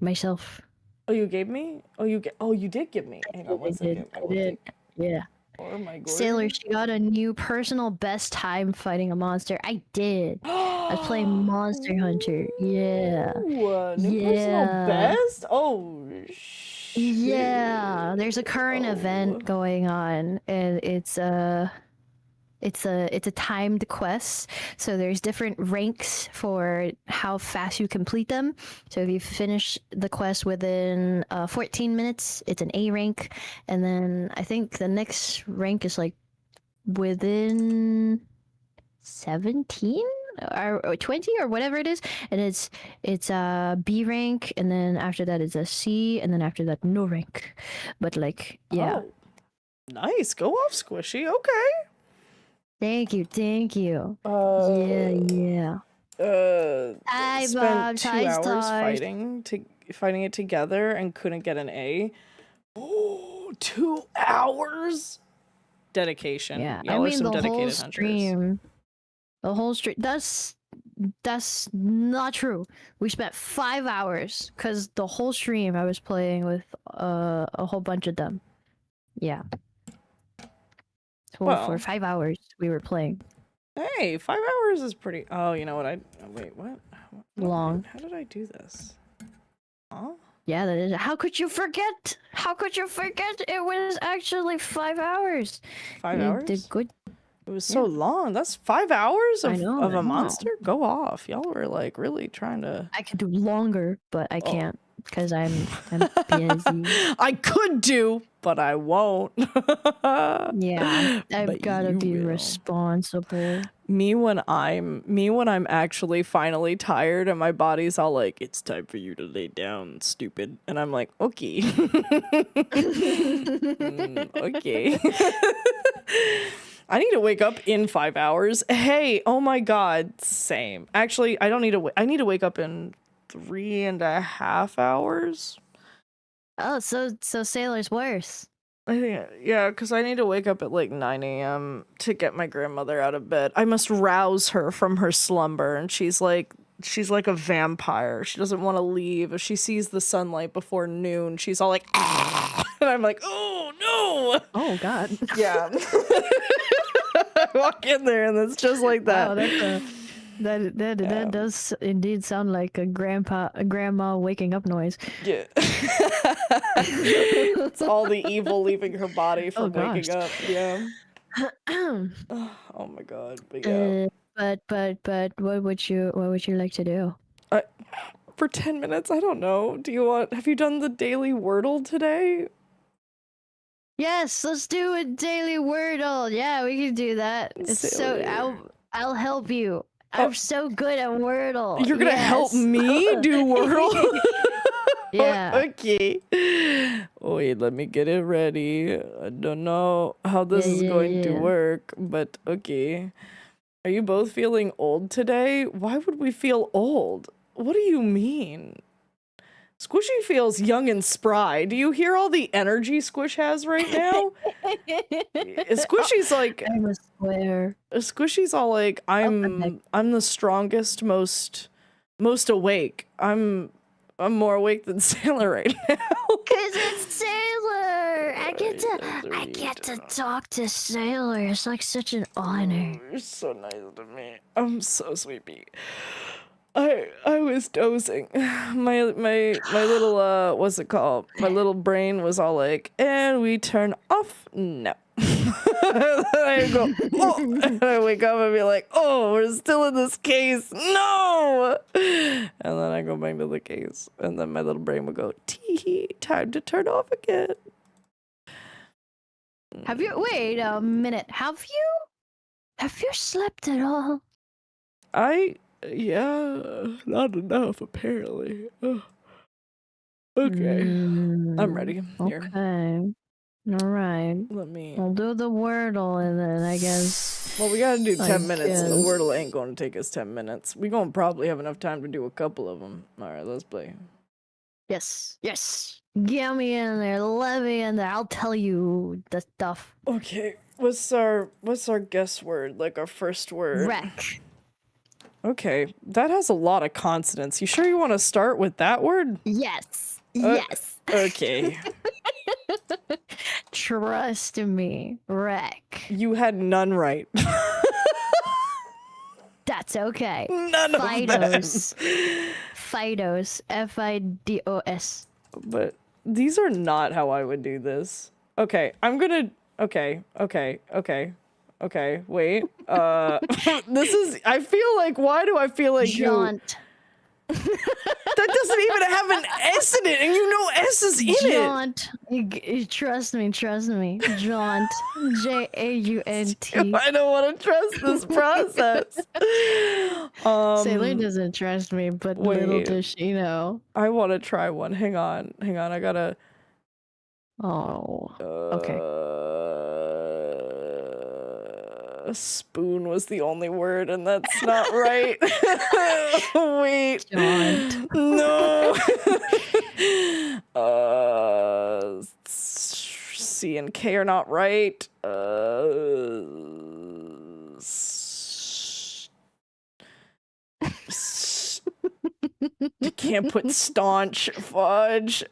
myself. Oh, you gave me? Oh, you did give me. Hang on 1 second. I did. Yeah. Oh my god. Sailor, she got a new personal best time fighting a monster. I did. I was playing Monster Hunter. Yeah. New personal best? Oh, shit. Yeah. There's a current event going on, and it's it's a timed quest, so there's different ranks for how fast you complete them. So if you finish the quest within 14 minutes, it's an A rank, and then I think the next rank is like within 17 or 20 or whatever it is, and it's a B rank, and then after that it's a C, and then after that no rank. But like, yeah. Oh, nice. Go off, Squishy. Okay. Thank you. Yeah. Hi, Spent Bob. 2 Hi, hours Stars. fighting it together and couldn't get an A. Oh, 2 hours. Dedication. Yeah, Y'all are some the dedicated whole hunters. stream. The whole stream. That's not true. We spent 5 hours because the whole stream I was playing with a whole bunch of them. Yeah. So Well. for 5 hours we were playing. Hey, 5 hours is pretty. Oh, you know what? Wait, what? Long. How did I do this? Huh? Yeah, that is. How could you forget? How could you forget? It was actually 5 hours. 5 You hours? did good. It was so long. That's 5 hours I of, know, of I a know. monster? Go off. Y'all were like really trying to. I could do longer, but I Oh. can't because I'm busy. I could do, but I won't. Yeah, I've But gotta you be will. responsible. Me when I'm actually finally tired and my body's all like, it's time for you to lay down, stupid. And I'm like, okay. Okay. I need to wake up in 5 hours. Hey, oh my god, same. Actually, I don't need to. I need to wake up in 3.5 hours. Oh, so Sailor's worse. I think, yeah, because I need to wake up at like 9 a.m. to get my grandmother out of bed. I must rouse her from her slumber, and she's like a vampire. She doesn't want to leave. If she sees the sunlight before noon, she's all like, ah! And I'm like, oh no! Oh god. Yeah. I walk in there, and it's just like that. Wow, that does indeed sound like a grandma waking up noise. Yeah. It's all the evil leaving her body from waking up. Yeah. Oh my god. But yeah. But what would you like to do? For 10 minutes, I don't know. Have you done the daily Wordle today? Yes, let's do a daily Wordle. Yeah, we can do that. It's Silly. I'll help you. I'm so good at Wordle. You're gonna help me do Wordle? Yeah. Okay. Wait, let me get it ready. I don't know how this is going to work, but okay. Are you both feeling old today? Why would we feel old? What do you mean? Squishy feels young and spry. Do you hear all the energy Squish has right now? Squishy's like, I'm a square. Squishy's all like, I'm the strongest, most awake. I'm more awake than Sailor right now. Cause it's Sailor. I get to talk to Sailor. It's like such an honor. You're so nice to me. I'm so sleepy. I was dozing. My little what's it called? My little brain was all like, and we turn off. No. I go, oh, and I wake up and be like, oh, we're still in this case. No. And then I go back to the case, and then my little brain would go, tee, time to turn off again. Have you wait a minute? Have you slept at all? Yeah, not enough apparently. Ugh. Okay, I'm ready. Here. Okay. All right. We'll do the Wordle and then I guess. Well, we gotta do 10 minutes, and the guess. Wordle ain't gonna take us 10 minutes. We gonna probably have enough time to do a couple of them. All right, let's play. Yes. Get me in there. Let me in there. I'll tell you the stuff. Okay, what's our guess word? Like our first word? Wreck. Okay, that has a lot of consonants. You sure you want to start with that word? Yes. Okay. Trust me. Wreck. You had none right. That's okay. None of them. Fidos. Fidos. But these are not how I would do this. Okay, I'm gonna. Okay. Okay, wait. This is. I feel like. Why do I feel like Jaunt. That doesn't even have an S in it, and you know S is in Jaunt. Trust me. Jaunt. J-A-U-N-T. I don't want to trust this process. Sailor doesn't trust me, but little does she know. I want to try one. Hang on. I gotta. Oh. Okay. Spoon was the only word, and that's not right. Wait. Jaunt. No. C and K are not right. You can't put staunch. Fudge.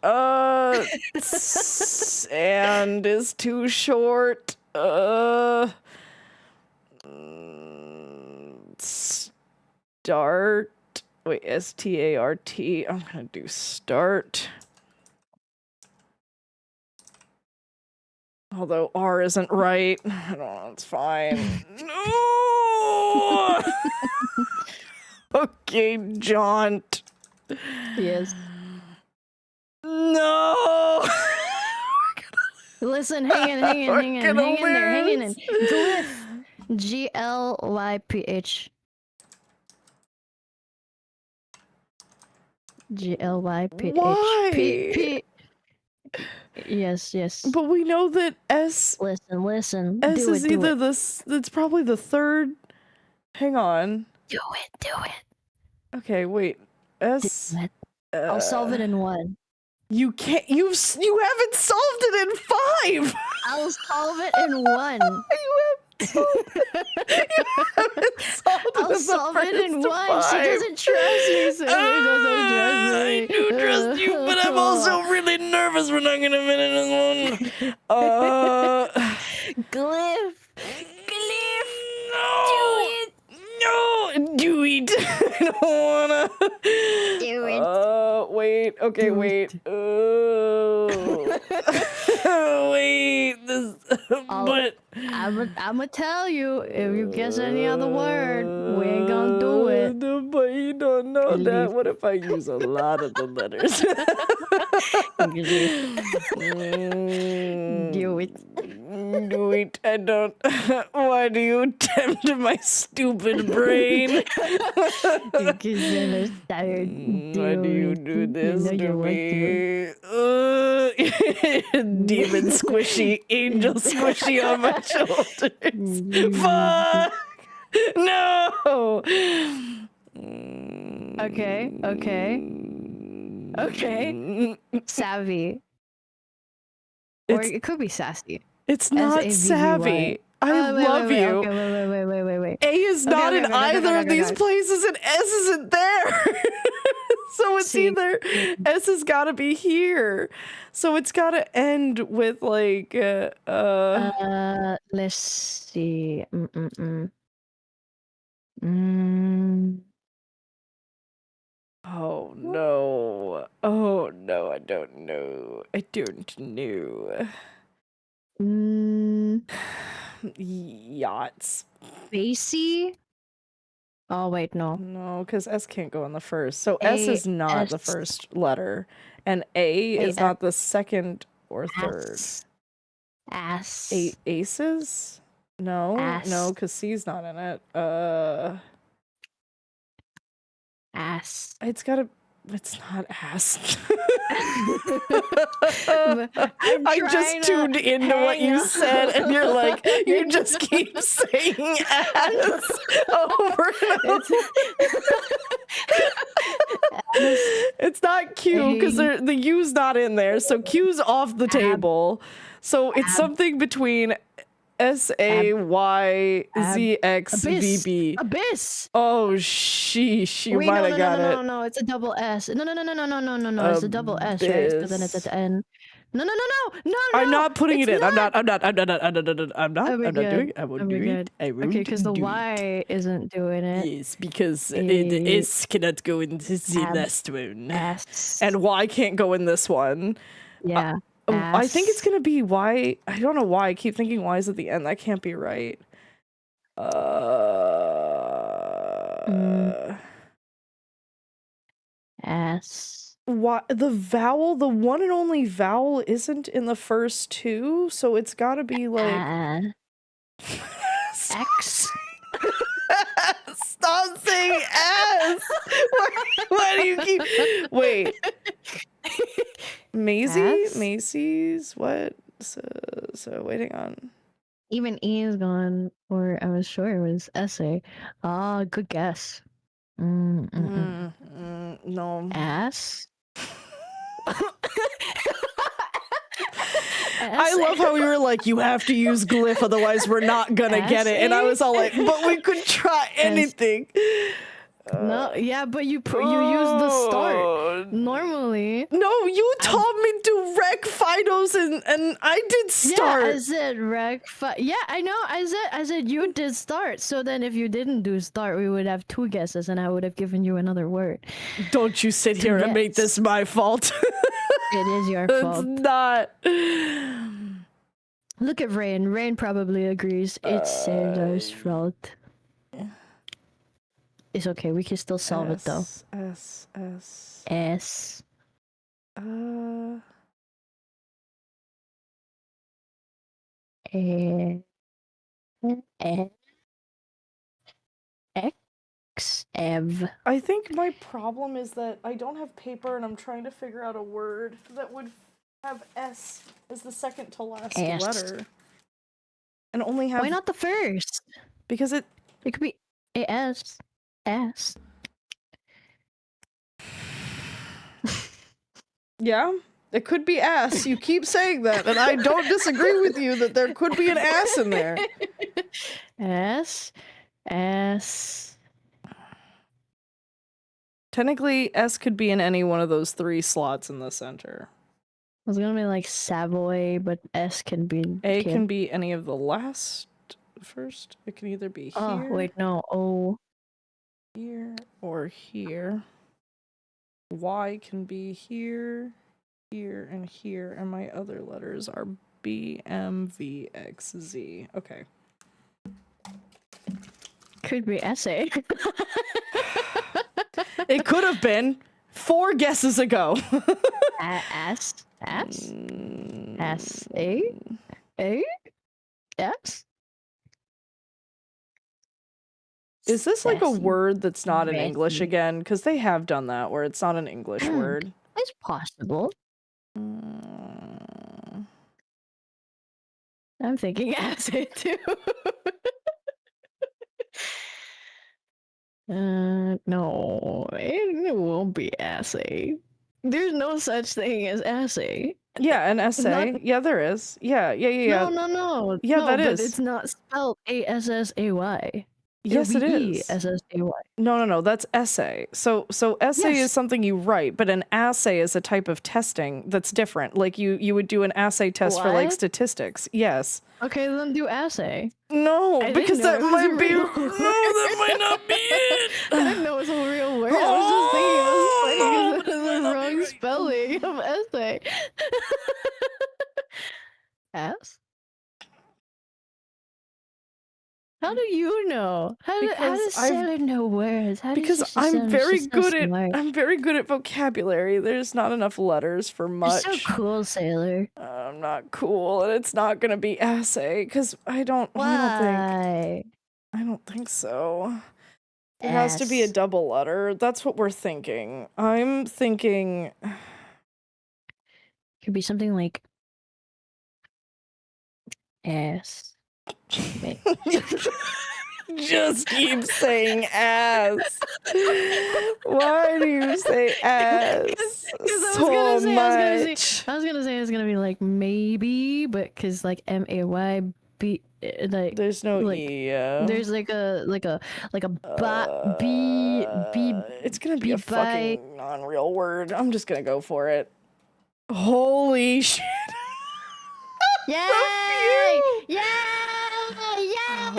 Sand is too short. Start. Wait, S-T-A-R-T. I'm gonna do start. Although R isn't right. I don't know, it's fine. No! Okay, jaunt. Yes. No! Listen, hang in there. Glyph. G-L-Y-P-H. G-L-Y-P-H. Why? P. Yes. But we know that S. Listen. S do is it, either this. It's probably the third. Hang on. Do it. Okay, wait. S. I'll solve it in one. You can't. You haven't solved it in 5. I'll solve it in one. I'll solve it in one. She doesn't trust me, so she doesn't trust me. I do trust you, but I'm also really nervous we're not gonna finish this one. Glyph. No, do it. I don't wanna. Do it. Wait. Okay, wait. Wait. This. But I'ma tell you, if you guess any other word, we ain't gonna do it. But you don't know that. What if I use a lot of the letters? Do it. Do it. I don't. Why do you tempt my stupid brain? Because I'm tired. Why do you do this to me? Demon squishy, angel squishy on my shoulders. Fuck! No! Okay. Savvy. Or it could be sassy. It's not S-A-V-V-Y. savvy. I love you. Okay, wait. A is not in either of these places, and S isn't there. So it's either S has got to be here. So it's got to end with like let's see. Oh no. Oh no, I don't know. I don't know. Yachts. Spacey? Oh wait, no. No, because S can't go in the first. So S is not the first letter. And A is not the second or third. Ass. Aces? No. Ass. No, because C's not in it. Ass. It's gotta. It's not ass. I just tuned into what you said, and you're like, you just keep saying ass over and over. It's not Q because the U's not in there, so Q's off the table. So it's something between SAYZXVB. Abyss. Oh, sheesh. You Wait, might have got it. No, it's a double S. No. It's a double S, right? But then it's at the end. No. I'm not putting it in. I'm not doing it. I won't do it. Okay, because the Y isn't doing it. Yes, because the S cannot go into the last one. And Y can't go in this one. Yeah. I think it's gonna be Y. I don't know why. I keep thinking Y is at the end. That can't be right. Ass. What the vowel? The one and only vowel isn't in the first two, so it's got to be like X. Stop saying S. Why do you keep? Wait. Maisie? Ass? Macy's? What? So waiting on. Even E is gone, or I was sure it was essay. Ah, good guess. No. Ass. I love how we were like, you have to use glyph, otherwise we're not gonna get it. And I was all like, but we could try anything. No, yeah, but you use the start normally. No, you told me to rec Fidos and I did start. Yeah, I said rec. Yeah, I know. I said you did start. So then, if you didn't do start, we would have 2 guesses, and I would have given you another word. Don't you sit here and make this my fault. It is your fault. It's not. Look at Rain. Rain probably agrees. It's Sailor's fault. It's okay. We can still solve it though. S. S. X. Ev. I think my problem is that I don't have paper and I'm trying to figure out a word that would have S as the second to last letter. And only have. Why not the first? Because it could be AS. S. Yeah, it could be ass. You keep saying that, and I don't disagree with you that there could be an ass in there. S. Technically, S could be in any one of those 3 slots in the center. I was gonna be like Savoy, but S can be. A can be any of the last first. It can either be here. Oh wait, no. O. Here or here. Y can be here, here, and here, and my other letters are B, M, V, X, Z. Okay. Could be essay. It could have been 4 guesses ago. S. A. S. Is this like a word that's not in Sassy. English again? Because they have done that where it's not an English word. It's possible. I'm thinking essay too. No, it won't be essay. There's no such thing as essay. Yeah, an essay. Yeah, there is. Yeah. No. Yeah, no, that but is. it's not spelled ASSAY. Yes, it is. ESSAY. No, that's essay. So essay is something you write, but an assay is a type of testing that's different. Like you would do an assay test for like What? statistics. Yes. Okay, then do assay. No, I because didn't know that it was might a be. real No, that might not be it. I didn't know it was a real word. I was just thinking it was funny because it was the wrong spelling of essay. S? How do you know? How does Sailor know words? Because I'm very good at vocabulary. There's not enough letters for much. You're so cool, Sailor. I'm not cool, and it's not gonna be essay because I don't think so. It has to be a double letter. That's what we're thinking. I'm thinking Could be something like S. Just keep saying ass. Why do you say ass so much? I was gonna say it's gonna be like maybe, but because like MAYB, like there's no like, E. There's like a B. It's gonna be a fucking non-real word. I'm just gonna go for it. Holy shit! Yay! Yay!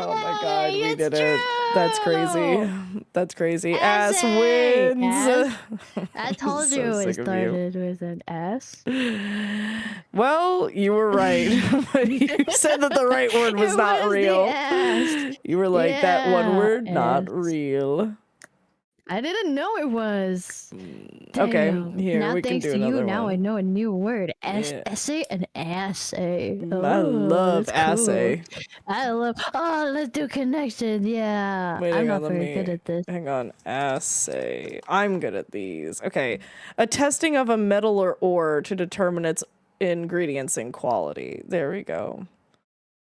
Oh my god, we it's did it. That's crazy. That's crazy. Ass wins. Ass. I I'm told so you it sick of you. started with an S. Well, you were right. But you said that the right word was It not was the real. ass. You were like, that one Yeah, word, not ass. real. I didn't know it was. Okay, Damn. here, Now we can thanks do to you, another now I one. know a new word. Yeah. Essay and assay. I Oh, love that's cool. assay. I love. Oh, let's do connection. Yeah, Wait, I'm hang not on, let very me, good at this. hang on, assay. I'm good at these. Okay, a testing of a metal or ore to determine its ingredients and quality. There we go.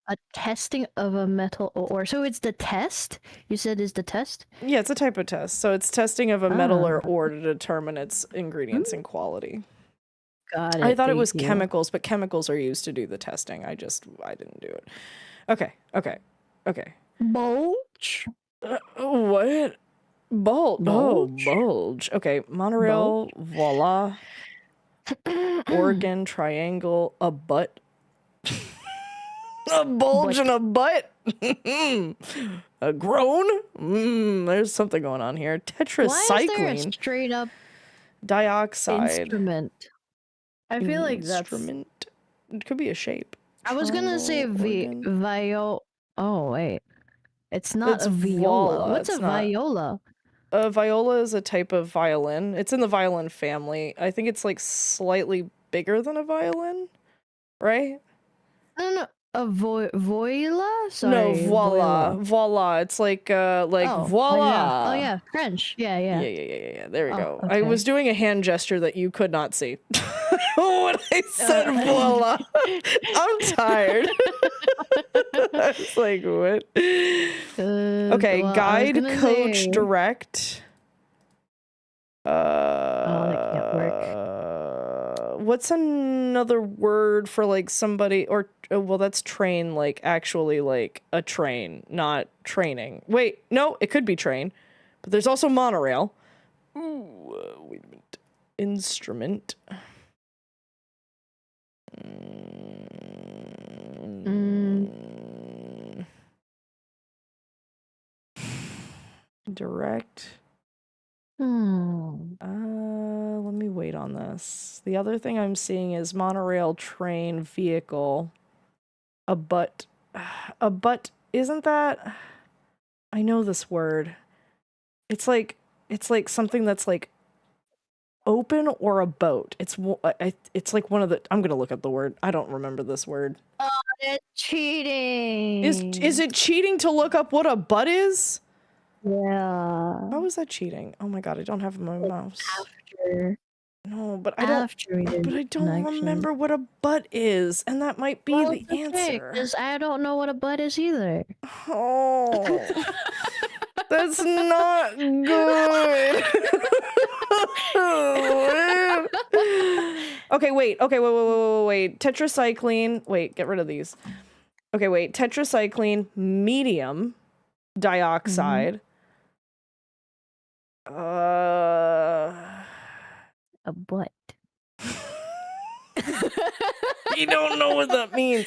A testing of a metal ore. So it's the test? You said is the test? Yeah, it's a type of test. So it's testing of a metal or Ah. ore to determine its ingredients and quality. Got it. I thought it was thank you. chemicals, but chemicals are used to do the testing. I didn't do it. Okay. Bulge? What? Bulge. Okay, monorail, voila. Organ, triangle, a butt. A bulge and a butt? A groan? There's something going on here. Tetracycline. Why is there a straight up dioxide. instrument? I feel like that's. Instrument. It could be a shape. I was gonna say Triangle, Oh wait, it's not It's a viola. voila, What's it's a not. viola? A viola is a type of violin. It's in the violin family. I think it's like slightly bigger than a violin, right? No, a voila. No, Sorry, voila, voila. It's like Oh, voila. Oh yeah, French. Yeah. Yeah. There we Oh, go. okay. I was doing a hand gesture that you could not see when I said voila. I'm tired. I was like, what? Okay, well, I was guide, gonna coach, say- direct. that can't work. What's another word for like somebody or well, that's train, like actually like a train, not training. Wait, no, it could be train, but there's also monorail. Ooh, wait a minute. Instrument. Direct. Let me wait on this. The other thing I'm seeing is monorail, train, vehicle. A butt. A butt, isn't that? I know this word. It's like something that's like open or a boat. It's like one of the. I'm gonna look up the word. I don't remember this word. Oh, it's cheating. Is it cheating to look up what a butt is? Yeah. How is that cheating? Oh my god, I don't have my mouse. After. No, but I don't. After we did But I don't connection. remember what a butt is, and that might be Well, the it's okay, answer. 'cause I don't know what a butt is either. Oh, that's not good. Okay, wait. Tetracycline. Wait, get rid of these. Okay, wait. Tetracycline, medium, dioxide. A butt. You don't know what that means.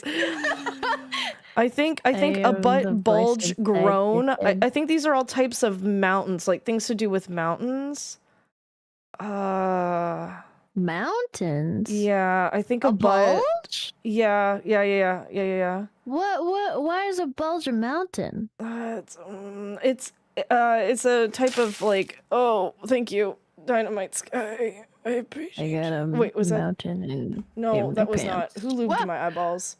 I think I a am the butt, voice bulge, of groan. Satan. I think these are all types of mountains, like things to do with mountains. Mountains? Yeah, I think a butt. bulge? Yeah. What? Why is a bulge a mountain? It's a type of like. Oh, thank you, Dynamite Sky. I appreciate. I got a Wait, was that? mountain in No, in that my was pants. not. Who lubed my eyeballs?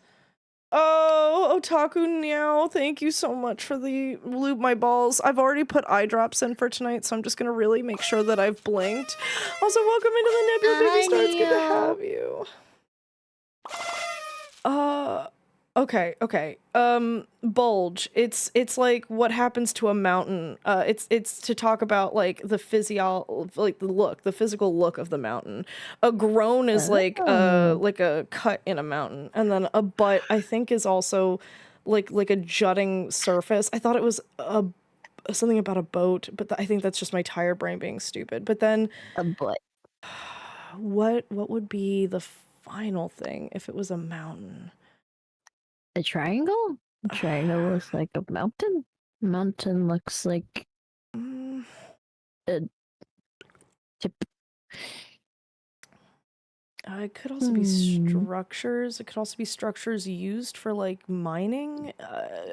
Oh, Otaku Meow, thank you so much for the lube my balls. I've already put eye drops in for tonight, so I'm just gonna really make sure that I've blinked. Also, welcome into the Nebula Baby Star. It's good to have you. Okay. Bulge. It's like what happens to a mountain. It's to talk about like the the physical look of the mountain. A groan is like a cut in a mountain, and then a butt I think is also like a jutting surface. I thought it was something about a boat, but I think that's just my tired brain being stupid. But then a butt. What would be the final thing if it was a mountain? A triangle? China looks like a mountain. Mountain looks like a tip. It could also be structures. It could also be structures used for like mining.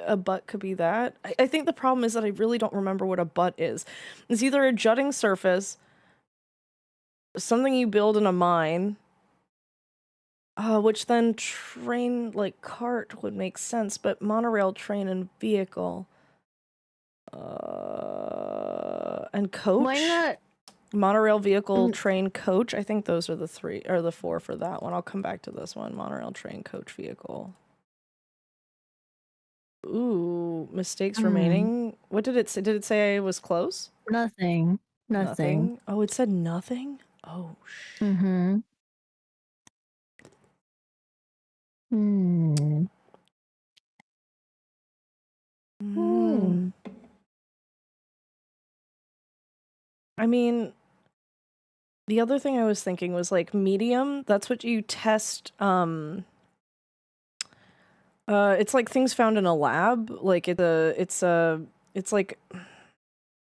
A butt could be that. I think the problem is that I really don't remember what a butt is. It's either a jutting surface, something you build in a mine, which then train like cart would make sense, but monorail, train, and vehicle, and coach. Why not? Monorail, vehicle, train, coach. I think those are the three or the four for that one. I'll come back to this one. Monorail, train, coach, vehicle. Ooh, mistakes remaining. What did it say? Did it say I was close? Nothing. Nothing. Oh, it said nothing? Oh, shit. Mm-hmm. Hmm. I mean, the other thing I was thinking was like medium. That's what you test. It's like things found in a lab. Like it's like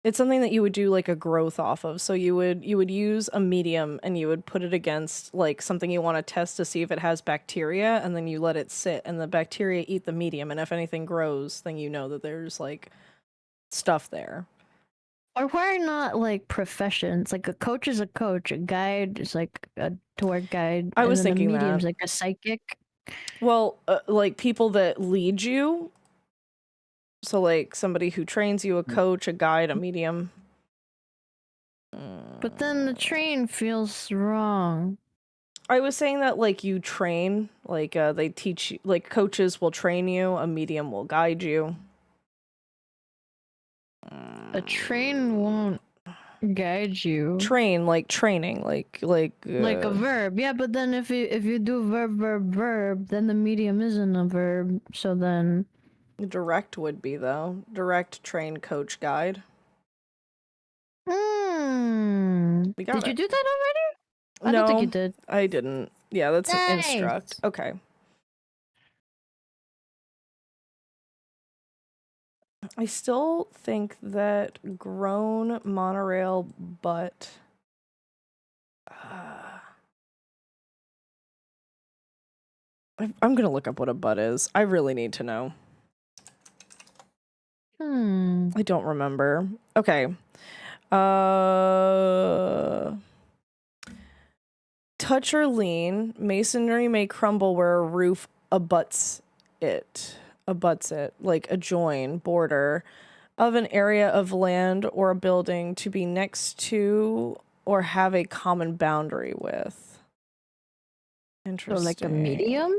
it's something that you would do like a growth off of. So you would use a medium and you would put it against like something you want to test to see if it has bacteria, and then you let it sit, and the bacteria eat the medium, and if anything grows, then you know that there's like stuff there. Or why not like professions? Like a coach is a coach, a guide is like a tour guide. I was and then thinking a medium's that. like a psychic. Well, like people that lead you. So like somebody who trains you, a coach, a guide, a medium. But then the train feels wrong. I was saying that like you train, like they teach you, like coaches will train you, a medium will guide you. A train won't guide you. Train, like training, like a verb. Yeah, but then if you do verb, then the medium isn't a verb. So then direct would be though. Direct, train, coach, guide. We got Did you it. do that already? I No, don't think you did. I didn't. Yeah, that's an Nice. instruct. Okay. I still think that grown monorail butt. I'm gonna look up what a butt is. I really need to know. I don't remember. Okay. Touch or lean. Masonry may crumble where a roof abuts it. Like a join, border of an area of land or a building to be next to or have a common boundary with. Interesting. So like a medium?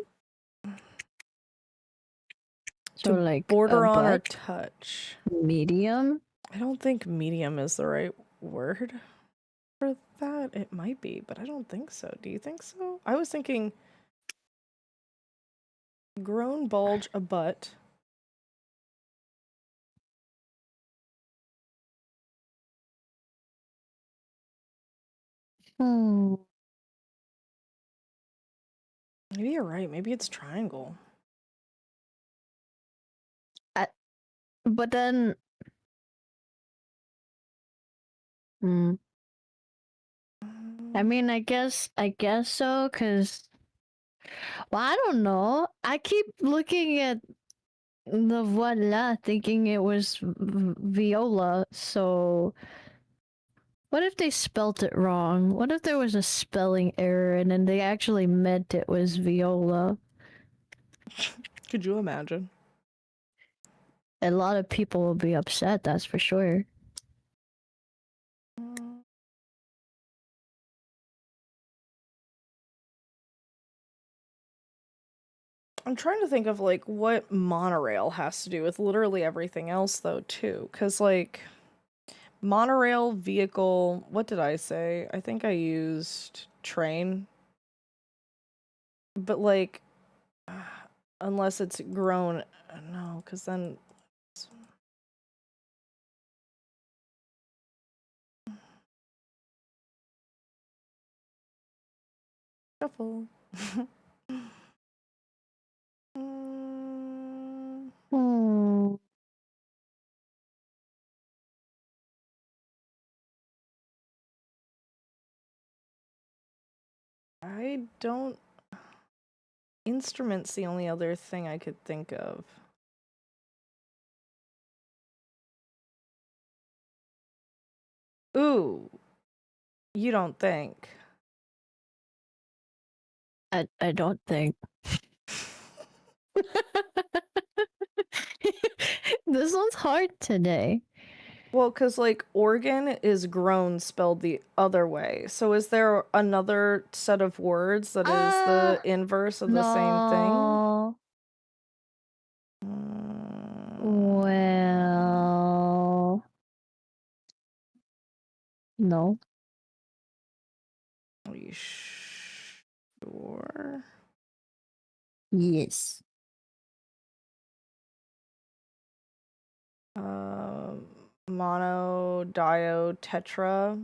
So To like border a on or butt? touch. Medium? I don't think medium is the right word for that. It might be, but I don't think so. Do you think so? I was thinking grown bulge a butt. Maybe you're right. Maybe it's triangle. But then I mean, I guess so, cause well, I don't know. I keep looking at the voila, thinking it was viola. So, what if they spelt it wrong? What if there was a spelling error and then they actually meant it was viola? Could you imagine? A lot of people will be upset. That's for sure. I'm trying to think of like what monorail has to do with literally everything else though too, because like monorail vehicle, what did I say? I think I used train, but like unless it's grown, no, because then shuffle. I don't... Instrument's the only other thing I could think of. Ooh. You don't think. I don't think. This one's hard today. Well, because, like, organ is grown spelled the other way. So is there another set of words that is the inverse of the same thing? Well, no. Are you sure? Yes. Monodio tetra,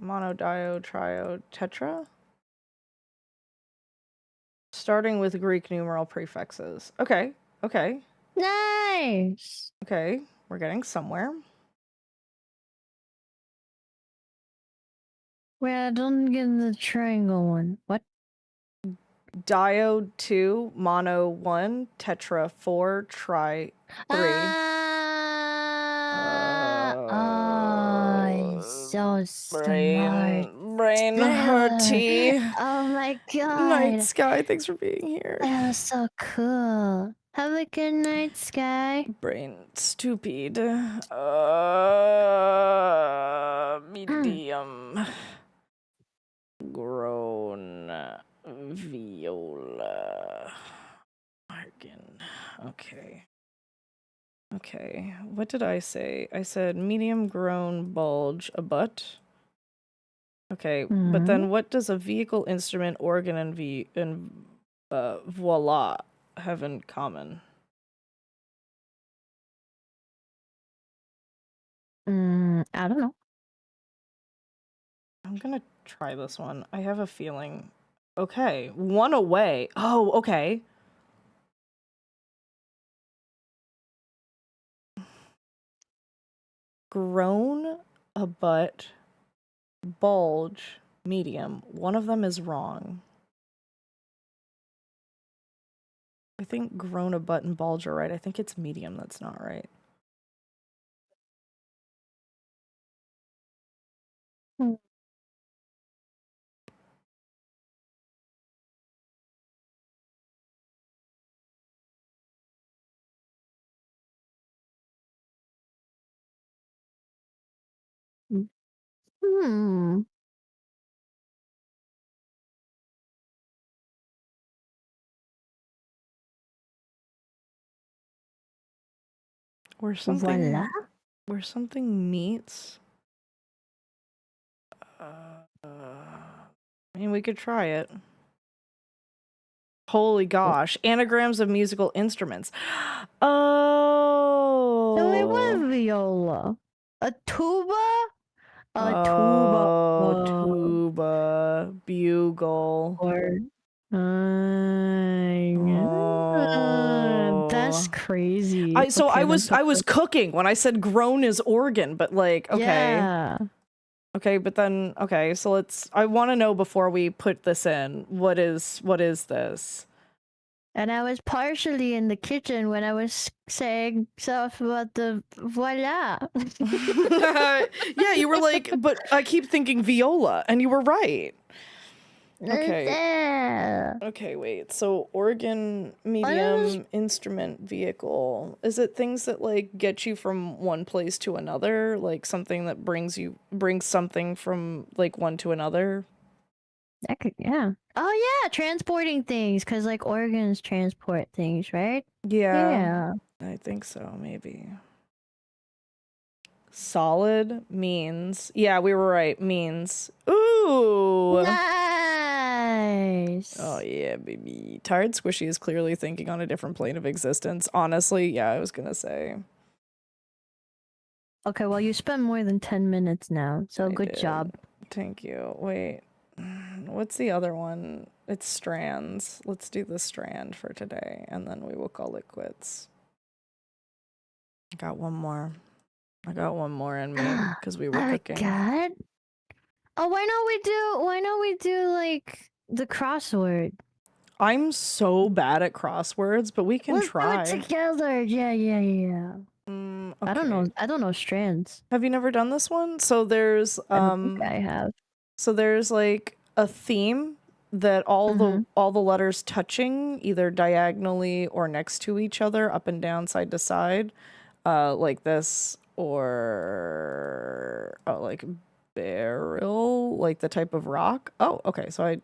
monodio trio tetra. Starting with Greek numeral prefixes. Okay, okay. Nice. Okay, we're getting somewhere. Wait, I don't get the triangle one. What? Diode 2, mono 1, tetra 4, tri 3. Oh, so smart. Brain hurty. Oh my god. Night Sky, thanks for being here. That was so cool. Have a good night, Sky. Brain stupid. Medium. Grown viola. Argan. Okay. Okay. What did I say? I said medium grown bulge, a butt. Okay, but then what does a vehicle instrument, organ, and voila have in common? I don't know. I'm gonna try this one. I have a feeling. Okay, one away. Oh, okay. Grown, a butt, bulge, medium. One of them is wrong. I think grown, a butt, and bulge are right. I think it's medium that's not right. Hmm. Where something, Voila. where something meets. I mean, we could try it. Holy gosh. Anagrams of musical instruments. Oh. So it was viola. A tuba? A Oh, tuba. tuba, bugle. Or that's crazy. I Okay, was cooking when I said grown is organ, but like, okay. Yeah. Okay, but then okay, so I want to know before we put this in, what is this? And I was partially in the kitchen when I was saying stuff about the voila. Yeah, you were like, but I keep thinking viola, and you were right. Okay. Okay, wait. So organ, medium, instrument, vehicle. Is it things that like get you from one place to another? Like something that brings something from like one to another? That could, yeah. Oh yeah, transporting things, cause like organs transport things, right? Yeah. I think so, maybe. Solid means. Yeah, we were right. Means. Ooh. Nice. Oh yeah, baby. Tired Squishy is clearly thinking on a different plane of existence. Honestly, yeah, I was gonna say. Okay, well you spent more than 10 minutes now, so good job. Thank you. Wait. What's the other one? It's strands. Let's do the strand for today, and then we will call it quits. I got one more in me because we were cooking. God. Oh, why not we do like the crossword? I'm so bad at crosswords, but we can Let's try. do it together. Yeah. I don't know. Okay. I don't know strands. Have you never done this one? So there's I don't think I have. So there's like a theme that all the letters touching either diagonally or next to each other, up and down, side to side, like this, or like barrel, like the type of rock. Oh, okay. So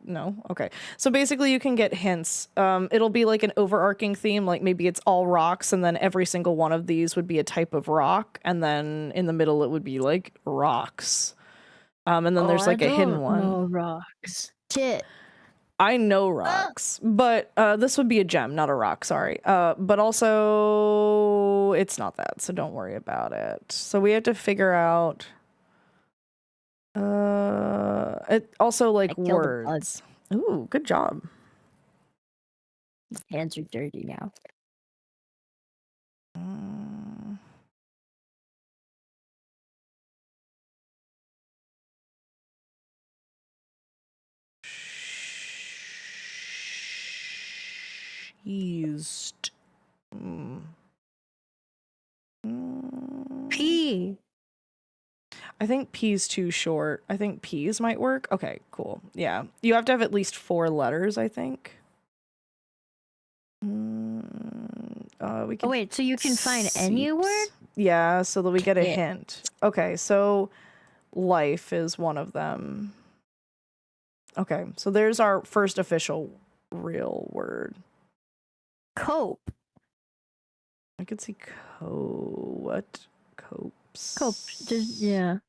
okay. So basically you can get hints. It'll be like an overarching theme, like maybe it's all rocks, and then every single one of these would be a type of rock, and then in the middle it would be like rocks. And then there's like a hidden one. No rocks. Shit. I know rocks, but this would be a gem, not a rock. Sorry. But also it's not that, so don't worry about it. So we have to figure out. It also like words. Ooh, good job. His hands are dirty now. Yeast. P. I think P's too short. I think P's might work. Okay, cool. Yeah. You have to have at least 4 letters, I think. We can wait, so you can find any word? Yeah, so that we get a Yeah. hint. Okay, so life is one of them. Okay, so there's our first official real word. Cope. I could see what? Copes. Copes. Just yeah.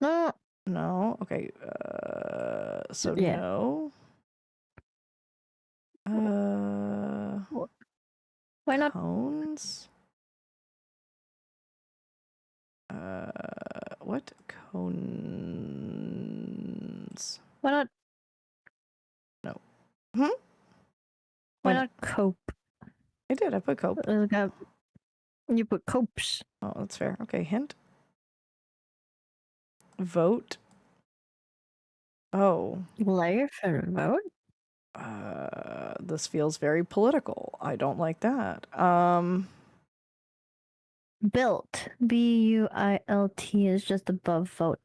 No. No. Okay. So Yeah. no. Why not? Cones. What cones? Why not? No. Why not cope? I did. I put cope. You put copes. Oh, that's fair. Okay, hint. Vote. Oh. Life and vote? This feels very political. I don't like that. Built. Built is just above vote.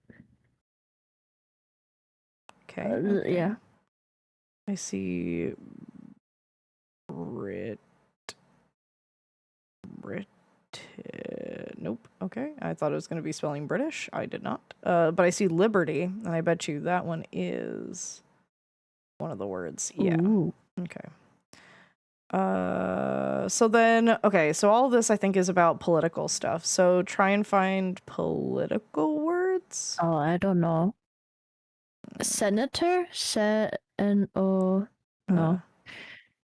Okay. Yeah. I see Brit. Nope. Okay. I thought it was going to be spelling British. I did not. But I see liberty, and I bet you that one is one of the words. Yeah. Ooh. Okay. So then, okay, so all of this I think is about political stuff. So try and find political words. Oh, I don't know. Senator? S-N-O. No.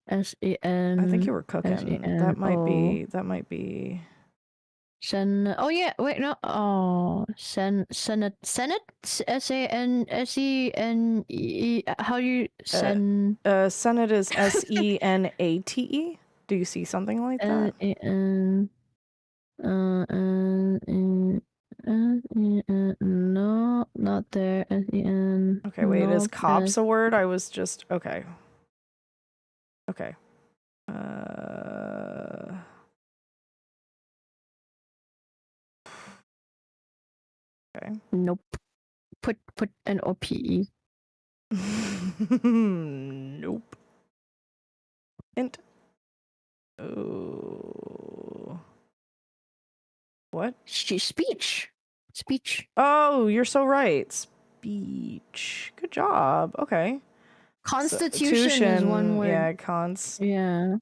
S-E-N. I think you were cooking. That might be. Oh yeah. Wait. No. Oh. Senate. Senate. S-A-N-S-E-N-E. How do you Senate is S-E-N-A-T-E. Do you see something like that? No, not there. S-E-N. Okay, wait. Is Nope, cops a word? I was just okay. Okay. Okay. Nope. Put an O-P-E. Nope. Hint. Oh. What? Speech. Oh, you're so right. Speech. Good job. Okay. Constitution is one word. Yeah, Yeah.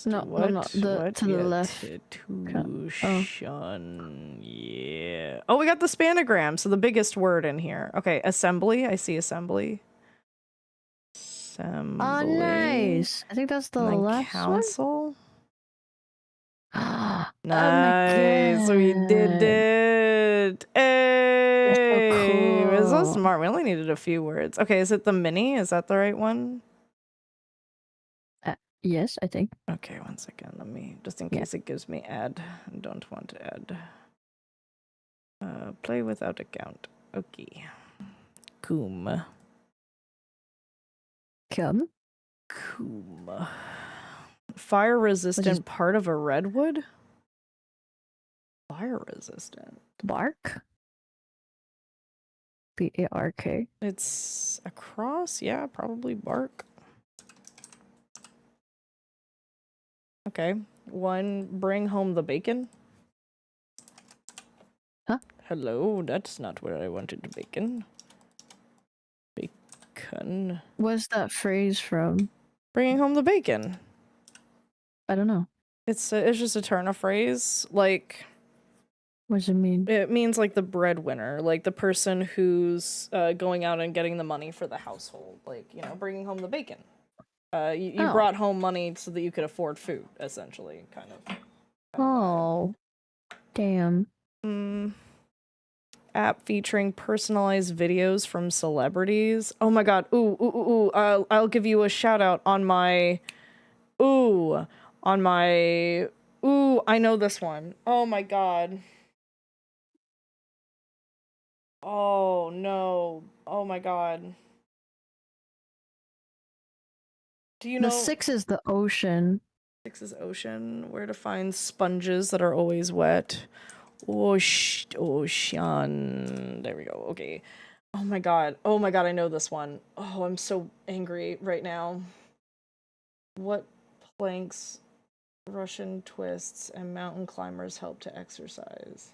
No, to the left. Constitution. Yeah. Oh, we got the spanogram. So the biggest word in here. Okay, assembly. I see assembly. Assembly. Oh, nice. I think that's the last council. one. Nice. We did it. Hey. So cool. We're so smart. We only needed a few words. Okay, is it the mini? Is that the right one? Yes, I think. Okay, one second. Let me, just in case it gives me add. I don't want to add. Play without account. Okay. Coom. Come. Coom. Fire resistant part of a redwood? Fire resistant. Bark? B-A-R-K. It's a cross? Yeah, probably bark. Okay. 1, bring home the bacon. Huh? Hello, that's not where I wanted the bacon. Bacon. What's that phrase from? Bringing home the bacon. I don't know. It's just a turn of phrase. Like, what does it mean? It means like the breadwinner, like the person who's going out and getting the money for the household. Like, you know, bringing home the bacon. You brought home money so that you could afford food, essentially, kind of. Oh, damn. App featuring personalized videos from celebrities. Oh my god. Ooh. I'll give you a shout out on my. Ooh, I know this one. Oh my god. Oh no. Oh my god. Do you know? The 6 is the ocean. 6 is ocean. Where to find sponges that are always wet. Ocean. There we go. Okay. Oh my god. I know this one. Oh, I'm so angry right now. What planks, Russian twists, and mountain climbers help to exercise?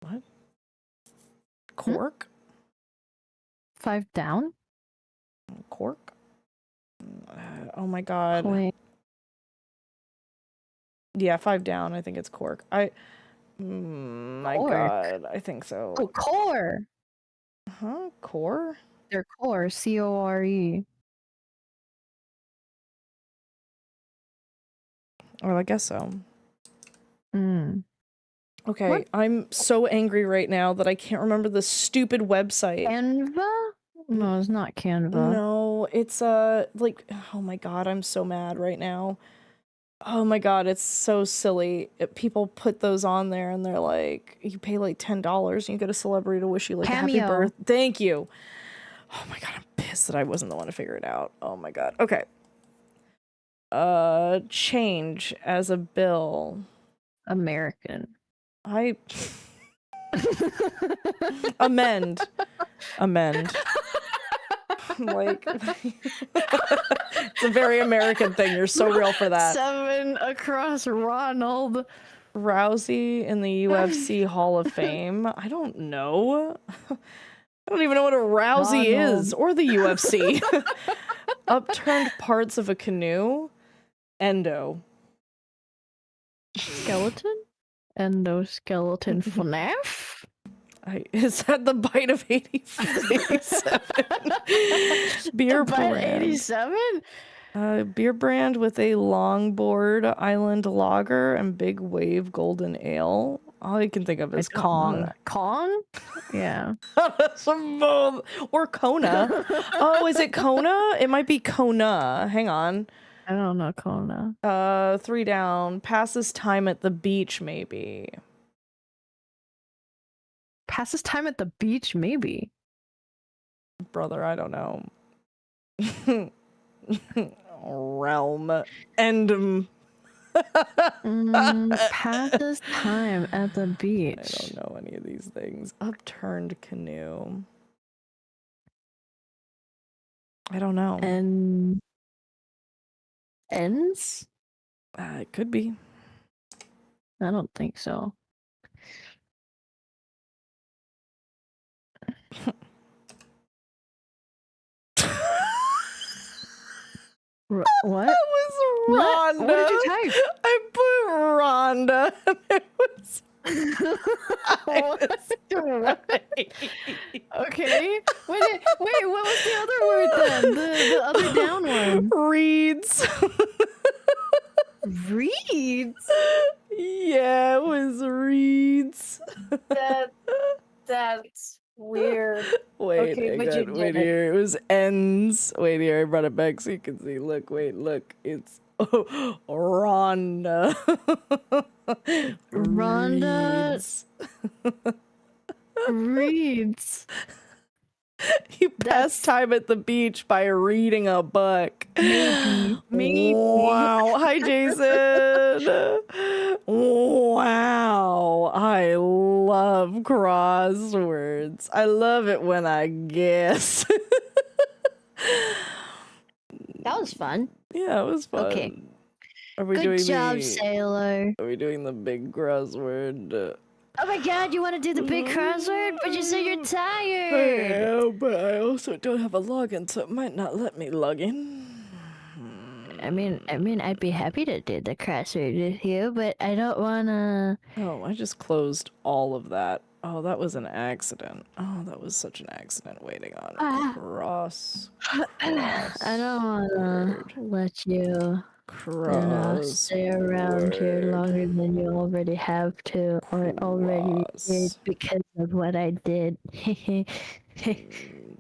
What? Cork? 5 down? Cork? Oh my god. Plank. Yeah, 5 down. I think it's cork. My god. I think so. Oh, core. Huh? Core? They're core. C-O-R-E. Well, I guess so. Okay, What? I'm so angry right now that I can't remember the stupid website. Canva? No, it's not Canva. No, it's like, oh my god, I'm so mad right now. Oh my god, it's so silly. People put those on there and they're like, you pay like $10 and you get a celebrity to wish you like a happy Cameo. birth. Thank you. Oh my god, I'm pissed that I wasn't the one to figure it out. Oh my god. Okay. Change as a bill. American. Amend. Like, it's a very American thing. You're so real for that. 7 across Ronald. Rousey in the UFC Hall of Fame. I don't know. I don't even know what a Rousey is, or the UFC. Upturned parts of a canoe. Endo. Skeleton? Endoskeleton FNAF? Is that the bite of 87? Beer brand. 87? Beer brand with a longboard island lager and big wave golden ale. All I can think of is Kong. Kong? Yeah. Or Kona. Oh, is it Kona? It might be Kona. Hang on. I don't know Kona. 3 down. Passes time at the beach, maybe. Passes time at the beach, maybe. Brother, I don't know. Realm. And passes time at the beach. I don't know any of these things. Upturned canoe. I don't know. And ends? It could be. I don't think so. What? That was Rhonda. What did you type? I put Rhonda. It was. Okay. Wait, what was the other word then? The other down one. Reeds. Reeds? Yeah, it was reeds. That's Weird. Wait, Okay, but you again, wait did it. here. It was ends. Wait here, I brought it back so you can see. Look, wait, look. It's Rhonda. Rhonda Reads. reads. You pass time at the beach by reading a book. Maybe. Wow. Hi, Jason. Wow. I love crosswords. I love it when I guess. That was fun. Yeah, it was fun. Okay. Are we Good doing job, the, Sailor. Are we doing the big crossword? Oh my god, you want to do the big crossword? But you said you're tired. Yeah, but I also don't have a login, so it might not let me log in. I mean, I'd be happy to do the crossword with you, but I don't wanna. Oh, I just closed all of that. Oh, that was an accident. Oh, that was such an accident waiting on cross. I don't wanna let you stay around here longer than you already have to, or already did because of what I did.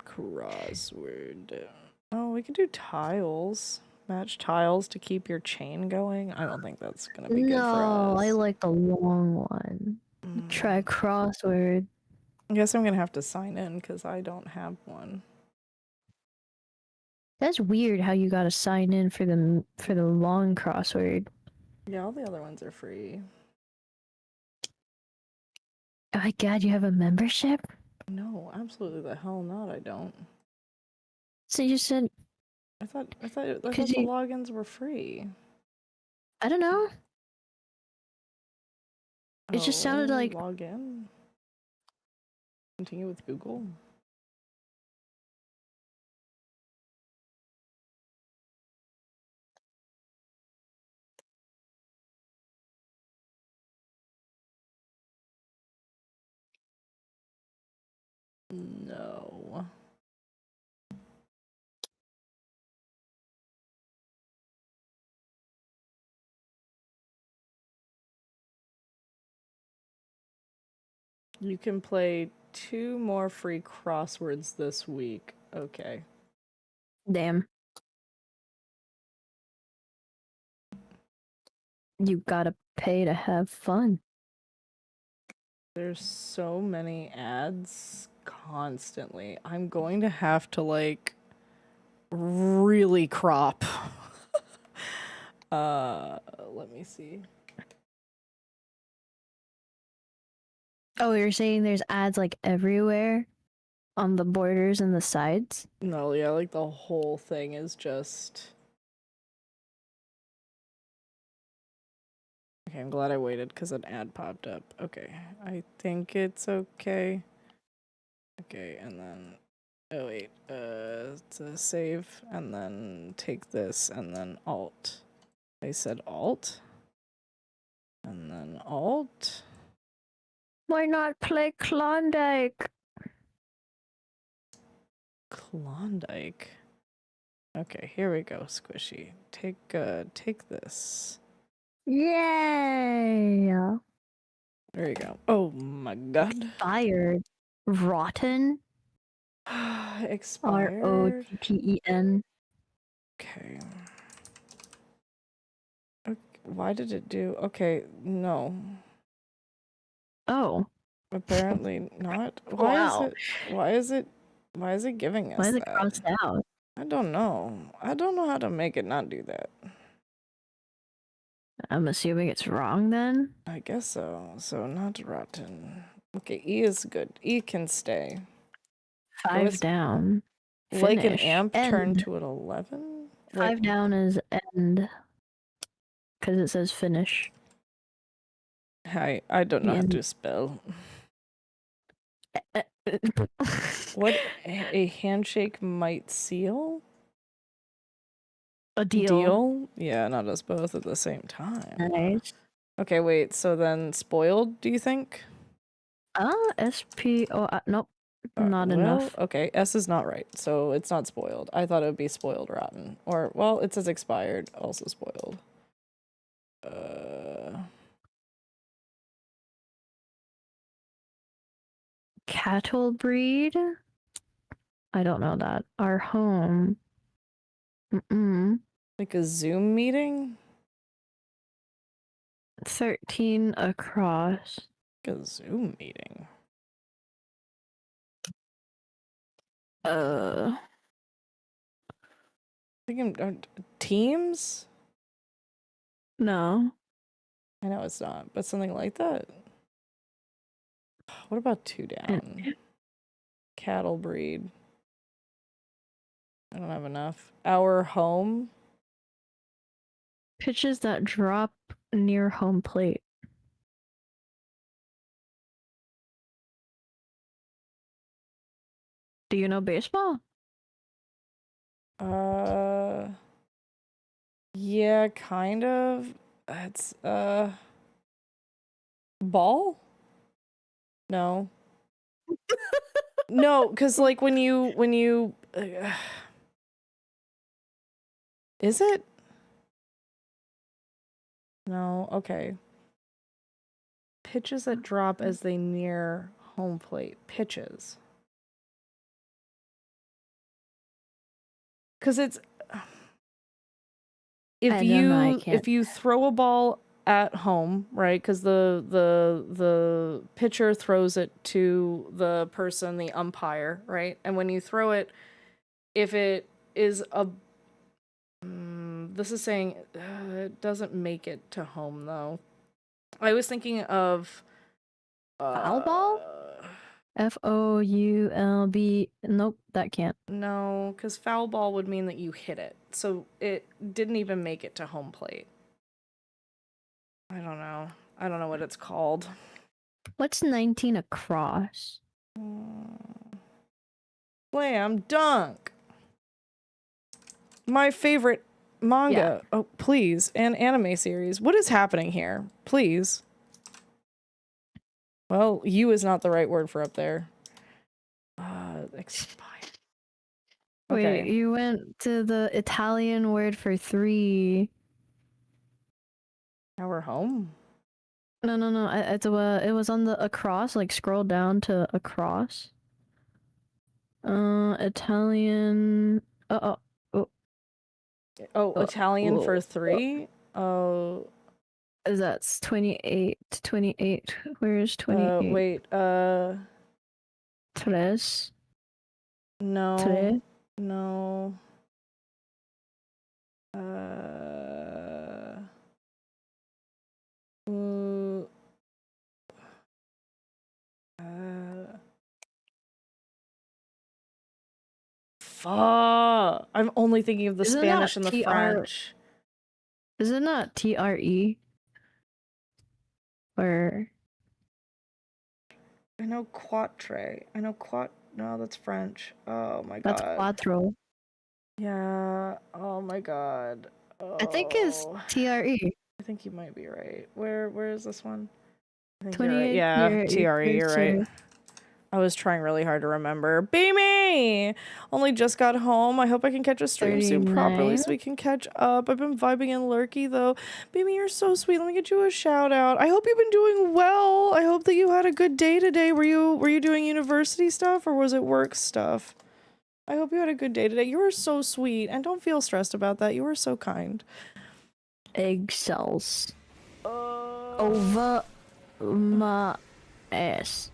Crossword. Oh, we can do tiles. Match tiles to keep your chain going. I don't think that's gonna be good for No, us. I like the long one. Try crossword. I guess I'm gonna have to sign in because I don't have one. That's weird how you gotta sign in for the long crossword. Yeah, all the other ones are free. Oh my god, you have a membership? No, absolutely the hell not. I don't. So you said I thought the you- logins were free. I don't know. It just sounded like log in. Continue with Google. No. You can play 2 more free crosswords this week. Okay. damn. You gotta pay to have fun. There's so many ads constantly. I'm going to have to like really crop. Let me see. Oh, you're saying there's ads like everywhere on the borders and the sides? No, yeah, like the whole thing is just. Okay, I'm glad I waited because an ad popped up. Okay, I think it's okay. Okay, and then. Oh, wait. To save, and then take this, and then Alt. I said Alt. And then Alt. Why not play Klondike? Klondike. Okay, here we go, Squishy. Take this. Yay! There you go. Oh my god. Expired. Rotten? Expired. Rotten. Okay. Why did it do? Okay, no. Oh. Apparently not. Wow. Why is it giving us Why is it that? crossed out? I don't know. I don't know how to make it not do that. I'm assuming it's wrong then? I guess so. So not rotten. Okay, E is good. E can stay. 5 down. Like an Finish. amp End. turned to an 11? 5 down is end. Because it says finish. Hi, I don't know how to spell. What a handshake might seal? A deal. Yeah, not us both at the same time. Nice. Okay, wait, so then spoiled, do you think? S-P-O... nope. Not Well, enough. Okay, S is not right, so it's not spoiled. I thought it would be spoiled rotten. Or, well, it says expired, also spoiled. Cattle breed? I don't know that. Our home. Like a Zoom meeting? 13 across. Like a Zoom meeting. Uh. I think Teams? No. I know it's not, but something like that. What about 2 down? Cattle breed. I don't have enough. Our home. Pitches that drop near home plate. Do you know baseball? Yeah, kind of. It's ball? No. No, because like when you is it? No, okay. Pitches that drop as they near home plate. Pitches. Because it's if you throw a ball at home, right? Because the pitcher throws it to the person, the umpire, right? And when you throw it, if it is a this is saying it doesn't make it to home though. I was thinking of foul ball. FOULB. Nope, that can't. No, because foul ball would mean that you hit it, so it didn't even make it to home plate. I don't know. I don't know what it's called. What's 19 across? Slam dunk. My favorite manga. Oh, please. And anime series. What is happening here? Please. Well, you is not the right word for up there. Expired. Wait, you went to the Italian word for 3. Our home? No. It was on the across, like scroll down to across. Italian. Italian for 3? Oh. That's 28. 28. Where's 28? Wait, Tres. No. Tre? No. I'm only thinking of the Spanish and the French. Is it not TRE? Or I know quatre. I know no, that's French. Oh my god. that's cuatro. Yeah. Oh my god. I think it's TRE. I think you might be right. Where is this one? I think 28. you're right. Yeah, TRE, you're right. TRE. I was trying really hard to remember. Beamy! Only just got home. I hope I can catch a stream soon properly so we can catch up. I've been vibing in Lurky though. Beamy, you're so sweet. Let me get you a shout out. I hope you've been doing well. I hope that you had a good day today. Were you doing university stuff or was it work stuff? I hope you had a good day today. You were so sweet and don't feel stressed about that. You were so kind. Egg cells. Over my ass.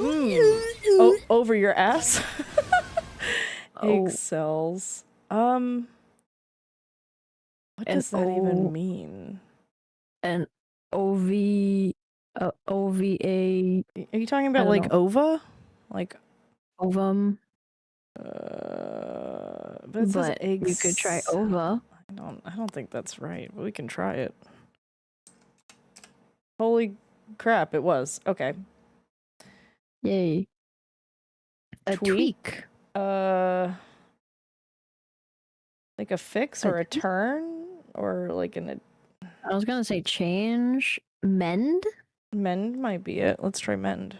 Oh, over your ass? Egg cells. What does that even mean? An OVA. Are you talking about like ova? Like ovum? But it says eggs. You could try ova. I don't think that's right, but we can try it. Holy crap, it was. Okay. Yay. A tweak. Like a fix or a turn or like I was gonna say change. Mend? Mend might be it. Let's try mend.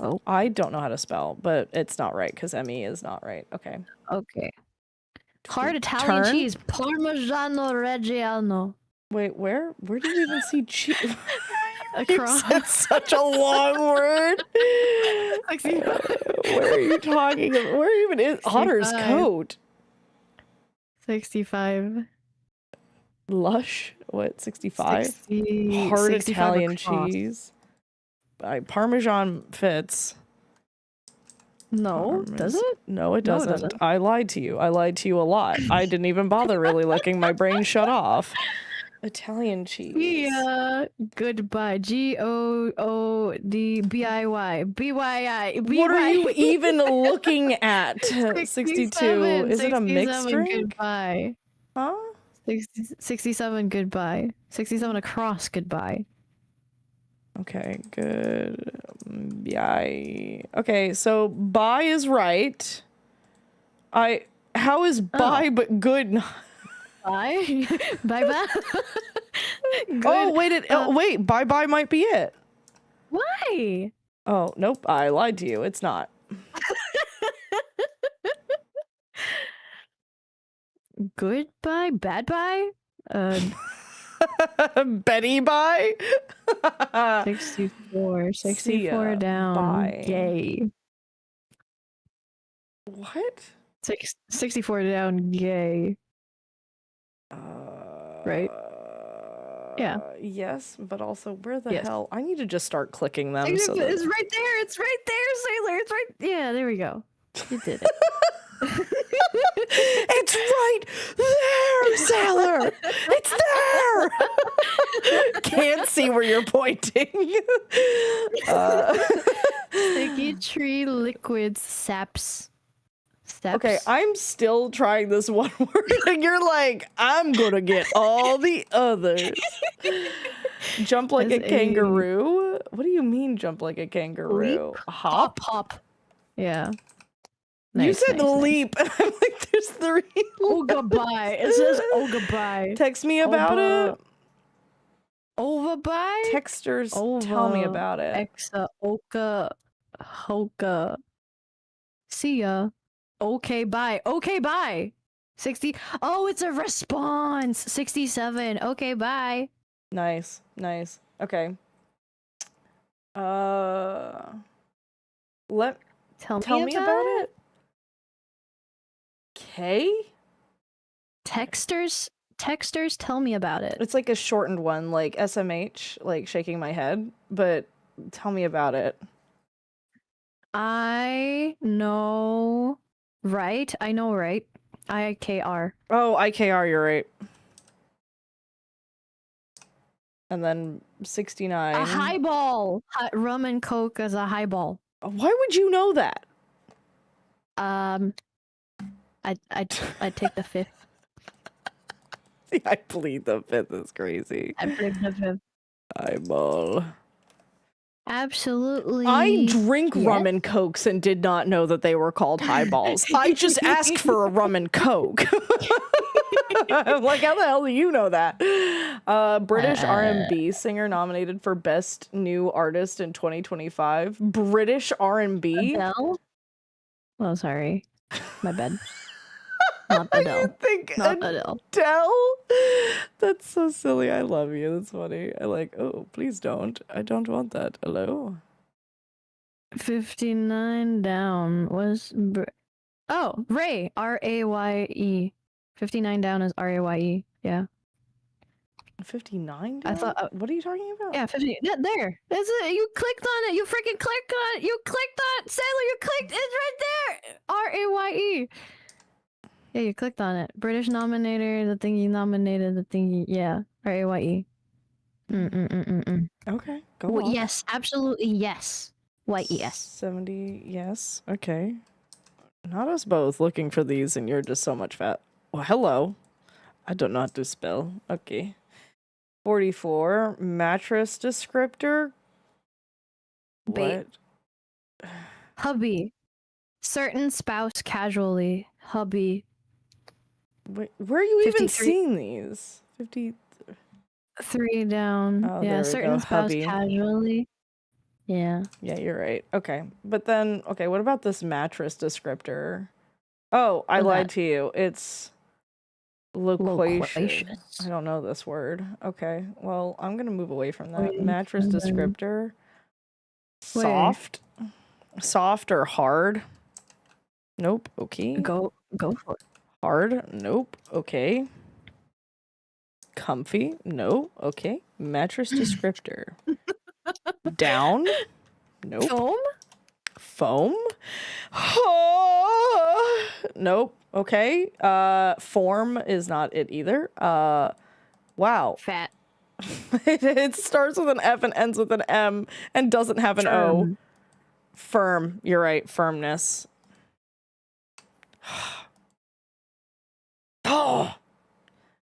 Oh. I don't know how to spell, but it's not right because ME is not right. Okay. Okay. Hard Italian cheese. Parmigiano Reggiano. Wait, where did you even see cheese? across. It's such a long word. 65. Where are you talking about? Where even is Otter's 65. coat? 65. Lush? What, 65? 60, Hard 65 Italian across. cheese. Parmesan fits. No, does it? No, it No, it doesn't. doesn't. I lied to you. I lied to you a lot. I didn't even bother really looking. My brain shut off. Italian cheese. Yeah, goodbye. GOODBIY. BYI. What are you even looking at? 62. Is it a mixed 67, drink? goodbye. Huh? 67, goodbye. 67 across, goodbye. Okay, good. Yeah. Okay, so bye is right. How is bye but good? Bye. Bye-bye. Oh, wait, bye bye might be it. Why? Oh, nope, I lied to you. It's not. Goodbye, bad bye. Betty bye. 64 See ya. down. Bye. Yay. What? 64 down. Yay. Right? Yeah. Yes, but also where the Yes. hell? I need to just start clicking them. It's So right that... there. It's right there, Sailor. It's right. Yeah, there we go. You did it. It's right there, Sailor. It's there. Can't see where you're pointing. Sticky tree liquids saps. Steps. Okay, I'm still trying this one word, and you're like, I'm gonna get all the others. Jump like a kangaroo? What do you mean, jump like a kangaroo? Leap? Hop? Hop. Yeah. You Nice, said nice, nice. leap, and I'm like, there's 3. Oh, goodbye. It says oh, goodbye. Text me about it. Over by? Texters, tell me about it. Exa, oka, hoka. See ya. Okay, bye. Okay, bye. 60. Oh, it's a response. 67. Okay, bye. Nice. Okay. Tell me about it. Okay. Texters, tell me about it. It's like a shortened one, like SMH, like shaking my head, but tell me about it. I know Wright. I know Wright. IKR. Oh, IKR, you're right. And then 69. A highball. Rum and Coke as a highball. Why would you know that? I'd take the 5th. I plead the 5th is crazy. I plead the 5th. Highball. Absolutely. I drink rum and cokes and did not know that they were called highballs. I just asked for a rum and coke. I'm like, how the hell do you know that? British R&B singer nominated for Best New Artist in 2025. British R&B? Adele? Oh, sorry. My bad. Not Adele. You think Not Adele. Adele? That's so silly. I love you. That's funny. I like, oh, please don't. I don't want that. Hello? 59 down was... Oh, Ray. R-A-Y-E. 59 down is R-A-Y-E. Yeah. 59 I thought... what are you talking about? Yeah, 50. There. That's it. You clicked on it. You freaking clicked on it. You clicked on it. Sailor, you clicked. It's right there. R-A-Y-E. Yeah, you clicked on it. British nominator, the thing you nominated, the thing you... Yeah. R-A-Y-E. Okay, go Well, on. yes, absolutely yes. Y-E-S. 70, yes. Okay. Not us both looking for these, and you're just so much fat. Well, hello. I don't know how to spell. Okay. 44, mattress descriptor. Bait. What? Hubby. Certain spouse casually. Hubby. Wait, where are you even 53. seeing these? 50. 3 down. Oh, Yeah, there we certain go. spouse Hubby. casually. Yeah. Yeah, you're right. Okay. But then, okay, what about this mattress descriptor? Oh, I What's lied that? to you. It's Loquacious. I don't know this word. Okay, well, I'm gonna move away from that. Mattress descriptor. Soft. Soft or hard? Nope. Okay. Go for it. Hard? Nope. Okay. Comfy? No. Okay. Mattress descriptor. Down? Nope. Foam? Foam? Nope. Okay. Form is not it either. Wow. Fat. It starts with an F and ends with an M and doesn't have an O. Firm. You're right. Firmness. Oh.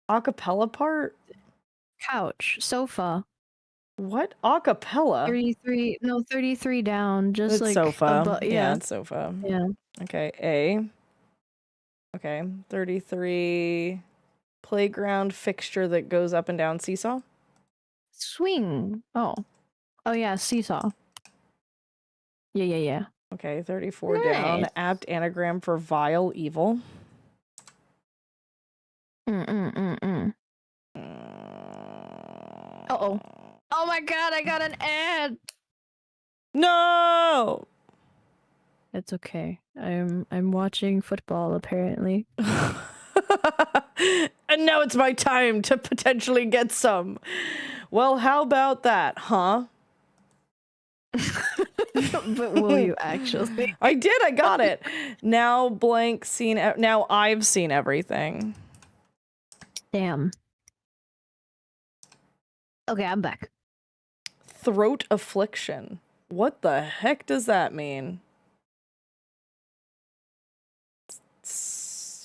Acapella part? Couch. Sofa. What? Acapella? 33 down. Just It's like sofa. Yeah, yeah. it's sofa. Yeah. Okay, A. Okay, 33. Playground fixture that goes up and down seesaw? Swing. Oh yeah, seesaw. Yeah. Okay, 34 down. Nice. Apt anagram for vile, evil. Uh-oh. Oh my god, I got an ad. No! It's okay. I'm watching football apparently. And now it's my time to potentially get some. Well, how about that, huh? But will you actually? I did. I got it. Now blank seen. Now I've seen everything. Damn. Okay, I'm back. Throat affliction. What the heck does that mean?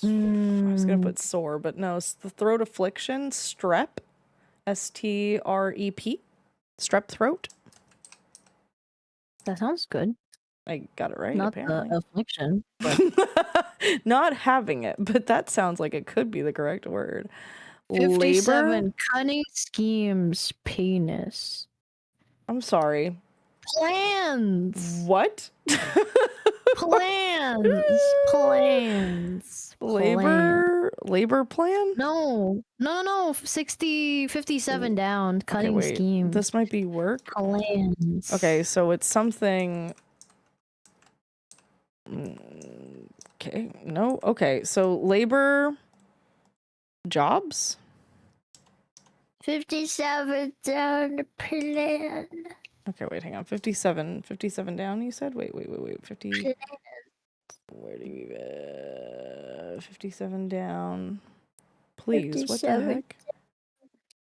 I was gonna put sore, but no. It's the throat affliction. Strep. STREP. Strep throat. That sounds good. I got it right. Not apparently. the affliction. Not having it, but that sounds like it could be the correct word. 57 Labor? cunning schemes penis. I'm sorry. Plans. What? Plans. Labor plan? No. 57 down. Cunning Okay, wait. schemes. This might be work. Plans. Okay, so it's something. Okay, no. Okay, so labor jobs? 57 down plan. Okay, wait, hang on. 57 down, you said? Wait. 50. Where do you 57 down. Please, what the 57 heck?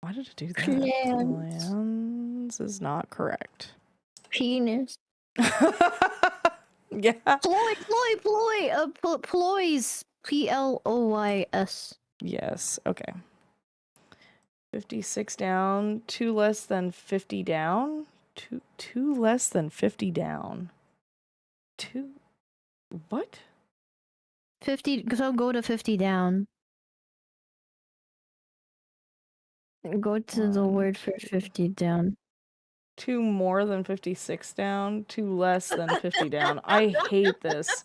Why did it do that? Plans is not correct. Penis. Yeah. Ploy. Ploys. PLOYS. Yes, okay. 56 down, 2 less than 50 down. Two less than 50 down. What? 50, so go to 50 down. Go to the word for 50 down. 2 more than 56 down, 2 less than 50 down. I hate this.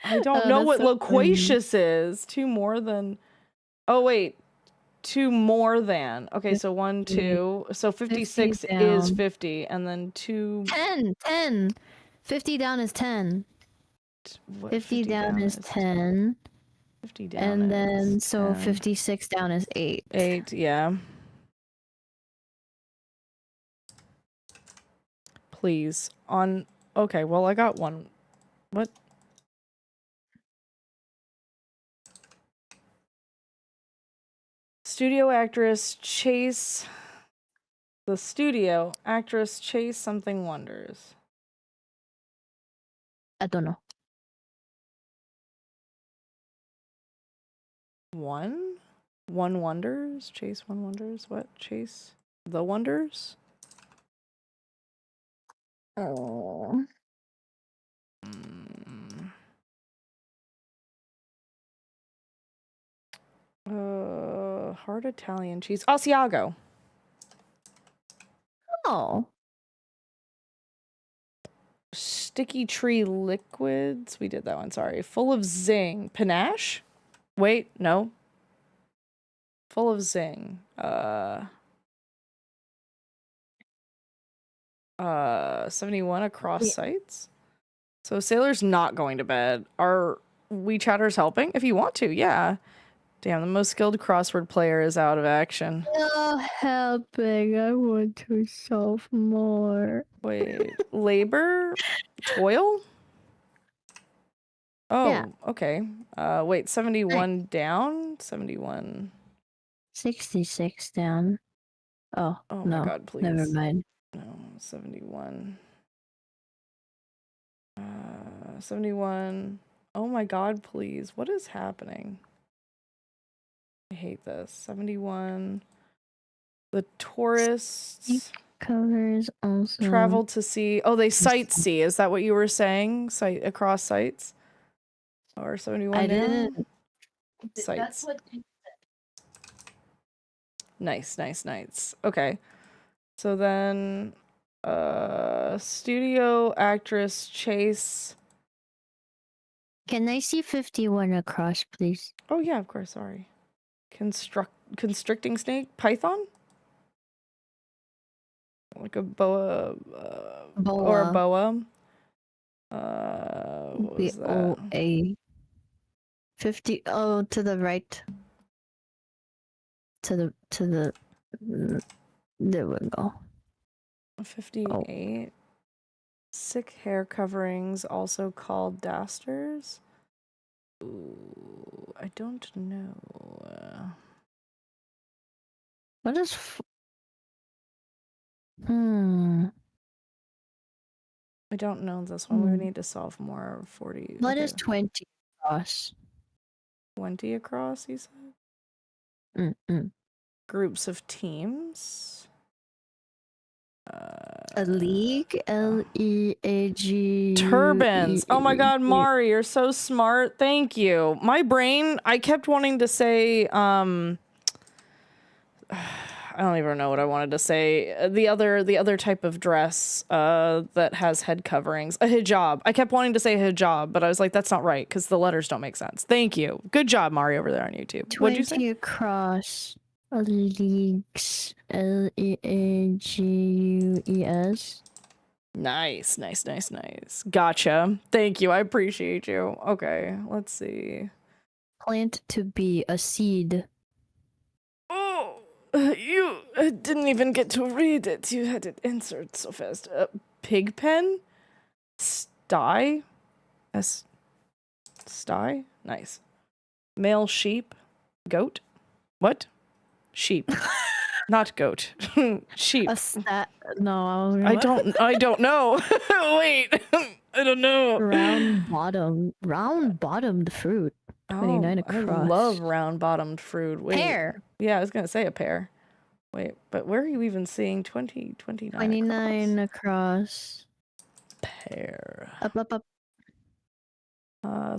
I don't know what loquacious is. 2 more than. Oh, wait. 2 more than. Okay, so 1, 2. So 56 is 50, and then 2. 10. 50 down is 10. 50 down is 10. 50 down and then is so 10. 56 down is 8. 8, yeah. Please. Okay, well, I got one. What? Studio actress chase something wonders. I don't know. One wonders? Chase one wonders? What? Chase the wonders? Oh. Hard Italian cheese. Asiago. Oh. Sticky tree liquids. We did that one, sorry. Full of zing. Panache? Wait, no. Full of zing. 71 across sites. So Sailor's not going to bed. Are we chatters helping? If you want to, yeah. Damn, the most skilled crossword player is out of action. No helping. I want to solve more. Wait, labor? Toil? Oh, Yeah. okay. Wait, 71 down? 71. 66 down. Oh, Oh no. my god, please. Never mind. No, 71. 71. Oh my god, please. What is happening? I hate this. 71. The tourists covers also travel to see. Oh, they sightsee. Is that what you were saying? Sight across sites? Or 71 I down? didn't. Sites. That's what. Nice, nice, nice. Okay. So then studio actress Chase. Can I see 51 across, please? Oh yeah, of course, sorry. Constricting snake? Python? Like a boa, or a boa. What was that? BOA. 50. Oh, to the right. To the. There we go. 58. Sick hair coverings, also called dasters. Ooh, I don't know. What is? I don't know this one. We would need to solve more. 40. What okay. is 20 across? 20 across, you said? Mm-mm. Groups of teams. A league? Leag. Turbans. Oh my god, Mari, you're so smart. Thank you. My brain, I kept wanting to say, I don't even know what I wanted to say. The other type of dress that has head coverings. A hijab. I kept wanting to say hijab, but I was like, that's not right because the letters don't make sense. Thank you. Good job, Mari, over there on YouTube. What'd you say? 20 across. A leagues. Leagues. Nice, nice, nice, nice. Gotcha. Thank you. I appreciate you. Okay, let's see. Plant to be a seed. Oh, you didn't even get to read it. You had it answered so fast. Pig pen? Sty? Sty? Nice. Male sheep? Goat? What? Sheep. Not goat. Sheep. No, I don't know. Wait. I don't know. Round bottomed fruit. 29 across. I love round bottomed fruit. Wait. Pear. Yeah, I was gonna say a pear. Wait, but where are you even seeing 20, 29 29 across. Pear. Up.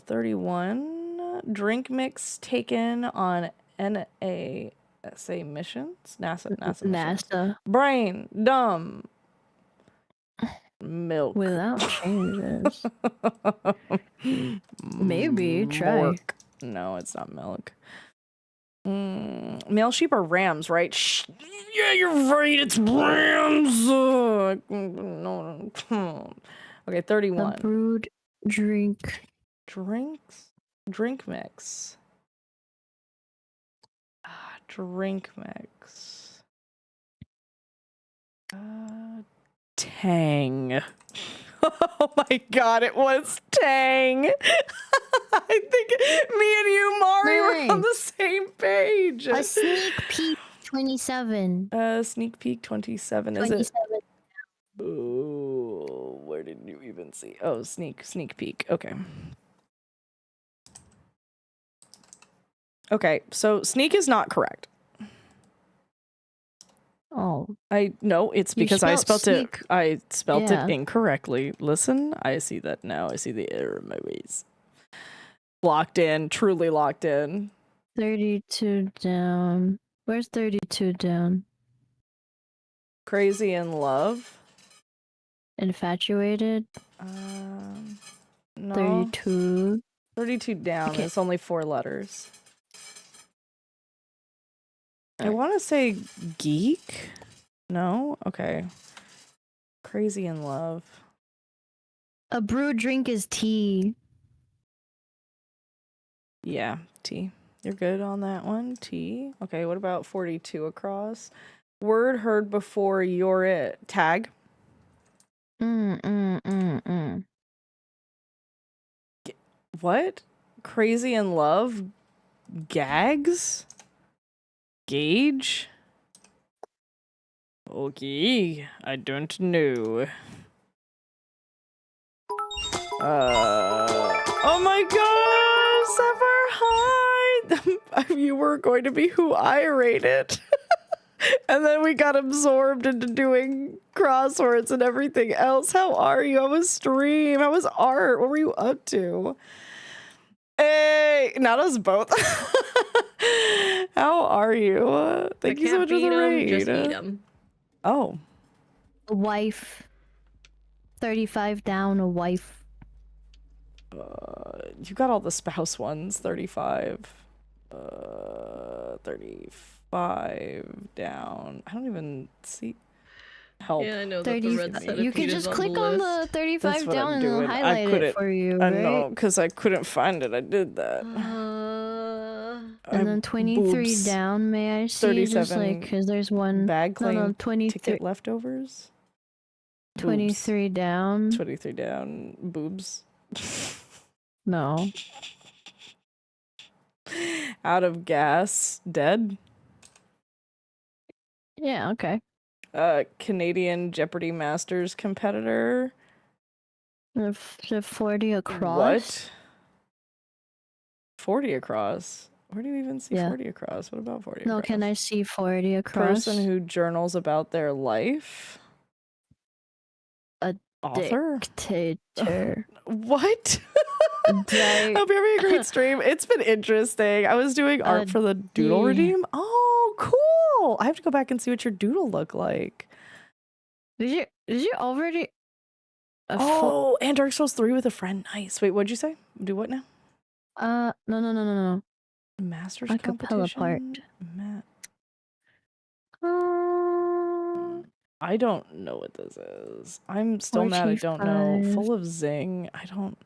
31. Drink mix taken on NASA missions. NASA missions. Brain. Dumb. Milk. Without changes. Maybe. Try. Mork. No, it's not milk. Male sheep are rams, right? Yeah, you're right. It's rams. No. Okay, 31. A brewed drink. Drink mix. Drink mix. Tang. Oh my god, it was Tang. I think me and you, Mari, were on the same page. A sneak peek 27. Sneak peek 27. 27. Is it? Ooh, where did you even see? Oh, sneak peek. Okay. Okay, so sneak is not correct. Oh. No, it's You because I spelled spelt sneak. it. I spelt Yeah. it incorrectly. Listen, I see that now. I see the error in my ways. Locked in, truly locked in. 32 down. Where's 32 down? Crazy in love. Infatuated. No. 32. 32 down. Okay. It's only 4 letters. I want to say geek. No? Okay. Crazy in love. A brew drink is tea. Yeah, T. You're good on that one. T. Okay, what about 42 across? Word heard before you're it. Tag. What? Crazy in love? Gags? Gauge? Okay, I don't know. Oh my god, Sapphire, hi! You were going to be who I rated. And then we got absorbed into doing crosswords and everything else. How are you? How was stream? How was art? What were you up to? Hey, not us both. How are you? Thank you so much for the raid. Just eat 'em. Oh. A wife. 35 down, a wife. You got all the spouse ones. 35. 35 down. I don't even see. Help. Yeah, I know that the red set You can just click on the 35 That's what down I'm and it'll doing. highlight it for you, I right? know, because I couldn't find it. I did that. And then 23 boobs. down, may I see? 37 just like, because there's one. Bag claim no, 23. ticket leftovers. 23 down. 23 down. Boobs. No. Out of gas. Dead. Yeah, okay. Canadian Jeopardy Masters competitor. The 40 across. What? 40 across? Where do you even see 40 across? What about 40 No, across? can I see 40 across? Person who journals about their life. A author? Dictator. What? Hope you're having a great stream. It's been interesting. I was doing art for the Doodle Redeem. Oh, cool. I have to go back and see what your doodle looked like. Did you already? Oh, and Dark Souls 3 with a friend. Nice. Wait, what'd you say? Do what now? No. Masters Acapella part. I don't know what this is. I'm still mad I don't know. Full of zing. I don't.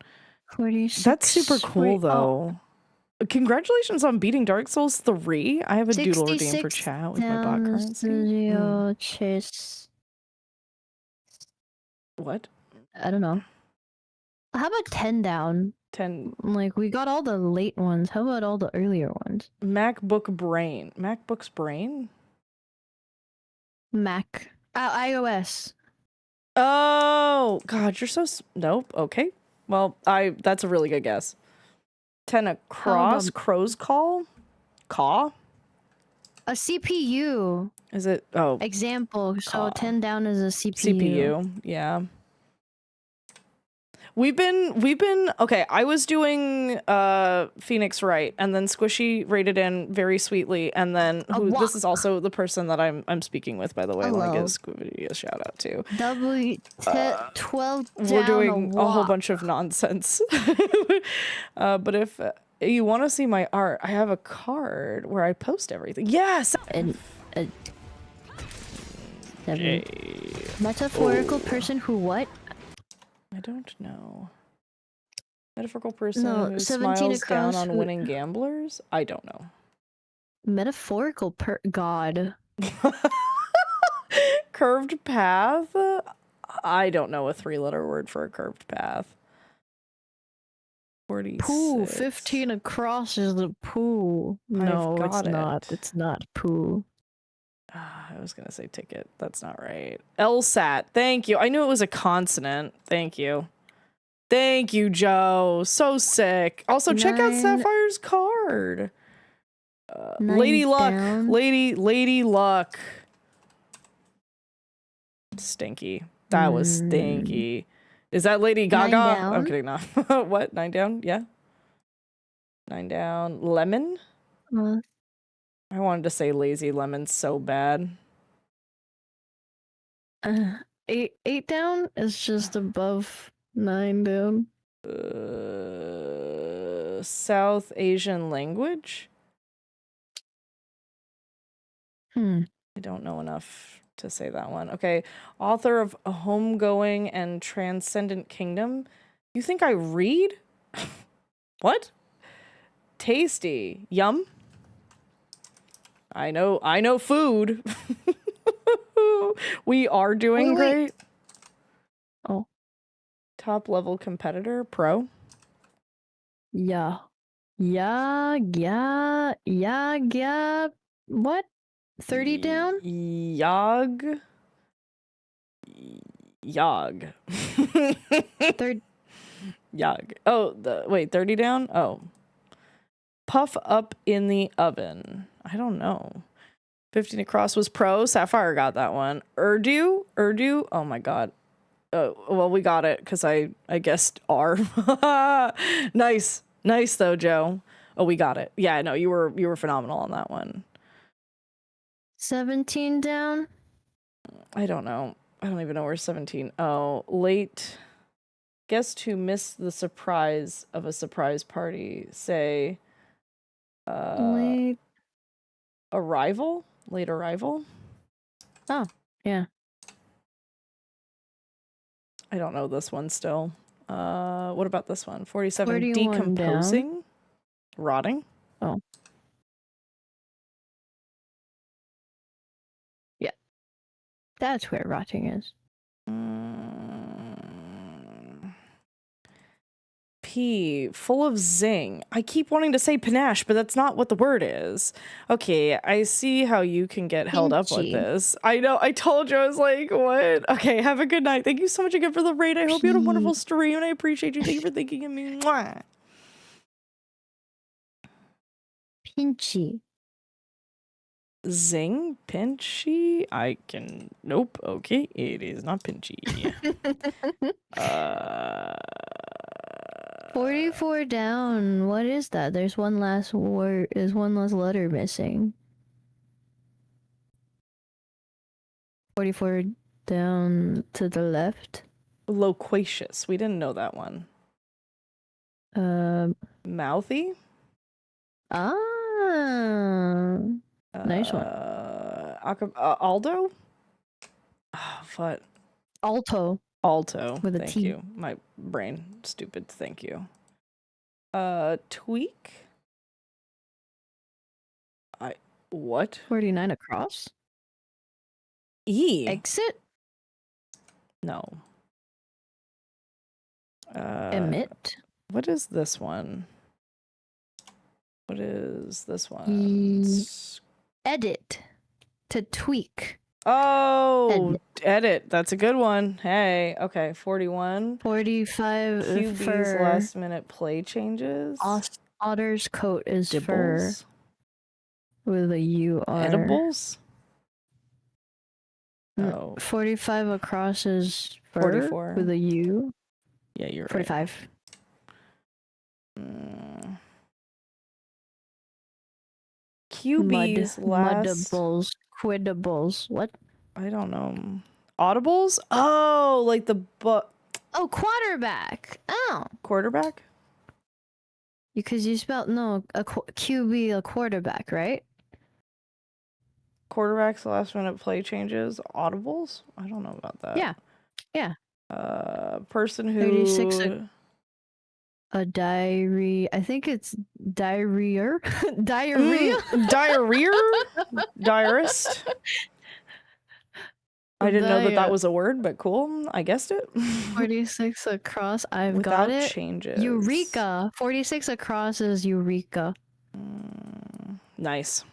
46. That's super cool though. Congratulations on beating Dark Souls 3. I have a doodle redeem for chat with my bot currency. Chase. What? I don't know. How about 10 down? 10. Like, we got all the late ones. How about all the earlier ones? MacBook Brain. MacBook's Brain? Mac. iOS. Oh, God, you're so... Nope. Okay. Well, that's a really good guess. 10 across. Crow's Call? Caw? A CPU. Is it? Oh. Example. So 10 down is a CPU. CPU. Yeah. We've been okay. I was doing Phonex Wright, and then Squishy rated in very sweetly, and then this is also the person that I'm speaking with, by the way. I want to give Squishy a shout out to. 12 down. We're doing a whole bunch of nonsense. But if you want to see my art, I have a card where I post everything. Yes. And metaphorical person who what? I don't know. Metaphorical person who 17 smiles across down on winning gamblers? I don't know. Metaphorical God. Curved path? I don't know a 3-letter word for a curved path. 46. Poo. 15 across is the poo. No, it's not. It's not poo. I was going to say ticket. That's not right. LSAT. Thank you. I knew it was a consonant. Thank you. Thank you, Joe. So sick. Also, check out Sapphire's card. Lady Luck. Lady Luck. Stinky. That was stinky. Is that Lady Gaga? I'm kidding. No. What? 9 down? Yeah. 9 down. Lemon? I wanted to say Lazy Lemon so bad. 8 down is just above 9 down. South Asian language? Hmm. I don't know enough to say that one. Okay, author of A Homegoing and Transcendent Kingdom. You think I read? What? Tasty. Yum. I know food. We are doing Wait. great. Oh. Top level competitor, pro. Yeah. Yeah. What? 30 down? Yog. Yog. Third. Yog. Oh, wait, 30 down? Oh. Puff up in the oven. I don't know. 15 across was pro. Sapphire got that one. Urdu? Oh my god. Well, we got it because I guessed R. Nice though, Joe. Oh, we got it. Yeah, no, you were phenomenal on that one. 17 down? I don't know. I don't even know where 17. Oh, late. Guest who missed the surprise of a surprise party. Say, Late arrival. Late arrival. Oh, yeah. I don't know this one still. What about this one? 47. 41 Decomposing. down. Rotting. Oh. Yeah. That's where rotting is. P. Full of zing. I keep wanting to say panache, but that's not what the word is. Okay, I see how you can get held up with Pinchy. this. I know. I told you. I was like, what? Okay, have a good night. Thank you so much again for the raid. I hope you had a wonderful stream, and I appreciate you. Thank you for thinking of me. Mwah. Pinchy. Zing? Pinchy? I can... Nope. Okay, it is not pinchy. 44 down. What is that? There's one last word. There's one last letter missing. 44 down to the left. Loquacious. We didn't know that one. Mouthy? Ah. Nice one. Aldo? Oh, what? Alto. Alto. With a Thank T. you. My brain. Stupid. Thank you. Tweak? What? 49 across? E. Exit? No. Emit? What is this one? What is this one? Edit. To tweak. Oh, edit. That's a good one. Hey, okay, 41. 45 QB's for last minute play changes. Otter's coat is Dibbles. fur with a UR. Edibles? No. 45 across is fur 44. with a U. Yeah, you're 45. right. QB's last... Muddables. Quiddables. What? I don't know. Audibles? Oh, like the Oh, quarterback. Oh. Quarterback? Because you spelled, no, QB, a quarterback, right? Quarterback's last minute play changes. Audibles? I don't know about that. Yeah. Yeah. Person who... 36 a diary. I think it's diarrhea. Diarrhea? Diarrhea? Diarist? I didn't know that was a word, but cool. I guessed it. 46 across. I've Without got it. changes. Eureka. 46 across is Eureka. Nice.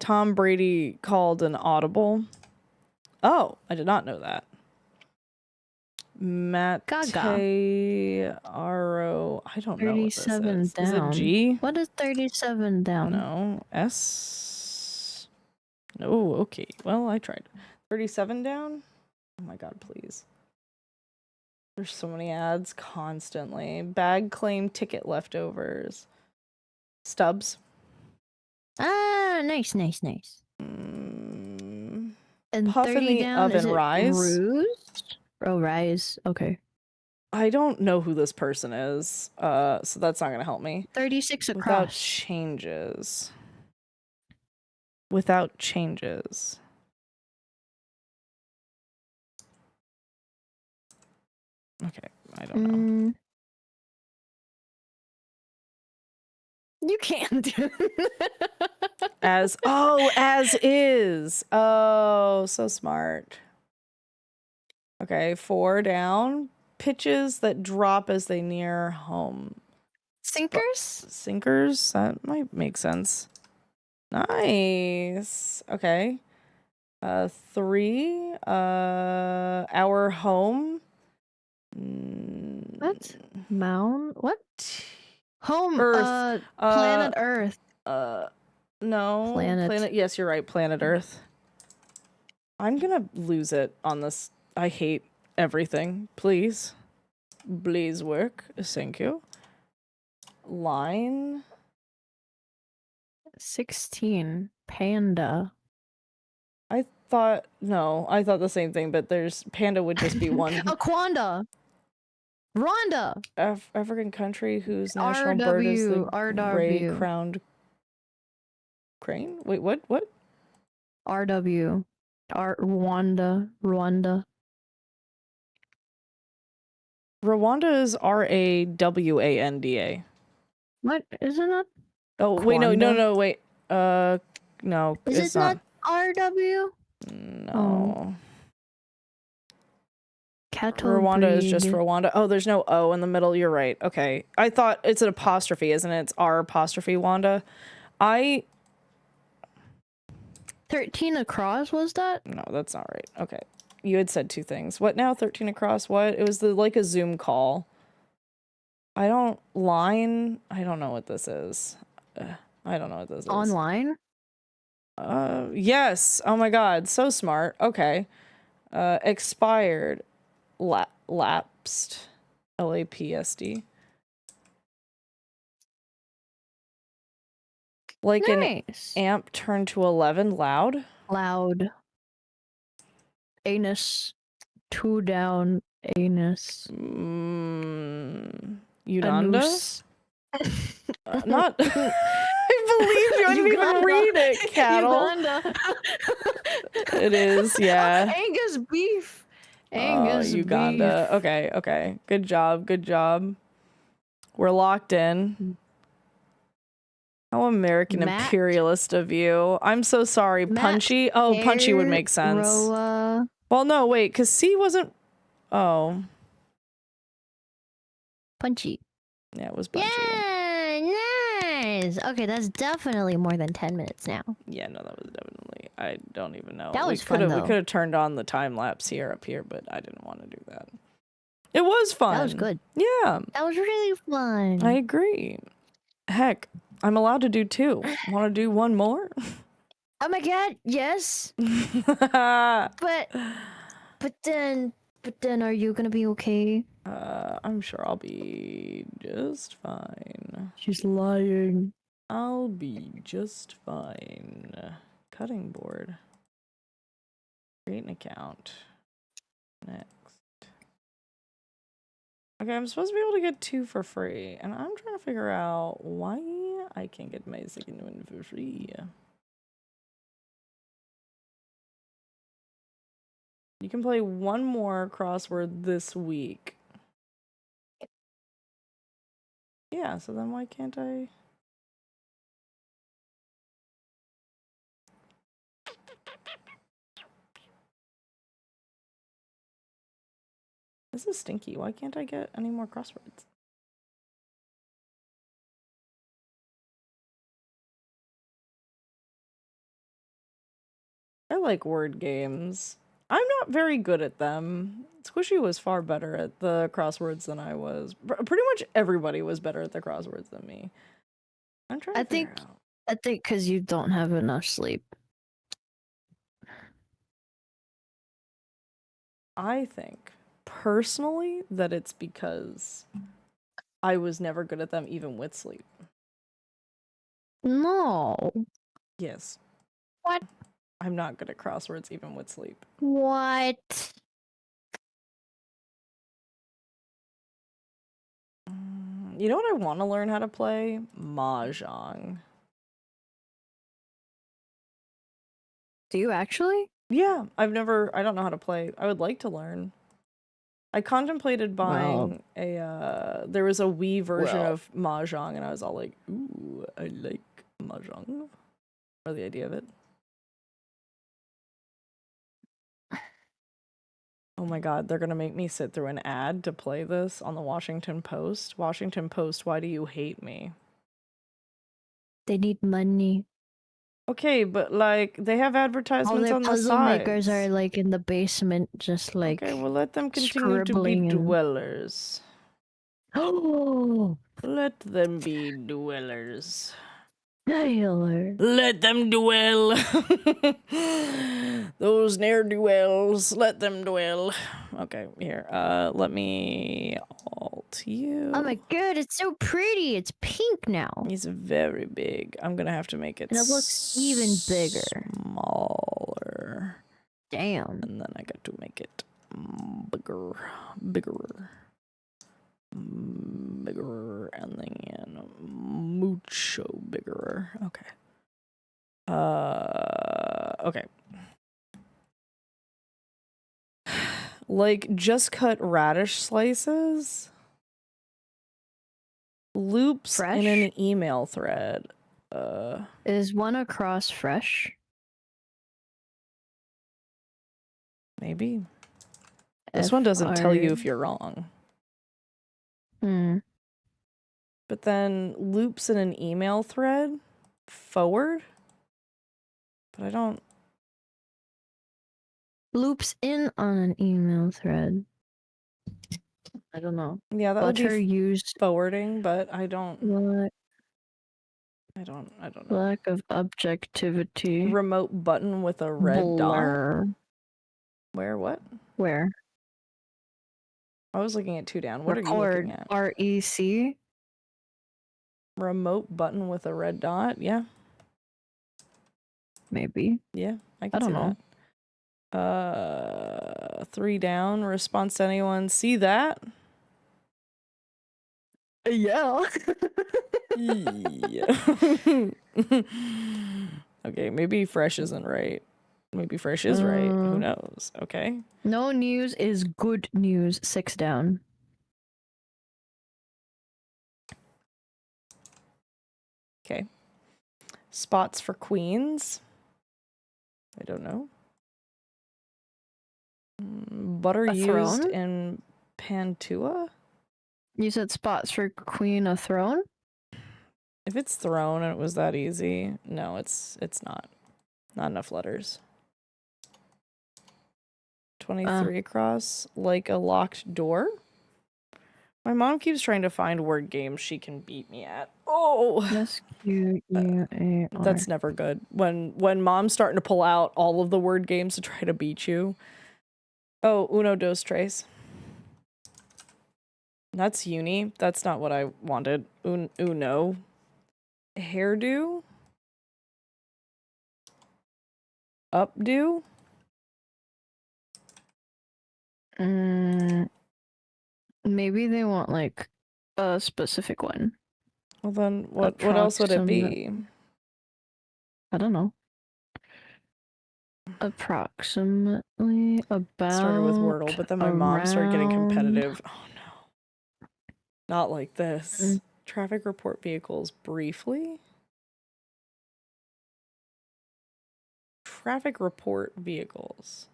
Tom Brady called an audible. Oh, I did not know that. Matt Aro. I don't know. 37 what this is. down. Is it G? What is 37 down? No. S. No. Okay. Well, I tried. 37 down? Oh my god, please. There's so many ads constantly. Bag claim ticket leftovers. Stubs. Ah, nice. And Puff in 30 the down, oven is it rise? Ruse? Oh, rise. Okay. I don't know who this person is, so that's not gonna help me. 36 Without across. changes. Without changes. Okay, I don't know. You can't. As is. Oh, so smart. Okay, 4 down. Pitches that drop as they near home. Sinkers? Sinkers? That might make sense. Nice. Okay. 3. Our home. What? Mound? What? Home. Earth. Planet Earth. No. Planet. Yes, you're right. Planet Earth. I'm gonna lose it on this. I hate everything. Please. Please work. Thank you. Line. 16. Panda. I thought the same thing, but panda would just be one. Aquanda. Rwanda. African country whose national bird is the gray-crowned crane. Wait, what? RW. Rwanda. Rwanda is RAWANDA. What? Isn't it? Oh, wait, no, wait. No, Is it's it not RW? No. Cattle Rwanda is just breed. Rwanda. Oh, there's no O in the middle. You're right. Okay. I thought it's an apostrophe, isn't it? It's R apostrophe Wanda. 13 across, was that? No, that's not right. Okay. You had said 2 things. What now? 13 across what? It was like a Zoom call. I don't know what this is. I don't know what this is. Online? Yes. Oh my god, so smart. Okay. Expired. Lapsed. LAPSD. Like nice. An amp turned to 11 loud. Anus. 2 down. Anus. Uganda? Not. I believe you. I didn't even read it, cattle. Uganda. It is, yeah. Angus beef. Angus Uganda. beef. Okay. Good job. We're locked in. How American imperialist of you. I'm so sorry. Punchy? Oh, Punchy would make sense. Roa. Well, no, wait, because C wasn't... Oh. Punchy. Yeah, it was Punchy. Yeah, nice. Okay, that's definitely more than 10 minutes now. Yeah, no, that was definitely... I don't even know. That was fun, though. We could have turned on the time lapse up here, but I didn't want to do that. It was fun. That was good. Yeah. That was really fun. I agree. Heck, I'm allowed to do 2. Want to do 1 more? Oh my god, yes. But then are you gonna be okay? I'm sure I'll be just fine. She's lying. I'll be just fine. Cutting board. Create an account. Next. Okay, I'm supposed to be able to get 2 for free, and I'm trying to figure out why I can't get my second one for free. You can play 1 more crossword this week. Yeah, so then why can't I? This is stinky. Why can't I get any more crosswords? I like word games. I'm not very good at them. Squishy was far better at the crosswords than I was. Pretty much everybody was better at the crosswords than me. I'm trying to figure out. I think because you don't have enough sleep. I think, personally, that it's because I was never good at them even with sleep. No. Yes. What? I'm not good at crosswords even with sleep. What? You know what I want to learn how to play? Mahjong. Do you actually? Yeah, I don't know how to play. I would like to learn. I contemplated buying there was a Wii version of Mahjong, and I was all like, ooh, I like Mahjong. Or the idea of it. Oh my god, they're gonna make me sit through an ad to play this on the Washington Post. Washington Post, why do you hate me? They need money. Okay, but like they have All advertisements their on the puzzle makers sides. are like in the basement, just like. Okay, well let them continue to be scribbling and- dwellers. Oh, Let them be dwellers. Taylor. Let them dwell. Those ne'er-do-wells, let them dwell. Okay, here. Let me alt you. Oh my god, it's so pretty. It's pink now. He's very big. I'm gonna have to make it And it looks even bigger. Smaller. Damn. And then I got to make it bigger. Bigger, and then mucho bigger. Okay. Okay. Like, just cut radish slices. Loops Fresh? in an email thread. Is one across fresh? Maybe. This one doesn't tell you if you're wrong. But then loops in an email thread forward. But I don't. Loops in on an email thread. I don't know. Yeah, that would Butter be used forwarding, but I don't. what? I don't know. Lack of objectivity. Remote button with a red Blur. dot. Where? What? Where? I was looking at 2 down. What are you Record. looking at? REC. Remote button with a red dot. Yeah. Maybe. Yeah, I I can don't see know. that. 3 down. Response to anyone. See that? Yeah. Yeah. Okay, maybe fresh isn't right. Maybe fresh is right. Who knows? Okay. No news is good news. 6 down. Okay. Spots for queens. I don't know. Butter A used throne? in Pantua? You said spots for queen of throne? If it's throne and it was that easy, no, it's not. Not enough letters. 23 across, like a locked door. My mom keeps trying to find word games she can beat me at. Oh, S-Q-U-A-R. that's never good. When mom's starting to pull out all of the word games to try to beat you. Oh, uno, dos, tres. That's uni. That's not what I wanted. Uno. Hairdo. Updo. Maybe they want like a specific one. Well then, what else would it be? I don't know. Approximately about. Started with Wordle, but then my mom started getting around- competitive. Oh no. Not like this. Traffic report vehicles briefly. Traffic report vehicles.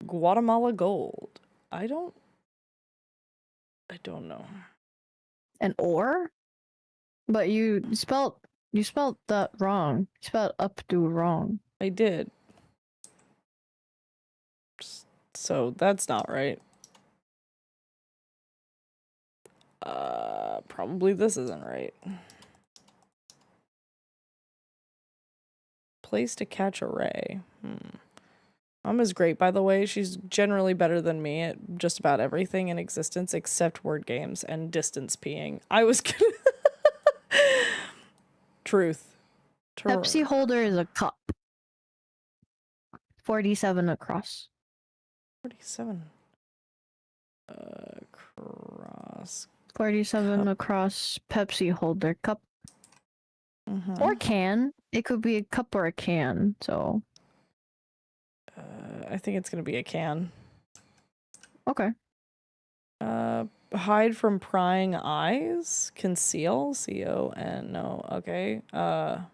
Guatemala gold. I don't know. An or? But you spelled that wrong. You spelled updo wrong. I did. So that's not right. Probably this isn't right. Place to catch a ray. Mom is great, by the way. She's generally better than me at just about everything in existence except word games and distance peeing. I was gonna... Truth. Pepsi holder is a cup. 47 across. 47. Cross. 47 across Pepsi holder cup. Or can. It could be a cup or a can, so. I think it's gonna be a can. Okay. Hide from prying eyes. Conceal. C-O-N. No. Okay. Hide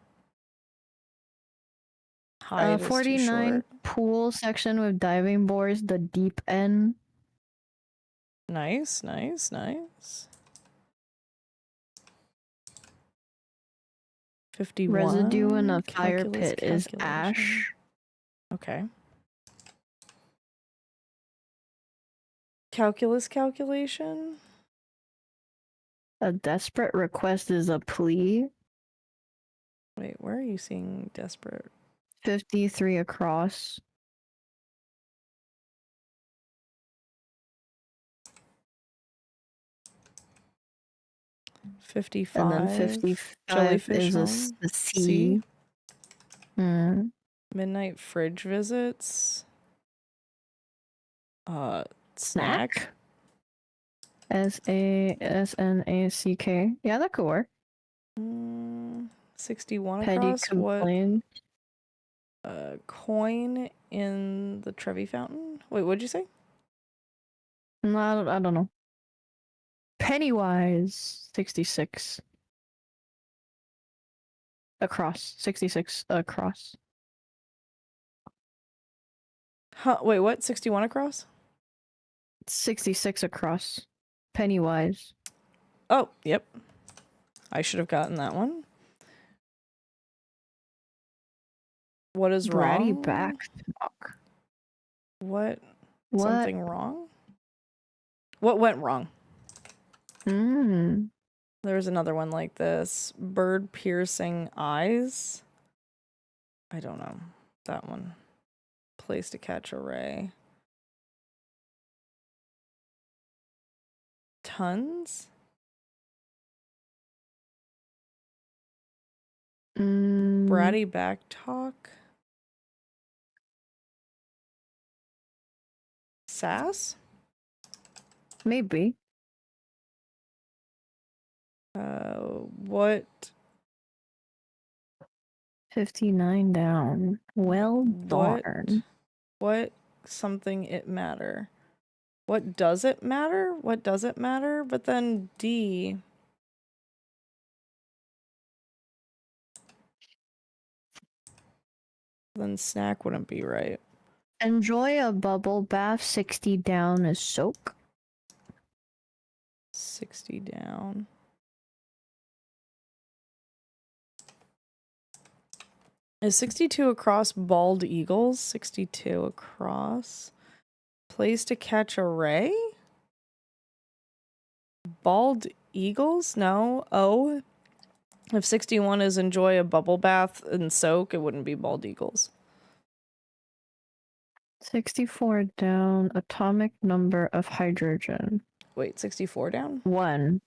is too 49 short. pool section with diving boards, the deep end. Nice, nice, nice. 51. Residue in a fire Calculus pit is calculation. ash. Okay. Calculus calculation. A desperate request is a plea. Wait, where are you seeing desperate? 53 across. And 55. then 55 Jellyfish is home. the C. Midnight fridge visits. Snack. SASNACK. Yeah, that could work. 61 Petty across. complaint. What? Coin in the Trevi fountain. Wait, what'd you say? No, I don't know. Pennywise. 66. Across. 66 across. Huh? Wait, what? 61 across? 66 across. Pennywise. Oh, yep. I should have gotten that one. What is Bratty wrong? back talk. What? What? Something wrong? What went wrong? There's another one like this. Bird piercing eyes. I don't know. That one. Place to catch a ray. Tons? Bratty back talk? Sass? Maybe. What? 59 down. Well darn. What something it matter? What does it matter? What does it matter? But then D. Then snack wouldn't be right. Enjoy a bubble bath. 60 down is soak. 60 down. Is 62 across bald eagles? 62 across. Place to catch a ray? Bald eagles? No. O. If 61 is enjoy a bubble bath and soak, it wouldn't be bald eagles. 64 down. Atomic number of hydrogen. Wait, 64 down? 1.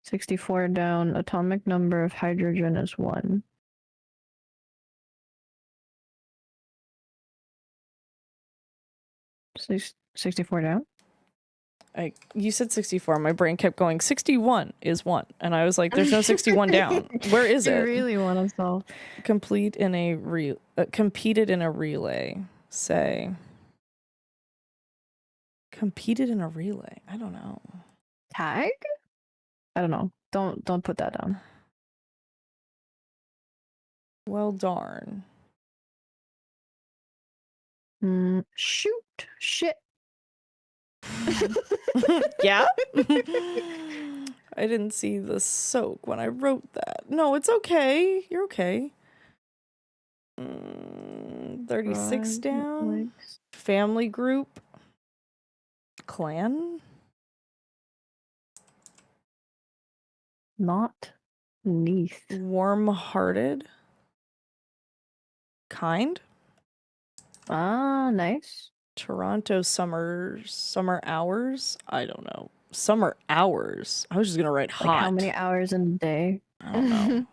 64 down. Atomic number of hydrogen is 1. Six, 64 down? You said 64. My brain kept going, 61 is 1. And I was like, there's no 61 down. Where is it? You really want to solve. Competed in a relay. Say. Competed in a relay. I don't know. Tag? I don't know. Don't put that down. Well, darn. Shoot. Shit. Yeah? I didn't see the soak when I wrote that. No, it's okay. You're okay. 36 down. Family group. Clan. Not neath. Warm-hearted. Kind. Ah, nice. Toronto summer hours. I don't know. Summer hours. I was just gonna write hot. Like how many hours in a day? I don't know.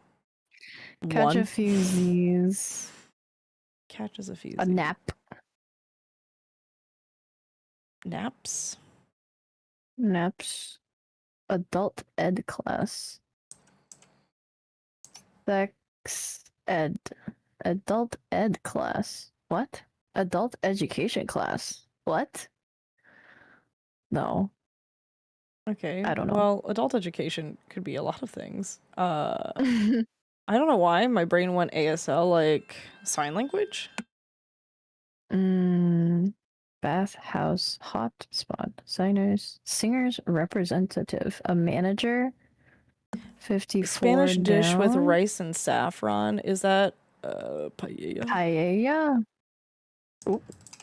Catch a One. few Z's. Catches a few. A nap. Naps. Naps. Adult ed class. Sex ed. Adult ed class. What? Adult education class. What? No. Okay. I don't know. Well, adult education could be a lot of things. I don't know why my brain went ASL, like sign language. Bathhouse hotspot. Singers representative. A manager. 54 Spanish dish with down. rice and saffron. Is that paella? Paella.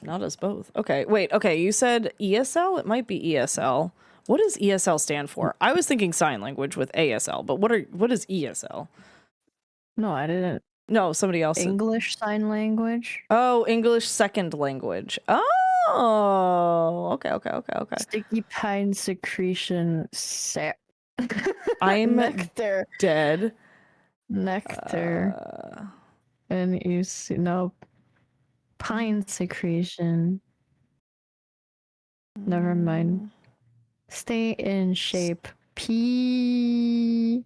Not us both. Okay, wait. Okay, you said ESL? It might be ESL. What does ESL stand for? I was thinking sign language with ASL, but what is ESL? No, I didn't. No, somebody else. English sign language. Oh, English second language. Oh, okay. Sticky pine secretion. I'm nectar. dead. Nectar. And you see, no. Pine secretion. Never mind. Stay in shape. P.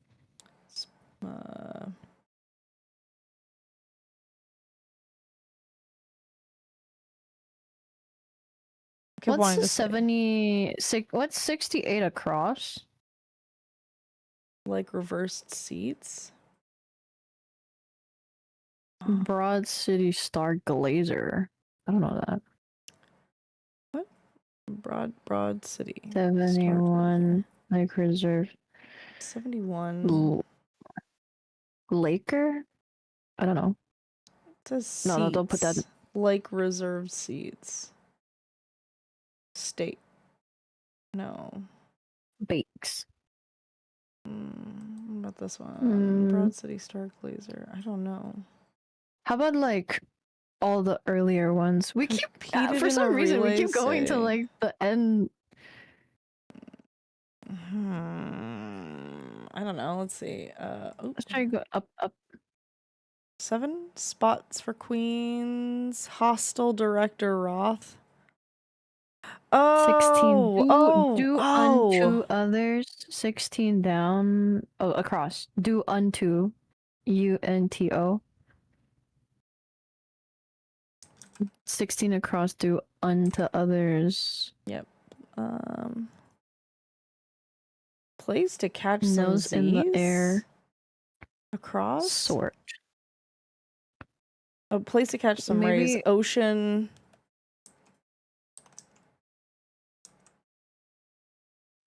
What's the 76? What's 68 across? Like reversed seats? Broad City Star Glazer. I don't know that. What? Broad City. 71. Like reserve. 71. Laker? I don't know. It says No, don't put that. Like reserved seats. State. No. Bakes. What about this one? Broad City Star Glazer. I don't know. How about like all the earlier ones? We keep for some reason we keep going to like the end. I don't know. Let's see. Let's try to go up. 7 spots for Queens. Hostile Director Roth. 16. Do unto others. 16 down. Oh, across. Do unto. UNTO. 16 across. Do unto others. Yep. Place to catch Nose some in the Z's? air. Across? Sort. A place to catch some Maybe- rays. Ocean.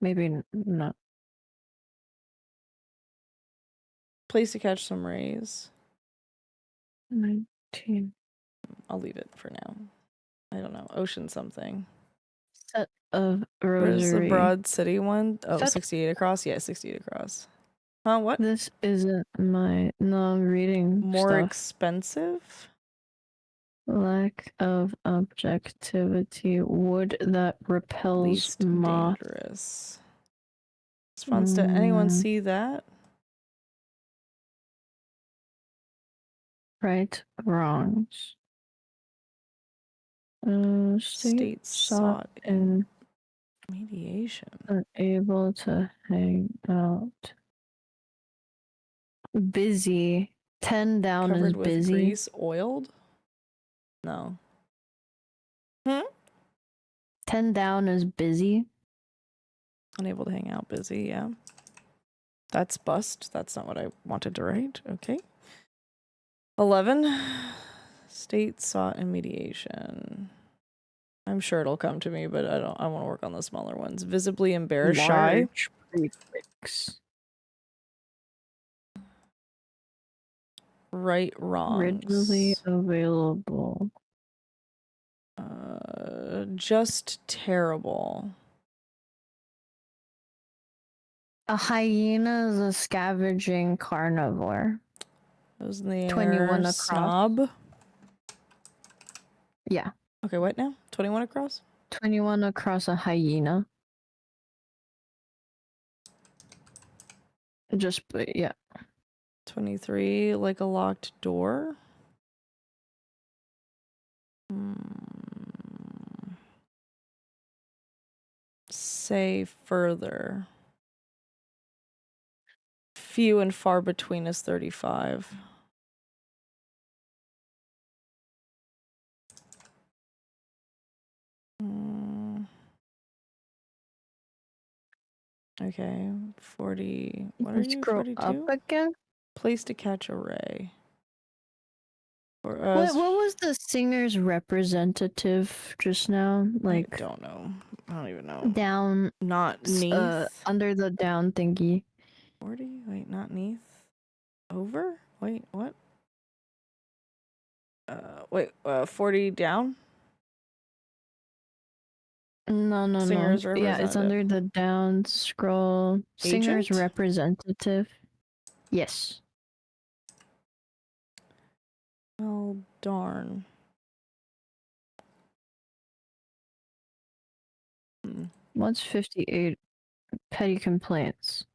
Maybe not. Place to catch some rays. 19. I'll leave it for now. I don't know. Ocean something. Set of Where's the rosary. Broad City one? Oh, Set- 68 across? Yeah, 68 across. Huh, what? This isn't my. No, I'm reading More stuff. expensive? Lack of objectivity. Wood that repels Least moth. dangerous. Response to anyone see that? Right, wrongs. State sought in mediation. Unable to hang out. Busy. 10 down Covered is with busy. grease, oiled? No. 10 down is busy. Unable to hang out, busy, yeah. That's bust. That's not what I wanted to write. Okay. 11. State sought in mediation. I'm sure it'll come to me, but I want to work on the smaller ones. Visibly embarrassed, shy. Large prefix. Right, wrong. Readily available. Just terrible. A hyena is a scavenging carnivore. Those in the air. 21 across. Snob. Yeah. Okay, what now? 21 across? 21 across a hyena. Just, yeah. 23, like a locked door. say further. Few and far between is 35. Okay, 40. What are you? Scroll 42? up again. Place to catch a ray. Or What was the singer's representative just now? Like I don't know. I don't even know. down, Not neath. under the down thingy. 40? Wait, not neath. Over? Wait, what? Wait, 40 down? No. Singer's Yeah, it's representative. under the down scroll. Singer's Agent? representative. Yes. Oh, darn. What's 58? Petty complaints.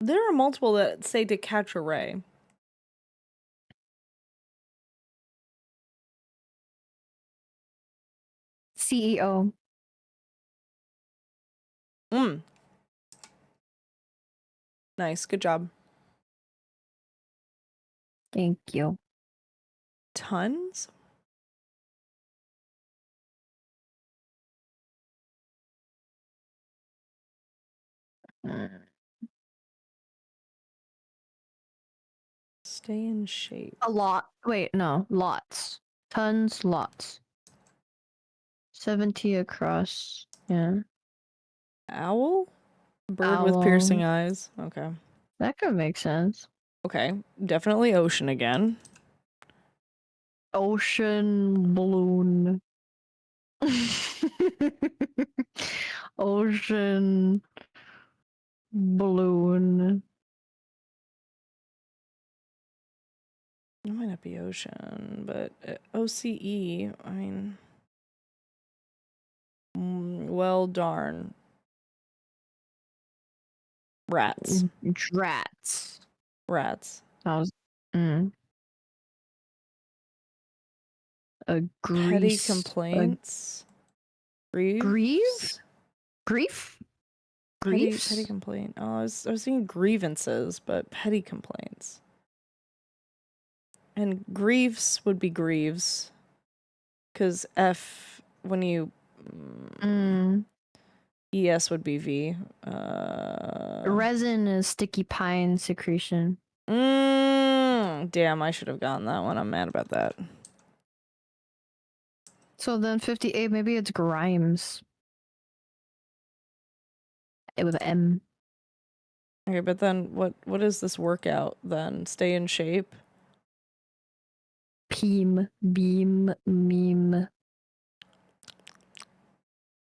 There are multiple that say to catch a ray. CEO. Nice, good job. Thank you. Tons? Stay in shape. A lot. Wait, no. Lots. Tons, lots. 70 across. Yeah. Owl? Bird with piercing eyes. Okay. That could make sense. Okay. Definitely ocean again. Ocean balloon. Ocean balloon. It might not be ocean, but OCE, I mean... well, darn. Rats. Drats. Rats. That was... A Petty grease. complaints. Grief? Grief? Petty complaint. Oh, I was thinking grievances, but petty complaints. And griefs would be grieves. Because F, when you... ES would be V. Resin is sticky pine secretion. Damn, I should have gotten that one. I'm mad about that. So then 58, maybe it's Grimes. With an M. Okay, but then what is this workout then? Stay in shape? Beam, meme.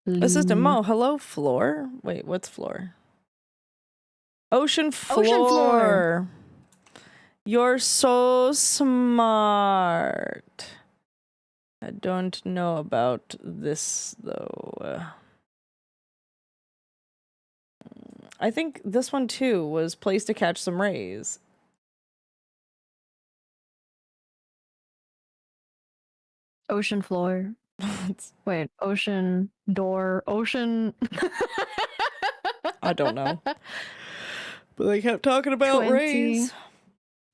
Assistant Mo, hello, floor? Wait, what's floor? Ocean floor. Ocean floor. You're so smart. I don't know about this, though. I think this one, too, was place to catch some rays. Ocean floor. Wait, ocean door. Ocean. I don't know. But they kept talking about 20. rays.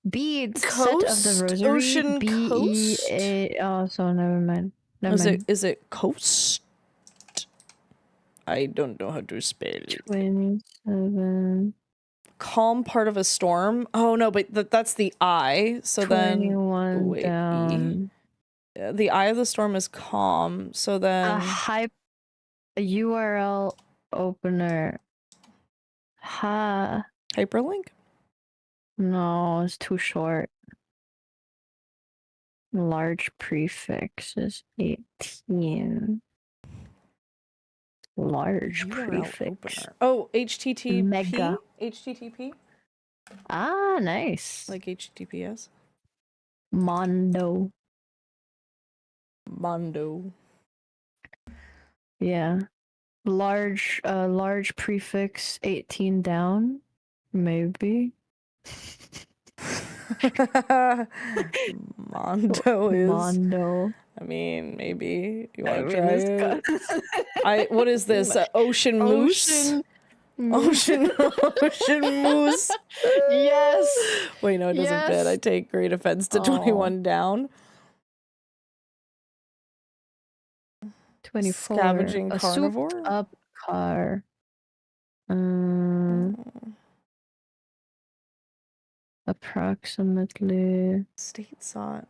Beads. Coast? Set of the rosary. Ocean coast? Oh, so never mind. Never mind. Is it coast? I don't know how to spell. 27. Calm part of a storm. Oh no, but that's the eye. So 21 then wait, down. the eye of the storm is calm. So then A URL opener. hyperlink. No, it's too short. Large prefix is 18. Large prefix. Oh, HTTP. Mega. HTTP. Ah, nice. Like HTTPS. Mondo. Yeah. Large prefix 18 down. Maybe. Mondo is. Mondo. I mean, maybe you want I to mean, try this it. What is this? Ocean moose? Ocean moose. Yes. Wait, no, it doesn't fit. I Yes. take great offense to Oh. 21 down. 24. Scavenging A carnivore? souped up car. Approximately. State sought.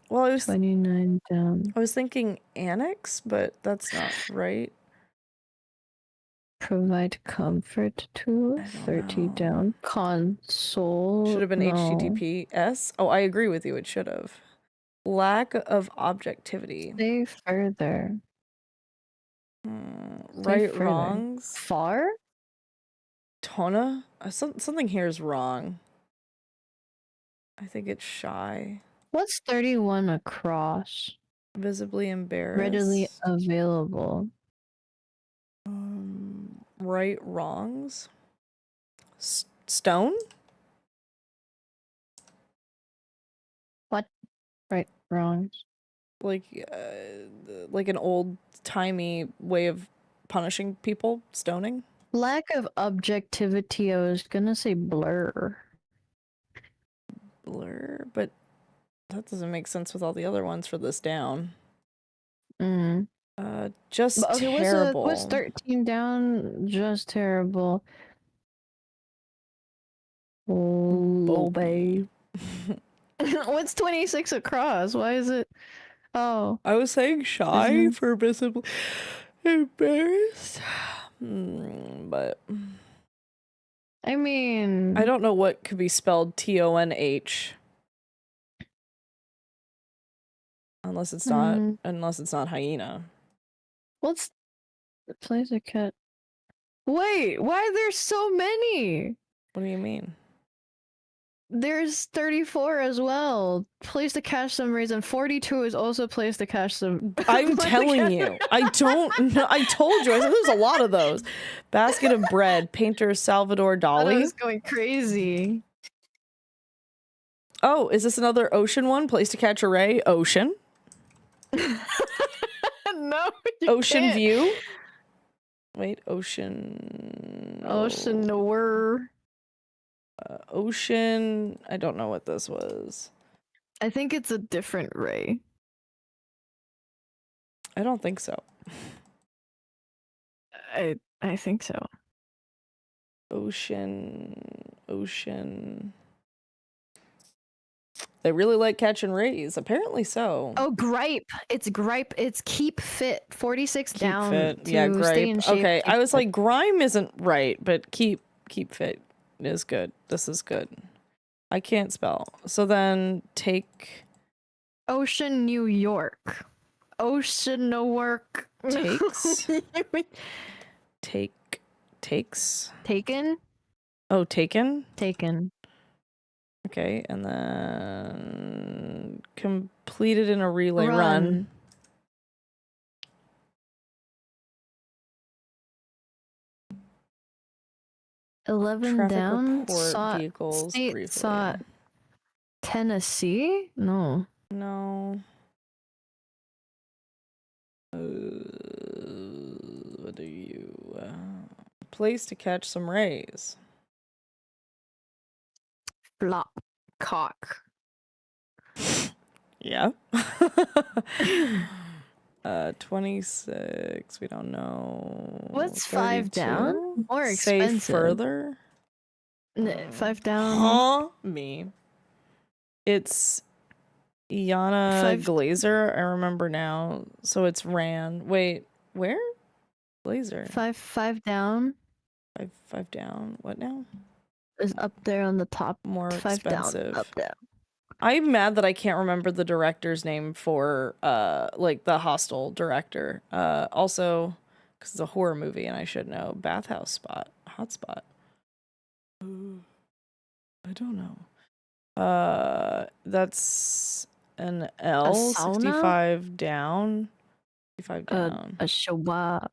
Well, I was 29 down. I was thinking annex, but that's not right. Provide comfort to 30 down. Console. Should have been no. HTTPS. Oh, I agree with you. It should have. Lack of objectivity. Stay further. Right, further. wrongs. Far? Tona? Something here is wrong. I think it's shy. What's 31 across? Visibly embarrassed. Readily available. Right, wrongs. Stone? What? Right, wrongs. Like an old-timey way of punishing people, stoning. Lack of objectivity, I was gonna say blur. Blur, but that doesn't make sense with all the other ones for this down. Just But, okay, terrible. What's 13 down? Just terrible. Oh, babe. What's 26 across? Why is it? Oh. I was saying shy for visibly embarrassed. But I mean, I don't know what could be spelled TONH. Unless it's not hyena. What's the place a cat? Wait, why are there so many? What do you mean? There's 34 as well. Place to cache some reason. 42 is also place to cache some. I'm telling you. I don't know. I told you. I said there's a lot of those. Basket of bread. Painter Salvador I Dali. was going crazy. Oh, is this another ocean one? Place to catch a ray. Ocean. No, you Ocean can't. view. Wait, ocean. Ocean noir. Ocean. I don't know what this was. I think it's a different ray. I don't think so. I think so. Ocean. They really like catching rays. Apparently so. Oh, gripe. It's gripe. It's keep fit. 46 Keep down. fit. To Yeah, stay in gripe. shape. Okay, I was like, grime isn't right, but keep fit is good. This is good. I can't spell. So then take Ocean, New York. Ocean, no work. takes. Takes. Taken? Oh, taken? Taken. Okay, and then completed in a relay run. 11 Traffic down. report Sought, vehicles state briefly. sought Tennessee? No. No. What are you? Place to catch some rays. Flop. Cock. Yeah. 26. We don't know. What's 5 down? 32? More Say expensive. further. 5 down. Huh? Me. It's Iana Glazer. I remember now. So it's Ran. Wait, where? Glazer. 5 down. Five down. What now? Is up there on the top. More 5 expensive. down. Up down. I'm mad that I can't remember the director's name for like the Hostel director. Also, because it's a horror movie and I should know. Bathhouse spot. Hotspot. I don't know. That's an L. sauna? 65 down. 65 down. A Showa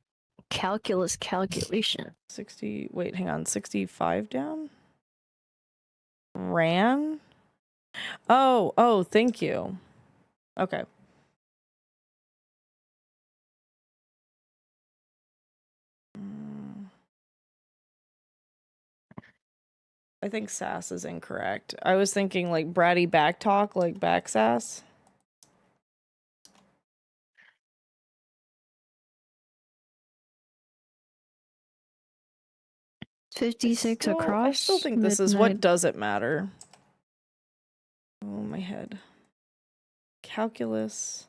calculus calculation. 60. Wait, hang on. 65 down. ran? Oh, thank you. Okay. I think sass is incorrect. I was thinking like bratty back talk, like back sass. $56 across. I still think this is midnight. what does it matter. Oh, my head. Calculus.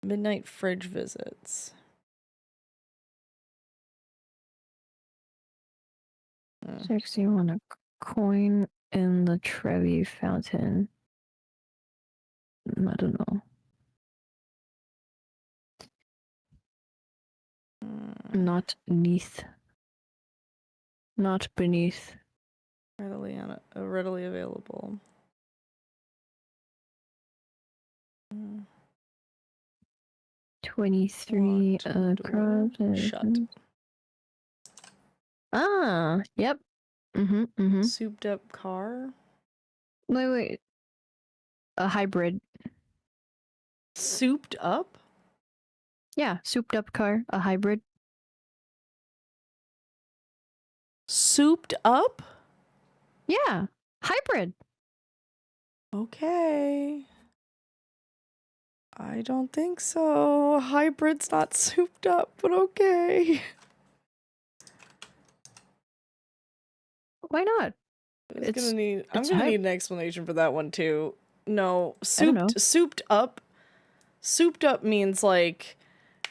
Midnight fridge visits. 61 a coin in the Trevi fountain. I don't know. Not beneath. Not beneath. Readily available. 23 across. Shut. Ah, yep. Souped up car. Wait. A hybrid. Souped up? Yeah, souped up car. A hybrid. Souped up? Yeah, hybrid. Okay. I don't think so. Hybrid's not souped up, but okay. Why not? I'm gonna need an explanation for that one too. No, I don't know. souped up. Souped up means like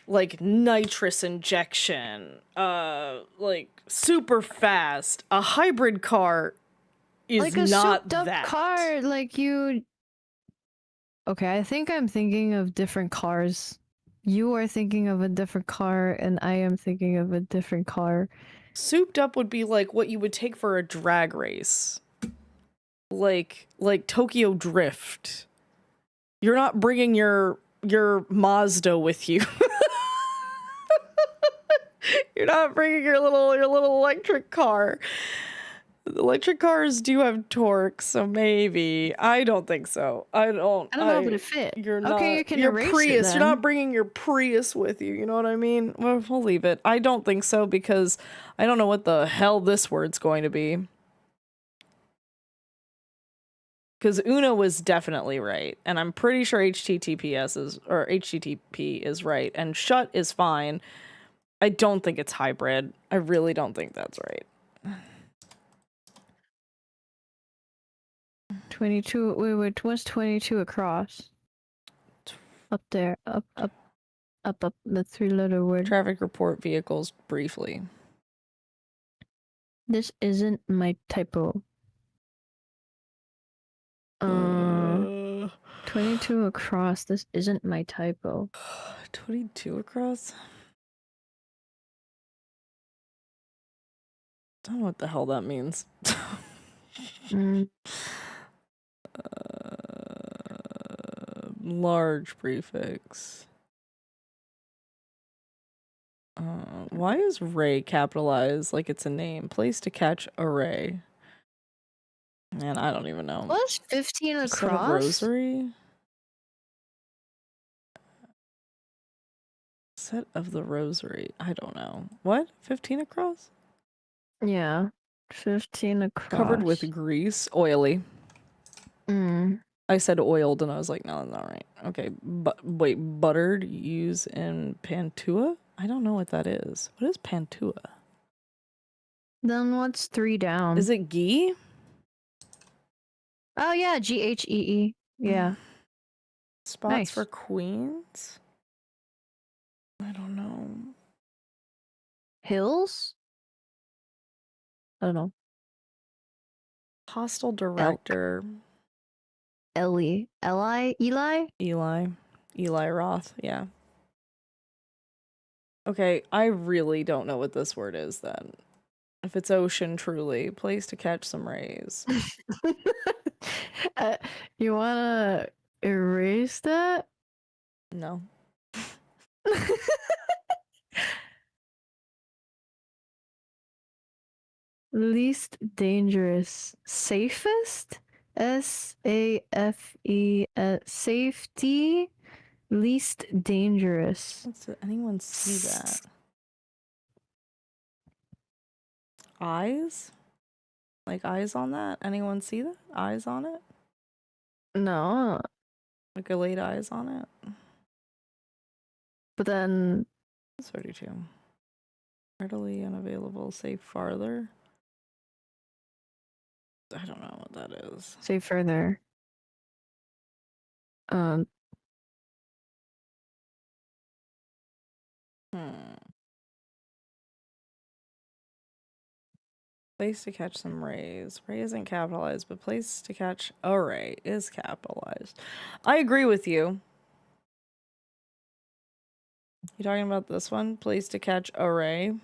nitrous injection. Like super fast. A hybrid car is Like a not souped up that. car, like you. Okay, I think I'm thinking of different cars. You are thinking of a different car, and I am thinking of a different car. Souped up would be like what you would take for a drag race. Like Tokyo Drift. You're not bringing your Mazda with you. You're not bringing your little electric car. Electric cars do have torque, so maybe. I don't think so. I don't know if it fit. You're Okay, not. you can your erase it Prius. then. You're not bringing your Prius with you. You know what I mean? Well, we'll leave it. I don't think so because I don't know what the hell this word's going to be. Because Una was definitely right, and I'm pretty sure HTTP is right, and shut is fine. I don't think it's hybrid. I really don't think that's right. 22. Wait. What's 22 across? Up there. Up. The 3-letter word. Traffic report vehicles briefly. This isn't my typo. 22 across. This isn't my typo. 22 across? I don't know what the hell that means. Large prefix. Why is Ray capitalized like it's a name? Place to catch array. Man, I don't even know. What's 15 across? Set of rosary? Set of the rosary. I don't know. What? 15 across? Yeah. 15 across. Covered with grease. Oily. I said oiled and I was like, no, that's not right. Okay, but wait, buttered, use in Pantua? I don't know what that is. What is Pantua? Then what's 3 down? Is it ghee? Oh yeah, GHEE. Yeah. Spots Nice. for queens? I don't know. Hills? I don't know. Hostile director. Ellie. Eli? Eli Roth, yeah. Okay, I really don't know what this word is then. If it's ocean, truly. Place to catch some rays. You wanna erase that? No. Least dangerous. Safest? SAFE. Safety. Least dangerous. Did anyone see that? Eyes? Like eyes on that? Anyone see that? Eyes on it? No. Like I laid eyes on it? But then 32. Readily unavailable. Say farther. I don't know what that is. say further. Um Place to catch some rays. Ray isn't capitalized, but place to catch a ray is capitalized. I agree with you. You talking about this one? Place to catch a ray.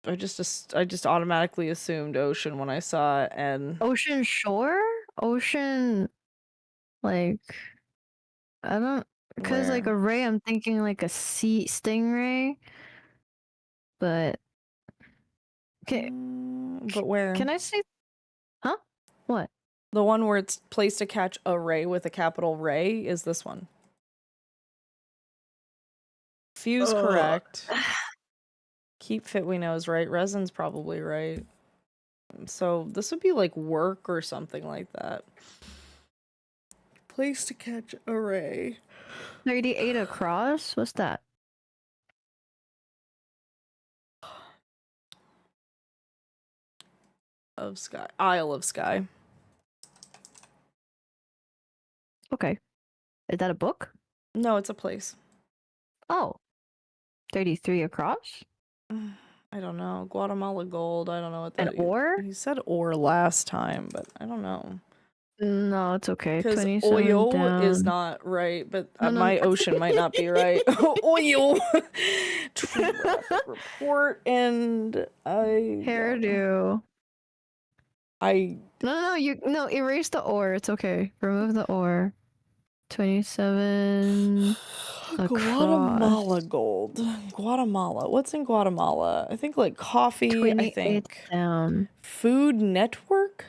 I just automatically assumed ocean when I saw it, and ocean shore? Ocean like I don't because like Where? a ray I'm thinking like a sea stingray. But okay. But where? Can I say huh? What? The one where it's placed to catch a ray with a capital ray is this one. Fuse correct. Keep fit we know is right. Resin's probably right. So this would be like work or something like that. Place to catch a ray. 38 across? What's that? Of Sky. Isle of Skye. Okay. Is that a book? No, it's a place. Oh. 33 across? I don't know. Guatemala gold. I don't know what that An ore? You said ore last time, but I don't know. No, it's okay. Because 27 oil down. is not right, but No, no. my ocean might not be right. Oil. Traffic report and Hairdo. I No, erase the ore. It's okay. Remove the ore. 27 across. Guatemala gold. Guatemala. What's in Guatemala? I think like coffee. 28 I think down. Food Network.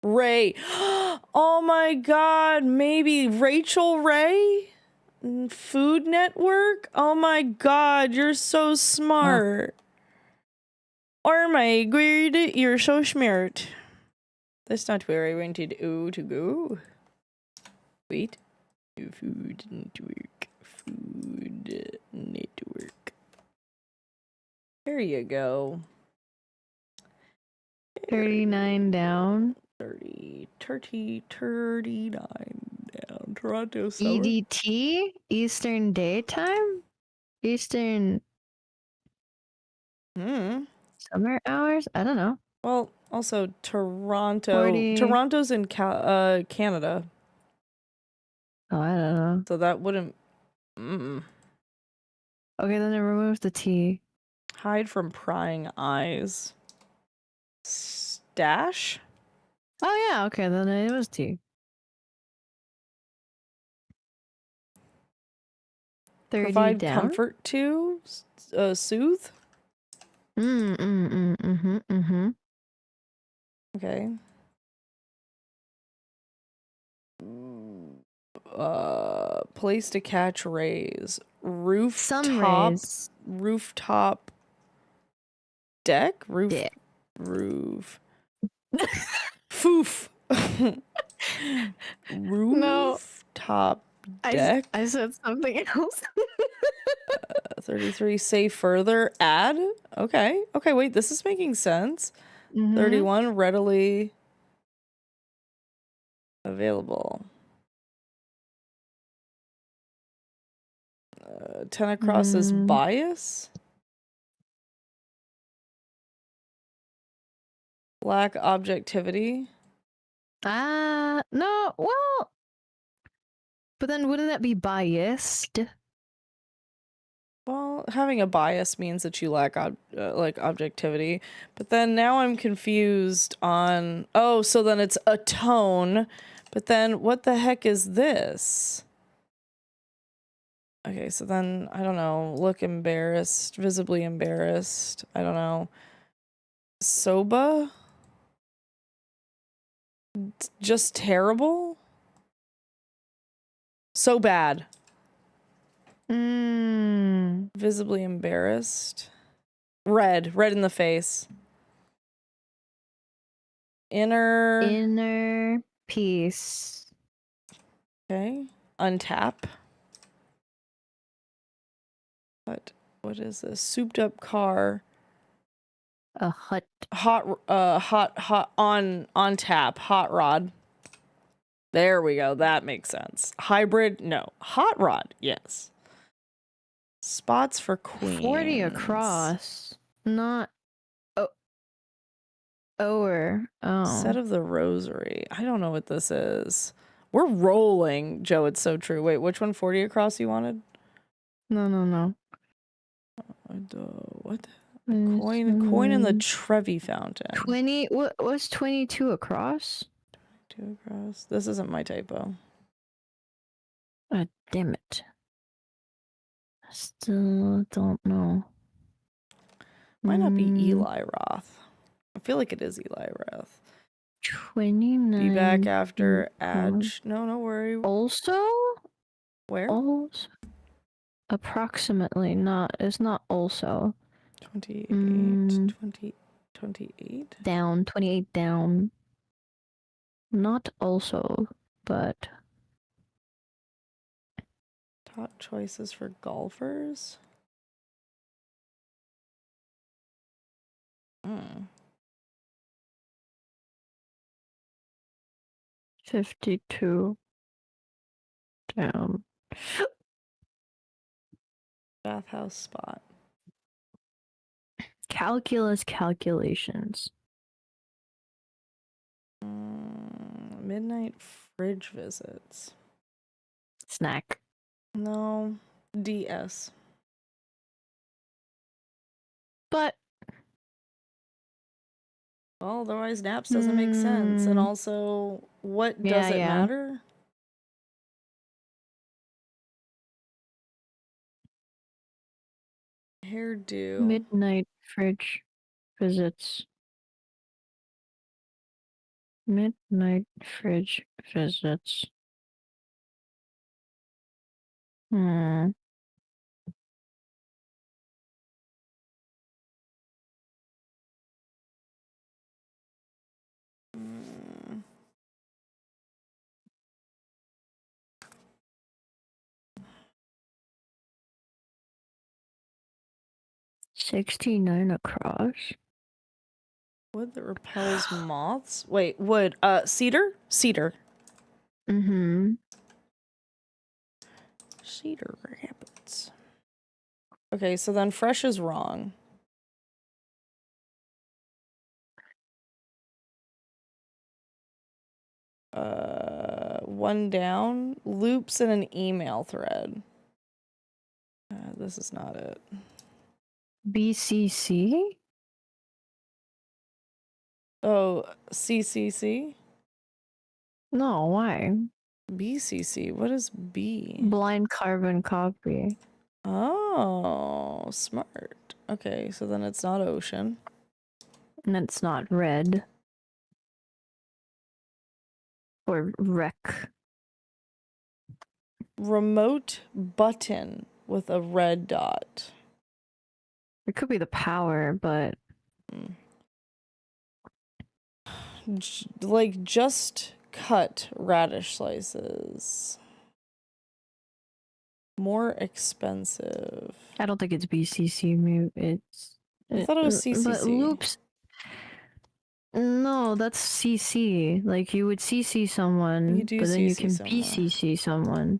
Ray. Oh my God. Maybe Rachel Ray. Food Network. Oh my God. You're so smart. Oh my God. You're so smart. That's not where I wanted to go. Wait. Food Network. Food Network. There you go. 39 down. 39 down. Toronto summer. EDT? Eastern Daytime? Eastern summer hours? I don't know. Well, also Toronto. 40. Toronto's in Canada. Oh, I don't know. So that wouldn't. Okay, then it removes the T. Hide from prying eyes. Stash? Oh, yeah, okay, then it was T. 30 Provide down. comfort to? Soothe? Okay. Place to catch rays. Rooftop deck? Roof. Foof. Rooftop deck. I said something else. 33. Say further. Add. Okay. Okay, wait, this is making sense. 31. Readily available. 10 across is bias. Lack objectivity. No, well, but then wouldn't that be biased? Well, having a bias means that you lack like objectivity. But then now I'm confused on. Oh, so then it's a tone. But then what the heck is this? Okay, so then I don't know. Look embarrassed, visibly embarrassed. I don't know. Soba? Just terrible? So bad. Visibly embarrassed. Red in the face. Inner peace. Okay. Untap. What is this? Souped up car. A hut. Hot on tap. Hot rod. There we go. That makes sense. Hybrid, no. Hot rod, yes. Spots for queens. 40 across. Not over. Oh. Set of the rosary. I don't know what this is. We're rolling, Joe. It's so true. Wait, which one? 40 across you wanted? No. What? Coin in the Trevi fountain. 20. What was 22 across? 2 across. This isn't my typo. Damn it. Still don't know. Might not be Eli Roth. I feel like it is Eli Roth. 29. Be back after Adge. No worry. Also? Where? Also. Approximately. It's not also. 28. 28? Down. 28 down. Not also, but. Top choices for golfers? 52 down. Bathhouse spot. Calculus calculations. Midnight fridge visits. Snack. No. DS. But. Well, otherwise naps doesn't make sense. And also, what does it matter? Hairdo. Midnight fridge visits. Midnight fridge visits. $69 across. Wood that repels moths? Wait, wood. Cedar? Cedar. Cedar rabbits. Okay, so then fresh is wrong. One down. Loops in an email thread. This is not it. BCC? Oh, CCC? No, why? BCC. What is B? Blind carbon copy. Oh, smart. Okay, so then it's not ocean. And it's not red. Or rec. Remote button with a red dot. It could be the power, but like just cut radish slices. More expensive. I don't think it's BCC. Maybe I thought it was CCC. But loops. No, that's CC. Like you would CC someone, but then you can BCC someone.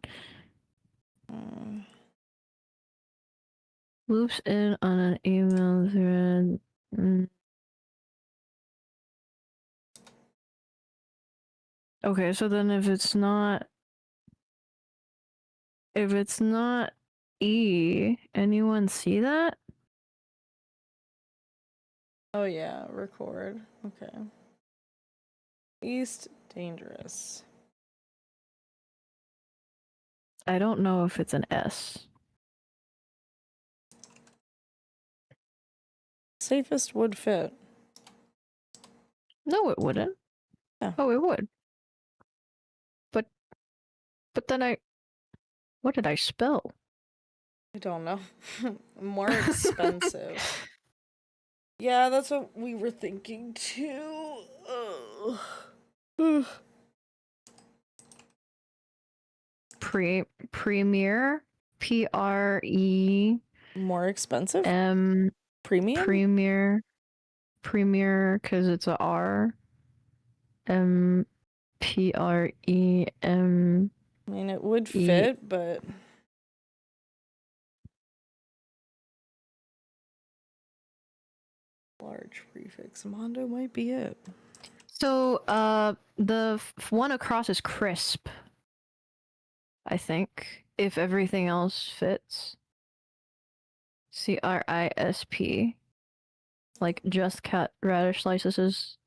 Loops in on an email thread. Okay, so then if it's not E, anyone see that? Oh yeah, record. Okay. East dangerous. I don't know if it's an S. Safest would fit. No, it wouldn't. Yeah. Oh, it would. But then what did I spell? I don't know. More expensive. Yeah, that's what we were thinking too. Ugh. Premier, More expensive? Premium? Premier, because it's a R. Prem. I mean, it would fit, but large prefix. Mondo might be it. So, the one across is crisp. I think, if everything else fits. CRISP. Like just cut radish slices,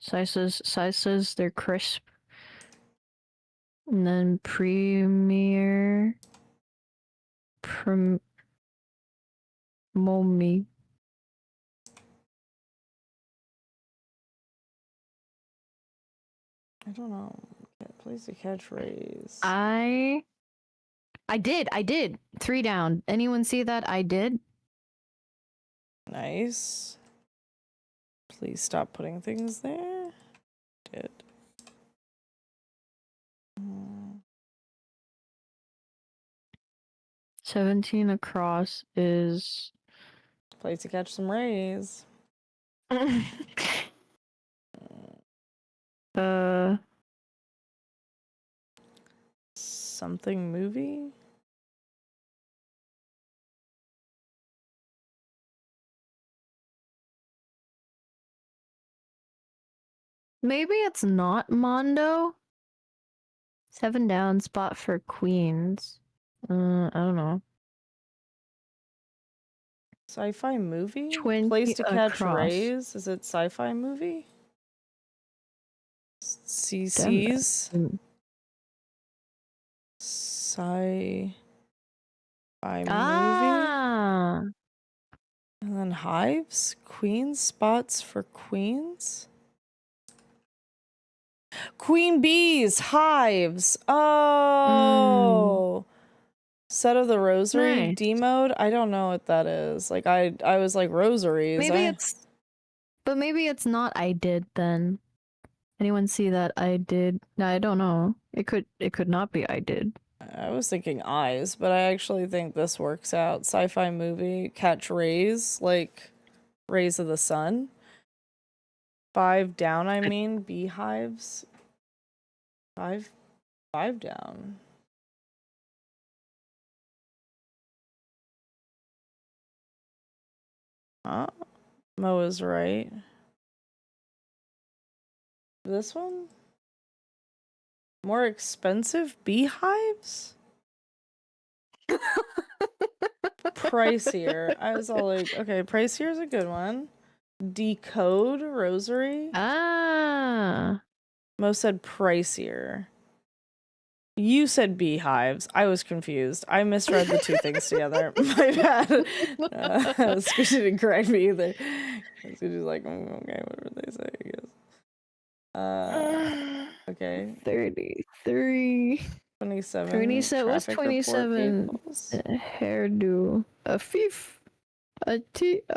they're crisp. And then Momi. I don't know. Place a catchphrase. I did. 3 down. Anyone see that? I did. Nice. Please stop putting things there. Did. 17 across is place to catch some rays. Something movie? Maybe it's not Mondo. 7 down, spot for queens. I don't know. Sci-fi movie? 20 Place to catch across. rays? Is it sci-fi movie? CC's? Sci-fi movie? And then hives? Queens? Spots for queens? Queen bees! Hives! Oh! Set of the Rosary? Nice. D-mode? I don't know what that is. Like, I was like, rosaries. Maybe maybe it's not I did then. Anyone see that I did? No, I don't know. It could not be I did. I was thinking eyes, but I actually think this works out. Sci-fi movie, catch rays, like rays of the sun. 5 down, I mean, beehives. 5 down. Mo is right. This one? More expensive beehives? Pricier. I was all like, okay, pricier is a good one. Decode rosary? Ah. Mo said pricier. You said beehives. I was confused. I misread the two things together. My bad. Squishy didn't correct me either. Squishy's like, okay, whatever they say, I guess. Okay. 33. 27. 27. What's traffic 27? report vehicles. Hairdo. A fief. A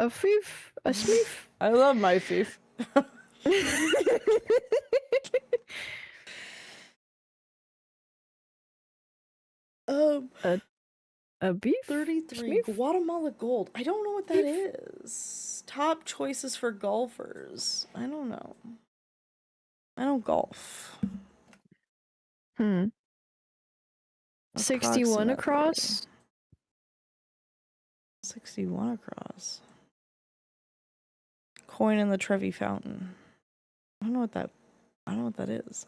fief. A smeef. I love my fief. A beef? 33. Guatemala gold. I don't know what that is. Top choices for golfers. I don't know. I don't golf. 61 across? 61 across. Coin in the Trevi fountain. I don't know what that is.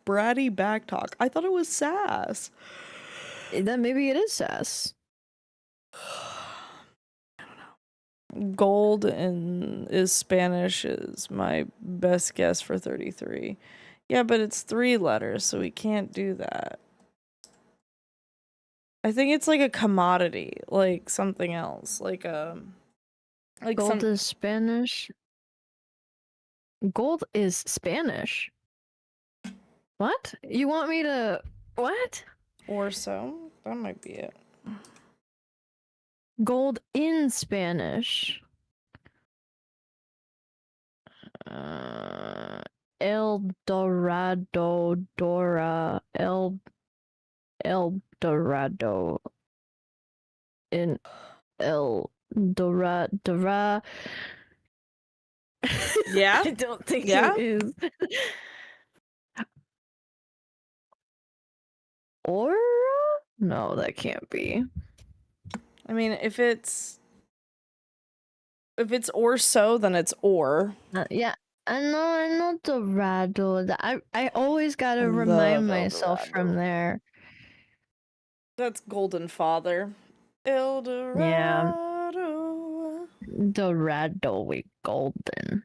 Bratty back talk. I thought it was sass. Then maybe it is sass. Gold is Spanish is my best guess for 33. Yeah, but it's 3 letters, so we can't do that. I think it's like a commodity, like something else, like Like Gold some is Spanish. Gold is Spanish. What? You want me to what? or so. That might be it. Gold in Spanish. El Dorado, Dora, El Dorado, in El Dora. Yeah? I don't think Yeah? it is. Aura? No, that can't be. I mean, if it's or so, then it's or. Yeah, I know Dorado. I always gotta I remind love El myself from Dorado. there. That's Golden Father. El Yeah, Dorado. Dorado with golden.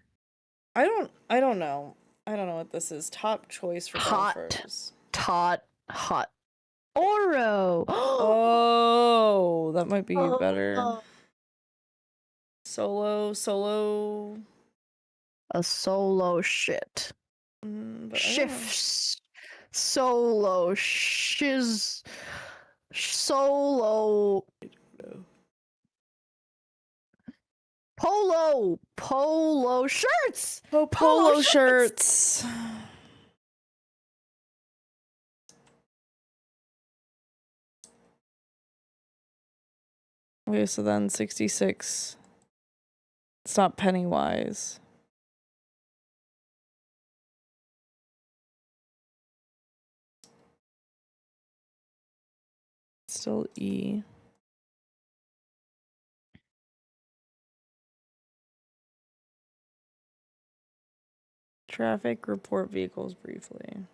I don't know. I don't know what this is. Top choice for golfers. Hot. Oro. Oh, that might be Oh. better. Solo. A solo shit. But I don't know. Shifts. Solo shiz. Solo. Polo shirts. Oh, polo shirts. Okay, so then 66. It's not Pennywise. Still E. Traffic report vehicles briefly.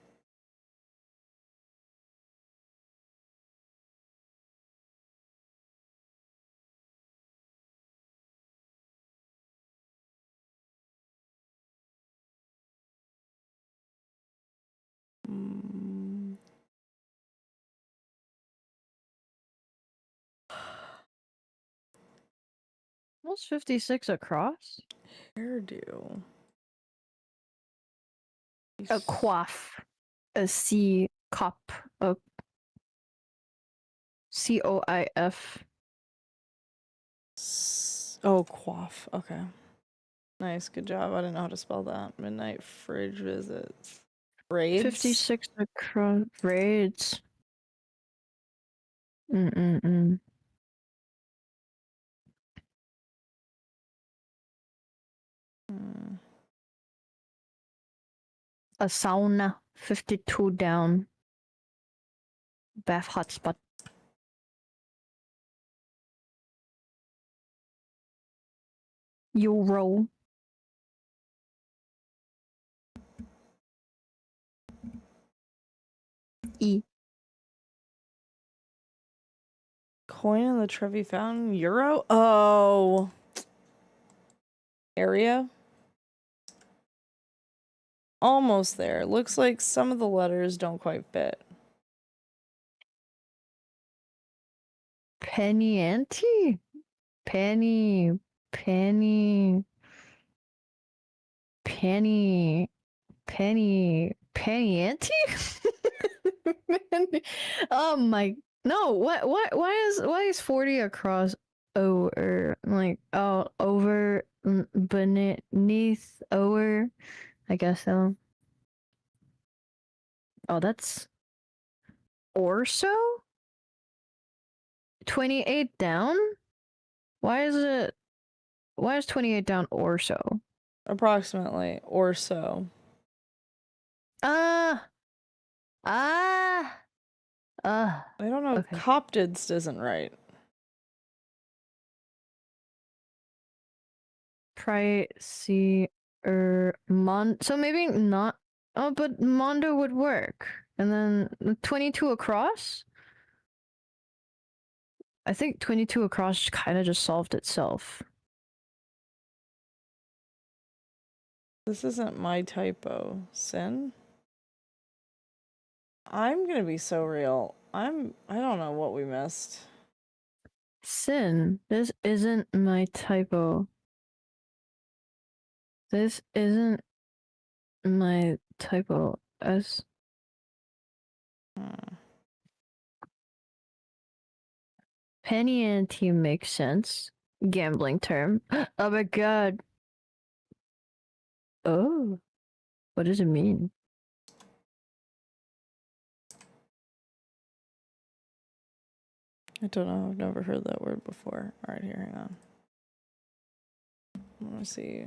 What's 56 across? Hairdo. A coif. A C cop. A COIF. Oh, quaff. Okay. Nice. Good job. I didn't know how to spell that. Midnight fridge visits. Raids? 56 across. Raids. Mm. A sauna. 52 down. Bath hotspot. Euro. E. Coin in the Trevi Fountain? Euro? Oh. Area? Almost there. Looks like some of the letters don't quite fit. Penny ante? Penny ante? Oh my, no, why is 40 across over, like, oh, over, beneath, over, I guess so. Oh, that's Orso? 28 down? Why is 28 down Orso? Approximately. Or so. I don't know. Okay. Coptids isn't right. Pricey so maybe not. Oh, but Mondo would work. And then 22 across? I think 22 across kind of just solved itself. This isn't my typo. Sin? I'm gonna be so real. I don't know what we missed. Sin, this isn't my typo. This isn't my typo. S. Penny ante makes sense. Gambling term. Oh my god. Oh. What does it mean? I don't know. I've never heard that word before. All right, here, hang on. Let me see.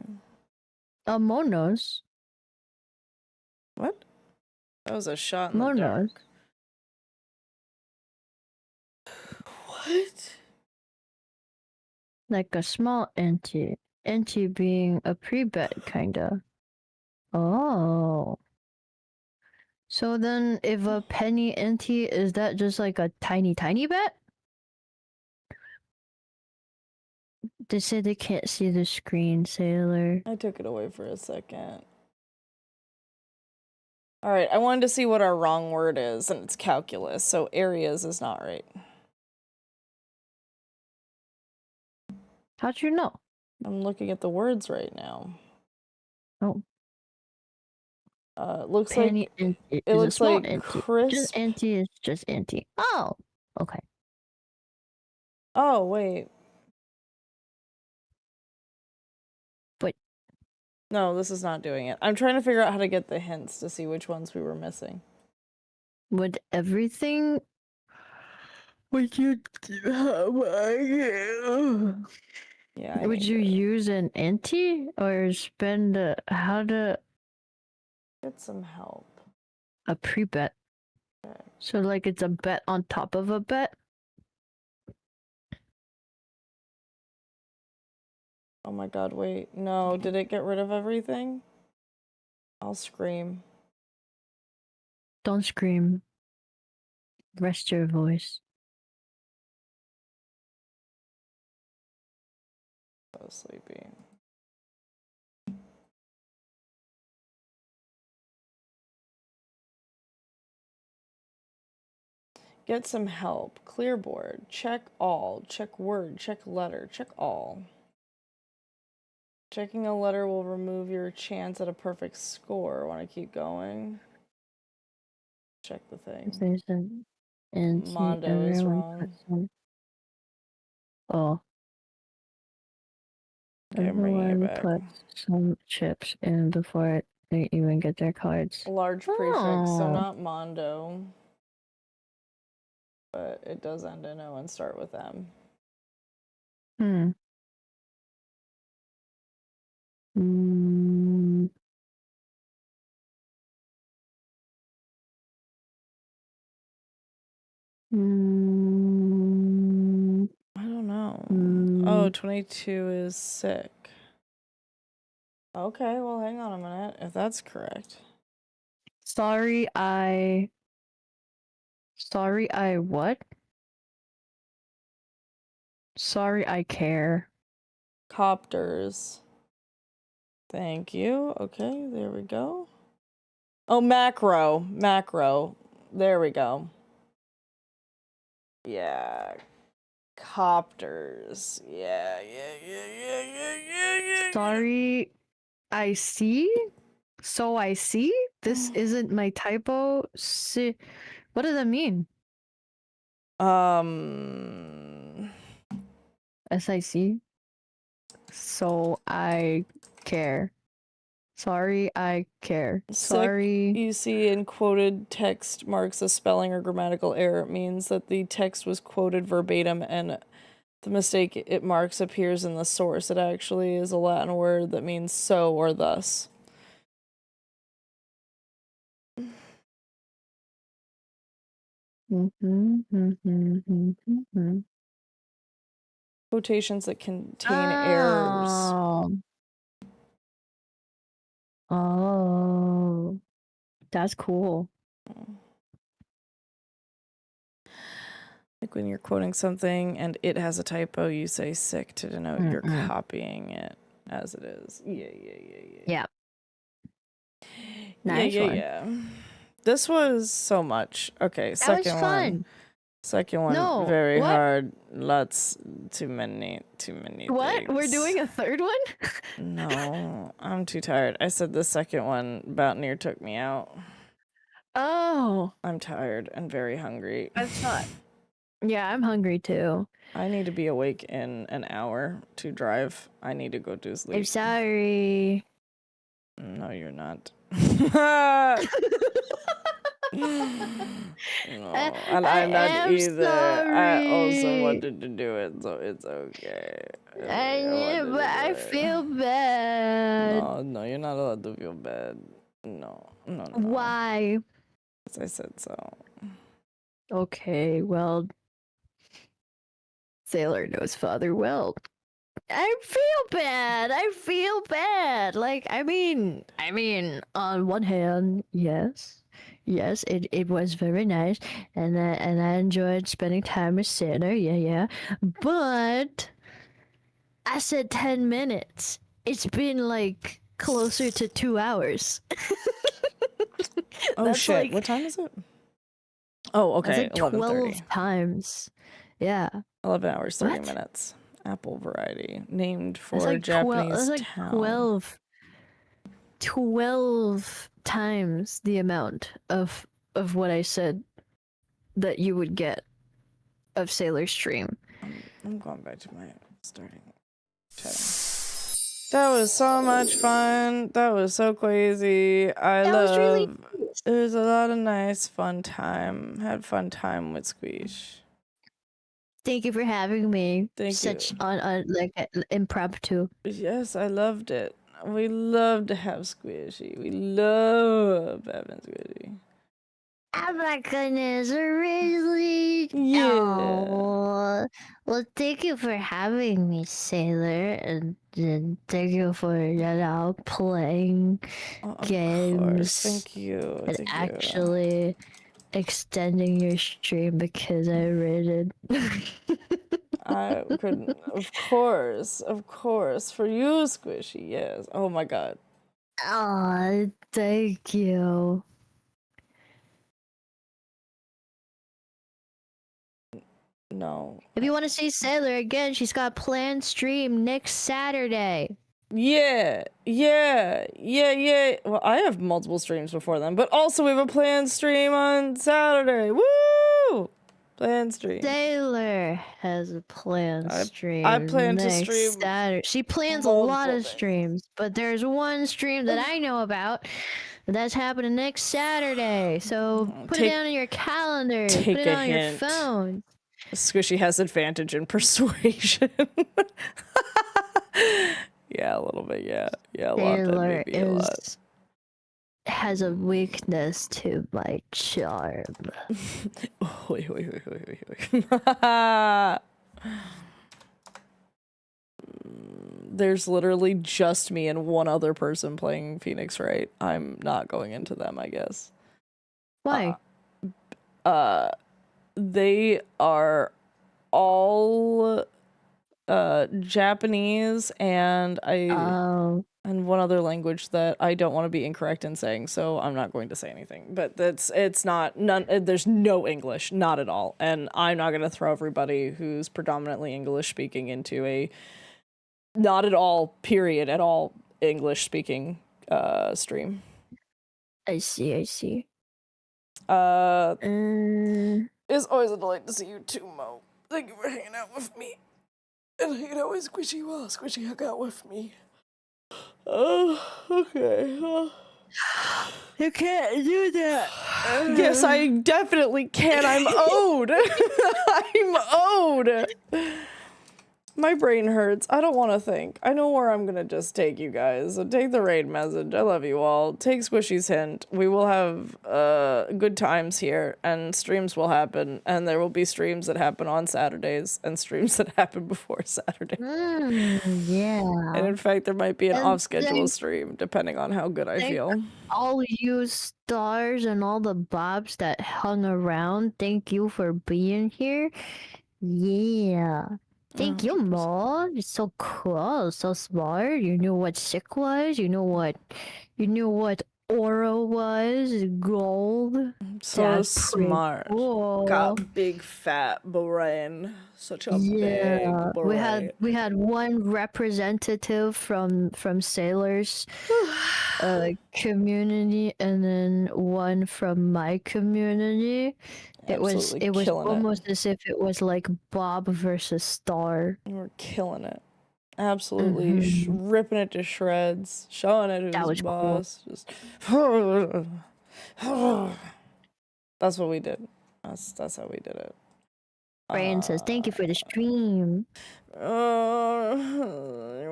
Monos. What? That was a shot in the Monos. dark. What? Like a small ante. Ante being a pre-bet, kinda. Oh. So then, if a penny ante, is that just like a tiny, tiny bet? They say they can't see the screen, Sailor. I took it away for a second. All right, I wanted to see what our wrong word is, and it's calculus, so areas is not right. How'd you know? I'm looking at the words right now. Oh. It looks Penny like ante it is a looks small like ante. crisp. Just ante is just ante. Oh, okay. Oh wait. Wait. No, this is not doing it. I'm trying to figure out how to get the hints to see which ones we were missing. Would everything? Would you? Yeah. Would you use an ante or spend how to Get some help. a pre-bet? So like it's a bet on top of a bet. Oh my god, wait. No, did it get rid of everything? I'll scream. Don't scream. Rest your voice. So sleepy. Get some help. Clear board. Check all. Check word. Check letter. Check all. Checking a letter will remove your chance at a perfect score. Want to keep going? Check the thing. There's an ante. Mondo is wrong. Oh. Okay, I'm bringing it Everyone back. puts some chips in before they even get their cards. Large prefix, so Oh. not Mondo. But it does end in O and start with M. Hmm. Mm. Mm. I don't know. Mm. Oh, 22 is sick. Okay, well, hang on a minute. If that's correct. Sorry, I what? Sorry, I care. Copters. Thank you. Okay, there we go. Oh, macro. Macro. There we go. Yeah. Copters. Yeah. Sorry, I see. So I see. This isn't my typo. What does that mean? SIC. So I care. Sorry, I care. Sorry. Sick, you see in quoted text marks a spelling or grammatical error. It means that the text was quoted verbatim and the mistake it marks appears in the source. It actually is a Latin word that means so or thus. Quotations that contain errors. Oh, that's cool. Like when you're quoting something and it has a typo, you say sick to denote you're copying it as it is. Yeah. Nice one. Yeah. This was so much. Okay, That second was one. fun. Second one, No, very what? hard. Too many What? We're things. doing a third one? No, I'm too tired. I said the second one about near took me out. Oh. I'm tired and very hungry. I thought. Yeah, I'm hungry too. I need to be awake in an hour to drive. I need to go to sleep. I'm sorry. No, you're not. No, and I'm not am either. I also sorry. wanted to do it, so it's okay. But I feel bad. No, you're not allowed to feel bad. No. Why? As I said so. Okay, well, Sailor knows father well. I feel bad. I feel bad. Like, I mean, on one hand, yes, it was very nice, and I enjoyed spending time with Sailor. Yeah. But I said 10 minutes. It's been like closer to 2 hours. Oh That's shit! like- What time is it? Oh, okay. That's like 11:30. 12 times. Yeah. 11 hours, 30 What? minutes. Apple variety, named for That's like Japanese 12, that's like 12 times the amount of what I said that you would get of Sailor Stream. I'm going back to my starting chatting. That was so much fun. That was so crazy. That was really It was a lot of nice fun time. Had fun time with Squeesh. Thank you for having me. Thank Such you. on like impromptu. Yes, I loved it. We love to have Squishy. We love having Squishy. Oh my goodness, really? Yeah. Oh. Well, thank you for having me, Sailor, and thank you for playing games. Of course, thank you. And Thank you. actually extending your stream because I rated. I couldn't. Of course, for you, Squishy. Yes. Oh my God. Oh, thank you. No. If you want to see Sailor again, she's got a planned stream next Saturday. Yeah. Well, I have multiple streams before then, but also we have a planned stream on Saturday. Woo! Planned stream. Sailor has a planned stream. I plan to next stream Saturday. She plans a lot multiple of days. streams, but there's one stream that I know about that's happening next Saturday. So put it down in your calendar. Put take it a on your hint. phone. Squishy has advantage in persuasion. Yeah, a little bit. Yeah, a lot. Sailor Maybe a lot. has a weakness to my charm. Wait. There's literally just me and one other person playing Phoenix, right? I'm not going into them, I guess. Why? They are all Japanese and and one other language that I don't want to be incorrect in saying, so I'm not going to say anything. But there's no English, not at all. And I'm not going to throw everybody who's predominantly English speaking into a not at all, period, at all English speaking stream. I see. It's always a delight to see you too, Mo. Thank you for hanging out with me. And hanging out with Squishy while Squishy hung out with me. Oh, okay. You can't do that. Yes, I definitely can. I'm owed. I'm owed. My brain hurts. I don't want to think. I know where I'm going to just take you guys. So take the raid message. I love you all. Take Squishy's hint. We will have good times here, and streams will happen, and there will be streams that happen on Saturdays and streams that happen before Saturday. Yeah. And in fact, there might be an And off-schedule then- stream, depending on how good I Thank feel. all you stars and all the bobs that hung around, thank you for being here. Yeah. Thank you, Mo. You're so cool, so smart. You knew what sick was. You knew what aura was gold. So That's pretty smart. cool. Got big fat brain. Such a Yeah, big brain. we had one representative from Sailors community, and then one from my community. Absolutely It was killing it. almost as if it was like Bob versus Star. We're killing it. Absolutely ripping it to shreds. Showing it That who's was cool. boss. Just that's what we did. That's how we did it. Brian says, "Thank you for the stream." You're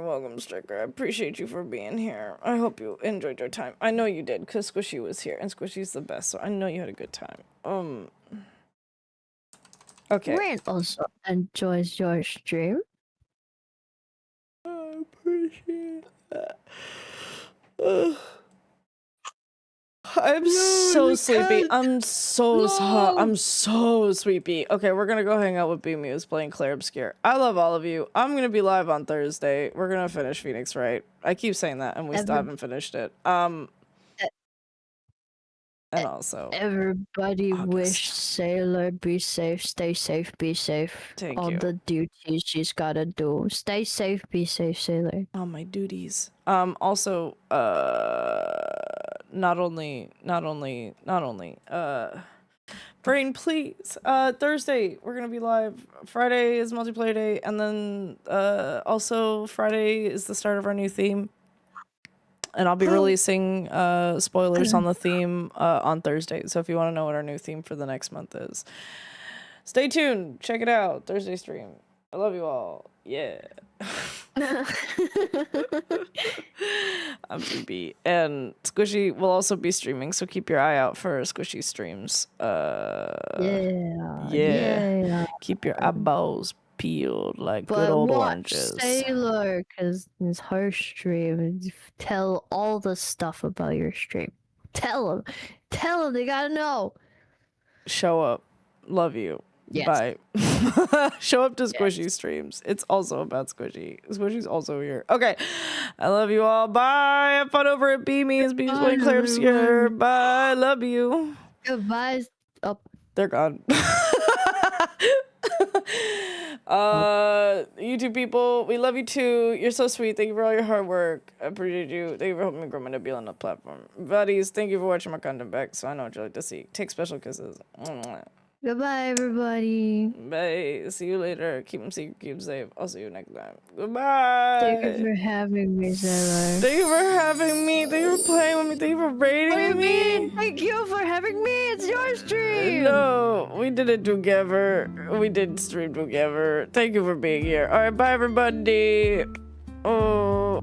welcome, Stricker. I appreciate you for being here. I hope you enjoyed your time. I know you did, because Squishy was here, and Squishy's the best, so I know you had a good time. Okay. Brian also enjoys your stream. I appreciate that. I'm so sleepy. I'm so I'm so sleepy. Okay, we're gonna go hang out with B Muse playing Claire Obscure. I love all of you. I'm gonna be live on Thursday. We're gonna finish Phoenix Wright. I keep saying that, and we still haven't finished it. And also, everybody wish Sailor be safe, stay safe, be safe. Thank all you. the duties she's gotta do. Stay safe, be safe, Sailor. All my duties. Also, not only, Brain, please. Thursday, we're gonna be live. Friday is multiplayer day, and then, also Friday is the start of our new theme. And I'll be releasing spoilers on the theme on Thursday. So if you want to know what our new theme for the next month is, stay tuned. Check it out. Thursday stream. I love you all. Yeah. I'm sleepy. And Squishy will also be streaming, so keep your eye out for Squishy streams. Yeah. Keep your eyeballs peeled like good old oranges. Sailor, because it's her stream. Tell all the stuff about your stream. Tell them. They gotta know. Show up. Love you. Yes. Bye. Show up to Squishy streams. It's also about Squishy. Squishy's also here. Okay. I love you all. Bye. Have fun over at Beamies. Beamies playing Claire Obscure. Bye. Love you. Goodbye. Oh. They're gone. YouTube people, we love you too. You're so sweet. Thank you for all your hard work. I appreciate you. Thank you for helping me grow my Nebula on the platform. Buddies, thank you for watching my content back, so I know what you like to see. Take special kisses. Goodbye, everybody. Bye. See you later. Keep them secret. Keep them safe. I'll see you next time. Goodbye. Thank you for having me, Sailor. Thank you for having me. Thank you for playing with me. Thank you for rating me. Thank you for having me. It's your stream. No, we did it together. We did stream together. Thank you for being here. All right, bye, everybody. Oh.